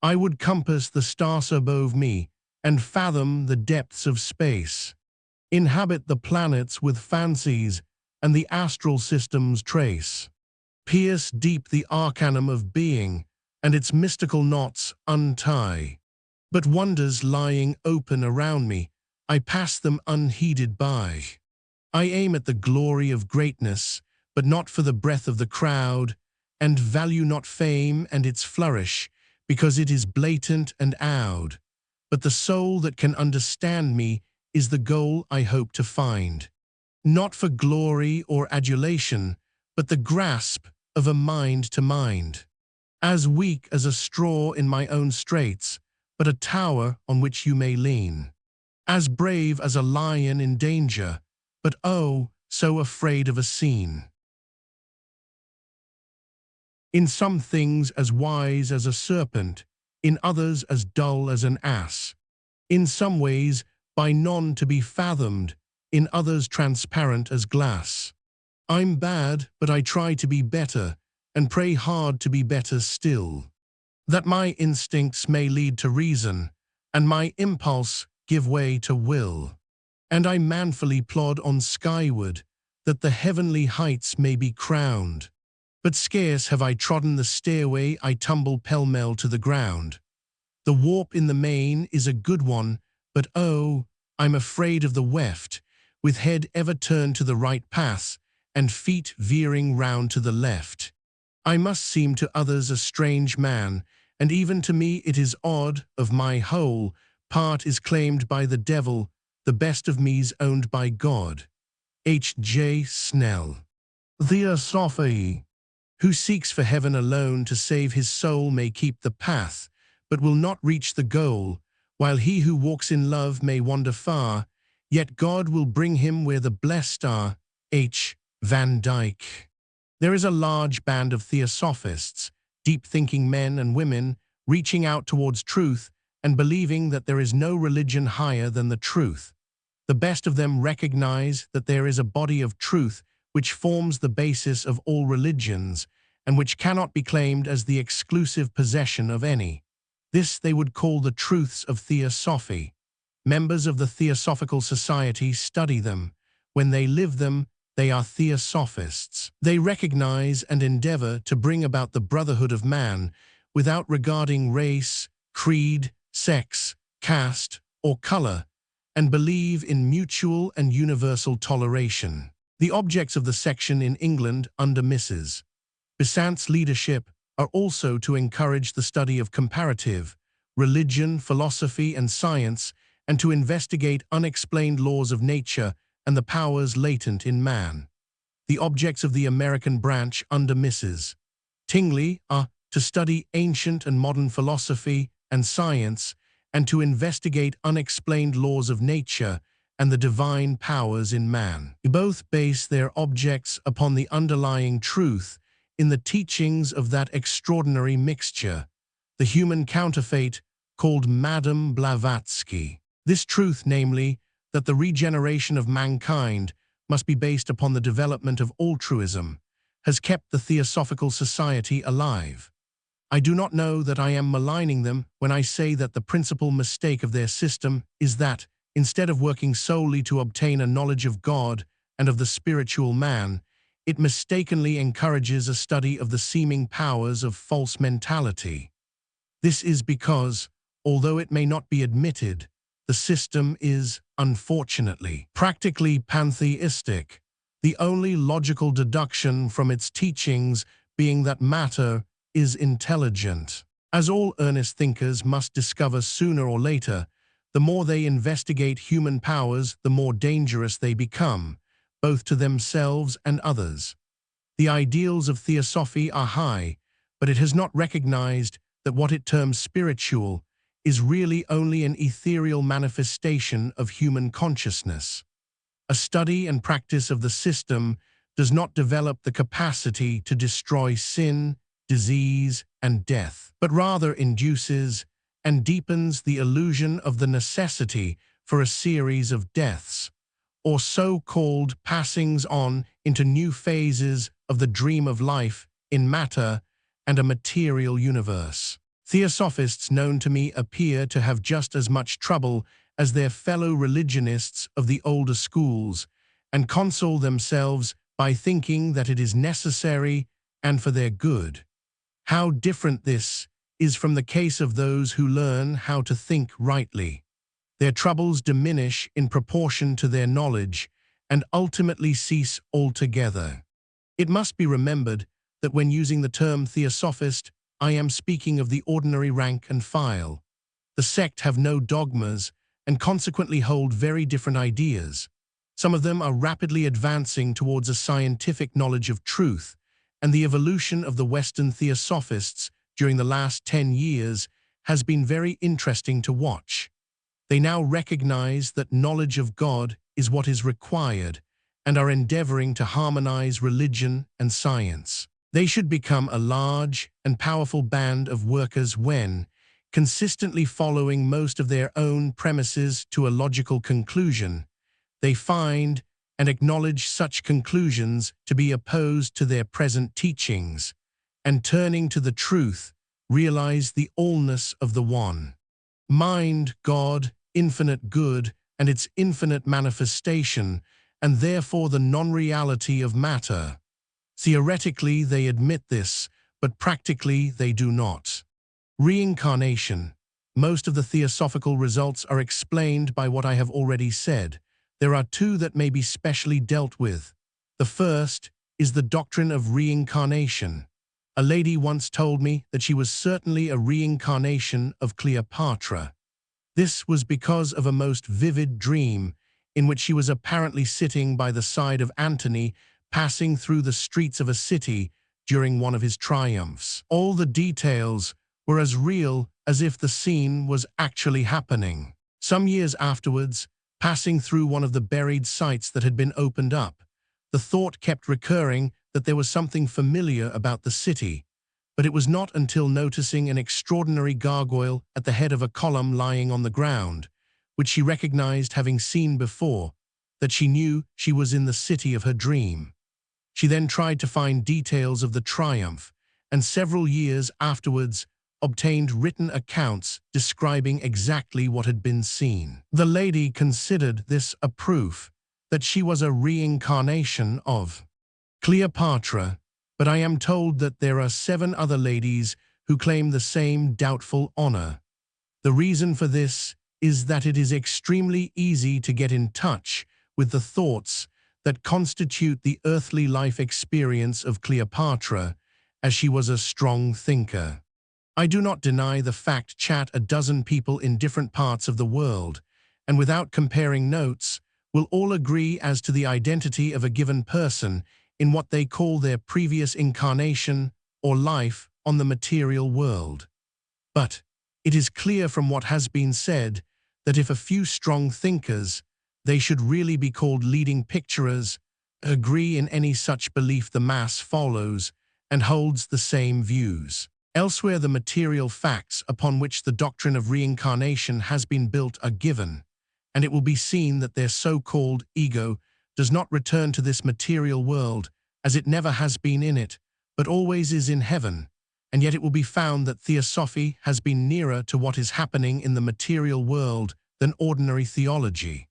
I would compass the stars above me, and fathom the depths of space, inhabit the planets with fancies, and the astral systems trace, pierce deep the arcanum of being, and its mystical knots untie. But wonders lying open around me, I pass them unheeded by. I aim at the glory of greatness, but not for the breath of the crowd, and value not fame and its flourish, because it is blatant and oud. But the soul that can understand me is the goal I hope to find. Not for glory or adulation, but the grasp of a mind to mind. As weak as a straw in my own straits, but a tower on which you may lean. As brave as a lion in danger, but oh, so afraid of a scene. In some things as wise as a serpent, in others as dull as an ass. In some ways by none to be fathomed, in others transparent as glass. I'm bad, but I try to be better, and pray hard to be better still. That my instincts may lead to reason, and my impulse give way to will. And I manfully plod on skyward, that the heavenly heights may be crowned. But scarce have I trodden the stairway, I tumble pell-mell to the ground. The warp in the main is a good one, but oh, I'm afraid of the weft, with head ever turned to the right path, and feet veering round to the left. I must seem to others a strange man, and even to me it is odd, of my whole part is claimed by the devil, the best of me's owned by God. H. J. Snell. Theosophy. Who seeks for heaven alone to save his soul may keep the path, but will not reach the goal, while he who walks in love may wander far, yet God will bring him where the blessed are. H. Van Dyke. There is a large band of theosophists, deep-thinking men and women, reaching out towards truth and believing that there is no religion higher than the truth. The best of them recognize that there is a body of truth which forms the basis of all religions, and which cannot be claimed as the exclusive possession of any. This they would call the truths of theosophy. Members of the Theosophical Society study them. When they live them, they are theosophists. They recognize and endeavor to bring about the brotherhood of man without regarding race, creed, sex, caste, or color, and believe in mutual and universal toleration. The objects of the section in England under Mrs. Besant's leadership are also to encourage the study of comparative, religion, philosophy, and science, and to investigate unexplained laws of nature and the powers latent in man. The objects of the American branch under Mrs. Tingley are to study ancient and modern philosophy and science, and to investigate unexplained laws of nature and the divine powers in man. Both base their objects upon the underlying truth in the teachings of that extraordinary mixture, the human counterfeit called Madame Blavatsky. This truth, namely, that the regeneration of mankind must be based upon the development of altruism, has kept the Theosophical Society alive. I do not know that I am maligning them when I say that the principal mistake of their system is that, instead of working solely to obtain a knowledge of God and of the spiritual man, it mistakenly encourages a study of the seeming powers of false mentality. This is because, although it may not be admitted, the system is, unfortunately, practically pantheistic, the only logical deduction from its teachings being that matter is intelligent. As all earnest thinkers must discover sooner or later, the more they investigate human powers, the more dangerous they become, both to themselves and others. The ideals of theosophy are high, but it has not recognized that what it terms spiritual is really only an ethereal manifestation of human consciousness. A study and practice of the system does not develop the capacity to destroy sin, disease, and death, but rather induces and deepens the illusion of the necessity for a series of deaths, or so-called passings on into new phases of the dream of life in matter and a material universe. Theosophists known to me appear to have just as much trouble as their fellow religionists of the older schools, and console themselves by thinking that it is necessary and for their good. How different this is from the case of those who learn how to think rightly. Their troubles diminish in proportion to their knowledge and ultimately cease altogether. It must be remembered that when using the term theosophist, I am speaking of the ordinary rank and file. The sect have no dogmas and consequently hold very different ideas. Some of them are rapidly advancing towards a scientific knowledge of truth, and the evolution of the Western theosophists during the last 10 years has been very interesting to watch. They now recognize that knowledge of God is what is required and are endeavoring to harmonize religion and science. They should become a large and powerful band of workers when, consistently following most of their own premises to a logical conclusion, they find and acknowledge such conclusions to be opposed to their present teachings, and turning to the truth, realize the allness of the one. Mind, God, infinite good, and its infinite manifestation, and therefore the non-reality of matter. Theoretically, they admit this, but practically they do not. Reincarnation. Most of the theosophical results are explained by what I have already said. There are two that may be specially dealt with. The first is the doctrine of reincarnation. A lady once told me that she was certainly a reincarnation of Cleopatra. This was because of a most vivid dream in which she was apparently sitting by the side of Antony passing through the streets of a city during one of his triumphs. All the details were as real as if the scene was actually happening. Some years afterwards, passing through one of the buried sites that had been opened up, the thought kept recurring that there was something familiar about the city, but it was not until noticing an extraordinary gargoyle at the head of a column lying on the ground, which she recognized having seen before, that she knew she was in the city of her dream. She then tried to find details of the triumph, and several years afterwards obtained written accounts describing exactly what had been seen. The lady considered this a proof that she was a reincarnation of Cleopatra, but I am told that there are 7 other ladies who claim the same doubtful honor. The reason for this is that it is extremely easy to get in touch with the thoughts that constitute the earthly life experience of Cleopatra, as she was a strong thinker. I do not deny the fact chat a dozen people in different parts of the world, and without comparing notes, will all agree as to the identity of a given person in what they call their previous incarnation or life on the material world. But it is clear from what has been said that if a few strong thinkers, they should really be called leading picturers, agree in any such belief, the mass follows and holds the same views. Elsewhere, the material facts upon which the doctrine of reincarnation has been built are given, and it will be seen that their so-called ego does not return to this material world as it never has been in it, but always is in heaven, and yet it will be found that theosophy has been nearer to what is happening in the material world than ordinary theology.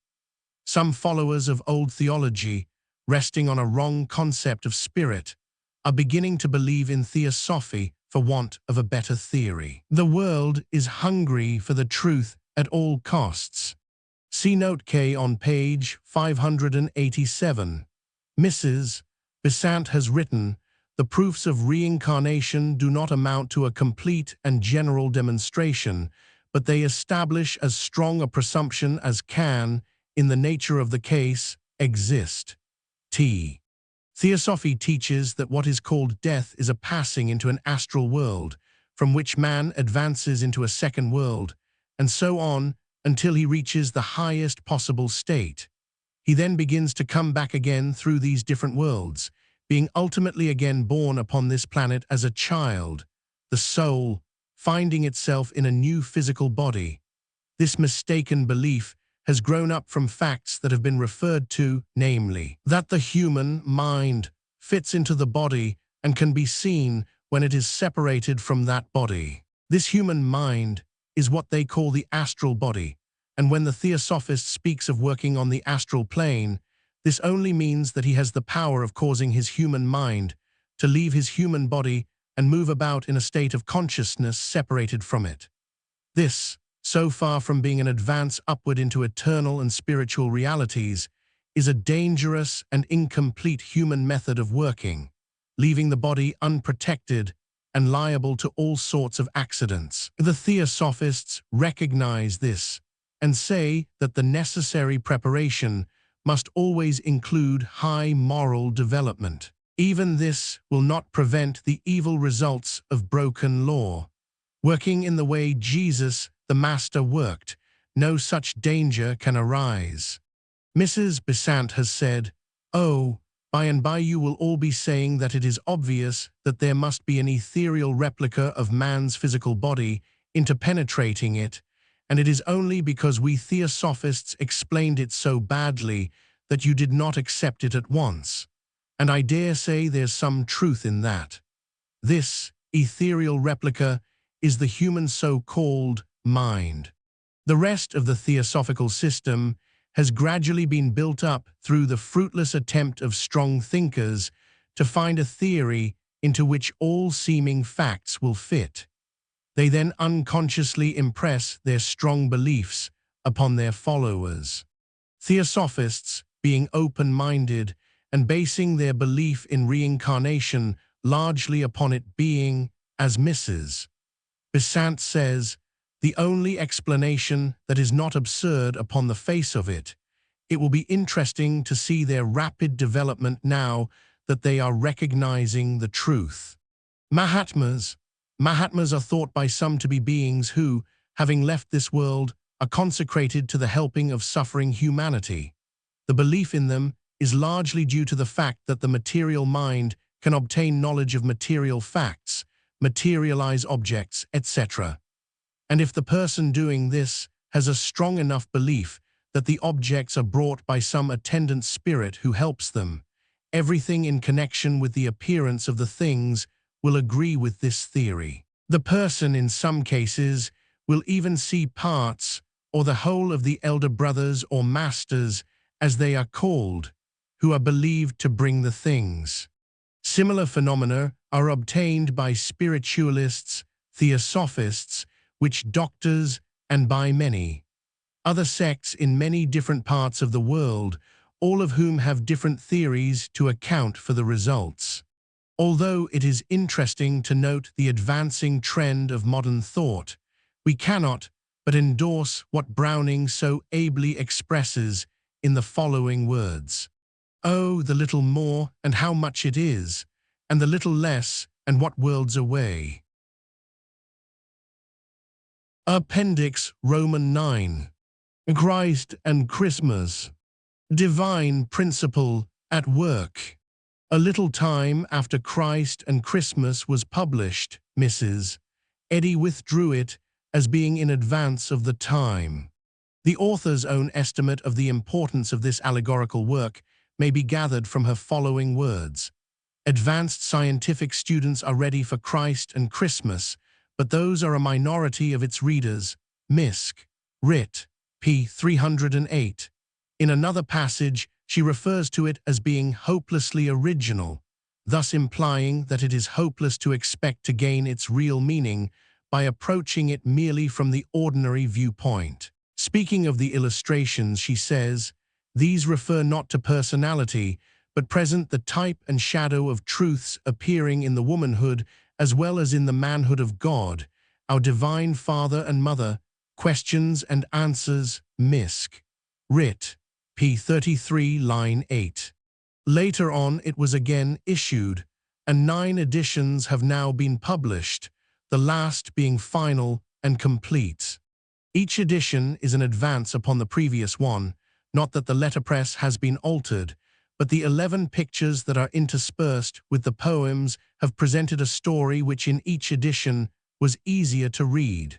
Some followers of old theology, resting on a wrong concept of spirit, are beginning to believe in theosophy for want of a better theory. The world is hungry for the truth at all costs. See Note K on page 587. Mrs. Besant has written, "The proofs of reincarnation do not amount to a complete and general demonstration, but they establish as strong a presumption as can, in the nature of the case, exist." T. Theosophy teaches that what is called death is a passing into an astral world, from which man advances into a second world, and so on until he reaches the highest possible state. He then begins to come back again through these different worlds, being ultimately again born upon this planet as a child, the soul finding itself in a new physical body. This mistaken belief has grown up from facts that have been referred to, namely, that the human mind fits into the body and can be seen when it is separated from that body. This human mind is what they call the astral body, and when the theosophist speaks of working on the astral plane, this only means that he has the power of causing his human mind to leave his human body and move about in a state of consciousness separated from it. This, so far from being an advance upward into eternal and spiritual realities, is a dangerous and incomplete human method of working, leaving the body unprotected and liable to all sorts of accidents. The theosophists recognize this and say that the necessary preparation must always include high moral development. Even this will not prevent the evil results of broken law. Working in the way Jesus, the Master, worked, no such danger can arise. Mrs. Besant has said, "Oh, by and by you will all be saying that it is obvious that there must be an ethereal replica of man's physical body interpenetrating it, and it is only because we theosophists explained it so badly that you did not accept it at once. And I dare say there's some truth in that. This ethereal replica is the human so-called mind. The rest of the theosophical system has gradually been built up through the fruitless attempt of strong thinkers to find a theory into which all seeming facts will fit. They then unconsciously impress their strong beliefs upon their followers. Theosophists, being open-minded and basing their belief in reincarnation largely upon it being, as Mrs. Besant says, the only explanation that is not absurd upon the face of it, it will be interesting to see their rapid development now that they are recognizing the truth. Mahatmas are thought by some to be beings who, having left this world, are consecrated to the helping of suffering humanity. The belief in them is largely due to the fact that the material mind can obtain knowledge of material facts, materialize objects, etc. And if the person doing this has a strong enough belief that the objects are brought by some attendant spirit who helps them, everything in connection with the appearance of the things will agree with this theory. The person, in some cases, will even see parts or the whole of the elder brothers or masters, as they are called, who are believed to bring the things. Similar phenomena are obtained by spiritualists, theosophists, witch doctors, and by many other sects in many different parts of the world, all of whom have different theories to account for the results. Although it is interesting to note the advancing trend of modern thought, we cannot but endorse what Browning so ably expresses in the following words. "Oh, the little more, and how much it is, and the little less, and what worlds away." Appendix Roman 9. Christ and Christmas. Divine principle at work. A little time after Christ and Christmas was published, Mrs. Eddy withdrew it as being in advance of the time. The author's own estimate of the importance of this allegorical work may be gathered from her following words. Advanced scientific students are ready for Christ and Christmas, but those are a minority of its readers. Misk. Writ. p. 308. In another passage, she refers to it as being hopelessly original, thus implying that it is hopeless to expect to gain its real meaning by approaching it merely from the ordinary viewpoint. Speaking of the illustrations, she says, "These refer not to personality, but present the type and shadow of truths appearing in the womanhood as well as in the manhood of God, our divine Father and Mother. Questions and answers, Misk. Writ. p. 33, line 8. Later on it was again issued, and 9 editions have now been published, the last being final and complete. Each edition is an advance upon the previous one, not that the letterpress has been altered, but the 11 pictures that are interspersed with the poems have presented a story which in each edition was easier to read.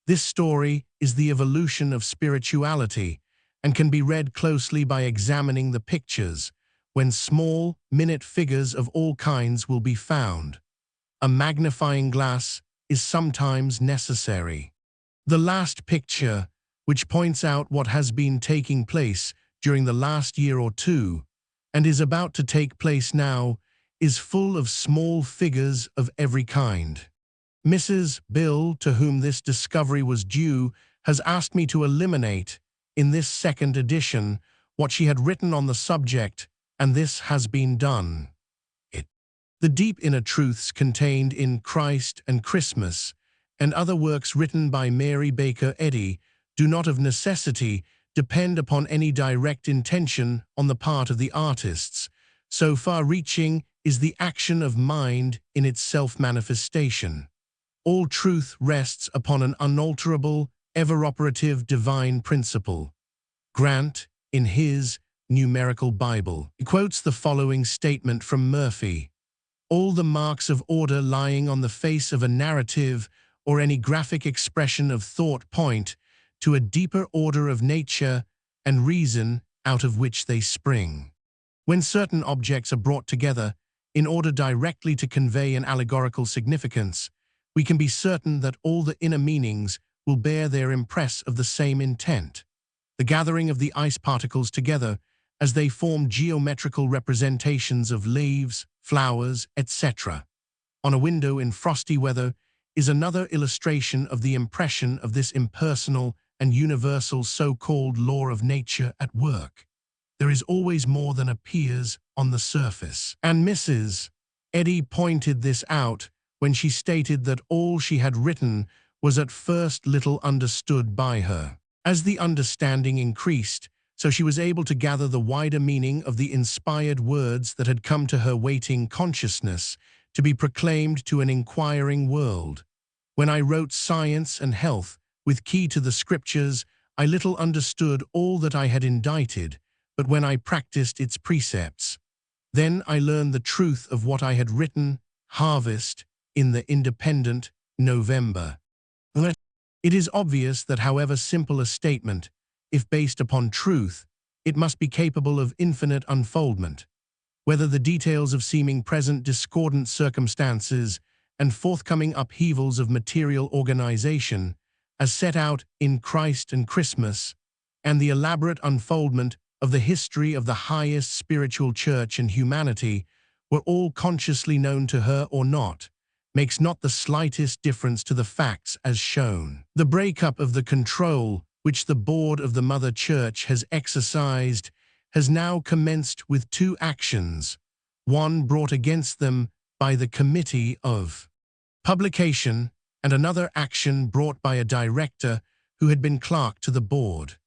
This story is the evolution of spirituality and can be read closely by examining the pictures, when small, minute figures of all kinds will be found. A magnifying glass is sometimes necessary. The last picture, which points out what has been taking place during the last year or two, and is about to take place now, is full of small figures of every kind. Mrs. Bill, to whom this discovery was due, has asked me to eliminate, in this second edition, what she had written on the subject, and this has been done. The deep inner truths contained in Christ and Christmas, and other works written by Mary Baker Eddy, do not of necessity depend upon any direct intention on the part of the artists. So far-reaching is the action of mind in its self-manifestation. All truth rests upon an unalterable, ever-operative divine principle. Grant, in his Numerical Bible, quotes the following statement from Murphy: "All the marks of order lying on the face of a narrative or any graphic expression of thought point to a deeper order of nature and reason out of which they spring. When certain objects are brought together in order directly to convey an allegorical significance, we can be certain that all the inner meanings will bear their impress of the same intent. The gathering of the ice particles together as they form geometrical representations of leaves, flowers, etc. on a window in frosty weather is another illustration of the impression of this impersonal and universal so-called law of nature at work. There is always more than appears on the surface." And Mrs. Eddy pointed this out when she stated that all she had written was at first little understood by her. As the understanding increased, so she was able to gather the wider meaning of the inspired words that had come to her waiting consciousness to be proclaimed to an inquiring world. "When I wrote Science and Health, with key to the Scriptures, I little understood all that I had indited, but when I practiced its precepts, then I learned the truth of what I had written, Harvest, in the Independent, November." It is obvious that however simple a statement, if based upon truth, it must be capable of infinite unfoldment. Whether the details of seeming present discordant circumstances and forthcoming upheavals of material organization, as set out in Christ and Christmas, and the elaborate unfoldment of the history of the highest spiritual church and humanity, were all consciously known to her or not, makes not the slightest difference to the facts as shown. The breakup of the control which the board of the Mother Church has exercised has now commenced with 2 actions, one brought against them by the Committee of Publication, and another action brought by a director who had been clerk to the board.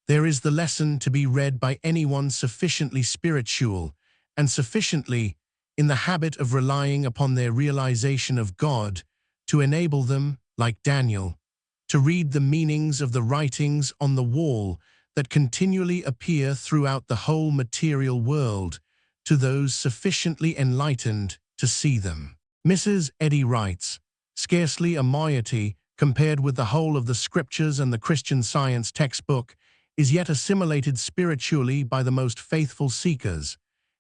There is the lesson to be read by anyone sufficiently spiritual and sufficiently in the habit of relying upon their realization of God to enable them, like Daniel, to read the meanings of the writings on the wall that continually appear throughout the whole material world to those sufficiently enlightened to see them. Mrs. Eddy writes, "Scarcely a moiety, compared with the whole of the Scriptures and the Christian Science textbook, is yet assimilated spiritually by the most faithful seekers.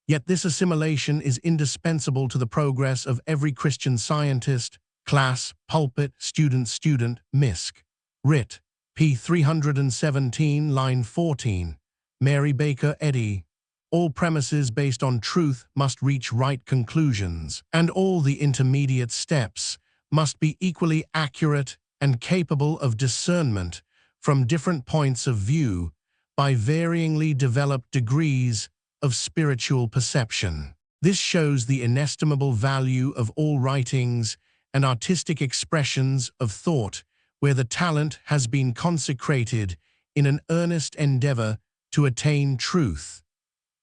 Yet this assimilation is indispensable to the progress of every Christian scientist, class, pulpit, student, misc. Writ. p. 317, line 14. Mary Baker Eddy. All premises based on truth must reach right conclusions, and all the intermediate steps must be equally accurate and capable of discernment from different points of view by varyingly developed degrees of spiritual perception. This shows the inestimable value of all writings and artistic expressions of thought where the talent has been consecrated in an earnest endeavor to attain truth,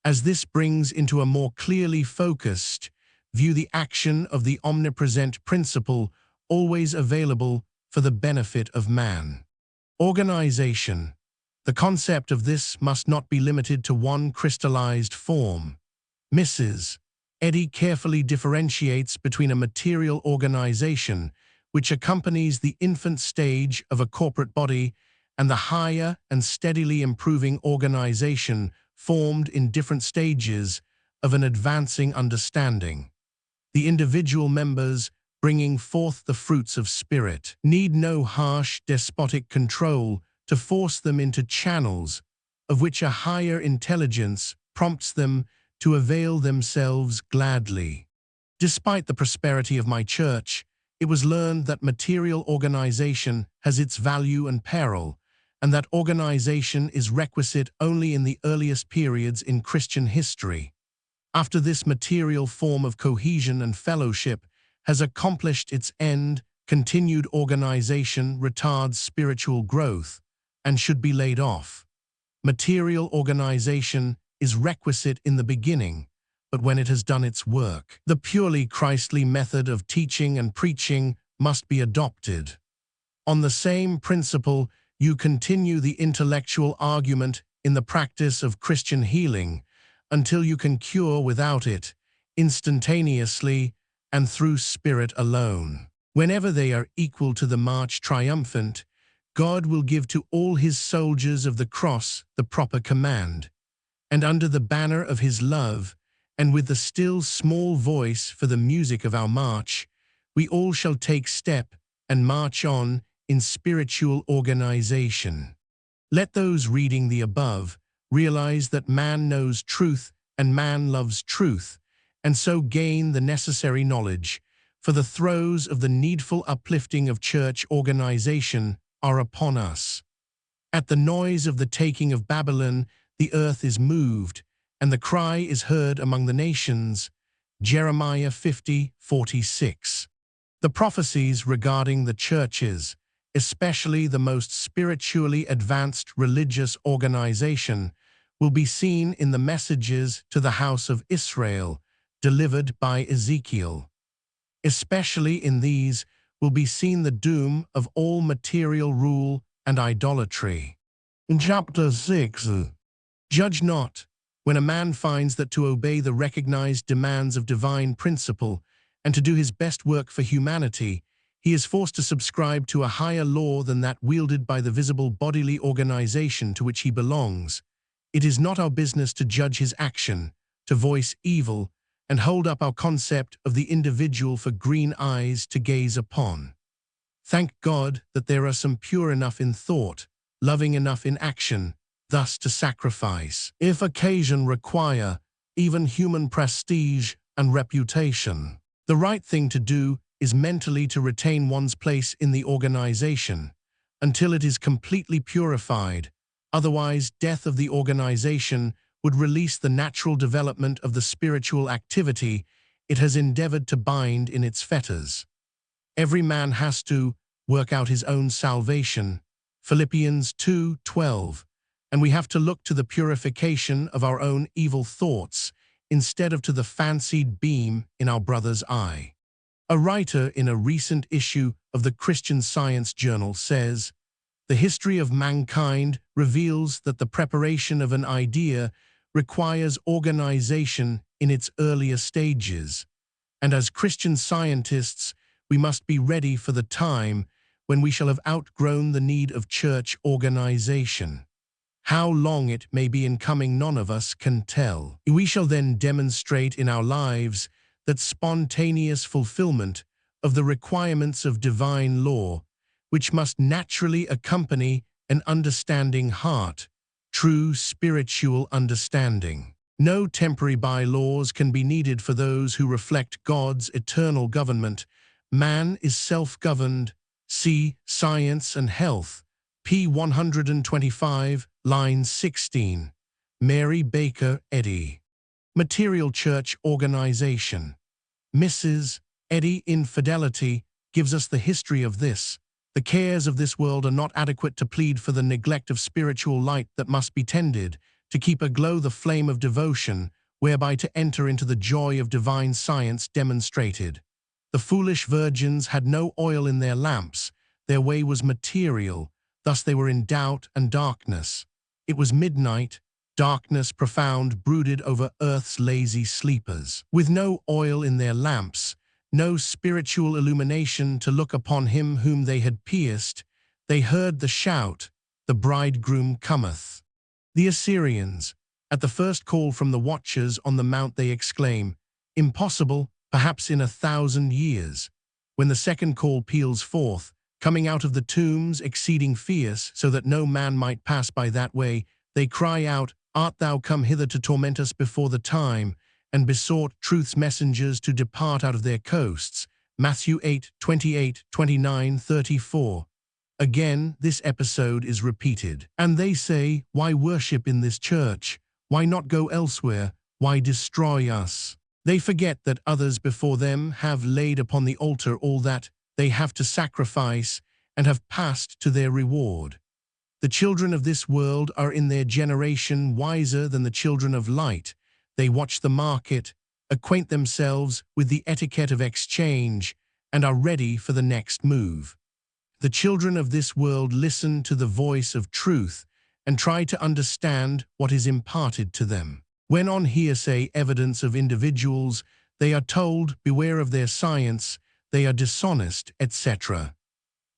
as this brings into a more clearly focused view the action of the omnipresent principle always available for the benefit of man. Organization. The concept of this must not be limited to one crystallized form. Mrs. Eddy carefully differentiates between a material organization, which accompanies the infant stage of a corporate body, and the higher and steadily improving organization formed in different stages of an advancing understanding. The individual members, bringing forth the fruits of spirit, need no harsh, despotic control to force them into channels of which a higher intelligence prompts them to avail themselves gladly. Despite the prosperity of my church, it was learned that material organization has its value and peril, and that organization is requisite only in the earliest periods in Christian history. After this material form of cohesion and fellowship has accomplished its end, continued organization retards spiritual growth and should be laid off. Material organization is requisite in the beginning, but when it has done its work, the purely Christly method of teaching and preaching must be adopted. On the same principle, you continue the intellectual argument in the practice of Christian healing until you can cure without it, instantaneously and through spirit alone. Whenever they are equal to the march triumphant, God will give to all his soldiers of the cross the proper command, and under the banner of his love, and with the still small voice for the music of our march, we all shall take step and march on in spiritual organization. Let those reading the above realize that man knows truth and man loves truth, and so gain the necessary knowledge, for the throes of the needful uplifting of church organization are upon us. At the noise of the taking of Babylon, the earth is moved, and the cry is heard among the nations. Jeremiah 50:46. The prophecies regarding the churches, especially the most spiritually advanced religious organization, will be seen in the messages to the house of Israel delivered by Ezekiel. Especially in these will be seen the doom of all material rule and idolatry. In chapter 6, judge not, when a man finds that to obey the recognized demands of divine principle and to do his best work for humanity, he is forced to subscribe to a higher law than that wielded by the visible bodily organization to which he belongs. It is not our business to judge his action, to voice evil, and hold up our concept of the individual for green eyes to gaze upon. Thank God that there are some pure enough in thought, loving enough in action, thus to sacrifice, if occasion require, even human prestige and reputation. The right thing to do is mentally to retain one's place in the organization until it is completely purified. Otherwise, death of the organization would release the natural development of the spiritual activity it has endeavored to bind in its fetters. Every man has to work out his own salvation, Philippians 2:12, and we have to look to the purification of our own evil thoughts instead of to the fancied beam in our brother's eye. A writer in a recent issue of the Christian Science Journal says, "The history of mankind reveals that the preparation of an idea requires organization in its earlier stages, and as Christian scientists, we must be ready for the time when we shall have outgrown the need of church organization. How long it may be in coming none of us can tell. We shall then demonstrate in our lives that spontaneous fulfillment of the requirements of divine law, which must naturally accompany an understanding heart, true spiritual understanding. No temporary bylaws can be needed for those who reflect God's eternal government. Man is self-governed. See Science and Health, p. 125, line 16. Mary Baker Eddy. Material Church Organization. Mrs. Eddy Infidelity gives us the history of this. The cares of this world are not adequate to plead for the neglect of spiritual light that must be tended, to keep aglow the flame of devotion, whereby to enter into the joy of divine science demonstrated. The foolish virgins had no oil in their lamps, their way was material, thus they were in doubt and darkness. It was midnight, darkness profound brooded over earth's lazy sleepers. With no oil in their lamps, no spiritual illumination to look upon him whom they had pierced, they heard the shout, "The bridegroom cometh." The Assyrians, at the first call from the watchers on the mount they exclaim, "Impossible, perhaps in 1,000 years." When the second call peals forth, coming out of the tombs exceeding fierce, so that no man might pass by that way, they cry out, "Art thou come hither to torment us before the time?" and besought truth's messengers to depart out of their coasts. Matthew 8, 28, 29, 34. Again, this episode is repeated. And they say, "Why worship in this church? Why not go elsewhere? Why destroy us?" They forget that others before them have laid upon the altar all that they have to sacrifice and have passed to their reward. The children of this world are in their generation wiser than the children of light. They watch the market, acquaint themselves with the etiquette of exchange, and are ready for the next move. The children of this world listen to the voice of truth and try to understand what is imparted to them. When on hearsay evidence of individuals, they are told, "Beware of their science, they are dishonest," etc.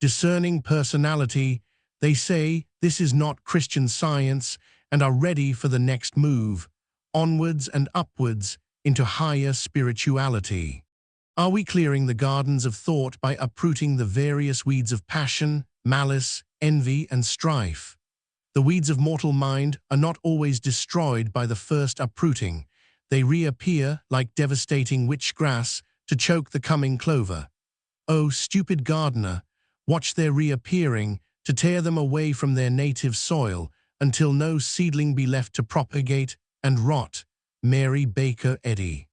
Discerning personality, they say, "This is not Christian science," and are ready for the next move, onwards and upwards into higher spirituality. Are we clearing the gardens of thought by uprooting the various weeds of passion, malice, envy, and strife? The weeds of mortal mind are not always destroyed by the first uprooting. They reappear like devastating witch grass to choke the coming clover. O stupid gardener, watch their reappearing to tear them away from their native soil until no seedling be left to propagate and rot. Mary Baker Eddy.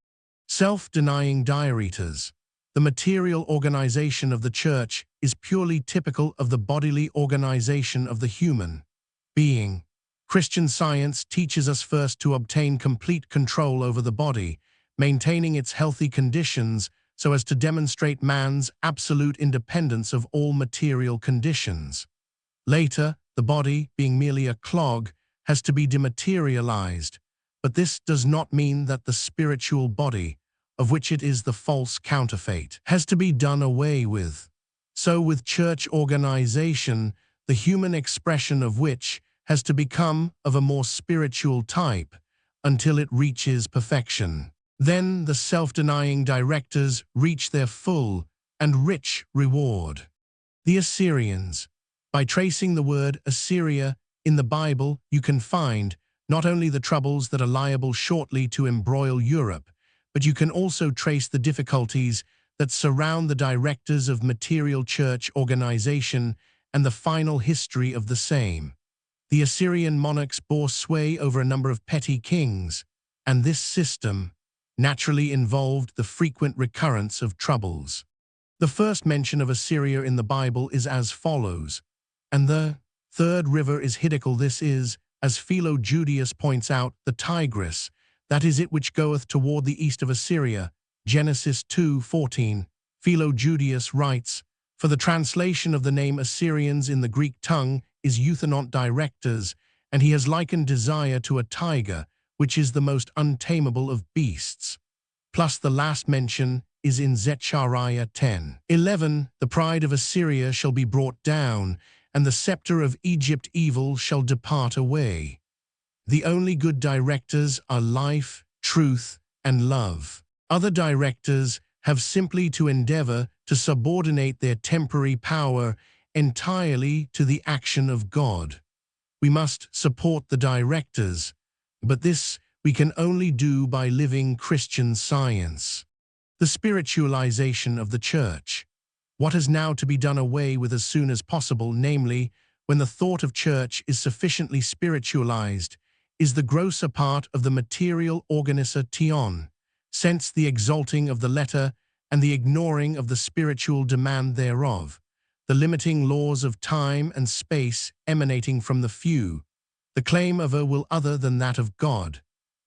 Self-denying diareters. The material organization of the church is purely typical of the bodily organization of the human being. Christian science teaches us first to obtain complete control over the body, maintaining its healthy conditions so as to demonstrate man's absolute independence of all material conditions. Later, the body, being merely a clog, has to be dematerialized, but this does not mean that the spiritual body, of which it is the false counterfeit, has to be done away with. So with church organization, the human expression of which has to become of a more spiritual type until it reaches perfection. Then the self-denying directors reach their full and rich reward. The Assyrians. By tracing the word Assyria in the Bible, you can find not only the troubles that are liable shortly to embroil Europe, but you can also trace the difficulties that surround the directors of material church organization and the final history of the same. The Assyrian monarchs bore sway over a number of petty kings, and this system naturally involved the frequent recurrence of troubles. The first mention of Assyria in the Bible is as follows, and the third river is Hiddekel. This is, as Philo Judaeus points out, the Tigris, that is it which goeth toward the east of Assyria. Genesis 2:14. Philo Judaeus writes, "For the translation of the name Assyrians in the Greek tongue is euthanont directors, and he has likened desire to a tiger, which is the most untamable of beasts." Plus the last mention is in Zechariah 10:11. "The pride of Assyria shall be brought down, and the scepter of Egypt evil shall depart away. The only good directors are life, truth, and love. Other directors have simply to endeavor to subordinate their temporary power entirely to the action of God. We must support the directors, but this we can only do by living Christian science. The spiritualization of the Church. What has now to be done away with as soon as possible, namely, when the thought of church is sufficiently spiritualized, is the grosser part of the material organization, since the exalting of the letter and the ignoring of the spiritual demand thereof, the limiting laws of time and space emanating from the few, the claim of a will other than that of God,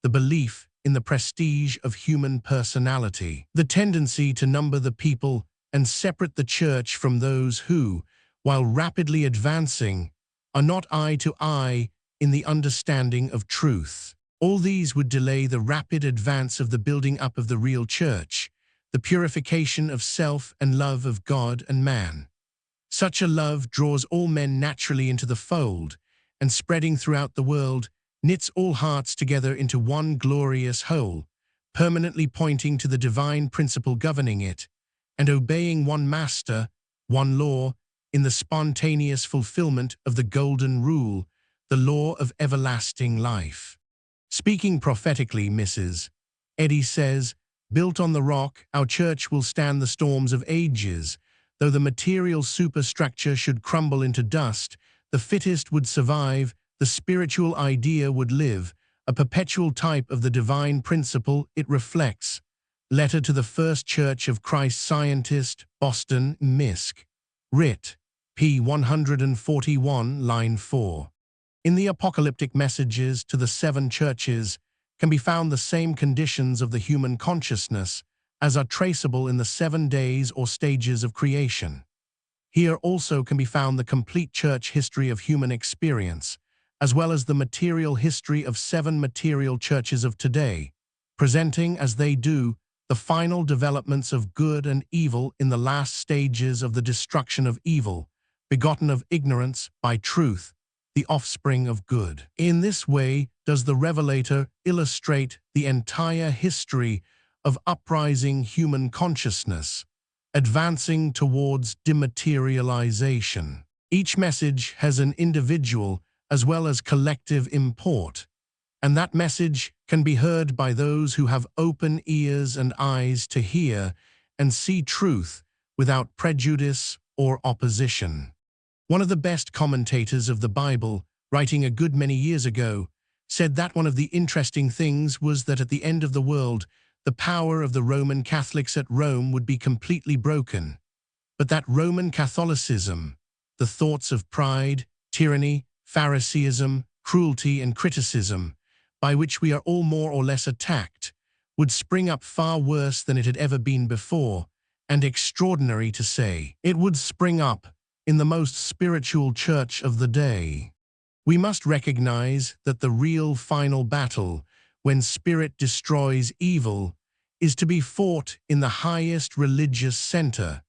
the belief in the prestige of human personality, the tendency to number the people and separate the church from those who, while rapidly advancing, are not eye to eye in the understanding of truth. All these would delay the rapid advance of the building up of the real church, the purification of self and love of God and man. Such a love draws all men naturally into the fold, and spreading throughout the world, knits all hearts together into one glorious whole, permanently pointing to the divine principle governing it, and obeying one master, one law, in the spontaneous fulfillment of the golden rule, the law of everlasting life. Speaking prophetically, Mrs. Eddy says, built on the rock, our church will stand the storms of ages. Though the material superstructure should crumble into dust, the fittest would survive, the spiritual idea would live, a perpetual type of the divine principle it reflects. Letter to the First Church of Christ Scientist, Boston, Misk. Writ. p. 141, line 4. In the apocalyptic messages to the 7 churches can be found the same conditions of the human consciousness as are traceable in the 7 days or stages of creation. Here also can be found the complete church history of human experience, as well as the material history of 7 material churches of today, presenting, as they do, the final developments of good and evil in the last stages of the destruction of evil, begotten of ignorance by truth, the offspring of good. In this way does the Revelator illustrate the entire history of uprising human consciousness, advancing towards dematerialization. Each message has an individual as well as collective import, and that message can be heard by those who have open ears and eyes to hear and see truth without prejudice or opposition. One of the best commentators of the Bible, writing a good many years ago, said that one of the interesting things was that at the end of the world, the power of the Roman Catholics at Rome would be completely broken, but that Roman Catholicism, the thoughts of pride, tyranny, Phariseeism, cruelty, and criticism, by which we are all more or less attacked, would spring up far worse than it had ever been before, and extraordinary to say, it would spring up in the most spiritual church of the day. We must recognize that the real final battle, when spirit destroys evil, is to be fought in the highest religious center,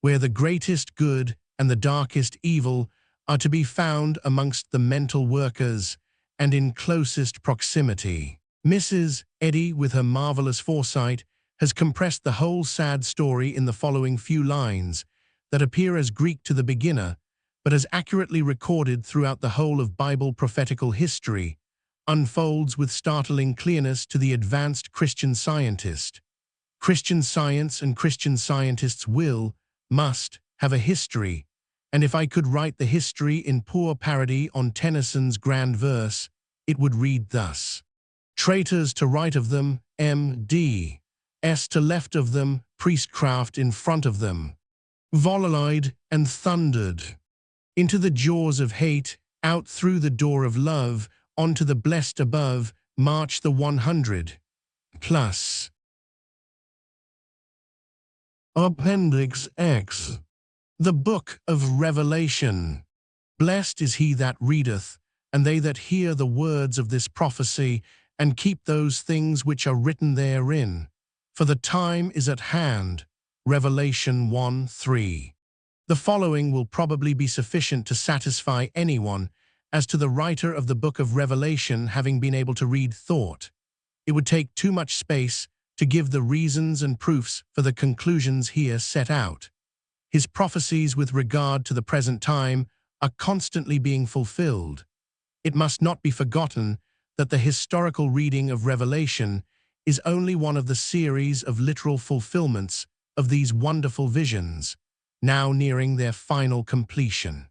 where the greatest good and the darkest evil are to be found amongst the mental workers and in closest proximity. Mrs. Eddy, with her marvelous foresight, has compressed the whole sad story in the following few lines that appear as Greek to the beginner, but as accurately recorded throughout the whole of Bible prophetical history, unfolds with startling clearness to the advanced Christian scientist. Christian science and Christian scientists must have a history, and if I could write the history in poor parody on Tennyson's grand verse, it would read thus. Traitors to right of them, M.D. S to left of them, priestcraft in front of them. Volleyed and thundered. Into the jaws of hate, out through the door of love, onto the blessed above, march the 100 plus. Appendix X. The Book of Revelation. Blessed is he that readeth, and they that hear the words of this prophecy, and keep those things which are written therein. For the time is at hand. Revelation 1:3. The following will probably be sufficient to satisfy anyone as to the writer of the book of Revelation having been able to read thought. It would take too much space to give the reasons and proofs for the conclusions here set out. His prophecies with regard to the present time are constantly being fulfilled. It must not be forgotten that the historical reading of Revelation is only one of the series of literal fulfillments of these wonderful visions, now nearing their final completion.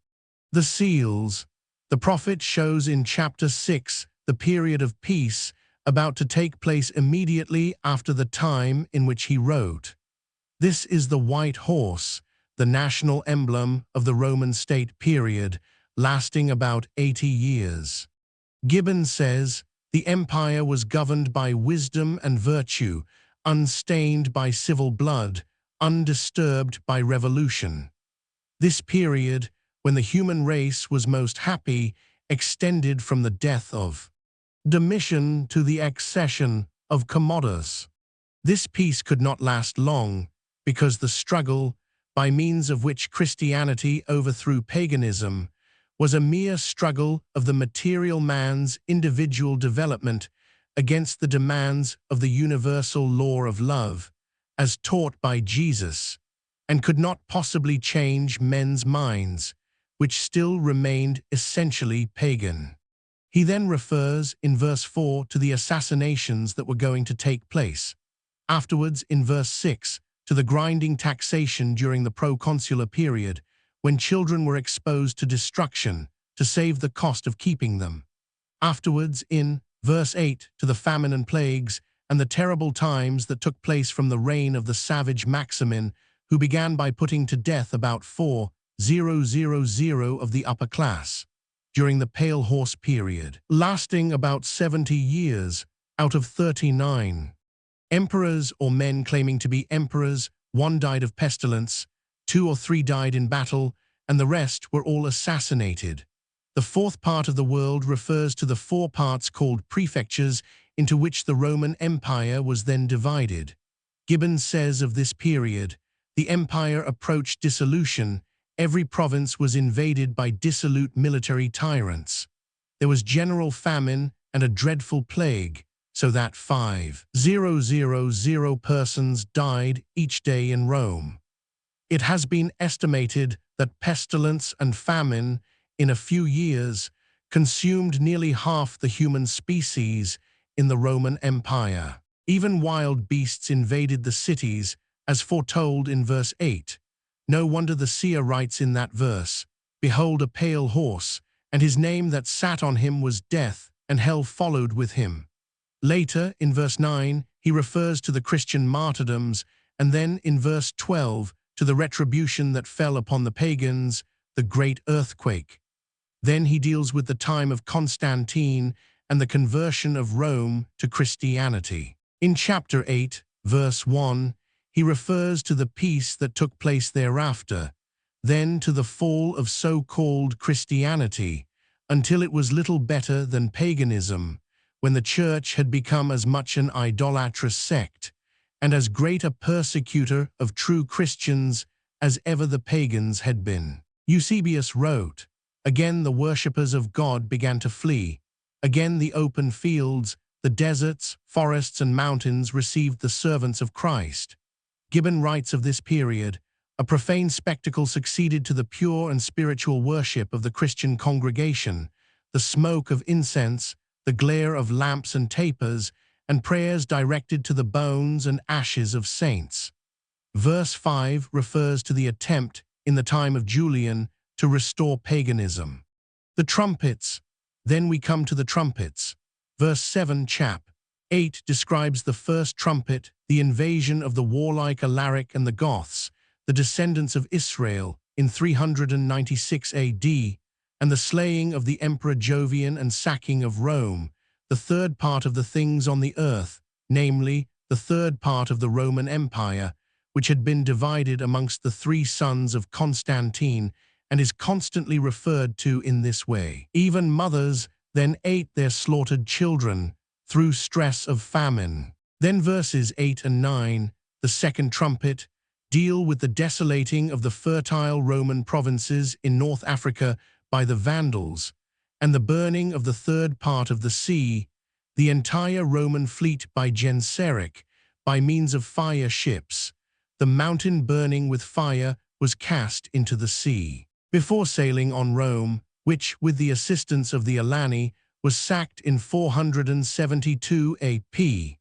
The seals. The prophet shows in chapter 6 the period of peace about to take place immediately after the time in which he wrote. This is the white horse, the national emblem of the Roman state period, lasting about 80 years. Gibbon says, the empire was governed by wisdom and virtue, unstained by civil blood, undisturbed by revolution. This period, when the human race was most happy, extended from the death of Domitian to the accession of Commodus. This peace could not last long, because the struggle, by means of which Christianity overthrew paganism, was a mere struggle of the material man's individual development against the demands of the universal law of love, as taught by Jesus, and could not possibly change men's minds, which still remained essentially pagan. He then refers in verse 4 to the assassinations that were going to take place. Afterwards, in verse 6, to the grinding taxation during the proconsular period, when children were exposed to destruction to save the cost of keeping them. Afterwards, in verse 8, to the famine and plagues and the terrible times that took place from the reign of the savage Maximin, who began by putting to death about 4,000 of the upper class during the Pale Horse period, lasting about 70 years out of 39. Emperors or men claiming to be emperors, one died of pestilence, 2 or 3 died in battle, and the rest were all assassinated. The fourth part of the world refers to the 4 parts called prefectures into which the Roman Empire was then divided. Gibbon says of this period, the empire approached dissolution. Every province was invaded by dissolute military tyrants. There was general famine and a dreadful plague, so that 5,000 persons died each day in Rome. It has been estimated that pestilence and famine, in a few years, consumed nearly half the human species in the Roman Empire. Even wild beasts invaded the cities, as foretold in verse 8. No wonder the seer writes in that verse, "Behold a pale horse, and his name that sat on him was Death, and hell followed with him." Later, in verse 9, he refers to the Christian martyrdoms, and then in verse 12, to the retribution that fell upon the pagans, the great earthquake. Then he deals with the time of Constantine and the conversion of Rome to Christianity. In chapter 8, verse 1, he refers to the peace that took place thereafter, then to the fall of so-called Christianity, until it was little better than paganism, when the church had become as much an idolatrous sect, and as great a persecutor of true Christians as ever the pagans had been. Eusebius wrote, "Again the worshippers of God began to flee. Again the open fields, the deserts, forests, and mountains received the servants of Christ." Gibbon writes of this period, "A profane spectacle succeeded to the pure and spiritual worship of the Christian congregation, the smoke of incense, the glare of lamps and tapers, and prayers directed to the bones and ashes of saints." Verse 5 refers to the attempt, in the time of Julian, to restore paganism. The trumpets. Then we come to the trumpets. Verse 7, chap. 8 describes the first trumpet, the invasion of the warlike Alaric and the Goths, the descendants of Israel, in 396 AD, and the slaying of the Emperor Jovian and sacking of Rome, the third part of the things on the earth, namely, the third part of the Roman Empire, which had been divided amongst the 3 sons of Constantine, and is constantly referred to in this way. Even mothers then ate their slaughtered children, through stress of famine. Then verses 8 and 9, the second trumpet, deal with the desolating of the fertile Roman provinces in North Africa by the Vandals, and the burning of the third part of the sea, the entire Roman fleet by Genseric, by means of fire ships. The mountain burning with fire was cast into the sea. Before sailing on Rome, which, with the assistance of the Alani, was sacked in 472 AP,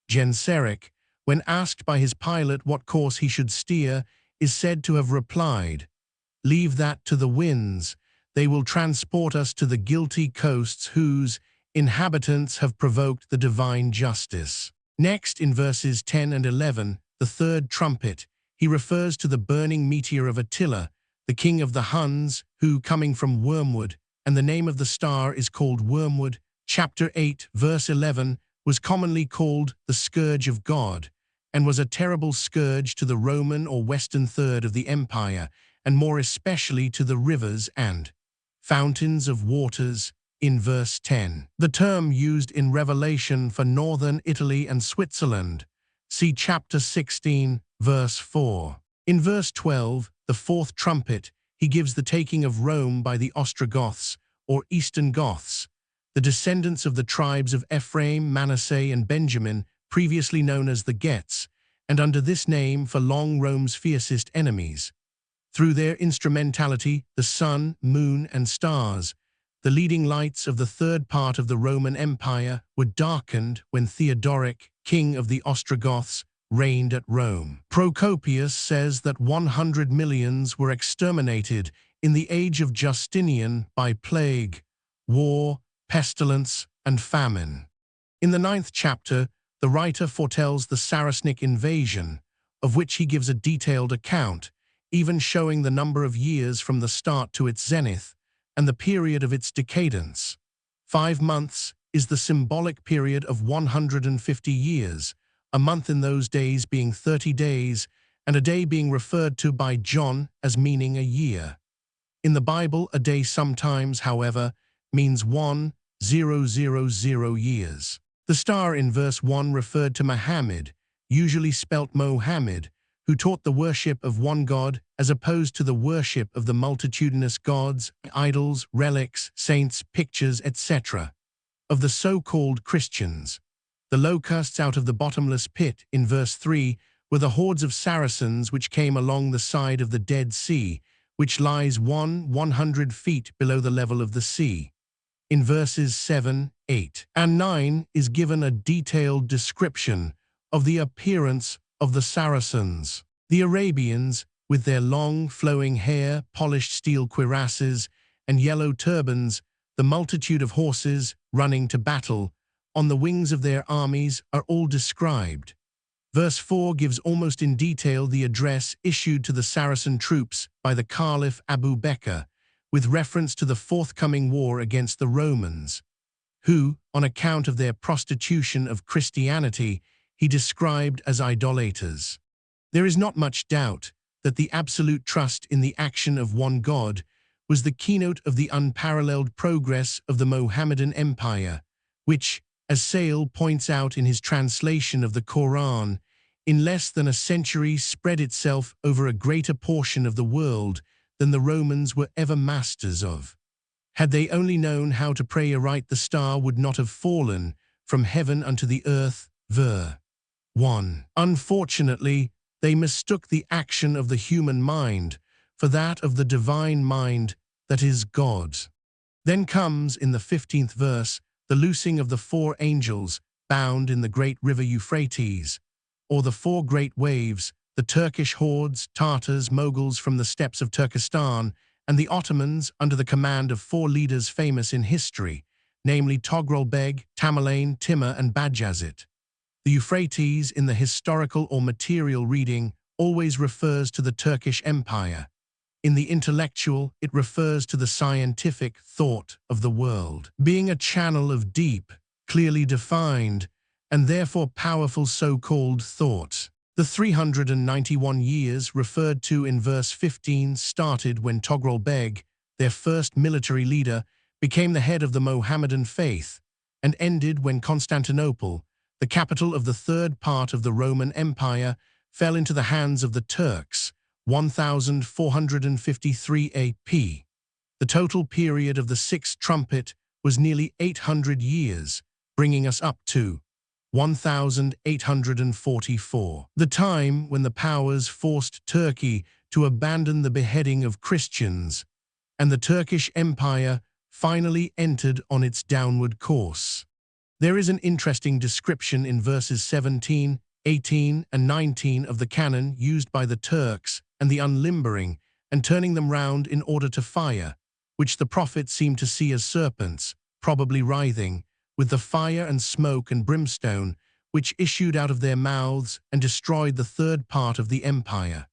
Genseric, when asked by his pilot what course he should steer, is said to have replied, "Leave that to the winds. They will transport us to the guilty coasts whose inhabitants have provoked the divine justice." Next, in verses 10 and 11, the third trumpet, he refers to the burning meteor of Attila, the king of the Huns, who, coming from Wormwood, and the name of the star is called Wormwood, chapter 8, verse 11, was commonly called the Scourge of God, and was a terrible scourge to the Roman or western third of the empire, and more especially to the rivers and fountains of waters, in verse 10. The term used in Revelation for northern Italy and Switzerland. See chapter 16, verse 4. In verse 12, the fourth trumpet, he gives the taking of Rome by the Ostrogoths, or Eastern Goths, the descendants of the tribes of Ephraim, Manasseh, and Benjamin, previously known as the Gets, and under this name for long Rome's fiercest enemies. Through their instrumentality, the sun, moon, and stars, the leading lights of the third part of the Roman Empire, were darkened when Theodoric, king of the Ostrogoths, reigned at Rome. Procopius says that 100 millions were exterminated in the age of Justinian by plague, war, pestilence, and famine. In the 9th chapter, the writer foretells the Saracenic invasion, of which he gives a detailed account, even showing the number of years from the start to its zenith, and the period of its decadence. 5 months is the symbolic period of 150 years, a month in those days being 30 days, and a day being referred to by John as meaning a year. In the Bible, a day sometimes, however, means 1,000 years. The star in verse 1 referred to Muhammad, usually spelt Mohammed, who taught the worship of one God as opposed to the worship of the multitudinous gods, idols, relics, saints, pictures, etc. of the so-called Christians. The locusts out of the bottomless pit, in verse 3, were the hordes of Saracens which came along the side of the Dead Sea, which lies 100 feet below the level of the sea. In verses 7, 8, and 9 is given a detailed description of the appearance of the Saracens. The Arabians, with their long, flowing hair, polished steel cuirasses, and yellow turbans, the multitude of horses running to battle, on the wings of their armies, are all described. Verse 4 gives almost in detail the address issued to the Saracen troops by the Caliph Abu Bakr, with reference to the forthcoming war against the Romans, who, on account of their prostitution of Christianity, he described as idolaters. There is not much doubt that the absolute trust in the action of one God was the keynote of the unparalleled progress of the Mohammedan Empire, which, as Sale points out in his translation of the Quran, in less than a century spread itself over a greater portion of the world than the Romans were ever masters of. Had they only known how to pray aright, the star would not have fallen from heaven unto the earth. Ver. 1. Unfortunately, they mistook the action of the human mind for that of the divine mind, that is God's. Then comes, in the 15th verse, the loosing of the 4 angels bound in the great river Euphrates, or the 4 great waves, the Turkish hordes, Tartars, Moguls from the steppes of Turkestan, and the Ottomans under the command of 4 leaders famous in history, namely Togrul Beg, Tamerlane, Timur, and Bajazet. The Euphrates, in the historical or material reading, always refers to the Turkish Empire. In the intellectual, it refers to the scientific thought of the world, being a channel of deep, clearly defined, and therefore powerful so-called thought. The 391 years referred to in verse 15 started when Togrul Beg, their first military leader, became the head of the Mohammedan faith, and ended when Constantinople, the capital of the third part of the Roman Empire, fell into the hands of the Turks, 1453 AP. The total period of the sixth trumpet was nearly 800 years, bringing us up to 1844, the time when the powers forced Turkey to abandon the beheading of Christians, and the Turkish Empire finally entered on its downward course. There is an interesting description in verses 17, 18, and 19 of the cannon used by the Turks and the unlimbering and turning them round in order to fire, which the prophet seemed to see as serpents, probably writhing, with the fire and smoke and brimstone which issued out of their mouths and destroyed the third part of the empire.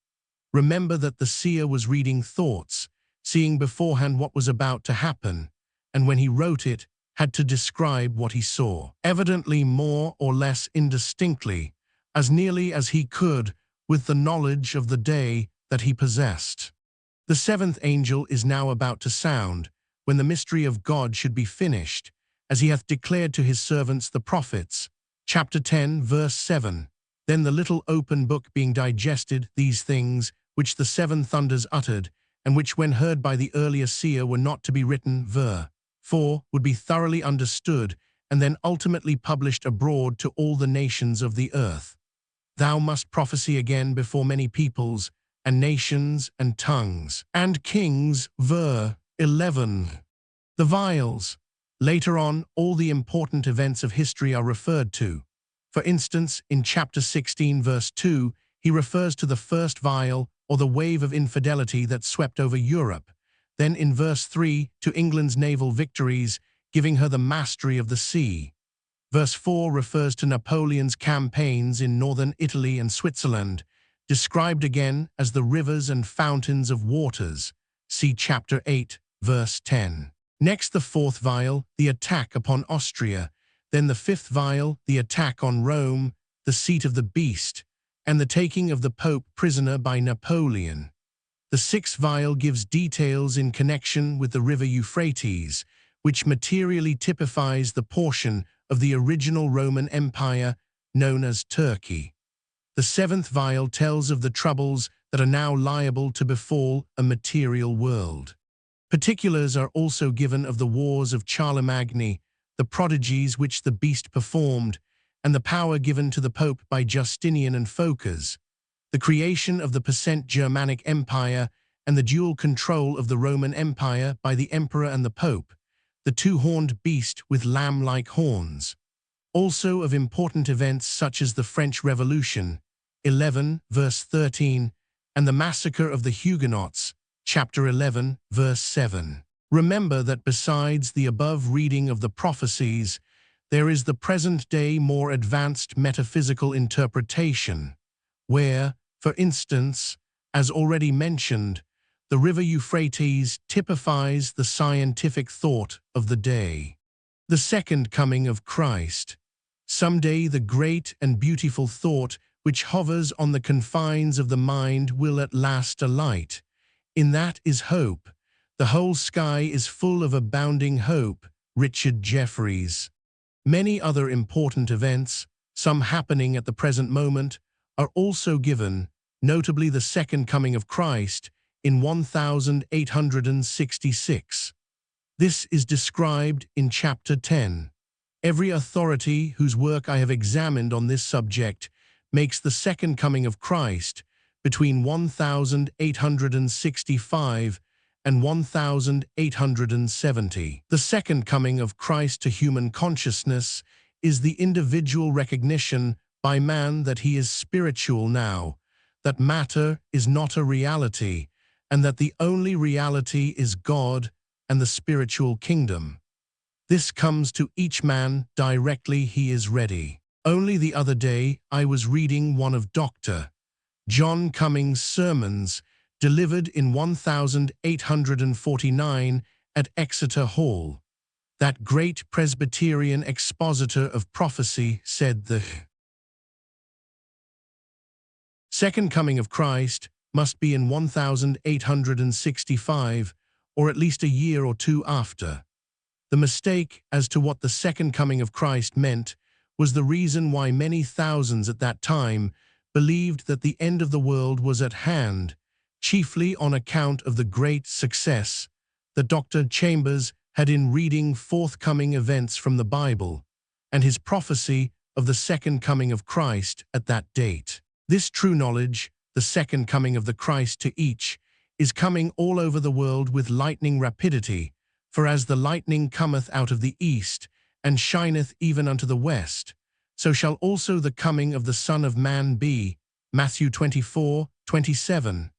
Remember that the seer was reading thoughts, seeing beforehand what was about to happen, and when he wrote it, had to describe what he saw, evidently more or less indistinctly, as nearly as he could with the knowledge of the day that he possessed. The seventh angel is now about to sound, when the mystery of God should be finished, as he hath declared to his servants the prophets. Chapter 10, verse 7. Then the little open book being digested, these things, which the seven thunders uttered, and which when heard by the earlier seer were not to be written, ver. 4, would be thoroughly understood, and then ultimately published abroad to all the nations of the earth. Thou must prophesy again before many peoples, and nations, and tongues, and kings, ver. 11. The vials. Later on, all the important events of history are referred to. For instance, in chapter 16, verse 2, he refers to the first vial, or the wave of infidelity that swept over Europe. Then in verse 3, to England's naval victories, giving her the mastery of the sea. Verse 4 refers to Napoleon's campaigns in northern Italy and Switzerland, described again as the rivers and fountains of waters. See chapter 8, verse 10. Next the fourth vial, the attack upon Austria. Then the fifth vial, the attack on Rome, the seat of the beast, and the taking of the Pope prisoner by Napoleon. The sixth vial gives details in connection with the river Euphrates, which materially typifies the portion of the original Roman Empire known as Turkey. The seventh vial tells of the troubles that are now liable to befall a material world. Particulars are also given of the wars of Charlemagne, the prodigies which the beast performed, and the power given to the Pope by Justinian and Phocas, the creation of the Percent Germanic Empire, and the dual control of the Roman Empire by the Emperor and the Pope, the two-horned beast with lamb-like horns. Also of important events such as the French Revolution, 11, verse 13, and the massacre of the Huguenots, chapter 11, verse 7. Remember that besides the above reading of the prophecies, there is the present-day more advanced metaphysical interpretation, where, for instance, as already mentioned, the river Euphrates typifies the scientific thought of the day. The second coming of Christ. Someday the great and beautiful thought which hovers on the confines of the mind will at last alight. In that is hope. The whole sky is full of abounding hope. Richard Jefferies. Many other important events, some happening at the present moment, are also given, notably the second coming of Christ, in 1866. This is described in chapter 10. Every authority whose work I have examined on this subject makes the second coming of Christ between 1865 and 1870. The second coming of Christ to human consciousness is the individual recognition by man that he is spiritual now, that matter is not a reality, and that the only reality is God and the spiritual kingdom. This comes to each man directly he is ready. Only the other day I was reading one of Dr. John Cummings' sermons delivered in 1849 at Exeter Hall. That great Presbyterian expositor of prophecy said the second coming of Christ must be in 1865, or at least a year or two after. The mistake as to what the second coming of Christ meant was the reason why many thousands at that time believed that the end of the world was at hand, chiefly on account of the great success that Dr. Chambers had in reading forthcoming events from the Bible and his prophecy of the second coming of Christ at that date. This true knowledge, the second coming of the Christ to each, is coming all over the world with lightning rapidity, for as the lightning cometh out of the east, and shineth even unto the west, so shall also the coming of the Son of Man be. Matthew 24:27.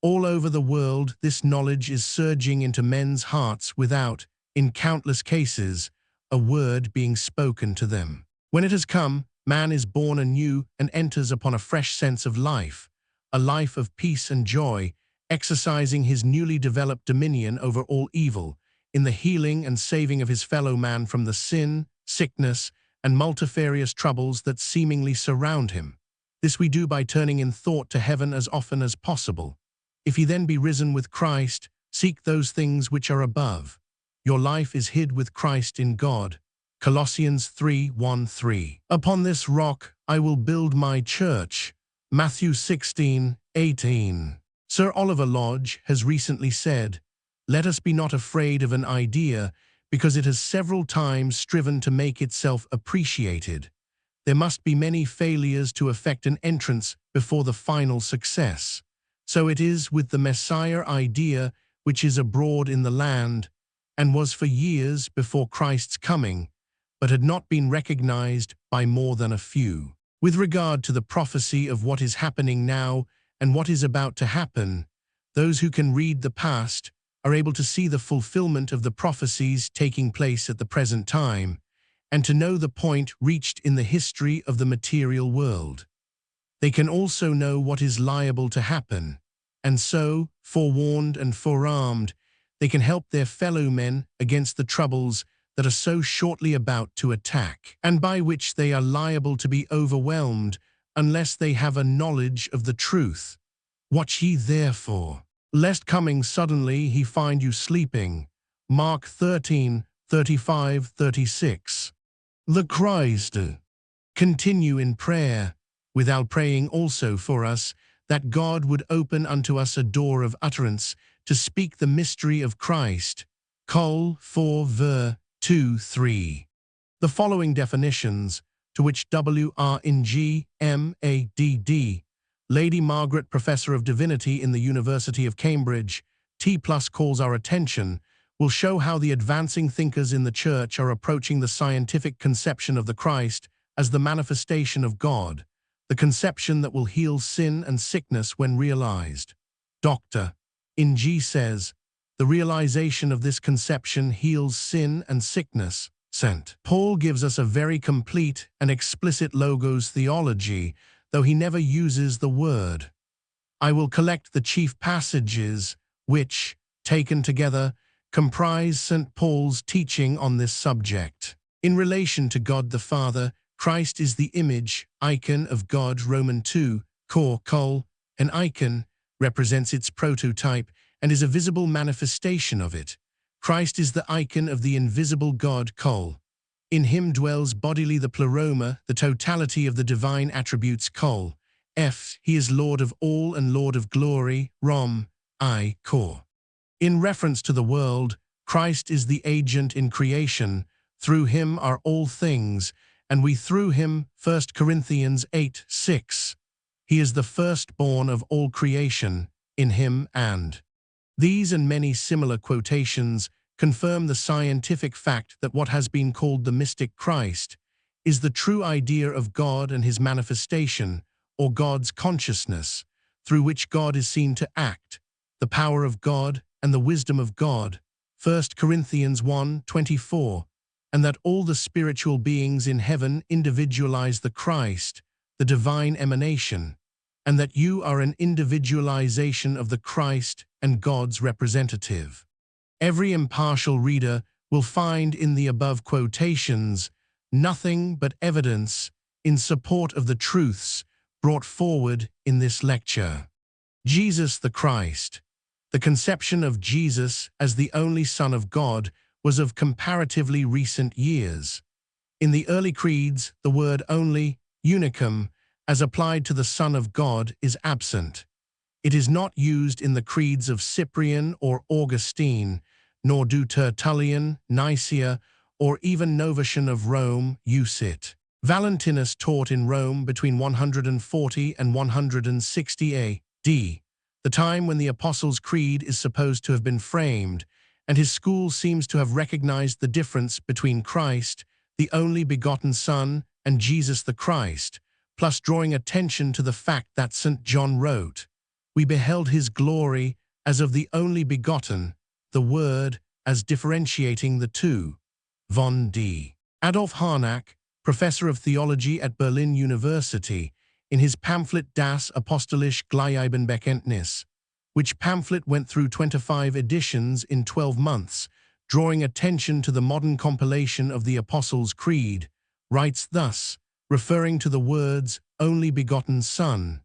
All over the world this knowledge is surging into men's hearts without, in countless cases, a word being spoken to them. When it has come, man is born anew and enters upon a fresh sense of life, a life of peace and joy, exercising his newly developed dominion over all evil, in the healing and saving of his fellow man from the sin, sickness, and multifarious troubles that seemingly surround him. This we do by turning in thought to heaven as often as possible. If ye then be risen with Christ, seek those things which are above. Your life is hid with Christ in God. Colossians 3:1-3. Upon this rock I will build my church. Matthew 16:18. Sir Oliver Lodge has recently said, "Let us be not afraid of an idea, because it has several times striven to make itself appreciated. There must be many failures to effect an entrance before the final success. So it is with the Messiah idea which is abroad in the land, and was for years before Christ's coming, but had not been recognized by more than a few. With regard to the prophecy of what is happening now and what is about to happen, those who can read the past are able to see the fulfillment of the prophecies taking place at the present time, and to know the point reached in the history of the material world. They can also know what is liable to happen, and so, forewarned and forearmed, they can help their fellow men against the troubles that are so shortly about to attack, and by which they are liable to be overwhelmed unless they have a knowledge of the truth. Watch ye therefore, lest coming suddenly he find you sleeping. Mark 13:35-36. The Christ. Continue in prayer, without praying also for us, that God would open unto us a door of utterance to speak the mystery of Christ. Col 4:2-3. The following definitions, to which W.R.N.G. M.A.D.D., Lady Margaret, Professor of Divinity in the University of Cambridge, T+ calls our attention, will show how the advancing thinkers in the Church are approaching the scientific conception of the Christ as the manifestation of God, the conception that will heal sin and sickness when realized. Dr. Ng says, the realization of this conception heals sin and sickness. St. Paul gives us a very complete and explicit logos theology, though he never uses the word. I will collect the chief passages which, taken together, comprise St. Paul's teaching on this subject. In relation to God the Father, Christ is the image, icon of God. Romans 2, col. An icon represents its prototype and is a visible manifestation of it. Christ is the icon of the invisible God, col. In him dwells bodily the pleroma, the totality of the divine attributes, col. He is Lord of all and Lord of glory, Rom. I, cor. In reference to the world, Christ is the agent in creation. Through him are all things, and we through him. 1 Corinthians 8:6. He is the firstborn of all creation, in him and. These and many similar quotations confirm the scientific fact that what has been called the mystic Christ is the true idea of God and his manifestation, or God's consciousness, through which God is seen to act, the power of God and the wisdom of God. 1 Corinthians 1:24. And that all the spiritual beings in heaven individualize the Christ, the divine emanation, and that you are an individualization of the Christ and God's representative. Every impartial reader will find in the above quotations nothing but evidence in support of the truths brought forward in this lecture. Jesus the Christ. The conception of Jesus as the only Son of God was of comparatively recent years. In the early creeds, the word only, unicum, as applied to the Son of God, is absent. It is not used in the creeds of Cyprian or Augustine, nor do Tertullian, Nicaea, or even Novatian of Rome use it. Valentinus taught in Rome between 140 and 160 A.D., the time when the Apostles' Creed is supposed to have been framed, and his school seems to have recognized the difference between Christ, the only begotten Son, and Jesus the Christ, plus drawing attention to the fact that St. John wrote, "We beheld his glory as of the only begotten, the Word, as differentiating the two." Von D. Adolf Harnack, professor of theology at Berlin University, in his pamphlet Das apostolische Gleichhebenbekenntnis, which pamphlet went through 25 editions in 12 months, drawing attention to the modern compilation of the Apostles' Creed, writes thus, referring to the words "only begotten Son."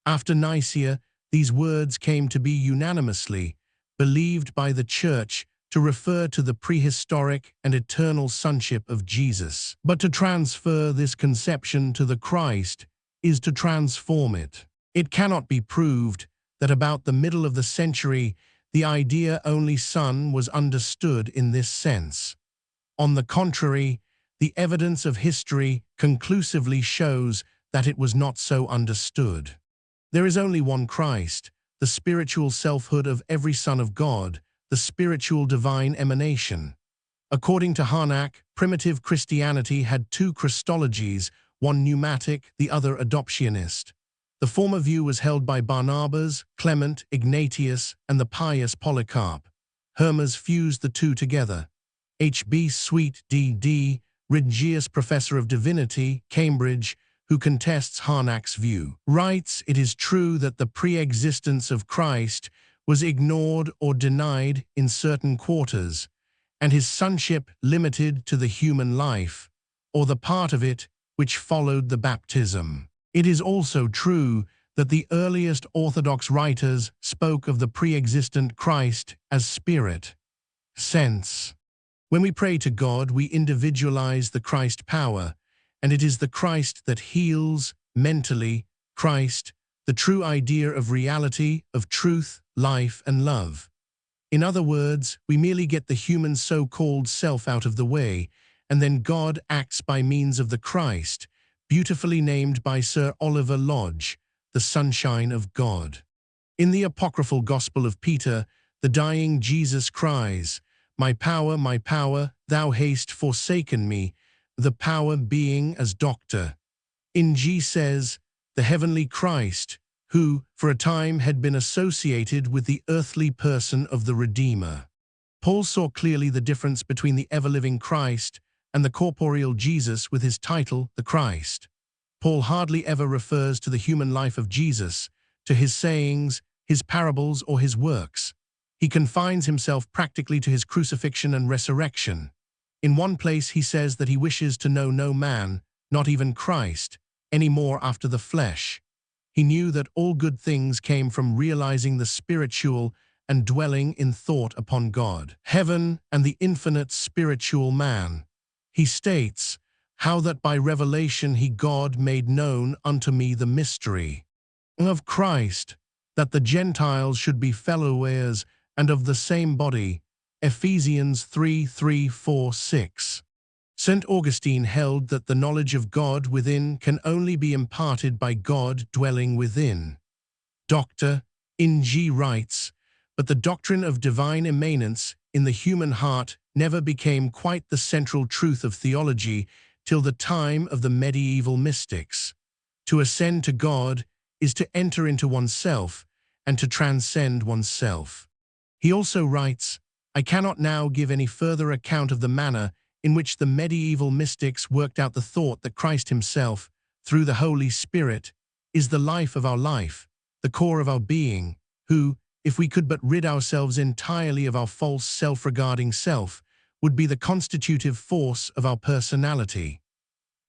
After Nicaea, these words came to be unanimously believed by the Church to refer to the prehistoric and eternal sonship of Jesus. But to transfer this conception to the Christ is to transform it. It cannot be proved that about the middle of the century, the idea "only Son" was understood in this sense. On the contrary, the evidence of history conclusively shows that it was not so understood. There is only one Christ, the spiritual selfhood of every Son of God, the spiritual divine emanation. According to Harnack, primitive Christianity had two Christologies, one pneumatic, the other adoptionist. The former view was held by Barnabas, Clement, Ignatius, and the pious Polycarp. Hermes fused the two together. H.B. Sweet, D.D., Regius Professor of Divinity, Cambridge, who contests Harnack's view, writes, "It is true that the pre-existence of Christ was ignored or denied in certain quarters, and his sonship limited to the human life, or the part of it which followed the baptism. It is also true that the earliest Orthodox writers spoke of the pre-existent Christ as spirit, sense. When we pray to God, we individualize the Christ power, and it is the Christ that heals mentally, Christ, the true idea of reality, of truth, life, and love. In other words, we merely get the human so-called self out of the way, and then God acts by means of the Christ, beautifully named by Sir Oliver Lodge, the sunshine of God. In the apocryphal Gospel of Peter, the dying Jesus cries, my power, thou hast forsaken me," the power being as doctor. In G says, the heavenly Christ, who, for a time, had been associated with the earthly person of the Redeemer. Paul saw clearly the difference between the ever-living Christ and the corporeal Jesus with his title, the Christ. Paul hardly ever refers to the human life of Jesus, to his sayings, his parables, or his works. He confines himself practically to his crucifixion and resurrection. In one place he says that he wishes to know no man, not even Christ, any more after the flesh. He knew that all good things came from realizing the spiritual and dwelling in thought upon God, heaven, and the infinite spiritual man. He states, "How that by revelation he God made known unto me the mystery of Christ, that the Gentiles should be fellow heirs and of the same body." Ephesians 3:3-4-6. St. Augustine held that the knowledge of God within can only be imparted by God dwelling within. Dr. Ng writes, "But the doctrine of divine immanence in the human heart never became quite the central truth of theology till the time of the medieval mystics. To ascend to God is to enter into oneself and to transcend oneself." He also writes, "I cannot now give any further account of the manner in which the medieval mystics worked out the thought that Christ himself, through the Holy Spirit, is the life of our life, the core of our being, who, if we could but rid ourselves entirely of our false self-regarding self, would be the constitutive force of our personality.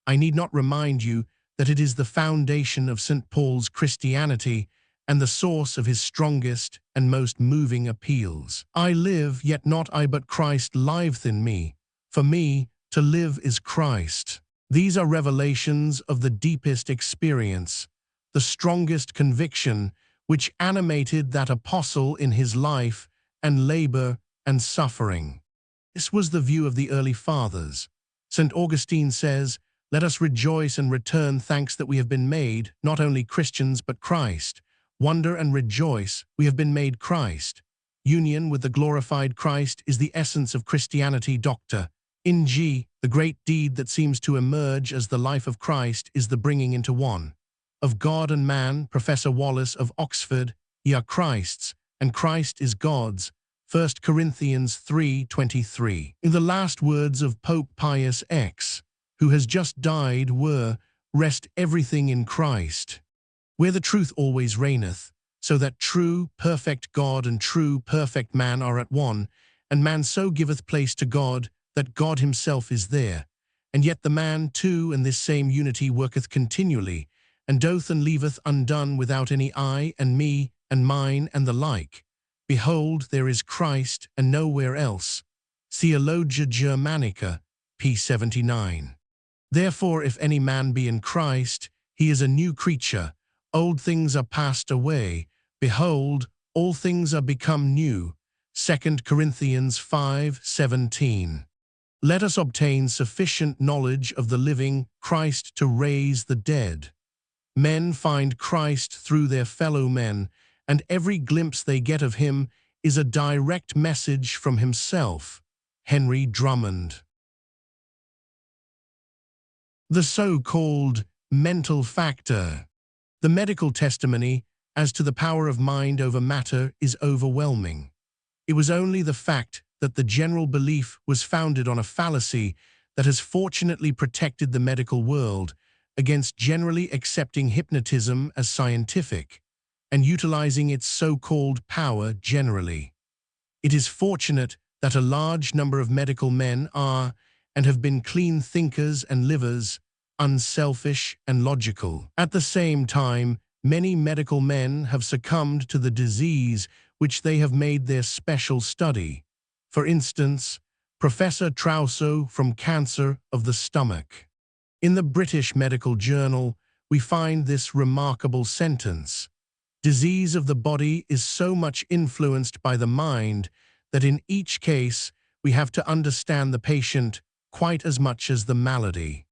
I need not remind you that it is the foundation of St. Paul's Christianity and the source of his strongest and most moving appeals. I live, yet not I but Christ liveth in me. For me, to live is Christ." These are revelations of the deepest experience, the strongest conviction which animated that apostle in his life and labor and suffering. This was the view of the early fathers. St. Augustine says, "Let us rejoice and return thanks that we have been made, not only Christians but Christ. Wonder and rejoice, we have been made Christ. Union with the glorified Christ is the essence of Christianity." Dr. Ng, the great deed that seems to emerge as the life of Christ is the bringing into one of God and man. Professor Wallace of Oxford, "Ye are Christ's, and Christ is God's." 1 Corinthians 3:23. In the last words of Pope Pius X, who has just died, were, "Rest everything in Christ, where the truth always reigneth, so that true, perfect God and true, perfect man are at one, and man so giveth place to God, that God himself is there. And yet the man too in this same unity worketh continually, and doth and leaveth undone without any I and me and mine and the like. Behold, there is Christ, and nowhere else." Theologia Germanica, p. 79. "Therefore, if any man be in Christ, he is a new creature. Old things are passed away. Behold, all things are become new." 2 Corinthians 5:17. Let us obtain sufficient knowledge of the living Christ to raise the dead. Men find Christ through their fellow men, and every glimpse they get of him is a direct message from himself. Henry Drummond. The so-called mental factor. The medical testimony as to the power of mind over matter is overwhelming. It was only the fact that the general belief was founded on a fallacy that has fortunately protected the medical world against generally accepting hypnotism as scientific and utilizing its so-called power generally. It is fortunate that a large number of medical men are and have been clean thinkers and livers, unselfish and logical. At the same time, many medical men have succumbed to the disease which they have made their special study. For instance, Professor Rawson from cancer of the stomach. In the British Medical Journal, we find this remarkable sentence: "Disease of the body is so much influenced by the mind that in each case we have to understand the patient quite as much as the malady."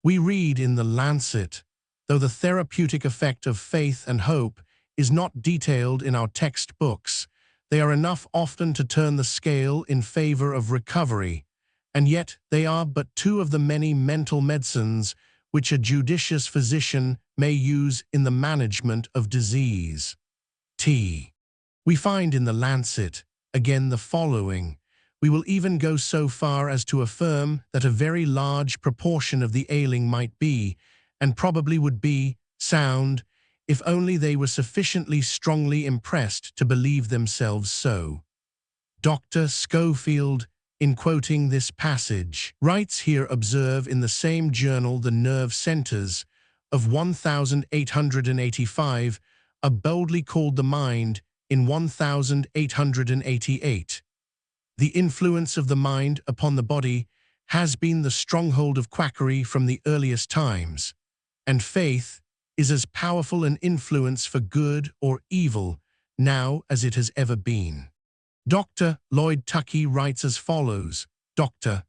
We read in the Lancet, though the therapeutic effect of faith and hope is not detailed in our textbooks, they are enough often to turn the scale in favor of recovery, and yet they are but two of the many mental medicines which a judicious physician may use in the management of disease. We find in the Lancet again the following: "We will even go so far as to affirm that a very large proportion of the ailing might be, and probably would be, sound, if only they were sufficiently strongly impressed to believe themselves so." Dr. Schofield, in quoting this passage, writes here, "Observe in the same journal the nerve centers of 1885 are boldly called the mind in 1888. The influence of the mind upon the body has been the stronghold of quackery from the earliest times, and faith is as powerful an influence for good or evil now as it has ever been." Dr. Lloyd Tuckey writes as follows: "Dr.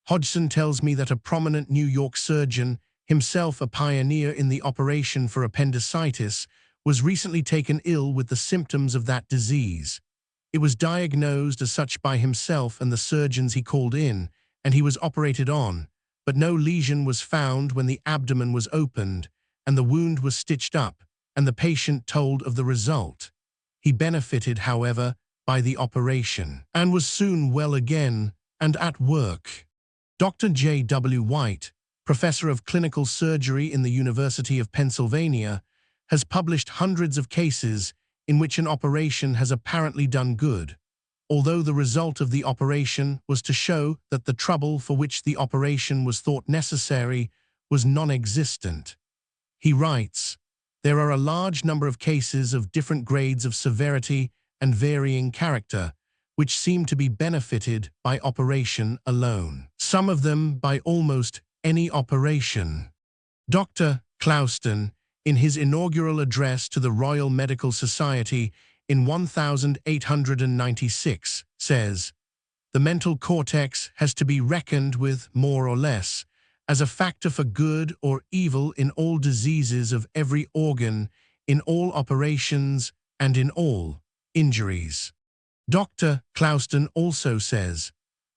Hodgson tells me that a prominent New York surgeon, himself a pioneer in the operation for appendicitis, was recently taken ill with the symptoms of that disease. It was diagnosed as such by himself and the surgeons he called in, and he was operated on, but no lesion was found when the abdomen was opened, and the wound was stitched up, and the patient told of the result. He benefited, however, by the operation, and was soon well again and at work." Dr. J. W. White, professor of clinical surgery in the University of Pennsylvania, has published hundreds of cases in which an operation has apparently done good, although the result of the operation was to show that the trouble for which the operation was thought necessary was non-existent. He writes, "There are a large number of cases of different grades of severity and varying character, which seem to be benefited by operation alone. Some of them by almost any operation. Dr. Rawson, in his inaugural address to the Royal Medical Society in 1896, says, "The mental cortex has to be reckoned with, more or less, as a factor for good or evil in all diseases of every organ, in all operations, and in all injuries." Dr. Rawson also says,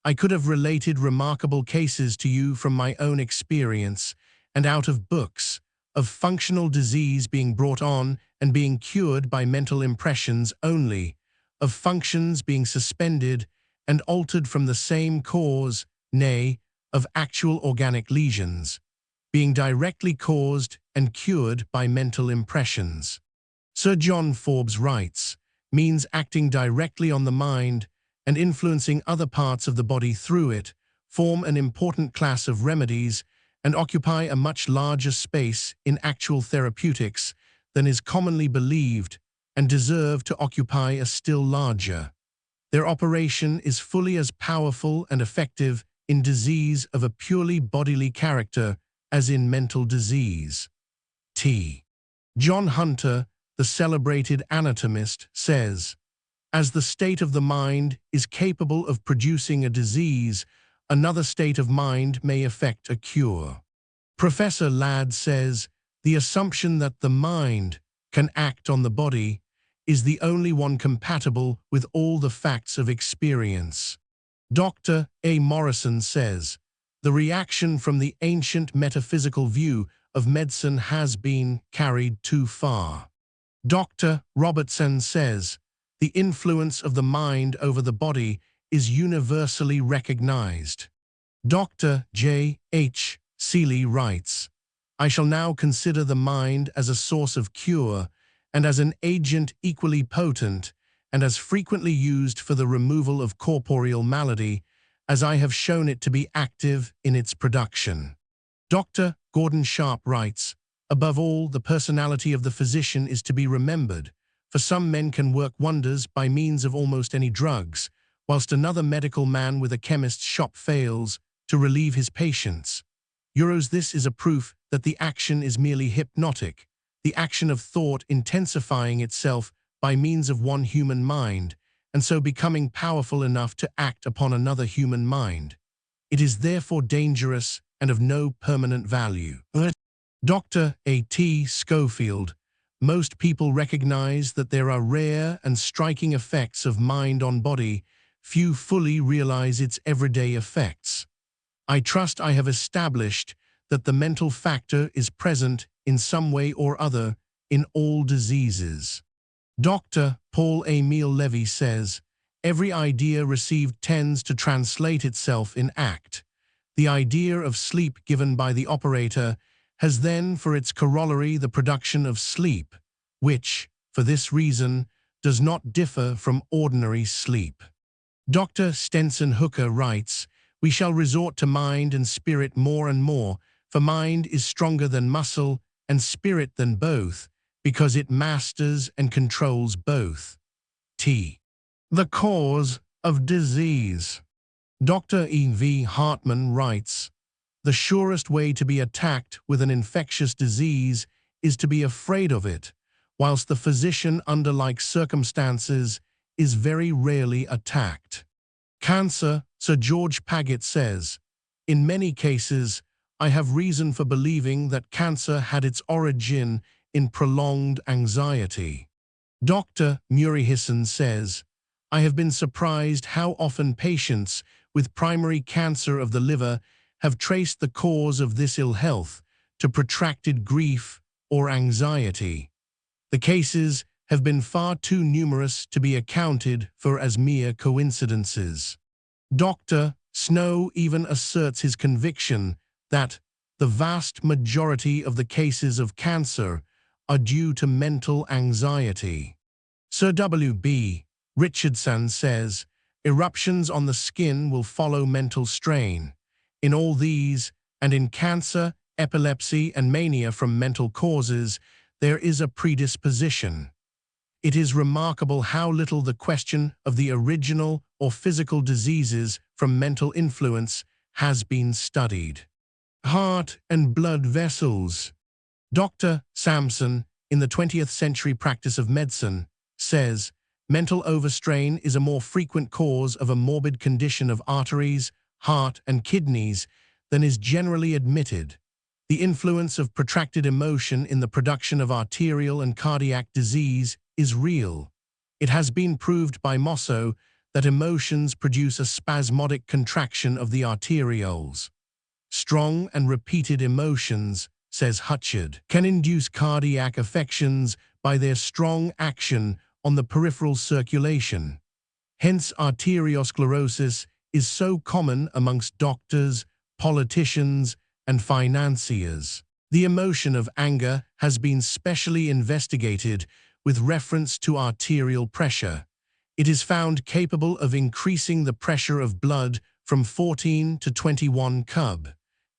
"I could have related remarkable cases to you from my own experience and out of books, of functional disease being brought on and being cured by mental impressions only, of functions being suspended and altered from the same cause, nay, of actual organic lesions, being directly caused and cured by mental impressions." Sir John Forbes writes, "Means acting directly on the mind and influencing other parts of the body through it, form an important class of remedies and occupy a much larger space in actual therapeutics than is commonly believed, and deserve to occupy a still larger. Their operation is fully as powerful and effective in disease of a purely bodily character as in mental disease." T. John Hunter, the celebrated anatomist, says, "As the state of the mind is capable of producing a disease, another state of mind may effect a cure." Professor Ladd says, "The assumption that the mind can act on the body is the only one compatible with all the facts of experience." Dr. A. Morrison says, "The reaction from the ancient metaphysical view of medicine has been carried too far." Dr. Robertson says, "The influence of the mind over the body is universally recognized." Dr. J. H. Seeley writes, "I shall now consider the mind as a source of cure and as an agent equally potent and as frequently used for the removal of corporeal malady as I have shown it to be active in its production." Dr. Gordon Sharp writes, "Above all, the personality of the physician is to be remembered, for some men can work wonders by means of almost any drugs, whilst another medical man with a chemist's shop fails to relieve his patients. This is a proof that the action is merely hypnotic, the action of thought intensifying itself by means of one human mind, and so becoming powerful enough to act upon another human mind. It is therefore dangerous and of no permanent value." Dr. A. T. Schofield, "Most people recognize that there are rare and striking effects of mind on body. Few fully realize its everyday effects. I trust I have established that the mental factor is present in some way or other in all diseases." Dr. Paul Emile Levy says, "Every idea received tends to translate itself in act. The idea of sleep given by the operator has then for its corollary the production of sleep, which, for this reason, does not differ from ordinary sleep." Dr. Stenson Hooker writes, "We shall resort to mind and spirit more and more, for mind is stronger than muscle and spirit than both, because it masters and controls both." T. The cause of disease. Dr. E. V. Hartman writes, "The surest way to be attacked with an infectious disease is to be afraid of it, whilst the physician under like circumstances is very rarely attacked." Cancer, Sir George Paget says, "In many cases, I have reason for believing that cancer had its origin in prolonged anxiety." Dr. Murray-Hisson says, "I have been surprised how often patients with primary cancer of the liver have traced the cause of this ill health to protracted grief or anxiety. The cases have been far too numerous to be accounted for as mere coincidences." Dr. Snow even asserts his conviction that the vast majority of the cases of cancer are due to mental anxiety. Sir W. B. Richardson says, "Eruptions on the skin will follow mental strain. In all these, and in cancer, epilepsy, and mania from mental causes, there is a predisposition. It is remarkable how little the question of the original or physical diseases from mental influence has been studied." Heart and blood vessels. Dr. Sampson, in the 20th Century Practice of Medicine, says, mental overstrain is a more frequent cause of a morbid condition of arteries, heart, and kidneys than is generally admitted. The influence of protracted emotion in the production of arterial and cardiac disease is real. It has been proved by Mosso that emotions produce a spasmodic contraction of the arterioles. Strong and repeated emotions, says Hutchard, can induce cardiac affections by their strong action on the peripheral circulation. Hence, arteriosclerosis is so common amongst doctors, politicians, and financiers. The emotion of anger has been specially investigated with reference to arterial pressure. It is found capable of increasing the pressure of blood from 14 to 21 cub/m,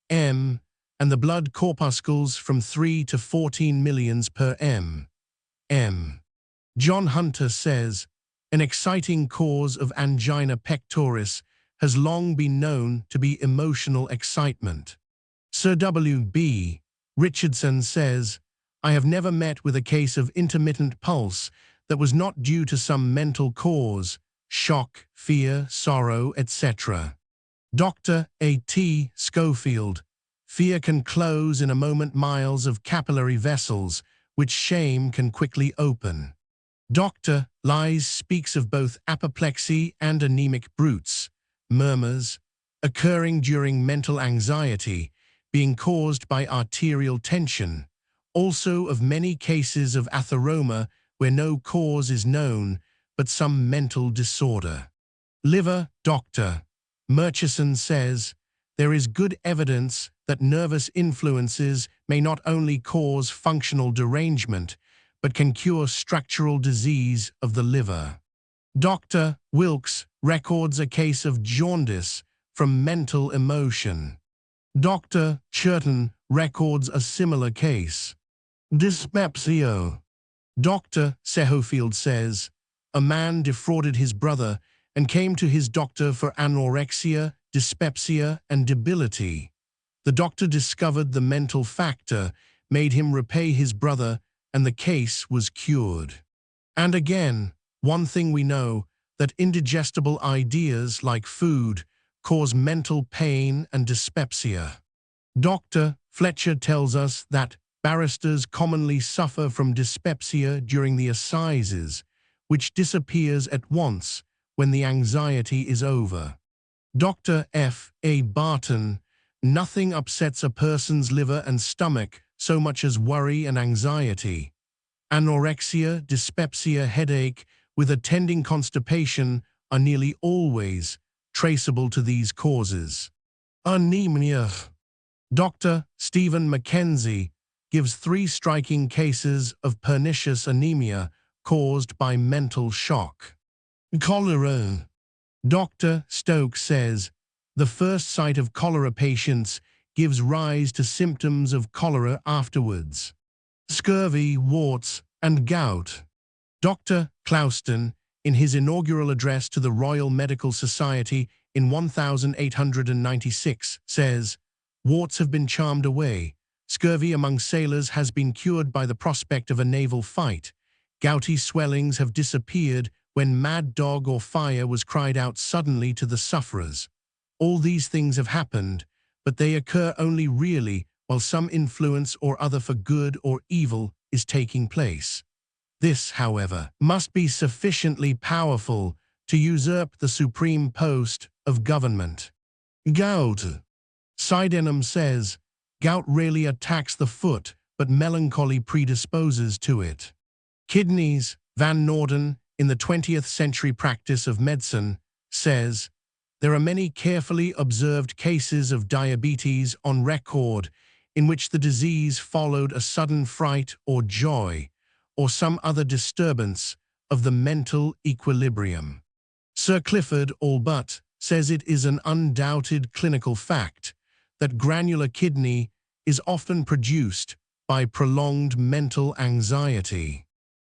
and the blood corpuscles from 3 to 14 millions per m. John Hunter says, an exciting cause of angina pectoris has long been known to be emotional excitement. Sir W.B. Richardson says, I have never met with a case of intermittent pulse that was not due to some mental cause, shock, fear, sorrow, etc. Dr. A.T. Schofield, fear can close in a moment miles of capillary vessels, which shame can quickly open. Dr. Lies speaks of both apoplexy and anemic brutes, murmurs, occurring during mental anxiety, being caused by arterial tension, also of many cases of atheroma where no cause is known, but some mental disorder. Liver Dr. Murchison says, there is good evidence that nervous influences may not only cause functional derangement, but can cure structural disease of the liver. Dr. Wilkes records a case of jaundice from mental emotion. Dr. Churton records a similar case. Dyspepsia. Dr. Sehofield says, a man defrauded his brother and came to his doctor for anorexia, dyspepsia, and debility. The doctor discovered the mental factor, made him repay his brother, and the case was cured. And again, one thing we know, that indigestible ideas like food cause mental pain and dyspepsia. Dr. Fletcher tells us that barristers commonly suffer from dyspepsia during the assizes, which disappears at once when the anxiety is over. Dr. F. A. Barton, nothing upsets a person's liver and stomach so much as worry and anxiety. Anorexia, dyspepsia, headache, with attending constipation are nearly always traceable to these causes. Anemia. Dr. Stephen Mackenzie gives 3 striking cases of pernicious anemia caused by mental shock. Cholera. Dr. Stokes says, the first sight of cholera patients gives rise to symptoms of cholera afterwards. Scurvy, warts, and gout. Dr. Clouston, in his inaugural address to the Royal Medical Society in 1896, says, warts have been charmed away. Scurvy among sailors has been cured by the prospect of a naval fight. Gouty swellings have disappeared when mad dog or fire was cried out suddenly to the sufferers. All these things have happened, but they occur only really while some influence or other for good or evil is taking place. This, however, must be sufficiently powerful to usurp the supreme post of government. Gout. Sydenham says, gout rarely attacks the foot, but melancholy predisposes to it. Kidneys. Van Noorden, in the 20th Century Practice of Medicine, says, there are many carefully observed cases of diabetes on record in which the disease followed a sudden fright or joy, or some other disturbance of the mental equilibrium. Sir Clifford Allbutt says it is an undoubted clinical fact that granular kidney is often produced by prolonged mental anxiety.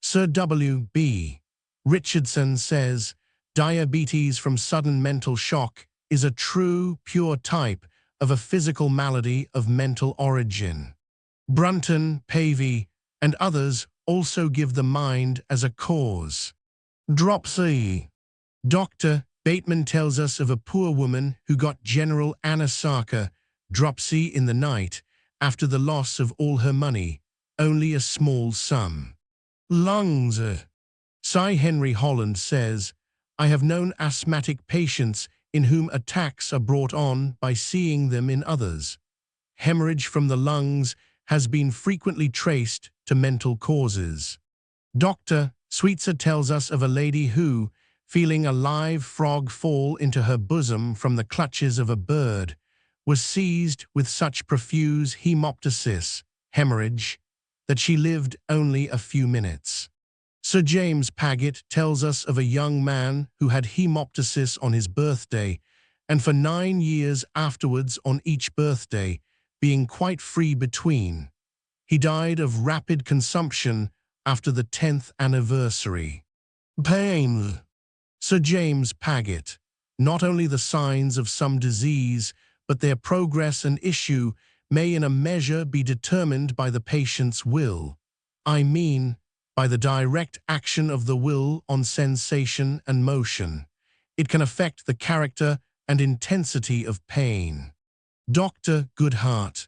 Sir W.B. Richardson says, diabetes from sudden mental shock is a true, pure type of a physical malady of mental origin. Brunton, Pavey, and others also give the mind as a cause. Dropsy. Dr. Bateman tells us of a poor woman who got General Anasaka dropsy in the night after the loss of all her money, only a small sum. Lungs. Sir Henry Holland says, I have known asthmatic patients in whom attacks are brought on by seeing them in others. Hemorrhage from the lungs has been frequently traced to mental causes. Dr. Sweetser tells us of a lady who, feeling a live frog fall into her bosom from the clutches of a bird, was seized with such profuse hemoptysis, hemorrhage, that she lived only a few minutes. Sir James Paget tells us of a young man who had hemoptysis on his birthday, and for 9 years afterwards on each birthday, being quite free between. He died of rapid consumption after the 10th anniversary. Pain. Sir James Paget, not only the signs of some disease, but their progress and issue may in a measure be determined by the patient's will. I mean, by the direct action of the will on sensation and motion. It can affect the character and intensity of pain. Dr. Goodhart,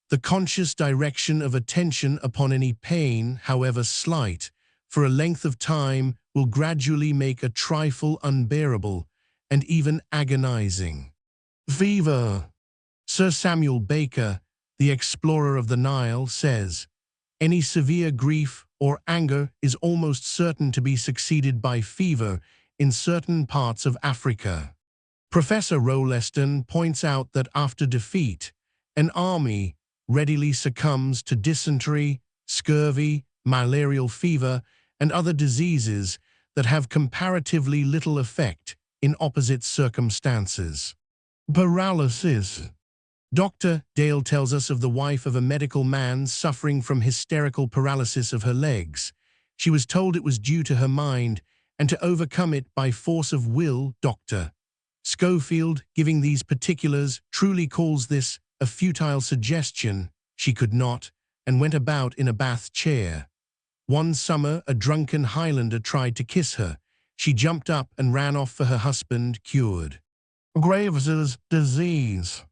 the conscious direction of attention upon any pain, however slight, for a length of time will gradually make a trifle unbearable and even agonizing. Fever. Sir Samuel Baker, the explorer of the Nile, says, any severe grief or anger is almost certain to be succeeded by fever in certain parts of Africa. Professor Rowleston points out that after defeat, an army readily succumbs to dysentery, scurvy, malarial fever, and other diseases that have comparatively little effect in opposite circumstances. Paralysis. Dr. Dale tells us of the wife of a medical man suffering from hysterical paralysis of her legs. She was told it was due to her mind, and to overcome it by force of will. Dr. Schofield, giving these particulars, truly calls this a futile suggestion. She could not, and went about in a bath chair. One summer, a drunken Highlander tried to kiss her. She jumped up and ran off for her husband, cured. Graves's disease.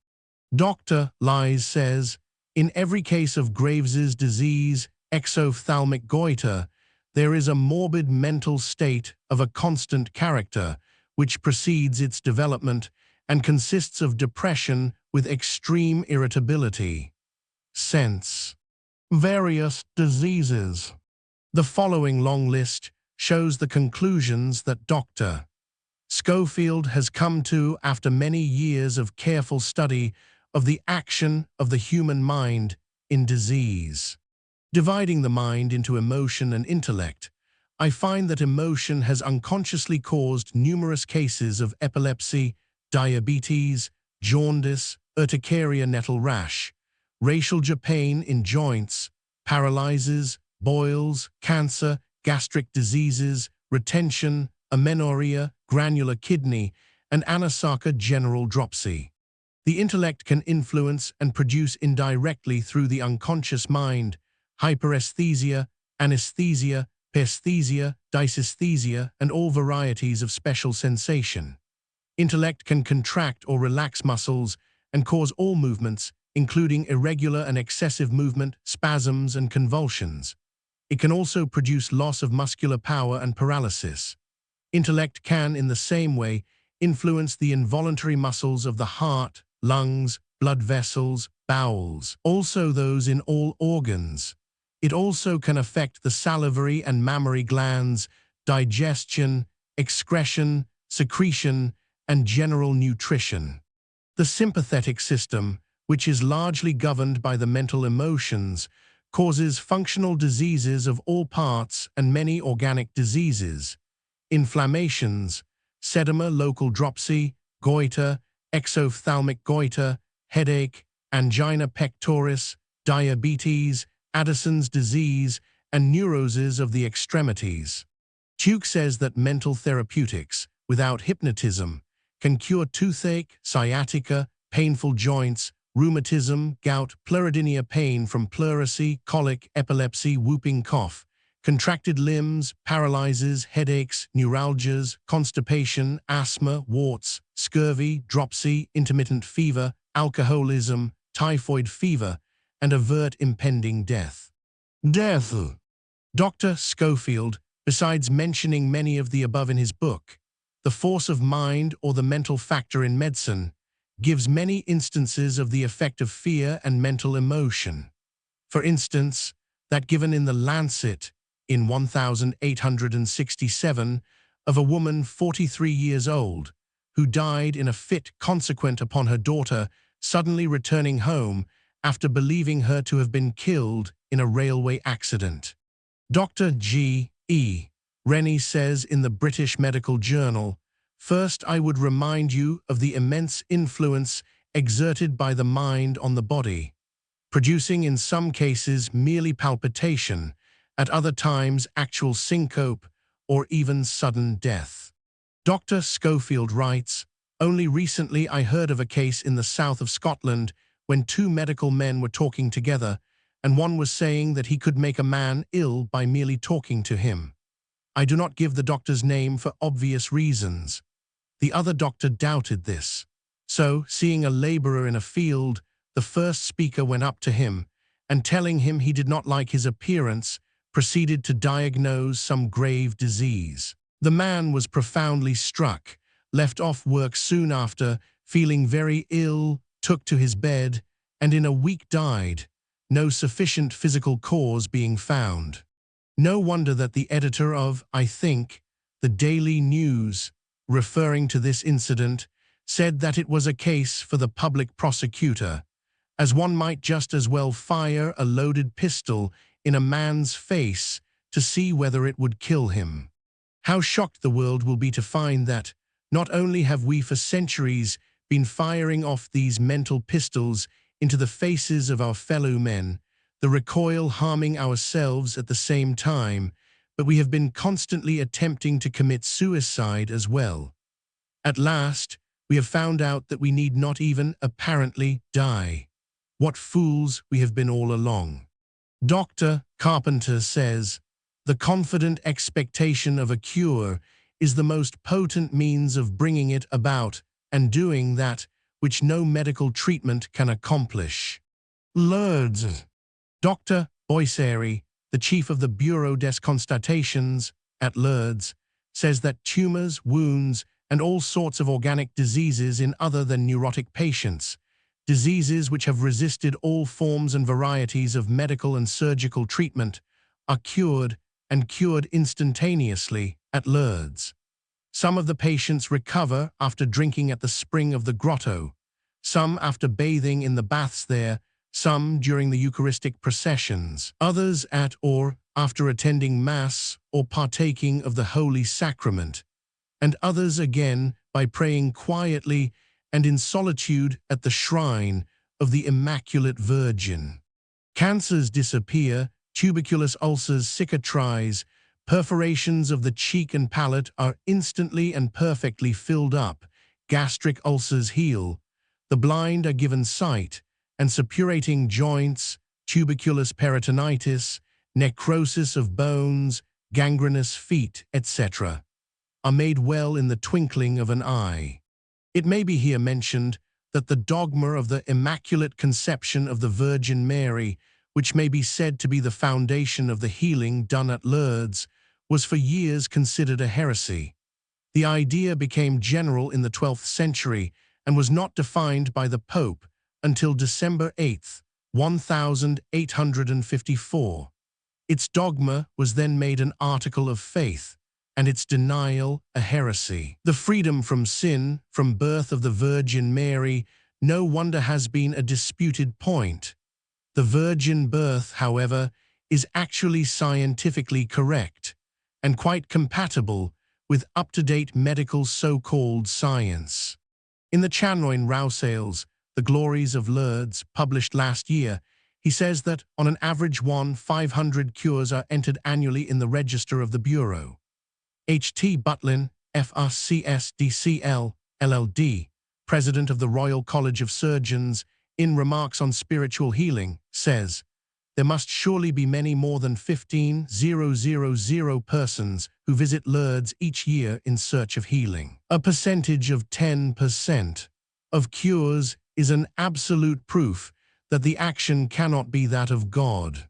Dr. Lies says, in every case of Graves's disease, exophthalmic goiter, there is a morbid mental state of a constant character, which precedes its development and consists of depression with extreme irritability. Sense. Various diseases. The following long list shows the conclusions that Dr. Schofield has come to after many years of careful study of the action of the human mind in disease. Dividing the mind into emotion and intellect, I find that emotion has unconsciously caused numerous cases of epilepsy, diabetes, jaundice, urticaria nettle rash, rachalgia pain in joints, paralysis, boils, cancer, gastric diseases, retention, amenorrhea, granular kidney, and Anasaka general dropsy. The intellect can influence and produce indirectly through the unconscious mind hyperesthesia, anesthesia, paresthesia, dysesthesia, and all varieties of special sensation. Intellect can contract or relax muscles and cause all movements, including irregular and excessive movement, spasms, and convulsions. It can also produce loss of muscular power and paralysis. Intellect can, in the same way, influence the involuntary muscles of the heart, lungs, blood vessels, bowels, also those in all organs. It also can affect the salivary and mammary glands, digestion, excretion, secretion, and general nutrition. The sympathetic system, which is largely governed by the mental emotions, causes functional diseases of all parts and many organic diseases. Inflammations, sedema local dropsy, goiter, exophthalmic goiter, headache, angina pectoris, diabetes, Addison's disease, and neuroses of the extremities. Tuke says that mental therapeutics, without hypnotism, can cure toothache, sciatica, painful joints, rheumatism, gout, pleurodynia, pain from pleurisy, colic, epilepsy, whooping cough, contracted limbs, paralysis, headaches, neuralgias, constipation, asthma, warts, scurvy, dropsy, intermittent fever, alcoholism, typhoid fever, and avert impending death. Death. Dr. Schofield, besides mentioning many of the above in his book, The Force of Mind or the Mental Factor in Medicine, gives many instances of the effect of fear and mental emotion. For instance, that given in the Lancet in 1867 of a woman 43 years old who died in a fit consequent upon her daughter suddenly returning home after believing her to have been killed in a railway accident. Dr. G. E. Rennie says in the British Medical Journal, "First, I would remind you of the immense influence exerted by the mind on the body, producing in some cases merely palpitation, at other times actual syncope, or even sudden death." Dr. Schofield writes, "Only recently I heard of a case in the south of Scotland when two medical men were talking together, and one was saying that he could make a man ill by merely talking to him. I do not give the doctor's name for obvious reasons. The other doctor doubted this. So, seeing a laborer in a field, the first speaker went up to him, and telling him he did not like his appearance, proceeded to diagnose some grave disease. The man was profoundly struck, left off work soon after, feeling very ill, took to his bed, and in a week died, no sufficient physical cause being found. No wonder that the editor of, I think, the Daily News, referring to this incident, said that it was a case for the public prosecutor, as one might just as well fire a loaded pistol in a man's face to see whether it would kill him. How shocked the world will be to find that, not only have we for centuries been firing off these mental pistols into the faces of our fellow men, the recoil harming ourselves at the same time, but we have been constantly attempting to commit suicide as well. At last, we have found out that we need not even apparently die. What fools we have been all along." Dr. Carpenter says, "The confident expectation of a cure is the most potent means of bringing it about and doing that which no medical treatment can accomplish." Lourdes. Dr. Boisseri, the chief of the Bureau des Constatations at Lourdes, says that tumors, wounds, and all sorts of organic diseases in other than neurotic patients, diseases which have resisted all forms and varieties of medical and surgical treatment, are cured and cured instantaneously at Lourdes. Some of the patients recover after drinking at the spring of the grotto, some after bathing in the baths there, some during the Eucharistic processions, others at or after attending Mass or partaking of the Holy Sacrament, and others again by praying quietly and in solitude at the shrine of the Immaculate Virgin. Cancers disappear, tuberculous ulcers cicatrize, perforations of the cheek and palate are instantly and perfectly filled up, gastric ulcers heal, the blind are given sight, and suppurating joints, tuberculous peritonitis, necrosis of bones, gangrenous feet, etc., are made well in the twinkling of an eye. It may be here mentioned that the dogma of the Immaculate Conception of the Virgin Mary, which may be said to be the foundation of the healing done at Lourdes, was for years considered a heresy. The idea became general in the 12th century and was not defined by the Pope until December 8, 1854. Its dogma was then made an article of faith, and its denial a heresy. The freedom from sin, from birth of the Virgin Mary, no wonder has been a disputed point. The virgin birth, however, is actually scientifically correct, and quite compatible with up-to-date medical so-called science. In the Chanoine Rawson's The Glories of Lourdes, published last year, he says that, on an average 500 cures are entered annually in the register of the Bureau. H. T. Butlin, FRCS DCL, LLD, president of the Royal College of Surgeons, in Remarks on Spiritual Healing, says, "There must surely be many more than 15,000 persons who visit Lourdes each year in search of healing. A percentage of 10% of cures is an absolute proof that the action cannot be that of God.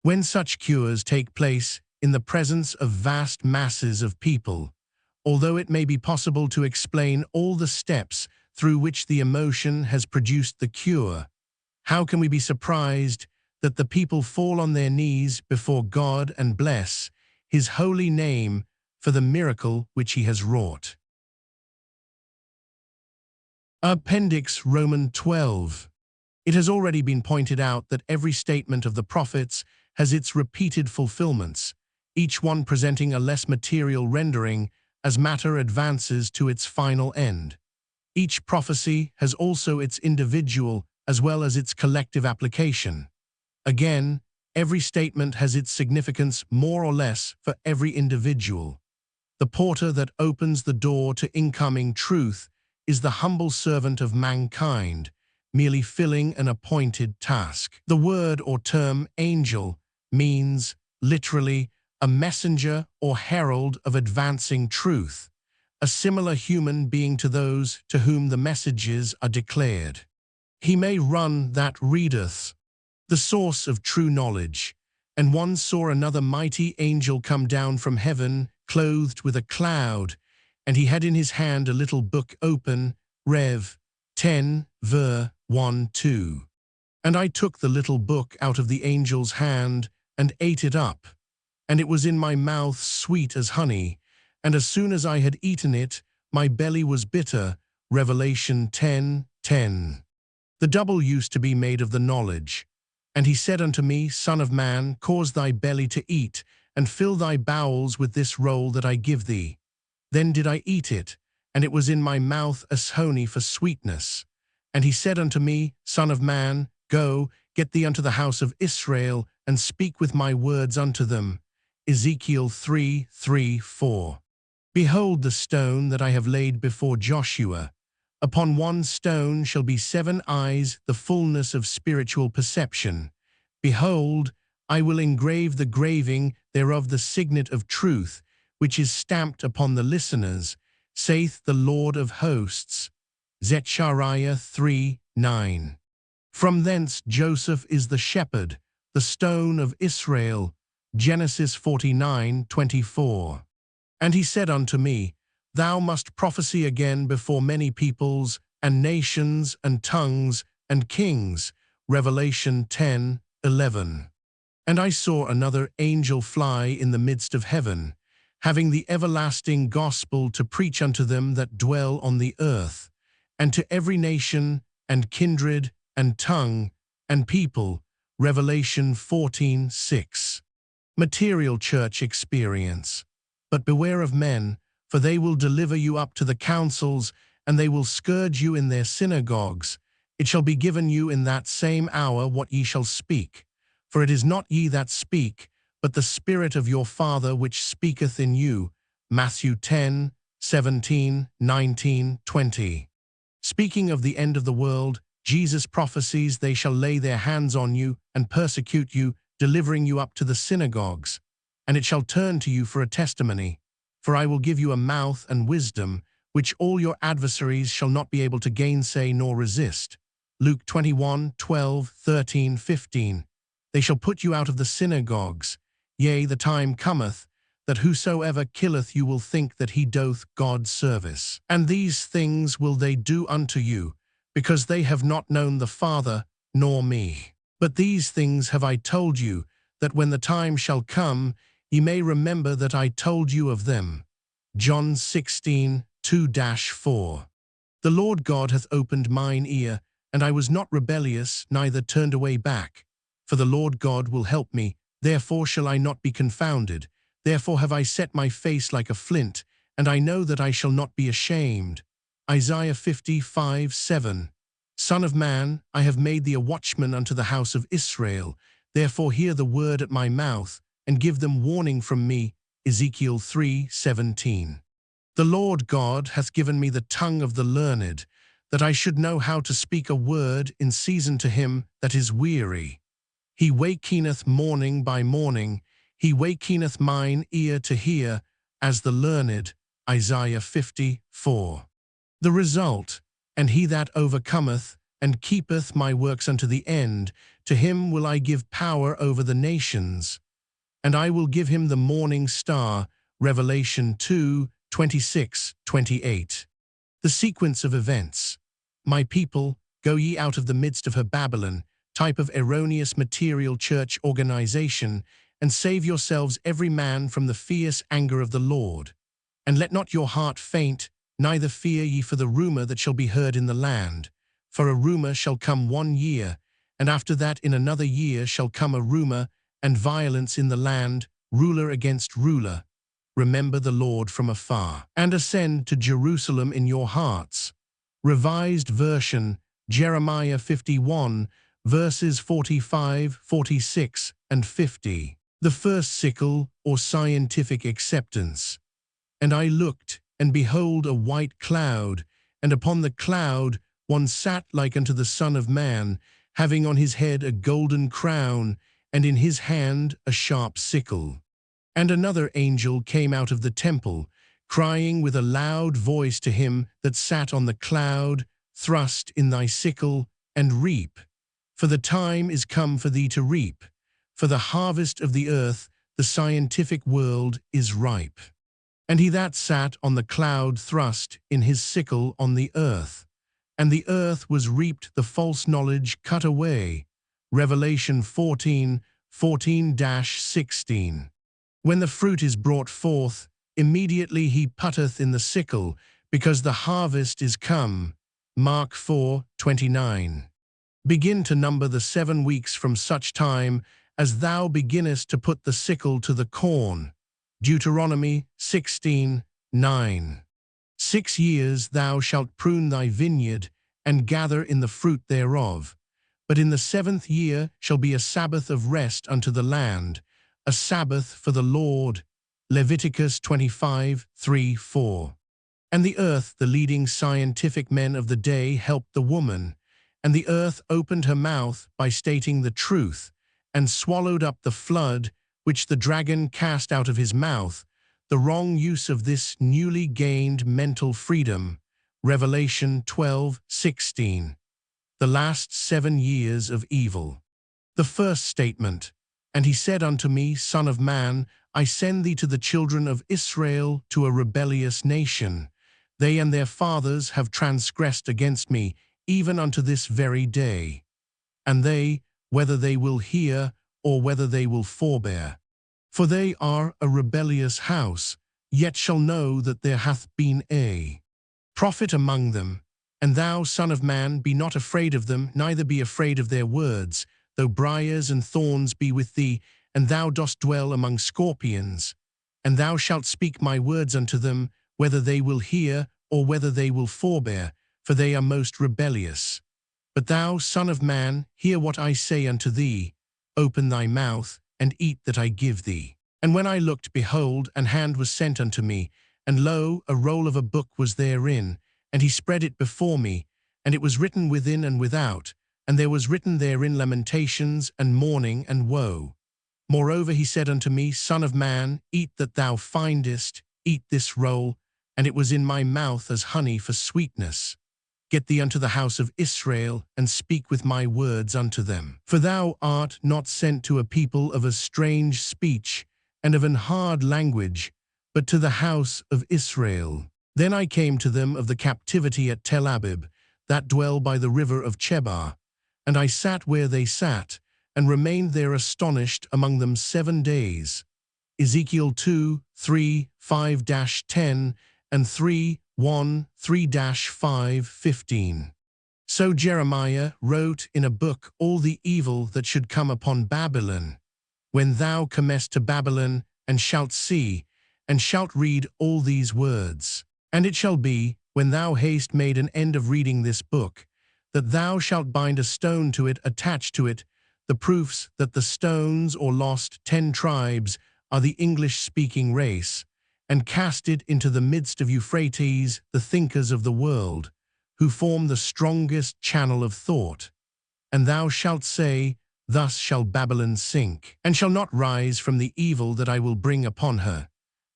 When such cures take place in the presence of vast masses of people, although it may be possible to explain all the steps through which the emotion has produced the cure, how can we be surprised that the people fall on their knees before God and bless His holy name for the miracle which He has wrought?" Appendix Roman 12. It has already been pointed out that every statement of the prophets has its repeated fulfillments, each one presenting a less material rendering as matter advances to its final end. Each prophecy has also its individual as well as its collective application. Again, every statement has its significance more or less for every individual. The porter that opens the door to incoming truth is the humble servant of mankind, merely filling an appointed task. The word or term angel means, literally, a messenger or herald of advancing truth, a similar human being to those to whom the messages are declared. He may run that readeth, the source of true knowledge, and one saw another mighty angel come down from heaven, clothed with a cloud, and he had in his hand a little book open, Rev. 10, ver. 1-2. And I took the little book out of the angel's hand, and ate it up. And it was in my mouth sweet as honey, and as soon as I had eaten it, my belly was bitter. Revelation 10:10. The double used to be made of the knowledge. And he said unto me, Son of man, cause thy belly to eat, and fill thy bowels with this roll that I give thee. Then did I eat it, and it was in my mouth as honey for sweetness. And he said unto me, Son of man, go, get thee unto the house of Israel, and speak with my words unto them. Ezekiel 3:3-4. Behold the stone that I have laid before Joshua. Upon one stone shall be 7 eyes, the fullness of spiritual perception. Behold, I will engrave the graving thereof the signet of truth, which is stamped upon the listeners, saith the Lord of hosts. Zechariah 3:9. From thence Joseph is the shepherd, the stone of Israel. Genesis 49:24. And he said unto me, Thou must prophesy again before many peoples, and nations, and tongues, and kings. Revelation 10:11. And I saw another angel fly in the midst of heaven, having the everlasting gospel to preach unto them that dwell on the earth, and to every nation, and kindred, and tongue, and people. Revelation 14:6. Material church experience. But beware of men, for they will deliver you up to the councils, and they will scourge you in their synagogues. It shall be given you in that same hour what ye shall speak. For it is not ye that speak, but the Spirit of your Father which speaketh in you. Matthew 10:17, 19, 20. Speaking of the end of the world, Jesus prophesies they shall lay their hands on you and persecute you, delivering you up to the synagogues. And it shall turn to you for a testimony. For I will give you a mouth and wisdom, which all your adversaries shall not be able to gainsay nor resist. Luke 21:12, 13, 15. They shall put you out of the synagogues. Yea, the time cometh, that whosoever killeth you will think that he doth God service. And these things will they do unto you, because they have not known the Father, nor me. But these things have I told you, that when the time shall come, ye may remember that I told you of them. John 16:2-4. The Lord God hath opened mine ear, and I was not rebellious, neither turned away back. For the Lord God will help me, therefore shall I not be confounded. Therefore have I set my face like a flint, and I know that I shall not be ashamed. Isaiah 55:7. Son of man, I have made thee a watchman unto the house of Israel. Therefore hear the word at my mouth, and give them warning from me. Ezekiel 3:17. The Lord God hath given me the tongue of the learned, that I should know how to speak a word in season to him that is weary. He wakeneth morning by morning, he wakeneth mine ear to hear, as the learned, Isaiah 50:4. The result, and he that overcometh, and keepeth my works unto the end, to him will I give power over the nations, and I will give him the morning star, Revelation 2:26-28. The sequence of events. My people, go ye out of the midst of her Babylon, type of erroneous material church organization, and save yourselves every man from the fierce anger of the Lord. And let not your heart faint, neither fear ye for the rumor that shall be heard in the land. For a rumor shall come 1 year, and after that in another year shall come a rumor, and violence in the land, ruler against ruler. Remember the Lord from afar, and ascend to Jerusalem in your hearts. Revised Version, Jeremiah 51, verses 45, 46, and 50. The first sickle, or scientific acceptance. And I looked, and behold a white cloud, and upon the cloud one sat like unto the Son of Man, having on his head a golden crown, and in his hand a sharp sickle. And another angel came out of the temple, crying with a loud voice to him that sat on the cloud, Thrust in thy sickle, and reap. For the time is come for thee to reap. For the harvest of the earth, the scientific world, is ripe. And he that sat on the cloud thrust in his sickle on the earth, and the earth was reaped the false knowledge cut away. Revelation 14:16. When the fruit is brought forth, immediately he putteth in the sickle, because the harvest is come. Mark 4:29. Begin to number the 7 weeks from such time as thou beginnest to put the sickle to the corn. Deuteronomy 16:9. 6 years thou shalt prune thy vineyard, and gather in the fruit thereof. But in the 7th year shall be a Sabbath of rest unto the land, a Sabbath for the Lord. Leviticus 25:3-4. And the earth, the leading scientific men of the day, helped the woman, and the earth opened her mouth by stating the truth, and swallowed up the flood which the dragon cast out of his mouth, the wrong use of this newly gained mental freedom. Revelation 12:16. The last 7 years of evil. The first statement, and he said unto me, Son of man, I send thee to the children of Israel, to a rebellious nation. They and their fathers have transgressed against me, even unto this very day. And they, whether they will hear, or whether they will forbear. For they are a rebellious house, yet shall know that there hath been a prophet among them. And thou, Son of man, be not afraid of them, neither be afraid of their words, though briars and thorns be with thee, and thou dost dwell among scorpions. And thou shalt speak my words unto them, whether they will hear, or whether they will forbear, for they are most rebellious. But thou, Son of man, hear what I say unto thee. Open thy mouth, and eat that I give thee. And when I looked, behold, an hand was sent unto me, and lo, a roll of a book was therein, and he spread it before me, and it was written within and without, and there was written therein lamentations, and mourning, and woe. Moreover he said unto me, Son of man, eat that thou findest, eat this roll, and it was in my mouth as honey for sweetness. Get thee unto the house of Israel, and speak with my words unto them. For thou art not sent to a people of a strange speech, and of an hard language, but to the house of Israel. Then I came to them of the captivity at Tel Abib, that dwell by the river of Chebar, and I sat where they sat, and remained there astonished among them 7 days. Ezekiel 2:3-5-10, and 3:1-3-5-15. So Jeremiah wrote in a book all the evil that should come upon Babylon. When thou comest to Babylon, and shalt see, and shalt read all these words. And it shall be, when thou hast made an end of reading this book, that thou shalt bind a stone to it, attached to it, the proofs that the stones or lost 10 tribes are the English-speaking race, and cast it into the midst of Euphrates, the thinkers of the world. who form the strongest channel of thought. And thou shalt say, Thus shall Babylon sink, and shall not rise from the evil that I will bring upon her.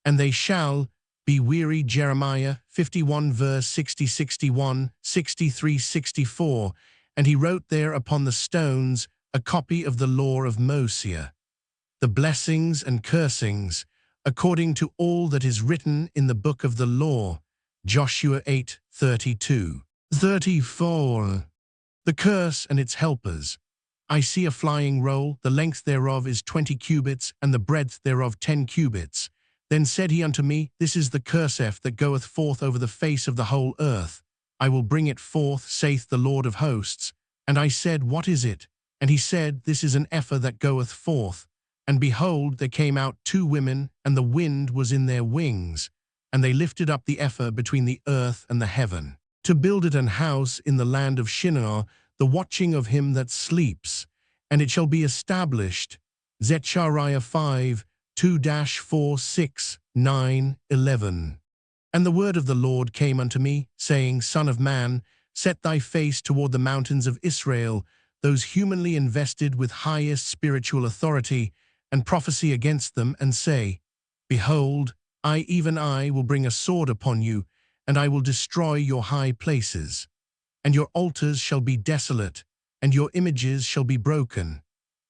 And they shall be weary. Jeremiah 51 verse 60, 61, 63, 64. And he wrote there upon the stones a copy of the law of Moses, the blessings and cursings, according to all that is written in the book of the law. Joshua 8, 32. 34. The curse and its helpers. I see a flying roll, the length thereof is 20 cubits, and the breadth thereof 10 cubits. Then said he unto me, This is the cursef that goeth forth over the face of the whole earth. I will bring it forth, saith the Lord of hosts. And I said, What is it? And he said, This is an ephah that goeth forth. And behold, there came out 2 women, and the wind was in their wings. And they lifted up the ephah between the earth and the heaven, to build it an house in the land of Shinar, the watching of him that sleeps. And it shall be established. Zechariah 5, 2-4, 6, 9, 11. And the word of the Lord came unto me, saying, Son of man, set thy face toward the mountains of Israel, those humanly invested with highest spiritual authority, and prophesy against them, and say, Behold, I, even I, will bring a sword upon you, and I will destroy your high places. And your altars shall be desolate, and your images shall be broken.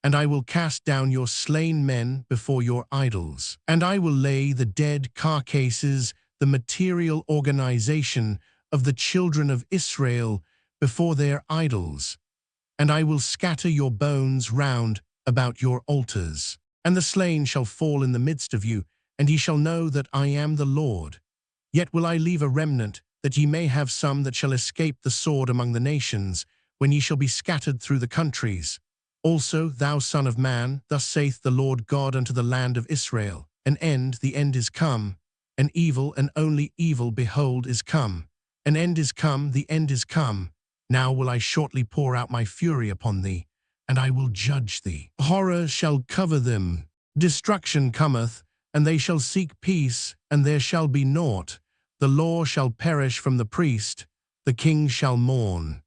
And I will cast down your slain men before your idols. And I will lay the dead carcasses, the material organization of the children of Israel, before their idols. And I will scatter your bones round about your altars. And the slain shall fall in the midst of you, and ye shall know that I am the Lord. Yet will I leave a remnant, that ye may have some that shall escape the sword among the nations, when ye shall be scattered through the countries. Also, thou son of man, thus saith the Lord God unto the land of Israel, the end is come, an evil and only evil, behold, is come. An end is come, the end is come. Now will I shortly pour out my fury upon thee, and I will judge thee. Horror shall cover them. Destruction cometh, and they shall seek peace, and there shall be naught. The law shall perish from the priest, the king shall mourn.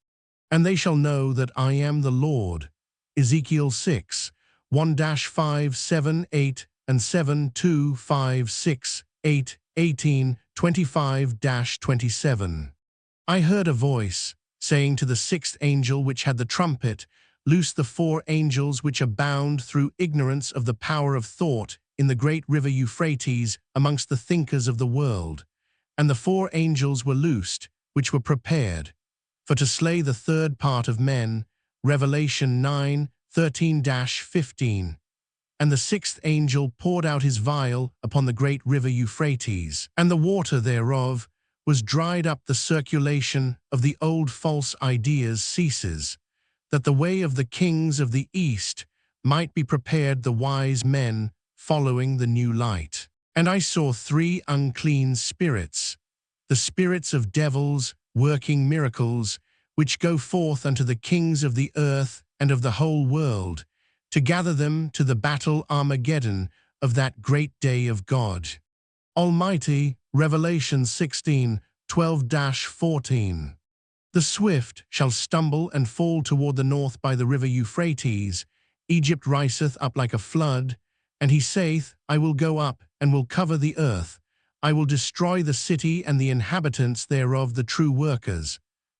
And they shall know that I am the Lord. Ezekiel 6, 1-5, 7, 8, and 7, 2, 5, 6, 8, 18, 25-27. I heard a voice, saying to the 6th angel which had the trumpet, Loose the 4 angels which are bound through ignorance of the power of thought in the great river Euphrates amongst the thinkers of the world. And the 4 angels were loosed, which were prepared for to slay the 3rd part of men. Revelation 9, 13-15. And the 6th angel poured out his vial upon the great river Euphrates, and the water thereof was dried up. The circulation of the old false ideas ceases, that the way of the kings of the east might be prepared, the wise men following the new light. And I saw 3 unclean spirits, the spirits of devils working miracles, which go forth unto the kings of the earth and of the whole world, to gather them to the battle Armageddon of that great day of God Almighty. Revelation 16, 12-14. The swift shall stumble and fall toward the north by the river Euphrates. Egypt riseth up like a flood. And he saith, I will go up, and will cover the earth. I will destroy the city and the inhabitants thereof, the true workers.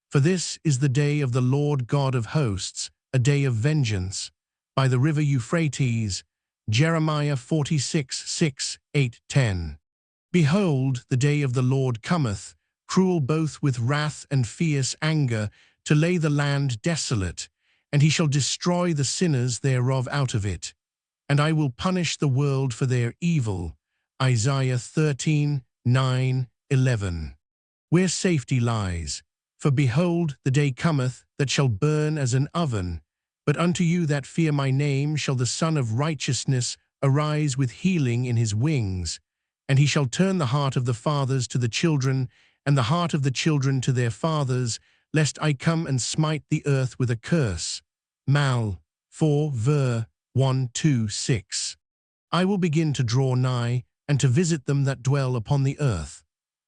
For this is the day of the Lord God of hosts, a day of vengeance. By the river Euphrates. Jeremiah 46, 6, 8, 10. Behold, the day of the Lord cometh, cruel both with wrath and fierce anger, to lay the land desolate, and he shall destroy the sinners thereof out of it. And I will punish the world for their evil. Isaiah 13, 9, 11. Where safety lies. For behold, the day cometh, that shall burn as an oven. But unto you that fear my name shall the Son of Righteousness arise with healing in his wings. And he shall turn the heart of the fathers to the children, and the heart of the children to their fathers, lest I come and smite the earth with a curse. Mal. 4 ver. 1-6. I will begin to draw nigh, and to visit them that dwell upon the earth.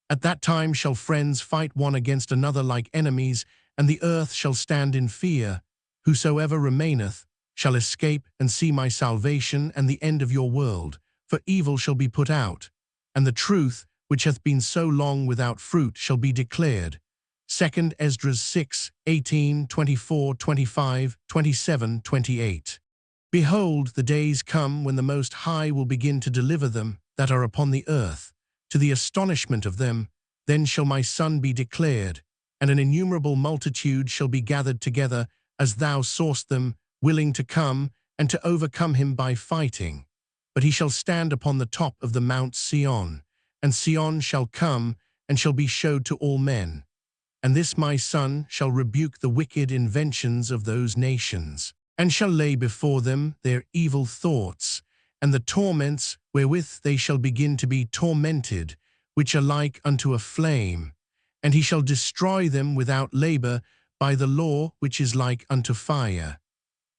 At that time shall friends fight one against another like enemies, and the earth shall stand in fear. Whosoever remaineth shall escape and see my salvation and the end of your world, for evil shall be put out, and the truth, which hath been so long without fruit, shall be declared. 2 Esdras 6, 18, 24, 25, 27, 28. Behold, the days come when the Most High will begin to deliver them that are upon the earth, to the astonishment of them. Then shall my Son be declared, and an innumerable multitude shall be gathered together, as thou sawest them, willing to come, and to overcome him by fighting. But he shall stand upon the top of the Mount Sion, and Sion shall come, and shall be showed to all men. And this my Son shall rebuke the wicked inventions of those nations, and shall lay before them their evil thoughts, and the torments wherewith they shall begin to be tormented, which are like unto a flame. And he shall destroy them without labor by the law which is like unto fire.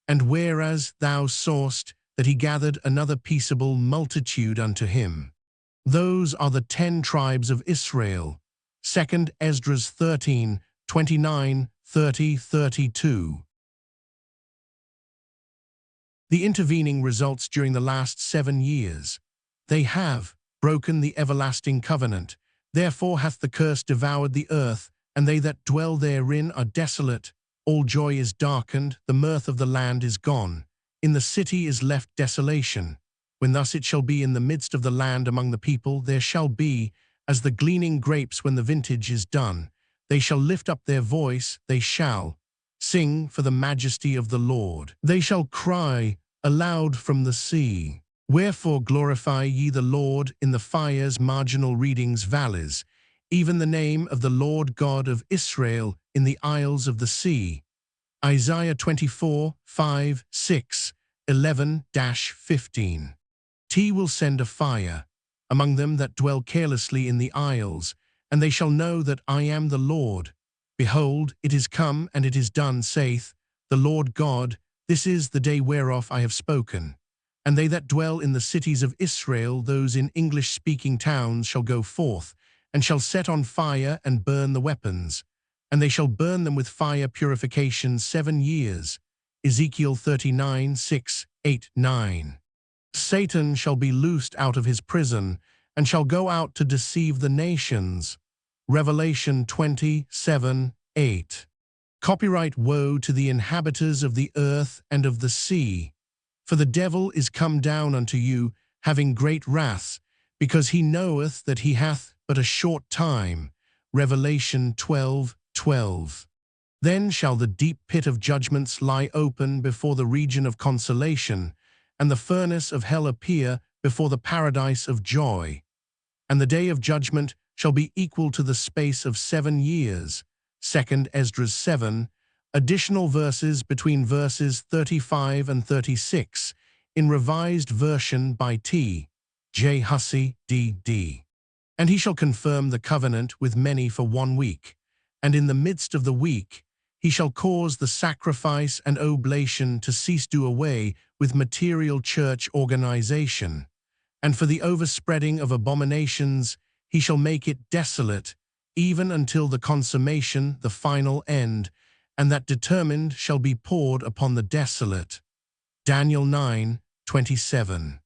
And whereas thou sawest that he gathered another peaceable multitude unto him, those are the 10 tribes of Israel. 2 Esdras 13, 29, 30, 32. The intervening results during the last 7 years. They have broken the everlasting covenant. Therefore hath the curse devoured the earth, and they that dwell therein are desolate. All joy is darkened, the mirth of the land is gone. In the city is left desolation. When thus it shall be in the midst of the land among the people, there shall be, as the gleaning grapes when the vintage is done. They shall lift up their voice, they shall sing for the majesty of the Lord. They shall cry aloud from the sea. Wherefore glorify ye the Lord in the fires, marginal readings, valleys, even the name of the Lord God of Israel in the isles of the sea. Isaiah 24, 5, 6, 11-15. He will send a fire among them that dwell carelessly in the isles, and they shall know that I am the Lord. Behold, it is come, and it is done, saith the Lord God. This is the day whereof I have spoken. And they that dwell in the cities of Israel, those in English-speaking towns, shall go forth, and shall set on fire and burn the weapons. And they shall burn them with fire purification 7 years. Ezekiel 39, 6, 8, 9. Satan shall be loosed out of his prison, and shall go out to deceive the nations. Revelation 27, 8. Copyright woe to the inhabitants of the earth and of the sea. For the devil is come down unto you, having great wrath, because he knoweth that he hath but a short time. Revelation 12, 12. Then shall the deep pit of judgments lie open before the region of consolation, and the furnace of hell appear before the paradise of joy. And the day of judgment shall be equal to the space of 7 years. 2 Esdras 7, additional verses between verses 35 and 36, in revised version by T. J. Hussey, D.D. And he shall confirm the covenant with many for 1 week, and in the midst of the week he shall cause the sacrifice and oblation to cease, do away with material church organization, and for the overspreading of abominations he shall make it desolate, even until the consummation, the final end, and that determined shall be poured upon the desolate. Daniel 9, 27.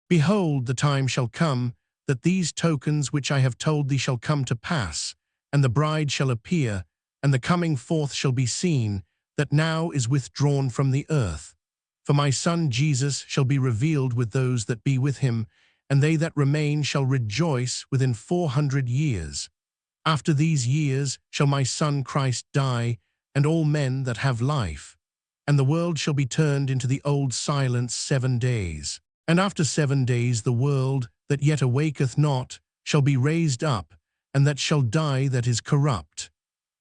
Behold, the time shall come, that these tokens which I have told thee shall come to pass, and the bride shall appear, and the coming forth shall be seen, that now is withdrawn from the earth. For my Son Jesus shall be revealed with those that be with him, and they that remain shall rejoice within 400 years. After these years shall my Son Christ die, and all men that have life. And the world shall be turned into the old silence 7 days. And after 7 days the world that yet awaketh not shall be raised up, and that shall die that is corrupt.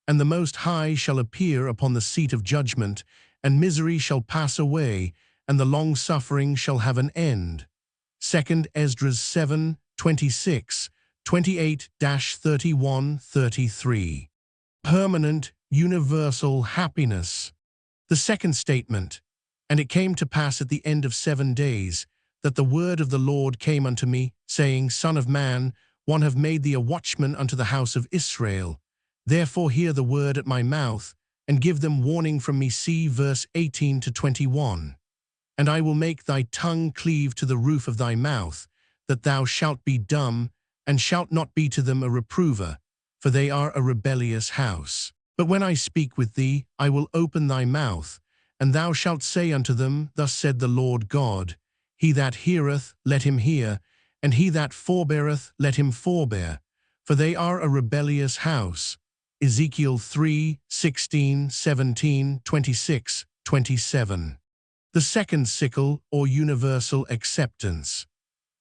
And the Most High shall appear upon the seat of judgment, and misery shall pass away, and the long-suffering shall have an end. 2 Esdras 7, 26, 28-31-33. Permanent, universal happiness. The second statement. And it came to pass at the end of 7 days, that the word of the Lord came unto me, saying, Son of man, one have made thee a watchman unto the house of Israel. Therefore hear the word at my mouth, and give them warning from me. See verse 18 to 21. And I will make thy tongue cleave to the roof of thy mouth, that thou shalt be dumb, and shalt not be to them a reprover, for they are a rebellious house. But when I speak with thee, I will open thy mouth, and thou shalt say unto them, Thus said the Lord God, He that heareth, let him hear, and he that forbeareth, let him forbear, for they are a rebellious house. Ezekiel 3, 16, 17, 26, 27. The second sickle, or universal acceptance.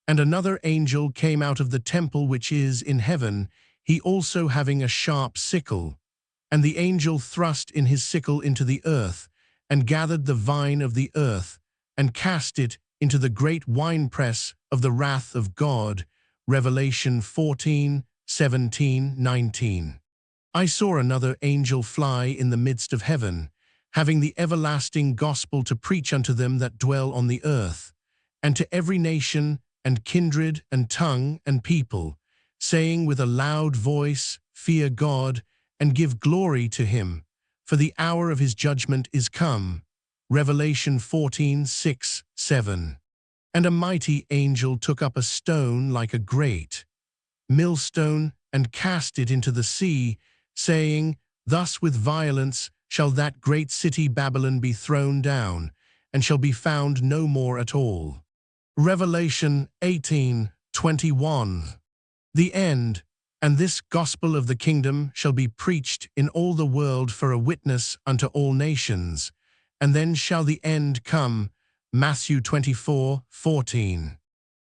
And another angel came out of the temple which is in heaven, he also having a sharp sickle. And the angel thrust in his sickle into the earth, and gathered the vine of the earth, and cast it into the great winepress of the wrath of God. Revelation 14, 17, 19. I saw another angel fly in the midst of heaven, having the everlasting gospel to preach unto them that dwell on the earth, and to every nation, and kindred, and tongue, and people, saying with a loud voice, Fear God, and give glory to him, for the hour of his judgment is come. Revelation 14, 6, 7. And a mighty angel took up a stone like a great millstone, and cast it into the sea, saying, Thus with violence shall that great city Babylon be thrown down, and shall be found no more at all. Revelation 18, 21. The end. And this gospel of the kingdom shall be preached in all the world for a witness unto all nations, and then shall the end come. Matthew 24, 14.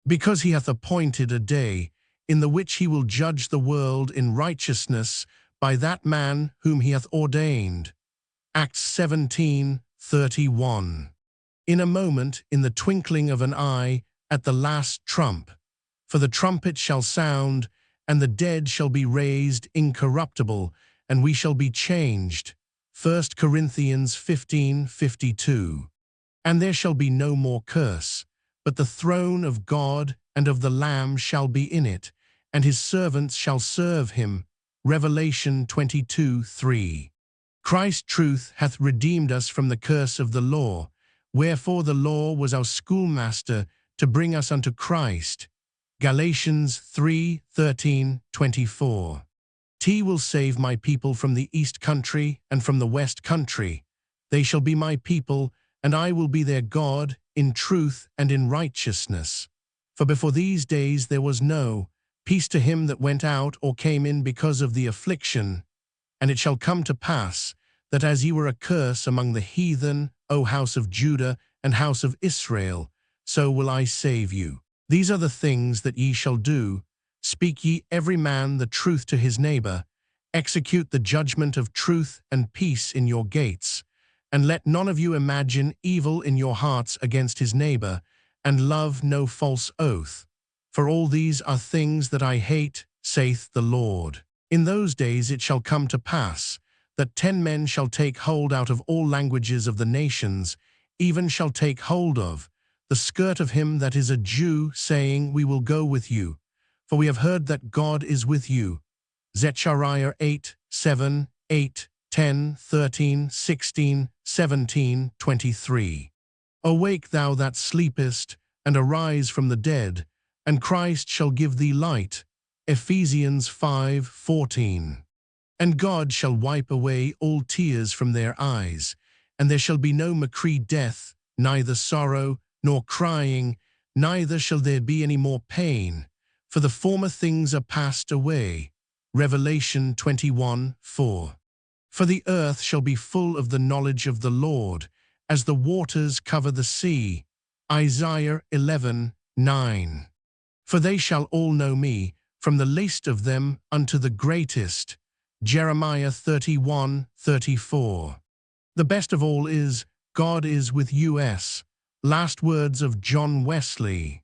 Because he hath appointed a day, in the which he will judge the world in righteousness by that man whom he hath ordained. Acts 17, 31. In a moment, in the twinkling of an eye, at the last trump. For the trumpet shall sound, and the dead shall be raised incorruptible, and we shall be changed. 1 Corinthians 15, 52. And there shall be no more curse, but the throne of God and of the Lamb shall be in it, and his servants shall serve him. Revelation 22, 3. Christ's truth hath redeemed us from the curse of the law, wherefore the law was our schoolmaster to bring us unto Christ. Galatians 3, 13, 24. He will save my people from the east country and from the west country. They shall be my people, and I will be their God, in truth and in righteousness. For before these days there was no peace to him that went out or came in because of the affliction. And it shall come to pass, that as ye were a curse among the heathen, O house of Judah and house of Israel, so will I save you. These are the things that ye shall do. Speak ye every man the truth to his neighbor. Execute the judgment of truth and peace in your gates. And let none of you imagine evil in your hearts against his neighbor, and love no false oath. For all these are things that I hate, saith the Lord. In those days it shall come to pass, that 10 men shall take hold out of all languages of the nations, even shall take hold of the skirt of him that is a Jew, saying, We will go with you, for we have heard that God is with you. Zechariah 8, 7, 8, 10, 13, 16, 17, 23. Awake thou that sleepest, and arise from the dead, and Christ shall give thee light. Ephesians 5, 14. And God shall wipe away all tears from their eyes, and there shall be no more death, neither sorrow, nor crying, neither shall there be any more pain, for the former things are passed away. Revelation 21, 4. For the earth shall be full of the knowledge of the Lord, as the waters cover the sea. Isaiah 11, 9. For they shall all know me, from the least of them unto the greatest. Jeremiah 31, 34. The best of all is, God is with us. Last words of John Wesley.